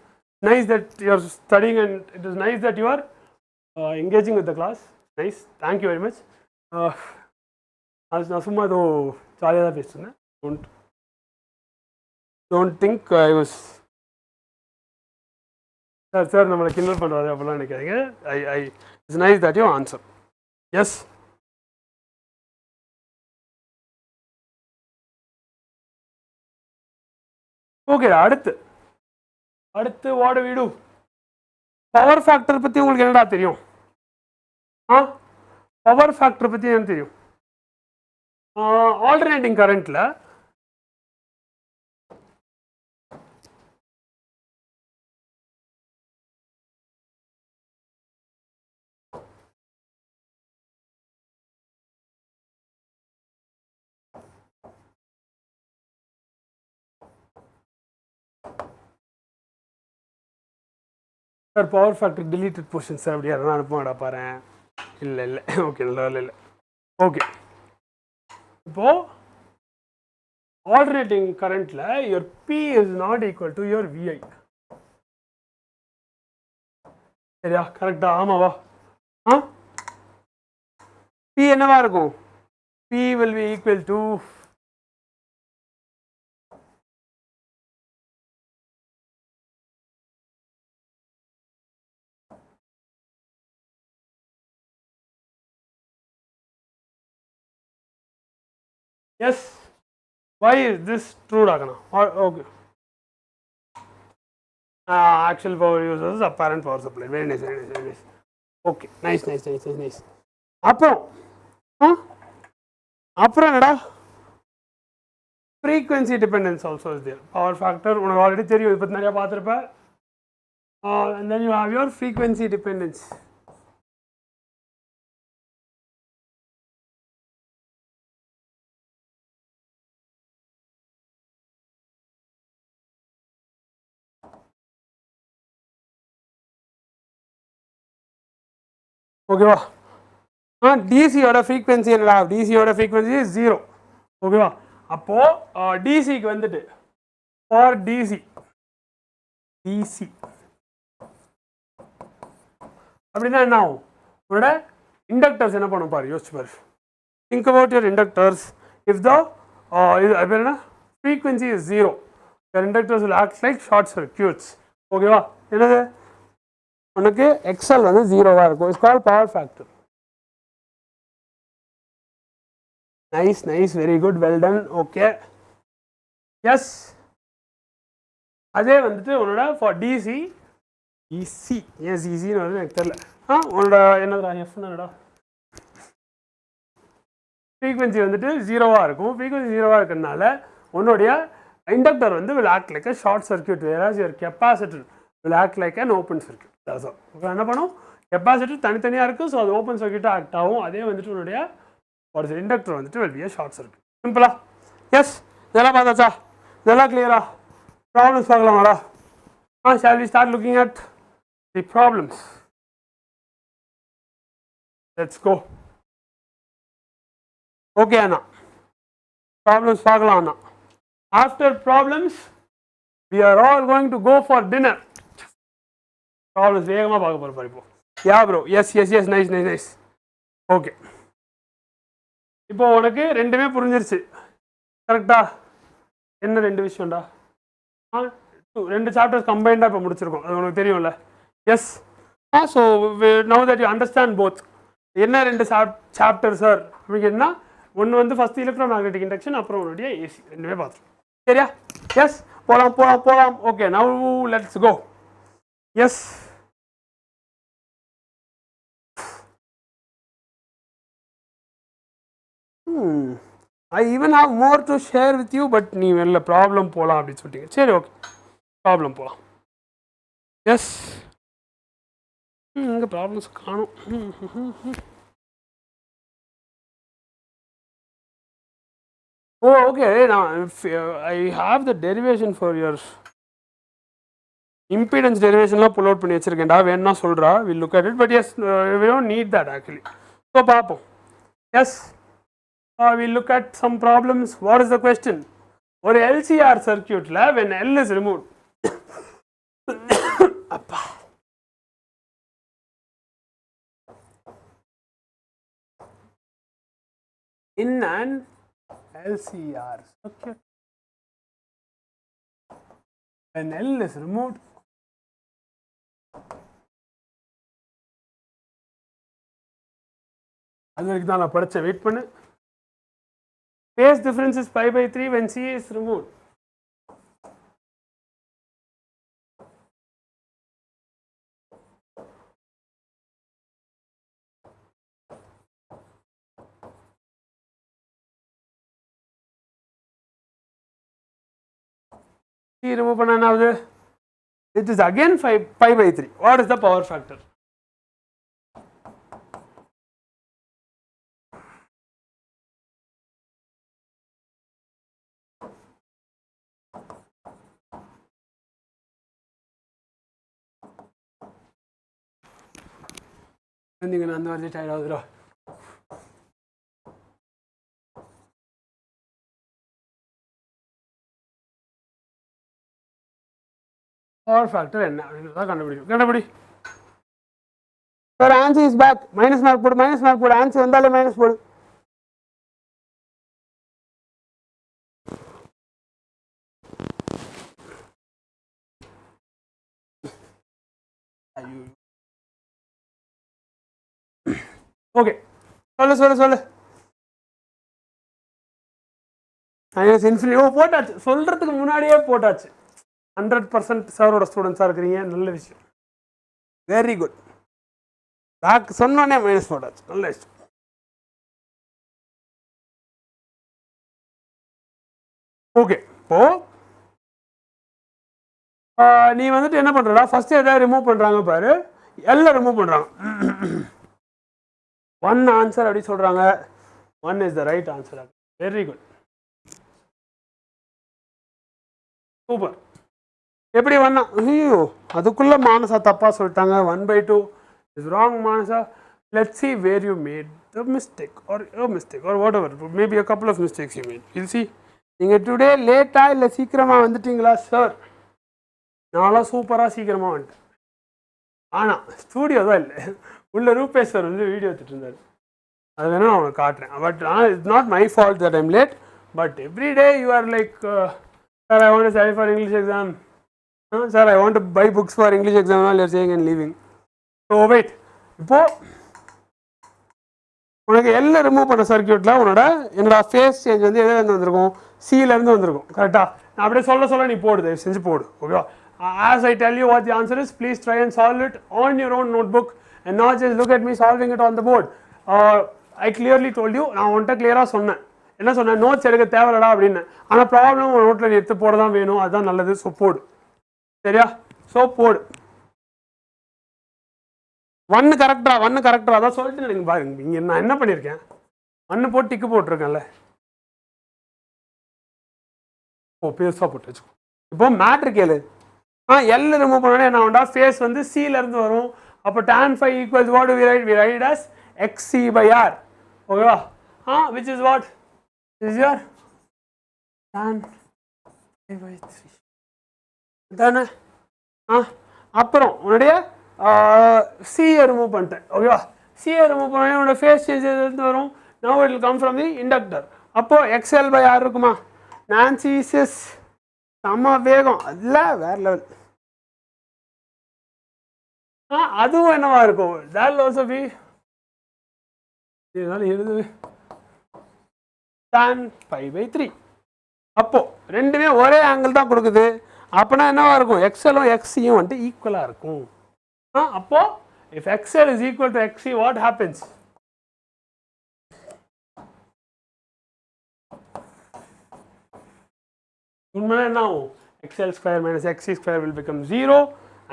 Nice that you are studying and it is nice that you are engaging with the class. Nice, thank you very much. நான் சும்மா ஏதோ ஜாலியாக தான் பேசுனேன். Don't think I was sir நம்மளை கிண்டல் பண்ணுறாரு அப்படிலாம் நினைக்காதீங்க. It's nice that you answer. Yes. Okay, அடுத்து what do we do? Power factor பற்றி உங்களுக்கு என்னடா தெரியும்? பவர் ஃபேக்டர் பற்றி என்ன தெரியும்? ஆல்டர்னேட்டிங் கரண்ட்டில் sir power factor deleted portion sir அப்படி யாரும் அனுப்ப பாரு. இல்லை ஓகே, நல்லா இல்லை. ஓகே, இப்போது ஆல்டர்னேட்டிங் கரண்ட்டில் your P is not equal to your VI. சரியா? கரெக்டா? ஆமாவா? பி என்னவா இருக்கும்? P will be equal to yes. Why is this true, Ragana? Okay. Actual power use versus apparent power supply. Very nice, very nice, very nice. Okay, nice. அப்புறம் என்னடா? frequency dependence also is there. Power factor உனக்கு ஆல்ரெடி தெரியும், இதை பற்றி நிறையா பார்த்துருப்ப. And then you have your frequency dependence. ஓகேவா? டிசியோட ஃப்ரீக்வன்சி என்னடா? டிசியோட ஃப்ரீக்வன்சி 0. ஓகேவா? அப்போது டிசிக்கு வந்துட்டு ஃபார் டிசி அப்படின்னா என்ன ஆகும்? உன்னோட இண்டக்டர்ஸ் என்ன பண்ணும் பாரு, யோசிச்சு பாரு. Think about your inductors. If the இது அது என்ன frequency is 0, your inductors will act like short circuits. ஓகேவா? என்னது உனக்கு எக்ஸல் வந்து 0வாக இருக்கும். It's called power factor. Nice, very good, well done. Okay, yes. அதே வந்துட்டு உன்னோட ஃபார் டிசி இசி ஏன் சிசின்னு வந்து எனக்கு தெரியல. உன்னோட என்னடா எஃப்னடா ஃப்ரீக்வன்சி வந்துட்டு 0வாக இருக்கும். ஃப்ரீக்வன்சி 0வாக இருக்கிறதுனால உன்னுடைய இண்டக்டர் வந்து will act like a short circuit, whereas your capacitor will act like an open circuit. That's all. என்ன பண்ணும்? கெப்பாசிட்டர் தனித்தனியாக இருக்குது, ஸோ அது ஓப்பன் சர்க்யூட்டாக ஆக்ட் ஆகும். அதே வந்துட்டு உன்னுடைய ஒரு இண்டக்டர் வந்துட்டு will be a short circuit. சிம்பிளா? எஸ். இதெல்லாம் பார்த்தாச்சா? இதெல்லாம் கிளியரா? ப்ராப்ளம்ஸ் பார்க்கலாமாடா? shall we start looking at the problems? Let's go. Okay அண்ணா, ப்ராப்ளம்ஸ் பார்க்கலாம் அண்ணா. After problems, we are all going to go for dinner. Problems வேகமா பார்க்க போறோம் பாரு இப்போ. Yeah bro, yes, nice. Okay. இப்போ உனக்கு ரெண்டுமே புரிஞ்சிருச்சு கரெக்டா? என்ன ரெண்டு விஷயம்டா? ரெண்டு சாப்டர்ஸ் கம்பைண்டா இப்போ முடிச்சிருக்கோம், அது உனக்கு தெரியும்ல? Yes. So now that you understand both. என்ன ரெண்டு சாப்டர் சார் அப்படின்னா, ஒன்று வந்து ஃபர்ஸ்ட் எலக்ட்ரோமேக்னெட்டிக் இண்டக்ஷன், அப்புறம் உன்னுடைய ஏசி, ரெண்டுமே பார்த்துருக்கோம். சரியா? எஸ். போலாம். Okay, now let's go. Yes. I even have more to share with you, but நீ வெளில ப்ராப்ளம் போகலாம் அப்படின்னு சொல்லிட்டீங்க. சரி, ஓகே, ப்ராப்ளம் போகலாம். எஸ். இங்கே ப்ராப்ளம்ஸ் காணும். ஓகே, நான் I have the derivation for your impedance டெரிவேஷன்லாம் புல் அவுட் பண்ணி வச்சிருக்கேன்டா, வேணும்னா சொல்கிறா, will look at it. But yes, we don't need that actually. So பார்ப்போம். Yes. We'll look at some problems. What is the question? ஒரு LCR circuitல when L is removed, in an LCR circuit, when L is removed, அது வரைக்கும் தான் நான் படிச்சேன், வெயிட் பண்ணு. Phase difference is pi/3 when C is removed. C remove பண்ணா என்ன ஆகுது? It is again pi/3. What is the power factor? நீங்கள் அந்த மாதிரி டயர்ட் ஆகுதுரா. பவர் ஃபேக்டர் என்ன அப்படின்றத கண்டுபிடி. Sir answer is back. Minus mark போடு. ஆன்சர் வந்தாலே மைனஸ் போடு. ஓகே, சொல்லு. Minus infinity. போட்டாச்சு, சொல்றதுக்கு முன்னாடியே போட்டாச்சு. 100% சாரோட ஸ்டூடெண்ட்ஸாக இருக்கிறீங்க, நல்ல விஷயம், வெரி குட். பேக் சொன்னோடனே மைனஸ் போட்டாச்சு, நல்ல விஷயம். ஓகே, இப்போ நீ வந்துட்டு என்ன பண்றடா, ஃபர்ஸ்ட் எதாவது ரிமூவ் பண்றாங்க பாரு, எல்லாம் ரிமூவ் பண்றாங்க. ஒன் ஆன்சர் அப்படி சொல்றாங்க. One is the right answer. Very good, super. எப்படி ஒன்னா? ஐயோ, அதுக்குள்ள மானசா தப்பா சொல்லிட்டாங்க. 1/2 is wrong Manasa. Let's see where you made the mistake or a mistake or whatever, maybe a couple of mistakes you made. We'll see. நீங்க டுடே லேட்டா இல்லை சீக்கிரமா வந்துட்டீங்களா சார்? நான்லாம் சூப்பராக சீக்கிரமாக வந்துட்டேன். ஆனால் ஸ்டூடியோ தான் இல்லை, உள்ள ரூபேஷ் சார் வந்து வீடியோ எடுத்துட்டு இருந்தார், அது வேணா நான் அவனுக்கு காட்டுறேன். But it's not my fault that I'm late. But every day you are like, sir I want to study for English exam, sir I want to buy books for English exam, all you are saying and leaving. So wait, இப்போது உனக்கு எல்லாம் ரிமூவ் பண்ண சர்க்கியூட்டில் என்னோட ஃபேஸ் சேஞ்ச் வந்து எதுலேருந்து வந்திருக்கும்? சிலேருந்து வந்திருக்கும், கரெக்டாக? நான் அப்படியே சொல்ல நீ போடு, தயவு செஞ்சு போடு, ஓகேவா? As I tell you what the answer is, please try and solve it on your own notebook and not just look at me solving it on the board. I clearly told you, நான் உன்கிட்ட கிளியராக சொன்னேன், என்ன சொன்னேன், நோட்ஸ் எடுக்க தேவையில்லடா அப்படின்னு. ஆனால் ப்ராப்ளம் ஒரு நோட்டில் நீ எடுத்து போட தான் வேணும், அதுதான் நல்லது. ஸோ போடு, சரியா? ஸோ போடு. ஒன்று கரெக்டா அதான் சொல்லிட்டு எனக்கு பாருங்க, இங்கே நான் என்ன பண்ணியிருக்கேன், ஒன்று போட்டு டிக்கு போட்டிருக்கேன்ல. பெருசாக போட்டு வச்சுக்கோ. இப்போ மேட்ரு கேளு. எல் ரிமூவ் பண்ணோடனே என்ன ஆகும்டா, ஃபேஸ் வந்து சிலேருந்து வரும். அப்போ tan phi equals what do we write as xc/r, ஓகேவா? which is what? This is your tan 5/3 தானே. அப்புறம் உன்னுடைய சியை ரிமூவ் பண்ணிட்டேன். ஓகேவா? சியை ரிமூவ் பண்ண உன்னோட ஃபேஸ் சேஞ்ச் எது வரும்? Now it will come from the inductor. அப்போ எக்ஸ்எல் பை யார் இருக்குமா? நான்சிஸ். செம்ம வேகம், அதில் வேற லெவல். அதுவும் என்னவா இருக்கும்? that will also be இதனால எழுது tan π/3. அப்போ ரெண்டுமே ஒரே ஆங்கிள் தான் கொடுக்குது. அப்போனா என்னவா இருக்கும்? எக்ஸ்எலும் எக்ஸியும் வந்துட்டு ஈக்குவலாக இருக்கும். அப்போ if xl is equal to xc, what happens? உண்மையாக என்ன ஆகும்? xl square minus xc square will become 0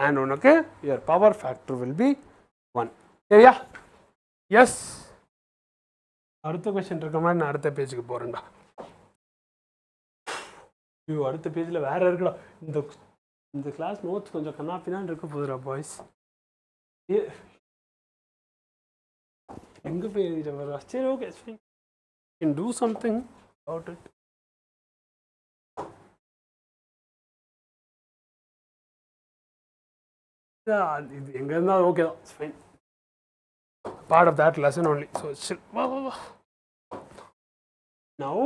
and உனக்கு your power factor will be 1. சரியா? எஸ். அடுத்த கொஸ்டின் இருக்க மாதிரி நான் அடுத்த பேஜுக்கு போகிறேன்டா. அடுத்த பேஜில் வேற இருக்குடா. இந்த கிளாஸ் நோட்ஸ் கொஞ்சம் கண்ணாப்பினான்னு இருக்க போதுடா பாய்ஸ். எங்கே போய் எழுதிட்டு வர? சரி, okay, can do something about it. இது எங்கே இருந்தால் ஓகே தான், it's fine. Part of that lesson only. So வா. Now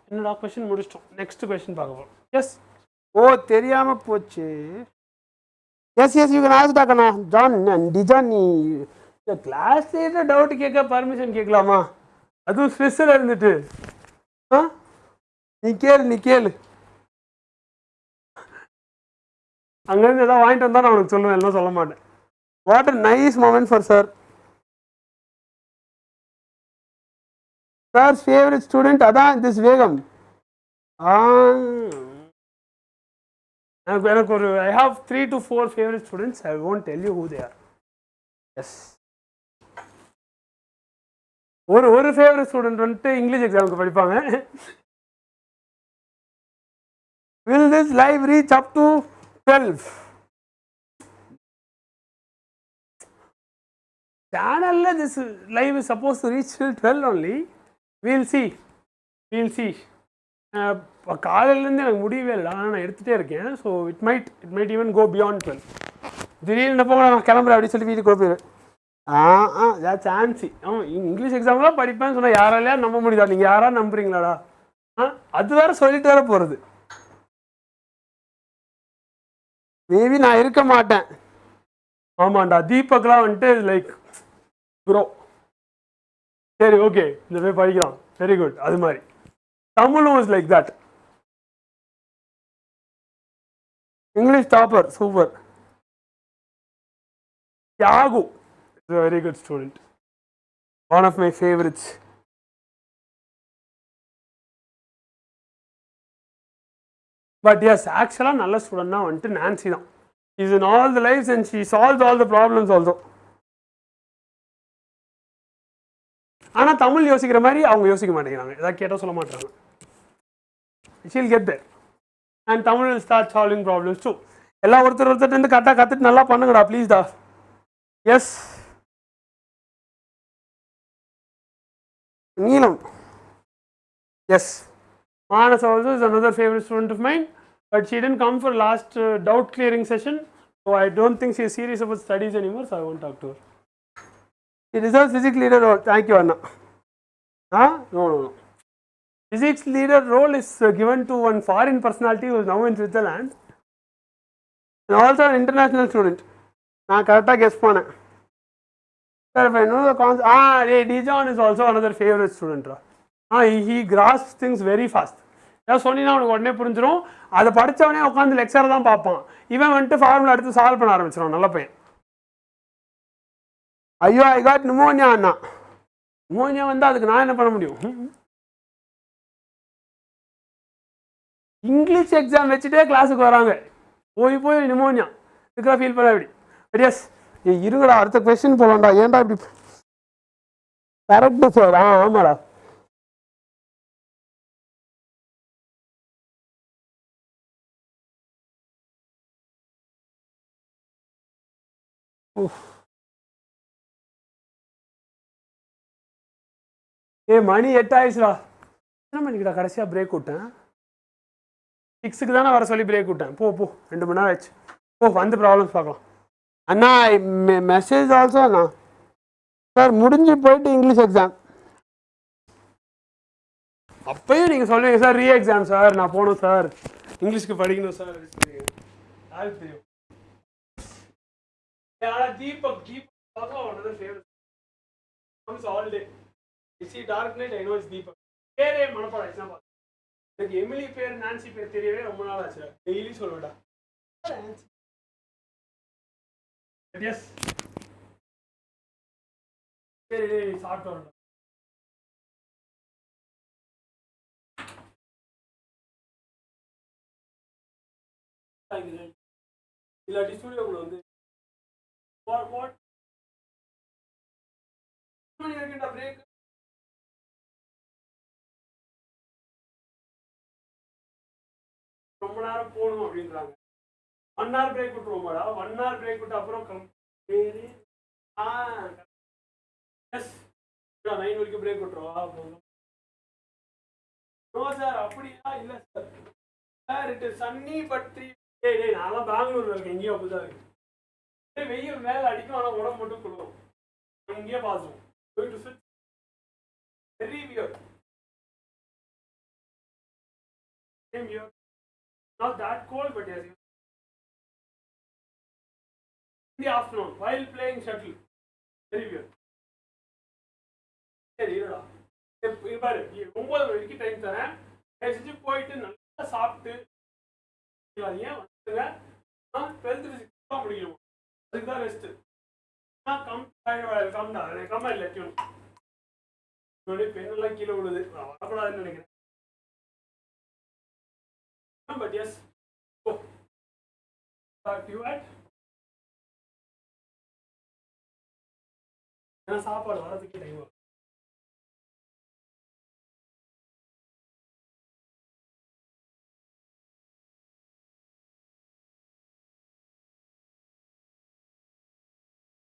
என்னடா கொஸ்டின் முடிச்சிட்டோம். நெக்ஸ்ட் கொஸ்டின் பார்க்க போகிறோம். எஸ். தெரியாமல் போச்சு. Yes you can ask that கண்ணா. டிஜான் நீ கிளாஸ்லேயே டவுட் கேட்க பர்மிஷன் கேட்கலாமா? அதுவும் ஸ்பெஷலாக இருந்துட்டு. நீ கேளு. அங்கேருந்து எதாவது வாங்கிட்டு வந்தால் நான் உனக்கு சொல்லுவேன், எல்லாம் சொல்ல மாட்டேன். What a nice moment for sir. Sir's favourite student அதான் திஸ் வேகம். எனக்கு ஒரு I have 3 to 4 favourite students. I won't tell you who they are. எஸ். ஒரு ஃபேவரட் ஸ்டூடெண்ட் வந்துட்டு இங்கிலீஷ் எக்ஸாமுக்கு படிப்பாங்க. will this live reach up to 12? channel this live is supposed to reach till 12 only. we'll see. காலையிலேருந்து எனக்கு முடியவே இல்லை, ஆனால் நான் எடுத்துகிட்டே இருக்கேன். So it might even go beyond 12. திடீர்னு போக நான் கிளம்புறேன் அப்படின்னு சொல்லி வீட்டுக்கு போயிடுவேன். சான்சி. இங்கிலீஷ் எக்ஸாம்லாம் படிப்பேன்னு சொன்னால் யாராலையா நம்ப முடியுதா? நீங்கள் யாராவது நம்புறீங்களாடா? அது வேற சொல்லிட்டு வேற போகிறது. மேபி நான் இருக்க மாட்டேன். ஆமாண்டா, தீபக்லாம் வந்துட்டு லைக் ப்ரோ சரி ஓகே இந்த போய் படிக்கலாம், வெரி குட். அது மாதிரி தமிழும் is like that. English topper, super. யாகு is a very good student, one of my favorites. But yes, actually நல்ல ஸ்டூடெண்ட்னா வந்துட்டு நான்சி தான். She is in all the lives and she solves all the problems also. ஆனால் தமிழ் யோசிக்கிற மாதிரி அவங்க யோசிக்க மாட்டேங்கிறாங்க, ஏதாவது கேட்டால் சொல்ல மாட்டாங்க. She'll get there and Tamil will start solving problems too. எல்லாம் ஒருத்தர் கரெக்டாக கற்றுட்டு நல்லா பண்ணுங்கடா ப்ளீஸ்டா. எஸ். நீலம். S. Manas also is another favorite student of mine, but she didn't come for last doubt clearing session, so I don't think she is serious about studies anymore, so I won't talk to her. She deserves physics leader role. Thank you, Anna. No. Physics leader role is given to one foreign personality who is now in Switzerland and also an international student. நான் கரெக்டாக கெஸ் பண்ணேன். Sir, if I know the concept. Dijon is also another favorite student. He grasps things very fast. ஏதாவது சொன்னீங்கன்னா அவனுக்கு உடனே புரிஞ்சிடும். அதை படித்தவனே உட்காந்து லெக்சரை தான் பார்ப்பான். இவன் வந்துட்டு ஃபார்முலா எடுத்து சால்வ் பண்ண ஆரம்பிச்சிடும். நல்ல பையன். ஐயோ I got pneumonia Anna. Pneumonia வந்து அதுக்கு நான் என்ன பண்ண முடியும்? இங்கிலீஷ் எக்ஸாம் வச்சுட்டே கிளாஸுக்கு வராங்க. போய் நிமோனியா இதுக்காக ஃபீல் பண்ண எப்படி? எஸ். இருங்கடா, அடுத்த கொஸ்டின் போகலாம்டா. ஏன்டா இப்படி கரெக்டு சார்? ஆமாடா. மணி 8 ஆயிடுச்சுடா. எத்தனை மணிக்குடா கடைசியாக பிரேக் விட்டேன்? 6க்கு தானே வர சொல்லி பிரேக் விட்டேன். போ 2 மணி நேரம் ஆச்சு. வந்து ப்ராப்ளம்ஸ் பார்க்கலாம். அண்ணா மெசேஜ் ஆல்சோ அண்ணா. சார் முடிஞ்சு போயிட்டு இங்கிலீஷ் எக்ஸாம். அப்பயும் நீங்கள் சொல்லுவீங்க சார் ரீ எக்ஸாம் சார், நான் போகணும் சார், இங்கிலீஷ்க்கு படிக்கணும் சார். யாருக்கு தெரியும்? ஆனால் Deepak one favourite all day. Dark night I know is Deepak. பேரே மனப்பாடம் எக்ஸாம். எனக்கு எமிலி பேர் நான்சி பேர் தெரியவே ரொம்ப நாள் ஆச்சு. டெய்லி சொல்லுவேடா. எஸ் சரி சாப்பிட்டு வரணும். இல்லாட்டி ஸ்டூடியோக்குள்ள வந்து பிரேக் ரொம்ப நேரம் போகணும் அப்படின்றாங்க. 1 hour பிரேக் விட்டுருவோமாடா? 1 hour பிரேக் விட்டு அப்புறம் எஸ் 9 வரைக்கும் பிரேக் விட்டுருவா. நோ சார் அப்படியா? இல்லை sir. Sir it is sunny but 3. நான்லாம் பெங்களூர்ல இருக்கேன். எங்கேயோ அப்படிதான் இருக்கு. வெயில் மேலே அடிக்கும், ஆனால் உடம்பு மட்டும் குளிரும். இங்கேயே பாசுவோம். Very weird. Same here. Not that cold, but yes. In the afternoon, while playing shuttle. Very weird. சரி இருடா. பாரு 9 மணிக்கு டைம் தரேன். செஞ்சு போயிட்டு நல்லா சாப்பிட்டு ஏன் வந்துங்க. 12th physics தான் முடிக்கணும். அதுக்கு தான் ரெஸ்ட். கம் இல்லை பெண்ணெல்லாம் கீழே விழுது. வரக்கூடாதுன்னு நினைக்கிறேன். But yes, go. You at? நான் சாப்பாடு வரதுக்கு டைம் ஆகும்.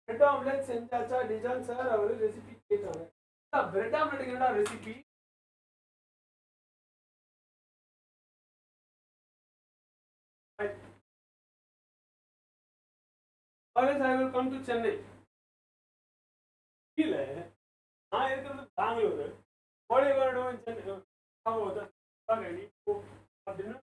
பிரெட் ஆம்லெட் செஞ்சாச்சா டிஜான் சார்? அவரு ரெசிபி கேட்டாங்க. பிரெட் ஆம்லெட்டுக்கு என்னடா recipe? Always I will come to Chennai. இல்லை நான் இருக்கிறது பெங்களூரு. கோடை வருடம் சென்னை அப்படின்னு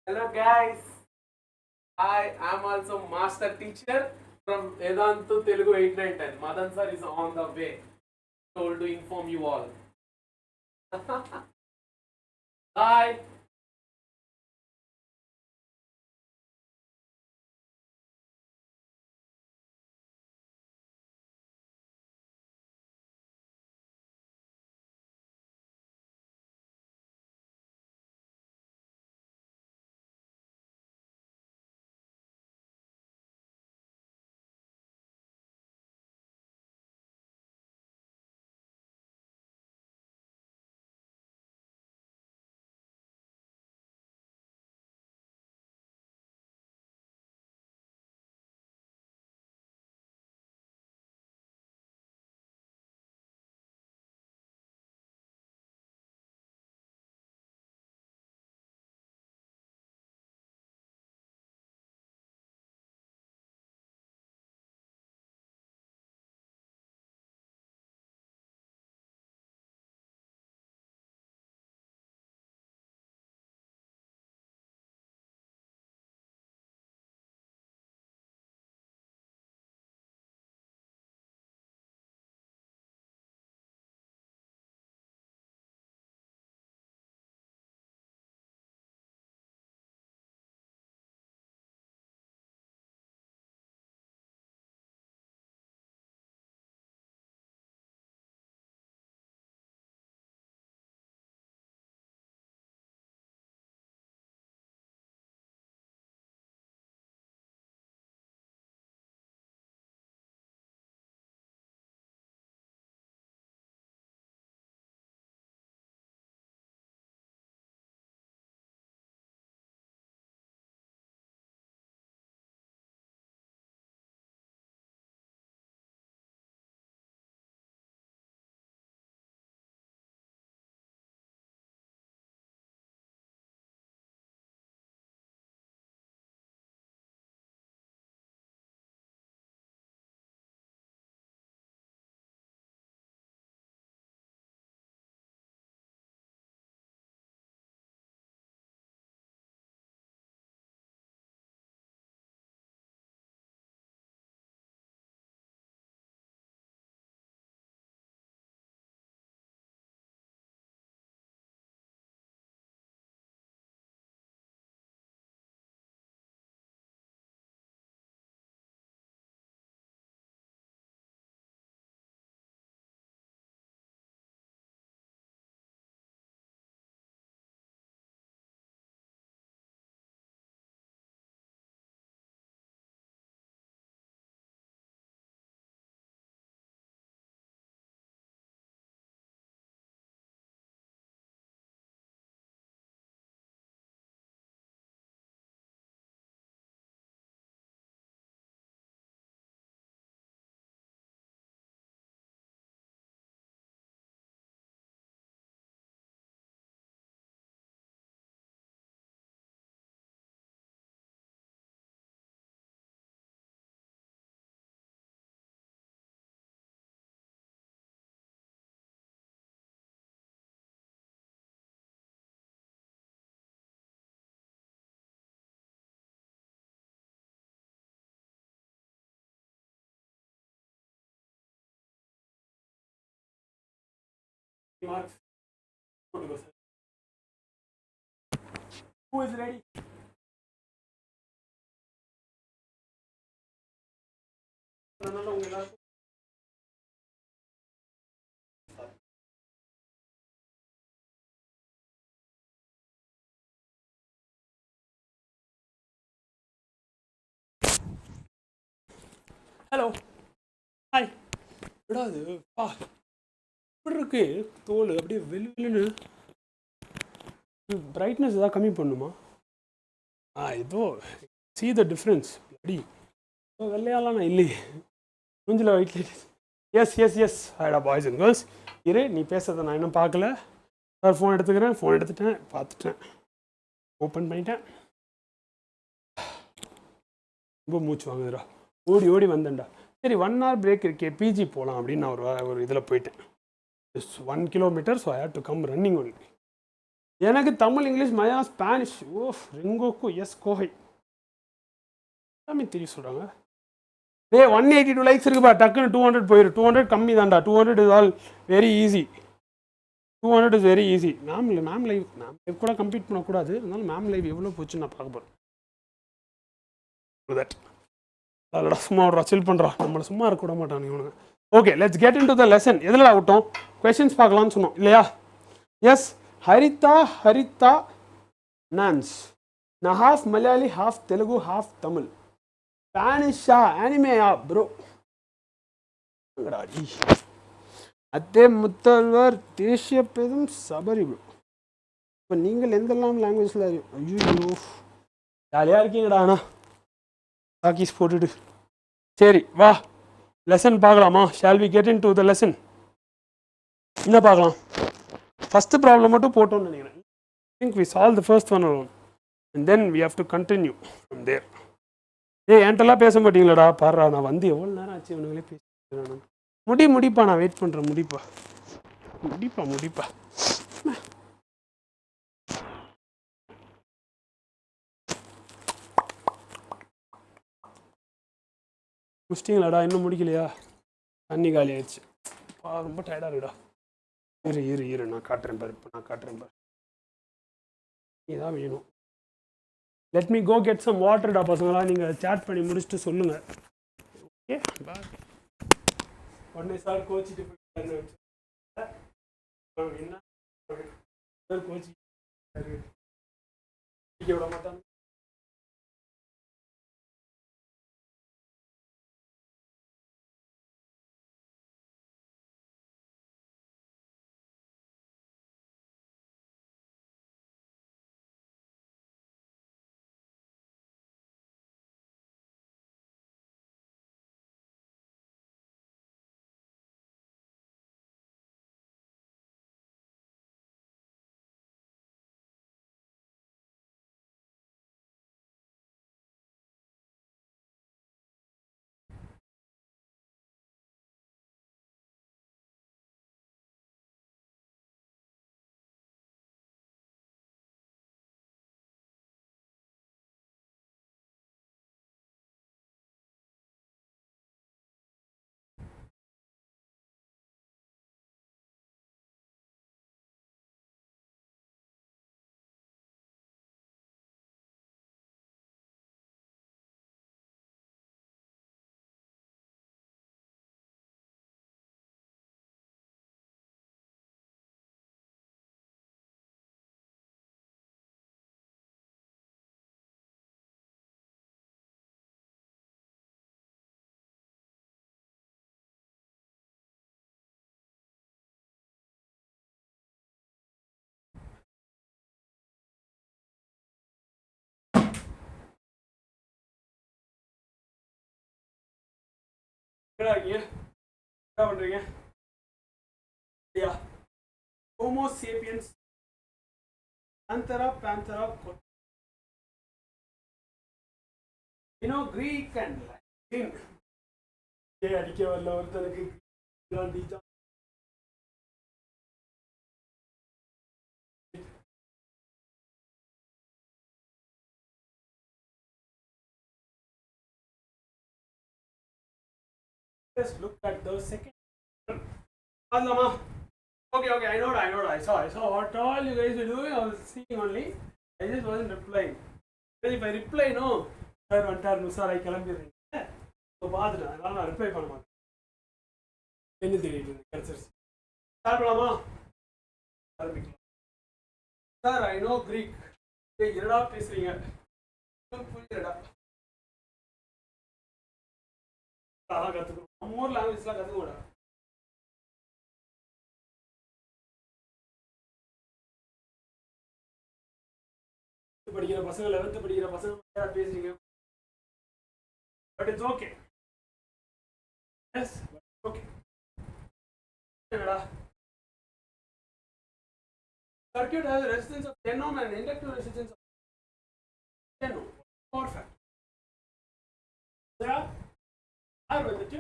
Hello guys. I am also master teacher from Vedantu Telugu 8910. Madhan sir is on the way. Told to inform you all. Bye. Marks. Who is ready? Hello hi விடாது பா இப்படி இருக்கு தோல் அப்படியே வெள்ளுன்னு பிரைட்னஸ் ஏதாவது கம்மி பண்ணுமா இதோ சி த டிஃப்ரென்ஸ் அடி வெள்ளையாலாம் நான் இல்லையே மூஞ்சில் white light yes yes yes ஹைடா பாய்ஸ் அண்ட் கேர்ள்ஸ் இரு நீ பேசுறதை நான் இன்னும் பார்க்கல சார் ஃபோன் எடுத்துக்கிறேன் ஃபோன் எடுத்துட்டேன் பார்த்துட்டேன் ஓப்பன் பண்ணிட்டேன் ரொம்ப மூச்சு வாங்குதுடா ஓடி ஓடி வந்தேன்டா சரி 1 hour பிரேக் இருக்கே பிஜி போகலாம் அப்படின்னு நான் ஒரு இதில் போயிட்டேன் 1 kilometer so I had to come running only எனக்கு தமிழ் இங்கிலீஷ் மலையாளம் ஸ்பானிஷ் ஓ ரெங்கோக்கு எஸ் கோஹை எல்லாமே தெரியும் சொல்கிறாங்க. டே 182 லைக்ஸ் இருக்குப்பா, டக்குன்னு 200 போயிரு. 200 கம்மி தான்டா. 200 is all very easy. 200 is very easy. Ma'am live கூட கம்ப்ளீட் பண்ணக்கூடாது, இருந்தாலும் மேம் லைவ் எவ்வளோ போச்சு நான் பார்க்க போகிறேன். தட் அதோட சும்மா ஒரு சில் பண்ணுறா, நம்மளை சும்மா இருக்க விட மாட்டான் இவனுங்க. Okay, let's get into the lesson. எதில் விட்டோம்? கொஸ்டின்ஸ் பார்க்கலாம்னு சொன்னோம் இல்லையா? எஸ், ஹரிதா நான்ஸ். நான் half Malayali, half Telugu, half Tamil. ஸ்பானிஷா அனிமேயா ப்ரோ? அதே முத்தல்வர் தேசிய பெரும் சபரி ப்ரோ. இப்போ நீங்கள் எந்தெல்லாம் லாங்குவேஜில்? ஐயோ ஜாலியாக இருக்கீங்கடா. அண்ணா டாக்கீஸ் போட்டுட்டு சரி வா லெசன் பார்க்கலாமா? Shall we get into the lesson? என்ன பார்க்கலாம்? ஃபஸ்ட்டு ப்ராப்ளம் மட்டும் போட்டோம்னு நினைக்கிறேன். I think we solve the first one and then we have to continue from there. என்கிட்டலாம் பேச மாட்டீங்களாடா? பாடுறா, நான் வந்து எவ்வளோ நேரம் ஆச்சு இவனுங்களே பேசுகிறேன். முடிப்பா, நான் வெயிட் பண்ணுறேன். முடிப்பா. முடிச்சிட்டிங்களாடா? இன்னும் முடிக்கலையா? தண்ணி காலி ஆயிடுச்சு. ரொம்ப டயர்டாக இருக்குடா. இரு நான் காட்டுறேன் பாரு. இப்போ நான் காட்டுறேன் பாரு. இதான் வேணும். Let me go get some வாட்டர்டா பசங்களா. நீங்கள் சேட் பண்ணி முடிச்சுட்டு சொல்லுங்கள். Okay bye. உடனே சார் கோச்சிட்டு என்ன கோச்சி விட மாட்டாங்க. என்ன பண்றீங்க? Homo sapiens Panthera Greek and Latin. அடிக்க வரல ஒருத்தனுக்கு. Just look at the second. Okay, I know. I saw what all you guys were doing. I was seeing only. I just wasn't replying. Because if I reply, no, sir, sir, I can't be there. So, I reply for a anything. Sir, I know Greek. You're not listening. More language like that. படிக்கிற பசங்க 11th படிக்கிற பசங்க பேசுறீங்க. But it's okay. Yes, okay. என்னடா? Circuit has a resistance of 10 ohm and inductive resistance of 10 ohm. Power factor. Are வந்துட்டு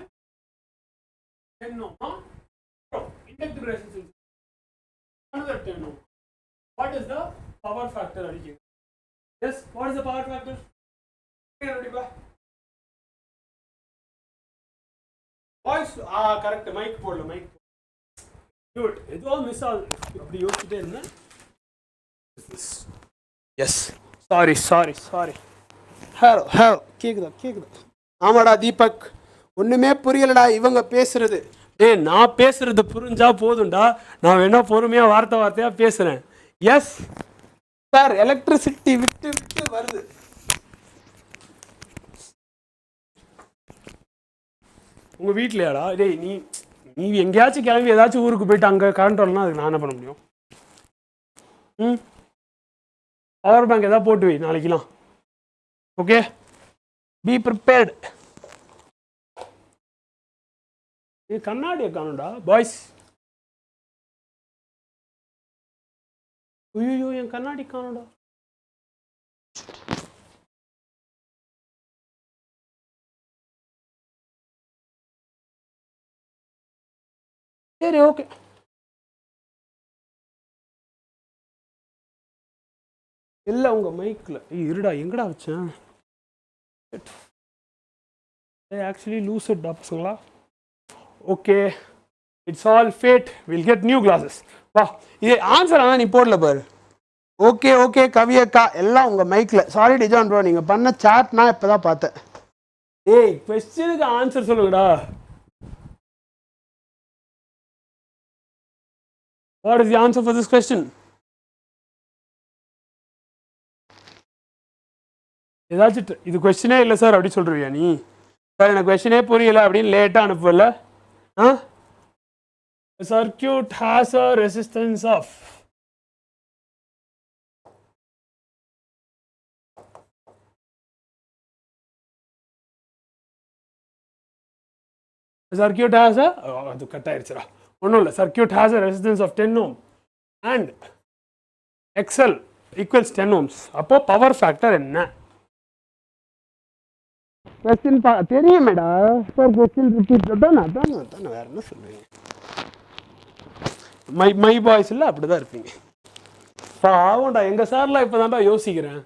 10 ohm. Inductive resistance another 10 ohm. What what is the power factor அடிக்குங்க. Yes, what is the power factor? Voice correct, mic போடல, mic good. ஏதோ மிஸ் ஆகுது, அப்படி யோசிச்சுட்டே இருந்தேன். S, sorry. ஹலோ கேக்குதா? ஆமாடா தீபக், ஒண்ணுமே புரியலடா இவங்க பேசுறது. டேய், நான் பேசுறது புரிஞ்சா போதும்டா, நான் வேணா பொறுமையா வார்த்தையா பேசுறேன். எஸ் சார், எலக்ட்ரிசிட்டி விட்டு வருது. உங்க வீட்லயாடா? டேய், நீ எங்கேயாச்சும் கிளம்பி ஏதாச்சும் ஊருக்கு போயிட்டு அங்கே கரண்ட் வரலன்னா அதுக்கு நான் என்ன பண்ண முடியும்? பவர் பேங்க் ஏதாவது போட்டு வை நாளைக்கெல்லாம். Okay, be prepared. நீ கண்ணாடியை காணும்டா பாய்ஸ். ஐயோ, என் கண்ணாடி காணும்டா. சரி, ஓகே. இல்லை, உங்க மைக்கில் இருடா, எங்கடா வச்சேன்? ஆக்சுவலி லூஸ் இட் பசங்களா. Okay, it's all fate, will get new classes. வா, இது ஆன்சர் ஆனால் நீ போடல பாரு. ஓகே கவியக்கா, எல்லாம் உங்கள் மைக்கில். சாரி டிஜான் ப்ரோ, நீங்கள் பண்ண சாட் நான் இப்போ தான் பார்த்தேன். ஏய், கொஸ்டினுக்கு ஆன்சர் சொல்லுங்கடா. What is the answer for this question? ஏதாச்சும் இது கொஸ்டினே இல்லை சார் அப்படி சொல்றியா நீ? சார், எனக்கு கொஸ்டினே புரியல அப்படின்னு லேட்டாக அனுப்பல. Circuit has a resistance of அது கட் ஆயிடுச்சுடா. ஒன்றும் இல்லை, circuit has a resistance of 10 ohm and XL equals 10 ohms. அப்போ பவர் ஃபேக்டர் என்ன? கொஸ்டின் தெரியுமேடா சார், கொஸ்டின் ரிப்பீட் தானே வேற என்ன சொல்லுவீங்க? மை பாய்ஸ் இல்லை, அப்படிதான் இருப்பீங்க. பாவம்டா, எங்கள் சார்லாம் இப்போ தான்டா யோசிக்கிறேன்.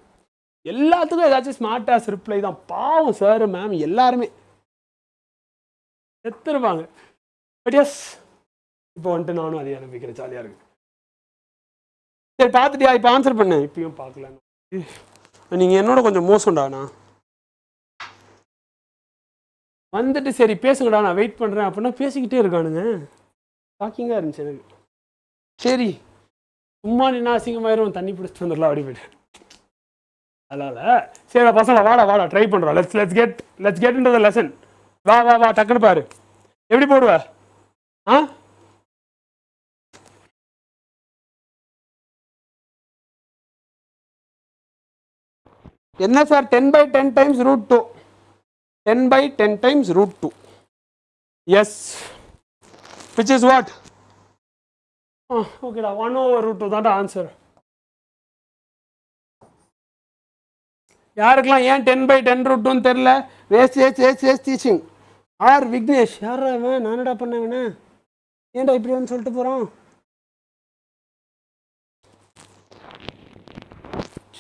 எல்லாத்துக்கும் ஏதாச்சும் ஸ்மார்ட் ஆஸ் ரிப்ளை தான். பாவம் சார், மேம் எல்லாருமே செத்துருவாங்க. பட் எஸ், இப்போ வந்துட்டு நானும் அதே அனுப்பிக்கிறேன், ஜாலியாக இருக்கு. சரி, பார்த்துட்டியா? இப்போ ஆன்சர் பண்ணேன். இப்பயும் பார்க்கல. நீங்கள் என்னோட கொஞ்சம் மோசம்டாண்ணா. வந்துட்டு சரி பேசுங்கடா, நான் வெயிட் பண்ணுறேன் அப்படின்னா பேசிக்கிட்டே இருக்கானுங்க. ஷாக்கிங்காக இருந்துச்சு எனக்கு. சரி, சும்மா நின்னா அசிங்கமாயிரும், தண்ணி பிடிச்சிட்டு வந்துடலாம் அப்படி போயிட்டு. அதனால் சரி பசங்க, வாடா ட்ரை பண்ணுறோம். Let's get into the lesson. வா டக்குன்னு பாரு. எப்படி போடுவ? என்ன sir, 10/10 times √2. 10/10 times √2. Yes, which is what? Okay, 1/√2 தான் ஆன்சர். யாருக்கெல்லாம் ஏன் 10/10 √2 தெரியல? Waste teaching. ஆர் விக்னேஷ், யாரா அவன்? நானடா பண்ணவன, ஏன்டா இப்படி வந்து சொல்லிட்டு போறான்?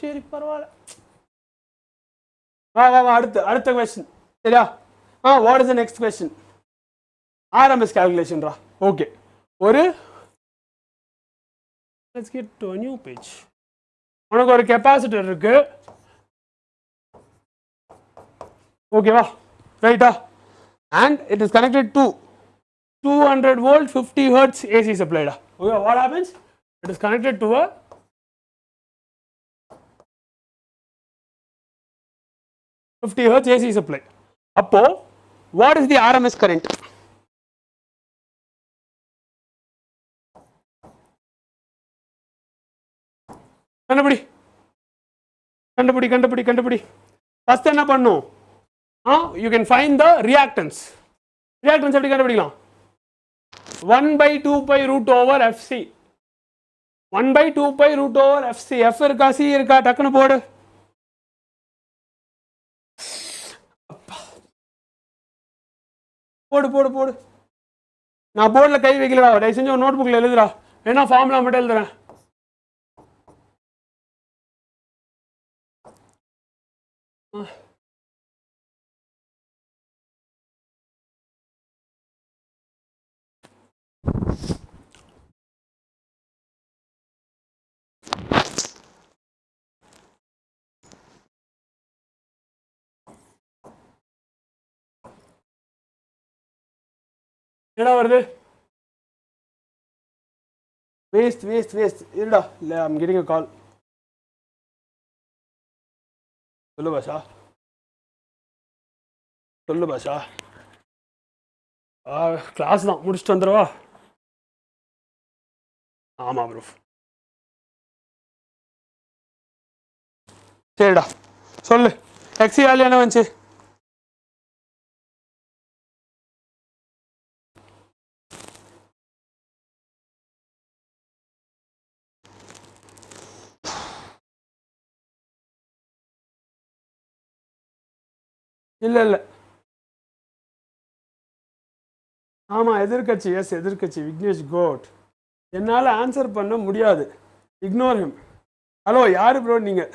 சரி, பரவாயில்ல. வா அடுத்த கொஸ்டின். சரியா? What is the next question? RMS calculationரா. ஓகே, let's get to a new page. உனக்கு ஒரு கெப்பாசிட்டர் இருக்கு, ஓகேவா? ரைட்டா? and it is connected to 200 volt 50 hertz AC supply. Okay, what happens? It is connected to a 50 hertz AC supply. அப்போ what is the RMS current? கண்டுபிடி. ஃபர்ஸ்ட் என்ன பண்ணும்? you can find the reactance. எப்படி கண்டுபிடிக்கலாம்? 1/2 pi root over FC. 1/2 pi root over FC. F இருக்கா, C இருக்கா? டக்குன்னு போடு. போடு. நான் போர்டில் கை வைக்கலடா, தயவு செஞ்சு ஒரு நோட் புக்கில் எழுதுடா. வேணா ஃபார்முலா மட்டும் எழுதுறேன். என்னடா வருது? Waste. இருடா, I'm getting a call. சொல்லு பாஷா. கிளாஸ் தான் முடிச்சுட்டு வந்துடுவா. ஆமாம் ப்ரோ. சரிடா சொல்லு. எக்ஸி வேல்யூ என்ன வந்துச்சு? இல்லை ஆமாம் எதிர்கட்சி. எஸ் எதிர்கட்சி விக்னேஷ் கோட். என்னால் ஆன்சர் பண்ண முடியாது. Ignore him. ஹலோ யார் ப்ரோ நீங்கள்?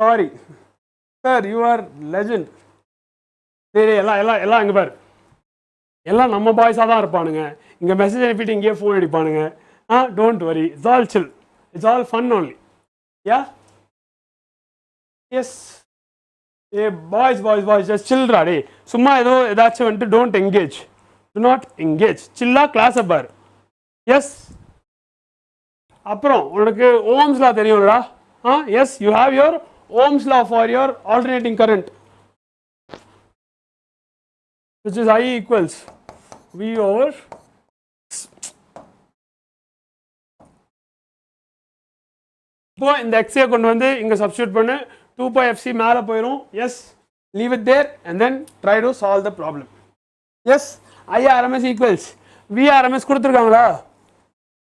Sorry sir, you R legend. சரி எல்லாம் இங்கே பாரு, எல்லாம் நம்ம பாய்ஸாக தான் இருப்பானுங்க. இங்கே மெசேஜ் அனுப்பிட்டு இங்கேயே ஃபோன் அடிப்பானுங்க. Don't worry, it's all chill, it's all fun only. Yeah yes ஏ பாய்ஸ் ஜஸ்ட் சில்ரா. டே சும்மா ஏதாச்சும் வந்துட்டு don't engage, do not engage, சில்லா கிளாஸை பாரு. எஸ் அப்புறம் உனக்கு ஓம்ஸ் லா தெரியும்டா. Yes you have your Ohm's law for your alternating current, which is I equals V over இப்போ இந்த எக்ஸே கொண்டு வந்து இங்கே சப்ஸ்டியூட் பண்ணு. 2 pi FC மேலே போயிடும். Yes leave it there and then try to solve the problem. Yes IRMS equals VRMS கொடுத்துருக்காங்களா?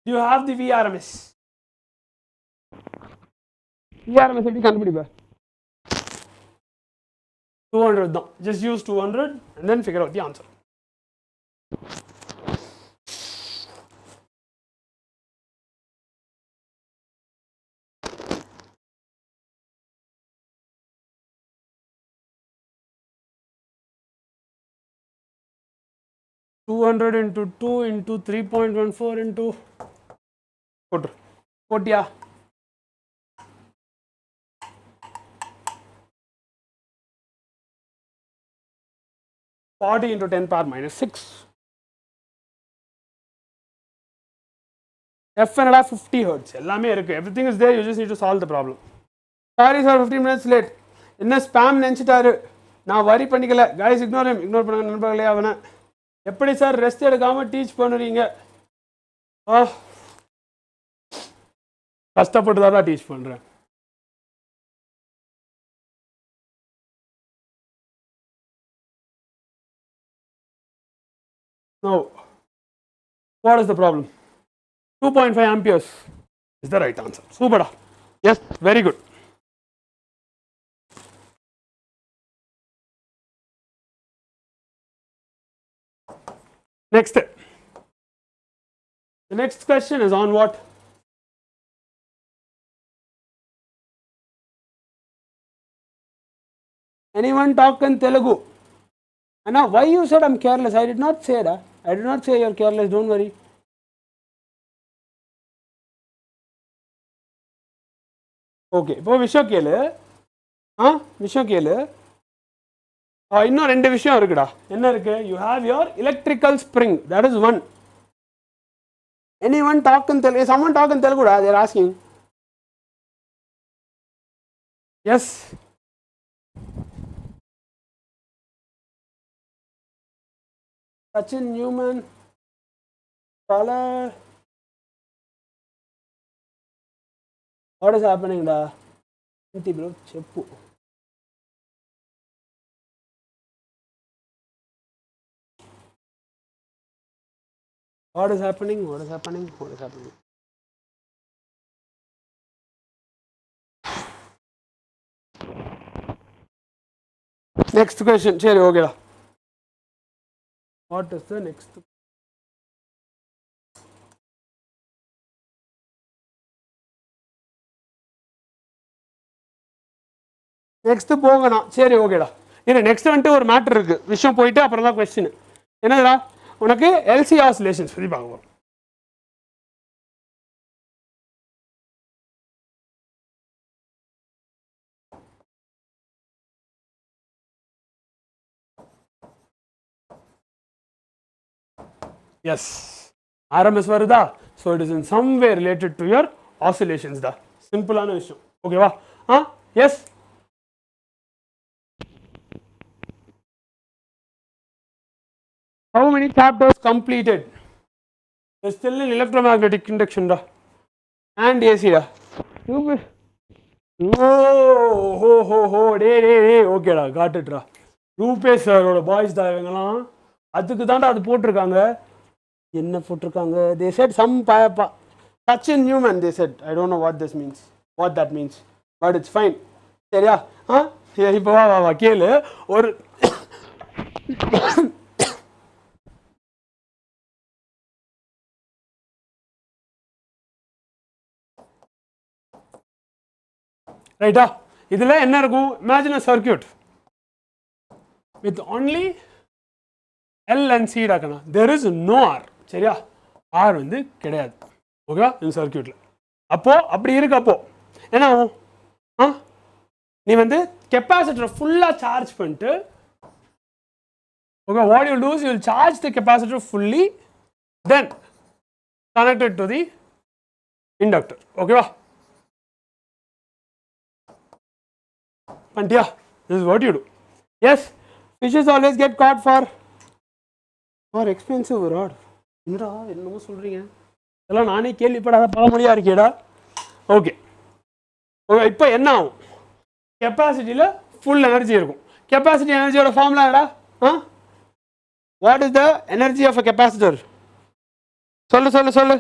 You have the VRMS. VRMS எப்படி கண்டுபிடிப்ப? 200 தான். just use 200 and then figure out the answer. into 2 into 3.14 into போட்டியா? 40 into 10 power minus 6. F என்னடா 50 hertz எல்லாமே இருக்கு. everything is there, you just need to solve the problem. Sorry sir, 15 minutes late. என்ன ஸ்பாம் நினைச்சிட்டாரு, நான் வரி பண்ணிக்கல. guys ignore him. இக்னோர் பண்ணுங்க நண்பர்களே. அவனை எப்படி சார் ரெஸ்ட் எடுக்காம டீச் பண்ணுறீங்க? கஷ்டப்பட்டு தான் டீச் பண்றேன். No. What is the problem? 2.5 amperes is the right answer. Super. Yes, very good. Next. The next question is on what? Anyone talk in Telugu? Anna, why you said I'm careless? I did not say that. I did not say you're careless. Don't worry. Okay. இப்போ விஷயம் கேளு. விஷயம் கேளு. இன்னும் ரெண்டு விஷயம் இருக்குடா. என்ன இருக்கு? You have your electrical spring. That is one. Anyone talk in Telugu? Someone talk in Telugu? They are asking. Yes. Sachin Newman. Color. What is happening da? Bro, cheppu. What is happening? What is happening? What is happening? Next question. Sure, okay da. What is the next? Next போங்கண்ணா சரி ஓகேடா இல்லை நெக்ஸ்ட் வந்துட்டு ஒரு மேட்டர் இருக்குது விஷயம் போயிட்டு அப்புறம் தான் கொஸ்டின் என்னதுடா உனக்கு எல்சி ஆசிலேஷன்ஸ் பற்றி பார்க்க போகிறோம் எஸ் ஆர்எம்எஸ் வருதா so it is in some way related to your oscillations தான் சிம்பிளான விஷயம் ஓகேவா yes how many chapters completed there's still an electromagnetic induction da and AC da ho day okay da got it da Rupesh சாரோட பாய்ஸ் தான் இவங்கலாம் அதுக்கு தான்டா அது போட்டிருக்காங்க என்ன போட்டிருக்காங்க they said some touch in human they said I don't know what that means but it's fine சரியா இப்போ வா கேளு ஒரு ரைட்டா இதுல என்ன இருக்கும் imagine a circuit with only L and C டாக்கணும் there is no R சரியா R வந்து கிடையாது ஓகேவா இந்த சர்க்யூட்ல அப்போ அப்படி இருக்கு அப்போ என்ன ஆகும் நீ வந்து கெப்பாசிட்டரை ஃபுல்லா சார்ஜ் பண்ணிட்டு okay what you do is you will charge the capacitor fully then connect it to the inductor okay va and yeah this is what you do yes fishes always get caught for expensive rod என்னடா என்னமோ சொல்றீங்க இதெல்லாம் நானே கேள்விப்படாத பழமொழியா இருக்கேடா ஓகே ஓகே இப்போ என்ன ஆகும் கெப்பாசிட்டியில் ஃபுல் எனர்ஜி இருக்கும் கெப்பாசிட்டி எனர்ஜியோட ஃபார்முலா என்னடா what is the energy of a capacitor சொல்லு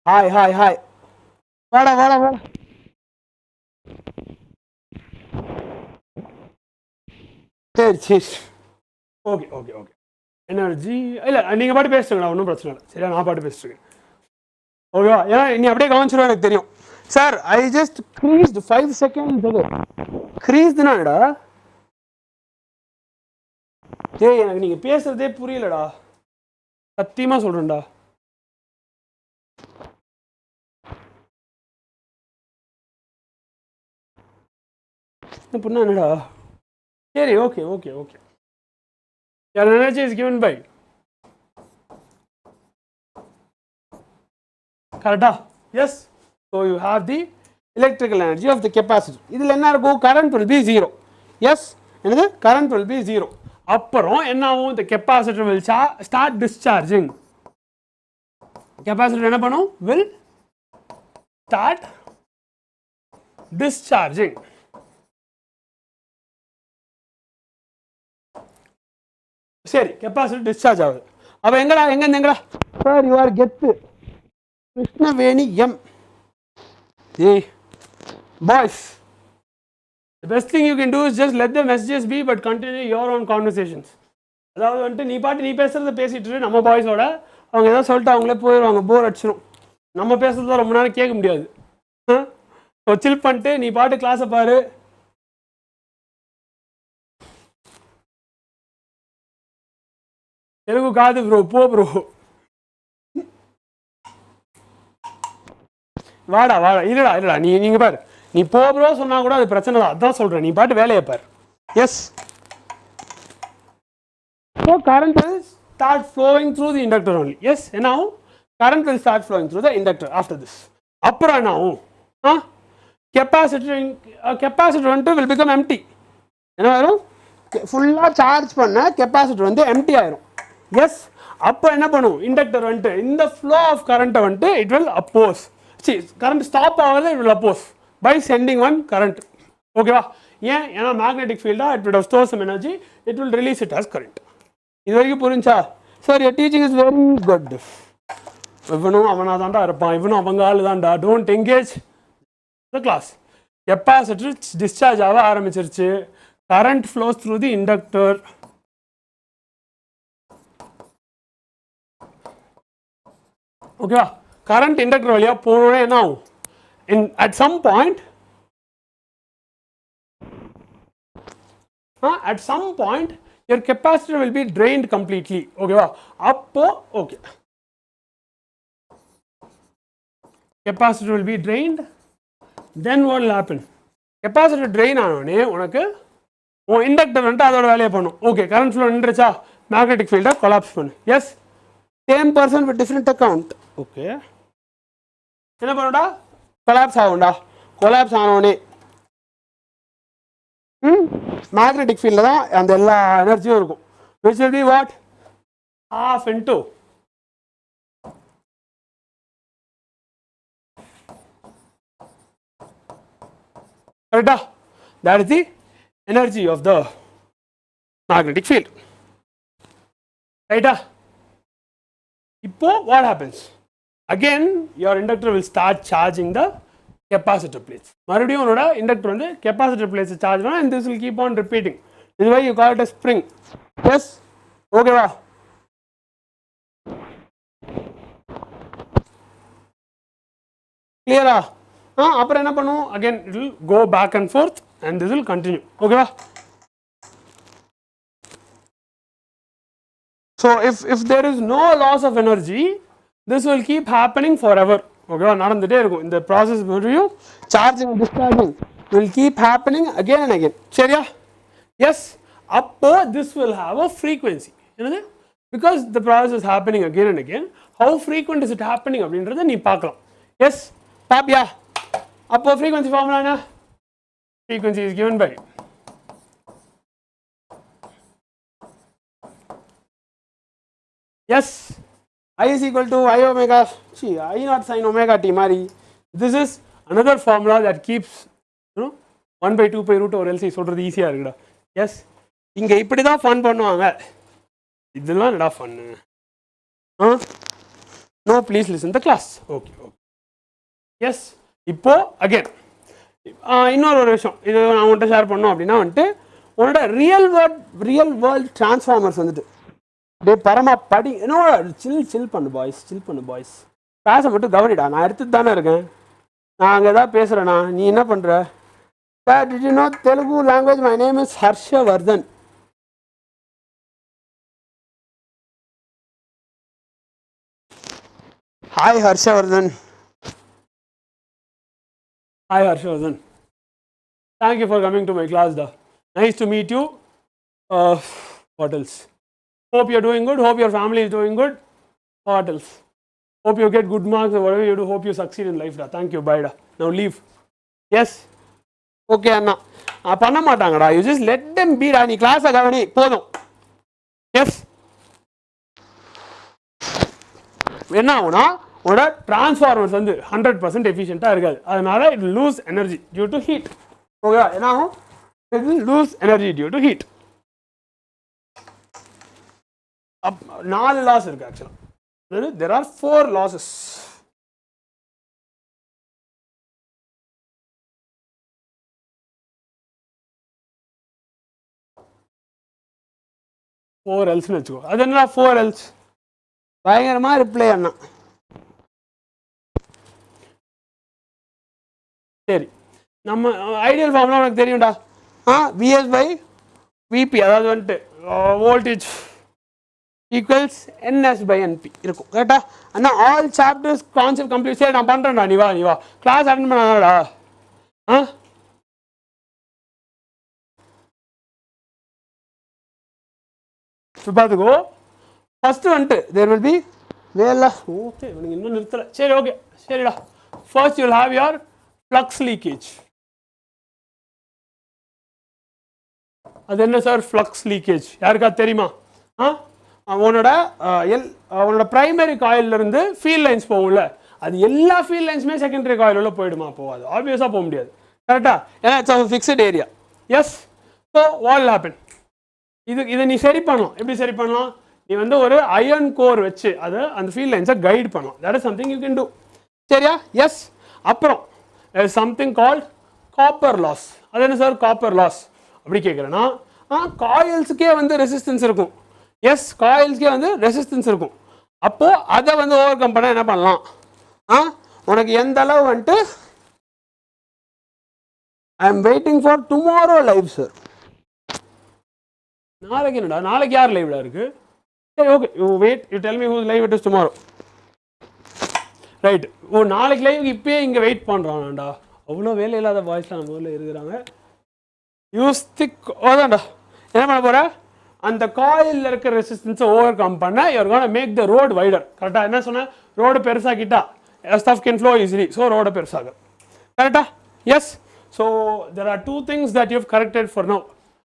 ஹாய் வாடா சரி ஓகே எனர்ஜி இல்லை நீங்கள் பாட்டு பேசுங்கண்ணா ஒன்றும் பிரச்சனை இல்லை சரியா நான் பாட்டு பேசிட்டுருக்கேன் ஓகேவா ஏன்னா நீ அப்படியே கவனிச்சிடும் எனக்கு தெரியும் சார் ஐ ஜஸ்ட் க்ரீஸ்டு 5 செகண்ட்ஸ் அது க்ரீஸ்டுனாடா ஏய் எனக்கு நீங்கள் பேசுகிறதே புரியலடா சத்தியமாக சொல்கிறேன்டா அப்படின்னா என்னடா சரி okay your energy is given by correct yes so you have the electrical energy of the capacitor idhil enna irukum current will be 0 yes enadhu current will be 0 appuram enna agum the capacitor will start discharging capacitor enna panum will start discharging சரி கெப்பாசிட்டி டிஸ்சார்ஜ் ஆகுது அப்போ எங்கடா சார் யூ ஆர் கெத்து கிருஷ்ணவேணி எம் ஏய் boys the best thing you can do is just let the messages be but continue your own conversations அதாவது வந்துட்டு நீ பேசுகிறத பேசிட்டு நம்ம பாய்ஸோட அவங்க ஏதோ சொல்லிட்டு அவங்களே போயிடுவாங்க போர் அடிச்சிடும் நம்ம பேசுறத ரொம்ப நேரம் கேட்க முடியாது சில் பண்ணிட்டு நீ பாட்டு கிளாஸை பாரு தெலுங்கு காது ப்ரோ போ ப்ரோ வாடா இல்லடா நீங்க பாரு நீ போ ப்ரோ சொன்னா கூட அது பிரச்சனை தான் அதான் சொல்றேன் நீ பாட்டு வேலையை பாரு S so current will start flowing through the inductor only yes and now current will start flowing through the inductor after this அப்புறம் என்ன ஆகும் capacitor வந்து will become empty என்ன ஆயிரும் ஃபுல்லா சார்ஜ் பண்ண கெப்பாசிட்டர் வந்து எம்டி ஆயிரும் எஸ் அப்போ என்ன பண்ணும் இண்டக்டர் வந்துட்டு இந்த ஃப்ளோ ஆஃப் கரண்ட்டை வந்துட்டு it will oppose current stop ஆகாத it will oppose by sending one current ஓகேவா ஏன்னா மேக்னெட்டிக் ஃபீல்டாக it will store some energy it will release it as current இது வரைக்கும் புரிஞ்சா sir your teaching is very good இவனும் அவனாக தான்டா இருப்பான் இவனும் அவங்க ஆள் தான்டா don't engage the class capacitor discharge ஆக ஆரம்பிச்சிருச்சு current flows through the inductor okay current inductor valiya ponona enna at some point at some point your capacitor will be drained completely. Okay va? Appo okay, capacitor will be drained. Then what will happen? Capacitor drain ஆனோடனே உனக்கு உன் இண்டக்டர் வந்துட்டு அதோட வேலையை பண்ணும். ஓகே, கரண்ட் ஃப்ளோ நின்றுச்சா, மேக்னெட்டிக் ஃபீல்டை கொலாப்ஸ் பண்ணு. Yes, same person with different account. Okay, என்ன பண்ணுடா, கொலாப்ஸ் ஆகும்டா. கொலாப்ஸ் ஆனோடனே மேக்னெட்டிக் ஃபீல்டில் தான் அந்த எல்லா எனர்ஜியும் இருக்கும். which will be what? half into correct? That is the energy of the magnetic field. Right? Now what happens? Again your inductor will start charging the capacitor plates. மறுபடியும் உன்னோட inductor வந்து capacitor plates charge பண்ணா, and this will keep on repeating. This is why you call it a spring. Yes, okay வா? Clear? அப்புறம் என்ன பண்ணும், again it will go back and forth and this will continue. Okay வா? So if there is no loss of energy, this will keep happening forever. Okay வா? நடந்துட்டே இருக்கும் இந்த process. மறுபடியும் charging and discharging will keep happening again and again. சரியா? Yes, அப்போ this will have a frequency. என்னது? Because the process is happening again and again, how frequent is it happening அப்படின்றத நீ பார்க்கலாம். Yes, பாப்பியா? அப்போ frequency formula என்ன? Frequency is given by yes, I is equal to I omega, see, I naught sin omega t mari. This is another formula that keeps, you know, 1 by 2 pi root over LC சொல்றது ஈஸியா இருக்குடா. எஸ், இங்க இப்படி தான் ஃபன் பண்ணுவாங்க. இதெல்லாம் என்னடா fun? No, please listen the class. Okay okay. Yes, இப்போ அகைன் இன்னொரு விஷயம் இது நான் உன்கிட்ட ஷேர் பண்ணோம் அப்படின்னா வந்துட்டு உன்னோட ரியல் வேர்ல்ட் டிரான்ஸ்ஃபார்மர்ஸ் வந்துட்டு டே பரமா படி என்னோட சில் பண்ணு பாய்ஸ், பேச மட்டும் கவனிடா. நான் எடுத்துட்டு தானே இருக்கேன், நான் அங்கே தான் பேசுகிறேண்ணா, நீ என்ன பண்ணுற? Did you know Telugu language? My name is Harshavardhan. Hi Harshavardhan. Hi Harshavardhan. Thank you for coming to my class. Nice to meet you. What else? Hope you are doing good. Hope your family is doing good. What else? Hope you get good marks or whatever you do. Hope you succeed in life. Thank you. Bye. Now leave. Yes. Okay அண்ணா, பண்ண மாட்டாங்கடா. யூ ஜஸ்ட் லெட் தெம் பீடா. நீ கிளாஸை கவனி போதும். எஸ், என்ன ஆகும்னா உன்னோட டிரான்ஸ்ஃபார்மர்ஸ் வந்து 100% எஃபிஷியண்டாக இருக்காது. அதனால it lose energy due to heat. ஓகேவா? என்ன ஆகும்? It will lose energy due to heat. 4 loss இருக்கு ஆக்சுவலாக. There are 4 losses. ஃபோர் எல்ஸ்னு வச்சுக்கோ. அது என்ன 4 எல்ஸ்? பயங்கரமாக ரிப்ளை அண்ணா. சரி, நம்ம ஐடியல் ஃபார்ம்லாம் உனக்கு தெரியும்டா. விஎஸ் பை விபி, அதாவது வந்துட்டு voltage equals NS by NP இருக்கும். கரெக்டா அண்ணா? All chapters concept complete. சரி, நான் பண்ணுறேன்டா. நீ வா கிளாஸ் அட்டன் பண்ணாடா. பார்த்துக்கோ. ஃபர்ஸ்ட் வந்துட்டு தேர் வில் பி வேலை. ஓகே, இவனுக்கு இன்னும் நிறுத்தலை. சரி, ஓகே, சரிடா. First you will have your flux leakage. அது என்ன சார் ஃப்ளக்ஸ் லீக்கேஜ்? யாருக்கா தெரியுமா? உன்னோட பிரைமரி காயிலிருந்து ஃபீல்ட் லைன்ஸ் போகும்ல, அது எல்லா ஃபீல்ட் லைன்ஸுமே செகண்டரி காயில் உள்ள போயிடுமா? போகாது, ஆப்வியஸாக போக முடியாது. கரெக்டா? ஏன்னா it's fixed area. Yes, so what will happen? இதை நீ சரி பண்ணலாம். எப்படி சரி பண்ணலாம்? நீ வந்து ஒரு அயர்ன் கோர் வச்சு அதை அந்த ஃபீல்ட் லைன்ஸை கைட் பண்ணலாம். That is something you can two. சரியா? எஸ். அப்புறம் சம்திங் கால்ட் காப்பர் லாஸ். அது என்ன சார் காப்பர் லாஸ் அப்படி கேட்குறேன்னா, காயில்ஸுக்கே வந்து ரெசிஸ்டன்ஸ் இருக்கும். எஸ், காயில்ஸ்க்கே வந்து ரெசிஸ்டன்ஸ் இருக்கும். அப்போது அதை வந்து ஓவர் கம் பண்ண என்ன பண்ணலாம்? உனக்கு எந்த அளவு வந்துட்டு I am waiting for tomorrow live sir. நாளைக்கு என்னடா நாளைக்கு யார் லைவ்ல இருக்கு சரி okay you wait you tell me who's live it is tomorrow right oh நாளைக்கு லைவ் இப்பயே இங்கே வெயிட் பண்ணுறான்டா அவ்வளோ வேலை இல்லாத பாய்ஸ்லாம் நம்ம ஊரில் இருக்கிறாங்க யூஸ் திக் ஓதான்டா என்ன பண்ண போகிற அந்த காயிலில் இருக்கிற ரெசிஸ்டன்ஸை ஓவர் கம் பண்ண you're gonna make the rod wider கரெக்டாக என்ன சொன்னேன் ரோடு பெருசாக்கிட்டா stuff can flow easily so rod பெருசாகும் கரெக்டா yes so there are two things that you corrected for no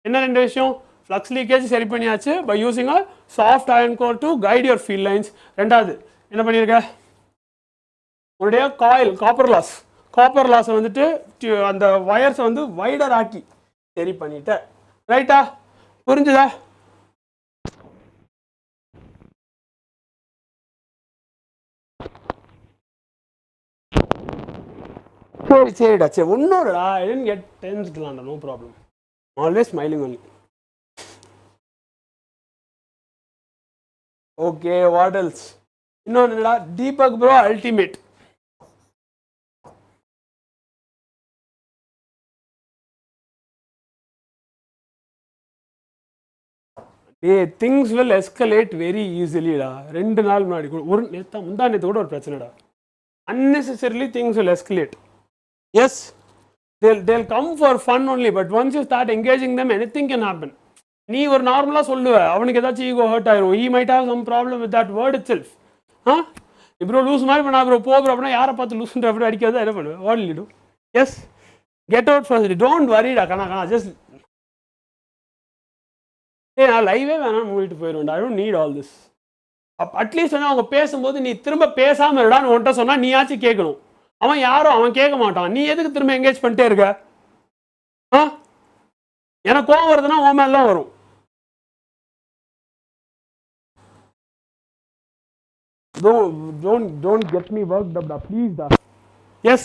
என்ன ரெண்டு விஷயம் ஃப்ளக்ஸ் லீக்கேஜ் சரி பண்ணியாச்சு by using a soft iron core to guide your field lines ரெண்டாவது என்ன பண்ணியிருக்க உன்னுடைய காயில் காப்பர் லாஸை வந்துட்டு அந்த வயர்ஸை வந்து வைடர் ஆக்கி சரி பண்ணிட்ட ரைட்டா புரிஞ்சுதா சரிடா சரி ஒன்னொருடா ஐ டென்ட் கெட் டென்ஸ்டாண்டா no problem always smiling only okay what else இன்னொன்று என்னடா Deepak bro ultimate things will escalate very ஈஸிலிடா 2 நாள் முன்னாடி கூட ஒரு முந்தா நேற்று கூட ஒரு பிரச்சனைடா unnecessarily things will escalate yes they'll come for fun only but once you start engaging them anything can happen நீ ஒரு நார்மலாக சொல்லுவ அவனுக்கு ஏதாச்சும் ஈகோ ஹர்ட் ஆயிரும் he might have some problem with that word itself bro loose மாதிரி பண்ணா ப்ரோ போ ப்ரோ அப்படின்னா யாரை பார்த்து லூஸ்ன்ற அப்படி அடிக்காத என்ன பண்ணுவேன் what will you do yes get out first don't வரிடா கணா ஜஸ்ட் நான் லைவே வேணாம் மூடிட்டு போயிடுவேன்டா I don't need all this at least வந்து அவங்க பேசும்போது நீ திரும்ப பேசாமல் இருடான்னு உன்ட்ட சொன்னால் நீயாச்சும் கேட்கணும் அவன் கேட்க மாட்டான் நீ எதுக்கு திரும்ப என்கேஜ் பண்ணிட்டே இருக்க எனக்கு கோவம் வருதுன்னா உன் மேல தான் வரும் don't get me worked up please da yes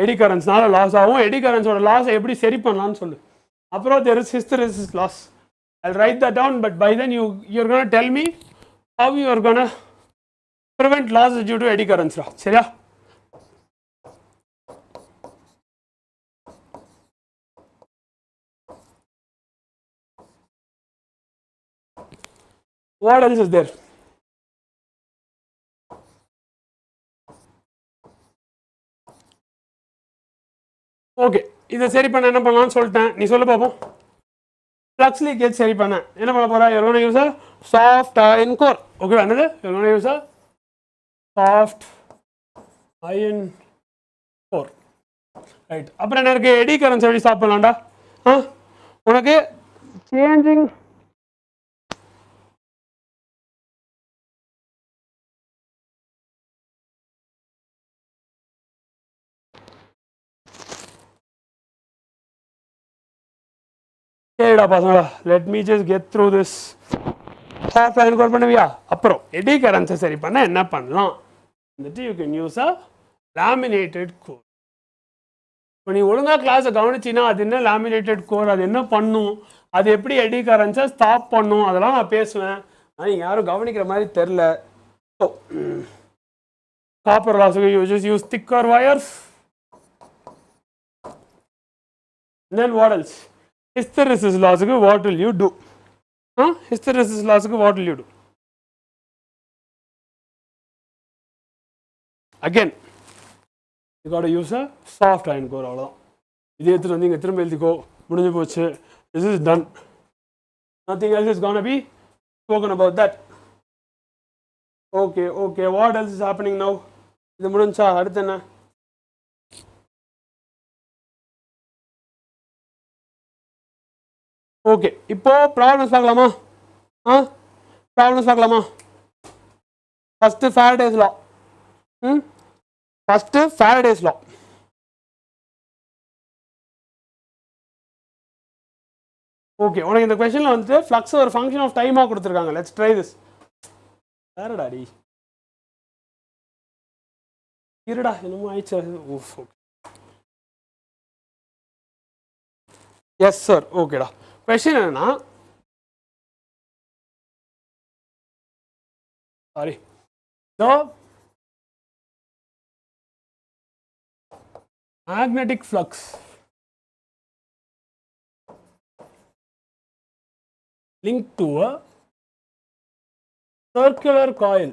eddy currents நால லாஸ் ஆகும் eddy currents ஓட லாஸ் எப்படி சரி பண்ணலாம்னு சொல்லு அப்புறம் there is hysteresis loss I'll write that down but by then you're going to tell me how you are going to prevent losses due to eddy currents சரியா what else is there okay இதை சரி பண்ண என்ன பண்ணலாம்னு சொல்லிட்டேன் நீ சொல்ல பார்ப்போம் flux leakage சரி பண்ண என்ன பண்ண போறா you're going to use a soft iron core okay என்னது you're going to use a soft iron core right அப்புறம் என்ன இருக்கு eddy currents எப்படி ஸ்டாப் பண்ணலாம்டா உனக்கு changing சரிடா பசங்களா let me just get through this soft iron core பண்ணுவியா அப்புறம் eddy currents சரி பண்ண என்ன பண்ணலாம் வந்துட்டு you can use a laminated core இப்போ நீ ஒழுங்கா கிளாஸை கவனிச்சின்னா அது என்ன லேமினேட்டட் கோர் அது என்ன பண்ணும் அது எப்படி eddy currents ஸ்டாப் பண்ணும் அதெல்லாம் நான் பேசுவேன் ஆனால் யாரும் கவனிக்கிற மாதிரி தெரில ஸோ காப்பர் லாஸுக்கு use thicker wires then what else hysteresis loss what will you do hysteresis loss what will you do again you got to use a soft iron core அவ்வளோதான் இது எடுத்துட்டு வந்து இங்கே திரும்ப எழுதிக்கோ முடிஞ்சு போச்சு this is done nothing else is gonna be spoken about that okay what else is happening now இது முடிஞ்சா அடுத்து என்ன ஓகே இப்போ ப்ராப்ளம்ஸ் பார்க்கலாமா ப்ராப்ளம்ஸ் பார்க்கலாமா ஃபர்ஸ்ட் ஃபாரடேஸ் லா ஃபர்ஸ்ட் ஃபாரடேஸ் லா ஓகே உனக்கு இந்த கொஸ்டின்ல வந்து ஃப்ளக்ஸ் ஒரு ஃபங்க்ஷன் ஆஃப் டைமாக கொடுத்துருக்காங்க லெட்ஸ் ட்ரை திஸ் வேறடாடி இருடா என்னமோ ஆயிடுச்சு எஸ் சார் ஓகேடா கொஸ்டின் என்னன்னா sorry the magnetic flux linked to a circular coil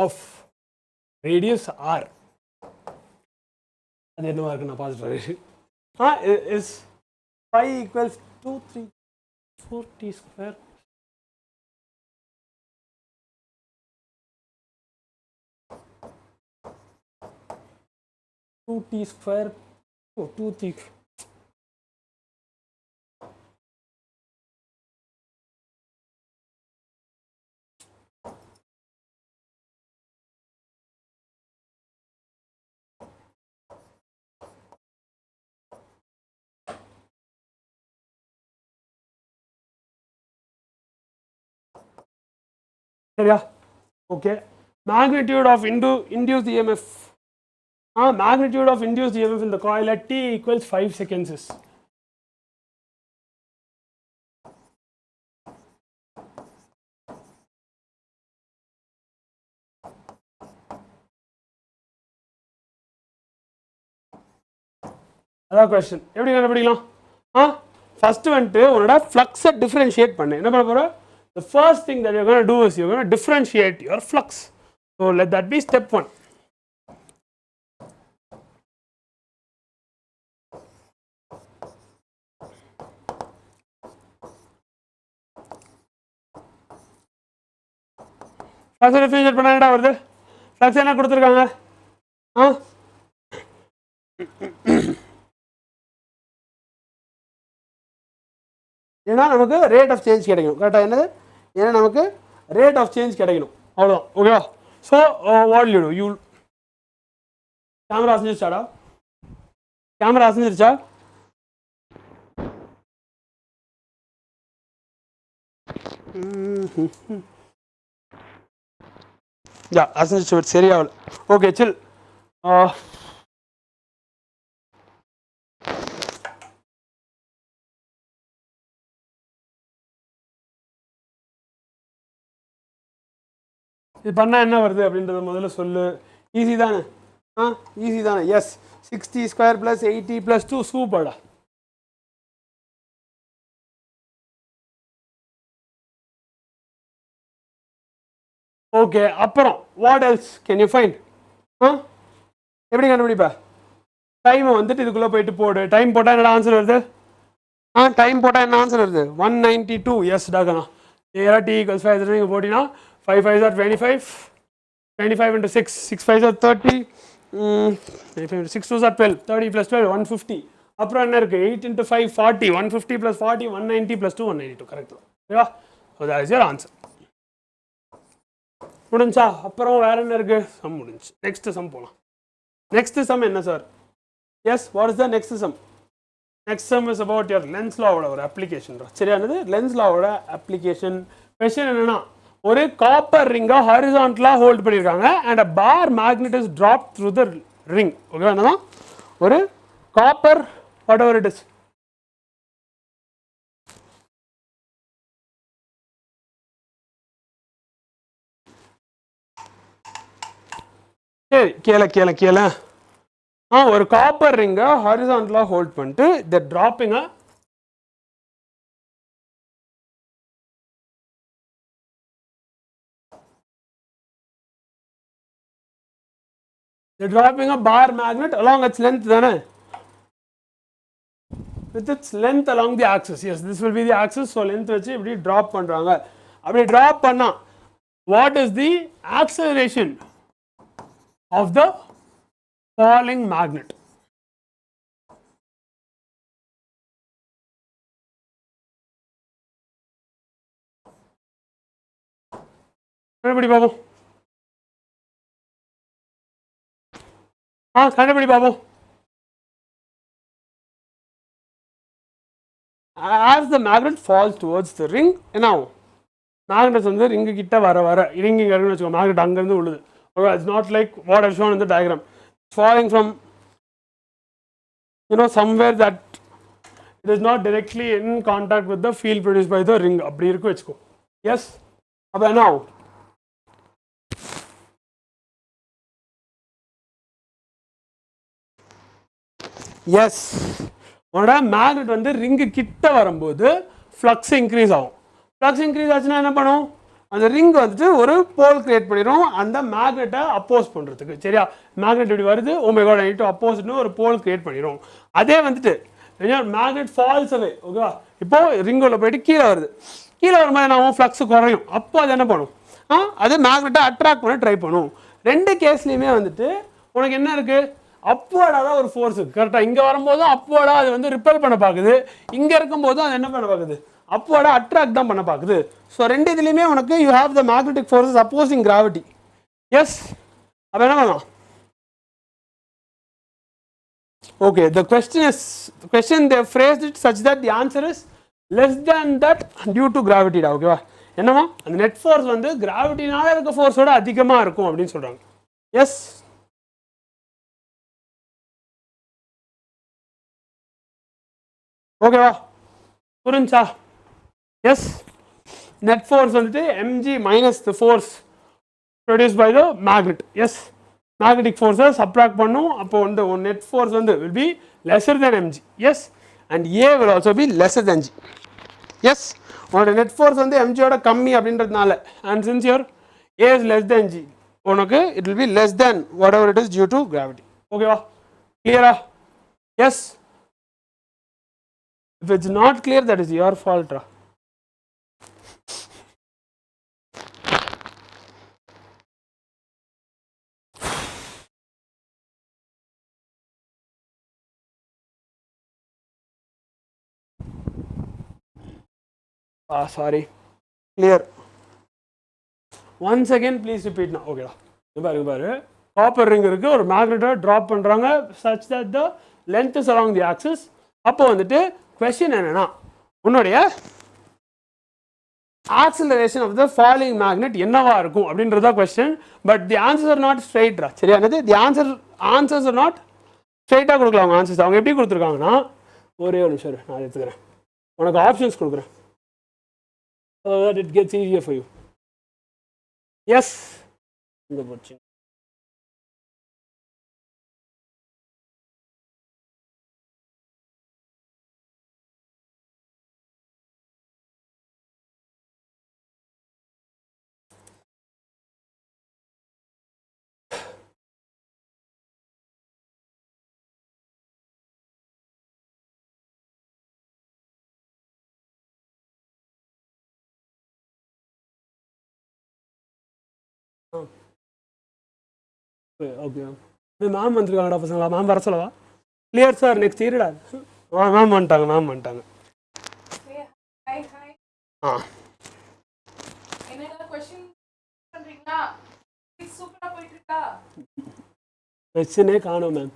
of radius r. அது என்னவா இருக்கு நான் பார்த்துட்டு is phi equals 2 3 4 t square two t square 2 t. Okay, magnitude of induced EMF. Magnitude of induced EMF in the coil at t equals 5 seconds is அதான் கொஸ்டின். எப்படி கண்டுபிடிக்கலாம்? ஃபர்ஸ்ட் வந்துட்டு உன்னோட ஃப்ளக்ஸை டிஃப்ரென்ஷியேட் பண்ணு. என்ன பண்ண போற? The first thing that you're going to do is you're going to differentiate your flux. So let that be step 1. Flux differentiate பண்ணா என்னடா வருது? Flux என்ன கொடுத்திருக்காங்க? ஏன்னா நமக்கு ரேட் ஆஃப் சேஞ்ச் கிடைக்கணும். கரெக்டாக என்னது? ஏன்னா நமக்கு ரேட் ஆஃப் சேஞ்ச் கிடைக்கணும். அவ்வளோதான். ஓகேவா? So what you do? You camera அசைஞ்சிருச்சாடா? கேமரா அசைஞ்சிருச்சா? யா அசைஞ்சிச்சு, பட் சரியாகல. Okay chill. இது பண்ணால் என்ன வருது அப்படின்றத முதல்ல சொல்லு. ஈஸி தானே? ஈஸி தானே? எஸ். 60 ஸ்கொயர் ப்ளஸ் 80 ப்ளஸ் 2 சூப்பர்டா. ஓகே, அப்புறம் what else can you find? எப்படி கண்டுபிடிப்ப? டைமை வந்துட்டு இதுக்குள்ளே போயிட்டு போடு. டைம் போட்டால் என்னடா ஆன்சர் வருது? டைம் போட்டால் என்ன ஆன்சர் வருது? 192. எஸ் டாக்கண்ணா. நேராக t = 5 நீங்கள் போட்டிங்கன்னா 5 5s are 25, 25 into 6, 6 5s are 30, 6 2s are 12, 30 plus 12, 150. அப்புறம் என்ன இருக்குது? 8 into 5, 40, 150 plus 40, 190 plus 2, 192. கரெக்ட். ஓகேவா? So that is your answer. முடிஞ்சா? அப்புறம் வேற என்ன இருக்குது? சம் முடிஞ்சு. நெக்ஸ்ட் சம் போகலாம். நெக்ஸ்ட் சம் என்ன sir? Yes, what is the next sum? Next sum is about your Lenz லாவோட ஒரு அப்ளிகேஷன். சரியானது? லென்ஸ் லாவோட அப்ளிகேஷன். கொஸ்டின் என்னன்னா, ஒரு காப்பர் ரிங்கை ஹாரிசான்டலாக ஹோல்ட் பண்ணியிருக்காங்க and a bar magnet is drop through the ring. ஓகேவா? என்னதான் ஒரு copper whatever it is. சரி, கேள ஒரு காப்பர் ரிங்கை ஹாரிசான்டலாக ஹோல்ட் பண்ணிட்டு த ட்ராப்பிங்க dropping a bar magnet along its length தானே? with its length along the axis. Yes, this will be the axis. so length வச்சு இப்படி drop பண்றாங்க. அப்படி drop பண்ணா what is the acceleration of the falling magnet? எப்படி பாப்போம்? கண்டுபிடி பாப்போம். as the magnet falls towards the ring, என்ன ஆகும்? மேக்னெட் வந்து ரிங்கு கிட்ட வர ரிங் இங்கே இருக்குன்னு வச்சுக்கோ, மேக்னெட் அங்கேருந்து விழுது. It's not like what I've shown in the diagram. falling from somewhere that it is not directly in contact with the field produced by the ring. அப்படி இருக்கு வச்சுக்கோ. எஸ், அப்போ என்ன ஆகும்? Yes, உன்னோட மேக்னெட் வந்து ரிங்கு கிட்ட வரும்போது ஃப்ளக்ஸ் இன்க்ரீஸ் ஆகும். ஃப்ளக்ஸ் இன்க்ரீஸ் ஆச்சுன்னா என்ன பண்ணும், அந்த ரிங் வந்துட்டு ஒரு போல் கிரியேட் பண்ணிடும் அந்த மேக்னெட்டை அப்போஸ் பண்ணுறதுக்கு. சரியா, மேக்னெட் இப்படி வருது, oh my god I need to அப்போஸ்ட்னு ஒரு போல் கிரியேட் பண்ணிடும். அதே வந்துட்டு மேக்னெட் ஃபால்ஸ் அவே, ஓகேவா, இப்போ ரிங் உள்ள போயிட்டு கீழே வருது, கீழே வரும்போது என்ன ஆகும், ஃப்ளக்ஸ் குறையும். அப்போ அது என்ன பண்ணும், அது மேக்னெட்டை அட்ராக்ட் பண்ண ட்ரை பண்ணும். ரெண்டு கேஸ்லையுமே வந்துட்டு உனக்கு என்ன இருக்குது, அப்வர்டாக தான் ஒரு ஃபோர்ஸ் இருக்குது. கரெக்டாக இங்கே வரும்போதும் அப்வர்டாக அது வந்து ரிப்பல் பண்ண பார்க்குது, இங்கே இருக்கும்போதும் அது என்ன பண்ண பார்க்குது, அப்வர்டாக அட்ராக்ட் தான் பண்ண பார்க்குது. ஸோ ரெண்டு இதுலேயுமே உனக்கு you have the magnetic forces opposing gravity. Yes, அப்போ என்ன பண்ணலாம், okay, the question they phrased it such that the answer is less than that due to gravity டா. ஓகேவா, என்னமா அந்த நெட் ஃபோர்ஸ் வந்து கிராவிட்டினால இருக்க ஃபோர்ஸோட அதிகமாக இருக்கும் அப்படின்னு சொல்கிறாங்க. எஸ், ஓகேவா, புரிஞ்சா? எஸ், நெட் ஃபோர்ஸ் வந்துட்டு mg minus the force produced by the magnet. Yes, magnetic forces subtract பண்ணும், அப்போ வந்து net force வந்து will be lesser than mg. yes, and a will also be lesser than g. yes, உன்னோட net force வந்து mg ஓட கம்மி அப்படின்றதுனால, and since your a is less than g, உனக்கு it will be less than whatever it is due to gravity. ஓகேவா, clear-ஆ? yes, if it's not clear that is your fault. Sorry, clear. Once again please repeat now. Okay, பாரு காப்பர் ரிங் இருக்கு, ஒரு மேக்னெட்டை ட்ராப் பண்றாங்க such that the length is along the axis. அப்போ வந்துட்டு क्वेश्चन என்னன்னா, உன்னுடைய acceleration of the falling magnet என்னவா இருக்கும் அப்படின்றதா question. but the answers are not straight. சரியா, என்னது, the answers are not straight-ஆ கொடுக்கல அவங்க ஆன்சர்ஸ். அவங்க எப்படி கொடுத்துருக்காங்கன்னா, ஒரே ஒரு நிமிஷம் நான் எடுத்துக்கிறேன், உனக்கு ஆப்ஷன்ஸ் கொடுக்குறேன் so that it gets easier for you. yes, இந்த போச்சு. ஓகே, மேம் வந்துருக்காங்கடா பசங்களா, மேம் வர சொல்லவா? கிளியர் சார், நெக்ஸ்ட் இருடா. மேம் வந்துட்டாங்க, மேம் வந்துட்டாங்க. ஆ, கொஸ்டினே காணோம் மேம்.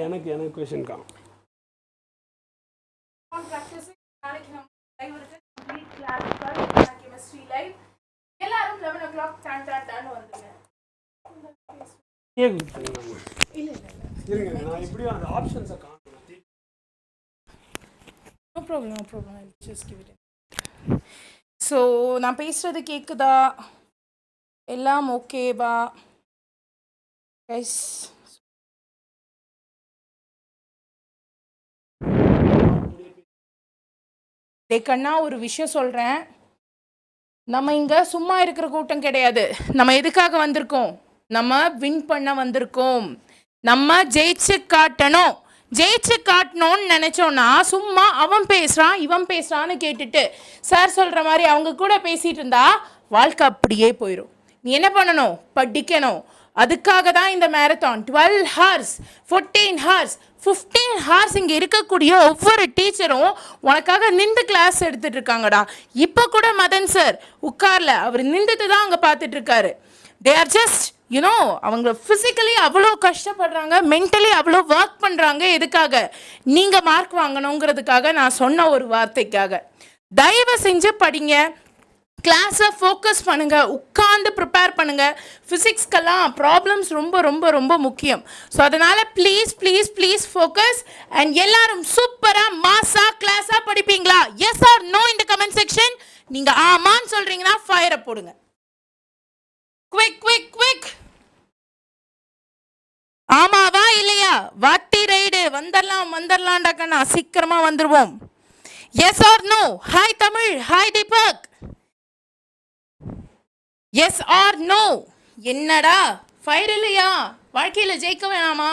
எனக்கு கொஸ்டின் காணும். எல்லாரும் 11 o'clock டான் வந்துங்க. இல்ல இருங்க, நான் இப்படியே அந்த ஆப்ஷன்ஸை காணும். No problem I'll just give it. So நான் பேசுறது கேக்குதா, எல்லாம் ஓகேவா கைஸ்? கண்ணா ஒரு விஷயம் சொல்கிறேன், நம்ம இங்கே சும்மா இருக்கிற கூட்டம் கிடையாது. நம்ம எதுக்காக வந்திருக்கோம், நம்ம வின் பண்ண வந்திருக்கோம். நம்ம ஜெயிச்சு காட்டணும்னு நினச்சோன்னா சும்மா அவன் பேசுகிறான் இவன் பேசுகிறான்னு கேட்டுட்டு சார் சொல்கிற மாதிரி அவங்க கூட பேசிகிட்டு இருந்தா வாழ்க்கை அப்படியே போயிடும். நீ என்ன பண்ணணும், படிக்கணும். அதுக்காக தான் இந்த மேரத்தான். 12 hours 14 hours 15 hours இங்கே இருக்கக்கூடிய ஒவ்வொரு டீச்சரும் உனக்காக நின்று கிளாஸ் எடுத்துகிட்டு இருக்காங்கடா. இப்போ கூட மதன் சார் உட்கார்ல, அவர் நின்றுட்டு தான் அங்கே பார்த்துட்டு இருக்காரு. தே ஆர் ஜஸ்ட் அவங்க ஃபிசிக்கலி அவ்வளோ கஷ்டப்படுறாங்க, மென்டலி அவ்வளோ ஒர்க் பண்ணுறாங்க. எதுக்காக, நீங்கள் மார்க் வாங்கணுங்கிறதுக்காக. நான் சொன்ன ஒரு வார்த்தைக்காக. தயவு செஞ்சு படிங்க, கிளாஸை ஃபோக்கஸ் பண்ணுங்கள், உட்காந்து ப்ரிப்பேர் பண்ணுங்கள். ஃபிசிக்ஸ்க்கெல்லாம் ப்ராப்ளம்ஸ் ரொம்ப ரொம்ப ரொம்ப முக்கியம். ஸோ அதனால் ப்ளீஸ் ஃபோக்கஸ். அண்ட் எல்லாரும் சூப்பராக மாஸாக கிளாஸாக படிப்பீங்களா? எஸ் ஆர் நோ இந்த கமெண்ட் செக்ஷன். நீங்கள் ஆமான்னு சொல்கிறீங்கன்னா ஃபயரை போடுங்க. குவிக் ஆமாவா இல்லையா? வாட்டி ரைடு வந்துடலாம்டா கண்ணா, சீக்கிரமா வந்துருவோம். Yes or no? Hi Tamil, hi Deepak. Yes or no? என்னடா ஃபயர் இல்லையா? வாழ்க்கையில ஜெயிக்க வேணாமா?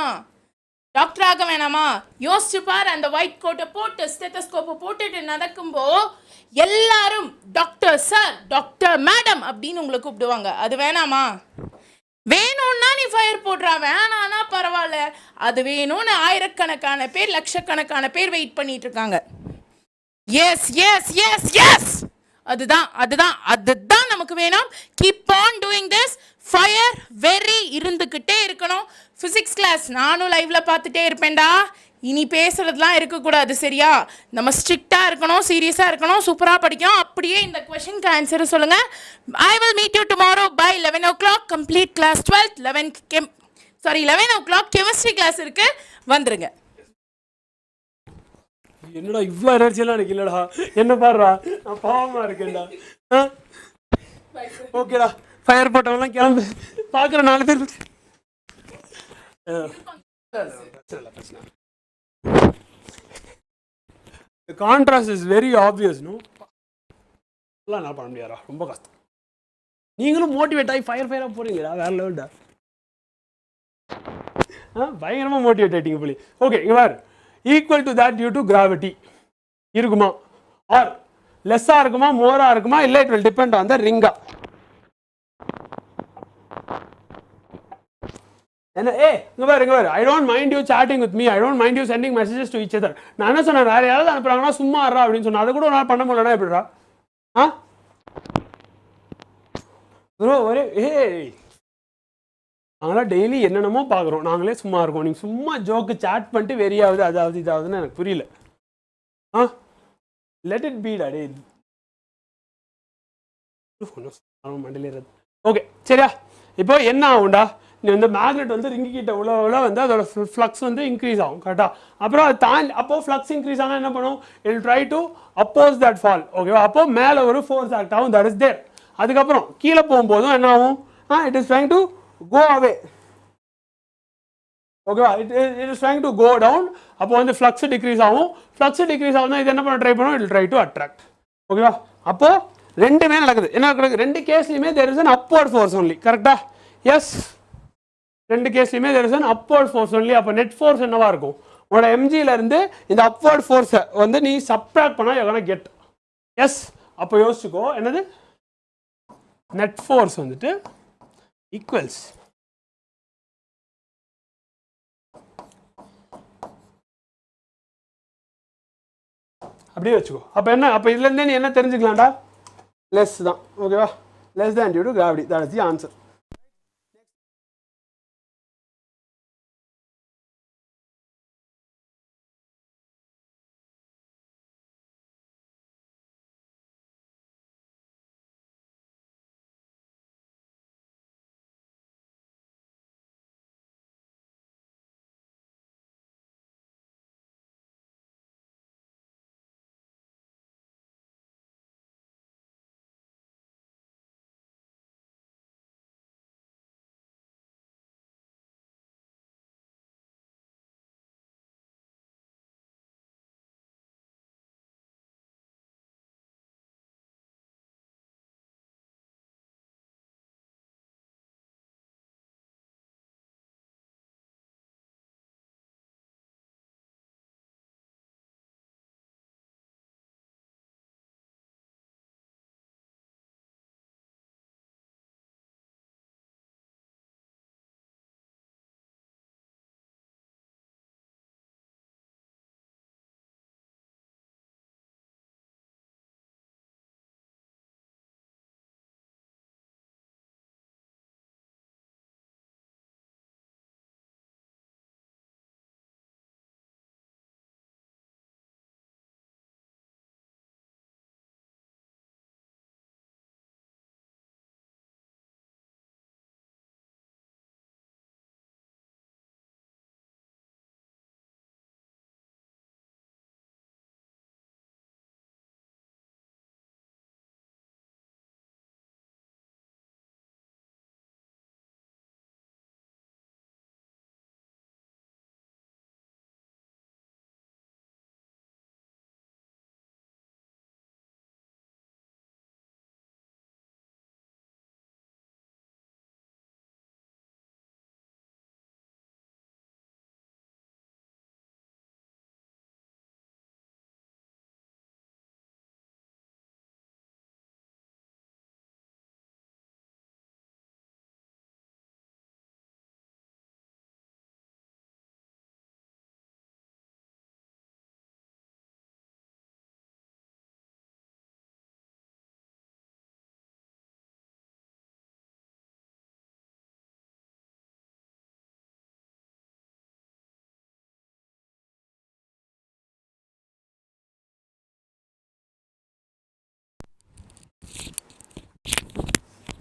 டாக்டர் ஆக வேணாமா? யோசிச்சு பாரு, அந்த ஒயிட் கோட்டை போட்டு ஸ்டெத்தஸ்கோப்பை போட்டுட்டு நடக்கும்போ எல்லாரும் டாக்டர் சார், டாக்டர் மேடம் அப்படின்னு உங்களை கூப்பிடுவாங்க. அது வேணாமா? வேணும்னா நீ ஃபயர் போடுறா, வேணானா பரவாயில்ல. அது வேணும்னு ஆயிரக்கணக்கான பேர், லட்சக்கணக்கான பேர் வெயிட் பண்ணிட்டு இருக்காங்க. எஸ் எஸ் எஸ் எஸ், அதுதான் நமக்கு வேணும். Keep on doing this. Fire very இருந்துக்கிட்டே இருக்கணும். ஃபிசிக்ஸ் கிளாஸ் நானும் லைவ்ல பார்த்துட்டே இருப்பேன்டா. இனி பேசுறதுலாம் இருக்கக்கூடாது, சரியா? நம்ம ஸ்ட்ரிக்டாக இருக்கணும், சீரியஸாக இருக்கணும், சூப்பராக படிக்கணும். அப்படியே இந்த கொஷனுக்கு ஆன்சர் சொல்லுங்க. I will meet you tomorrow by 11 o'clock. Complete class 12. 11 o'clock chemistry class இருக்கு, வந்துருங்க. என்னடா இவ்வளோ எனர்ஜியெல்லாம் எனக்கு இல்லைடா, என்ன பாடுறா, நான் பாவமாக இருக்கேன்டா. ஓகேடா, ஃபயர் போட்டவங்களாம் கிளம்பு, பார்க்குற 4 பேர். பிரச்சனை. The contrast is very obvious, no? எல்லாம் நான் பண்ண முடியாதா, ரொம்ப கஷ்டம். நீங்களும் மோட்டிவேட் ஆகி ஃபயராக போறீங்கடா, வேற லெவல்டா. பயங்கரமாக மோட்டிவேட் ஆகிட்டீங்க புள்ளி. ஓகே, இங்கே பாரு, equal to that due to gravity இருக்குமா, ஆர் லெஸ்ஸாக இருக்குமா, மோராக இருக்குமா, இல்லை it will depend on the ரிங்கா. என்ன இங்க பாரு, I don't mind you chatting with me, I don't mind you sending messages to each other. நான் என்ன சொன்னேன், வேற யாராவது அனுப்புறாங்கன்னா சும்மா ஆடுறா அப்படின்னு சொன்னேன். அதை கூட நான் பண்ண முடியலன்னா எப்படிடா? ப்ரோ ஒரே நாங்களாம் டெய்லி என்னென்னமோ பார்க்குறோம், நாங்களே சும்மா இருக்கோம். நீங்கள் சும்மா ஜோக்கு சாட் பண்ணிட்டு வெறியாவது அதாவது இதாவதுன்னு எனக்கு புரியல. Let it beeda day, மண்டலேறது. Okay சரியா, இப்போ என்ன ஆகும்டா, நீ வந்து மேக்னெட் வந்து ரிங்கி கிட்ட உள்ள வந்து அதோட ஃப்ளக்ஸ் வந்து இன்க்ரீஸ் ஆகும், கரெக்டாக? அப்புறம் அது தாண்டி அப்போ ஃப்ளக்ஸ் இன்க்ரீஸ் ஆனால் என்ன பண்ணும், it try to oppose that fall, ஓகேவா? அப்போ மேலே ஒரு ஃபோர்ஸ் ஆக்ட் ஆகும், தட் இஸ் தேர். அதுக்கப்புறம் கீழே போகும்போதும் என்ன ஆகும், it is trying to go away, ஓகேவா? It is trying to go down. அப்போ வந்து ஃப்ளக்ஸ் டிக்ரீஸ் ஆகும். ஃப்ளக்ஸ் டிக்ரீஸ் ஆகுதுன்னா இது என்ன பண்ண ட்ரை பண்ணும், இட் ட்ரை டு அட்ராக்ட், ஓகேவா? அப்போ ரெண்டுமே நடக்குது. என்ன நடக்குது, ரெண்டு கேஸ்லையுமே there is an upward force only, கரெக்டா? எஸ், ரெண்டு கேஸ்லையுமே there is an upward force only. அப்போ நெட் ஃபோர்ஸ் என்னவா இருக்கும், உன்னோட எம்ஜியில இருந்து இந்த அப்வர்ட் ஃபோர்ஸை வந்து நீ சப்ட்ராக்ட் பண்ணா you're gonna get. எஸ், அப்போ யோசிச்சுக்கோ, என்னது நெட் ஃபோர்ஸ் வந்துட்டு ஈக்குவல்ஸ் அப்படியே வச்சுக்கோ. அப்போ என்ன, அப்போ இதுலேருந்தே நீ என்ன தெரிஞ்சுக்கலாம்டா, லெஸ் தான், ஓகேவா? Less than due to gravity, that is the answer.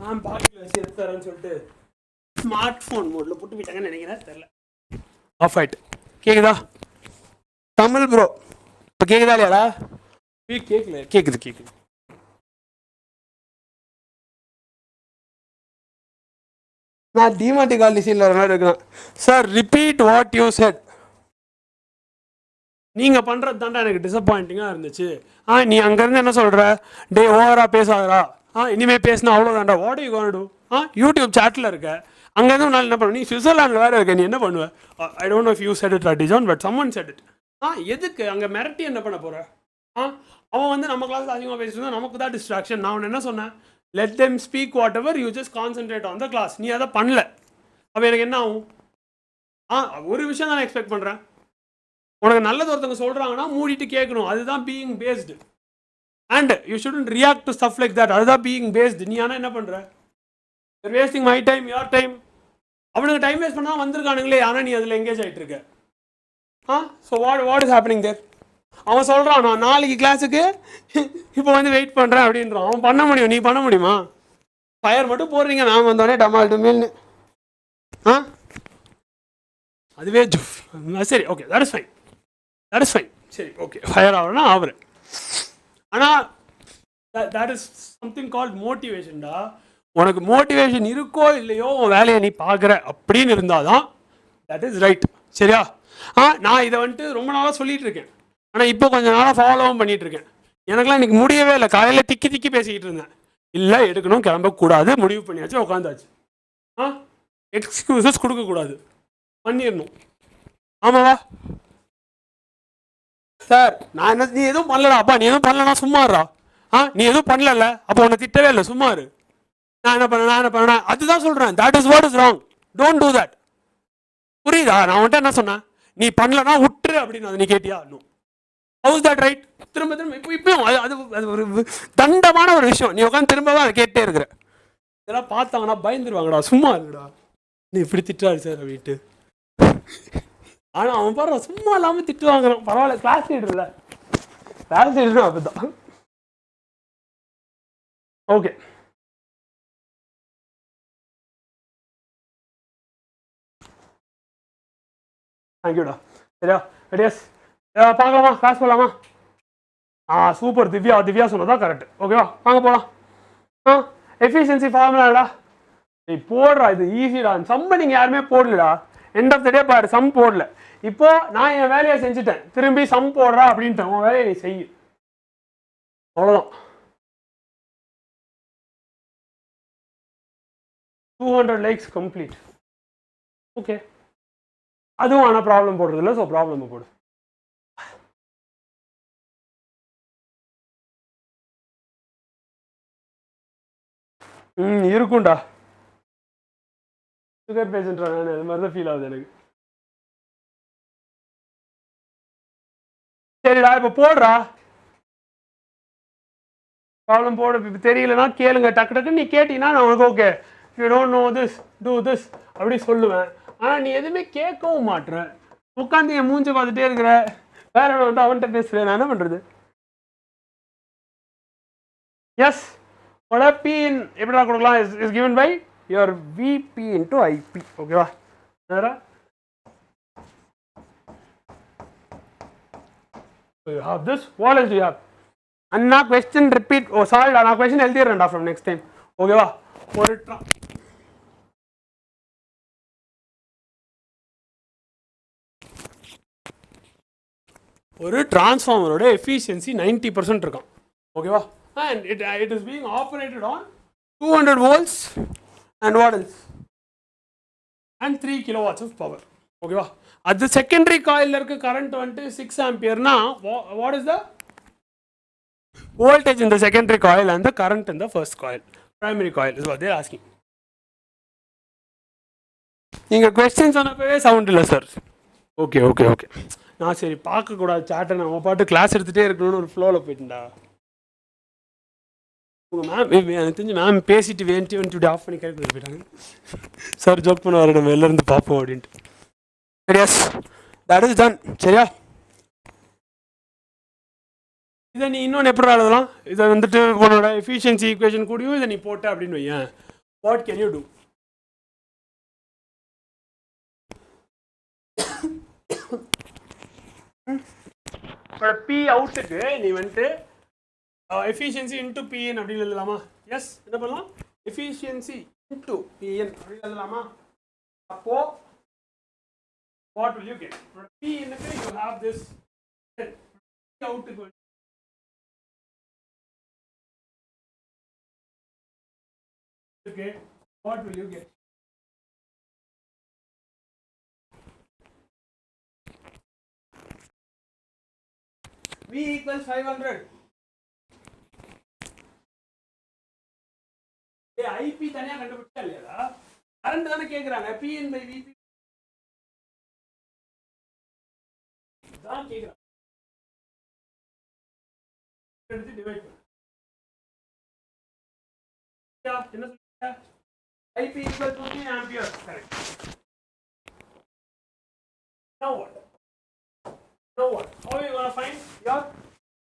நான் பாக்கெட்டில் வச்சு எடுத்து தரேன்னு சொல்லிட்டு ஸ்மார்ட் ஃபோன் மோடில் போட்டு விட்டாங்கன்னு நினைக்கிறேன், தெரில. ஆஃப் ஆயிட்டு. கேட்குதா தமிழ் ப்ரோ? இப்போ கேட்குதா இல்லையாடா? கேட்கல. கேட்குது. நான் டிமாட்டிகால் டிசைனில் ஒரு மாதிரி இருக்கிறேன். Sir repeat what you said. நீங்கள் பண்ணுறது தாண்டா எனக்கு டிசப்பாயிண்டிங்காக இருந்துச்சு. நீ அங்கேருந்து என்ன சொல்கிற, டே ஓவராக பேசாதரா, இனிமேல் பேசினா அவ்வளோதான்டா, what you gonna. YouTube சாட்டில் இருக்க, அங்கேருந்து நான் என்ன பண்ணுவேன், நீ சுவிட்சர்லாண்டில் வேறு இருக்க, நீ என்ன பண்ணுவேன்? I don't know if you said it or டிஜான், பட் சம்மன் செட் இட். எதுக்கு அங்கே மிரட்டி என்ன பண்ண போகிற? அவன் வந்து நம்ம கிளாஸில் அதிகமாக பேசிட்டு நமக்கு தான் டிஸ்ட்ராக்ஷன். நான் என்ன சொன்னேன், let them speak whatever, you just concentrate on the class. நீ அதை பண்ணல, அப்போ எனக்கு என்ன ஆகும்? ஒரு விஷயம் தான் நான் எக்ஸ்பெக்ட் பண்ணுறேன், உனக்கு நல்லது ஒருத்தவங்க சொல்கிறாங்கன்னா மூடிட்டு கேட்கணும், அதுதான் being based. And you shouldn't react to stuff like that, அதுதான் பீயிங் பேஸ்டு. நீ ஆனால் என்ன பண்ணுற, you're wasting my time, your time. அவனுக்கு டைம் வேஸ்ட் பண்ணால் வந்திருக்கானுங்களே, ஆனால் நீ அதில் எங்கேஜ் ஆகிட்டு இருக்க. So what is happening there? அவன் சொல்கிறான் நான் நாளைக்கு கிளாஸுக்கு இப்போ வந்து வெயிட் பண்ணுறேன் அப்படின்றான். அவன் பண்ண முடியும், நீ பண்ண முடியுமா? ஃபயர் மட்டும் போடுறீங்க, மேம் வந்தோடனே டமால் டுமேல்னு. அதுவே சரி, ஓகே, தட் இஸ் ஃபைன். சரி, ஓகே, ஃபயர் ஆகிறனா ஆகுறேன். ஆனால் தட் இஸ் சம்திங் கால்ட் மோட்டிவேஷன்டா. உனக்கு மோட்டிவேஷன் இருக்கோ இல்லையோ உன் வேலையை நீ பார்க்குற அப்படின்னு இருந்தால் தான் தட் இஸ் ரைட். சரியா? நான் இதை வந்துட்டு ரொம்ப நாளாக சொல்லிகிட்டு இருக்கேன், ஆனால் இப்போ கொஞ்சம் நாளாக ஃபாலோவும் பண்ணிகிட்ருக்கேன். எனக்குலாம் இன்றைக்கி முடியவே இல்லை. காலையில் திக்கி பேசிக்கிட்டு இருந்தேன். இல்லை எடுக்கணும், கிளம்பக்கூடாது, முடிவு பண்ணியாச்சு, உட்காந்தாச்சு. எக்ஸ்கியூசஸ் கொடுக்கக்கூடாது, பண்ணிடணும். ஆமாவா சார்? நான் என்ன, நீ எதுவும் பண்ணலடா, அப்பா நீ எதுவும் பண்ணலனா சும்மாறா. நீ எதுவும் பண்ணல, அப்போ உன்னை திட்டவே இல்லை, சும்மாரு. நான் என்ன பண்ணேன் அதுதான் சொல்கிறேன். That is what is wrong, don't do that. புரியுதா? நான் வந்துட்டு என்ன சொன்னேன், நீ பண்ணலன்னா விட்டுரு அப்படின்னு. நீ கேட்டியா? நோ. House that right? திரும்ப இப்பயும் அது ஒரு தண்டமான ஒரு விஷயம். நீ உட்காந்து திரும்பவும் அதை கேட்டே இருக்கிற. இதெல்லாம் பார்த்தாங்கன்னா பயந்துருவாங்கடா, சும்மா இருக்குடா, நீ இப்படி திட்டுறாரு சார் அப்படின்ட்டு. ஆனால் அவன் பாரு சும்மா இல்லாமல் திட்டு வாங்குறான். பரவாயில்ல, கிளாஸ் லீடர்ல, கிளாஸ் லீடரும் அப்படிதான். ஓகே, தேங்க்யூடா. சரியா? ரெடியாஸ்? பார்க்கலாமா? கிளாஸ் போகலாமா? சூப்பர். திவ்யா சொன்னதான் கரெக்ட். ஓகேவா? வாங்க போகலாம். எஃபிஷியன்சி ஃபார்முலாடா நீ போடுறா, இது ஈஸிடா. சம்ம நீங்கள் யாருமே போடலடா. எண்ட் ஆஃப் த டே பாரு, சம் போடல. இப்போ நான் என் வேலையை செஞ்சுட்டேன், திரும்பி சம் போடுறா அப்படின்ட்டு உன் வேலையை நீ செய். அவ்வளோதான். 200 likes complete. ஓகே, அதுவும் ஆனால் ப்ராப்ளம் போடுறது இல்லை. ஸோ ப்ராப்ளம் போடு. இருக்கும்டா. சுகர் பேஷண்ட்ரா நான், அது மாதிரி தான் ஃபீல் ஆகுது எனக்கு. சரிடா, இப்போ போடுறா, ப்ராப்ளம் போடு. இப்போ தெரியலன்னா கேளுங்க, டக்கு நீ கேட்டீங்கன்னா நான் உனக்கு okay, you don't know this, do this அப்படி சொல்லுவேன். ஆனால் நீ எதுவுமே கேட்கவும் மாட்டுற, உட்காந்து என் மூஞ்சி பார்த்துட்டே இருக்கிற, வேற வந்து அவன்கிட்ட பேசுகிறேன், நான் என்ன பண்ணுறது? எஸ், உட P எப்படிடா கொடுக்கலாம்? Is given by your VP into IP. ஓகேவா? வேற you have this. What else do you have? அண்ணா question repeat. ஓ சாரி, நான் question எழுதிடுறேன்டா from next time. ஓகேவா? ஒரு டிரான்ஸ்ஃபார்மரோட எஃபிஷியன்சி 90% இருக்கும். ஓகேவா? And it is being operated on 200 volts and what else? And 3 kilowatts of power. ஓகேவா? அது செகண்டரி காயிலில் இருக்க கரண்ட் வந்துட்டு 6 ஆம்பியர்னா what is the voltage in the secondary coil and the current in the first coil, primary coil is what they are asking. நீங்கள் கொஸ்டின் சொன்னப்பவே சவுண்ட் இல்லை சார். ஓகே, நான் சரி பார்க்கக்கூடாது சாட்டை, நம்ம பாட்டு கிளாஸ் எடுத்துகிட்டே இருக்கணும்னு ஒரு ஃப்ளோவில் போயிட்டுண்டா. உங்கள் மேம் எனக்கு தெரிஞ்சு மேம் பேசிட்டு வேண்டி ஆஃப் பண்ணி கேட்க போயிட்டாங்க. சார் ஜோக் பண்ணுவார், நம்ம எல்லோருந்து பார்ப்போம் அப்படின்ட்டு. Yes, that is done. சரியா? இதை நீ இன்னொன்று எப்படி எழுதலாம்? இதை வந்துட்டு உன்னோட எஃபிஷியன்சி ஈக்குவேஷன் கூடயும் இதை நீ போட்ட அப்படின்னு வையேன், what can you do? But P out நீ வந்துட்டு efficiency into Pn அப்படின்னு எழுதலாமா? எஸ், என்ன பண்ணலாம்? efficiency into Pn அப்படின்னு எழுதலாமா? அப்போ what will you get? Pn க்கு you have this P out க்கு okay, what will you get? V equals 500. IP தனியா கண்டுபிடிச்சா இல்லையா? கரண்ட் தானே கேக்குறாங்க. Pn by Vp தான் கேக்குறாங்க. எடுத்து டிவைட் பண்ணு. என்ன சொல்றீங்க? IP equals 15 amperes. Correct. Now what? Now what? How are you going to find your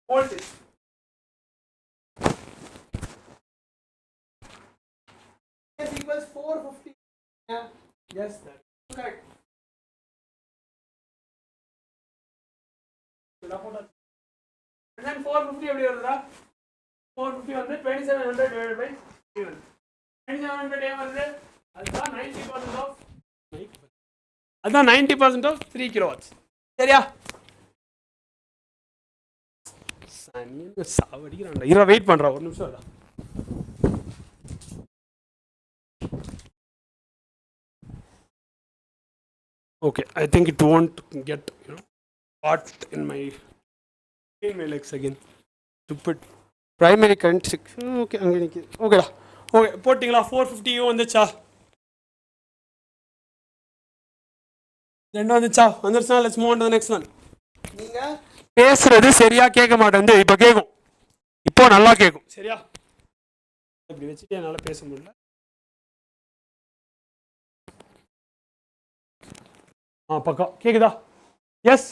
voltage? S equals 450. Yeah. Yes, that's correct. And then 450 எப்படி வருதுடா? 450 வந்து 2700 divided by 7. 2700 ஏன் வருது? அதுதான் 90% of 3 kilowatts. சரியா? சாவடிக்கிறான்டா. இர வெயிட் பண்றா ஒரு நிமிஷம். Okay, I think it won't get caught in my legs again. Stupid. Primary current 6. Okay, அங்க நிக்குது. ஓகேடா. ஓகே, போட்டிங்களா? 450 வந்துச்சா? ரெண்டு வந்துச்சா? வந்துருச்சா? Let's move on to the next one. நீங்க பேசுறது சரியா கேட்க மாட்டேங்குது. இப்போ கேட்கும். இப்போ நல்லா கேட்கும். சரியா? இப்படி வச்சுட்டு என்னால பேச முடியல. பக்கம் கேக்குதா? எஸ்.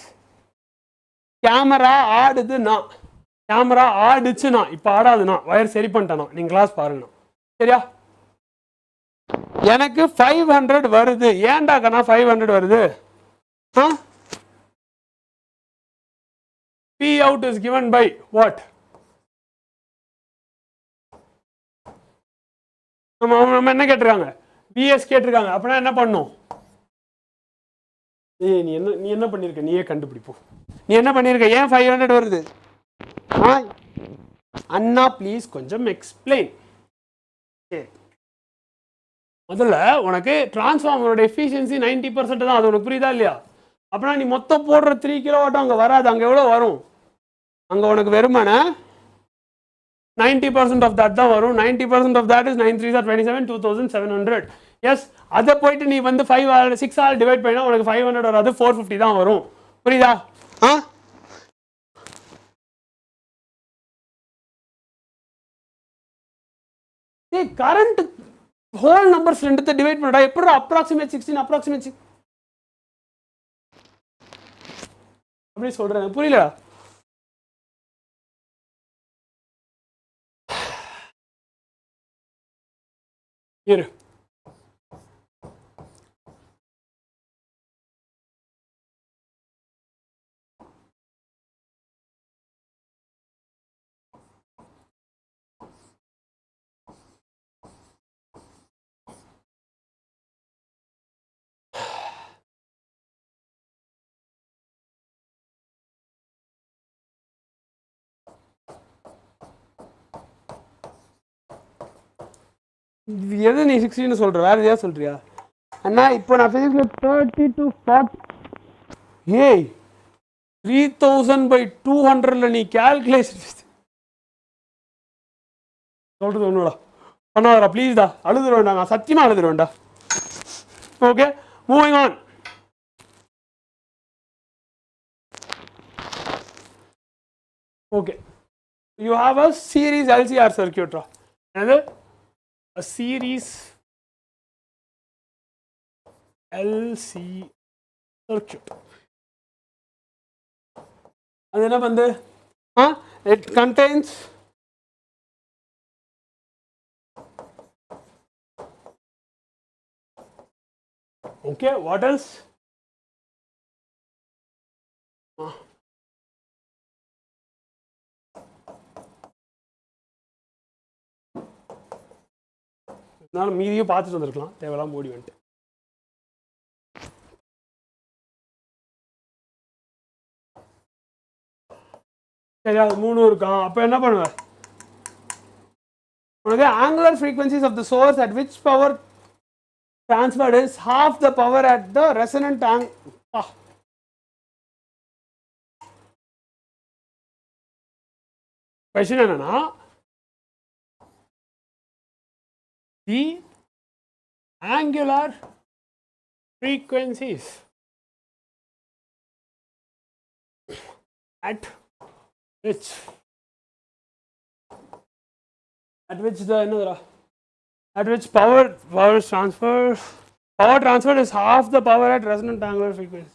கேமரா ஆடுதுண்ணா, கேமரா ஆடுச்சுண்ணா, இப்போ ஆடாதுண்ணா, வயர் சரி பண்ணிட்டேண்ணா, நீங்கள் கிளாஸ் பாருங்கண்ணா. சரியா? எனக்கு 500 வருது. ஏன்டா கண்ணா 500 வருது? P out is given by what? நம்ம என்ன கேட்டிருக்காங்க? Vs கேட்டிருக்காங்க. அப்படின்னா என்ன பண்ணும்? நீ என்ன பண்ணிருக்க? நீயே கண்டுபிடிப்போம். நீ என்ன பண்ணிருக்க? ஏன் 500 வருது? அண்ணா ப்ளீஸ் கொஞ்சம் எக்ஸ்பிளைன். முதல்ல உனக்கு டிரான்ஸ்ஃபார்மரோட எஃபிஷியன்சி 90% தான். அது உனக்கு புரியுதா இல்லையா? அப்படின்னா நீ மொத்தம் போடுற 3 கிலோவாட்டும் அங்கே வராது. அங்கே எவ்வளோ வரும்? அங்கே உனக்கு வெறுமான 90% ஆஃப் தட் தான் வரும். 90% of that is 9 3s are 27, 2700. Yes, அதை போயிட்டு நீ வந்து 6 ஆல் டிவைட் பண்ணினா உனக்கு 500 வராது, 450 தான் வரும். புரியுதா? கரண்ட் ஹோல் நம்பர்ஸ் ரெண்டுத்தை டிவைட் பண்ணடா. எப்படி அப்ராக்சிமேட் 16 அப்ராக்சிமேட் அப்படி சொல்றேன், புரியல? இரு, எது நீ 16 சொல்ற? வேற எதையா சொல்றியா? அண்ணா இப்போ நான் பிசிக்ஸ்ல 30 to 40 ஏய் 3000/200ல நீ கால்குலேஷன் சொல்றது ஒண்ணுடா பண்ணாதடா ப்ளீஸ்டா. அழுதுருவேன்டா, நான் சத்தியமா அழுதுருவேன்டா. Okay, moving on. Okay, you have a series LCR சர்க்யூட்ரா. என்னது? A series LC circuit. அது என்ன பண்ணுது? It contains Okay, what else? நான் மீதியும் பார்த்துட்டு வந்திருக்கலாம், தேவையெல்லாம் மூடி வந்துட்டு. சரி, அது 3 இருக்கான். அப்போ என்ன பண்ணுவேன்? உனக்கு angular frequencies of the source at which power transferred is half the power at the resonant angle. Question என்னன்னா, the angular frequencies at which power transferred is half the power at resonant angular frequency.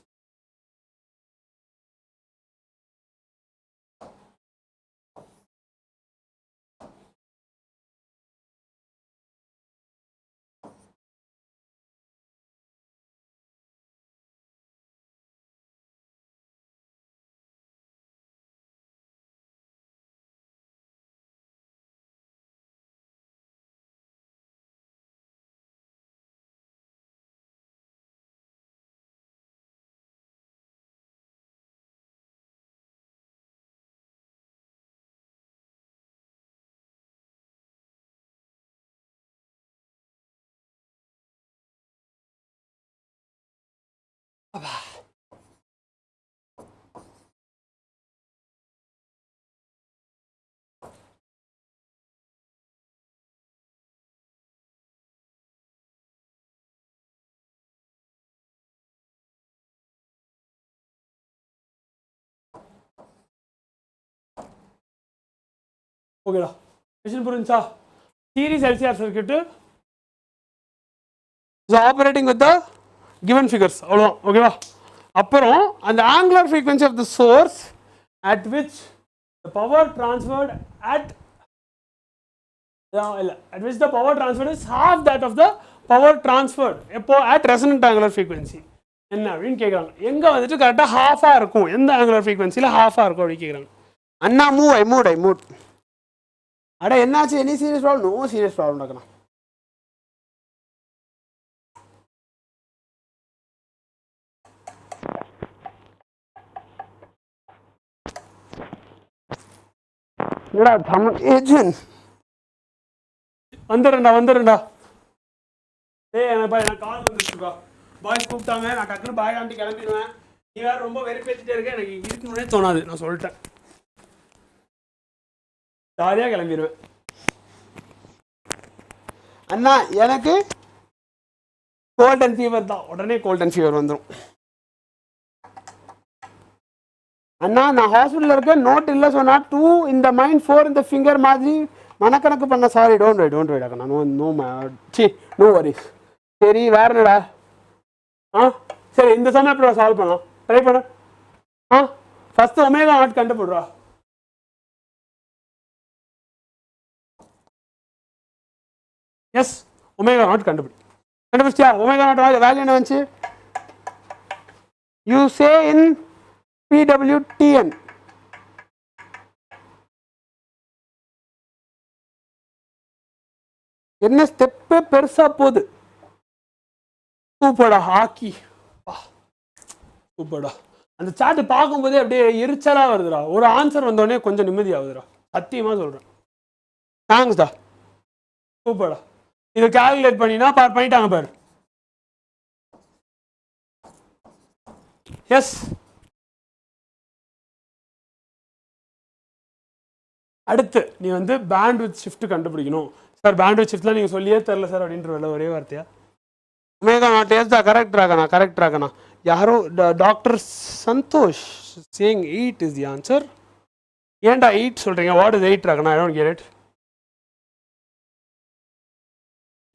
ஓகேடா, கொஸ்டின் புரிஞ்சா? Series LCR circuit is operating with the given figures, அவ்வளோதான். ஓகேவா? அப்புறம் அந்த angular frequency of the source at which the power transferred is half that of the power transferred எப்போ at resonant angular frequency என்ன அப்படின்னு கேட்குறாங்க. எங்கே வந்துட்டு கரெக்டாக ஹாஃபாக இருக்கும், எந்த ஆங்குலர் ஃப்ரீக்வன்சியில் ஹாஃபாக இருக்கும் அப்படின்னு கேட்குறாங்க. அண்ணா மூட் அட என்னாச்சு? Any serious problem? No serious problem நடக்கணும். வந்துடுறேன்டா. ஏய் எனக்கு கால் வந்துருச்சுப்பா, பாய்ஸ் கூப்பிட்டாங்க, நான் டக்குனு பாய் ஆண்டி கிளம்பிடுவேன். நீ வேற ரொம்ப வெறுப்பேற்றிட்டே இருக்க, எனக்கு இருக்கணும்னே தோணாது. நான் சொல்லிட்டேன், ஜாலியாக கிளம்பிடுவேன். அண்ணா எனக்கு கோல்ட் அண்ட் ஃபீவர் தான், உடனே கோல்ட் அண்ட் ஃபீவர் வந்துடும். அண்ணா நான் ஹாஸ்பிட்டலில் இருக்கேன், நோட் இல்லை சொன்னா 2 இந்த மைண்ட் 4 இந்த ஃபிங்கர் மாதிரி மனக்கணக்கு பண்ண. சாரி, டோன்ட் வெயிட் அக்கா, நோ வரிஸ். சரி வேற என்னடா? சரி, இந்த சமயம் எப்படி சால்வ் பண்ணலாம்? ட்ரை பண்ண. ஃபர்ஸ்ட் ஒமேகா நாட் கண்டுபிடுறா. எஸ், ஒமேகா நாட் கண்டுபிடிச்சியா? ஒமேகா நாட் வேல்யூ என்ன வந்துச்சு? You say in PWTN. என்ன ஸ்டெப்பு பெருசா போகுது. சூப்பர்டா, ஹாக்கி சூப்பர்டா. அந்த சாட்டு பார்க்கும்போதே அப்படியே எரிச்சலா வருதுடா. ஒரு ஆன்சர் வந்தோடனே கொஞ்சம் நிம்மதியாகுதுடா, சத்தியமா சொல்றேன். தேங்க்ஸ்டா, சூப்பர்டா. இதை கால்குலேட் பண்ணினா பண்ணிட்டாங்க பாரு. எஸ், அடுத்து நீ வந்து பேண்ட்வித் ஷிஃப்ட் கண்டுபிடிக்கணும். சார் பேண்ட்வித் ஷிஃப்ட்லாம் நீங்கள் சொல்லியே தெரில சார் அப்படின்ற ஒரே வார்த்தையா? ஒமேகா நாட் எஸ் தான் கரெக்ட் ராகனா. யாரோ doctor Santhosh saying 8 is the answer. ஏன்டா 8 சொல்கிறீங்க? வாட் இஸ் 8 ராகனா? I don't get it.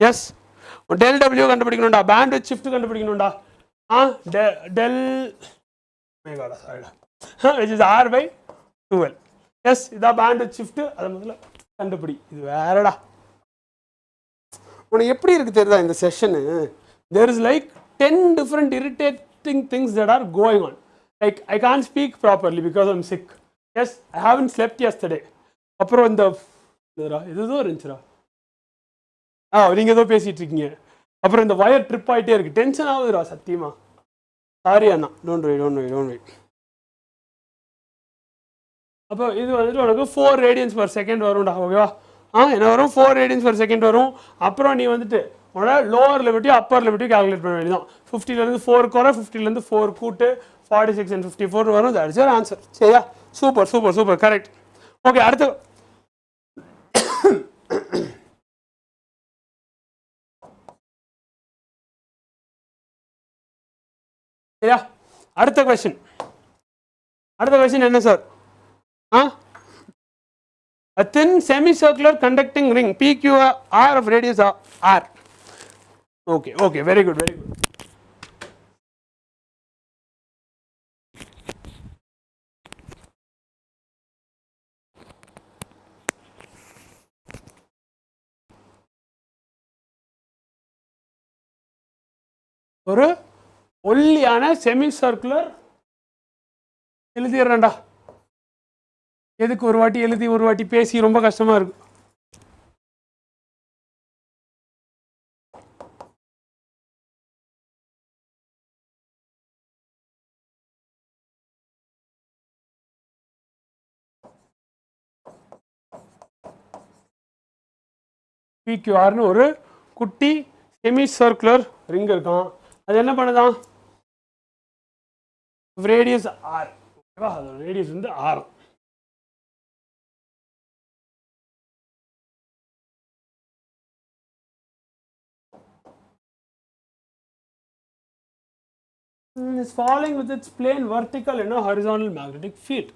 Yes, del W கண்டுபிடிக்கணும்டா, பேண்ட்வித் ஷிஃப்ட் கண்டுபிடிக்கணும்டா. டெல் ஒமேகாடா சாரிடா, which is R/12. எஸ், இதான் பேண்ட்வித் ஷிஃப்ட். அதை முதல்ல கண்டுபிடி. இது வேறடா. உனக்கு எப்படி இருக்கு தெரியுதா இந்த session? There is like 10 different irritating things that are going on. Like I can't speak properly because I'm sick. Yes, I haven't slept yesterday. அப்புறம் இந்த இதுதோ இருந்துச்சுடா நீங்கள் ஏதோ பேசிகிட்டு இருக்கீங்க. அப்புறம் இந்த வயர் ட்ரிப் ஆகிட்டே இருக்கு, டென்ஷன் ஆகுதுடா சத்தியமா. சாரி அண்ணா, டோன்ட் வெயிட். அப்போ இது வந்துட்டு உனக்கு 4 radians per second வரும்டா, ஓகேவா? என்ன வரும்? 4 radians per second வரும். அப்புறம் நீ வந்துட்டு உன்னோட லோவர் லிமிட்டையும் அப்பர் லிமிட்டையும் கால்குலேட் பண்ண வேண்டியதான். 50லேருந்து 4 குறை, 50லேருந்து 4 கூட்டு, 46 and 54 வரும். That is your answer. சரியா? Super correct. ஓகே, அடுத்து சரியா? அடுத்த கொஸ்டின் என்ன sir? A thin semicircular conducting ring PQR of radius R. Okay, very good. ஒரு ஒல்லியான செமிசர்க்குலர் எழுதிடுறேன்டா. எதுக்கு ஒரு வாட்டி எழுதி ஒரு வாட்டி பேசி ரொம்ப கஷ்டமா இருக்கு. PQRனு ஒரு குட்டி செமிசர்க்குலர் ரிங் இருக்கும். அது என்ன பண்ணுதான்? ரேடியஸ் ஆர், ஓகேவா? அதோட ரேடியஸ் வந்து R. Is falling with its plane vertical in a horizontal magnetic field.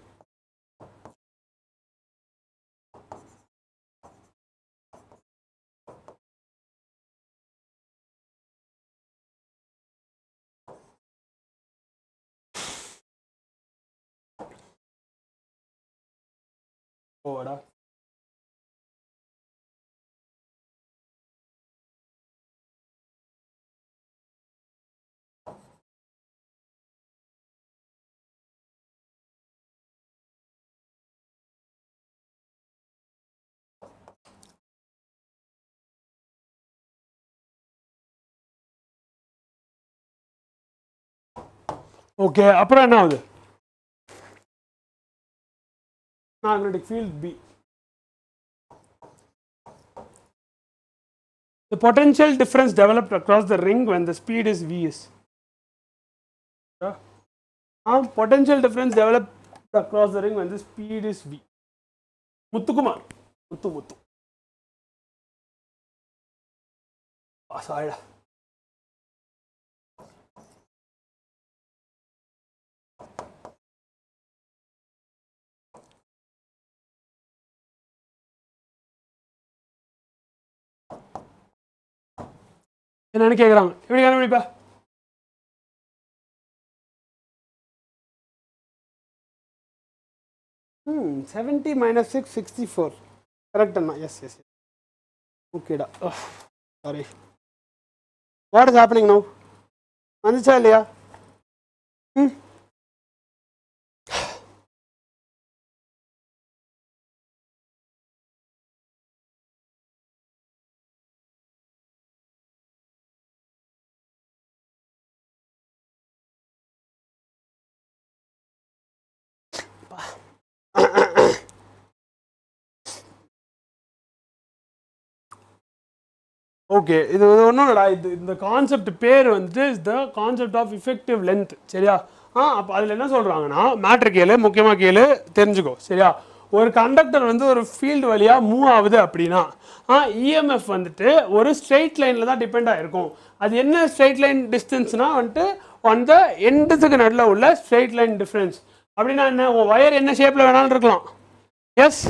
ஓடா ஓகே, அப்புறம் என்ன ஆகுது? Magnetic field B. The potential difference developed across the ring when the speed is V is. Potential difference developed across the ring when the speed is V. Muthukumar. Muthu. Pasada. என்னன்னு கேட்குறாங்க. எப்படி கண்டுபிடிப்பா? ம் 70 - 6 64 கரெக்ட் அண்ணா. எஸ் ஓகேடா. Sorry, what is happening now? வந்துச்சா இல்லையா? ம் ஓகே, இது ஒன்றும் இல்லடா. இந்த கான்செப்ட் பேர் வந்துட்டு is the concept of effective length. சரியா? அப்போ அதில் என்ன சொல்கிறாங்கன்னா, மேட்ரு கேளு, முக்கியமாக கேளு, தெரிஞ்சுக்கோ. சரியா? ஒரு கண்டக்டர் வந்து ஒரு ஃபீல்டு வழியாக மூவ் ஆகுது அப்படின்னா இஎம்எஃப் வந்துட்டு ஒரு ஸ்ட்ரெயிட் லைனில் தான் டிபெண்ட் ஆகிருக்கும். அது என்ன ஸ்ட்ரெயிட் லைன் டிஸ்டன்ஸ்னால் வந்துட்டு அந்த எண்டுக்கு நடுவில் உள்ள ஸ்ட்ரெயிட் லைன் டிஃப்ரென்ஸ். அப்படின்னா என்ன? ஒயர் என்ன ஷேப்பில் வேணாலும் இருக்கலாம். எஸ்,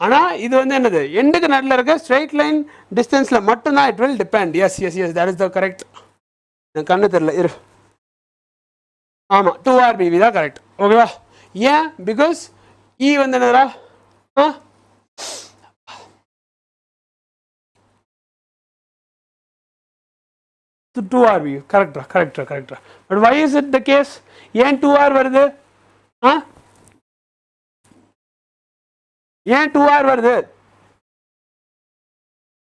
ஆனால் இது வந்து என்னது? எண்டுக்கு நடுவில் இருக்க ஸ்ட்ரெயிட் லைன் டிஸ்டன்ஸில் மட்டும்தான் it will depend. Yes, that is the correct. எனக்கு கண்ணு தெரில இரு. ஆமாம், 2RBV தான் கரெக்ட். ஓகேவா? ஏன்? பிகாஸ் இ வந்து என்னடா? 2R VU. Correct. But why is it the case? ஏன் 2R வருது? ஏன் 2R வருது?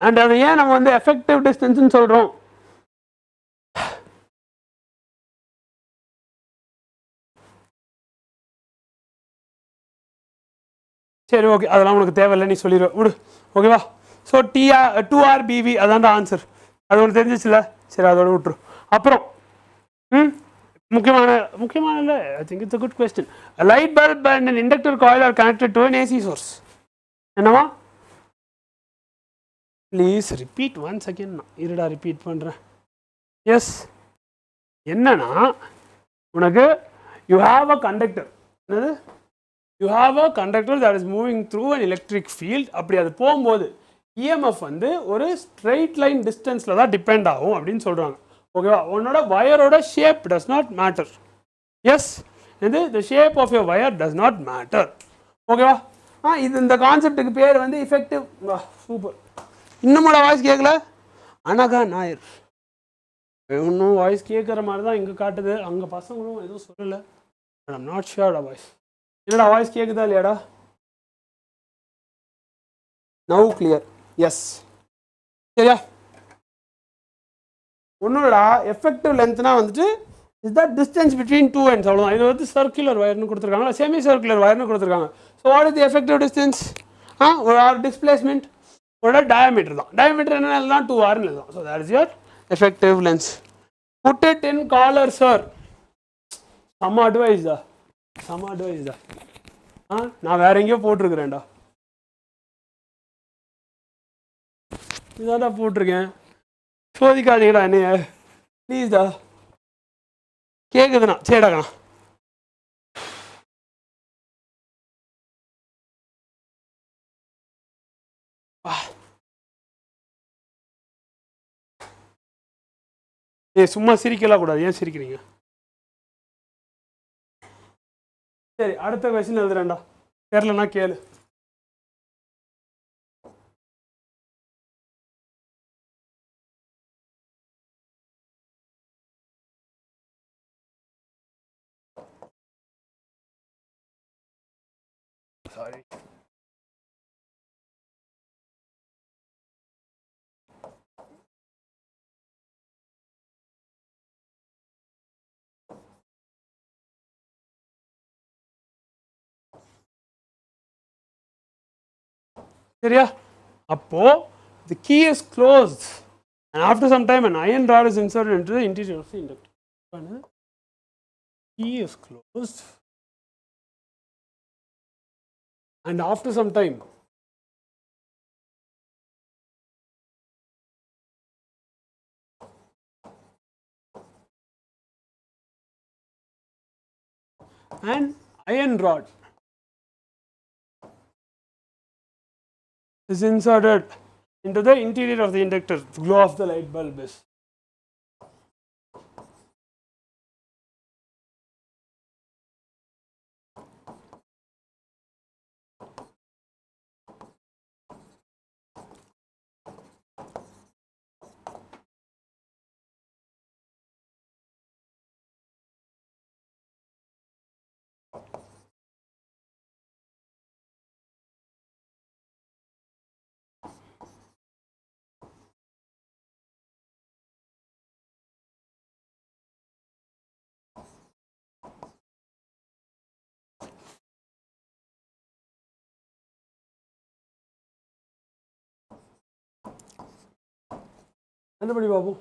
And அது ஏன் நம்ம வந்து effective distance ன்னு சொல்றோம்? சரி ஓகே, அதெல்லாம் உனக்கு தேவையில்லை, நீ சொல்லிடுவ விடு. ஓகேவா? ஸோ 2RBV அதான் ஆன்சர். அது ஒன்று தெரிஞ்சிச்சுல, சரி அதோட விட்டுரு. அப்புறம் முக்கியமான இல்லை, I think it's a good question. A light bulb and an inductor coil are connected to an AC source. என்னவா? Please repeat once again. இருடா ரிப்பீட் பண்ணுறேன். எஸ், என்னன்னா உனக்கு யூ ஹாவ் அ கண்டக்டர். என்னது? You have a conductor that is moving through an electric field. அப்படி அது போகும்போது இஎம்எஃப் வந்து ஒரு ஸ்ட்ரெயிட் லைன் டிஸ்டன்ஸில் தான் டிபெண்ட் ஆகும் அப்படின்னு சொல்கிறாங்க. ஓகேவா? உன்னோட வயரோட shape does not matter. Yes, இது the shape of your wire does not matter. ஓகேவா? இது இந்த கான்செப்டுக்கு பேர் வந்து இஃபெக்டிவ். சூப்பர். இன்னுமோட வாய்ஸ் கேட்கல? அனகா நாயர் இன்னும் வாய்ஸ் கேட்குற மாதிரி தான் இங்கே காட்டுது. அங்கே பசங்களும் எதுவும் சொல்லலை. ஐம் நாட் ஷியோர்டா வாய்ஸ். என்னடா வாய்ஸ் கேட்குதா இல்லையாடா? Now clear. எஸ், சரியா? ஒன்றுடா எஃபெக்டிவ் லென்த்னா வந்துட்டு is the distance between two ends, அவ்வளோதான். இது வந்து சர்க்குலர் வயர்னு கொடுத்துருக்காங்க, செமி சர்க்குலர் வயர்னு கொடுத்துருக்காங்க. So what is the effective distance? ஒரு டிஸ்பிளேஸ்மெண்ட் ஒரு டயாமீட்டர் தான். டயாமீட்டர் என்ன எழுதலாம்? 2R எழுதலாம். So that is your effective length. Put it in collar sir. செம்ம அட்வைஸ் தான். நான் வேற எங்கேயோ போட்டிருக்கிறேன்டா. இதான்டா போட்டிருக்கேன். சோதிக்காதீங்கடா என்னைய ப்ளீஸ்டா. கேட்குதுண்ணா? சரிடாக்கண்ணா. சும்மா சிரிக்கலாம் கூடாது. ஏன் சிரிக்கிறீங்க? சரி, அடுத்த கொஸ்டின் எழுதுறேன்டா. தெரியலன்னா கேளு. சாரி. சரியா? அப்போ the key is closed and after some time an iron rod is inserted into the interior of the inductor. Key is closed and after some time an iron rod is inserted into the interior of the inductor. The glow of the light bulb is. கண்டுபிடி பாபு.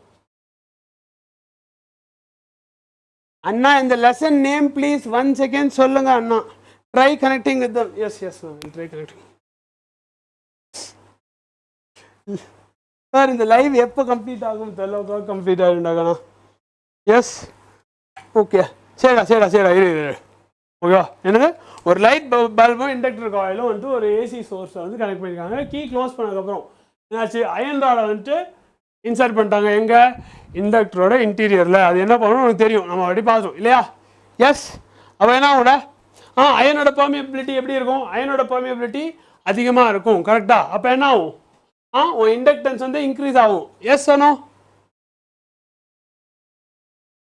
அண்ணா இந்த லெசன் நேம் ப்ளீஸ் 1 செகண்ட் சொல்லுங்க அண்ணா. Try connecting with them. Yes ma'am, try connecting. Sir இந்த லைவ் எப்போ கம்ப்ளீட் ஆகும்? தெரியல. கம்ப்ளீட் ஆகிடுண்டாங்கண்ணா. Yes, okay. சரிடா இரு. ஓகேவா? என்னது? ஒரு லைட் பல்பும் இண்டக்டர் காயிலும் வந்துட்டு ஒரு ஏசி சோர்ஸை வந்து கனெக்ட் பண்ணியிருக்காங்க. கீ க்ளோஸ் பண்ணதுக்கப்புறம் என்னாச்சு? அயன் ராடை வந்துட்டு இன்சர்ட் பண்ணிட்டாங்க. எங்கே? இண்டக்டரோட இன்டீரியரில். அது என்ன பண்ணணும் உனக்கு தெரியும், நம்ம அப்படி பார்த்தோம் இல்லையா? எஸ். அப்போ என்ன ஆகும்டா? அயனோட பெர்மியபிலிட்டி எப்படி இருக்கும்? அயனோட பெர்மியபிலிட்டி அதிகமாக இருக்கும். கரெக்டாக? அப்போ என்ன ஆகும்? உன் இண்டக்டன்ஸ் வந்து இன்க்ரீஸ் ஆகும். S ஆனோ?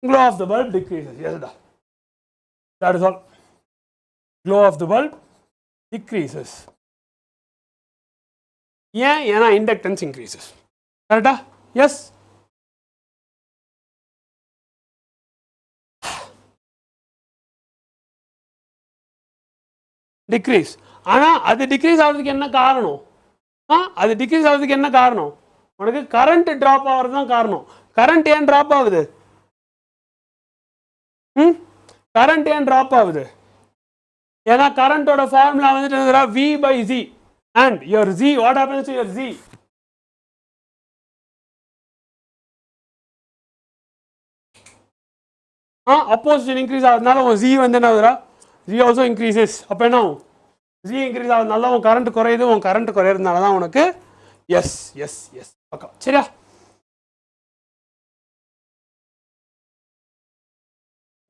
glow of the bulb decreases. Yes, that is all. Glow of the bulb decreases. ஏன்னா inductance increases. கரெக்டா? Yes. டிக்ரீஸ். ஆனால் அது டிக்ரீஸ் ஆகிறதுக்கு என்ன காரணம்? அது டிக்ரீஸ் ஆகிறதுக்கு என்ன காரணம்? உனக்கு கரண்ட் ட்ராப் ஆகிறது தான் காரணம். கரண்ட் ஏன் ட்ராப் ஆகுது? கரண்ட் ஏன் ட்ராப் ஆகுது? ஏன்னா கரண்டோட ஃபார்முலா வந்துட்டு V by Z and your Z, what happens to your Z? opposition increase ஆகிறதுனால உன் Z வந்து என்ன ஆகுதுடா? Z also increases. அப்போ என்ன ஆகும்? Z increase ஆகிறதுனால உன் கரண்ட் குறையுது. உன் கரண்ட் குறையிறதுனால தான் உனக்கு எஸ் எஸ் எஸ் ஓகே சரியா?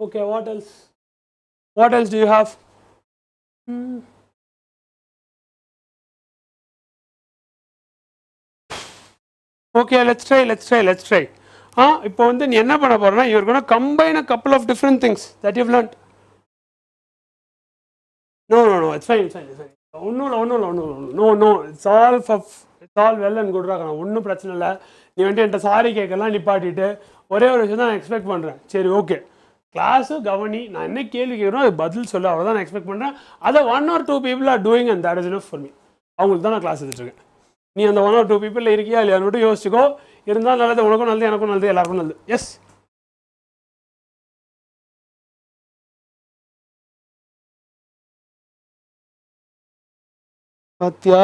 Okay, what else? What else do you have? Okay, let's try. இப்போ வந்து நீ என்ன பண்ண போறேன்னா, you're going to combine a couple of different things that you've learned. No, it's fine. No, it's all well and good. ஒன்றும் பிரச்சனை இல்லை. நீ வந்துட்டு என்கிட்ட சாரி கேட்கலாம் நிப்பாட்டிட்டு ஒரே ஒரு விஷயம் தான் நான் எக்ஸ்பெக்ட் பண்ணுறேன். சரி ஓகே, கிளாஸு கவனி, நான் என்ன கேள்வி கேட்குறோம் அது பதில் சொல்ல, அவ்வளோதான் நான் எக்ஸ்பெக்ட் பண்ணுறேன். அதை 1 or 2 people are doing and that is enough for me. அவங்களுக்கு தான் நான் கிளாஸ் எடுத்துருக்கேன். நீ அந்த 1 or 2 people இருக்கியா இல்லையா மட்டும் யோசிச்சுக்கோ. இருந்தால் நல்லது, உனக்கும் நல்லது, எனக்கும் நல்லது, எல்லாருக்கும் நல்லது. எஸ் பாத்தியா?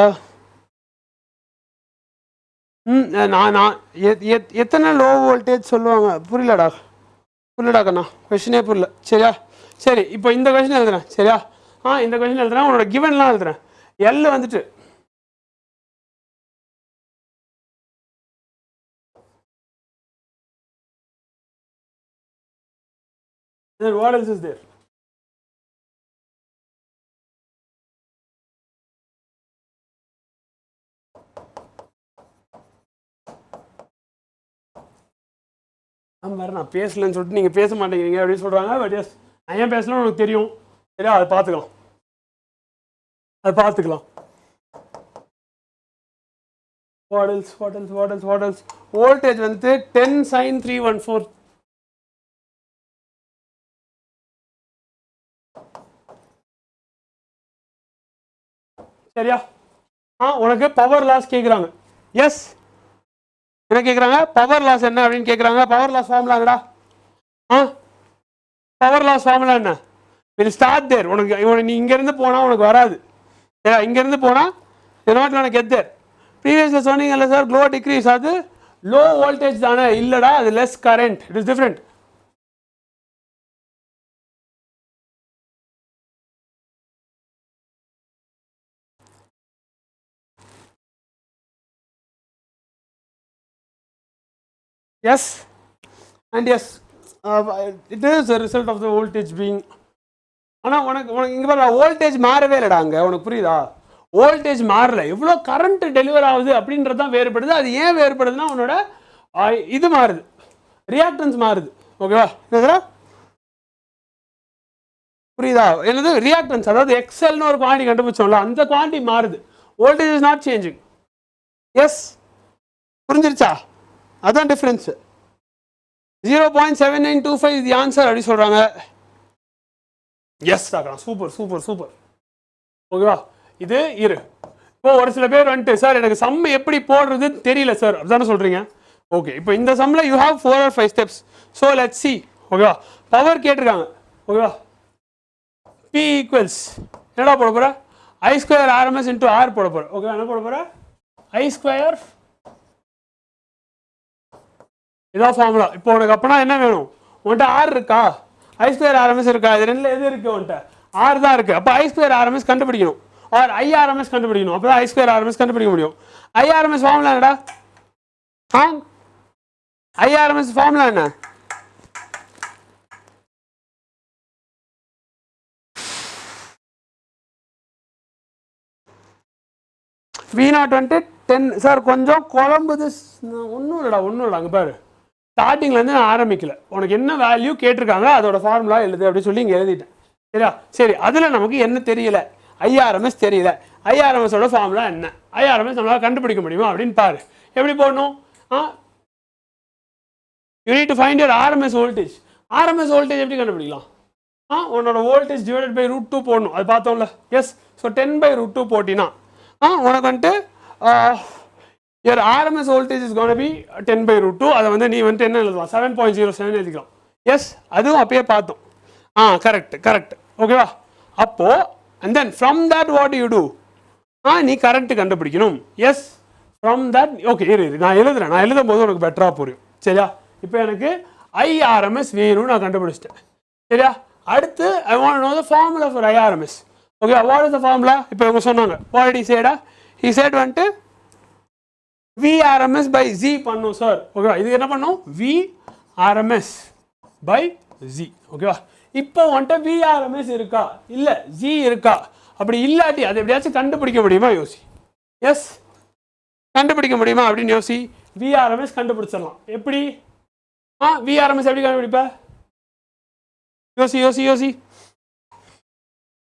நான் எத்தனை லோ வோல்டேஜ் சொல்லுவாங்க? புரியலடா கண்ணா, கொஷினே புரியல. சரியா? சரி, இப்போ இந்த கொஷின் எழுதுறேன். சரியா? இந்த கொஷின் எழுதுறேன், உன்னோட கிவன்லாம் எழுதுறேன். எல் வந்துட்டு then what else is there? நான் பேசலன்னு சொல்லிட்டு நீங்கள் பேச மாட்டேங்கிறீங்க அப்படின்னு சொல்கிறாங்க. பட் எஸ், நான் ஏன் பேசணும்னு உனக்கு தெரியும். சரியா? அதை பார்த்துக்கலாம். What else? வோல்டேஜ் வந்து 10 sin 314. சரியா? உனக்கு பவர் லாஸ் கேட்குறாங்க. எஸ், என்ன கேட்குறாங்க? பவர் லாஸ் என்ன அப்படின்னு கேட்குறாங்க. பவர் லாஸ் ஃபார்முலாங்கடா. பவர் லாஸ் ஃபார்முலா என்ன? Will start there. உனக்கு நீ இங்கேருந்து போனால் உனக்கு வராது. சரியா? இங்கேருந்து போனால் நாட் நான் கெட் தேர். ப்ரீவியஸில் சொன்னீங்கல்ல சார், க்ளோ டிக்ரீஸ், அது லோ வோல்டேஜ் தானே? இல்லைடா, அது less current. It is different. Yes, and yes, it is a result of the voltage being. ஆனால் உனக்கு இங்கே பாரு, வோல்டேஜ் மாறவே இல்லைடா. அங்கே உனக்கு புரியுதா? வோல்டேஜ் மாறல, எவ்வளோ கரண்ட் டெலிவர் ஆகுது அப்படின்றது தான் வேறுபடுது. அது ஏன் வேறுபடுதுன்னா உன்னோட இது மாறுது, ரியாக்டன்ஸ் மாறுது. ஓகேவா? என்னதுடா புரியுதா? என்னது ரியாக்டன்ஸ்? அதாவது எக்ஸல்னு ஒரு குவான்டிட்டி கண்டுபிடிச்சோம்ல, அந்த குவான்டிட்டி மாறுது. Voltage is not changing. Yes, புரிஞ்சிருச்சா? அதான் டிஃப்ரென்ஸு. 0.7925 இஸ் தி ஆன்சர் அப்படி சொல்கிறாங்க. எஸ் ஆகலாம். சூப்பர். ஓகேவா? இது இரு. இப்போ ஒரு சில பேர் வந்துட்டு, சார் எனக்கு சம் எப்படி போடுறது தெரியல சார் அப்படிதானே சொல்கிறீங்க. ஓகே, இப்போ இந்த சம்மில் you have 4 or 5 steps. So let's see. ஓகேவா? பவர் கேட்டிருக்காங்க. ஓகேவா? P ஈக்குவல்ஸ் என்னடா போட போகிற? I² RMS × R போட போகிற. ஓகேவா? என்ன போட போகிற? I². இதான் ஃபார்முலா. இப்போ உனக்கு அப்போனா என்ன வேணும்? உன்கிட்ட R இருக்கா? I² RMS இருக்கா? இது ரெண்டில் எது இருக்குது? உன்கிட்ட R தான் இருக்குது. அப்போ I² RMS கண்டுபிடிக்கணும், ஆர் IRMS கண்டுபிடிக்கணும். அப்போ தான் I² RMS கண்டுபிடிக்க முடியும். IRMS ஃபார்முலா என்னடா? IRMS ஃபார்முலா என்ன? V0 வந்துட்டு 10. சார் கொஞ்சம் குழம்புது. ஒன்றும் இல்லைடா. அங்கே பாரு, ஸ்டார்டிங்லேருந்து நான் ஆரம்பிக்கல, உனக்கு என்ன வேல்யூ கேட்டிருக்காங்க அதோட ஃபார்முலா எழுது அப்படின்னு சொல்லி இங்கே எழுதிட்டேன். சரியா? சரி, அதில் நமக்கு என்ன தெரியல, ஐஆர்எம்எஸ் தெரியல. ஐஆர்எம்எஸோட ஃபார்முலா என்ன, ஐஆர்எம்எஸ் நம்மளால் கண்டுபிடிக்க முடியுமா அப்படின்னு பாரு. எப்படி போடணும்? You need to find your RMS voltage. RMS voltage எப்படி கண்டுபிடிக்கலாம்? உன்னோட வோல்டேஜ் டிவைடட் பை √2 போடணும், அது பார்த்தோம்ல. எஸ், ஸோ 10/√2 போட்டினா உனக்கு வந்துட்டு your RMS voltage is going to be 10/√2. அதை வந்து நீ வந்துட்டு என்ன எழுதலாம், 7.07 எழுதிக்கலாம். எஸ், அதுவும் அப்பயே பார்த்தோம். கரெக்ட் ஓகேவா? அப்போ and then from that what do you do? நீ கரண்ட் கண்டுபிடிக்கணும். எஸ், from that ஓகே இரு நான் எழுதும் போது உனக்கு பெட்டராக புரியும். சரியா? இப்போ எனக்கு IRMS வேணும்னு நான் கண்டுபிடிச்சிட்டேன். சரியா? அடுத்து I want to know the formula for IRMS. Okay, what is the formula? இப்போ இவங்க சொன்னாங்க, what did he said? He said வந்துட்டு VRMS by Z பண்ணும் சார். ஓகேவா? இது என்ன பண்ணும்? VRMS by Z. ஓகேவா? இப்போ வந்துட்டு VRMS இருக்கா இல்லை Z இருக்கா? அப்படி இல்லாட்டி அதை எப்படியாச்சும் கண்டுபிடிக்க முடியுமா யோசி. எஸ், கண்டுபிடிக்க முடியுமா அப்படின்னு யோசி. VRMS கண்டுபிடிச்சிடலாம். எப்படி? VRMS எப்படி கண்டுபிடிப்ப? யோசி.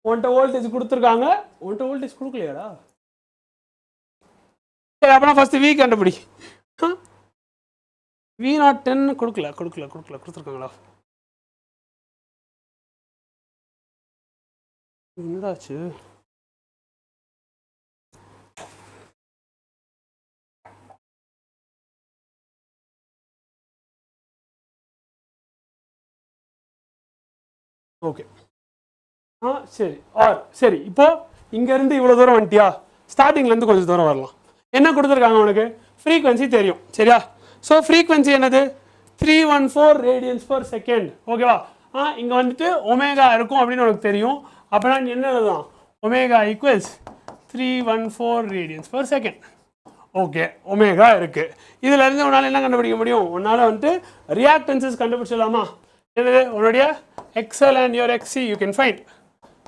உன்கிட்ட வோல்டேஜ் கொடுத்துருக்காங்க, உன்கிட்ட வோல்டேஜ் கொடுக்கலையாடா? சரி, அப்பனா ஃபர்ஸ்ட் V கண்டுபிடி. V0 கொடுத்துருக்காங்களா? என்னடாச்சு? ஓகே, சரி இப்போ இங்கேருந்து இவ்வளோ தூரம் வந்துட்டியா? ஸ்டார்டிங்லேருந்து கொஞ்சம் தூரம் வரலாம். என்ன கொடுத்துருக்காங்க உனக்கு? ஃப்ரீக்வன்சி தெரியும். சரியா? ஸோ ஃப்ரீக்வன்சி என்னது? 314 ரேடியன்ஸ் பர் செகண்ட். ஓகேவா? இங்கே வந்துட்டு ஒமேகா இருக்கும் அப்படின்னு உனக்கு தெரியும். அப்போனா நீ என்ன எழுதலாம்? Omega equals 314 radians per second. Okay, omega இருக்குது. இதிலேருந்து உன்னால் என்ன கண்டுபிடிக்க முடியும்? உன்னால் வந்துட்டு ரியாக்டன்சஸ் கண்டுபிடிச்சிடலாமா? என்னது? உன்னுடைய XL and your XC you can find.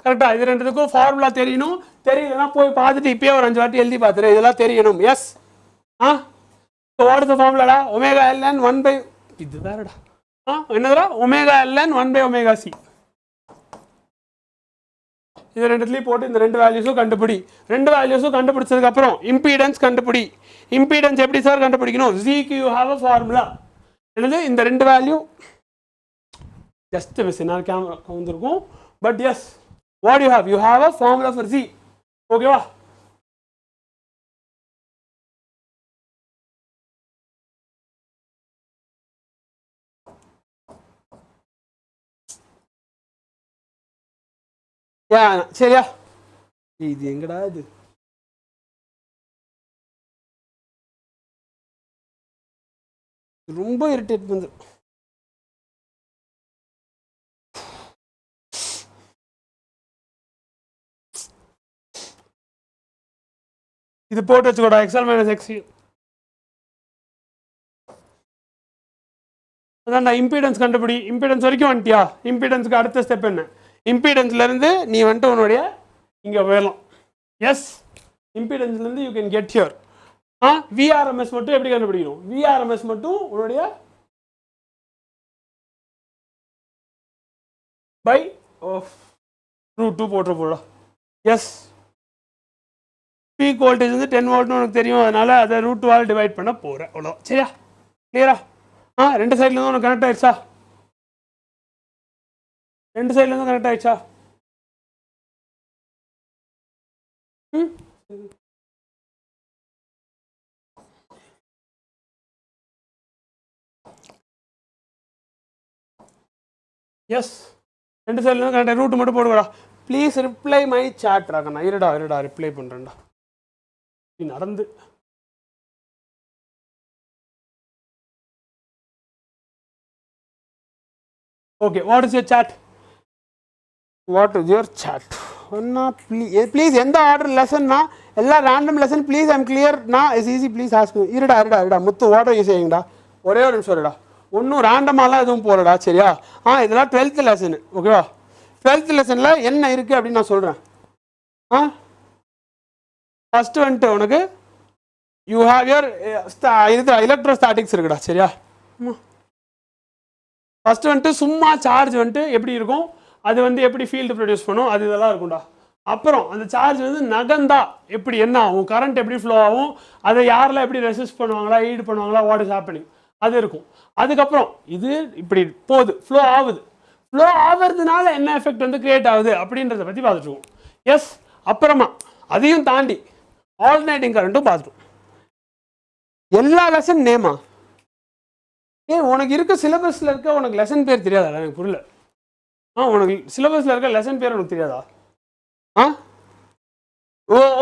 கரெக்டாக? இது ரெண்டுத்துக்கும் ஃபார்முலா தெரியணும். தெரியலன்னா போய் பார்த்துட்டு இப்போயே ஒரு 5 வாட்டி எழுதி பார்த்துரு, இதெல்லாம் தெரியணும். Yes, so what is the ஃபார்முலாடா? ஒமேகா LN 1/, இது வேறடா, என்னதுடா? Omega LN 1/ωc. இது ரெண்டுத்துலேயும் போட்டு இந்த ரெண்டு வேல்யூஸும் கண்டுபிடி. ரெண்டு வேல்யூஸும் கண்டுபிடிச்சதுக்கப்புறம் இம்பீடன்ஸ் கண்டுபிடி. இம்பீடன்ஸ் எப்படி சார் கண்டுபிடிக்கணும்? ஜிக்கு யூ ஹாவ் அ ஃபார்முலா. என்னது? இந்த ரெண்டு வேல்யூ ஜஸ்ட் மிஸ், என்ன கேமரா வந்துருக்கும். But yes, what you have? You have a formula for G. ஓகேவா? சரியா? இது எங்கடா? இது ரொம்ப இரிட்டேட் பண்ணுது. இது போட்டு வச்சுக்கோடா, XL - XC. அதான்டா இம்பீடன்ஸ் கண்டுபிடி. இம்பீடன்ஸ் வரைக்கும் வந்துட்டியா? இம்பீடன்ஸுக்கு அடுத்த ஸ்டெப் என்ன? இம்பீடன்ஸ்லேருந்து நீ வந்துட்டு உன்னுடைய இங்கே போயிடலாம். எஸ், இம்பீடன்ஸ்லேருந்து you can get here. VRMS மட்டும் எப்படி கண்டுபிடிக்கணும்? விஆர்எம்எஸ் மட்டும் உன்னுடைய பை √2 போட்டு போடா. எஸ், பீக் வோல்டேஜ் வந்து 10 வோல்ட்னு உனக்கு தெரியும், அதனால அதை √2 டிவைட் பண்ண போகிறேன். அவ்வளோ. சரியா? கிளியரா? ரெண்டு சைட்லேருந்து உனக்கு கனெக்ட் ஆயிடுச்சா? ரெண்டு சைட்லேருந்து கனெக்ட் ஆயிடுச்சா? எஸ், ரெண்டு சைட்லேருந்து கனெக்ட். ரூட் மட்டும் போடுவாடா. ப்ளீஸ் ரிப்ளை மை சாட் ராகண்ணா. இருடா ரிப்ளை பண்ணுறேன்டா. நடந்து okay. What is your chat? What is your chat? ஒன்னா ப்ளீஸ் எந்த ஆர்டர் லெசன்னா எல்லாம் ரேண்டம் லெசன். ப்ளீஸ் ஐம் கிளியர்னா இஸ் ஈஸி. Please ask. இருடா முத்து, வாட் ஆர் யூ சேயிங்டா? ஒரே ஒரு நிமிஷம் இருடா. ஒன்றும் ரேண்டமாலாம் எதுவும் போகலடா. சரியா? இதெல்லாம் 12th லெசனு. ஓகேவா? 12th லெசனில் என்ன இருக்குது அப்படின்னு நான் சொல்கிறேன். ஃபஸ்ட்டு வந்துட்டு உனக்கு யூ ஹாவ் யுவர் இது எலக்ட்ரோஸ்டாட்டிக்ஸ் இருக்குடா. சரியா? ஃபஸ்ட்டு வந்துட்டு சும்மா சார்ஜ் வந்துட்டு எப்படி இருக்கும், அது வந்து எப்படி ஃபீல்டு ப்ரொடியூஸ் பண்ணும், அது இதெல்லாம் இருக்கும்டா. அப்புறம் அந்த சார்ஜ் வந்து நகந்தா எப்படி என்ன ஆகும், கரண்ட் எப்படி ஃப்ளோ ஆகும், அதை யாரெல்லாம் எப்படி ரெசிஸ்ட் பண்ணுவாங்களா, ஈடு பண்ணுவாங்களா, வாட் இஸ் ஹேப்பனிங், அது இருக்கும். அதுக்கப்புறம் இது இப்படி போகுது, ஃப்ளோ ஆகுது, ஃப்ளோ ஆகிறதுனால என்ன எஃபெக்ட் வந்து கிரியேட் ஆகுது அப்படின்றத பற்றி பார்த்துட்டுருவோம். எஸ், அப்புறமா அதையும் தாண்டி ஆல்டர்னேட்டிங் கரண்ட்டும் பார்த்துட்டோம். எல்லா லெசன் நேமா உனக்கு இருக்க சிலபஸில் இருக்க உனக்கு லெசன் பேர் தெரியாதா? எனக்கு புரியல. உனக்கு சிலபஸில் இருக்க லெசன் பேர் உனக்கு தெரியாதா?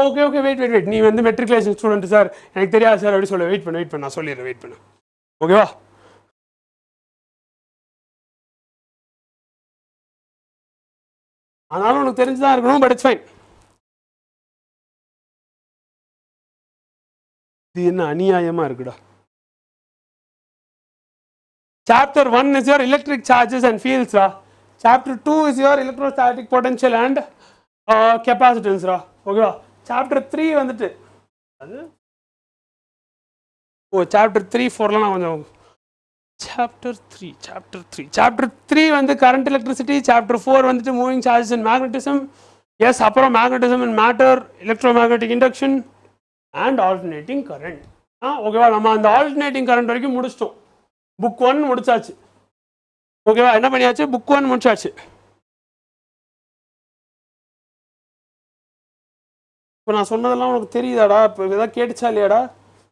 ஓகே ஓகே, வெயிட், நீ வந்து மெட்ரிகுலேஷன் ஸ்டூடெண்ட் சார், எனக்கு தெரியாது சார் அப்படி சொல்ல. வெயிட் பண்ண நான் சொல்லிடுறேன், வெயிட் பண்ண. ஓகேவா? ஆனாலும் உனக்கு தெரிஞ்சுதான் இருக்கணும், பட் இட்ஸ் ஃபைன். இது என்ன அநியாயமா இருக்குடா. Chapter 1 is your electric charges and fields raw. Chapter 2 is your electrostatic potential and capacitance ரா. ஓகேவா? Chapter 3 வந்துட்டு அது Chapter 3 4லாம் நான் கொஞ்சம் Chapter 3 வந்து current electricity, Chapter 4 வந்துட்டு moving charges and magnetism. Yes, அப்புறம் magnetism and matter, electromagnetic induction and alternating current. ஓகேவா? நம்ம அந்த alternating current வரைக்கும் முடிச்சிட்டோம். புக் 1 முடிச்சாச்சு. ஓகேவா? என்ன பண்ணியாச்சு? புக் 1 முடிச்சாச்சு. இப்போ நான் சொன்னதெல்லாம் உனக்கு தெரியுதாடா? இப்போ எதாவது கேட்டுச்சா இல்லையாடா?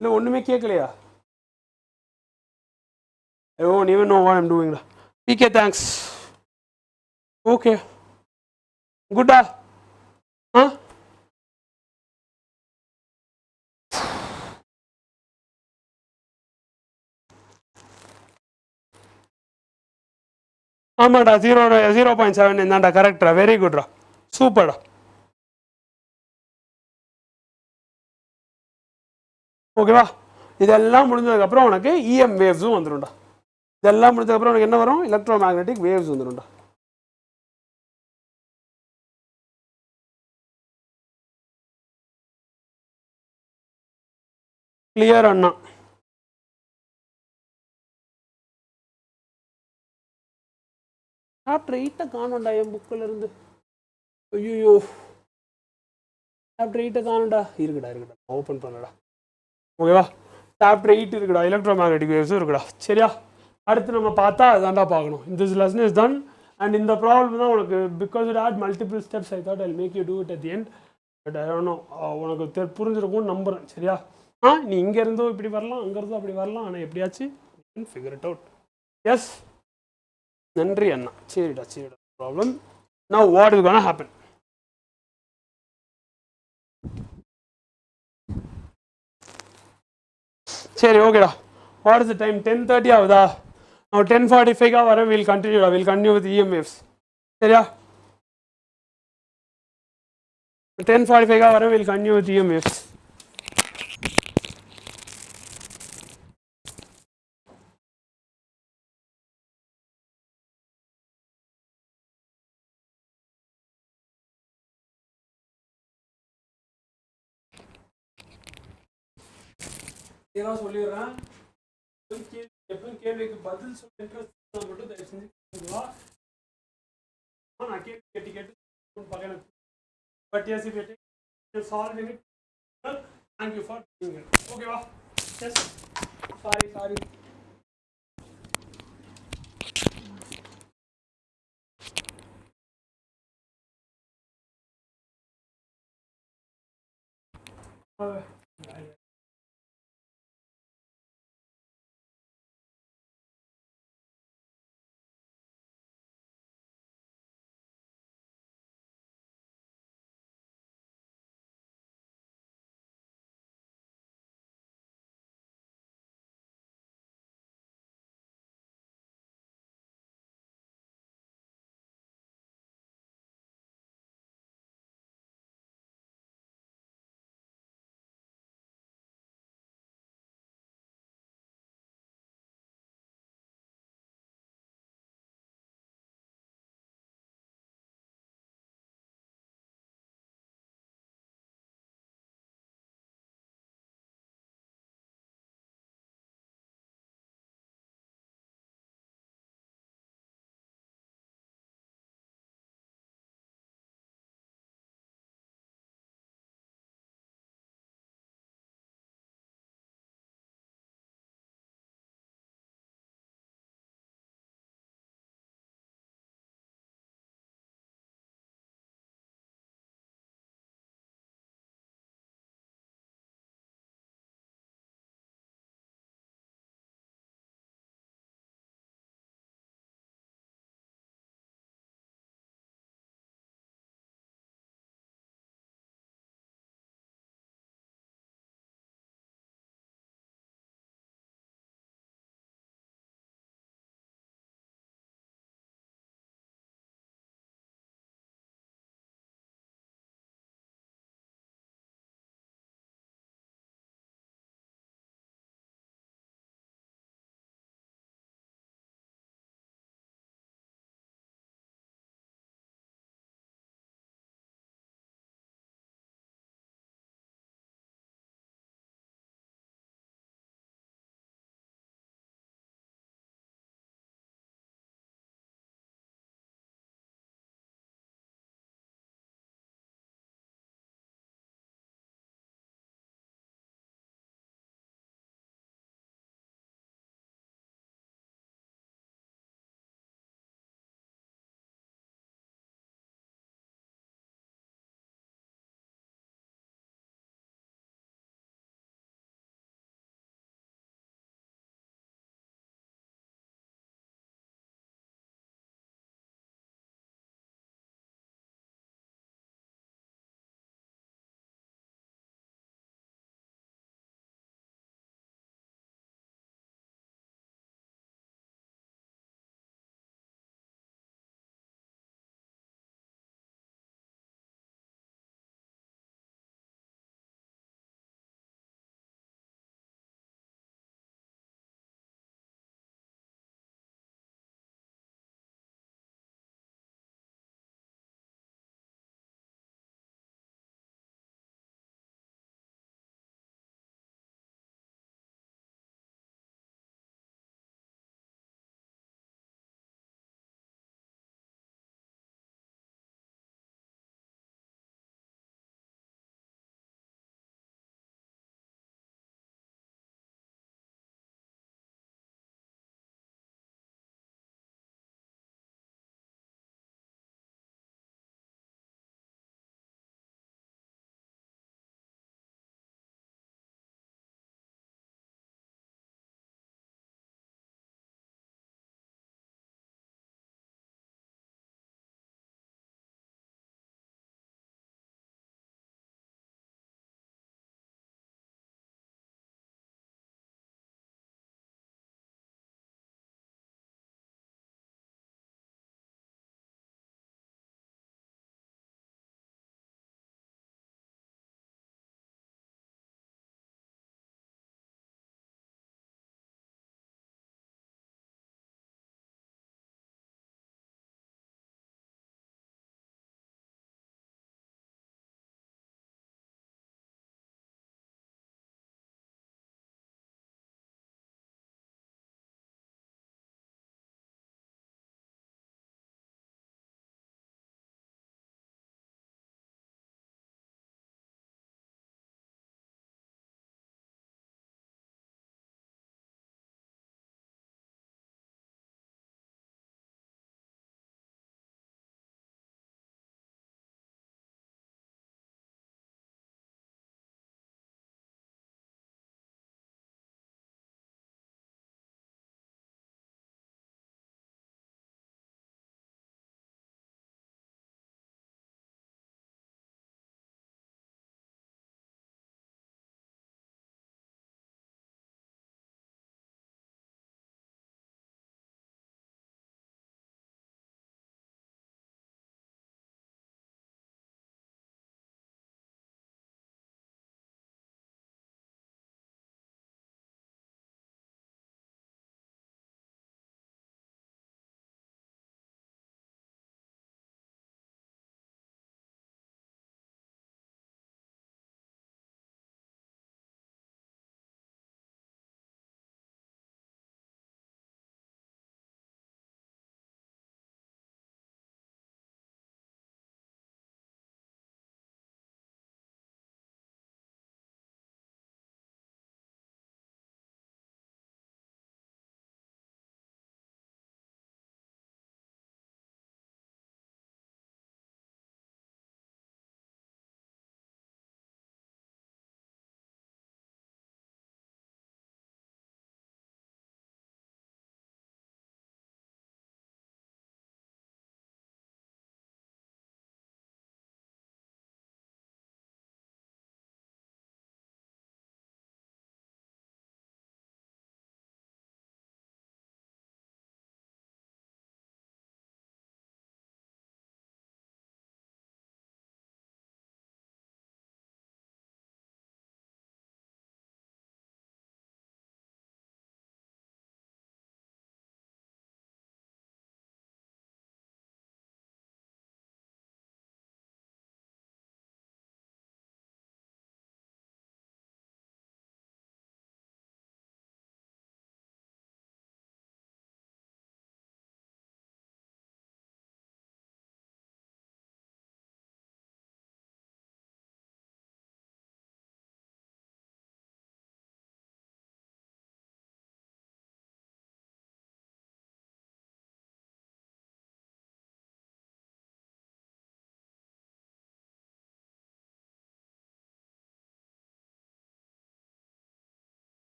இல்லை ஒன்றுமே கேட்கலையா? I don't even know what I'm doing. PK, thanks. Okay. Good. ஆமாடா, 0.7 இருந்தாண்டா. கரெக்டா, வெரி குட்ரா, சூப்பர்டா. ஓகேவா? இதெல்லாம் முடிஞ்சதுக்கப்புறம் உனக்கு EM வேவ்ஸும் வந்துடும்டா. இதெல்லாம் முடிஞ்சதுக்கப்புறம் உனக்கு என்ன வரும்? எலக்ட்ரோமேக்னெட்டிக் வேவ்ஸ் வந்துடும்டா. கிளியர் அண்ணா? சாப்டர் 8 காணும்டா என் புக்கில் இருந்து. ஐயோ, சாப்டர் 8 காணும்டா. இருக்குடா, ஓப்பன் பண்ணடா. ஓகேவா? சாப்டர் 8 இருக்குடா, எலக்ட்ரோமேக்னெட்டிக் வேவ்ஸும் இருக்குடா. சரியா? அடுத்து நம்ம பார்த்தா அதான்டா பார்க்கணும். This lesson is done. And இந்த ப்ராப்ளம் தான் உனக்கு, because it had multiple steps, I thought I make you do it at the end. But I don't know, உனக்கு புரிஞ்சிருக்கும்னு நம்புகிறேன். சரியா? நீ இங்கேருந்தோ இப்படி வரலாம், அங்கேருந்தோ அப்படி வரலாம், ஆனால் எப்படியாச்சும் ஃபிகர் இட் அவுட். எஸ், நன்றி அண்ணா. சரிடா. Problem now what is gonna happen? சரி, ஓகேடா. What is the time? 10:30 ஆகுதா? now 10:45 வர we'll continue with EM waves. சரியா? 10:45 வர we'll continue with EM waves. இதெல்லாம் சொல்லிடுறேன். எப்பவும் கேள்விக்கு பதில் சொல்ல இன்ட்ரெஸ்ட் மட்டும் தயவு செஞ்சு நான் கேட்டு பார்க்கணும். But yes, if you solving it, thank you for doing it. ஓகேவா? Yes, sorry.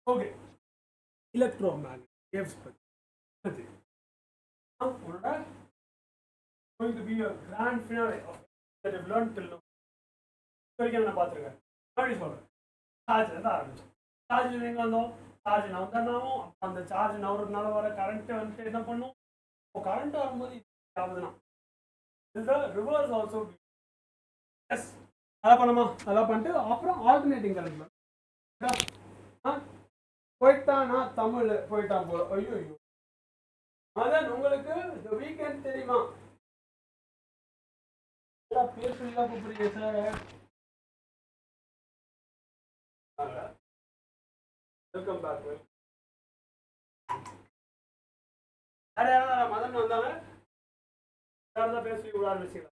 Okay electromagnetic waves பத்தி உங்களோட going to be a grand finale of that you've learned till now. வரைக்கும் நான் பார்த்துருக்கேன் எப்படி சொல்கிறேன் சார்ஜ்லேருந்து ஆரம்பிச்சோம் சார்ஜ் எங்கே வந்தோம் சார்ஜ் நவுந்தானாவும் அந்த சார்ஜ் நவுறதுனால வர கரண்ட்டு வந்துட்டு என்ன பண்ணும் இப்போ கரண்ட் வரும்போது இது ஆகுதுன்னா இதுதான் ரிவர்ஸ் ஆல்சோ எஸ் அதான் பண்ணுமா அதான் பண்ணிட்டு அப்புறம் ஆல்டர்னேட்டிங் கரண்ட்ல போயிட்டானா தமிழ் போயிட்டான் போல ஐயோ ஐயோ அதான் உங்களுக்கு இந்த வீக்கெண்ட் தெரியுமா பேர் சொல்லி கூப்பிடுறீங்க சார் வெல்கம் பேக் வேற யாராவது மதன் வந்தாங்க யாராவது பேசி விட ஆரம்பிச்சிக்கலாம்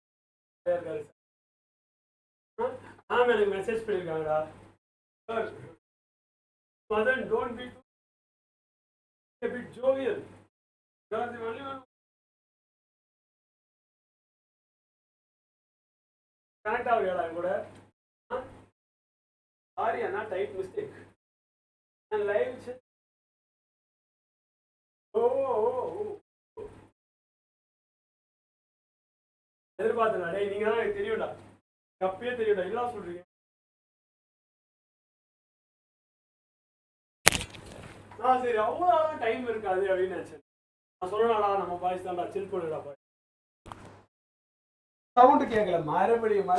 ஆமாம் எனக்கு மெசேஜ் பண்ணியிருக்காங்கடா sir Madhan don't be a bit jovial. You are the only one connect ஆகுறியாடா என் கூட சாரி அண்ணா டைப் மிஸ்டேக் நான் லைவ் எதிர்பார்த்தா டேய் நீங்க தான் எனக்கு தெரியும்டா அப்பயே தெரியும்டா இல்லா சொல்றீங்க சரி அவ்வளோ டைம் இருக்காது அப்படின்னு நினைச்சேன் நான் சொல்லலாம்டா நம்ம பாய்ஸ் தான்டா சில் பண்ணுடா பாய் சவுண்டு கேட்கல மறுபடியும்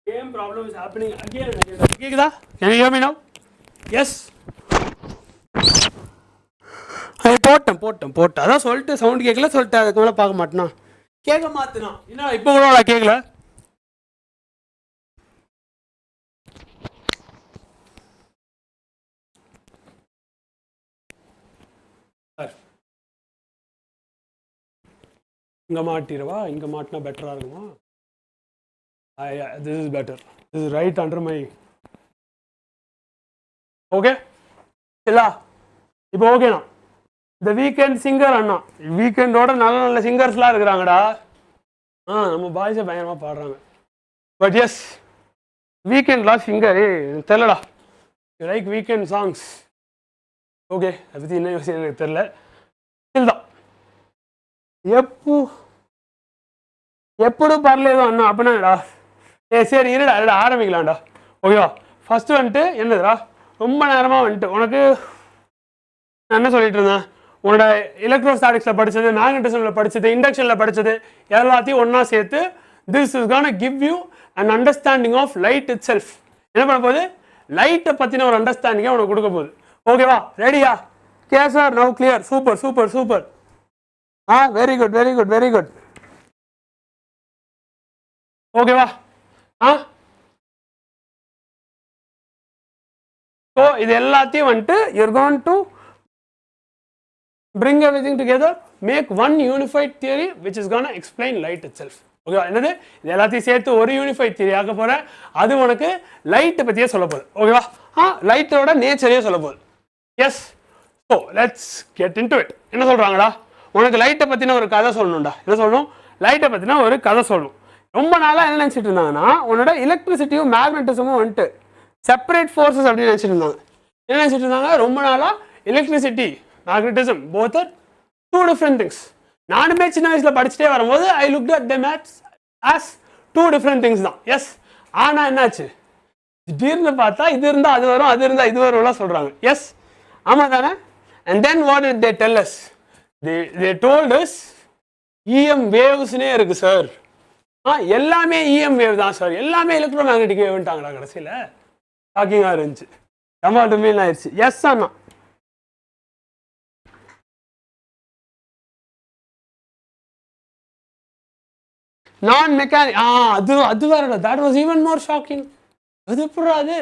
same problem is happening again கேக்குதா can you hear me now yes போட்டேன் அதான் சொல்லிட்டு சவுண்ட் கேட்கல சொல்லிட்டு அதுக்கு மேலே பார்க்க மாட்டேனா கேட்க மாட்டேனா என்ன இப்போ கூட கேட்கல இங்கே மாட்டிடுவா இங்கே மாட்டினா பெட்டராக இருக்குமா this is better this is right under my okay இல்ல இப்போ ஓகேண்ணா இந்த வீக்கெண்ட் சிங்கர் அண்ணா வீக்கெண்டோட நல்ல நல்ல சிங்கர்ஸ்லாம் இருக்கிறாங்கடா நம்ம பாய்ஸை பயங்கரமாக பாடுறாங்க பட் எஸ் வீக்கெண்ட்லாம் சிங்கர் தெரிலடா you like Weeknd songs okay அதை பற்றி என்ன யோசிச்சு எனக்கு தெரில இதுதான் ఎప్పుడు పర్లేదు అన్న அப்படின்னாடா சரி இருடா ஆரம்பிக்கலாம்டா ஓகேவா ஃபஸ்ட்டு வந்துட்டு என்னதுடா ரொம்ப நேரமாக வந்துட்டு உனக்கு நான் என்ன சொல்லிட்டு இருந்தேன் உன்னோட எலக்ட்ரோஸ்டாட்டிக்ஸில் படித்தது மேக்னட்டிசமில் படித்தது இண்டக்ஷனில் படித்தது எல்லாத்தையும் ஒன்றா சேர்த்து this is gonna give you and understanding of light itself என்ன பண்ண போகுது லைட்டை பற்றின ஒரு அண்டர்ஸ்டாண்டிங்கை உனக்கு கொடுக்க போகுது ஓகேவா ரெடியா okay sir now clear super very good ஓகேவா ஸோ இது எல்லாத்தையும் வந்துட்டு you're gonna to bring everything together make one unified theory which is going to explain light itself ஓகேவா என்னது இது எல்லாத்தையும் சேர்த்து ஒரு யூனிஃபைட் தியரி ஆக்க போகிறேன் அது உனக்கு லைட்டை பற்றியே சொல்ல போகுது ஓகேவா லைட்டோட நேச்சரையே சொல்ல போகுது yes so let's get into it என்ன சொல்கிறாங்கடா உனக்கு லைட்டை பற்றின ஒரு கதை சொல்லணும்டா என்ன சொல்லணும் லைட்டை பற்றின ஒரு கதை சொல்லணும் ரொம்ப நாளாக என்ன நினச்சிட்டு இருந்தாங்கன்னா உன்னோட எலக்ட்ரிசிட்டியும் மேக்னட்டிசமும் வந்துட்டு செப்பரேட் ஃபோர்ஸஸ் அப்படின்னு நினச்சிட்டு இருந்தாங்க என்ன நினச்சிட்டு இருந்தாங்க ரொம்ப நாளாக electricity magnetism both are two different things நானுமே சின்ன வயசில் படிச்சுட்டே வரும்போது I look at them as two different things தான் எஸ் ஆனால் என்னாச்சு திடீர்னு பார்த்தா இது இருந்தால் அது வரும் அது இருந்தால் இது வரும்லாம் சொல்கிறாங்க எஸ் ஆமாம் தானே and then what did they tell us they told us EM வேவ்ஸ்னே இருக்குது சார் எல்லாமே EM வேவ் தான் சார் எல்லாமே எலக்ட்ரோமேக்னெட்டிக் வேவ்ன்ட்டாங்கடா கடைசியில் ஷாக்கிங்காக இருந்துச்சு டமாட்டோ மீன் ஆயிடுச்சு எஸ் அண்ணா நான் மெக்கானிக் அது வேறடா that was even more shocking அது எப்படா அது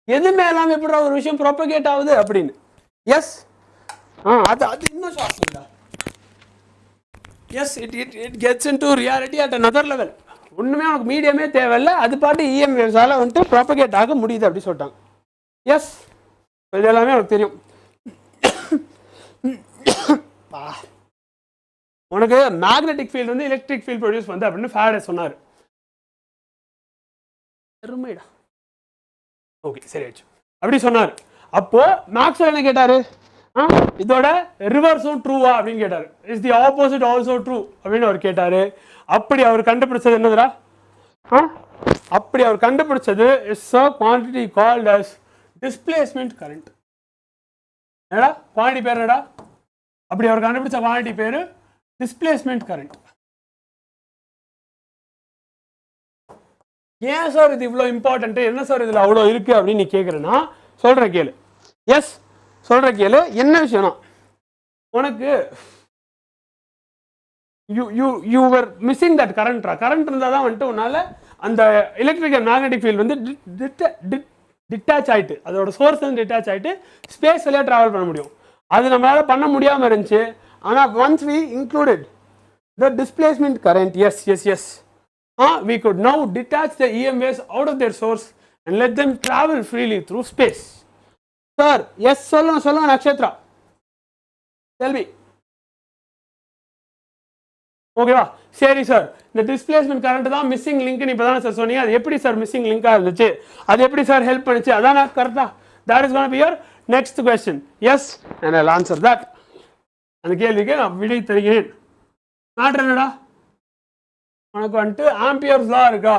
எதுவுமே எல்லாமே எப்படா ஒரு விஷயம் ப்ரொபகேட் ஆகுது அப்படின்னு எஸ் அது இன்னும் ஷாக்கிங்டா yes it gets into reality at another level ஒன்றுமே உனக்கு மீடியமே தேவையில்லை அது பாட்டு EM வேவ்ஸால் வந்துட்டு ப்ராபகேட் ஆக முடியுது அப்படி சொல்லிட்டாங்க எஸ் இது எல்லாமே உனக்கு தெரியும் உனக்கு மேக்னெட்டிக் ஃபீல்டு வந்து எலக்ட்ரிக் ஃபீல்ட் ப்ரொடியூஸ் வந்து அப்படின்னு ஃபேரடே சொன்னார் பெருமைடா ஓகே சரி ஆச்சு அப்படி சொன்னார் அப்போ மேக்ஸ்வெல் என்ன கேட்டாரு, இதோட ரிவர்ஸும் ட்ரூவா அப்படின்னு கேட்டாரு. Is the opposite also true அப்படின்னு அவர் கேட்டாரு. அப்படி அவர் கண்டுபிடிச்சது என்னதுடா, அப்படி அவர் கண்டுபிடிச்சது is a quantity called as displacement current. என்னடா குவாண்டிட்டி பேர் என்னடா, அப்படி அவர் கண்டுபிடிச்ச குவாண்டிட்டி பேரு displacement current. ஏன் சார் இது இவ்வளோ இம்பார்ட்டன்ட், என்ன சார் இதில் அவ்வளோ இருக்கு அப்படின்னு நீ கேட்குறேன்னா சொல்கிற கேளு. எஸ் சொல்கிற கேளு. என்ன விஷயம்னா உனக்கு யூ வர் மிஸ்ஸிங் தட் கரண்ட்ரா. கரண்ட் இருந்தால் தான் வந்துட்டு உன்னால் அந்த எலக்ட்ரிக் அண்ட் மேக்னெட்டிக் ஃபீல்டு வந்து டிட்டாச் ஆகிட்டு, அதோட சோர்ஸ் வந்து டிட்டாச் ஆகிட்டு ஸ்பேஸ் வழியாக ட்ராவல் பண்ண முடியும். அது நம்மளால் பண்ண முடியாமல் இருந்துச்சு. ஆனால் once we included the displacement current, yes we could now detach the EM waves out of their source and let them travel freely through space. Sir, yes சொல்லுங்க நக்ஷத்ரா, tell me. ஓகேவா? சரி சார், இந்த டிஸ்பிளேஸ்மெண்ட் கரண்ட் தான் மிஸ்ஸிங் லிங்க்னு இப்போ தானே சார் சொன்னீங்க. அது எப்படி சார் மிஸ்ஸிங் லிங்காக இருந்துச்சு, அது எப்படி சார் ஹெல்ப் பண்ணிச்சு, அதான் கரெக்டா? that is going to be your next question. Yes, and I'll answer that. அந்த கேள்விக்கு நான் விடை தருகிறேன். மேட்ரு என்னடா, உனக்கு வந்துட்டு ஆம்பியர்ஸ் லா இருக்கா?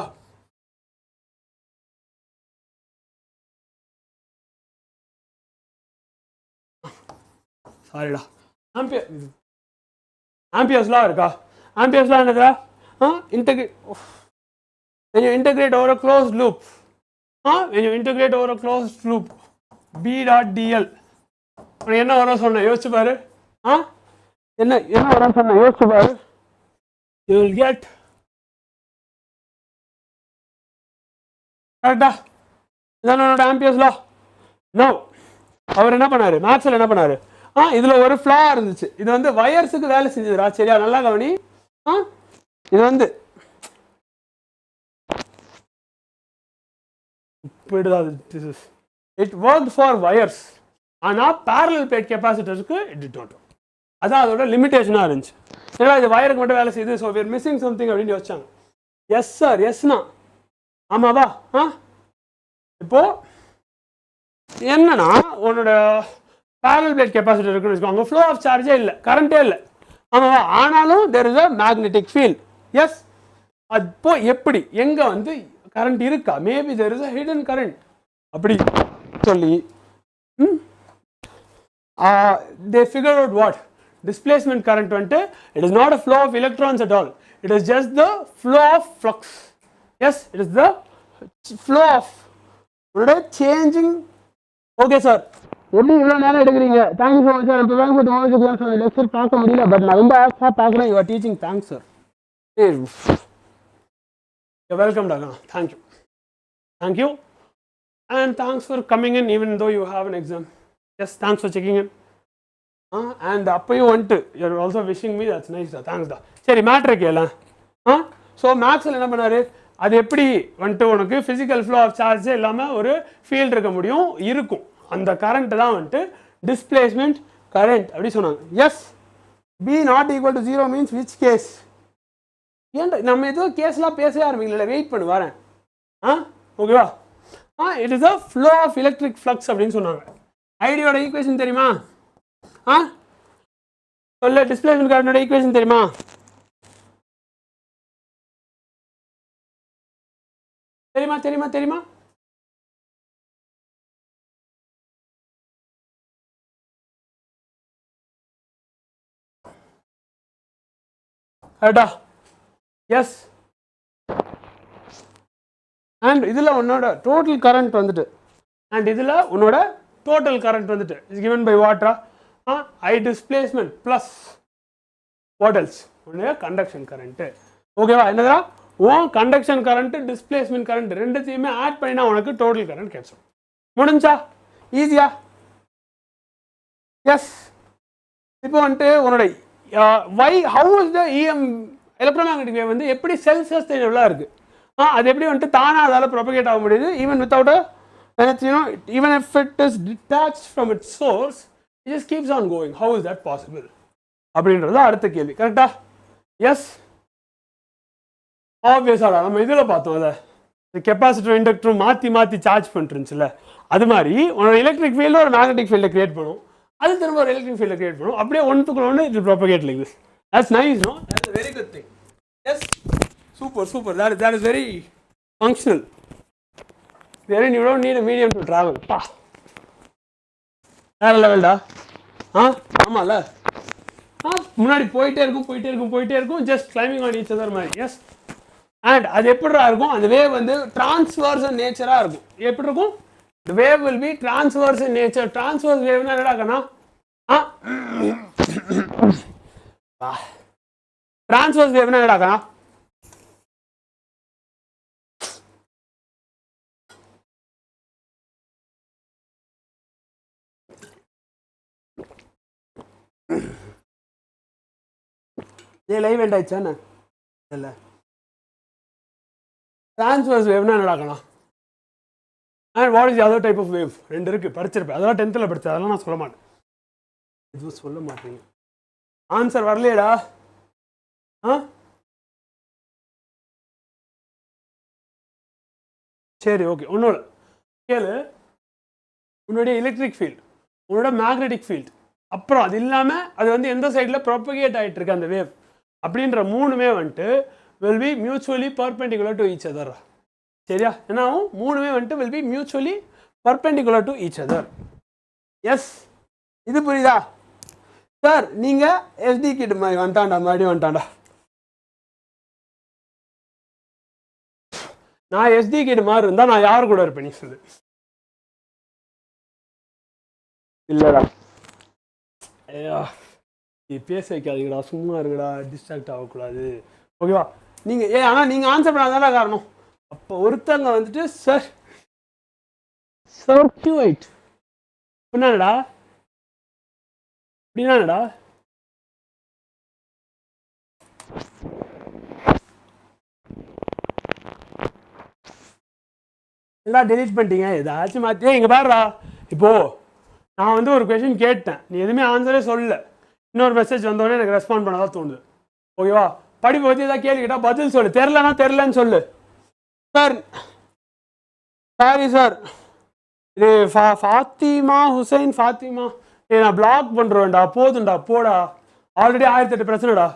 சாரிடா, ஆம்பியர்ஸ் லா இருக்கா? ஆம்பியர்ஸ் லா என்னதுடா? when you integrate over a closed loop, when you integrate over a closed loop, B dot dl, உனக்கு என்ன வரும் சொன்ன யோசிச்சு பாரு. என்ன வரும் சொன்ன யோசிச்சு பாரு. you will get கரெக்டா? இதான் உன்னோட ஆம்பியர்ஸ் லா. நோ, அவர் என்ன பண்ணாரு, மேக்ஸில் என்ன பண்ணாரு, இதில் ஒரு ஃப்ளா இருந்துச்சு. இது வந்து வயர்ஸுக்கு வேலை செஞ்சதுரா. சரியா, நல்லா கவனி. இது வந்து இட் ஒர்க் ஃபார் வயர்ஸ், ஆனால் பேரலல் பிளேட் கெப்பாசிட்டர்ஸ்க்கு இட் டிட் நாட். அதான் அதோட லிமிடேஷனாக இருந்துச்சு. ஏன்னா இது வயருக்கு மட்டும் வேலை செய்யுது, so we are missing something அப்படின்னு யோசிச்சாங்க. எஸ் சார், எஸ்னா ஆமாவா? இப்போ என்னன்னா உன்னோட பேரலல் பிளேட் கெப்பாசிட்டர் இருக்குன்னு வச்சுக்கோங்க, ஃப்ளோ ஆஃப் சார்ஜே இல்லை, கரண்டே இல்லை, ஆமாவா? ஆனாலும் there is a magnetic field. Yes, அப்போ எப்படி எங்கே வந்து கரண்ட் இருக்கா? Maybe there is a hidden current அப்படி சொல்லி they figured out what displacement current வந்துட்டு it is not a flow of electrons at all, it is just the flow of flux. Yes, it is the flow of changing. Okay sir, எப்படி இவ்வளோ நேரம் எடுக்கிறீங்க? Thank you so much sir. இப்போ பேங்க் போட்டு மோஜுக்கு சார் லெக்சர் பார்க்க முடியல, பட் நான் ரொம்ப ஆக்ஸாக பார்க்குறேன். You are teaching. Thanks sir. Welcome doctor. Thank you and thanks for coming in even though you have an exam. Yes, thanks for checking in. And அப்பையும் வந்துட்டு you are also wishing me, that's nice da. Thanks da. சரி, மேட்ரு கேள. ஸோ மேக்ஸில் என்ன பண்ணாரு, அது எப்படி வந்துட்டு உனக்கு ஃபிசிக்கல் ஃப்ளோ ஆஃப் சார்ஜே இல்லாமல் ஒரு ஃபீல்டு இருக்க முடியும், இருக்கும். அந்த கரண்ட் தான் வந்துட்டு டிஸ்பிளேஸ்மெண்ட் கரண்ட் அப்படி சொன்னாங்க. Yes, B not equal to 0 means which case? ஏன்டா நம்ம ஏதோ கேஸ்லாம் பேசவே ஆரம்பிக்கல, வெயிட் பண்ணு வரேன். ஓகேவா? It is a flow of electric flux அப்படின்னு சொன்னாங்க. ஐடியோட ஈக்குவேஷன் தெரியுமா? சொல்ல, டிஸ்பிளேஸ்மெண்ட் கரண்டோட ஈக்குவேஷன் தெரியுமா? தெரியுமா? கரெக்டா? எஸ். அண்ட் இதில் உன்னோட டோட்டல் கரண்ட் வந்துட்டு, is given by Vadra? I displacement plus what else? உன்னுடைய கண்டக்ஷன் கரண்ட்டு. ஓகேவா? என்னதா உன் கண்டக்ஷன் கரண்ட்டு டிஸ்பிளேஸ்மெண்ட் கரண்ட் ரெண்டுத்தையுமே ஆட் பண்ணினா உனக்கு டோட்டல் கரண்ட் கிடைச்சிடும். முடிஞ்சா? ஈஸியா? எஸ். இப்போ வந்துட்டு உன்னோட how is the EM electromagnetic wave வந்து எப்படி செல்ஃப் சஸ்டைனபிளாக இருக்குது? அது எப்படி வந்துட்டு தானாக அதால் ப்ரொபகேட் ஆக முடியுது even without even if it is detached from its source, it just keeps on going. How is that possible? அப்படின்றது அடுத்த கேள்வி. கரெக்டா? எஸ், ஆப்வியஸாடா. நம்ம இதில் பார்த்தோம், அதை கெப்பாசிட்டர் இண்டக்டரும் மாற்றி சார்ஜ் பண்ணிருந்துச்சுல்ல, அது மாதிரி உன்னோட எலக்ட்ரிக் ஃபீல்டு ஒரு மேக்னெட்டிக் ஃபீல்டை கிரியேட் பண்ணும், அது திரும்ப ஒரு எலக்ட்ரிக் ஃபீல்டை கிரியேட் பண்ணும், அப்படியே ஒன்றுக்குள்ள ஒன்று it propagate like this. That's nice, no? That's a very good thing. Yes, super. That is very functional. Wherein you don't need a medium to travel. வேற லெவல்டா. ஆமாம்ல, முன்னாடி போயிட்டே இருக்கும், just climbing on each other மாதிரி. எஸ், அண்ட் அது எப்படிடா இருக்கும், அந்த வேவ் வந்து டிரான்ஸ்வர்ஸ் நேச்சராக இருக்கும். எப்படி இருக்கும்? The wave will be transverse in nature. Transverse wave na என்னடா கண்ணா? Transverse wave na என்னடா கண்ணா? ये live end ஆயிடுச்சா என்ன? இல்ல. Transverse wave na என்னடா கண்ணா? And what is the other type of wave? ரெண்டு இருக்கு, படிச்சிருப்பேன். அதெல்லாம் 10th படிச்சேன், அதெல்லாம் நான் சொல்ல மாட்டேன். எதுவும் சொல்ல மாட்டீங்க. ஆன்சர் வரலையடா. சரி, ஓகே. ஒன்னோட கேளு. உன்னுடைய எலக்ட்ரிக் ஃபீல்டு, உன்னோட மேக்னெட்டிக் ஃபீல்டு, அப்புறம் அது இல்லாமல் அது வந்து எந்த சைடில் ப்ராபகேட் ஆகிட்டு இருக்கு அந்த வேவ் அப்படின்ற மூணுமே வந்துட்டு will be mutually perpendicular to each other. சரியா? என்ன ஆகும்? மூணுமே வந்துட்டு will be mutually perpendicular to each other. Yes, இது புரியுதா சார்? நீங்கள் எஸ்டி கிட் மாதிரி மறுபடியும் வந்துட்டாண்டா. நான் எஸ்டி கிட் மாதிரி இருந்தால் நான் யார் கூட இருப்பேன் நீ சொல்லு? இல்லைடா, ஐயா நீ பேச வைக்காதீங்கடா, சும்மா இருக்குடா, டிஸ்ட்ராக்ட் ஆகக்கூடாது, ஓகேவா? நீங்கள் ஆனால் நீங்கள் ஆன்சர் பண்ணாதானே காரணம். அப்போ ஒருத்தங்க வந்துட்டு சார் சர்க்யூட் என்னடா அப்படின்னாடா, எல்லாம் டெலிட் பண்ணிட்டீங்க, ஏதாச்சும் மாற்றியே. இங்கே பாருடா, இப்போது நான் வந்து ஒரு கொஷின் கேட்டேன், நீ எதுவுமே ஆன்சரே சொல்லல, இன்னொரு மெசேஜ் வந்தோடனே எனக்கு ரெஸ்பாண்ட் பண்ணதான் தோணுது, ஓகேவா? படிப்பை பற்றி ஏதாவது கேள்வி கேட்டால் பதில் சொல்லு, தெரிலன்னு சொல்லு. சார் சாரி சார், இது ஃபாத்திமா ஹுசைன் ஃபாத்திமா, நான் பிளாக் பண்ணுறேன்டா, போதும்டா, போடா, ஆல்ரெடி 1008 பிரச்சனைடா,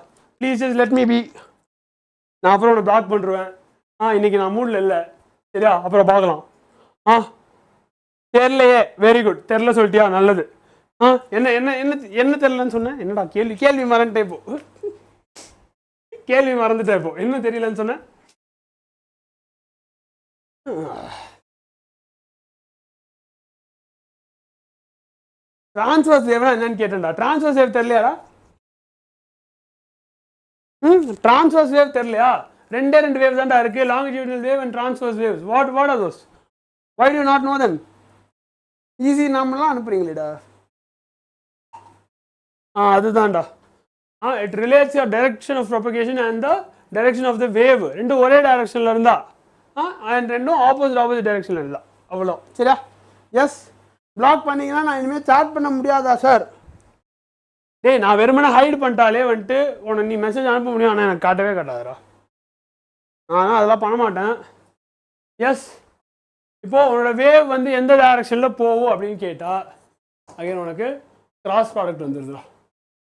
please just let me be. நான் அப்புறம் உன்னை பிளாக் பண்ணுறேன். இன்னைக்கு நான் மூடில் இல்லை, சரியா? அப்புறம் பார்க்கலாம். தெரிலையே, வெரி குட், தெரில சொல்லிட்டியா, நல்லது. என்ன என்ன என்ன என்ன தெரிலன்னு சொன்னேன்? என்னடா கேள்வி மறந்துட்டே இப்போ, கேள்வி மறந்துட்டே இப்போ, என்ன தெரியலன்னு சொன்னேன்? டிரான்ஸ்வர்ஸ் வேவ்னா என்னன்னு கேட்டேன்டா. டிரான்ஸ்வர்ஸ் வேவ் தெரியலையாடா? டிரான்ஸ்வர்ஸ் வேவ் தெரியலையா? ரெண்டே வேவ் தான்டா இருக்கு, longitudinal wave and transverse waves. What are those? Why do not know them? Easy நாமெல்லாம் அனுப்புறீங்களேடா. அதுதான்டா. It relates your direction of propagation and the direction of the wave. ரெண்டும் ஒரே டைரக்ஷனில் இருந்தா அண்ட் ரெண்டும் ஆப்போசிட் டைரக்ஷனில் இருந்தா, அவ்வளோ. சரியா? எஸ், பிளாக் பண்ணிங்கன்னா நான் இனிமேல் சாட் பண்ண முடியாதா சார்? டேய், நான் வெறுமனே ஹைட் பண்ணிட்டாலே வந்துட்டு உனக்கு நீ மெசேஜ் அனுப்ப முடியும், ஆனால் எனக்கு காட்டவே காட்டாதரா. ஆனால் அதெல்லாம் பண்ண மாட்டேன். எஸ், இப்போது உன்னோட வேவ் வந்து எந்த டைரக்ஷனில் போகும் அப்படின்னு கேட்டால் அகைன் உனக்கு கிராஸ் ப்ராடக்ட் வந்துடுதுடா.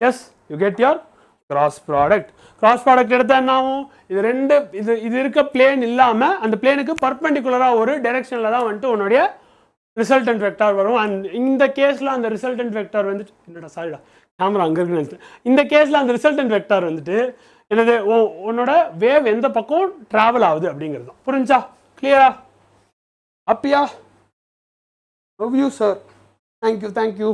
Yes, you get your cross product. Cross product எடுத்தால் என்ன ஆகும்? இது ரெண்டு இது இருக்க பிளேன் இல்லாமல் அந்த பிளேனுக்கு பர்பெண்டிகுலராக ஒரு டைரெக்ஷனில் தான் வந்துட்டு உன்னுடைய ரிசல்டன்ட் வெக்டார் வரும். அண்ட் இந்த கேஸில் அந்த ரிசல்டன்ட் வெக்டார் வந்துட்டு என்னடா, சாரிடா கேமரா அங்கே இருக்குன்னு நினைச்சேன். இந்த கேஸில் அந்த ரிசல்டன்ட் வெக்டார் வந்துட்டு என்னது, உன்னோட வேவ் எந்த பக்கம் ட்ராவல் ஆகுது அப்படிங்கிறது தான். புரிஞ்சா? கிளியரா? அப்படியா? You sir, thank you.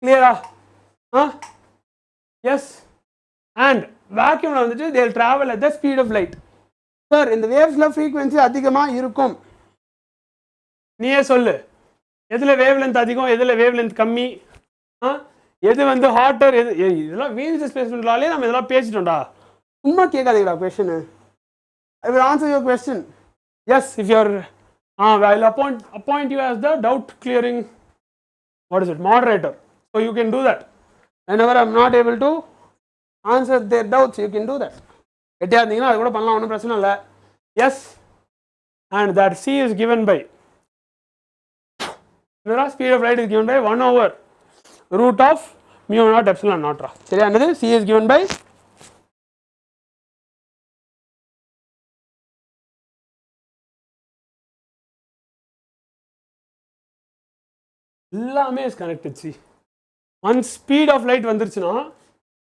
கிளியரா? எஸ். அண்ட் வேக்யூமில் வந்துட்டு they will travel at the speed of light. Sir, இந்த வேவ்ஸில் ஃப்ரீக்வன்சி அதிகமாக இருக்கும். நீயே சொல்லு, எதில் வேவ் லென்த் அதிகம், எதில் வேவ் லென்த் கம்மி, எது வந்து ஹாட்டர், எது? இதெல்லாம் வீல்ஸ் ஸ்பேஸ்மெண்ட்லாலே நம்ம இதெல்லாம் பேசிட்டோம்டா. சும்மா கேட்காதீங்களா question. I will answer your question. Yes, if you are I will appoint you as the doubt clearing, what is it, moderator. So you can do that. whenever I'm not able to answer their doubts, you can do that. கெட்டியா இருந்தீங்கன்னா அது கூட பண்ணலாம், ஒன்றும் பிரச்சனை இல்லை. Yes, and that c is given by, the speed of light is given by 1 over root of mu naught epsilon naught. சரியா? என்னது? c is given by எல்லாமே is connected. see, once speed of light வந்துருச்சுன்னா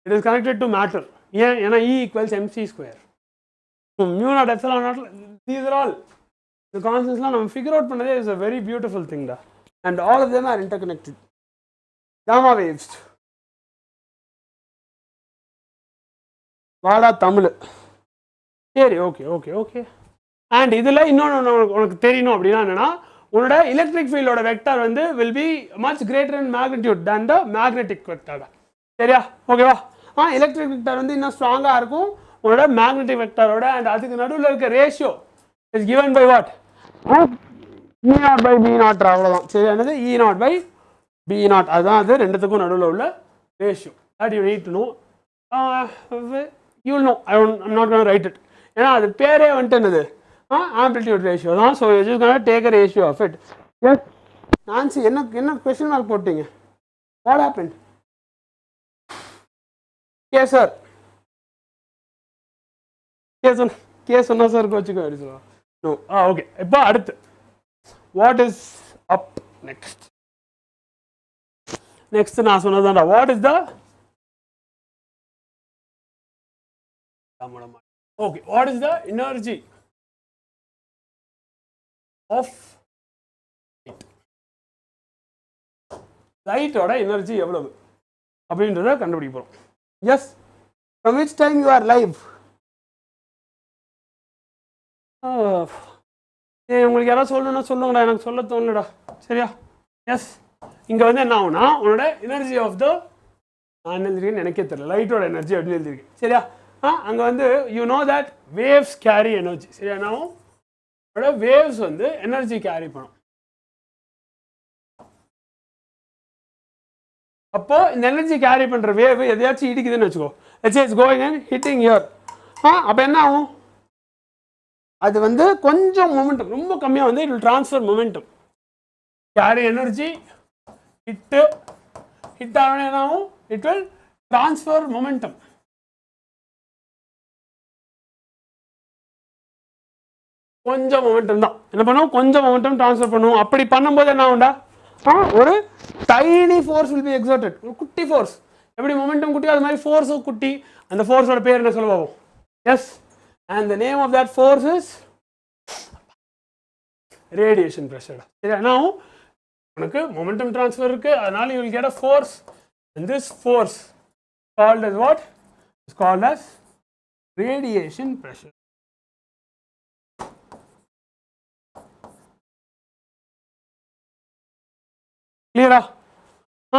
it is connected to matter. ஏன்? ஏன்னா E equals mc square. so mu naught epsilon naught, these are all the constants நம்ம figure out பண்ணதே is a very beautiful thing da, and all of them are interconnected. gamma waves வாடா தமிழ். சரி, ஓகே ஓகே ஓகே. அண்ட் இதில் இன்னொன்று உனக்கு தெரியணும் அப்படின்னா என்னன்னா, உன்னோட எலக்ட்ரிக் ஃபீல்டோட வெக்டார் வந்து will be much greater in magnitude than the magnetic vector. சரியா? ஓகேவா? எலக்ட்ரிக் வெக்டார் வந்து இன்னும் ஸ்ட்ராங்காக இருக்கும் உன்னோட மேக்னெட்டிக் வெக்டாரோட. அண்ட் அதுக்கு நடுவில் இருக்க ratio is given by what? E naught by B naught. அவ்வளோதான். சரி, என்னது? E naught by B naught. அதுதான் அது ரெண்டுத்துக்கும் நடுவில் உள்ள ratio. That you need to no. You will know. I'm not going to write it. ஏன்னா அது பேரே வந்துட்டு என்னது? ஆம்பிளிடியூட் ரேஷியோ தான். So you just gonna take a ratio of it. Yes Nancy, என்ன கொஸ்டின் மார்க் போட்டீங்க? What happen? K sir, K சொன்னா சார் கோச்சுக்கோ அப்படி சொல்லுவா. நோ. ஓகே. இப்போ அடுத்து what is up next? Next நான் சொன்னதான்டா. What is the okay, what is the energy of light? light ஓட எனர்ஜி எவ்வளவு அப்படின்றத கண்டுபிடிக்க போறோம். yes, from which time you are live? உங்களுக்கு யாராவது சொல்லணும்னா சொல்லுங்கடா, எனக்கு சொல்ல தோணுடா. சரியா? எஸ், இங்க வந்து என்ன ஆகும்னா உன்னோட எனர்ஜி ஆஃப் த, நான் எழுதிருக்கேன்னு எனக்கே தெரியல, லைட்டோட எனர்ஜி அப்படின்னு எழுதிருக்கேன். சரியா? அங்கே வந்து you know that waves carry energy. சரியா? நான் வேவ்ஸ் வந்து எனர்ஜி கேரி பண்ணும். அப்போ இந்த எனர்ஜி கேரி பண்ற வேவ் எதையாச்சும் இடிக்குதுன்னு வச்சுக்கோ, it's going and hitting here. அப்போ என்ன ஆகும்? அது வந்து கொஞ்சம் மொமெண்டம், ரொம்ப கம்மியாக வந்து it will transfer momentum. Carry energy hit ஆகணும், என்ன ஆகும்? It will transfer momentum. கொஞ்சம் மொமெண்டம் தான் என்ன பண்ணுவோம்? கொஞ்சம் மொமெண்டம் ட்ரான்ஸ்ஃபர் பண்ணுவோம். அப்படி பண்ணும்போது என்ன ஆகும்டா? ஒரு tiny force will be exerted. ஒரு குட்டி ஃபோர்ஸ். எப்படி மொமெண்டம் குட்டியோ அது மாதிரி ஃபோர்ஸும் குட்டி. அந்த ஃபோர்ஸோட பேர் என்ன சொல்லுவோம்? Yes, and the name of that force is radiation pressure. சரி, என்ன ஆகும்? உனக்கு மொமெண்டம் ட்ரான்ஸ்ஃபர் இருக்கு, அதனால you will get a force, and this force called as what? It's called as radiation pressure. Clear?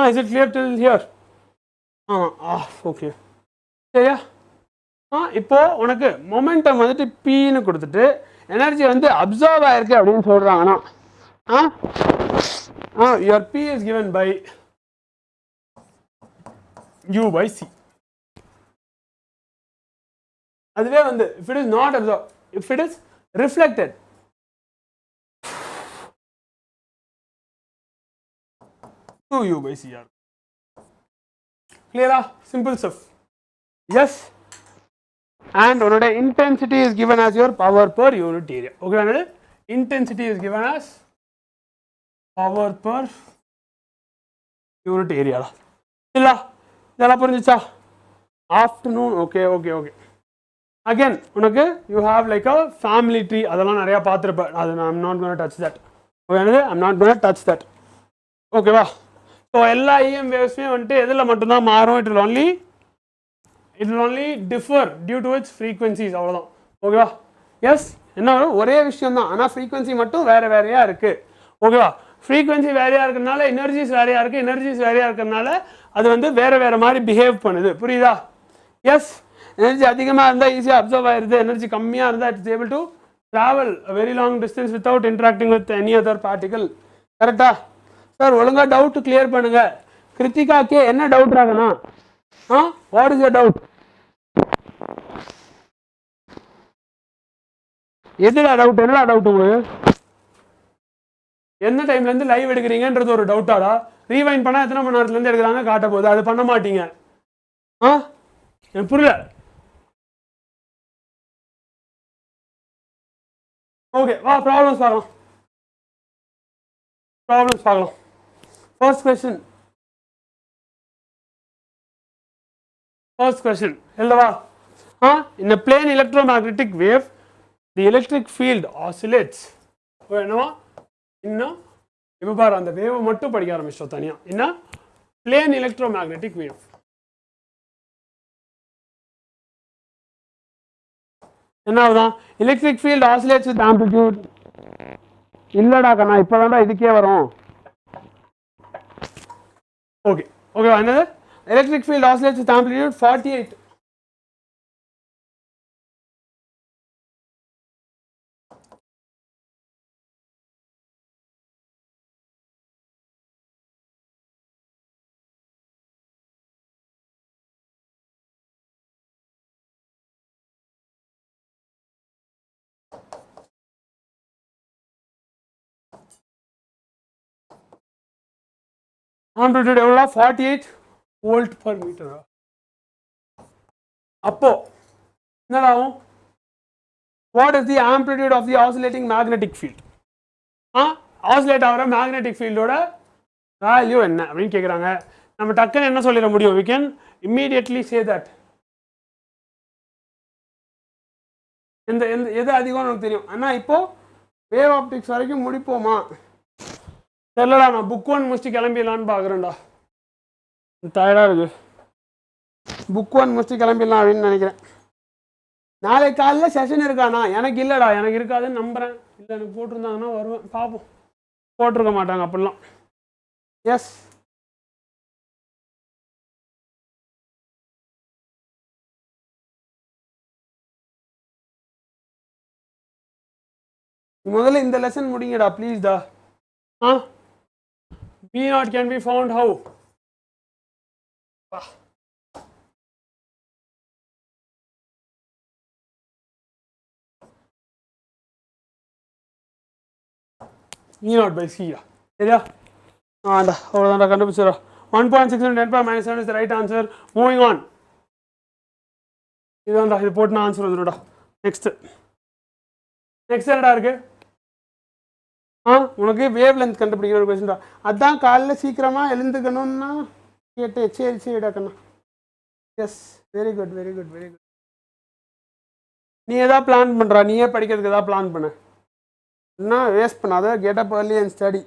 Is it clear till here? Okay. சரியா? இப்போ உனக்கு மொமெண்டம் வந்துட்டு Pன்னு கொடுத்துட்டு எனர்ஜி வந்து அப்சார்ப் ஆயிருக்கு அப்படின்னு சொல்றாங்கன்னா your P is given by U by C. அதுவே வந்து if it is not absorbed, if it is reflected, U by CR. Clear? Simple stuff. Yes. And one intensity is given as your power per unit area. Okay, intensity is given as power per unit area. Illa idala purinjicha? Afternoon. Okay. Again unakku you have like a family tree, adala nariya paathirpa. I'm not going to touch that. Okay, I'm not going to touch that. Okay va? So எல்லா EM waves வந்துட்டு எதில் மட்டும்தான் மாறும்? it will only differ due to its frequencies. அவ்வளோதான். ஓகேவா? எஸ், என்ன வரும்? ஒரே விஷயம் தான், ஆனால் ஃப்ரீக்வன்சி மட்டும் வேறையாக இருக்குது. ஓகேவா? ஃப்ரீக்வன்சி வேறையாக இருக்கிறதுனால எனர்ஜிஸ் வேறையாக இருக்குது, எனர்ஜிஸ் வேறையாக இருக்கிறதுனால அது வந்து வேறு மாதிரி பிஹேவ் பண்ணுது. புரியுதா? எஸ், எனர்ஜி அதிகமாக இருந்தால் ஈஸியாக அப்சர்வ் ஆயிடுது, எனர்ஜி கம்மியாக இருந்தால் it's able to travel very long distance without interacting with any other particle. கரெக்டா? சார் ஒழுங்காக டவுட் கிளியர் பண்ணுங்க. கிருத்திகா கே என்ன டவுட் ராகனா? What is your doubt? என்னடா டவுட் உங்களுக்கு? எந்த டைம்ல இருந்து லைவ் எடுக்கிறீங்கன்றது ஒரு டவுட்டாடா? ரீவைண்ட் பண்ணா எத்தனை மணி நேரத்துல இருந்து எடுக்கிறாங்க காட்ட போகுது, அது பண்ண மாட்டீங்க. எனக்கு புரியல. ஓகே வா ப்ராப்ளம்ஸ் பார்க்கலாம். ஃபர்ஸ்ட் கொஸ்டின் எழுதவா? in a plane electromagnetic wave the electric field oscillates. என்னவா இன்னும் இப்போ பாரு அந்த வேவ் மட்டும் படிக்க ஆரம்பிச்சோம் தனியா. என்ன plane electromagnetic wave. என்ன ஆகுதான்? Electric field oscillates with amplitude. இல்லடா கண்ணா இப்போதான்டா இதுக்கே வரும். ஓகே என்னது? Electric field oscillates with amplitude 48. Amplitude எவ்வளோ? 48 வோல்ட் பர் மீட்டர். அப்போ என்னடாகும்? What is the amplitude of the oscillating magnetic field? Oscillate ஆகிற மேக்னெட்டிக் ஃபீல்டோட வேல்யூ என்ன அப்படின்னு கேட்குறாங்க. நம்ம டக்குன்னு என்ன சொல்லிட முடியும்? we can immediately say that. எது அதிகம் நமக்கு தெரியும். ஆனால் இப்போ வேவ் ஆப்டிக்ஸ் வரைக்கும் முடிப்போமா தெரியலடா. நான் புக் 1 முடிச்சுட்டு கிளம்பிடலான்னு பார்க்குறேன்டா. டயர்டாக இருக்கு. புக் 1 முடிச்சுட்டு கிளம்பிடலாம் அப்படின்னு நினைக்கிறேன். நாளைக்கு காலையில் செஷன் இருக்காண்ணா? எனக்கு இல்லைடா, எனக்கு இருக்காதுன்னு நம்புகிறேன். இல்லை எனக்கு போட்டிருந்தாங்கன்னா வருவேன், பார்ப்போம். போட்டிருக்க மாட்டாங்க அப்படிலாம். எஸ் முதல்ல இந்த லெசன் முடிங்கடா ப்ளீஸ்டா. V0 can be found how? V0 by C. சரியா? அவ்வளோதான்டா கண்டுபிடிச்சிடா. 1.6 × 10⁻⁷ is the right answer. Moving on. இதுதான்டா, இது போட்டு நான் ஆன்சர் வந்துடும்டா. நெக்ஸ்ட் என்னடா இருக்கு? உனக்கு வேவ் லென்த் கண்டுபிடிக்கிற ஒரு கொஸ்டின்டா. அதான் காலையில் சீக்கிரமாக எழுந்துக்கணும்னா கேட்டு. சரிடா கண்ணா. S very good. நீ எதாவது பிளான் பண்ணுறா? நீயே படிக்கிறதுக்கு எதாவது பிளான் பண்ண. என்ன வேஸ்ட் பண்ணாத. Get up early and study.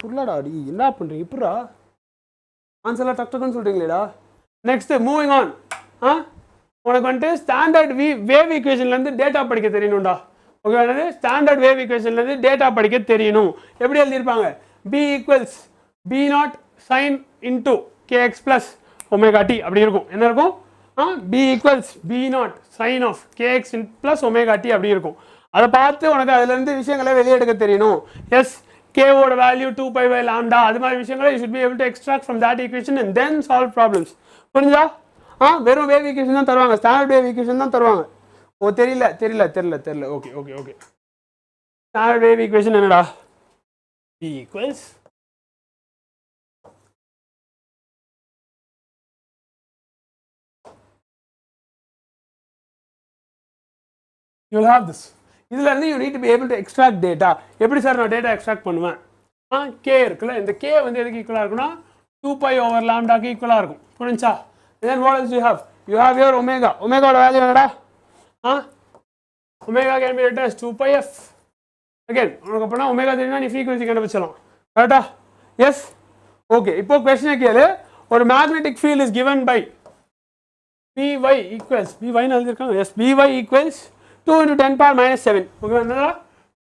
புரியலடா அடி என்ன பண்ணுறீங்க? இப்படா ஆன்சர்லாம் டக்குன்னு சொல்கிறீங்களேடா. Next moving on. உனக்கு வந்துட்டு ஸ்டாண்டர்ட் வேவ் ஈக்குவேஷன்லேருந்து டேட்டா படிக்க தெரியணும்டா. ஓகே, ஸ்டாண்டர்ட் வேவ் ஈக்குவேஷன்லேருந்து டேட்டா படிக்க தெரியணும். எப்படி எழுதியிருப்பாங்க? B = B0 sin into kx plus omega t அப்படி இருக்கும். என்ன இருக்கும்? B = B0 sin of kx plus omega t அப்படி இருக்கும். அதை பார்த்து உனக்கு அதுலேருந்து விஷயங்களை வெளியே எடுக்க தெரியணும். எஸ் k ஓட வேல்யூ 2π/λ அது மாதிரி விஷயங்களை you should be able to extract from that equation and then solve problems. புரிஞ்சா? வெறும் வேவ் ஈக்குவேஷன் தான் தருவாங்க. ஸ்டாண்டர்ட் வேவ் ஈக்குவேஷன் தான் தருவாங்க. ஓ தெரியல. ஓகே. ஸ்டாண்டர்ட் வேவ் ஈக்குவேஷன் என்னடா? B = you will have this. இதுலேருந்து you need to be able to extract data. எப்படி சார் நான் டேட்டா எக்ஸ்ட்ராக்ட் பண்ணுவேன்? k இருக்குல்ல, இந்த k வந்து எதுக்கு ஈக்குவலாக இருக்குன்னா 2π/λ ஈக்குவலாக இருக்கும். புரிஞ்சா? then what else you have? You have your omega. Omega value என்னடா? Omega can be written as 2πf. again உனக்கு அப்பனா omega தெரியும்னா நீ frequency கண்டுபிடிச்சலாம். கரெக்டா? S okay. இப்போ क्वेश्चन கேளு. ஒரு magnetic field is given by By equals By ன்னு எழுதிருக்காங்க. S By equals 2 × 10⁻⁷. ஓகே என்னடா?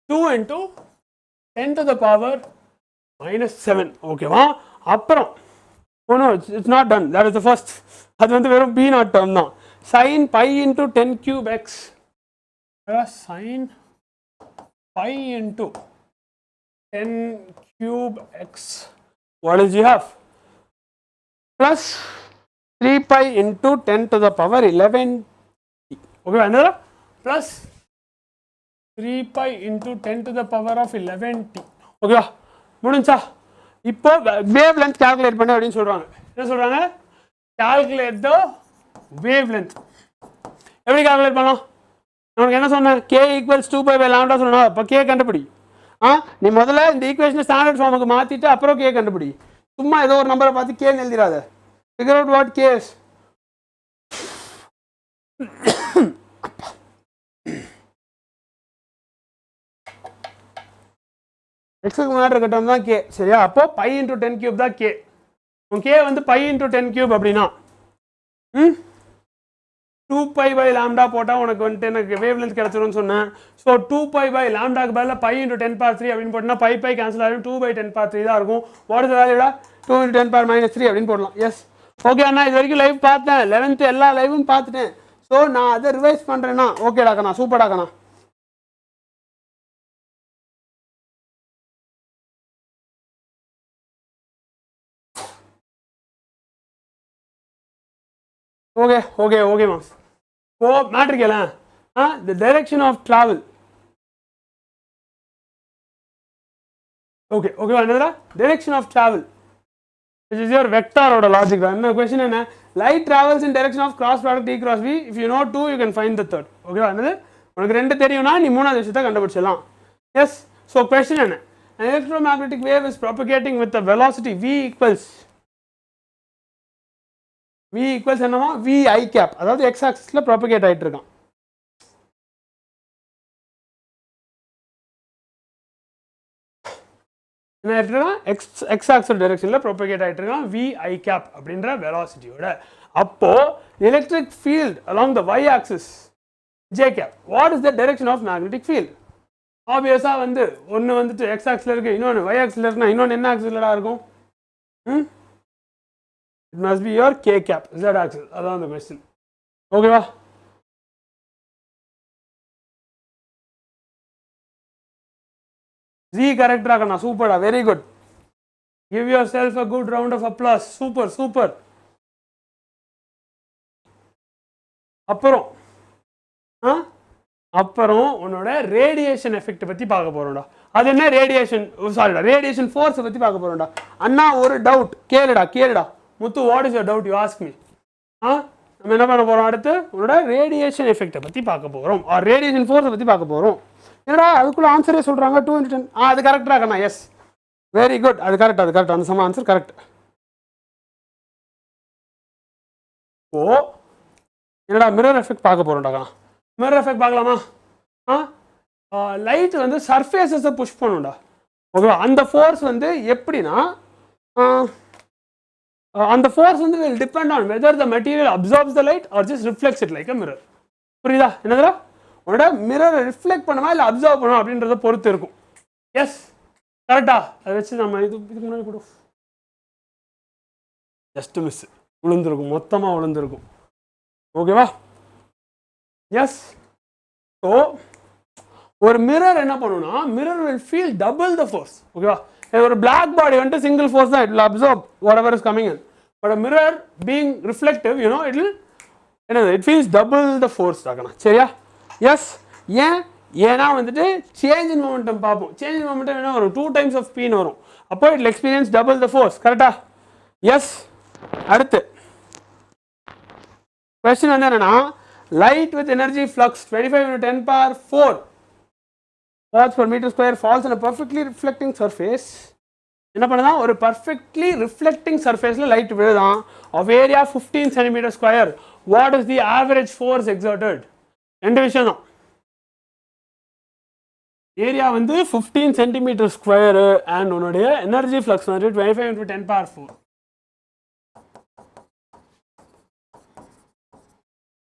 2 × 10⁻⁷. ஓகேவா? அப்புறம் it's not done. that is the first. அது வந்து வெறும் B0 term தான். sin π × 10³ x. sin π × 10 cube x, what is you have? Plus 3 pi into 10 to the power 11 t. Okay, another plus 3 pi into 10 to the power of 11 t. Okay, முடிஞ்சா இப்போ வேவ் லென்த் கால்குலேட் பண்ண அப்படின்னு சொல்றாங்க. என்ன சொல்றாங்க? Calculate the wavelength. எப்படி கால்குலேட் பண்ணலாம்? நமக்கு என்ன சொன்னேன்? k equals 2 by pi lambda சொன்னா அப்போ k கண்டுபிடி. நீ முதல்ல இந்த ஈக்குவேஷனை ஸ்டாண்டர்ட் ஃபார்முக்கு மாத்திட்டு அப்புறம் k கண்டுபிடி. சும்மா ஏதோ ஒரு நம்பரை பார்த்து k எழுதிராத. Figure out what k is. x க்கு முன்னாடி இருக்க டேர்ம் தான் k. சரியா? அப்போ pi into 10 cube தான் k. உன் k வந்து pi into 10 cube அப்படின்னா 2 pi by lambda போட்டா உனக்கு வந்து எனக்கு வேவ் லென்த் கிடைச்சிரும்னு சொன்னேன். ஸோ 2 pi by lambdaக்கு பதிலாக pi into 10 power 3 அப்படின்னு போட்டோம்னா pi கேன்சல் ஆகும். 2 by 10 power 3 தான் இருக்கும். வாட் இஸ் த வேல்யூடா? 2 into 10 power minus 3 அப்படின்னு போடலாம். எஸ் ஓகே அண்ணா, இது வரைக்கும் லைவ் பார்த்தேன், 11th எல்லா லைவும் பார்த்துட்டேன். ஸோ நான் அதை ரிவைஸ் பண்ணுறேன்னா ஓகேடாக்கண்ணா, சூப்பர்டாக்கண்ணா. Okay okay okay mass. இப்போ மேட்ரு கேளேன். the direction of travel. Okay okay என்னடா direction of travel, which is your vector ஓட லாஜிக் தான். என்ன क्वेश्चन என்ன? light travels in direction of cross product E cross V. if you know 2 you can find the third. ஓகேவா? என்னது உனக்கு ரெண்டு தெரியும்னா நீ மூணாவது விஷயத்தை கண்டுபிடிச்சிடலாம். எஸ். ஸோ क्वेश्चन என்ன? an electromagnetic wave is propagating with a velocity v equals என்னமா? v I cap, அதாவது x axisல propagate ஆயிட்டு இருக்கான். என்ன ஆயிட்டு இருக்கான்? x axis directionல propagate ஆயிட்டு இருக்கான் v I cap அப்படின்ற velocityயோட. அப்போ electric field along the y axis j cap, what is the direction of magnetic field? ஆப்வியஸா வந்து ஒன்னு வந்துட்டு x axisல இருக்கு, இன்னொன்னு y axisல இருக்குன்னா இன்னொன்னு என்ன axisலடா இருக்கும்? It must be your k cap, z axis. அதான் அந்த question. ஓகேவா? Z correct ராகண்ணா, சூப்பர்டா, very good. Give yourself a good round of applause. Super super. அப்புறம் உன்னோட ரேடியேஷன் எஃபெக்ட் பத்தி பார்க்க போறோம்டா. அது என்ன ரேடியேஷன்? சாரிடா, ரேடியேஷன் ஃபோர்ஸ் பத்தி பார்க்க போறோம்டா. அண்ணா ஒரு டவுட் கேளுடா. Muthu, what is your doubt? You ask me. நம்ம என்ன பண்ண போறோம்? அடுத்து உன்னோட ரேடியேஷன் எஃபெக்ட்டை பத்தி பார்க்க போறோம், ஆர் ரேடியேஷன் ஃபோர்ஸை பத்தி பார்க்க போறோம். என்னடா அதுக்குள்ள ஆன்சரே சொல்றாங்க 2 into 10. அது கரெக்டா இருக்கண்ணா? Yes, very good. அது கரெக்ட். அந்த சம ஆன்சர் கரெக்ட். ஓ என்னடா மிரர் எஃபெக்ட் பார்க்க போறோம்டா. மிரர் எஃபெக்ட் பார்க்கலாமா? லைட் வந்து சர்ஃபேஸஸை புஷ் பண்ணும்டா. ஓகேவா? அந்த ஃபோர்ஸ் வந்து எப்படின்னா அந்த ஃபோர்ஸ் வந்து will depend on whether the material absorbs the light or just reflects it like a mirror. புரியுதா? என்னதுடா? உன்னோட மிரரை ரிஃப்ளெக்ட் பண்ணுமா இல்லை அப்சர்வ் பண்ணுமா அப்படின்றத பொறுத்து இருக்கும். எஸ், கரெக்டா? அதை வச்சு நம்ம இதுக்கு முன்னாடி கூட ஜஸ்ட் மிஸ் விழுந்திருக்கும், மொத்தமாக விழுந்திருக்கும். ஓகேவா? எஸ். ஸோ ஒரு மிரர் என்ன பண்ணுன்னா, mirror will feel double the force. ஓகேவா? ஒரு பிளாக் பாடி வந்துட்டு சிங்கிள் ஃபோர்ஸ் தான், it will absorb whatever is coming in. But a mirror being reflective, you know, it feels double the force ஆகணும். சரியா? எஸ். ஏன்னா வந்துட்டு சேஞ்ச் இன் மொமெண்டம் பார்ப்போம். சேஞ்ச் இன் மொமெண்டம் என்ன வரும்? 2 times of p வரும். அப்போ it will experience double the force. கரெக்டா? எஸ். அடுத்து கொஸ்டின் வந்து என்னன்னா, light with energy flux 25 into 10 power 4 watts per meter square falls on a perfectly reflecting surface. என்ன பண்ணுதான்? ஒரு perfectly reflecting surfaceல லைட் விழுதான் of area 15 centimeter square. What is the average force exerted? ரெண்டு விஷயம் தான். ஏரியா வந்து 15 centimeter square and உன்னுடைய எனர்ஜி ஃப்ளக்ஸ் வந்து 25 into 10 power 4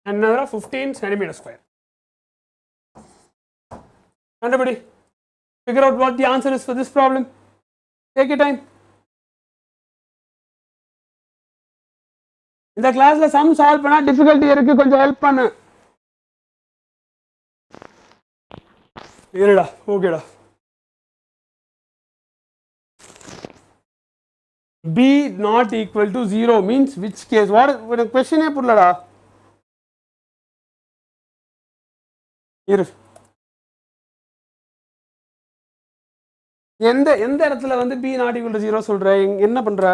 and another 15 centimeter square. கண்டுபிடி. Figure out what the answer is for this problem. Take your time. இந்த கிளாஸ்ல சம் சால்வ் பண்ணா டிஃபிகல்ட்டி இருக்கு, கொஞ்சம் ஹெல்ப் பண்ணு. இருடா, ஓகேடா. B not equal to 0 means which case? What question ஏ புரியலடா. இரு. எந்த இடத்துல வந்து B not equal to 0 சொல்ற? என்ன பண்ற?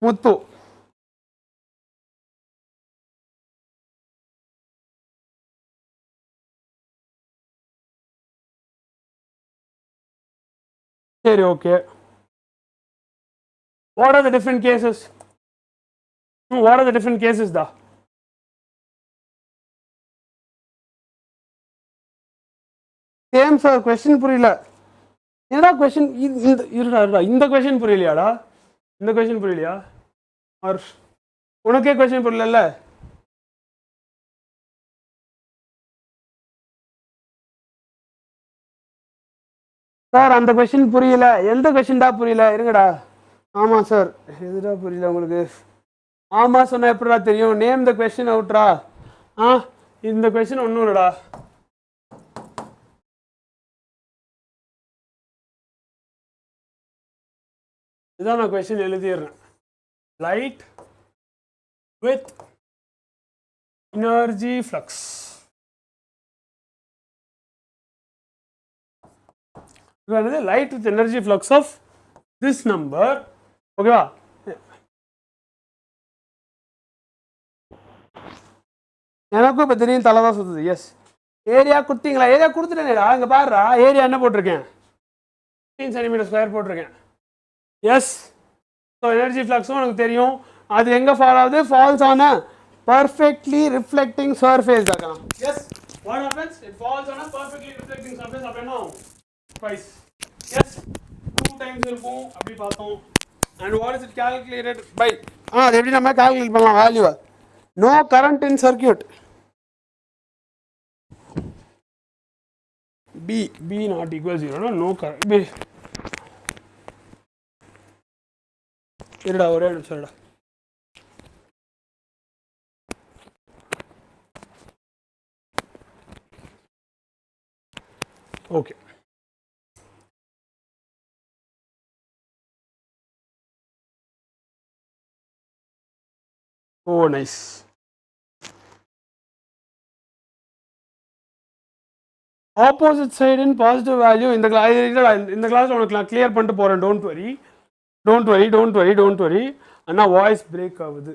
முத்து. சரி, okay. What are the different cases? What are the different cases da? Same sir, question புரியல. என்னடா question இருடா இந்த question புரியலையாடா? இந்த question புரியலையா? or உனக்கே question புரியலல்ல? சார் அந்த question புரியல. எந்த question டா புரியல? இருங்கடா. ஆமா சார். எதுடா புரியல உங்களுக்கு? ஆமா சொன்னா எப்படிடா தெரியும்? Name the question அவுட்ரா. இந்த question ஒன்றும் இல்லடா. இதான் நான் question எழுதிடுறேன். Light with energy flux. Light with energy flux of this number. ஓகேவா? எனக்கும் இப்போ தெரியும், தலை தான் சுற்றுது. எஸ், ஏரியா கொடுத்தீங்களா? ஏரியா கொடுத்துட்டேனேடா. இங்கே பாருடா, ஏரியா என்ன போட்டிருக்கேன்? 15 சென்டிமீட்டர் ஸ்கொயர் போட்டிருக்கேன். எஸ், ஸோ எனர்ஜி ஃப்ளக்ஸும் எனக்கு தெரியும். அது எங்கே ஃபால் ஆகுது? Falls on a perfectly reflecting surface ஆகலாம். Yes, what happens? It falls on a perfectly reflecting surface. அப்போ என்ன ஆகும்? ட்வைஸ். எஸ், 2 டைம்ஸ் இருக்கும் அப்படி பார்த்தோம். And what is it calculated by? அது எப்படி நம்ம கால்குலேட் பண்ணலாம் வேல்யூவை? No current in circuit. B not equal 0. No current. B. இருடா ஒரே நிமிஷம் இருடா. ஓகே, ஓ நைஸ். ஆப்போசிட் சைடு இன் பாசிட்டிவ் வேல்யூ. இந்த கிளாஸ் உனக்கு நான் கிளியர் பண்ணிட்டு போகிறேன். Don't worry. ஆனால் வாய்ஸ் பிரேக் ஆகுது.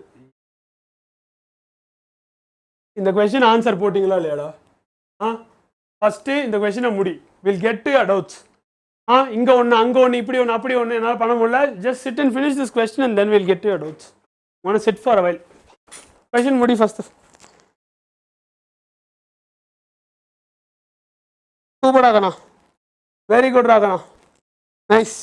இந்த கொஸ்டின் ஆன்சர் போட்டிங்களா இல்லையாடா? ஃபஸ்ட்டு இந்த கொஸ்டினை முடி. Will get to your doubts. இங்கே ஒன்று, அங்கே ஒன்று, இப்படி ஒன்று, அப்படி ஒன்று என்னால் பண்ண முடியல. Just sit and finish this question and then will get to your doubts. One sit for a while. Question முடி ஃபஸ்ட்டு. சூப்பர் ராகனா, வெரி குட் ராகனா, நைஸ்.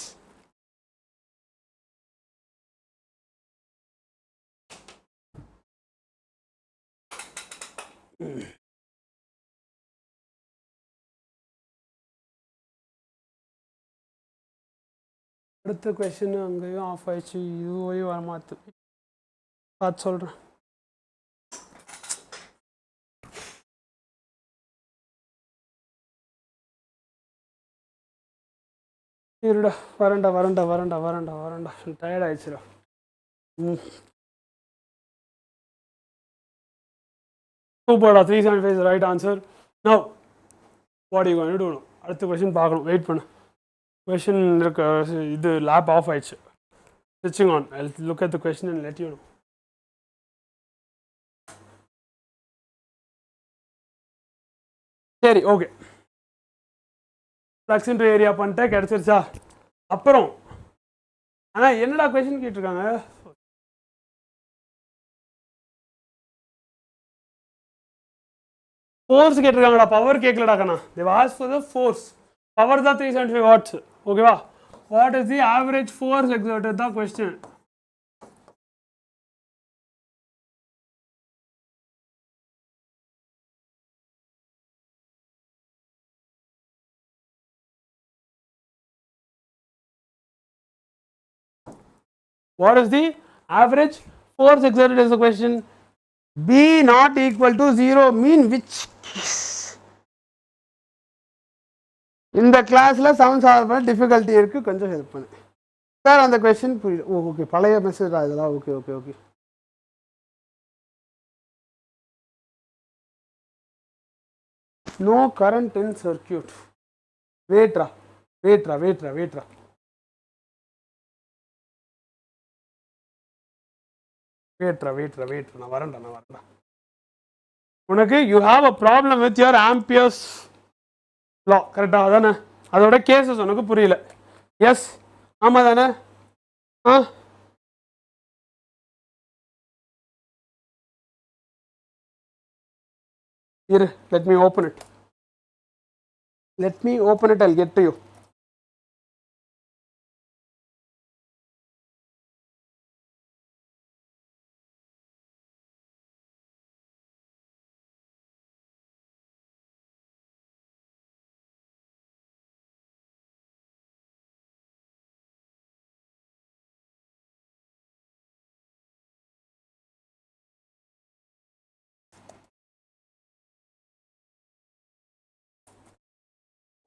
அடுத்த கொஸ்டின் அங்கேயும் ஆஃப் ஆயிடுச்சு. இதுவையும் வரமாத்து. பார்த்து சொல்கிறேன். இருடா, வரேன்டா. டயர்ட் ஆயிடுச்சுடா. சூப்பர்டா, 375 is the right answer. Now, what are you going to do now? அடுத்த கொஸ்டின் பார்க்கணும், வெயிட் பண்ணு. கொஸ்டின் இருக்க இது லேப் ஆஃப் ஆயிடுச்சு. ஸ்விட்சிங் on. I will look at the question and let you know. சரி, ஓகே. ஃப்ளக்ஸ் இன்டு ஏரியா பண்ணிட்டேன், கிடச்சிருச்சா? அப்புறம் ஆனால் என்னடா கொஸ்டின் கேட்டிருக்காங்க? ஃபோர்ஸ் கேட்டிருக்காங்கடா, பவர் கேட்கலடா கண்ணா. they asked for the force. Power தான் 375 watts. ஓகேவா? What is the average force exerted தான் question. What is the average force exerted is the question. B not equal to 0 mean which case? In the class la sum solve பண்ண difficulty இருக்கு கொஞ்சம் ஹெல்ப் பண்ணு சார் அந்த क्वेश्चन புரியல ஓ ஓகே பழைய மெசேஜ் இதெல்லாம் okay okay okay no current in circuit wait ra நான் வரேன்டா உனக்கு you have a problem with your Ampere's law கரெக்டா அதானே அதோட கேசஸ் உனக்கு புரியல எஸ் ஆமா தானே இரு let me open it I'll get to you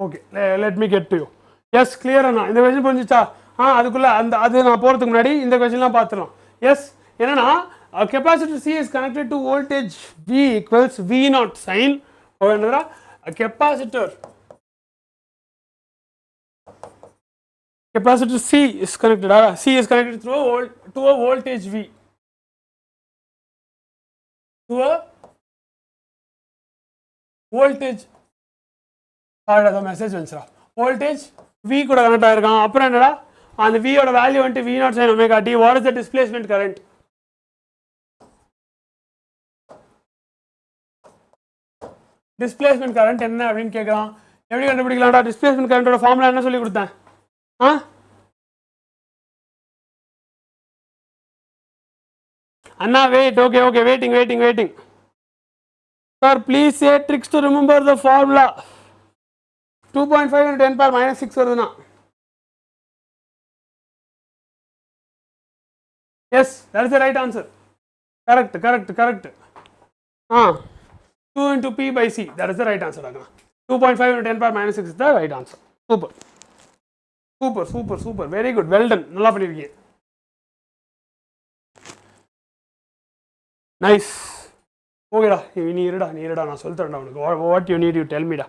okay let me get to you yes clear அண்ணா இந்த क्वेश्चन புரிஞ்சுச்சா அதுக்குள்ள அந்த அது நான் போறதுக்கு முன்னாடி இந்த क्वेश्चनலாம் பார்த்துறோம் yes என்னன்னா a capacitor C is connected to voltage V equals V naught sin என்னடா a capacitor C is connected to a voltage V to a voltage அத மெசேஜ் வந்துச்சா வோல்டேஜ் V கூட கனெக்ட் ஆயிருக்கான் அப்புறம் என்னடா அந்த V ஓட வேல்யூ வந்து V naught sin omega t what is the displacement current displacement current என்ன அப்படினு கேக்குறான் எப்படி கண்டுபிடிக்கலாம்டா displacement current ஓட ஃபார்முலா என்ன சொல்லி கொடுத்தேன் அண்ணா wait okay waiting sir please say tricks to remember the formula 2.5 into 10 power minus 6 வருதுனா yes that is the right answer correct 2 into P by C that is the right answer 2.5 into 10 power minus 6 is the right answer super very good well done நல்லா பண்ணிருக்கீங்க nice ஓகேடா நீ இருடா நான் சொல்றேன்டா உனக்கு what you need you tell me டா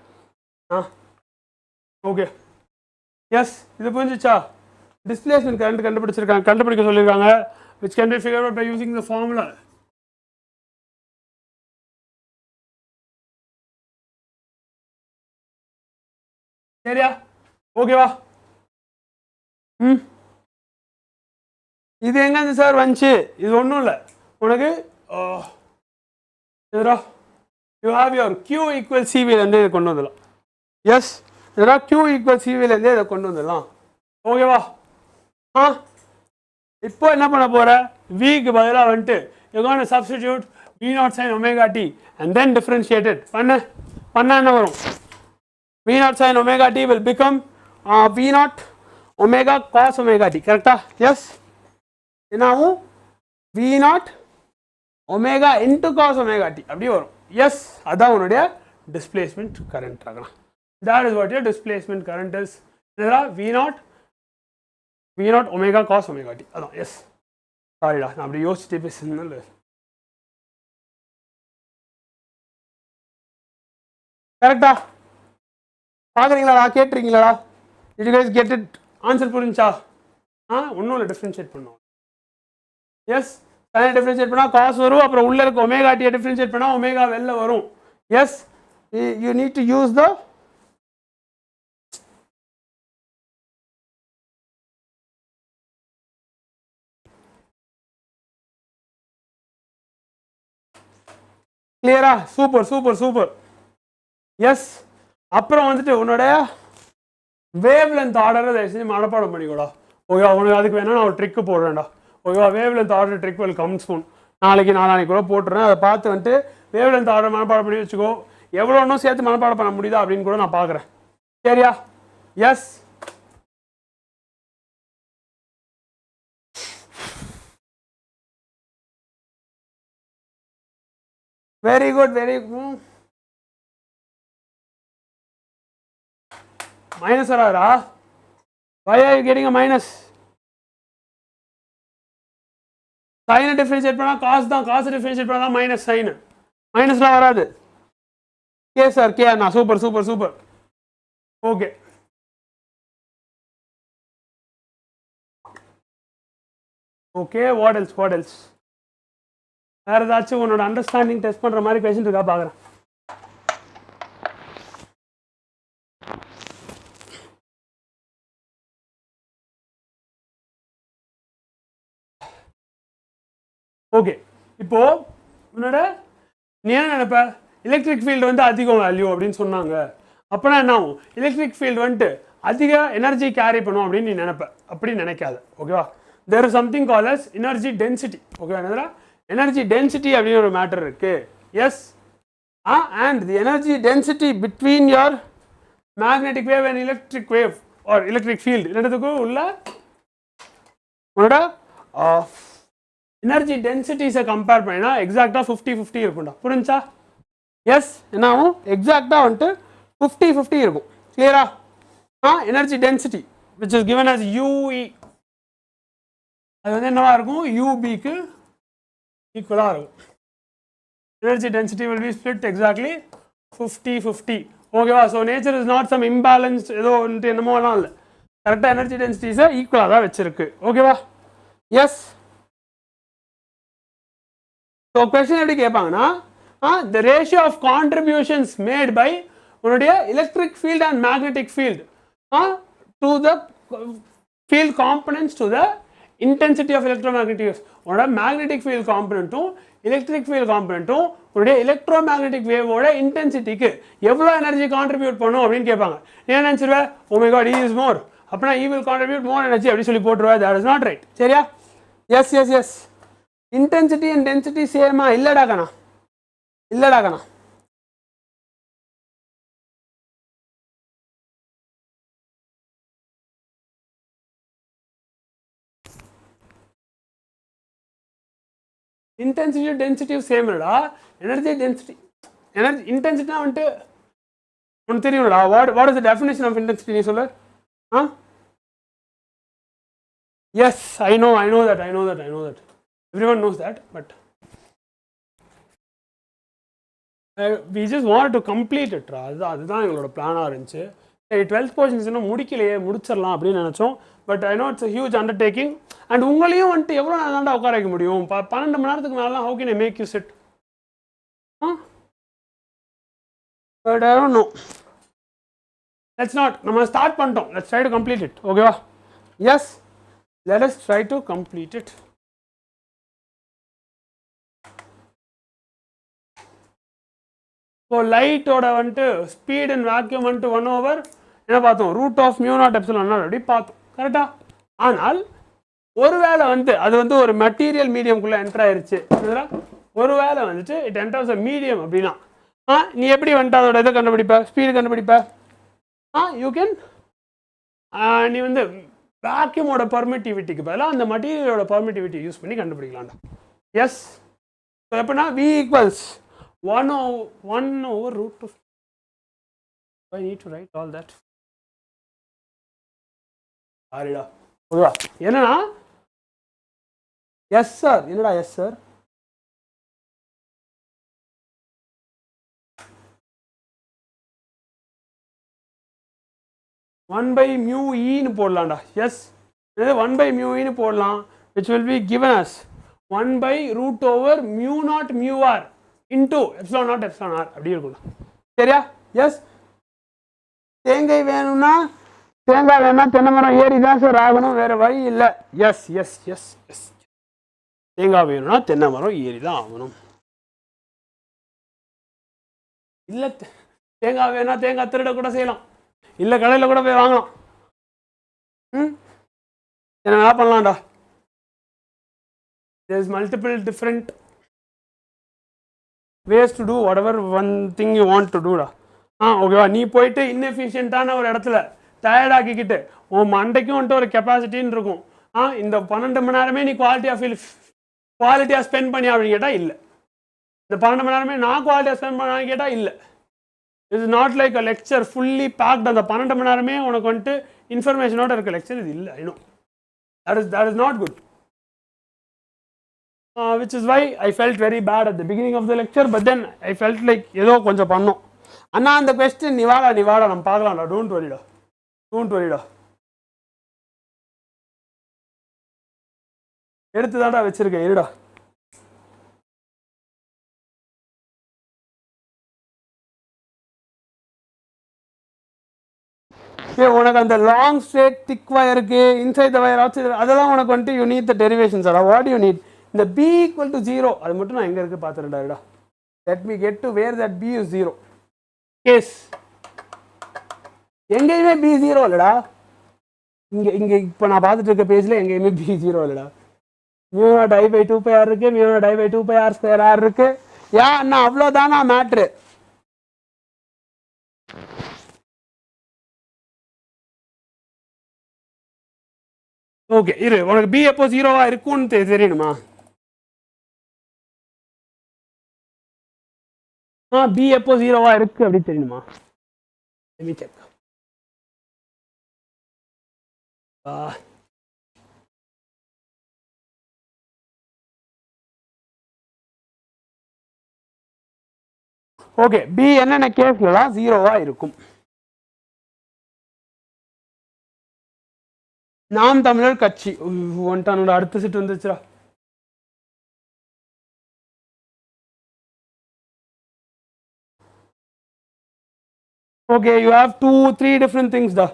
ஓகே எஸ் இது புரிஞ்சுச்சா டிஸ்பிளேஸ்மென்ட் கரண்ட் கண்டுபிடிக்க சொல்லியிருக்காங்க which can be figured out by using the formula சரியா ஓகேவா இது எங்க சார் வந்துச்சு இது ஒன்றும் இல்லை உனக்கு you have your Q equal CV கொண்டு வந்துடலாம் எஸ் Q equal CV இதை கொண்டு வந்துடலாம் ஓகேவா இப்போ என்ன பண்ண போற V க்கு பதிலா வந்துட்டு you're going to substitute V naught sin omega t and then differentiate it பண்ணா என்ன வரும் V naught sin omega t will become V naught omega cos omega t கரெக்டா எஸ் என்னாகும் V naught omega into cos omega t அப்படி வரும் எஸ் அதான் உன்னுடைய displacement current ஆகலாம் that is what your displacement current is V naught omega cos omega t அதான் எஸ் சாரிடா நான் அப்படி யோசிச்சுட்டே பேசுறேன் கரெக்டா பார்க்குறீங்களாடா கேட்டுறீங்களாடா did you guys get it answer புரிஞ்சா ஒன்றும் இல்லை டிஃப்ரென்ஷியேட் பண்ணோம் எஸ் சைனை டிஃப்ரென்ஷியேட் பண்ணால் காஸ் வரும் அப்புறம் உள்ள இருக்க ஒமேகா டியை டிஃப்ரென்ஷியேட் பண்ணால் ஒமேகா வெளில வரும் yes you need to use the கிளியரா சூப்பர் எஸ் அப்புறம் வந்துட்டு உன்னோட வேவ் லென்த் ஆர்டரை தயவு செஞ்சு மனப்பாடம் பண்ணிக்கூடா ஓகே உனக்கு அதுக்கு வேணா நான் ஒரு ட்ரிக்கு போடுறேன்டா ஓகேவா wave length order trick will come சூன் நாளைக்கு கூட போட்டுறேன் அதை பார்த்து வந்துட்டு வேவ் லென்த் ஆர்டர் மனப்பாடம் பண்ணி வச்சுக்கோ எவ்வளோ இன்னும் சேர்த்து மனப்பாடம் பண்ண முடியுதா அப்படின்னு கூட நான் பார்க்குறேன் சரியா S very good very good. Minus வராதா? why are you getting a minus? சைனை டிஃபரன்ஷியேட் பண்ணா காஸ் தான், காசு டிஃபரன்ஷியேட் பண்ணா தான் மைனஸ் சைன், மைனஸ்லாம் வராது. K sir, K Anna, super super super. Okay, okay, what else what else? வேறு ஏதாச்சும் உன்னோட அண்டர்ஸ்டாண்டிங் டெஸ்ட் பண்ணுற மாதிரி கொஸ்டின் இருக்கா பார்க்குறேன். ஓகே, இப்போ உன்னோட நீ என்ன நினைப்ப? எலக்ட்ரிக் ஃபீல்டு வந்து அதிகம் வேல்யூ அப்படின்னு சொன்னாங்க, அப்போனா என்ன ஆகும்? எலக்ட்ரிக் ஃபீல்டு வந்துட்டு அதிக எனர்ஜி கேரி பண்ணும் அப்படின்னு நீ நினைப்ப. அப்படி நினைக்காத, ஓகேவா? There is something call as energy density, ஓகேவா? என்னதுல எனர்ஜி டென்சிட்டி அப்படின்னு ஒரு மேட்டர் இருக்கு. Yes, and the energy density between your magnetic wave and electric wave or electric field ரெண்டுத்துக்கும் உள்ள உன்னோட எனர்ஜி டென்சிட்டிஸை கம்பேர் பண்ணினா எக்ஸாக்டாக 50-50 இருக்கும்டா. புரிஞ்சா? எஸ், என்ன ஆகும்? எக்ஸாக்டாக வந்துட்டு 50-50 இருக்கும். கிளியரா? Energy density which is given as u E, அது வந்து என்னவா இருக்கும்? யூபிக்கு ஈக்குவலாக இருக்கும். Energy density will be split exactly 50-50, ஓகேவா? So nature is not some imbalance ஏதோ வந்துட்டு என்னமோலாம் இல்லை, கரெக்டாக எனர்ஜி டென்சிட்டிஸை ஈக்குவலாக தான் வச்சிருக்கு, ஓகேவா? எஸ். ஸோ கொஸ்டின் எப்படி கேட்பாங்கன்னா, the ratio of contributions made by உன்னுடைய electric field and magnetic field to the field components to the intensity of electromagnetic waves. உன்னோட magnetic field componentடும் electric field componentடும் உன்னுடைய electromagnetic wave ஓட இன்டென்சிட்டிக்கு எவ்வளோ எனர்ஜி கான்ட்ரிபியூட் பண்ணும் அப்படின்னு கேட்பாங்க. நீ என்ன நினச்சிருவேன்? oh my god, E is more, அப்படின்னா E will contribute more energy அப்படி சொல்லி போட்டுருவேன். that is not right. சரியா? Yes yes yes. Intensity and density சேமா? இல்லடா கண்ணா, இல்லடா கண்ணா. இன்டென்சிட்டி டென்சிட்டி சேம் இல்லடா. எனர்ஜி டென்சிட்டி, எனர்ஜி இன்டென்சிட்டினா வந்துட்டு உனக்கு தெரியும்டா. What is the definition of intensity? நீ சொல்லு. Yes, I know that. Everyone knows that, but we just wanted to complete it. அதுதான் எங்களோட பிளானாக இருந்துச்சு. சரி, 12th போர்ஷன்ஸ் இன்னும் முடிச்சிடலாம் அப்படின்னு நினச்சோம். But I no it's a huge undertaking. And உங்களையும் வந்துட்டு எவ்வளோ நேரம் தாண்டா உட்கார வைக்க முடியும்? 12 மணி நேரத்துக்கு மேலாம் how can I make you sit? But I don't know. Let's not. நம்ம ஸ்டார்ட் பண்ணிட்டோம். Let's try to complete it. ஓகேவா? Yes, let us try to complete it. இப்போ லைட்டோட வந்துட்டு ஸ்பீட் அண்ட் வேக்யூம் வந்துட்டு 1/, என்ன பார்த்தோம்? √μ0ε அப்படி பார்த்தோம், கரெக்டா? ஆனால் ஒருவேளை வந்து அது வந்து ஒரு மெட்டீரியல் மீடியம்குள்ளே என்டர் ஆயிருச்சு, ஒருவேளை வந்துட்டு இட் என்டர்ஸ் அ மீடியம் அப்படின்னா நீ எப்படி வந்துட்டு அதோட இதை கண்டுபிடிப்ப? ஸ்பீடு கண்டுபிடிப்ப? யூ கேன், நீ வந்து வேக்யூமோட பர்மிட்டிவிட்டிக்கு பதிலாக அந்த மெட்டீரியலோட பர்மிட்டிவிட்டி யூஸ் பண்ணி கண்டுபிடிக்கலாம்டா. எஸ். ஸோ எப்படின்னா V = 1/√2. I need to write all that. சரிடா, ஓகேவா? என்னன்னா எஸ் சார், என்னடா yes sir? One by mu ஈன்னு போடலாம்டா. எஸ், 1/μe போடலாம், which will be given as 1/√μ0μr into ε0 εr அப்படி இருக்கும்ல. சரியா? எஸ். தேங்காய் வேணும்னா தென்னை மரம் ஏறி தான் சார் ஆகணும், வேற வழி இல்லை. Yes yes yes yes. தேங்காய் வேணும்னா தென்னை மரம் ஏறி தான் ஆகணும். இல்லை தேங்காய் வேணா தேங்காய் திருட கூட செய்யலாம், இல்லை கடையில் கூட போய் வாங்கலாம். என்ன பண்ணலாம்டா? there is multiple different ways to do whatever one thing you want to do டா. ஓகேவா? நீ போயிட்டு இன்எஃபிஷியன்ட்டான ஒரு இடத்துல டயர்ட் ஆக்கிக்கிட்டு உன் மண்டைக்கும் வந்துட்டு ஒரு கெப்பாசிட்டின்னு இருக்கும். இந்த 12 மணி நேரமே நீ குவாலிட்டியாக ஸ்பெண்ட் பண்ணி அப்படின்னு கேட்டால் இல்லை. இந்த 12 மணி நேரமே நான் குவாலிட்டியாக ஸ்பெண்ட் பண்ண கேட்டால் இல்லை. It is not like a lecture fully packed. அந்த 12 மணி நேரமே உனக்கு வந்துட்டு இன்ஃபர்மேஷனோட இருக்க லெக்சர் இது இல்லை. I know that is not good, which is why I felt very bad at the beginning of the lecture, but then I felt like ஏதோ கொஞ்சம் பண்ணோம். அண்ணா அந்த கொஸ்டின் நீ வாடா நம்ம பார்க்கலாம்டா, டோன்ட் வரிடா எடுத்து தான்டா வச்சிருக்கேன் இருடா. உனக்கு அந்த லாங் ஸ்ட்ரெயிட் திக் வயருக்கு inside the wire outside அதெல்லாம் உனக்கு வந்துட்டு you need the derivations. What you need இந்த b ஈக்குவல் டு 0 அது மட்டும் நான் எங்கே இருக்குது பார்த்துருடா. Let me get to where that b is 0 case. எங்கேயுமே b 0 இல்லைடா. இங்கே இப்போ நான் பார்த்துட்டு இருக்க பேஜில் எங்கேயுமே b 0 இல்லைடா. μ0 I/2πr இருக்கு, μ0 I/2πr² இருக்கு. அண்ணா அவ்வளோதானா மேட்ரு. ஓகே இரு, உனக்கு b எப்போ 0வா இருக்கும்னு தெரியணுமா? b எப்போ 0வா இருக்கு அப்படின்னு தெரியணுமா? let me check. Okay b என்னென்ன கேஸ்லாம் 0வா இருக்கும்? நாம் தமிழர் கட்சி வந்துட்டானோட அடுத்த செட் வந்துச்சுடா. Okay you have 2-3 different things டா.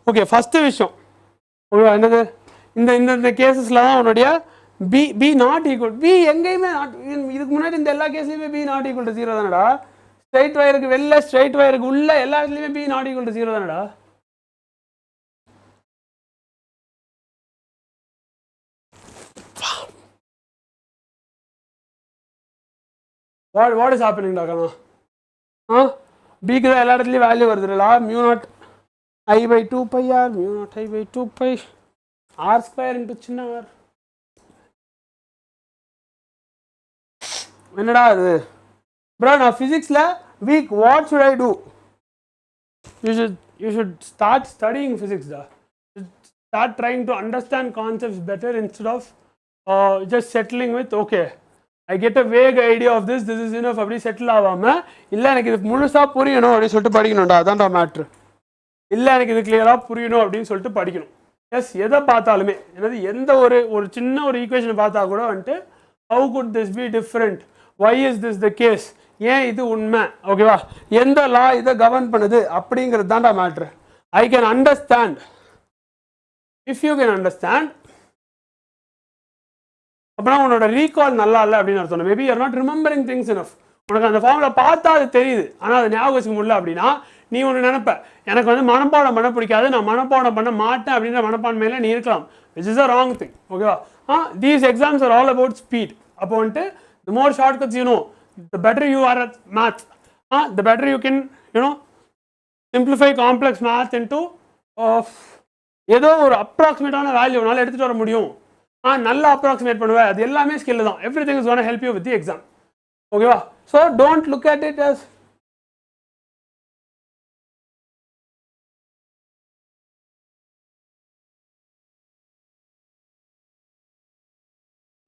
ஓகே ஃபர்ஸ்ட் விஷயம் என்னது, இந்த கேசஸ்ல தான் உன்னுடைய பி நாட் ஈக்குவல். பி எங்கேயுமே இதுக்கு முன்னாடி இந்த எல்லா கேஸ்லையுமே பி நாட் ஈக்குவல் டு 0 தானடா. ஸ்ட்ரைட் வயருக்கு வெளில ஸ்ட்ரைட் வயருக்கு உள்ள எல்லா இடத்துலையுமே பி நாட் ஈக்குவல் டு 0 தானடா. What is happening Dhaka? பிக்கு தான் எல்லா இடத்துலையும் வேல்யூ வருதுடா. μ0 I/2πr μ0 I/2π r² இன்ட்டு சின்ன r. என்னடா அது ப்ரோ? நான் ஃபிசிக்ஸில் weak. What should I do? You should start studying physics da. Start trying to understand concepts better instead of just settling with okay I get a vague idea of this is enough அப்படி செட்டில் ஆகாமல் இல்லை எனக்கு இது முழுசாக புரியணும் அப்படின்னு சொல்லிட்டு படிக்கணும்டா. அதான்டா மேட்ரு. இல்லை எனக்கு இது கிளியராக புரியணும் அப்படின்னு சொல்லிட்டு படிக்கணும். எஸ் எதை பார்த்தாலுமே என்னது எந்த ஒரு சின்ன ஒரு ஈக்குவேஷனை பார்த்தா கூட வந்துட்டு how could this be different, why is this the case, ஏன் இது உண்மை, ஓகேவா, எந்த லா இதை கவர்ன் பண்ணுது அப்படிங்கிறது தான்டா matter. I can understand. If you can understand அப்படின்னா உன்னோட ரீகால் நல்லா இல்லை அப்படின்னு அர்த்தம். Maybe you are not remembering things enough. உனக்கு அந்த ஃபார்மில் பார்த்தா அது தெரியுது, ஆனால் அது ஞாபகம் வச்சுக்க முடியல அப்படின்னா நீ ஒன்று நினைப்ப, எனக்கு வந்து மனப்பாடம் பண்ண பிடிக்காது, நான் மனப்பாடம் பண்ண மாட்டேன் அப்படின்ற மனப்பான்மையில் நீ இருக்கலாம். Which is a wrong thing. ஓகேவா? These exams are all about speed. அப்போ வந்துட்டு the more short cuts you know, the better you are at maths, the better you can you know simplify complex maths into ஏதோ ஒரு அப்ராக்சிமேட்டான வேல்யூனால எடுத்துகிட்டு வர முடியும். நல்லா அப்ராக்சிமேட் பண்ணுவேன். அது எல்லாமே ஸ்கில் தான். Everything is gonna help you with the exam. ஓகேவா? So don't look at it as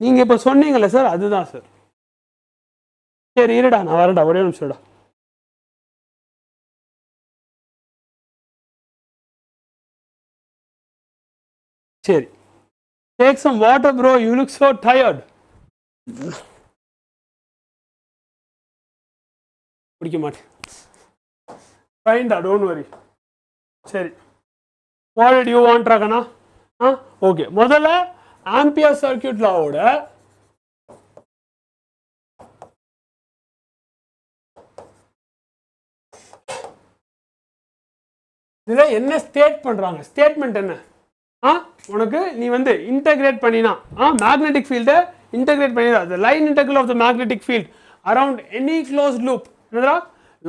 நீங்கள் இப்போ சொன்னீங்கல்ல சார், அதுதான் சார். சரி இருடா, நான் வரேன்டா, ஒரே நிமிஷம்டா. சரி, take some water bro, you look so tired. குடிக்க மாட்டேன். ஃபைன்டா, டோன்ட் வரி. சரி, what did you want ராகனா? ஓகே, முதல்ல ஆம்பியர் சர்க்யூட் லாவோட இதுல என்ன ஸ்டேட் பண்றாங்க, ஸ்டேட்மெண்ட் என்ன? உனக்கு நீ வந்து இன்டகிரேட் பண்ணினா மேக்னெட்டிக் ஃபீல்டை இன்டகிரேட் பண்ணினா the line integral of the magnetic field around any closed loop, என்னடா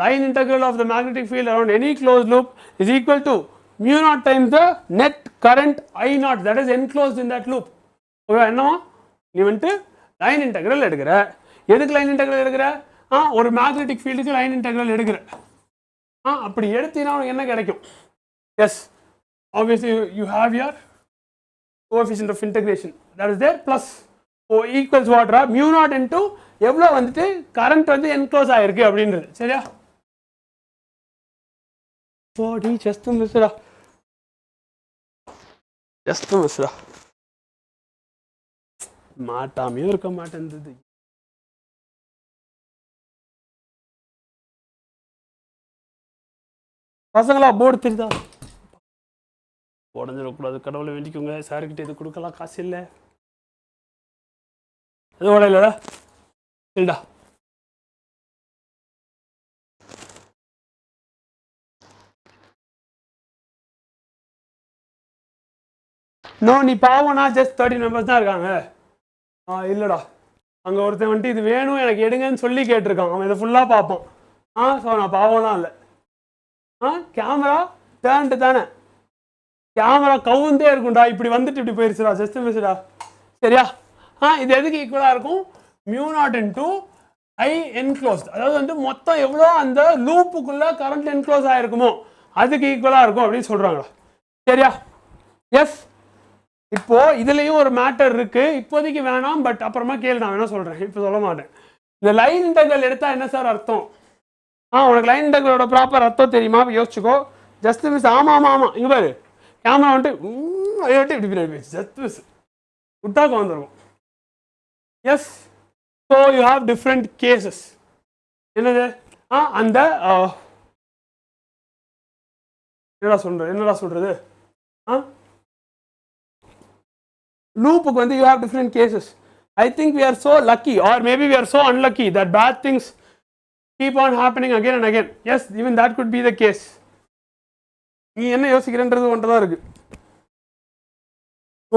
line integral of the magnetic field around any closed loop is equal to mu naught times the net current I naught that is enclosed in that loop. Okay, என்னவா நீ வந்துட்டு லைன் இன்டெக்ரல் எடுக்கிற. எதுக்கு லைன் இன்டெக்ரல் எடுக்கிற? ஒரு மேக்னெட்டிக் ஃபீல்டுக்கு லைன் இன்டெக்ரல் எடுக்கிறேன். அப்படி எடுத்தீங்கன்னா உனக்கு என்ன கிடைக்கும்? Yes, obviously you have your coefficient of integration that is there plus equals what mu naught into எவ்வளோ வந்துட்டு கரண்ட் வந்து என்க்ளோஸ் ஆயிருக்கு அப்படின்றது. சரியா? போடி ஜஸ்ட் மிஸ்டா, ஜஸ்ட் மிஸ்டா, மாட்டாமையும் இருக்க மாட்டேங்குது. பசங்களா போர்டு தெரியுதா? உடஞ்சிடக்கூடாது, கடவுளை வேண்டிக்கோங்க. சார்கிட்ட இது கொடுக்கலாம் காசு இல்லை. அது உடையலடா இல்லடா. நோ, நீ பாவம்னா ஜஸ்ட் 13 மெம்பர்ஸ் தான் இருக்காங்க. இல்லைடா, அங்கே ஒருத்தன் வந்துட்டு இது வேணும் எனக்கு எடுங்கன்னு சொல்லி கேட்டிருக்கான். அவன் இதை ஃபுல்லாக பார்ப்பான். ஸோ நான் பாவம்லாம் இல்லை. கேமரா டேர்ன்ட்டு தானே, கேமரா கவுந்தே இருக்கும்டா. இப்படி வந்துட்டு இப்படி போயிருச்சுடா, ஜஸ்ட் மிஸ்டா. சரியா? இது எதுக்கு ஈக்குவலாக இருக்கும்? mu naught into I enclosed, அதாவது வந்து மொத்தம் எவ்வளோ அந்த லூப்புக்குள்ளே கரண்ட் என்க்ளோஸ் ஆகிருக்குமோ அதுக்கு ஈக்குவலாக இருக்கும் அப்படின்னு சொல்கிறாங்களா? சரியா? எஸ். இப்போ இதுலேயும் ஒரு மேட்டர் இருக்குது, இப்போதைக்கு வேணாம், பட் அப்புறமா கேள்வி நான் வேணா சொல்கிறேன், இப்போ சொல்ல மாட்டேன். இந்த லைன் இன்டெக்ரல் எடுத்தால் என்ன சார் அர்த்தம்? உனக்கு லைன் இன்டெக்ரலோட ப்ராப்பர் அர்த்தம் தெரியுமா? யோசிச்சுக்கோ. Just miss. ஆமாம், இங்கே பாரு, கேமரா வந்துட்டு இப்படி போயிடுச்சு. ஜஸ்ட் மிஸ் விட்டாக்க வந்துருக்கும். Yes. So you have different cases. என்னது? அந்த என்னடா சொல்றது லூப்புக்கு வந்து you have different cases. I think we are so lucky or maybe we are so unlucky that bad things keep on happening again and again. Yes, even that could be the case. நீ என்ன யோசிக்கிறன்றது ஒன்று தான் இருக்கு.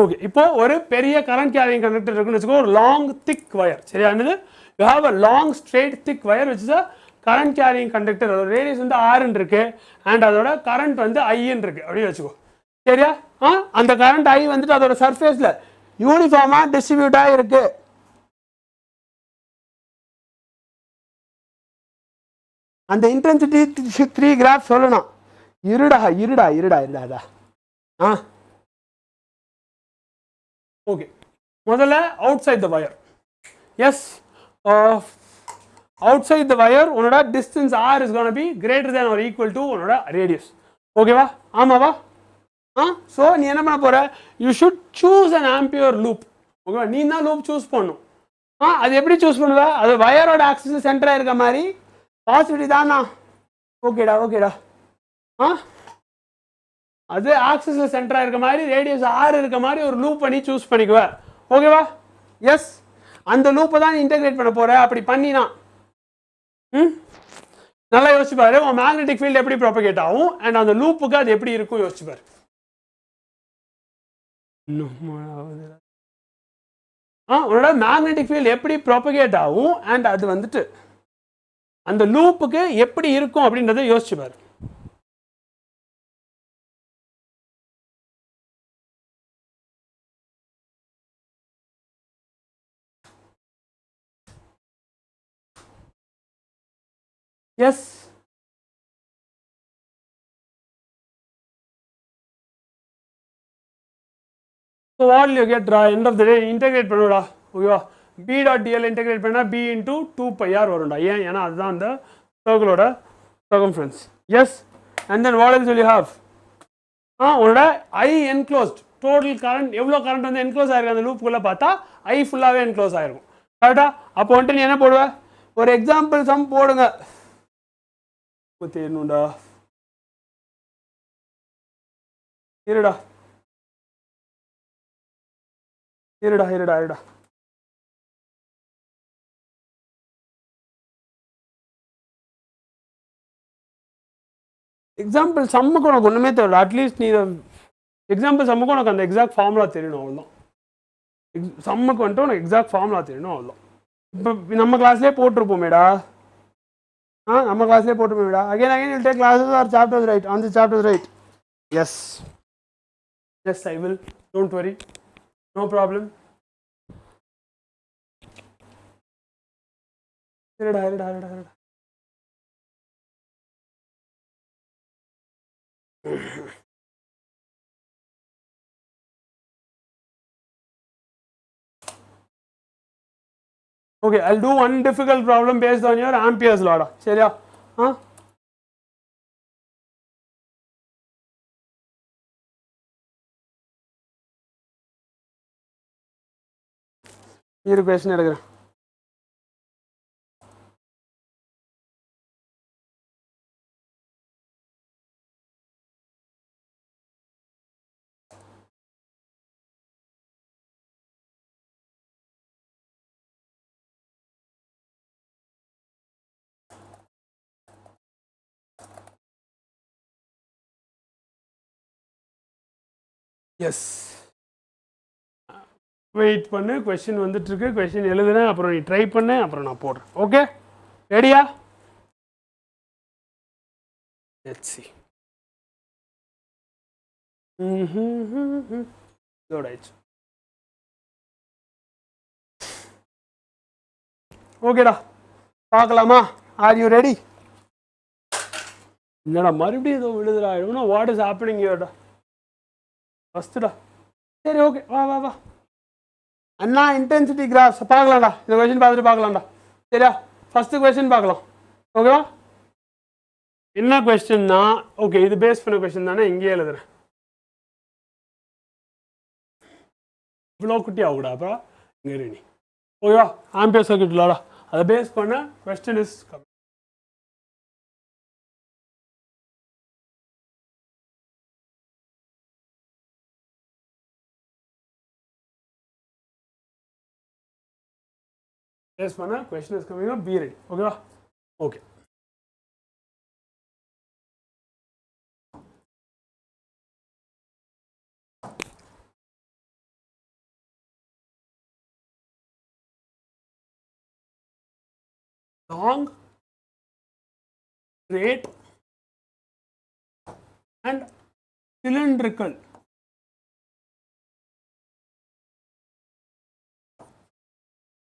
ஓகே, இப்போ ஒரு பெரிய கரண்ட் கேரிங் கண்டக்டர் இருக்குன்னு வச்சுக்கோ, ஒரு லாங் திக் வயர். சரியா? என்னது? You have a long straight thick wire which is a current carrying conductor. அதோட ரேடியஸ் வந்து ஆர்ன்னு இருக்கு அண்ட் அதோட கரண்ட் வந்து ஐன்னு இருக்கு அப்படின்னு வச்சுக்கோ. சரியா? அந்த கரண்ட் ஐ வந்துட்டு அதோட சர்ஃபேஸ்ல யூனிஃபார்மா டிஸ்ட்ரிபியூட் ஆகிருக்கு. அந்த இன்டென்சிட்டி 3 கிராஃப் சொல்லணும். இருடா. ஓகே, முதல்ல outside the wire. Yes, outside the wire உன்னோட distance r is gonna be greater than or equal to உன்னோட ரேடியஸ். ஓகேவா? ஆமாவா? ஸோ நீ என்ன பண்ண போற? You should choose an Ampere loop. ஓகேவா? நீ தான் லூப் சூஸ் பண்ணும். அது எப்படி சூஸ் பண்ணுவ? அது வயரோட ஆக்சிஸ் சென்டராக இருக்க மாதிரி பாசிட்டிவ் தானா? ஓகேடா. அது ஆக்சிஸ்ல சென்டராக இருக்க மாதிரி ரேடியஸ் ஆர் இருக்க மாதிரி ஒரு லூப் பண்ணி சூஸ் பண்ணிக்குவ. ஓகேவா? எஸ். அந்த லூப்பை தான் இன்டெகிரேட் பண்ண போற. அப்படி பண்ணினா நல்லா யோசிச்சு பாரு, உன் மேக்னெட்டிக் ஃபீல்டு எப்படி ப்ராபகேட் ஆகும் அண்ட் அந்த லூப்புக்கு அது எப்படி இருக்கும் யோசிச்சு பாரு. உன்னோட மேக்னெட்டிக் ஃபீல்டு எப்படி ப்ராபகேட் ஆகும் அண்ட் அது வந்துட்டு அந்த லூப்புக்கு எப்படி இருக்கும் அப்படின்றத யோசிச்சு பாரு. Yes. So what you get end of the day integrate பண்ணுடா. ஓகேவா? b டாட் dl இன்டெகிரேட் பண்ணால் b இன்டூ 2πr வரும்டா. ஏன்னா அதுதான் அந்த சர்க்கிளோட circumference. Yes. And then what else will you have? உன்னோட ஐ என்க்ளோஸ்ட் டோட்டல் கரண்ட் எவ்வளோ கரண்ட் வந்து என்க்ளோஸ் ஆயிருக்கு அந்த லூப்புக்குள்ளே பார்த்தா ஐ ஃபுல்லாகவே என்க்ளோஸ் ஆயிருக்கும். கரெக்டா? அப்போ வந்துட்டு நீ என்ன போடுவ? ஒரு எக்ஸாம்பிள் சம் போடுங்க. தெரியணும்டா. இருடா. எக்ஸாம்பிள் சம்முக்கு உனக்கு ஒன்றுமே தெரியல. அட்லீஸ்ட் நீ எக்ஸாம்பிள் சம்முக்கு உனக்கு அந்த எக்ஸாக்ட் ஃபார்முலா தெரியணும். அவ்வளோதான். சம்முக்கு வந்துட்டு உனக்கு எக்ஸாக்ட் ஃபார்முலா தெரியணும். அவ்வளோதான். இப்போ நம்ம கிளாஸ்லேயே போட்டிருப்போமேடா. நம்ம கிளாஸ்லேயே போட்டிருப்போமேடா. Again you'll take classes or chapters right on the chapters right. Yes, I will. Don't worry, no problem. இருடா. Okay, I'll do one difficult problem based on your Ampere's law. சரியா? இரு கொஸ்டின் எடுக்கிறேன். எஸ், வெயிட் பண்ணு. கொஸ்டின் வந்துட்டு இருக்கு. கொஸ்டின் எழுதுறேன், அப்புறம் நீ ட்ரை பண்ணு, அப்புறம் நான் போடுறேன். ஓகே, ரெடியா? Let's see. லோட் ஆயிடுச்சு. ஓகேடா, பார்க்கலாமா? Are you ready? இல்லடா, மறுபடியும் ஏதோ விழுதுடா. வாட் இஸ் ஹேப்பனிங் ஹியர்டா? ஃபஸ்ட்டுடா. சரி, ஓகே, வா. அண்ணா இன்டென்சிட்டி கிராஃப்ஸ் பார்க்கலாம்டா. இந்த கொஸ்டின் பார்த்துட்டு பார்க்கலாம்டா. சரியா? ஃபஸ்ட்டு கொஸ்டின் பார்க்கலாம். ஓகேவா? என்ன கொஸ்டின்னா, ஓகே, இது பேஸ் பண்ண கொஸ்டின் தானே, இங்கேயே எழுதுறேன். இவ்வளோ குட்டி ஆகுடா அப்புறம் இங்கே ரெடி. ஓகேவா? ஆம்பியர் சர்க்யூட் லாடா, அதை பேஸ் பண்ண கொஸ்டின் இஸ் கம். பேஸ் பண்ண question is coming up, be ready. ஓகேவா? Okay. Long, straight and cylindrical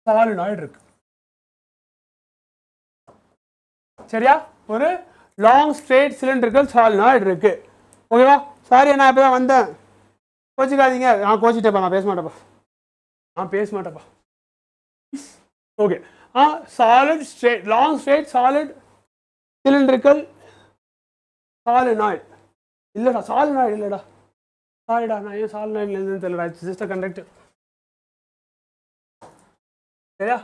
solenoid இருக்கு. சரியா? ஒரு லாங் ஸ்ட்ரெயிட் சிலிண்ட்ரிக்கல் சாலினாய்டு இருக்கு. ஓகேவா? சாரி, நான் இப்போ தான் வந்தேன், கோச்சிக்காதீங்க. நான் கோச்சிட்டேப்பா, நான் பேச மாட்டேப்பா. Okay. Solid straight, long straight solid cylindrical solenoid. இல்லைடா, சாலினாய்டு இல்லைடா. சாரிடா, நான் ஏன் சாலினாய்டு எழுதுன்னு தெரியலடா. It's just a conductor. சரியா?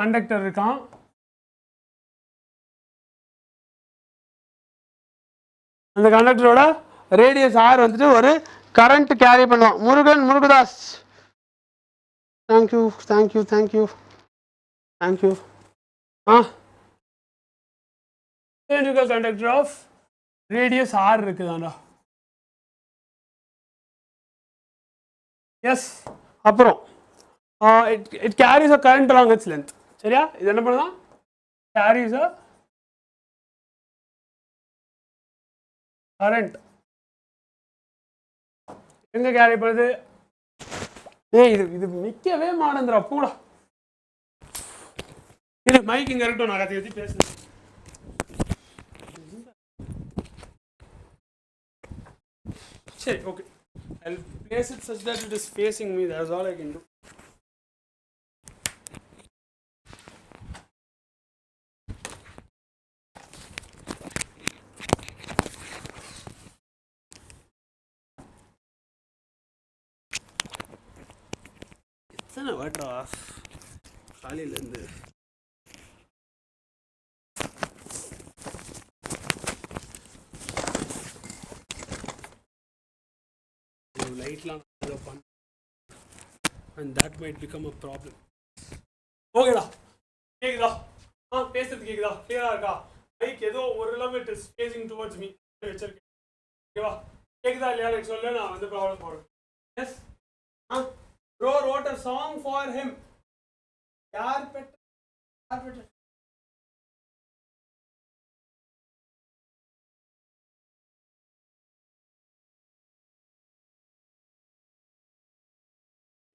கண்டக்டர் இருக்கான். அந்த கண்டக்டரோட ரேடியஸ் ஆர் வந்துட்டு ஒரு கரண்ட் கேரி பண்ணுவான். Murugadas, thank you. Cylindrical conductor of radius r இருக்குதாண்டா. எஸ். அப்புறம் it carries a current along its length. சரியா? இது என்ன பண்ணுதான்? Carries a current. எங்க கேரி பண்ணுது? இது நிக்கவே மாட்டேந்திரா, பூடா. இது மைக் இங்க இருக்கட்டும், நான் கத்தி பேசுறேன். சரி, okay. I'll place it such that it is facing me. That's all I can do. எத்தனை வாட்டரா காலையிலேருந்து? லைட்லாம் and that might become a problem. ஓகேடா, கேக்குதா? பேசுறது கேக்குதா? கிளியரா இருக்கா? மைக் ஏதோ ஒரு level it is facing towards me வச்சிருக்கேன். ஓகேவா? கேக்குதா இல்லையா? எனக்கு சொல்ல, நான் வந்து ப்ராப்ளம் போடுறேன். S. Bro wrote a song for him. யார் பெற்ற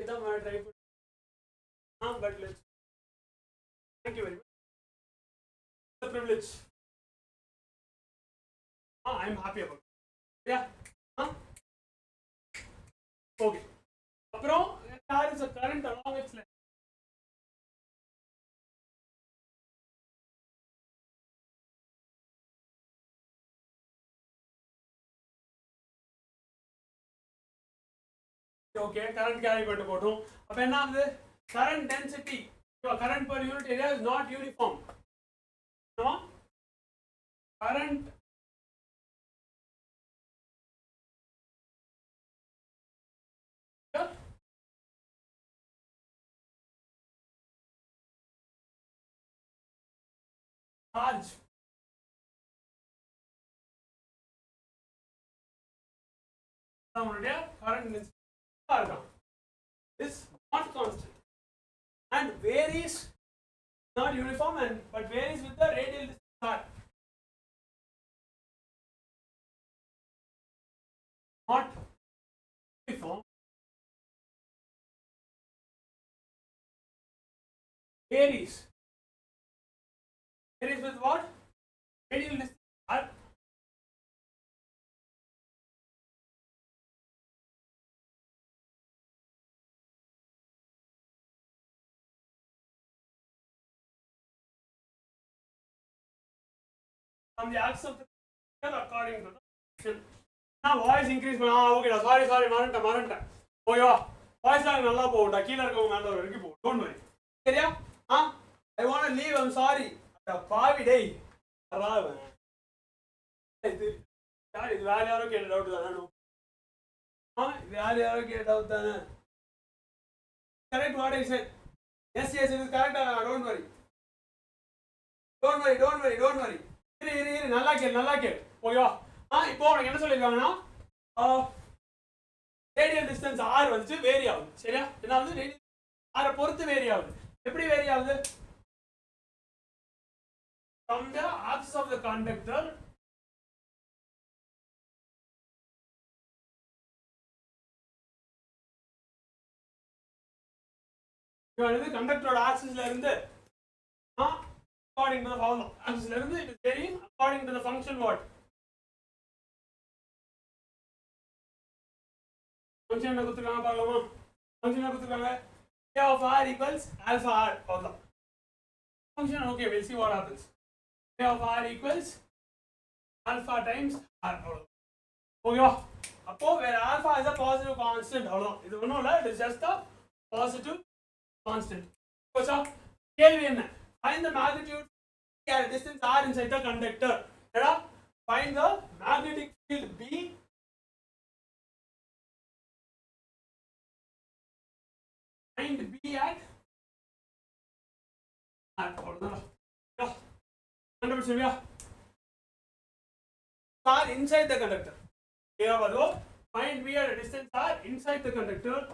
இதான் try but let's. Thank you very much. the privilege. I'm happy about it. Yeah. Okay. Apro, there is a current along its length. Okay, current carry பண்ணி போட்டோம். அப்ப என்ன ஆகுது? Current density, your current per unit area is not uniform. No? Current charge நம்மளுடைய current density is not constant and varies, not uniform and but varies with the radial distance r. Not uniform, varies with what? Radial distance r. On the axis of the curve according to the direction. Now voice increase பண்ணா ஓகேடா சாரி மறந்துட்டேன் ஓகேவா வாய்ஸ் லாக் நல்லா போகும்டா கீழ இருக்கவங்க மேல வரைக்கும் போகும் டோன்ட் வரி சரியா I want to leave, I'm sorry அட பாவி டேய் அறாவ இது வேற யாரோ கேட்ட டவுட் தானே இது வேற யாரோ கேட்ட டவுட் தானே correct what I said. Yes it is correct. Don't worry இரு நல்லா கேளு ஓகேவா இப்போ உனக்கு என்ன சொல்லிருக்காங்கன்னா ரேடியல் டிஸ்டன்ஸ் r வந்து வேரி ஆகுது சரியா என்ன ஆகுது ரேடியல் r பொறுத்து வேரி ஆகுது எப்படி வேரி ஆகுது from the axis of the conductor இது கண்டக்டரோட ஆக்சிஸ்ல இருந்து according to the formula axis la irundhu it is varying according to the function what function என்ன கொடுத்திருக்காங்க பார்க்கலாமா function என்ன கொடுத்திருக்காங்க a of r equals alpha r அவ்வளவுதான் function okay we'll see what happens a of r equals alpha times r அவ்வளவுதான் ஓகேவா அப்போ where alpha is a positive constant அவ்வளவுதான் இது ஒண்ணும் இல்ல it is just a positive constant ஓகேவா கேள்வி என்ன find the magnitude distance r inside the conductor. Find the magnetic field B find B at r inside the conductor. Find B at a distance r inside the conductor.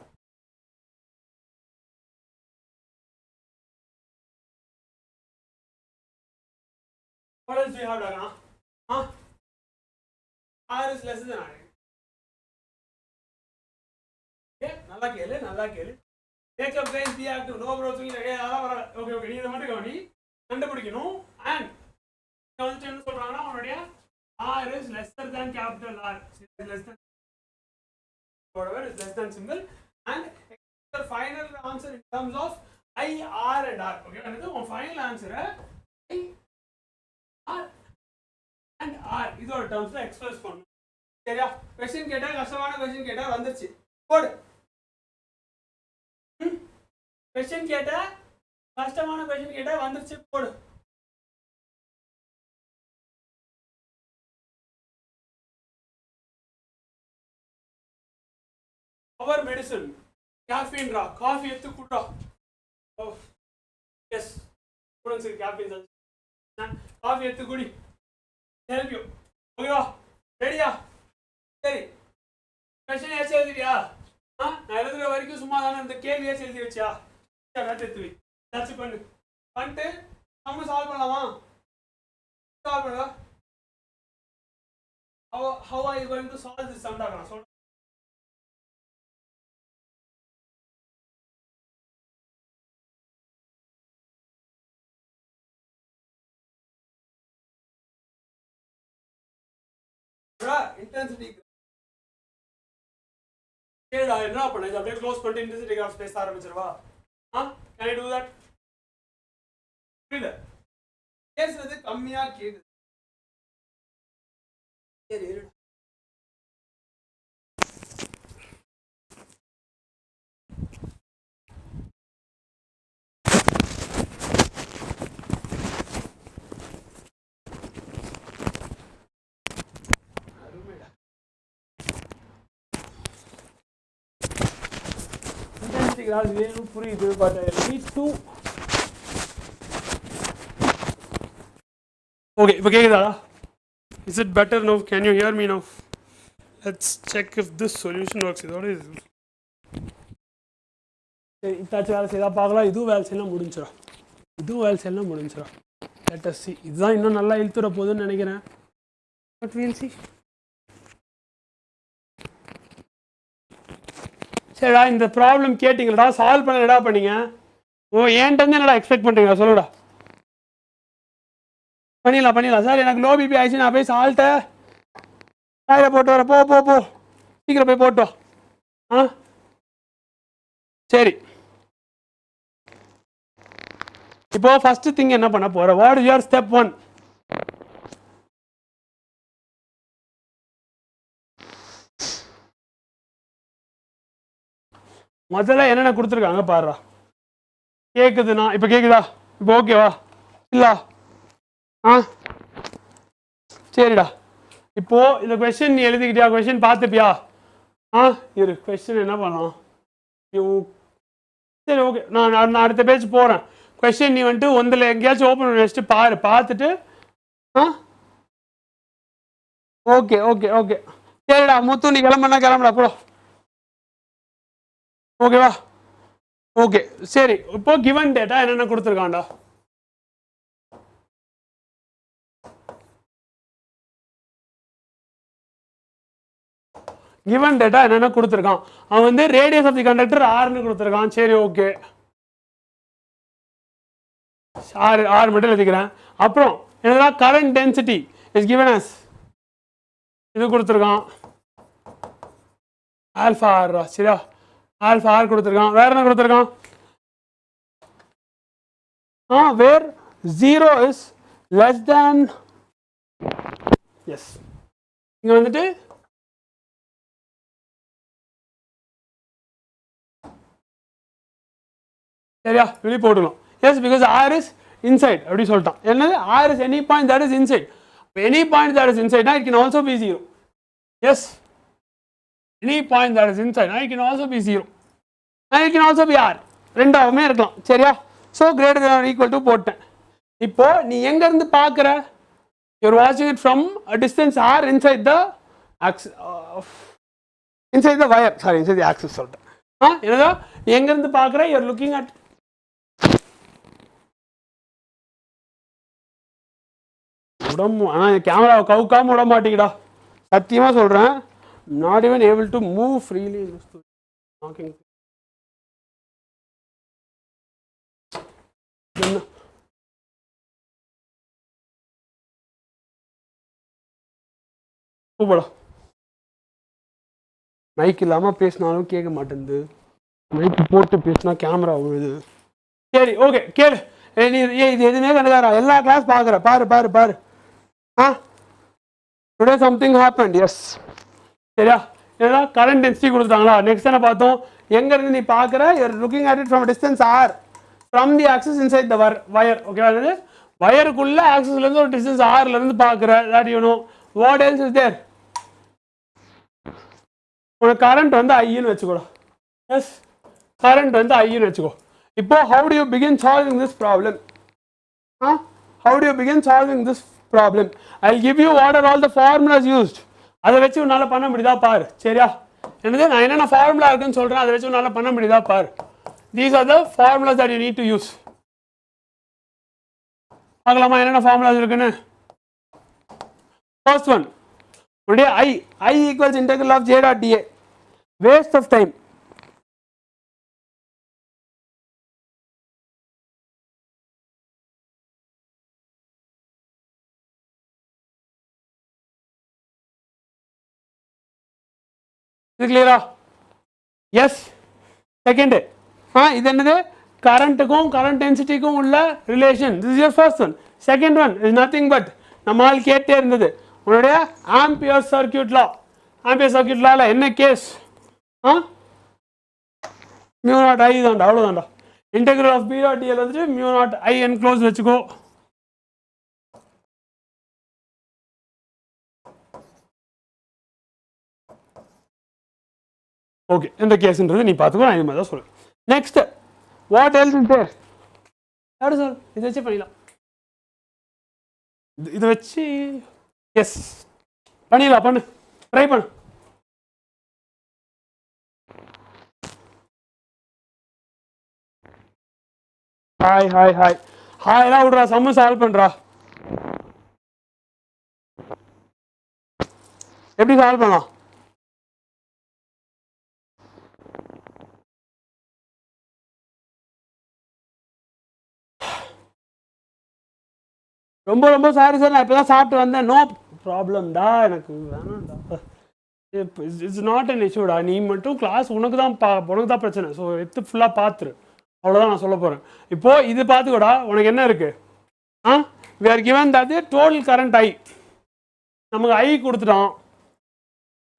What else do you have, Dagana? R is less than R. Okay, nalla kelu. Take up guys, be active. No bro, okay, நீ இத மட்டும் கவனி. கண்டுபிடிக்கணும் and வந்து என்ன சொல்றாங்கன்னா அவனுடைய R is lesser than capital R. Is less than whatever is less than symbol and the final answer in terms of I, R and R. Okay, and the final answer I R and R இதோட டர்ம்ஸ்ல எக்ஸ்பிரஸ் பண்ணனும் சரியா क्वेश्चन கேட்டா கஷ்டமான क्वेश्चन கேட்டா வந்துருச்சு போடு क्वेश्चन கேட்டா கஷ்டமான क्वेश्चन கேட்டா வந்துருச்சு போடு our medicine caffeine ரா காஃபி எடுத்து குடுடா எஸ் ஸ்டூடண்ட்ஸ் caffeine காஃபி எடுத்து குடி help you ஓகேவா ரெடியா சரி क्वेश्चन ஏச்சு எழுதிட்டியா நான் எழுதுற வரைக்கும் சும்மா தான இந்த கேள்வி ஏச்சு எழுதி வச்சியா கரெக்ட் எடுத்து வை சர்ச் பண்ணிட்டு நம்ம சால்வ் பண்ணலாமா சால்வ் பண்ணுங்க how are you going to solve this sum டாகலாம் intensity சரிடா என்ன பண்ண இத அப்படியே க்ளோஸ் பண்ணிட்டு இன்டென்சிட்டி கிராஃப் பேச ஆரம்பிச்சிரவா can I do that புரியல பேசுறது கம்மியா கேக்குது சரி வேணும் புரியுது but I need to okay இப்போ கேக்குதா is it better now can you hear me now let's check if this solution works இதோட இது சரி இதாச்சும் வேலை செய்தா பார்க்கலாம் இதுவும் வேலை செய்யலாம் முடிஞ்சிடும் let us see இதுதான் இன்னும் நல்லா இழுத்துற போகுதுன்னு நினைக்கிறேன் but we'll see சரிடா இந்த ப்ராப்ளம் கேட்டிங்களடா சால்வ் பண்ண என்னடா பண்ணீங்க ஏன்ட்டு என்னடா எக்ஸ்பெக்ட் பண்ணுறீங்க சொல்லுடா பண்ணிடலாம் சார் எனக்கு லோ பிபி ஆயிடுச்சு நான் போய் சால்ட்டை காயில் போட்டு வரேன் போ சீக்கிரம் போய் போட்டோம் சரி இப்போ ஃபர்ஸ்ட் திங் என்ன பண்ண போற வாட் இஸ் யுவர் ஸ்டெப் 1 முதல்ல என்னென்ன கொடுத்துருக்காங்க பாருடா கேக்குதுண்ணா இப்போ கேக்குதா இப்போ ஓகேவா இல்ல சரிடா இப்போ இந்த கொஸ்டின் நீ எழுதிக்கிட்டியா கொஸ்டின் பார்த்துப்பியா இரு கொஸ்டின் என்ன பண்ணலாம் சரி ஓகே நான் அடுத்த பேஜ் போகிறேன் கொஸ்டின் நீ வந்துட்டு ஒன்றில் எங்கேயாச்சும் ஓப்பன் பண்ணி வச்சுட்டு பார்த்துட்டு ஓகே சரிடா முத்து நீ கிளம்புடா ப்ரோ ஓகேவா ஓகே சரி இப்போ கிவன் டேட்டா என்னென்ன கொடுத்துருக்கான்டா கிவன் டேட்டா என்னென்ன கொடுத்துருக்கான் அவன் வந்து ரேடியஸ் ஆஃப் தி கண்டக்டர் ஆர்னு கொடுத்துருக்கான் சரி ஓகே ஆறு மட்டும் எழுதிக்கிறேன் அப்புறம் என்னடா current density is given as இது கொடுத்துருக்கான் ஆல்ஃபா ஆர் சரியா ஆல்ஃபா ஆர் கொடுத்துருக்கான் வேற என்ன கொடுத்துருக்கான் where 0 is less than yes இங்க வந்துட்டு சரியா வெளியே போட்டுக்கலாம் yes because r is inside அப்படி சொல்லிட்டான் என்னது r is any point that is inside any point that is இன்சைட்னா it can also be 0 S any point that is inside it can also be 0 and it can also be r ரெண்டாவுமே இருக்கலாம் சரியா so greater than or equal to போட்டேன் இப்போ நீ எங்க இருந்து பார்க்கற you are watching it from a distance r inside the axis inside the wire sorry inside the axis சொல்றேன் என்னடா எங்க இருந்து பார்க்கற you are looking at உடம்பு கேமரா கவுக்காம விட மாட்டீங்கடா சத்தியமா சொல்றேன் not even able to move freely in this talking கூப்பிடா மைக் இல்லாமல் பேசினாலும் கேட்க மாட்டேங்குது மைக் போட்டு பேசினா கேமரா விழுது சரி ஓகே கேளு நீ இது எதுவுமே கண்டுக்காரா எல்லா கிளாஸ் பார்க்குற பாரு டுடே சம்திங் ஹேப்பன்ட் எஸ் சரியா ஏன்னா கரண்ட் டென்சிட்டி கொடுத்துட்டாங்களா நெக்ஸ்ட் என்ன பார்த்தோம் எங்க இருந்து நீ பார்க்குற you're looking at it from distance or from the axis inside the wire ஓகேவா வயருக்குள்ள ஆக்சிஸ்ல இருந்து ஒரு டிஸ்டன்ஸ் ஆர்ல இருந்து பார்க்குற that you know what else is there உனக்கு கரண்ட் வந்து ஐன்னு வச்சுக்கோ எஸ் கரண்ட் வந்து ஐன்னு வச்சுக்கோ இப்போ how do you begin solving this problem how do you begin solving this problem I will give you what are all the formulas used அதை வச்சு உன்னால் பண்ண முடியுதா பாரு சரியா என்னது நான் என்னென்ன ஃபார்முலா இருக்குன்னு சொல்கிறேன் அதை வச்சு உன்னால் பண்ண முடியுதா பாரு these are the formulas that you need to use பார்க்கலாமா என்னென்ன ஃபார்முலாஸ் இருக்குன்னு ஃபர்ஸ்ட் ஒன் உடைய I equals integral of j dot dA waste of time இது கிளியரா? எஸ். செகண்ட் இது என்னது? கரண்ட்டுக்கும் கரண்ட் டென்சிட்டிக்கும் உள்ள relation. This is your first one. Second one is nothing but நம்ம ஆள் கேட்டே இருந்தது உன்னுடைய Ampere circuit law. Ampere circuit லால என்ன கேஸ்? மியூ நாட் ஐ தான்டா, அவ்வளோதான்டா. Integral of B dot dl வந்துட்டு மியூ நாட் ஐ என்க்ளோஸ் வச்சுக்கோ. ஓகே, இந்த கேஸ்ன்றது நீ பார்த்துக்கோ, நான் இது மாதிரி தான் சொல்லுவேன். Next what else is there? எப்படி சார் இதை வச்சு பண்ணிடலாம். இதை வச்சு எஸ் பண்ணிடலாம். பண்ணு, ட்ரை பண்ணு. ஹாய் ஹாய் ஹாய் ஹாய்லாம் விட்றா, சம்மு சால்வ் பண்ணுறா. எப்படி சால்வ் பண்ணலாம்? ரொம்ப ரொம்ப சாரி சார், நான் இப்போ தான் சாப்பிட்டு வந்தேன். நோ ப்ராப்ளம்டா, எனக்கு வேணாம்டா. இட்ஸ் நாட் அன் இஷ்யூடா. நீ மட்டும் கிளாஸ் உனக்கு தான் பிரச்சனை. ஸோ எடுத்து ஃபுல்லாக பார்த்துரு, அவ்வளோதான் நான் சொல்ல போகிறேன். இப்போது இது பார்த்துக்கூடா, உனக்கு என்ன இருக்குது? we are given that the total current I, நமக்கு I கொடுத்துட்டான்,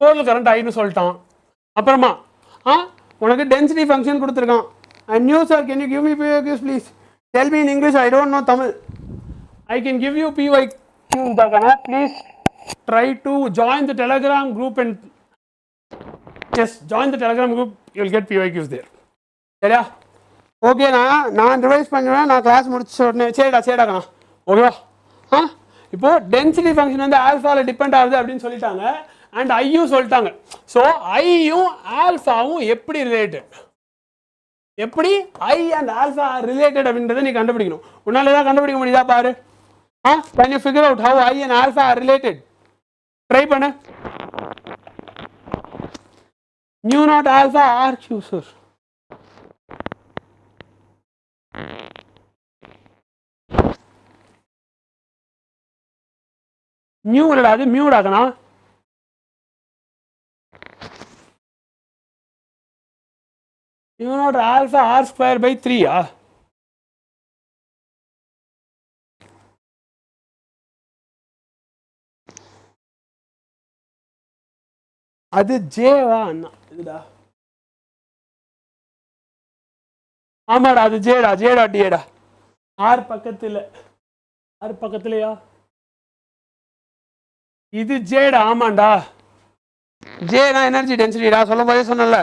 total current I னு சொல்லிட்டான். அப்புறமா உனக்கு டென்சிட்டி ஃபங்க்ஷன் கொடுத்துருக்கான். and you sir, can you give me PYQs please? Tell me in English, I don't know Tamil. I can give you PYQs, please try to join the Telegram group and yes, join the Telegram group, you will get PYQs there. சரியா? ஓகே, நான் ரிவைஸ் பண்ணுவேன். நான் கிளாஸ் முடிச்ச உடனே சரிடாக்கண்ணா. ஓகேவா? இப்போது டென்சிட்டி ஃபங்க்ஷன் வந்து ஆல்ஃபாவில் டிபெண்ட் ஆகுது அப்படின்னு சொல்லிட்டாங்க. அண்ட் ஐயும் சொல்லிட்டாங்க. ஸோ ஐயும் ஆல்ஃபாவும் எப்படி ரிலேட்டட், எப்படி ஐ அண்ட் ஆல்ஃபா ரிலேட்டட் அப்படின்றத நீ கண்டுபிடிக்கணும். உன்னால ஏதாவது கண்டுபிடிக்க முடியுதா பாரு. Can you figure out how I and alpha r related? Try பண்ணு. Nu naught alpha r cube sir. Nu இல்லடா, அது மியூடாக்கணா. Mu naught alpha r square by 3யா? அது ஜேவா அண்ணா? இதுடா, ஆமாடா, அது ஜேடா. ஜேடா டிஏடா. ஆர் பக்கத்தில், ஆர் பக்கத்துலையா? இது ஜேடா. ஆமாண்டா, ஜேனா எனர்ஜி டென்சிட்டிடா. சொல்லும் போதே சொன்னல.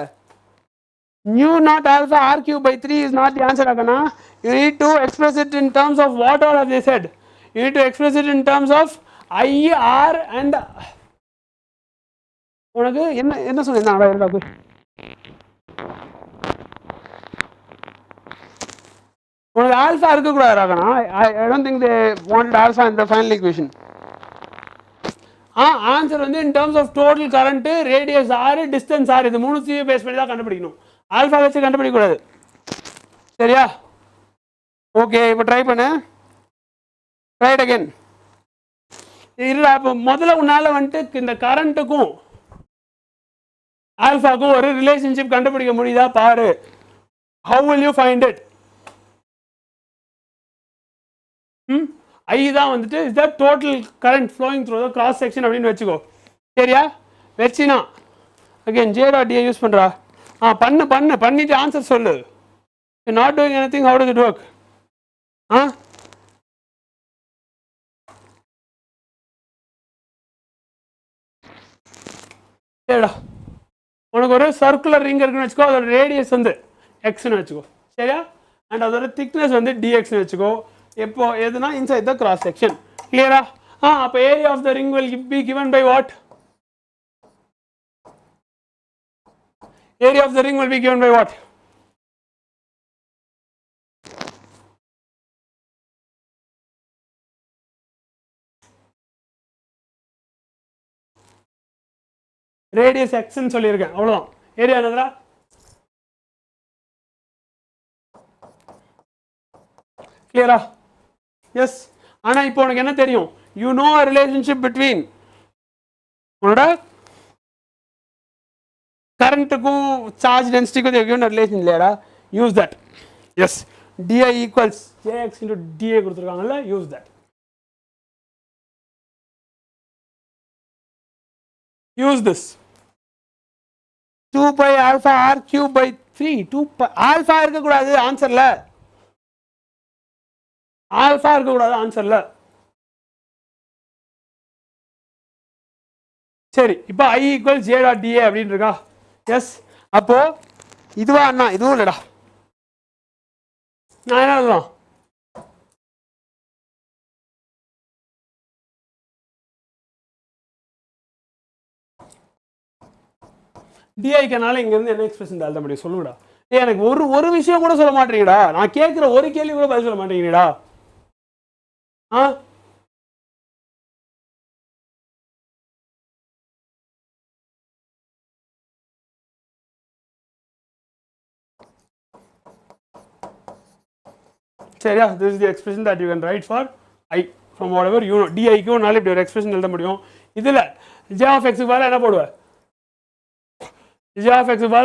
Nu naught alpha r cube by 3 is not the answer ஆகனா. You need to express it in terms of what all have they said. You need to express it in terms of I r and உனக்கு என்ன சொல்லியிருந்தாங்க? உனக்கு ஆல்ஃபா இருக்கக்கூடாது ராகனா. I don't think they wanted alpha in the final equation. Answer வந்து in terms of total current, radius r, distance r, இது மூணுத்தையும் பேஸ் பண்ணி தான் கண்டுபிடிக்கணும். ஆல்ஃபா வச்சு கண்டுபிடிக்கக்கூடாது. சரியா? ஓகே, இப்போ ட்ரை பண்ணு. Right again. இல்லை, இப்போ முதல்ல உன்னால் வந்துட்டு இந்த கரண்ட்டுக்கும் ஆல்ஃபாக்கும் ஒரு ரிலேஷன்ஷிப் கண்டுபிடிக்க முடியுதா பாரு. How will you find it? I தான் வந்துட்டு is the total current flowing through the cross section அப்படின்னு வச்சுக்கோ. சரியா? வச்சினா again J dot dA use பண்ணுறா. பண்ணிட்டு ஆன்சர் சொல்லு. You not doing anything, how does it work? சரிடா, உனக்கு ஒரு சர்க்குலர் ரிங் இருக்குன்னு வச்சுக்கோ. அதோட ரேடியஸ் வந்து எக்ஸ்ன்னு வச்சுக்கோ. சரியா? அண்ட் அதோட திக்னஸ் வந்து டிஎக்ஸ்ன்னு வச்சுக்கோ. எப்போ எதுனா இன்சைட் த கிராஸ் செக்ஷன். கிளியரா? அப்போ area of the ring will be given by what? Area of the ring will be given by what? Radius எக்ஸ்ன்னு சொல்லியிருக்கேன், அவ்வளோதான். ஏரியா என்னதுடா? கிளியரா? எஸ். ஆனால் இப்போ உனக்கு என்ன தெரியும்? You know a relationship between உன்னோட கரண்ட்டுக்கும் சார்ஜ் டென்சிட்டிக்கும் given ரிலேஷன் இல்லையாடா, use that. Yes, dI equals Jx into dA கொடுத்துருக்காங்கல்ல, use that. Use this 2 pi alpha r cube by 3. 2 pi alpha இருக்கக்கூடாது ஆன்சர்ல, ஆல்ஃபா இருக்கக்கூடாது ஆன்சர்ல. சரி, இப்போ I equal J dot dA அப்படின்னு இருக்கா. எஸ், அப்போ இதுவா அண்ணா, இதுவும் இல்லடா, நான் என்ன எழுதலாம், டிஐக்கனால இங்கேருந்து என்ன எக்ஸ்பிரஷன் எழுத முடியும் சொல்லுங்கடா. எனக்கு ஒரு விஷயம் கூட சொல்ல மாட்டீங்கடா, நான் கேட்குற ஒரு கேள்வி கூட பதில் சொல்ல மாட்டேங்கிறீடா. ஆ, சரியா, this is the expression that you can write for I from whatever you know. di க்கு நாளை இப்படி ஒரு எக்ஸ்பிரஷன் எழுத முடியும். இதில் j of x க்கு பதிலா என்ன போடுவேன், j of x க்கு பதிலா